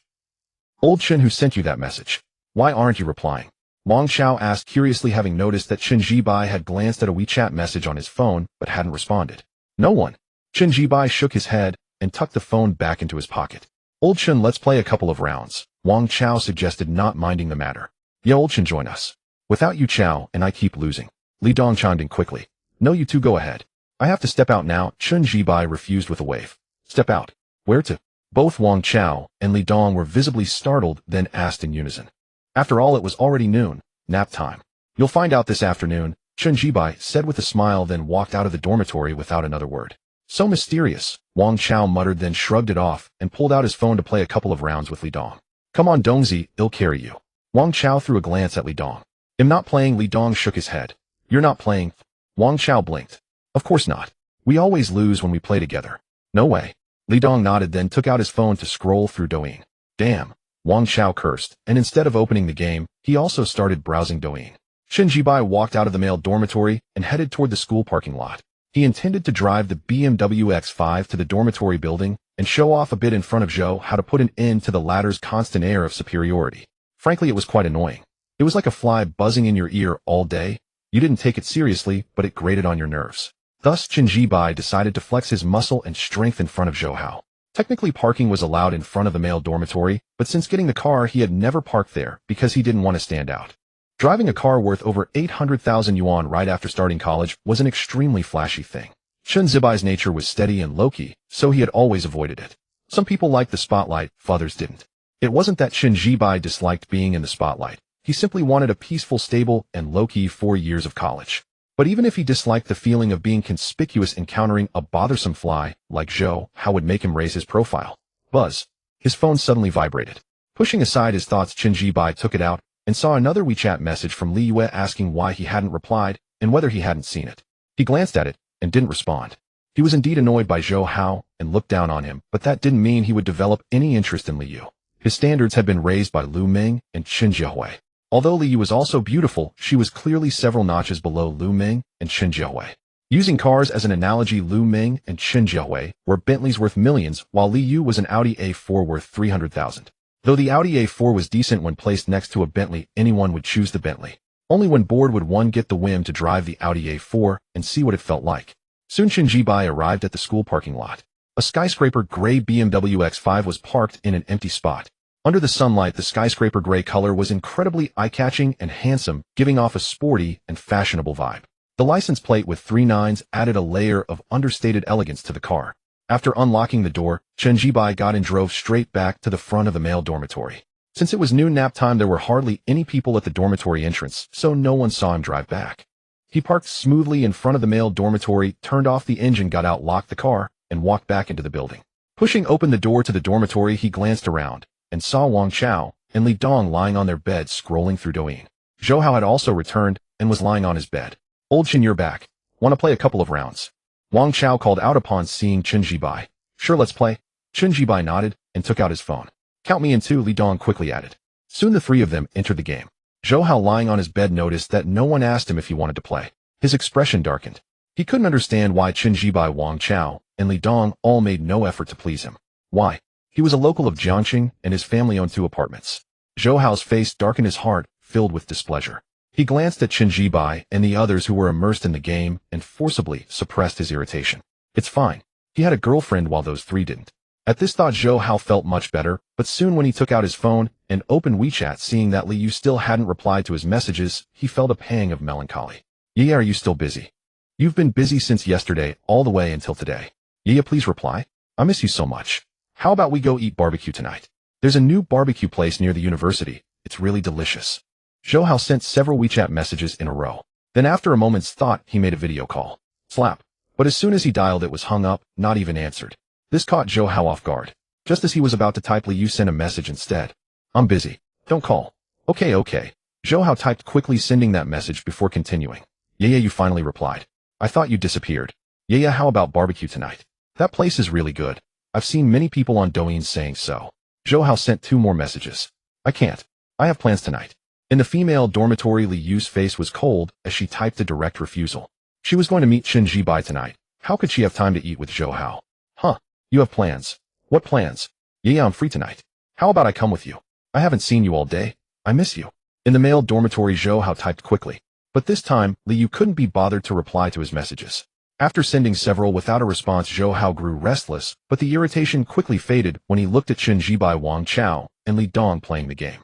Old Chen, who sent you that message? Why aren't you replying? Wang Chao asked curiously, having noticed that Chen Jibai had glanced at a WeChat message on his phone but hadn't responded. No one. Chen Jibai shook his head and tucked the phone back into his pocket. Old Chen, let's play a couple of rounds. Wang Chao suggested, not minding the matter. Yeah, Old Chen, join us. Without you, Chao, and I keep losing. Li Dong chimed in quickly. No, you two go ahead. I have to step out now. Chen Jibai refused with a wave. Step out. Where to? Both Wang Chao and Li Dong were visibly startled, then asked in unison. After all, it was already noon. Nap time. You'll find out this afternoon, Chen Jibai said with a smile, then walked out of the dormitory without another word. So mysterious, Wang Chao muttered, then shrugged it off and pulled out his phone to play a couple of rounds with Li Dong. Come on, Dongzi, I'll carry you. Wang Chao threw a glance at Li Dong. I'm not playing. Li Dong shook his head. You're not playing? Wang Chao blinked. Of course not. We always lose when we play together. No way. Li Dong nodded, then took out his phone to scroll through Douyin. Damn. Wang Chao cursed, and instead of opening the game, he also started browsing Douyin. Chen Jibai walked out of the male dormitory and headed toward the school parking lot. He intended to drive the BMW X5 to the dormitory building and show off a bit in front of Zhou Hao to put an end to the latter's constant air of superiority. Frankly, it was quite annoying. It was like a fly buzzing in your ear all day. You didn't take it seriously, but it grated on your nerves. Thus, Chen Jibai decided to flex his muscle and strength in front of Zhou Hao. Technically, parking was allowed in front of the male dormitory, but since getting the car, he had never parked there because he didn't want to stand out. Driving a car worth over 800,000 yuan right after starting college was an extremely flashy thing. Chen Zibai's nature was steady and low-key, so he had always avoided it. Some people liked the spotlight, others didn't. It wasn't that Chen Jibai disliked being in the spotlight. He simply wanted a peaceful, stable, and low-key 4 years of college. But even if he disliked the feeling of being conspicuous, encountering a bothersome fly like Zhou Hao would make him raise his profile. Buzz. His phone suddenly vibrated. Pushing aside his thoughts, Chen Jibai took it out and saw another WeChat message from Li Yue asking why he hadn't replied and whether he hadn't seen it. He glanced at it and didn't respond. He was indeed annoyed by Zhou Hao and looked down on him, but that didn't mean he would develop any interest in Li Yu. His standards had been raised by Lu Ming and Qin Jiahui. Although Li Yu was also beautiful, she was clearly several notches below Lu Ming and Qin Jiahui. Using cars as an analogy, Lu Ming and Qin Jiahui were Bentleys worth millions, while Li Yu was an Audi A4 worth 300,000. Though the Audi A4 was decent when placed next to a Bentley, anyone would choose the Bentley. Only when bored would one get the whim to drive the Audi A4 and see what it felt like. Soon Qin Jibai arrived at the school parking lot. A skyscraper gray BMW X5 was parked in an empty spot. Under the sunlight, the skyscraper gray color was incredibly eye-catching and handsome, giving off a sporty and fashionable vibe. The license plate with 3 nines added a layer of understated elegance to the car. After unlocking the door, Qin Jibai got and drove straight back to the front of the male dormitory. Since it was noon nap time, there were hardly any people at the dormitory entrance, so no one saw him drive back. He parked smoothly in front of the male dormitory, turned off the engine, got out, locked the car, and walked back into the building. Pushing open the door to the dormitory, he glanced around and saw Wang Chao and Li Dong lying on their bed scrolling through Douyin. Zhou Hao had also returned and was lying on his bed. "Old Qin, you're back. Want to play a couple of rounds?" Wang Chao called out upon seeing Qin Jibai. "Sure, let's play." Qin Jibai nodded and took out his phone. "Count me in too," Li Dong quickly added. Soon the three of them entered the game. Zhou Hao, lying on his bed, noticed that no one asked him if he wanted to play. His expression darkened. He couldn't understand why Qin Jibai, Wang Chao, and Li Dong all made no effort to please him. Why? He was a local of Jiangqing, and his family owned 2 apartments. Zhou Hao's face darkened, his heart filled with displeasure. He glanced at Qin Jibai and the others who were immersed in the game and forcibly suppressed his irritation. It's fine. He had a girlfriend while those 3 didn't. At this thought, Zhou Hao felt much better, but soon when he took out his phone and opened WeChat, seeing that Li Yu still hadn't replied to his messages, he felt a pang of melancholy. "Yeah, are you still busy? You've been busy since yesterday all the way until today. Yeah, please reply. I miss you so much. How about we go eat barbecue tonight? There's a new barbecue place near the university. It's really delicious." Zhou Hao sent several WeChat messages in a row. Then after a moment's thought, he made a video call. Slap. But as soon as he dialed, it was hung up, not even answered. This caught Zhou Hao off guard. Just as he was about to type, Li Yu sent a message instead. "I'm busy. Don't call." Okay. Zhou Hao typed quickly, sending that message before continuing. "Yeah, you finally replied. I thought you disappeared. Yeah, how about barbecue tonight? That place is really good. I've seen many people on Douyin saying so." Zhou Hao sent 2 more messages. "I can't. I have plans tonight." In the female dormitory, Li Yu's face was cold as she typed a direct refusal. She was going to meet Qin Jibai tonight. How could she have time to eat with Zhou Hao? "Huh. You have plans. What plans?" "Yeah, I'm free tonight. How about I come with you? I haven't seen you all day. I miss you." In the male dormitory, Zhou Hao typed quickly. But this time, Li Yu couldn't be bothered to reply to his messages. After sending several without a response, Zhou Hao grew restless, but the irritation quickly faded when he looked at Qin Jibai, Wang Chao, and Li Dong playing the game.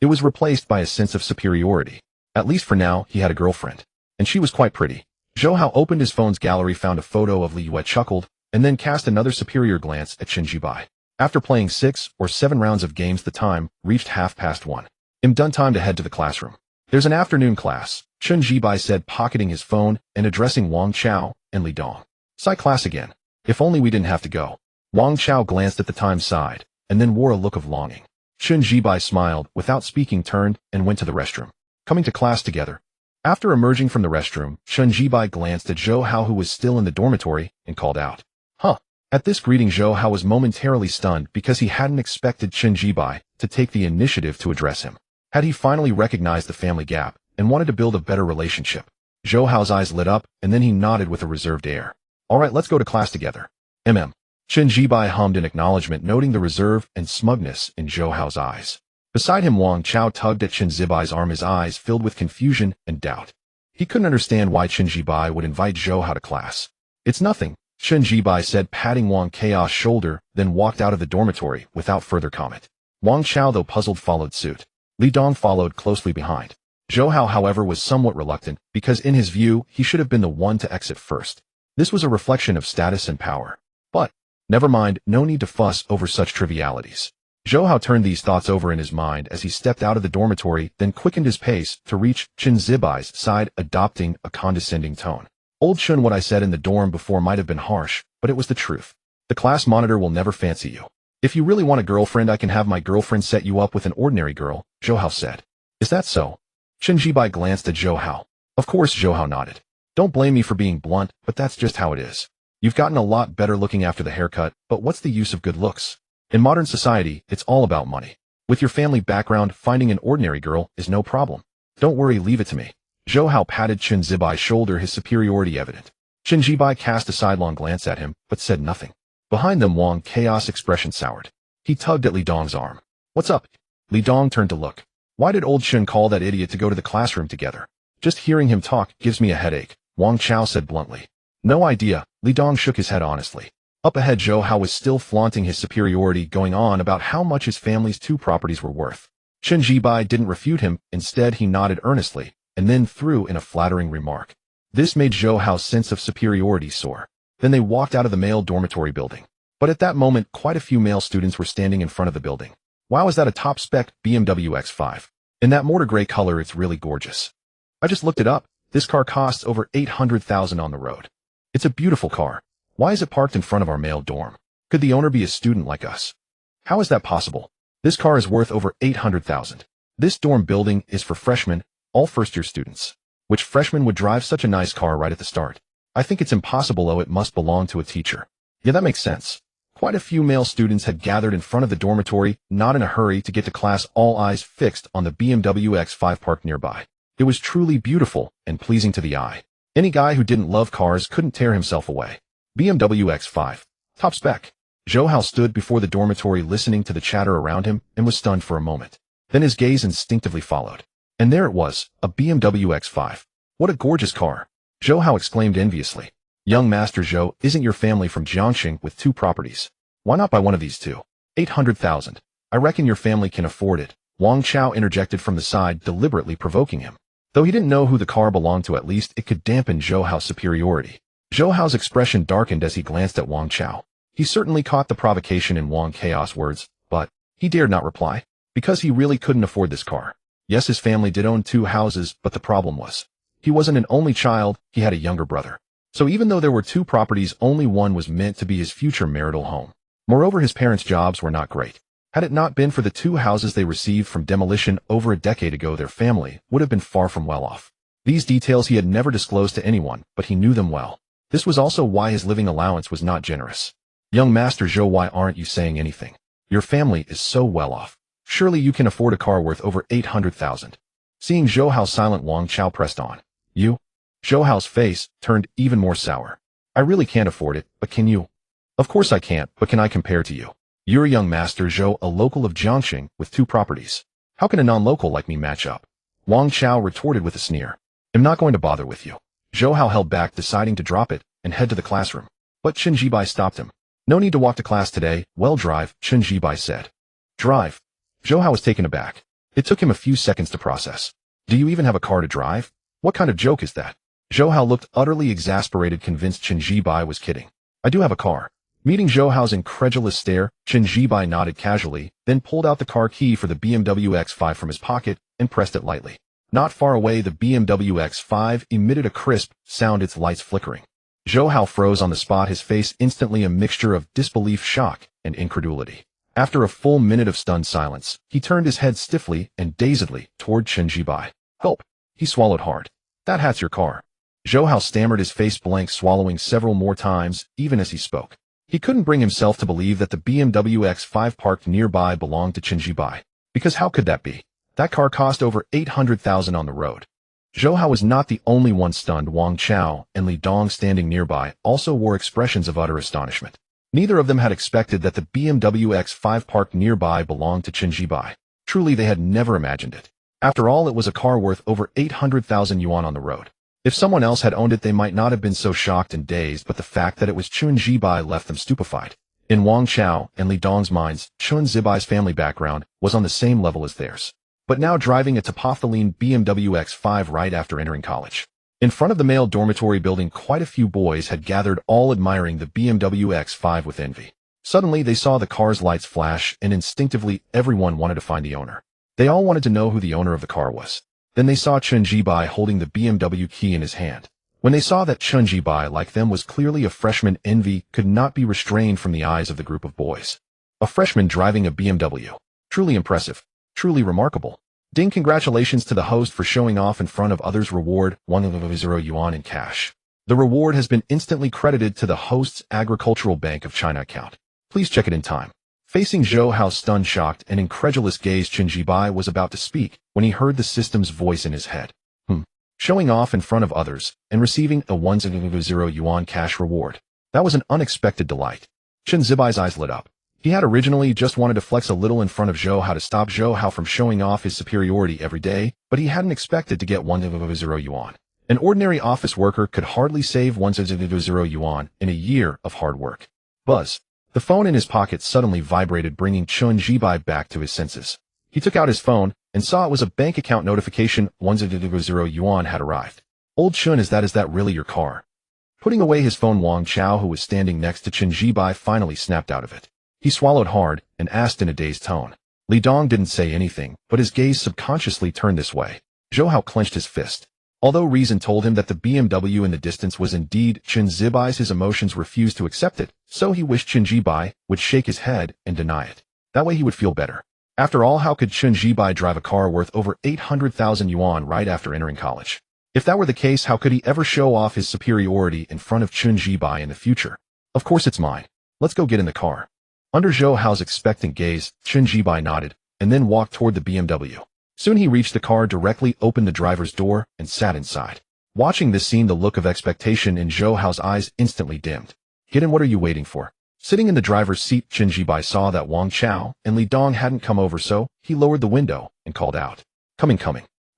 It was replaced by a sense of superiority. At least for now, he had a girlfriend. And she was quite pretty. Zhou Hao opened his phone's gallery, found a photo of Li Yu, chuckled, and then cast another superior glance at Qin Jibai. After playing 6 or 7 rounds of games, the time reached 1:30. "I'm done, time to head to the classroom. There's an afternoon class," Qin Jibai said, pocketing his phone and addressing Wang Chao and Li Dong. "Psy class again. If only we didn't have to go." Wang Chao glanced at the time, sighed, and then wore a look of longing. Qin Jibai smiled, without speaking, turned and went to the restroom. "Coming to class together?" After emerging from the restroom, Qin Jibai glanced at Zhou Hao, who was still in the dormitory, and called out, "Huh." At this greeting, Zhou Hao was momentarily stunned because he hadn't expected Qin Jibai to take the initiative to address him. Had he finally recognized the family gap and wanted to build a better relationship? Zhou Hao's eyes lit up, and then he nodded with a reserved air. "All right, let's go to class together." Qin Jibai hummed in acknowledgement, noting the reserve and smugness in Zhou Hao's eyes. Beside him, Wang Chao tugged at Qin Jibai's arm, his eyes filled with confusion and doubt. He couldn't understand why Qin Jibai would invite Zhou Hao to class. "It's nothing," Qin Jibai said, patting Wang Chao's shoulder, then walked out of the dormitory without further comment. Wang Chao, though puzzled, followed suit. Li Dong followed closely behind. Zhou Hao, however, was somewhat reluctant, because in his view, he should have been the one to exit first. This was a reflection of status and power. But, never mind, no need to fuss over such trivialities. Zhou Hao turned these thoughts over in his mind as he stepped out of the dormitory, then quickened his pace to reach Qin Jibai's side, adopting a condescending tone. "Old Qin, what I said in the dorm before might have been harsh, but it was the truth. The class monitor will never fancy you. If you really want a girlfriend, I can have my girlfriend set you up with an ordinary girl," Zhou Hao said. "Is that so?" Qin Jibai glanced at Zhou Hao. Of course, Zhou Hao nodded. "Don't blame me for being blunt, but that's just how it is. You've gotten a lot better looking after the haircut, but what's the use of good looks? In modern society, it's all about money. With your family background, finding an ordinary girl is no problem. Don't worry, leave it to me. Zhou Hao patted Chen Zibai's shoulder, his superiority evident. Chen Zibai cast a sidelong glance at him, but said nothing. Behind them, Wang Chaos' expression soured. He tugged at Li Dong's arm. What's up? Li Dong turned to look. Why did old Chen call that idiot to go to the classroom together? Just hearing him talk gives me a headache, Wang Chao said bluntly. No idea, Li Dong shook his head honestly. Up ahead, Zhou Hao was still flaunting his superiority, going on about how much his family's 2 properties were worth. Chen Zibai didn't refute him, instead he nodded earnestly, and then threw in a flattering remark. This made Zhou Hao's sense of superiority soar. Then they walked out of the male dormitory building. But at that moment, quite a few male students were standing in front of the building. Wow, is that a top-spec BMW X5? In that mortar gray color, it's really gorgeous. I just looked it up. This car costs over $800,000 on the road. It's a beautiful car. Why is it parked in front of our male dorm? Could the owner be a student like us? How is that possible? This car is worth over $800,000. This dorm building is for freshmen, all first-year students. Which freshman would drive such a nice car right at the start? I think it's impossible. Oh, it must belong to a teacher. Yeah, that makes sense. Quite a few male students had gathered in front of the dormitory, not in a hurry to get to class, all eyes fixed on the BMW X5 parked nearby. It was truly beautiful and pleasing to the eye. Any guy who didn't love cars couldn't tear himself away. BMW X5. Top spec. Zhou Hao stood before the dormitory listening to the chatter around him and was stunned for a moment. Then his gaze instinctively followed. And there it was, a BMW X5. What a gorgeous car. Zhou Hao exclaimed enviously. Young Master Zhou, isn't your family from Jiangxing with 2 properties? Why not buy one of these 2? 800,000. I reckon your family can afford it. Wang Chao interjected from the side, deliberately provoking him. Though he didn't know who the car belonged to, at least it could dampen Zhou Hao's superiority. Zhou Hao's expression darkened as he glanced at Wang Chao. He certainly caught the provocation in Wang Chaos' words, but he dared not reply, because he really couldn't afford this car. Yes, his family did own 2 houses, but the problem was, he wasn't an only child, he had a younger brother. So even though there were 2 properties, only one was meant to be his future marital home. Moreover, his parents' jobs were not great. Had it not been for the 2 houses they received from demolition over a decade ago, their family would have been far from well off. These details he had never disclosed to anyone, but he knew them well. This was also why his living allowance was not generous. Young Master Zhou, why aren't you saying anything? Your family is so well off. Surely you can afford a car worth over 800,000. Seeing Zhou Hao silent, Wang Chao pressed on. You? Zhou Hao's face turned even more sour. I really can't afford it, but can you? Of course I can't, but can I compare to you? You're Young Master Zhou, a local of Jiangxing with 2 properties. How can a non-local like me match up? Wang Chao retorted with a sneer. I'm not going to bother with you. Zhou Hao held back, deciding to drop it and head to the classroom. But Chen Zibai stopped him. No need to walk to class today. Well, drive, Chen Zibai said. Drive? Zhou Hao was taken aback. It took him a few seconds to process. Do you even have a car to drive? What kind of joke is that? Zhou Hao looked utterly exasperated, convinced Chen Zibai was kidding. I do have a car. Meeting Zhou Hao's incredulous stare, Chen Zibai nodded casually, then pulled out the car key for the BMW X5 from his pocket and pressed it lightly. Not far away, the BMW X5 emitted a crisp sound, its lights flickering. Zhou Hao froze on the spot, his face instantly a mixture of disbelief, shock, and incredulity. After a full minute of stunned silence, he turned his head stiffly and dazedly toward Chen Zibai. Gulp. He swallowed hard. That's your car. Zhou Hao stammered, his face blank, swallowing several more times, even as he spoke. He couldn't bring himself to believe that the BMW X5 parked nearby belonged to Chen Zibai. Because how could that be? That car cost over 800,000 on the road. Zhou Hao was not the only one stunned. Wang Chao and Li Dong, standing nearby, also wore expressions of utter astonishment. Neither of them had expected that the BMW X5 parked nearby belonged to Chen Zibai. Truly, they had never imagined it. After all, it was a car worth over 800,000 yuan on the road. If someone else had owned it, they might not have been so shocked and dazed, but the fact that it was Chen Zibai left them stupefied. In Wang Chao and Li Dong's minds, Chen Zibai's family background was on the same level as theirs. But now driving a Topophyline BMW X5 right after entering college. In front of the male dormitory building, quite a few boys had gathered, all admiring the BMW X5 with envy. Suddenly, they saw the car's lights flash, and instinctively, everyone wanted to find the owner. They all wanted to know who the owner of the car was. Then they saw Chen Zibai holding the BMW key in his hand. When they saw that Chen Zibai, like them, was clearly a freshman, envy could not be restrained from the eyes of the group of boys. A freshman driving a BMW. Truly impressive. Truly remarkable. Ding! Congratulations to the host for showing off in front of others. Reward 100 yuan in cash. The reward has been instantly credited to the host's Agricultural Bank of China account. Please check it in time. Facing Zhou Hao's stunned, shocked, and incredulous gaze, Chen Jibai was about to speak when he heard the system's voice in his head. Showing off in front of others and receiving a 100 yuan cash reward. That was an unexpected delight. Chen Zibai's eyes lit up. He had originally just wanted to flex a little in front of Zhou Hao to stop Zhou Hao from showing off his superiority every day, but he hadn't expected to get 100 yuan. An ordinary office worker could hardly save 100 yuan in a year of hard work. Buzz. The phone in his pocket suddenly vibrated, bringing Chen Jibai back to his senses. He took out his phone and saw it was a bank account notification. 100 yuan had arrived. Old Chen, is that really your car? Putting away his phone, Wang Chao, who was standing next to Chen Jibai, finally snapped out of it. He swallowed hard and asked in a dazed tone. Li Dong didn't say anything, but his gaze subconsciously turned this way. Zhou Hao clenched his fist. Although reason told him that the BMW in the distance was indeed Chen Zibai's, his emotions refused to accept it, so he wished Chen Jibai would shake his head and deny it. That way he would feel better. After all, how could Chen Jibai drive a car worth over 800,000 yuan right after entering college? If that were the case, how could he ever show off his superiority in front of Chen Jibai in the future? Of course it's mine. Let's go get in the car. Under Zhou Hao's expectant gaze, Chen Jibai nodded, and then walked toward the BMW. Soon he reached the car, directly opened the driver's door, and sat inside. Watching this scene, the look of expectation in Zhou Hao's eyes instantly dimmed. Get in, what are you waiting for? Sitting in the driver's seat, Chen Jibai saw that Wang Chao and Li Dong hadn't come over, so he lowered the window and called out. Coming.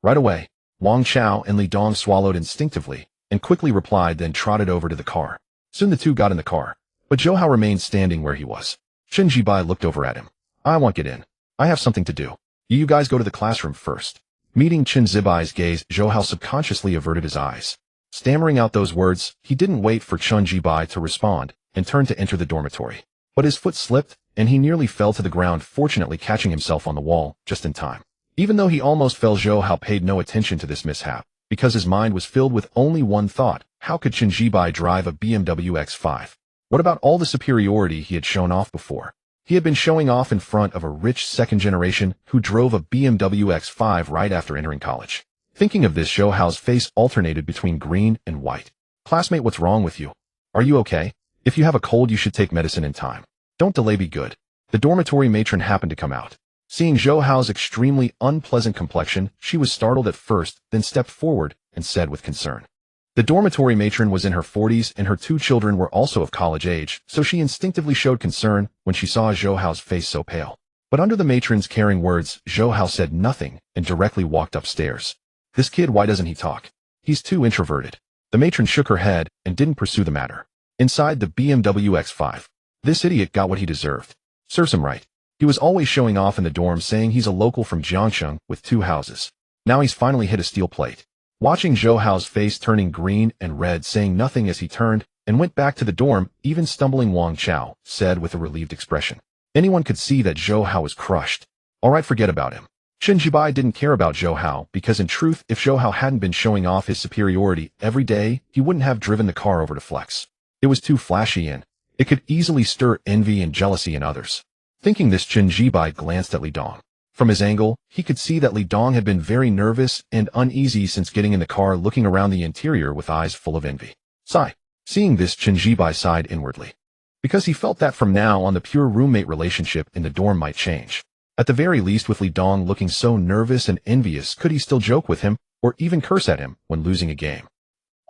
Right away. Wang Chao and Li Dong swallowed instinctively and quickly replied, then trotted over to the car. Soon the two got in the car, but Zhou Hao remained standing where he was. Chen Jibai looked over at him. I won't get in. I have something to do. You guys go to the classroom first. Meeting Chen Zibai's gaze, Zhou Hao subconsciously averted his eyes. Stammering out those words, he didn't wait for Chen Jibai to respond and turned to enter the dormitory. But his foot slipped, and he nearly fell to the ground, fortunately catching himself on the wall just in time. Even though he almost fell, Zhou Hao paid no attention to this mishap, because his mind was filled with only one thought: how could Chen Jibai drive a BMW X5? What about all the superiority he had shown off before? He had been showing off in front of a rich second generation who drove a BMW X5 right after entering college. Thinking of this, Zhou Hao's face alternated between green and white. Classmate, what's wrong with you? Are you okay? If you have a cold, you should take medicine in time. Don't delay, be good. The dormitory matron happened to come out. Seeing Zhou Hao's extremely unpleasant complexion, she was startled at first, then stepped forward and said with concern. The dormitory matron was in her 40s, and her two children were also of college age, so she instinctively showed concern when she saw Zhou Hao's face so pale. But under the matron's caring words, Zhou Hao said nothing and directly walked upstairs. This kid, why doesn't he talk? He's too introverted. The matron shook her head and didn't pursue the matter. Inside the BMW X5, this idiot got what he deserved. Serves him right. He was always showing off in the dorm, saying he's a local from Jiangsheng with 2 houses. Now he's finally hit a steel plate. Watching Zhou Hao's face turning green and red, saying nothing as he turned and went back to the dorm, even stumbling, Wang Chao said with a relieved expression. Anyone could see that Zhou Hao was crushed. All right, forget about him. Chen Jibai didn't care about Zhou Hao because, in truth, if Zhou Hao hadn't been showing off his superiority every day, he wouldn't have driven the car over to flex. It was too flashy, and it could easily stir envy and jealousy in others. Thinking this, Chen Jibai glanced at Li Dong. From his angle, he could see that Li Dong had been very nervous and uneasy since getting in the car, looking around the interior with eyes full of envy. Sigh. Seeing this, Chen Jibai sighed inwardly, because he felt that from now on the pure roommate relationship in the dorm might change. At the very least, with Li Dong looking so nervous and envious, could he still joke with him or even curse at him when losing a game?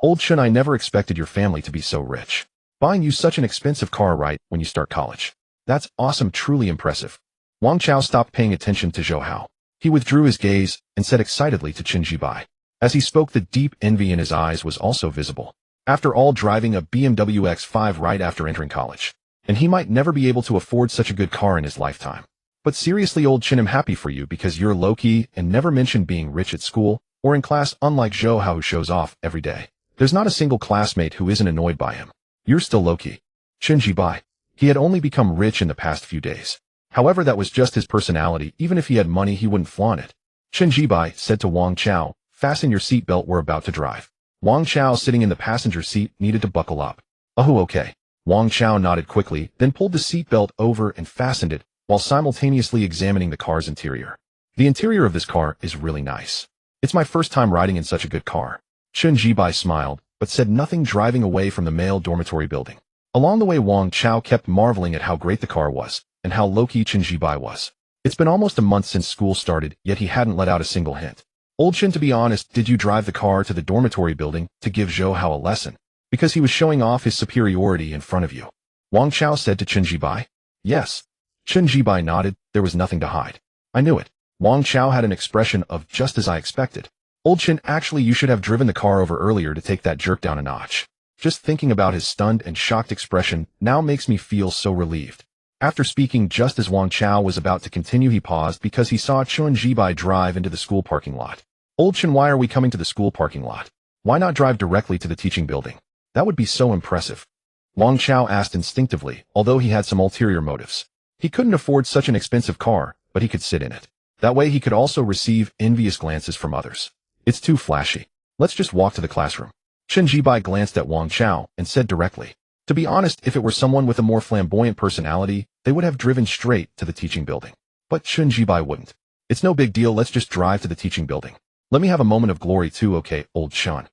Old Chen, I never expected your family to be so rich. Buying you such an expensive car right when you start college. That's awesome, truly impressive. Wang Chao stopped paying attention to Zhou Hao. He withdrew his gaze and said excitedly to Chen Jibai. As he spoke, the deep envy in his eyes was also visible. After all, driving a BMW X5 right after entering college. And he might never be able to afford such a good car in his lifetime. But seriously, old Chen, I'm happy for you because you're low-key and never mentioned being rich at school or in class, unlike Zhou Hao, who shows off every day. There's not a single classmate who isn't annoyed by him. You're still low-key. Chen Jibai. He had only become rich in the past few days. However, that was just his personality. Even if he had money, he wouldn't flaunt it. Chen Jibai said to Wang Chao, fasten your seatbelt, we're about to drive. Wang Chao, sitting in the passenger seat, needed to buckle up. Oh, okay. Wang Chao nodded quickly, then pulled the seatbelt over and fastened it, while simultaneously examining the car's interior. The interior of this car is really nice. It's my first time riding in such a good car. Chen Jibai smiled, but said nothing, driving away from the male dormitory building. Along the way, Wang Chao kept marveling at how great the car was, and how low-key Chen Jibai was. It's been almost a month since school started, yet he hadn't let out a single hint. Old Chen, to be honest, did you drive the car to the dormitory building to give Zhou Hao a lesson? Because he was showing off his superiority in front of you. Wang Chao said to Chen Jibai. Yes. Chen Jibai nodded. There was nothing to hide. I knew it. Wang Chao had an expression of just as I expected. Old Chen, actually you should have driven the car over earlier to take that jerk down a notch. Just thinking about his stunned and shocked expression now makes me feel so relieved. After speaking, just as Wang Chao was about to continue, he paused because he saw Chen Jibai drive into the school parking lot. Old Chen, why are we coming to the school parking lot? Why not drive directly to the teaching building? That would be so impressive. Wang Chao asked instinctively, although he had some ulterior motives. He couldn't afford such an expensive car, but he could sit in it. That way he could also receive envious glances from others. It's too flashy. Let's just walk to the classroom. Chen Jibai glanced at Wang Chao and said directly. To be honest, if it were someone with a more flamboyant personality, they would have driven straight to the teaching building. But Chen Jibai wouldn't. It's no big deal, let's just drive to the teaching building. Let me have a moment of glory too, okay, old Chen.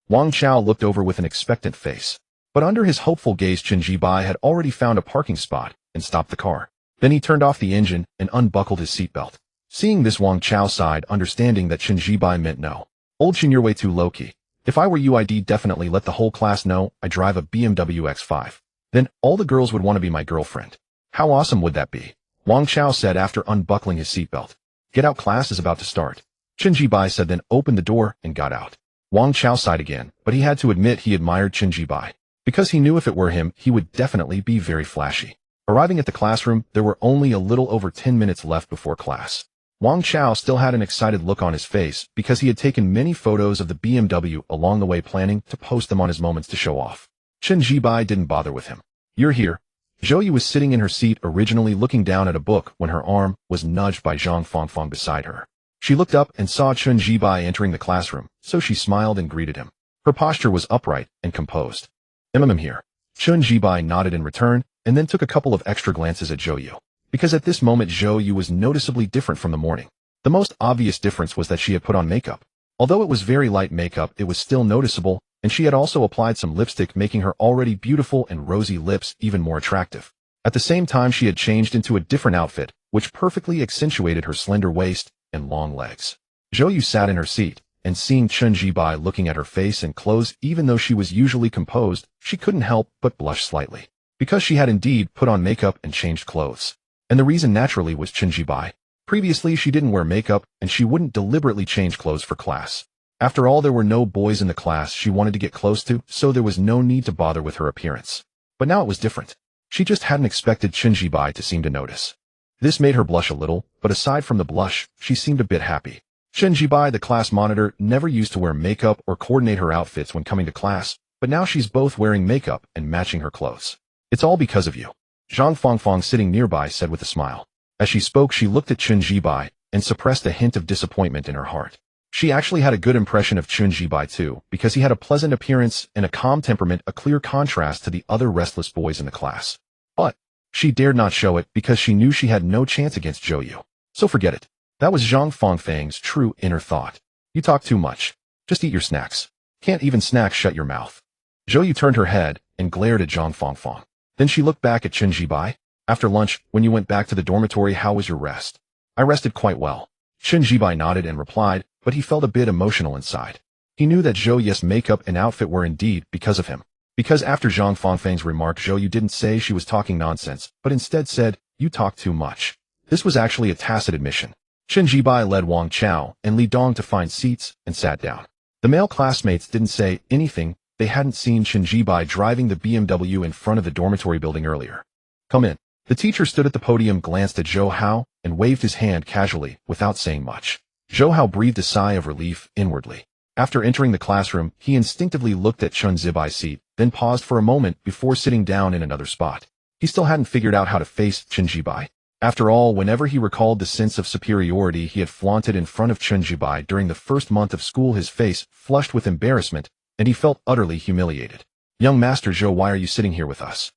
Wang Chao looked over with an expectant face. But under his hopeful gaze, Chen Jibai had already found a parking spot and stopped the car. Then he turned off the engine and unbuckled his seatbelt. Seeing this, Wang Chao sighed, understanding that Chen Jibai meant no. Old Chen, you're way too low-key. If I were you, I'd definitely let the whole class know I drive a BMW X5. Then all the girls would want to be my girlfriend. How awesome would that be? Wang Chao said after unbuckling his seatbelt. Get out, class is about to start. Chen Jibai said, then opened the door and got out. Wang Chao sighed again, but he had to admit he admired Chen Jibai. Because he knew if it were him, he would definitely be very flashy. Arriving at the classroom, there were only a little over 10 minutes left before class. Wang Chao still had an excited look on his face because he had taken many photos of the BMW along the way, planning to post them on his moments to show off. Chen Jibai didn't bother with him. You're here. Zhou Yu was sitting in her seat originally looking down at a book when her arm was nudged by Zhang Fangfang beside her. She looked up and saw Chen Jibai entering the classroom, so she smiled and greeted him. Her posture was upright and composed. I'm here. Chen Jibai nodded in return and then took a couple of extra glances at Zhou Yu. Because at this moment Zhou Yu was noticeably different from the morning. The most obvious difference was that she had put on makeup. Although it was very light makeup, it was still noticeable, and she had also applied some lipstick, making her already beautiful and rosy lips even more attractive. At the same time, she had changed into a different outfit, which perfectly accentuated her slender waist and long legs. Zhou Yu sat in her seat, and seeing Chen Jibai looking at her face and clothes, even though she was usually composed, she couldn't help but blush slightly. Because she had indeed put on makeup and changed clothes. And the reason naturally was Chen Jibai. Previously, she didn't wear makeup, and she wouldn't deliberately change clothes for class. After all, there were no boys in the class she wanted to get close to, so there was no need to bother with her appearance. But now it was different. She just hadn't expected Chen Jibai to seem to notice. This made her blush a little, but aside from the blush, she seemed a bit happy. Chen Jibai, the class monitor, never used to wear makeup or coordinate her outfits when coming to class, but now she's both wearing makeup and matching her clothes. It's all because of you. Zhang Fangfang, sitting nearby, said with a smile. As she spoke, she looked at Chen Jibai and suppressed a hint of disappointment in her heart. She actually had a good impression of Chen Jibai too, because he had a pleasant appearance and a calm temperament, a clear contrast to the other restless boys in the class. But she dared not show it because she knew she had no chance against Zhou Yu. So forget it. That was Zhang Fangfang's true inner thought. You talk too much. Just eat your snacks. Can't even snack, shut your mouth. Zhou Yu turned her head and glared at Zhang Fangfang. Then she looked back at Chen Jibai. After lunch, when you went back to the dormitory, how was your rest? I rested quite well. Chen Jibai nodded and replied, but he felt a bit emotional inside. He knew that Zhou Yu's makeup and outfit were indeed because of him. Because after Zhang Fangfang's remark, Zhou Yu didn't say she was talking nonsense, but instead said, you talk too much. This was actually a tacit admission. Chen Jibai led Wang Chao and Li Dong to find seats and sat down. The male classmates didn't say anything. They hadn't seen Chen Jibai driving the BMW in front of the dormitory building earlier. Come in. The teacher stood at the podium, glanced at Zhou Hao, and waved his hand casually, without saying much. Zhou Hao breathed a sigh of relief inwardly. After entering the classroom, he instinctively looked at Chen Jibai's seat, then paused for a moment before sitting down in another spot. He still hadn't figured out how to face Chen Jibai. After all, whenever he recalled the sense of superiority he had flaunted in front of Chen Jibai during the first month of school, his face flushed with embarrassment, and he felt utterly humiliated. Young Master Zhou, why are you sitting here with us?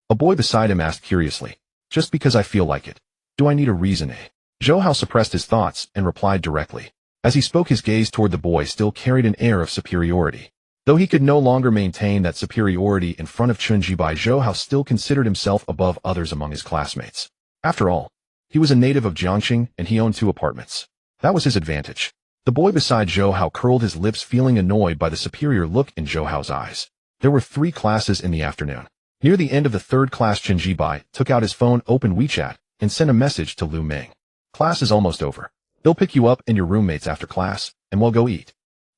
A boy beside him asked curiously. Just because I feel like it. Do I need a reason, eh? Zhou Hao suppressed his thoughts and replied directly. As he spoke, his gaze toward the boy still carried an air of superiority. Though he could no longer maintain that superiority in front of Chun Jibai, Zhou Hao still considered himself above others among his classmates. After all, he was a native of Jiangxing and he owned 2 apartments. That was his advantage. The boy beside Zhou Hao curled his lips, feeling annoyed by the superior look in Zhou Hao's eyes. There were 3 classes in the afternoon. Near the end of the 3rd class, Chun Jibai took out his phone, opened WeChat, and sent a message to Lu Ming. Class is almost over. They'll pick you up and your roommates after class, and we'll go eat.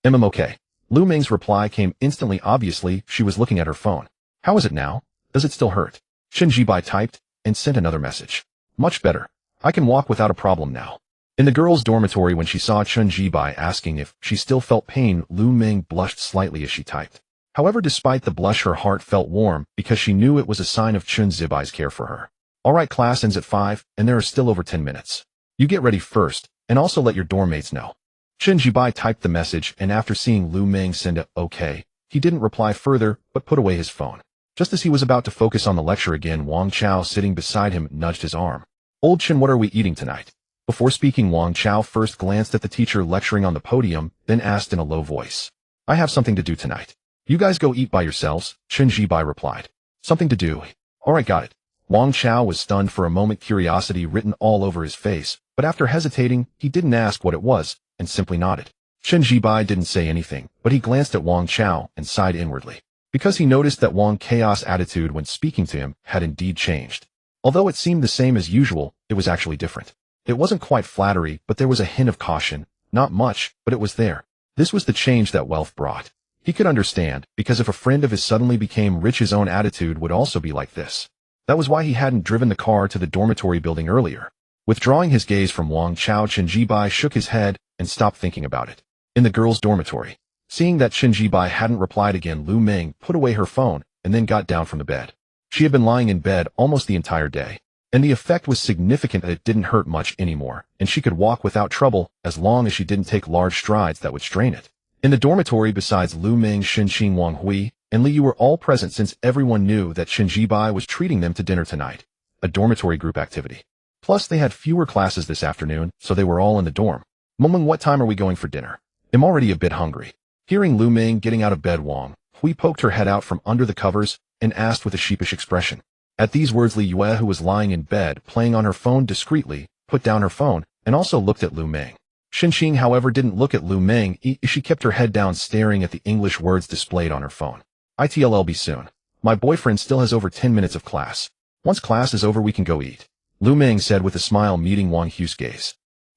Okay. Lu Ming's reply came instantly. Obviously, she was looking at her phone. How is it now? Does it still hurt? Chun Jibai typed and sent another message. Much better. I can walk without a problem now. In the girls' dormitory, when she saw Chun Jibai asking if she still felt pain, Lu Ming blushed slightly as she typed. However, despite the blush, her heart felt warm because she knew it was a sign of Chun Zibai's care for her. Alright, class ends at 5, and there are still over 10 minutes. You get ready first, and also let your dorm mates know. Chun Jibai typed the message, and after seeing Lu Ming send a okay, he didn't reply further, but put away his phone. Just as he was about to focus on the lecture again, Wang Chao, sitting beside him, nudged his arm. Old Chun, what are we eating tonight? Before speaking, Wang Chao first glanced at the teacher lecturing on the podium, then asked in a low voice. I have something to do tonight. You guys go eat by yourselves, Chun Jibai replied. Something to do? Alright, got it. Wang Chao was stunned for a moment, curiosity written all over his face, but after hesitating, he didn't ask what it was, and simply nodded. Chun Jibai didn't say anything, but he glanced at Wang Chao and sighed inwardly, because he noticed that Wang Chao's attitude when speaking to him had indeed changed. Although it seemed the same as usual, it was actually different. It wasn't quite flattery, but there was a hint of caution. Not much, but it was there. This was the change that wealth brought. He could understand, because if a friend of his suddenly became rich, his own attitude would also be like this. That was why he hadn't driven the car to the dormitory building earlier. Withdrawing his gaze from Wang Chao, Chun Jibai shook his head and stopped thinking about it. In the girls' dormitory, seeing that Chun Jibai hadn't replied again, Lu Ming put away her phone and then got down from the bed. She had been lying in bed almost the entire day, and the effect was significant that it didn't hurt much anymore, and she could walk without trouble as long as she didn't take large strides that would strain it. In the dormitory, besides Lu Ming, Xinqing, Wang Hui, and Li Yu were all present, since everyone knew that Chun Jibai was treating them to dinner tonight, a dormitory group activity. Plus, they had fewer classes this afternoon, so they were all in the dorm. Mumling, what time are we going for dinner? I'm already a bit hungry. Hearing Lu Ming getting out of bed, Wang Hui poked her head out from under the covers and asked with a sheepish expression. At these words, Li Yue, who was lying in bed playing on her phone discreetly, put down her phone and also looked at Lu Ming. Xinqing, however, didn't look at Lu Ming. She kept her head down, staring at the English words displayed on her phone. ITLLB soon. My boyfriend still has over 10 minutes of class. Once class is over, we can go eat. Lu Ming said with a smile, meeting Wang Hui's gaze.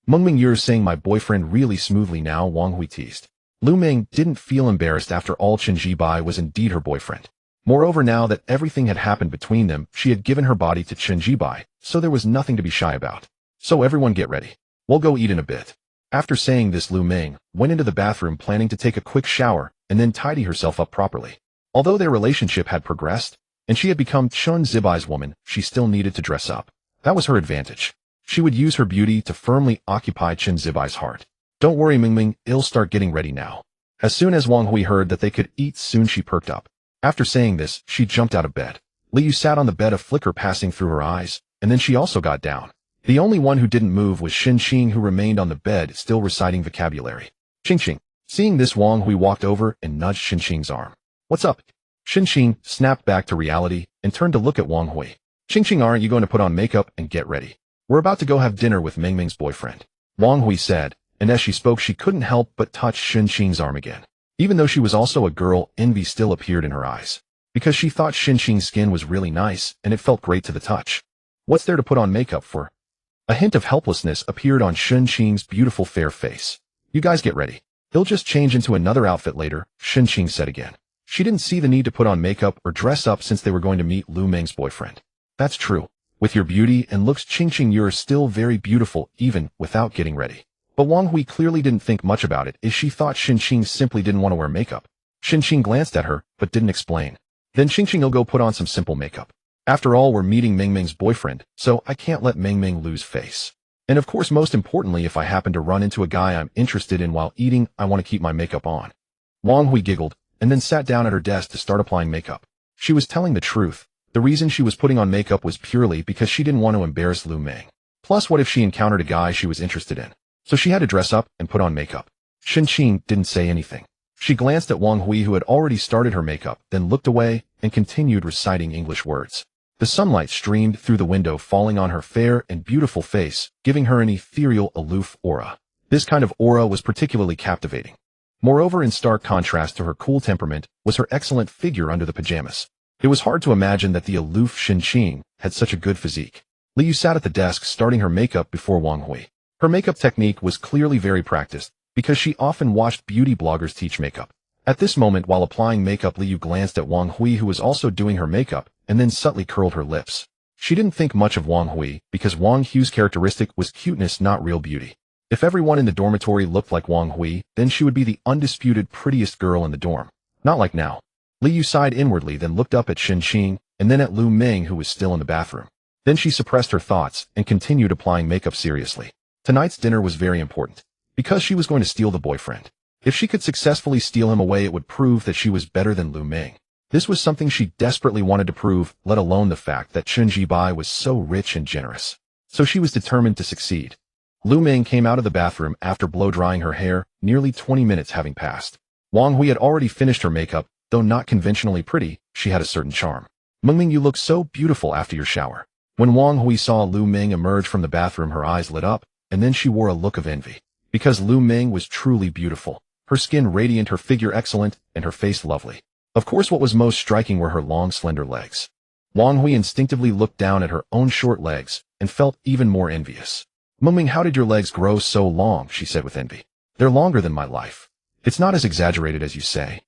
Mengming, you're saying my boyfriend really smoothly now, Wang Hui teased. Lu Ming didn't feel embarrassed. After all, Chun Jibai was indeed her boyfriend. Moreover, now that everything had happened between them, she had given her body to Chun Jibai, so there was nothing to be shy about. So everyone get ready. We'll go eat in a bit. After saying this, Lu Ming went into the bathroom, planning to take a quick shower and then tidy herself up properly. Although their relationship had progressed, and she had become Chun Zibai's woman, she still needed to dress up. That was her advantage. She would use her beauty to firmly occupy Chun Zibai's heart. Don't worry, Mingming, I'll start getting ready now. As soon as Wang Hui heard that they could eat soon, she perked up. After saying this, she jumped out of bed. Li Yu sat on the bed, a flicker passing through her eyes, and then she also got down. The only one who didn't move was Xinqing, who remained on the bed, still reciting vocabulary. Xinqing. Seeing this, Wang Hui walked over and nudged Xinqing's arm. What's up? Xinqing snapped back to reality and turned to look at Wang Hui. Xinqing, aren't you going to put on makeup and get ready? We're about to go have dinner with Mingming's boyfriend. Wang Hui said, and as she spoke, she couldn't help but touch Xinqing's arm again. Even though she was also a girl, envy still appeared in her eyes, because she thought Xinqing's skin was really nice and it felt great to the touch. What's there to put on makeup for? A hint of helplessness appeared on Xinqing's beautiful fair face. You guys get ready. He'll just change into another outfit later, Xinqing said again. She didn't see the need to put on makeup or dress up since they were going to meet Lu Ming's boyfriend. That's true. With your beauty and looks, Xinqing, you're still very beautiful even without getting ready. But Wang Hui clearly didn't think much about it, as she thought Xinqing simply didn't want to wear makeup. Xinqing glanced at her, but didn't explain. Then Xinqing, will go put on some simple makeup. After all, we're meeting Mingming's boyfriend, so I can't let Mingming lose face. And of course, most importantly, if I happen to run into a guy I'm interested in while eating, I want to keep my makeup on. Wang Hui giggled, and then sat down at her desk to start applying makeup. She was telling the truth. The reason she was putting on makeup was purely because she didn't want to embarrass Lu Ming. Plus, what if she encountered a guy she was interested in? So she had to dress up and put on makeup. Xinqing didn't say anything. She glanced at Wang Hui, who had already started her makeup, then looked away and continued reciting English words. The sunlight streamed through the window, falling on her fair and beautiful face, giving her an ethereal, aloof aura. This kind of aura was particularly captivating. Moreover, in stark contrast to her cool temperament, was her excellent figure under the pajamas. It was hard to imagine that the aloof Qing had such a good physique. Liu sat at the desk starting her makeup before Wang Hui. Her makeup technique was clearly very practiced, because she often watched beauty bloggers teach makeup. At this moment, while applying makeup, Liu glanced at Wang Hui, who was also doing her makeup, and then subtly curled her lips. She didn't think much of Wang Hui, because Wang Hui's characteristic was cuteness, not real beauty. If everyone in the dormitory looked like Wang Hui, then she would be the undisputed prettiest girl in the dorm. Not like now. Liu sighed inwardly, then looked up at Qing, and then at Lu Ming, who was still in the bathroom. Then she suppressed her thoughts and continued applying makeup seriously. Tonight's dinner was very important, because she was going to steal the boyfriend. If she could successfully steal him away, it would prove that she was better than Lu Ming. This was something she desperately wanted to prove, let alone the fact that Chen Jibai was so rich and generous. So she was determined to succeed. Lu Ming came out of the bathroom after blow-drying her hair, nearly 20 minutes having passed. Wang Hui had already finished her makeup. Though not conventionally pretty, she had a certain charm. Mengming, you look so beautiful after your shower. When Wang Hui saw Lu Ming emerge from the bathroom, her eyes lit up, and then she wore a look of envy. Because Lu Ming was truly beautiful. Her skin radiant, her figure excellent, and her face lovely. Of course, what was most striking were her long, slender legs. Wang Hui instinctively looked down at her own short legs, and felt even more envious. Mengming, how did your legs grow so long? She said with envy. They're longer than my life. It's not as exaggerated as you say.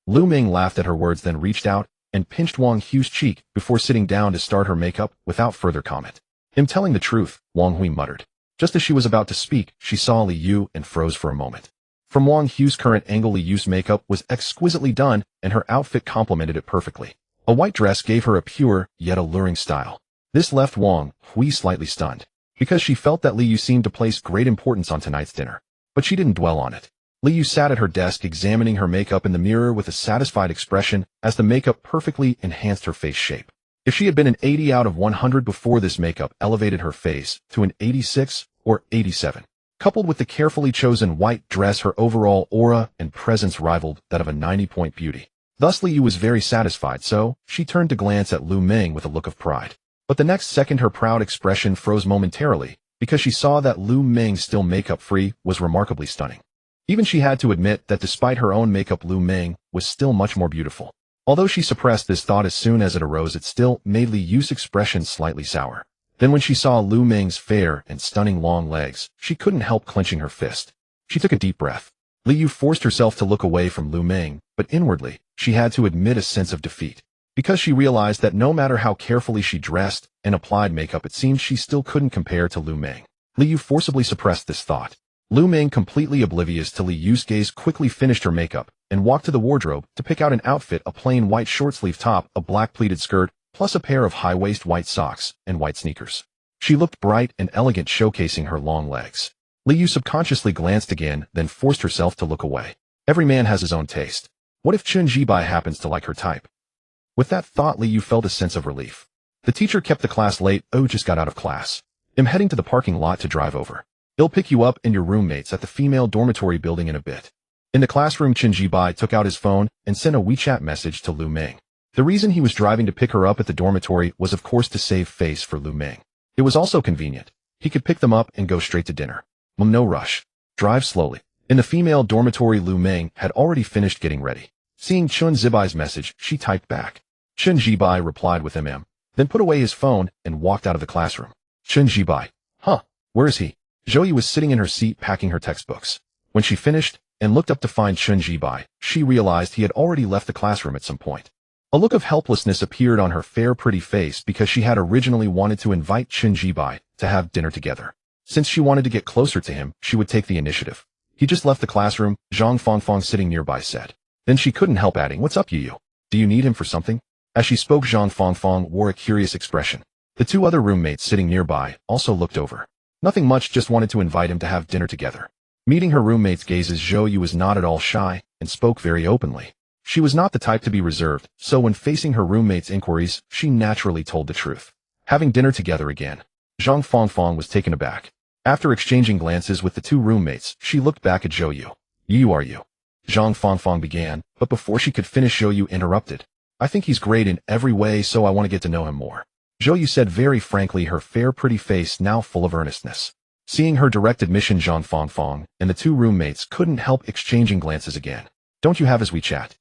Lu Ming laughed at her words, then reached out and pinched Wang Hui's cheek before sitting down to start her makeup without further comment. "I'm telling the truth," Wang Hui muttered. Just as she was about to speak, she saw Li Yu and froze for a moment. From Wang Hui's current angle, Li Yu's makeup was exquisitely done, and her outfit complemented it perfectly. A white dress gave her a pure, yet alluring style. This left Wang Hui slightly stunned, because she felt that Li Yu seemed to place great importance on tonight's dinner. But she didn't dwell on it. Li Yu sat at her desk examining her makeup in the mirror with a satisfied expression as the makeup perfectly enhanced her face shape. If she had been an 80 out of 100 before, this makeup elevated her face to an 86 or 87. Coupled with the carefully chosen white dress, her overall aura and presence rivaled that of a 90-point beauty. Thus Li Yu was very satisfied, so she turned to glance at Lu Ming with a look of pride. But the next second her proud expression froze momentarily, because she saw that Lu Ming, still makeup-free, was remarkably stunning. Even she had to admit that despite her own makeup, Lu Ming was still much more beautiful. Although she suppressed this thought as soon as it arose, it still made Li Yu's expression slightly sour. Then when she saw Lu Ming's fair and stunning long legs, she couldn't help clenching her fist. She took a deep breath. Li Yu forced herself to look away from Lu Ming, but inwardly, she had to admit a sense of defeat. Because she realized that no matter how carefully she dressed and applied makeup, it seemed she still couldn't compare to Lu Ming. Li Yu forcibly suppressed this thought. Lu Ming, completely oblivious to Li Yu's gaze, quickly finished her makeup and walked to the wardrobe to pick out an outfit: a plain white short-sleeve top, a black pleated skirt, plus a pair of high-waist white socks and white sneakers. She looked bright and elegant, showcasing her long legs. Li Yu subconsciously glanced again, then forced herself to look away. Every man has his own taste. What if Chen Jibai happens to like her type? With that thought, Li Yu felt a sense of relief. The teacher kept the class late. "Oh, just got out of class. I'm heading to the parking lot to drive over. He'll pick you up and your roommates at the female dormitory building in a bit." In the classroom, Chen Jibai took out his phone and sent a WeChat message to Lu Ming. The reason he was driving to pick her up at the dormitory was, of course, to save face for Lu Ming. It was also convenient. He could pick them up and go straight to dinner. No rush. Drive slowly. In the female dormitory, Lu Ming had already finished getting ready. Seeing Chen Zibai's message, she typed back. Chen Jibai replied with then put away his phone and walked out of the classroom. Chen Jibai. Huh, where is he? Zhou Yi was sitting in her seat packing her textbooks. When she finished and looked up to find Chen Jibai, she realized he had already left the classroom at some point. A look of helplessness appeared on her fair, pretty face because she had originally wanted to invite Chen Jibai to have dinner together. Since she wanted to get closer to him, she would take the initiative. He just left the classroom, Zhang Fangfang sitting nearby said. Then she couldn't help adding, "What's up, Yu? Do you need him for something?" As she spoke, Zhang Fangfang wore a curious expression. The two other roommates sitting nearby also looked over. Nothing much, just wanted to invite him to have dinner together. Meeting her roommates' gazes, Zhou Yu was not at all shy and spoke very openly. She was not the type to be reserved, so when facing her roommates' inquiries, she naturally told the truth. Having dinner together again. Zhang Fangfang was taken aback. After exchanging glances with the two roommates, she looked back at Zhou Yu. "You are you?" Zhang Fangfang began, but before she could finish, Zhou Yu interrupted. I think he's great in every way, so I want to get to know him more. Zhou Yu said very frankly, her fair pretty face now full of earnestness. Seeing her direct admission, Zhang Fangfang and the two roommates couldn't help exchanging glances again. Don't you have his WeChat?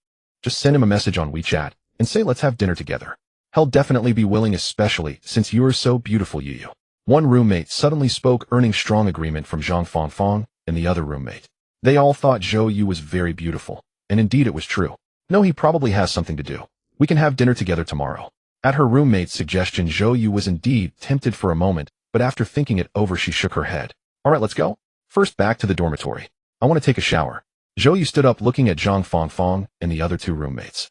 Just send him a message on WeChat and say let's have dinner together. He'll definitely be willing, especially since you're so beautiful, Yu. One roommate suddenly spoke, earning strong agreement from Zhang Fangfang and the other roommate. They all thought Zhou Yu was very beautiful, and indeed it was true. No, he probably has something to do. We can have dinner together tomorrow. At her roommate's suggestion, Zhou Yu was indeed tempted for a moment, but after thinking it over, she shook her head. All right, let's go. First, back to the dormitory. I want to take a shower. Zhou Yu stood up, looking at Zhang Fangfang and the other two roommates.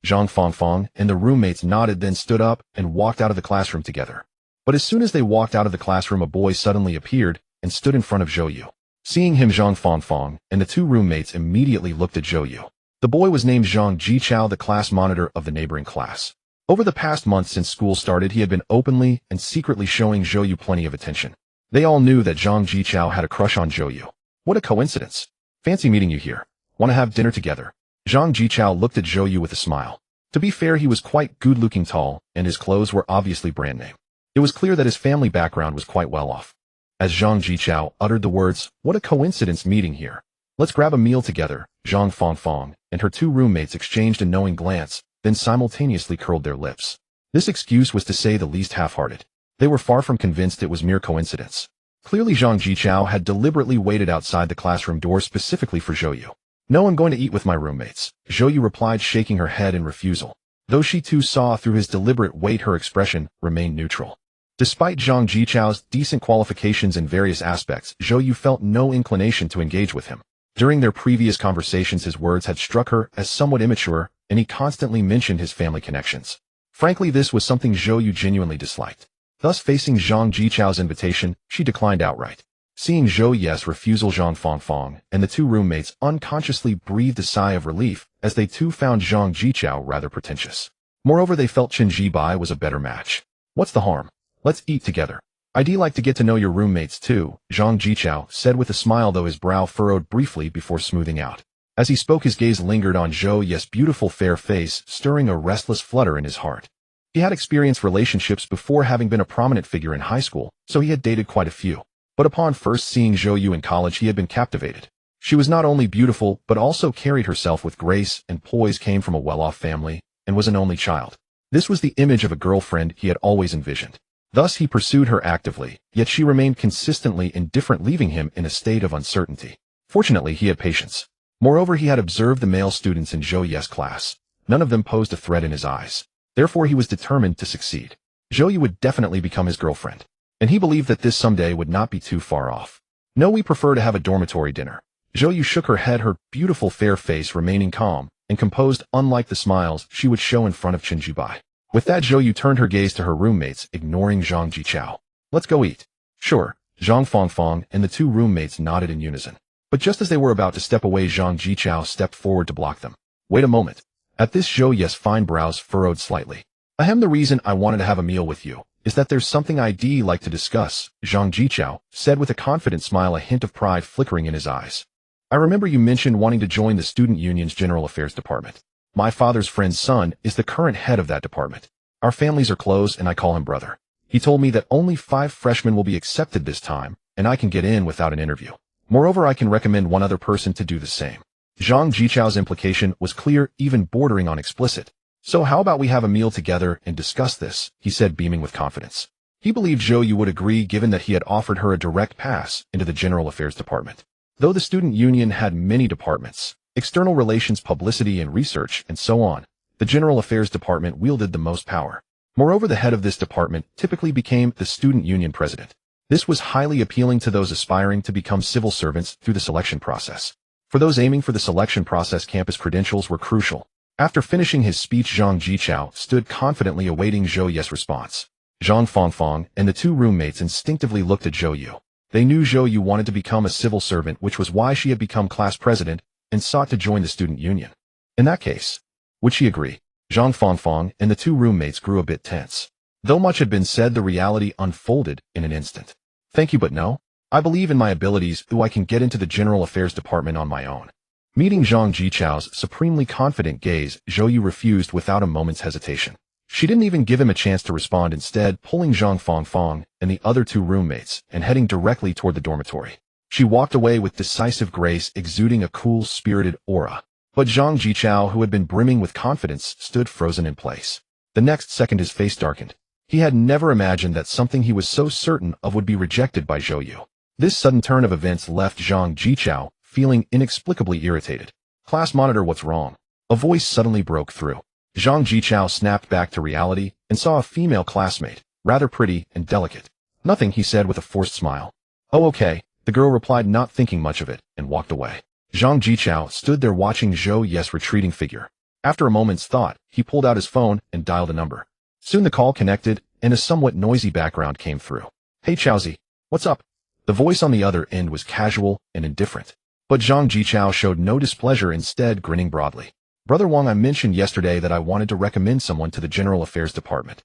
Zhang Fangfang and the roommates nodded, then stood up and walked out of the classroom together. But as soon as they walked out of the classroom, a boy suddenly appeared and stood in front of Zhou Yu. Seeing him, Zhang Fangfang and the two roommates immediately looked at Zhou Yu. The boy was named Zhang Jichao, the class monitor of the neighboring class. Over the past month since school started, he had been openly and secretly showing Zhou Yu plenty of attention. They all knew that Zhang Jichao had a crush on Zhou Yu. What a coincidence. Fancy meeting you here. Want to have dinner together? Zhang Jichao looked at Zhou Yu with a smile. To be fair, he was quite good-looking, tall, and his clothes were obviously brand name. It was clear that his family background was quite well off. As Zhang Jichao uttered the words, what a coincidence meeting here. Let's grab a meal together, Zhang Fangfang and her two roommates exchanged a knowing glance, then simultaneously curled their lips. This excuse was to say the least half-hearted. They were far from convinced it was mere coincidence. Clearly Zhang Jichao had deliberately waited outside the classroom door specifically for Zhou Yu. No, I'm going to eat with my roommates, Zhou Yu replied, shaking her head in refusal. Though she too saw through his deliberate wait, her expression remained neutral. Despite Zhang Jichao's decent qualifications in various aspects, Zhou Yu felt no inclination to engage with him. During their previous conversations, his words had struck her as somewhat immature, and he constantly mentioned his family connections. Frankly, this was something Zhou Yu genuinely disliked. Thus, facing Zhang Jichao's invitation, she declined outright. Seeing Zhou Yu's refusal, Zhang Fangfang and the two roommates unconsciously breathed a sigh of relief, as they too found Zhang Jichao rather pretentious. Moreover, they felt Chen Jibai was a better match. What's the harm? Let's eat together. I'd like to get to know your roommates too, Zhang Jichao said with a smile, though his brow furrowed briefly before smoothing out. As he spoke, his gaze lingered on Zhou Yu's beautiful fair face, stirring a restless flutter in his heart. He had experienced relationships before, having been a prominent figure in high school, so he had dated quite a few. But upon first seeing Zhou Yu in college, he had been captivated. She was not only beautiful, but also carried herself with grace and poise, came from a well-off family, and was an only child. This was the image of a girlfriend he had always envisioned. Thus he pursued her actively, yet she remained consistently indifferent, leaving him in a state of uncertainty. Fortunately, he had patience. Moreover, he had observed the male students in Zhou Yu's class. None of them posed a threat in his eyes. Therefore, he was determined to succeed. Zhou Yu would definitely become his girlfriend, and he believed that this someday would not be too far off. No, we prefer to have a dormitory dinner. Zhou Yu shook her head, her beautiful fair face remaining calm and composed, unlike the smiles she would show in front of Chen Jibai. With that, Zhou Yu turned her gaze to her roommates, ignoring Zhang Jichao. Let's go eat. Sure, Zhang Fangfang and the two roommates nodded in unison. But just as they were about to step away, Zhang Jichao stepped forward to block them. Wait a moment. At this, Zhou Yu's fine brows furrowed slightly. The reason I wanted to have a meal with you is that there's something I'd like to discuss, Zhang Jichao said with a confident smile, a hint of pride flickering in his eyes. I remember you mentioned wanting to join the student union's general affairs department. My father's friend's son is the current head of that department. Our families are close, and I call him brother. He told me that only 5 freshmen will be accepted this time, and I can get in without an interview. Moreover, I can recommend one other person to do the same. Zhang Jichao's implication was clear, even bordering on explicit. So how about we have a meal together and discuss this, he said, beaming with confidence. He believed Zhou Yu would agree, given that he had offered her a direct pass into the general affairs department. Though the student union had many departments, external relations, publicity and research, and so on, the general affairs department wielded the most power. Moreover, the head of this department typically became the student union president. This was highly appealing to those aspiring to become civil servants through the selection process. For those aiming for the selection process, campus credentials were crucial. After finishing his speech, Zhang Jichao stood confidently awaiting Zhou Yu's response. Zhang Fangfang and the two roommates instinctively looked at Zhou Yu. They knew Zhou Yu wanted to become a civil servant, which was why she had become class president and sought to join the student union. In that case, would she agree? Zhang Fangfang and the two roommates grew a bit tense. Though much had been said, the reality unfolded in an instant. Thank you, but no. I believe in my abilities, though I can get into the general affairs department on my own. Meeting Zhang Jichao's supremely confident gaze, Zhou Yu refused without a moment's hesitation. She didn't even give him a chance to respond, instead pulling Zhang Fangfang and the other two roommates and heading directly toward the dormitory. She walked away with decisive grace, exuding a cool, spirited aura. But Zhang Jichao, who had been brimming with confidence, stood frozen in place. The next second his face darkened. He had never imagined that something he was so certain of would be rejected by Zhou Yu. This sudden turn of events left Zhang Jichao feeling inexplicably irritated. "Class monitor, what's wrong?" A voice suddenly broke through. Zhang Jichao snapped back to reality and saw a female classmate, rather pretty and delicate. "Nothing," he said with a forced smile. "Oh, okay," the girl replied, not thinking much of it, and walked away. Zhang Jichao stood there watching Zhou Yu's retreating figure. After a moment's thought, he pulled out his phone and dialed a number. Soon the call connected, and a somewhat noisy background came through. "Hey Chaozi, what's up?" The voice on the other end was casual and indifferent. But Zhang Jichao showed no displeasure, instead grinning broadly. "Brother Wang, I mentioned yesterday that I wanted to recommend someone to the General Affairs Department.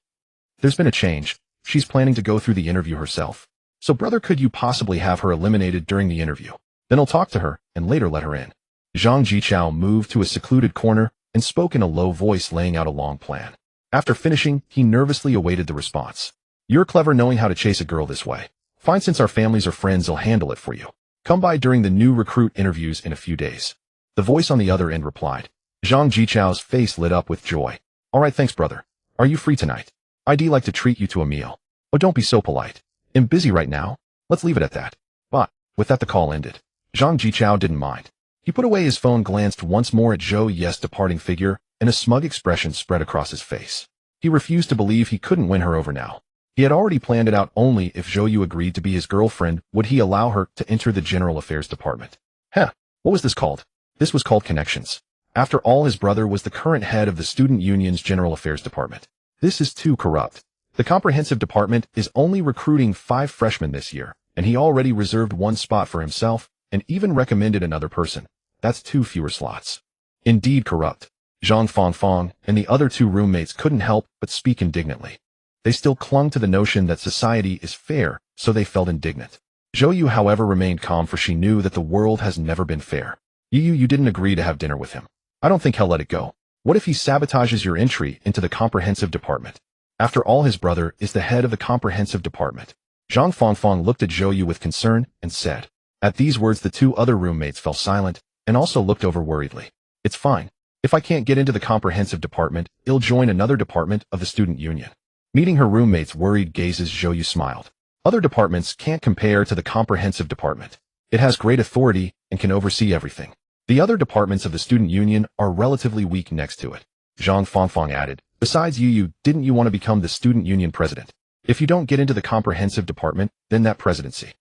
There's been a change. She's planning to go through the interview herself. So brother, could you possibly have her eliminated during the interview? Then I'll talk to her and later let her in." Zhang Jichao moved to a secluded corner and spoke in a low voice, laying out a long plan. After finishing, he nervously awaited the response. "You're clever knowing how to chase a girl this way. Fine, since our families are friends, I'll handle it for you. Come by during the new recruit interviews in a few days." The voice on the other end replied. Zhang Jichao's face lit up with joy. "All right, thanks brother. Are you free tonight? I'd like to treat you to a meal." "Oh, don't be so polite. I'm busy right now. Let's leave it at that." But, with that the call ended. Zhang Jichao didn't mind. He put away his phone, glanced once more at Zhou Yu's departing figure, and a smug expression spread across his face. He refused to believe he couldn't win her over now. He had already planned it out. Only if Zhou Yu agreed to be his girlfriend would he allow her to enter the General Affairs Department. What was this called? This was called connections. After all, his brother was the current head of the Student Union's General Affairs Department. This is too corrupt. The Comprehensive Department is only recruiting 5 freshmen this year, and he already reserved 1 spot for himself and even recommended another person. That's 2 fewer slots. Indeed corrupt. Zhang Fangfang and the other 2 roommates couldn't help but speak indignantly. They still clung to the notion that society is fair, so they felt indignant. Zhou Yu, however, remained calm, for she knew that the world has never been fair. You didn't agree to have dinner with him. I don't think he'll let it go. What if he sabotages your entry into the Comprehensive Department? After all, his brother is the head of the Comprehensive Department. Zhang Fangfang looked at Zhou Yu with concern and said. At these words, the 2 other roommates fell silent and also looked over worriedly. "It's fine. If I can't get into the Comprehensive Department, I'll join another department of the Student Union." Meeting her roommate's worried gazes, Zhou Yu smiled. "Other departments can't compare to the Comprehensive Department. It has great authority and can oversee everything. The other departments of the Student Union are relatively weak next to it." Zhang Fangfang added. "Besides, didn't you want to become the Student Union president? If you don't get into the Comprehensive Department, then that presidency."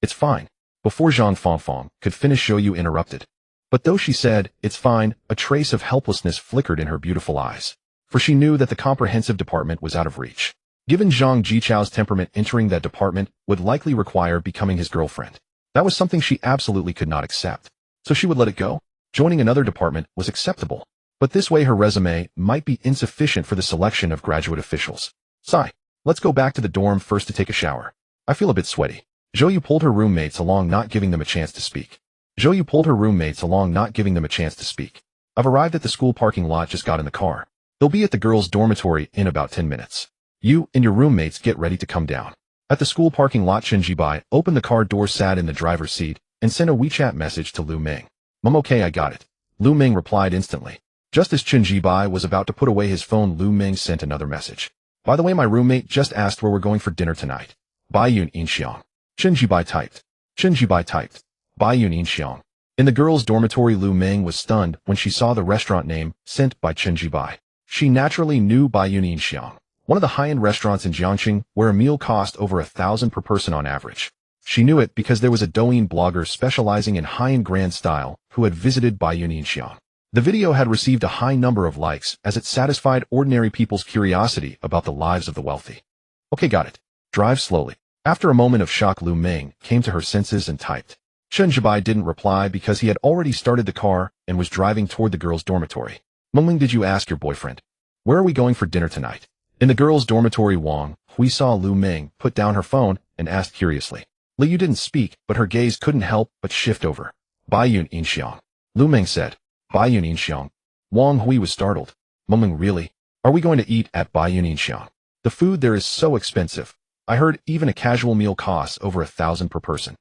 "It's fine." Before Zhang Fangfang could finish, Zhou Yu interrupted. But though she said, "It's fine," a trace of helplessness flickered in her beautiful eyes. For she knew that the Comprehensive Department was out of reach. Given Zhang Jichao's temperament, entering that department would likely require becoming his girlfriend. That was something she absolutely could not accept. So she would let it go. Joining another department was acceptable. But this way her resume might be insufficient for the selection of graduate officials. "Sigh. Let's go back to the dorm first to take a shower. I feel a bit sweaty." Zhou Yu pulled her roommates along, not giving them a chance to speak. "I've arrived at the school parking lot, just got in the car. They'll be at the girls' dormitory in about 10 minutes. You and your roommates get ready to come down." At the school parking lot, Chen Jibai opened the car door, sat in the driver's seat, and sent a WeChat message to Lu Ming. "Mom, okay, I got it." Lu Ming replied instantly. Just as Chen Jibai was about to put away his phone, Lu Ming sent another message. "By the way, my roommate just asked where we're going for dinner tonight." Baiyun Inxiang. Chen Jibai typed. Baiyun Inxiang. In the girls' dormitory, Lu Ming was stunned when she saw the restaurant name sent by Chen Jibai. She naturally knew Baiyun Inxiang, one of the high-end restaurants in Jiangxing, where a meal cost over 1,000 per person on average. She knew it because there was a Douyin blogger specializing in high-end grand style who had visited Baiyun Inxiang. The video had received a high number of likes as it satisfied ordinary people's curiosity about the lives of the wealthy. "Okay, got it. Drive slowly." After a moment of shock, Lu Ming came to her senses and typed. Chen Jibai didn't reply because he had already started the car and was driving toward the girls' dormitory. "Mengling, did you ask your boyfriend? Where are we going for dinner tonight?" In the girls' dormitory, Wang Hui saw Lu Ming put down her phone and asked curiously. Li Yu didn't speak, but her gaze couldn't help but shift over. Baiyun Inxiang. Lu Meng said. Bai Yuninxiang. Wang Hui was startled. Meng, really? Are we going to eat at Bai Yuninxiang? The food there is so expensive. I heard even a casual meal costs over 1,000 per person.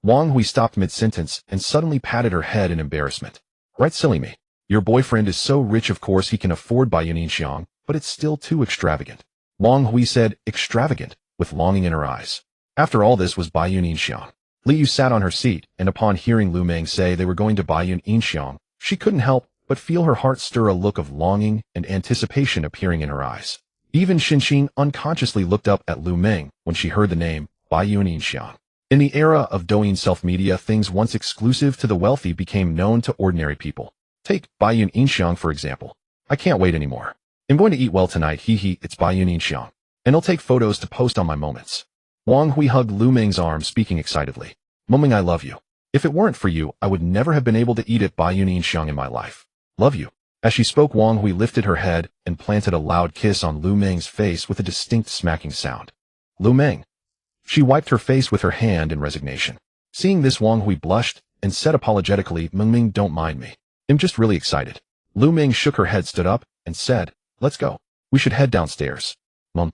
Wang Hui stopped mid-sentence and suddenly patted her head in embarrassment. Right, silly me. Your boyfriend is so rich, of course he can afford Bai Yuninxiang, but it's still too extravagant. Wang Hui said, extravagant, with longing in her eyes. After all, this was Bai Yuninxiang. Li Yu sat on her seat, and upon hearing Lu Meng say they were going to Bai Yuninxiang, she couldn't help but feel her heart stir, a look of longing and anticipation appearing in her eyes. Even Xinxin unconsciously looked up at Lu Meng when she heard the name Bai Yuninxiang. In the era of Douyin self-media, things once exclusive to the wealthy became known to ordinary people. Take Bai Yuninxiang, for example. I can't wait anymore. I'm going to eat well tonight, hee, it's Bai Yuninxiang. And I'll take photos to post on my moments. Wang Hui hugged Lu Meng's arm, speaking excitedly. Meng, I love you. If it weren't for you, I would never have been able to eat at Bai Yuninxiang in my life. Love you. As she spoke, Wang Hui lifted her head and planted a loud kiss on Lu Meng's face with a distinct smacking sound. Lu Meng. She wiped her face with her hand in resignation. Seeing this, Wang Hui blushed and said apologetically, Meng, don't mind me. I'm just really excited. Lu Meng shook her head, stood up, and said, let's go. We should head downstairs. Wang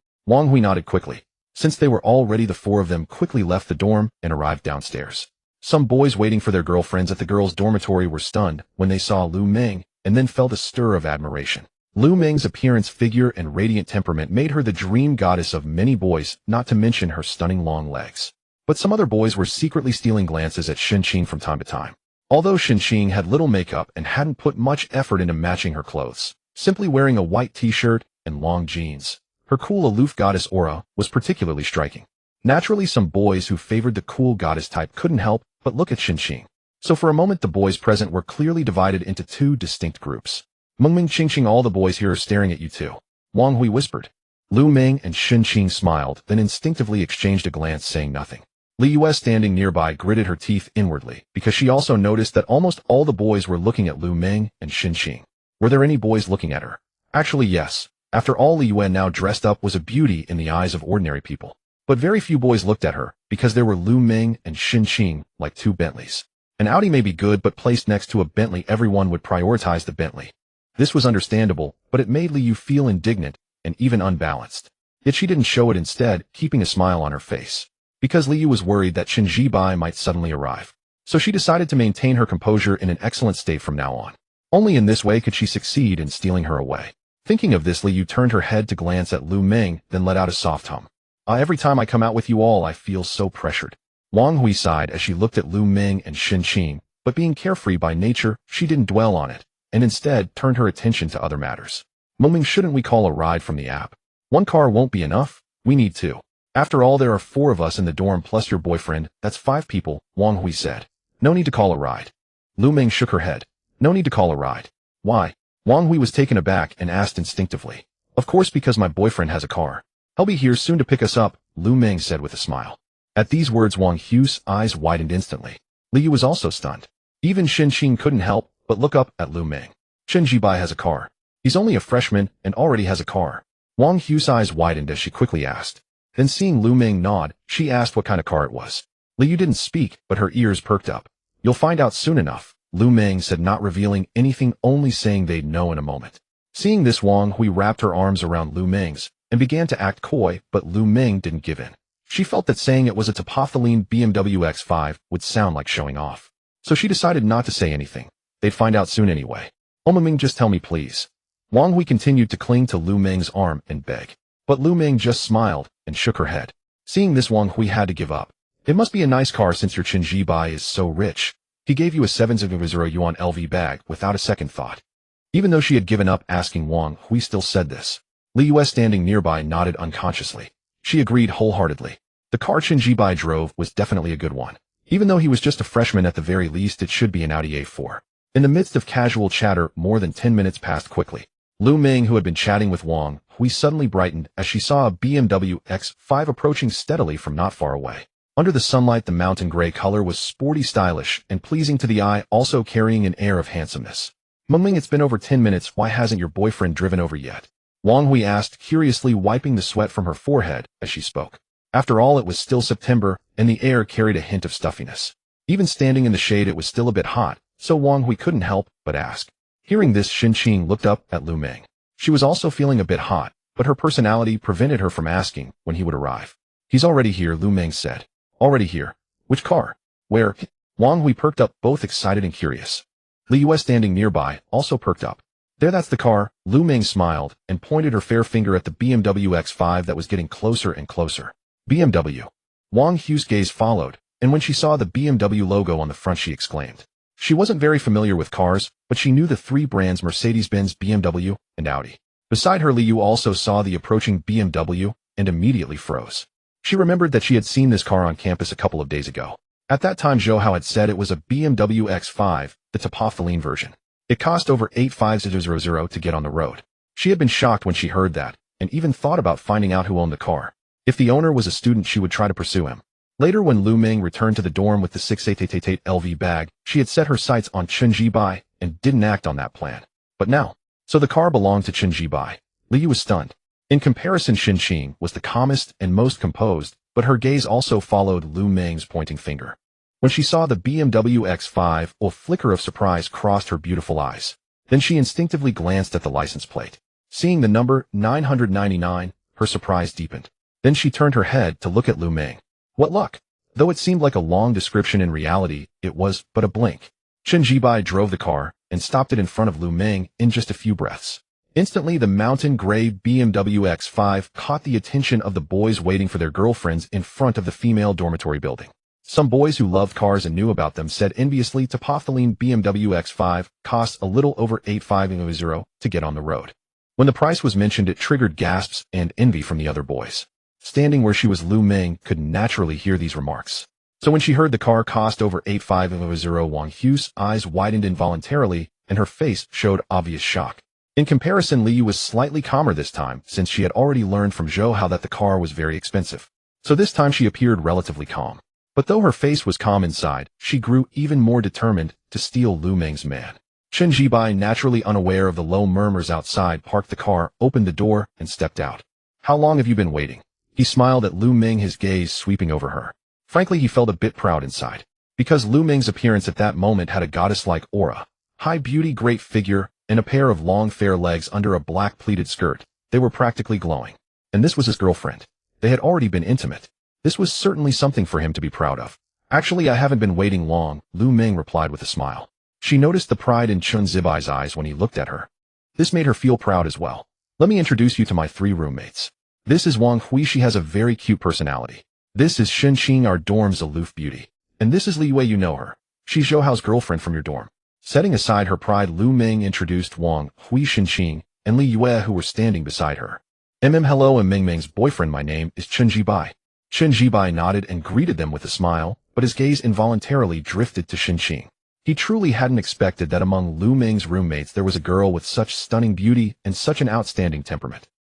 Hui nodded quickly. Since they were all ready, the four of them quickly left the dorm and arrived downstairs. Some boys waiting for their girlfriends at the girls' dormitory were stunned when they saw Lu Meng and then felt a stir of admiration. Lu Meng's appearance, figure, and radiant temperament made her the dream goddess of many boys, not to mention her stunning long legs. But some other boys were secretly stealing glances at Xinxin from time to time. Although Xinxin had little makeup and hadn't put much effort into matching her clothes, simply wearing a white t-shirt and long jeans, her cool, aloof goddess aura was particularly striking. Naturally, some boys who favored the cool goddess type couldn't help but look at Xinxin. So for a moment, the boys present were clearly divided into two distinct groups. Meng, Xinxin, all the boys here are staring at you too. Wang Hui whispered. Lu Meng and Xinxin smiled, then instinctively exchanged a glance, saying nothing. Li Yue, standing nearby, gritted her teeth inwardly, because she also noticed that almost all the boys were looking at Lu Meng and Xinxin. Were there any boys looking at her? Actually, yes. After all, Li Yue, now dressed up, was a beauty in the eyes of ordinary people. But very few boys looked at her, because there were Lu Meng and Xinxin like two Bentleys. An Audi may be good, but placed next to a Bentley, everyone would prioritize the Bentley. This was understandable, but it made Li Yu feel indignant and even unbalanced. Yet she didn't show it, instead keeping a smile on her face. Because Li Yu was worried that Chen Jibai might suddenly arrive. So she decided to maintain her composure in an excellent state from now on. Only in this way could she succeed in stealing her away. Thinking of this, Li Yu turned her head to glance at Lu Meng, then let out a soft hum. Every time I come out with you all, I feel so pressured. Wang Hui sighed as she looked at Lu Meng and Xinxin, but being carefree by nature, she didn't dwell on it, and instead turned her attention to other matters. Meng, shouldn't we call a ride from the app? One car won't be enough. We need two. After all, there are 4 of us in the dorm plus your boyfriend. That's 5 people, Wang Hui said. No need to call a ride. Lu Meng shook her head. No need to call a ride. Why? Wang Hui was taken aback and asked instinctively. Of course, because my boyfriend has a car. He'll be here soon to pick us up, Lu Meng said with a smile. At these words, Wang Hui's eyes widened instantly. Li Yu was also stunned. Even Xinxin couldn't help but look up at Lu Meng. Chen Jibai has a car. He's only a freshman and already has a car. Wang Hui's eyes widened as she quickly asked. Then seeing Lu Meng nod, she asked what kind of car it was. Li Yu didn't speak, but her ears perked up. You'll find out soon enough, Lu Meng said, not revealing anything, only saying they'd know in a moment. Seeing this, Wang Hui wrapped her arms around Lu Meng's and began to act coy, but Lu Meng didn't give in. She felt that saying it was a Topothaline BMW X5 would sound like showing off. So she decided not to say anything. They'd find out soon anyway. Meng, just tell me please. Wang Hui continued to cling to Lu Meng's arm and beg. But Lu Meng just smiled and shook her head. Seeing this, Wang Hui had to give up. It must be a nice car since your Chen Jibai is so rich. He gave you a 700 yuan LV bag without a second thought. Even though she had given up asking, Wang Hui still said this. Li Yue, standing nearby, nodded unconsciously. She agreed wholeheartedly. The car Chen Jibai drove was definitely a good one. Even though he was just a freshman, at the very least it should be an Audi A4. In the midst of casual chatter, more than 10 minutes passed quickly. Lu Meng, who had been chatting with Wang Hui, suddenly brightened as she saw a BMW X5 approaching steadily from not far away. Under the sunlight, the mountain gray color was sporty, stylish, and pleasing to the eye, also carrying an air of handsomeness. Meng, it's been over 10 minutes, why hasn't your boyfriend driven over yet? Wang Hui asked, curiously, wiping the sweat from her forehead as she spoke. After all, it was still September, and the air carried a hint of stuffiness. Even standing in the shade, it was still a bit hot, So Wang Hui couldn't help but ask. Hearing this, Qing looked up at Lu Meng. She was also feeling a bit hot, but her personality prevented her from asking when he would arrive. He's already here, Lu Meng said. Already here? Which car? Where? Wang Hui perked up, both excited and curious. Li Yue, standing nearby, also perked up. There, that's the car. Lu Meng smiled and pointed her fair finger at the BMW X5 that was getting closer and closer. BMW. Wang Hui's gaze followed, and when she saw the BMW logo on the front, she exclaimed. She wasn't very familiar with cars, but she knew the three brands Mercedes-Benz, BMW, and Audi. Beside her, Li Yue also saw the approaching BMW and immediately froze. She remembered that she had seen this car on campus a couple of days ago. At that time, Zhou Hao had said it was a BMW X5, the Topophyline version. It cost over 85000 to get on the road. She had been shocked when she heard that, and even thought about finding out who owned the car. If the owner was a student, she would try to pursue him. Later, when Lu Meng returned to the dorm with the 688 LV bag, she had set her sights on Chen Jibai and didn't act on that plan. But now, so the car belonged to Chen Jibai. Li Yue was stunned. In comparison, Qing was the calmest and most composed, but her gaze also followed Lu Meng's pointing finger. When she saw the BMW X5, a flicker of surprise crossed her beautiful eyes. Then she instinctively glanced at the license plate. Seeing the number 999, her surprise deepened. Then she turned her head to look at Lu Meng. What luck! Though it seemed like a long description, in reality, it was but a blink. Chen Jibai drove the car and stopped it in front of Lu Meng in just a few breaths. Instantly, the mountain gray BMW X5 caught the attention of the boys waiting for their girlfriends in front of the female dormitory building. Some boys who loved cars and knew about them said enviously, Topophyline BMW X5 costs a little over 850 to get on the road. When the price was mentioned, it triggered gasps and envy from the other boys. Standing where she was, Lu Meng could naturally hear these remarks. So when she heard the car cost over 850, Wang Hui's eyes widened involuntarily, and her face showed obvious shock. In comparison, Li Yue was slightly calmer this time, since she had already learned from Zhou Hao that the car was very expensive. So this time she appeared relatively calm. But though her face was calm inside, she grew even more determined to steal Lu Meng's man. Chen Jibai, naturally unaware of the low murmurs outside, parked the car, opened the door, and stepped out. How long have you been waiting? He smiled at Lu Meng, his gaze sweeping over her. Frankly, he felt a bit proud inside. Because Lu Meng's appearance at that moment had a goddess-like aura. High beauty, great figure, and a pair of long fair legs under a black pleated skirt. They were practically glowing. And this was his girlfriend. They had already been intimate. This was certainly something for him to be proud of. Actually, I haven't been waiting long, Lu Meng replied with a smile. She noticed the pride in Chen Zibai's eyes when he looked at her. This made her feel proud as well. Let me introduce you to my three roommates. This is Wang Hui, she has a very cute personality. This is Qing, our dorm's aloof beauty. And this is Li Yue, you know her. She's Zhou Hao's girlfriend from your dorm. Setting aside her pride, Lu Meng introduced Wang Hui, Qing, and Li Yue, who were standing beside her. Hello, I'm Meng Meng's boyfriend. My name is Chen Jibai. Chen Jibai nodded and greeted them with a smile, but his gaze involuntarily drifted to Qing. He truly hadn't expected that among Lu Meng's roommates there was a girl with such stunning beauty and such an outstanding temperament.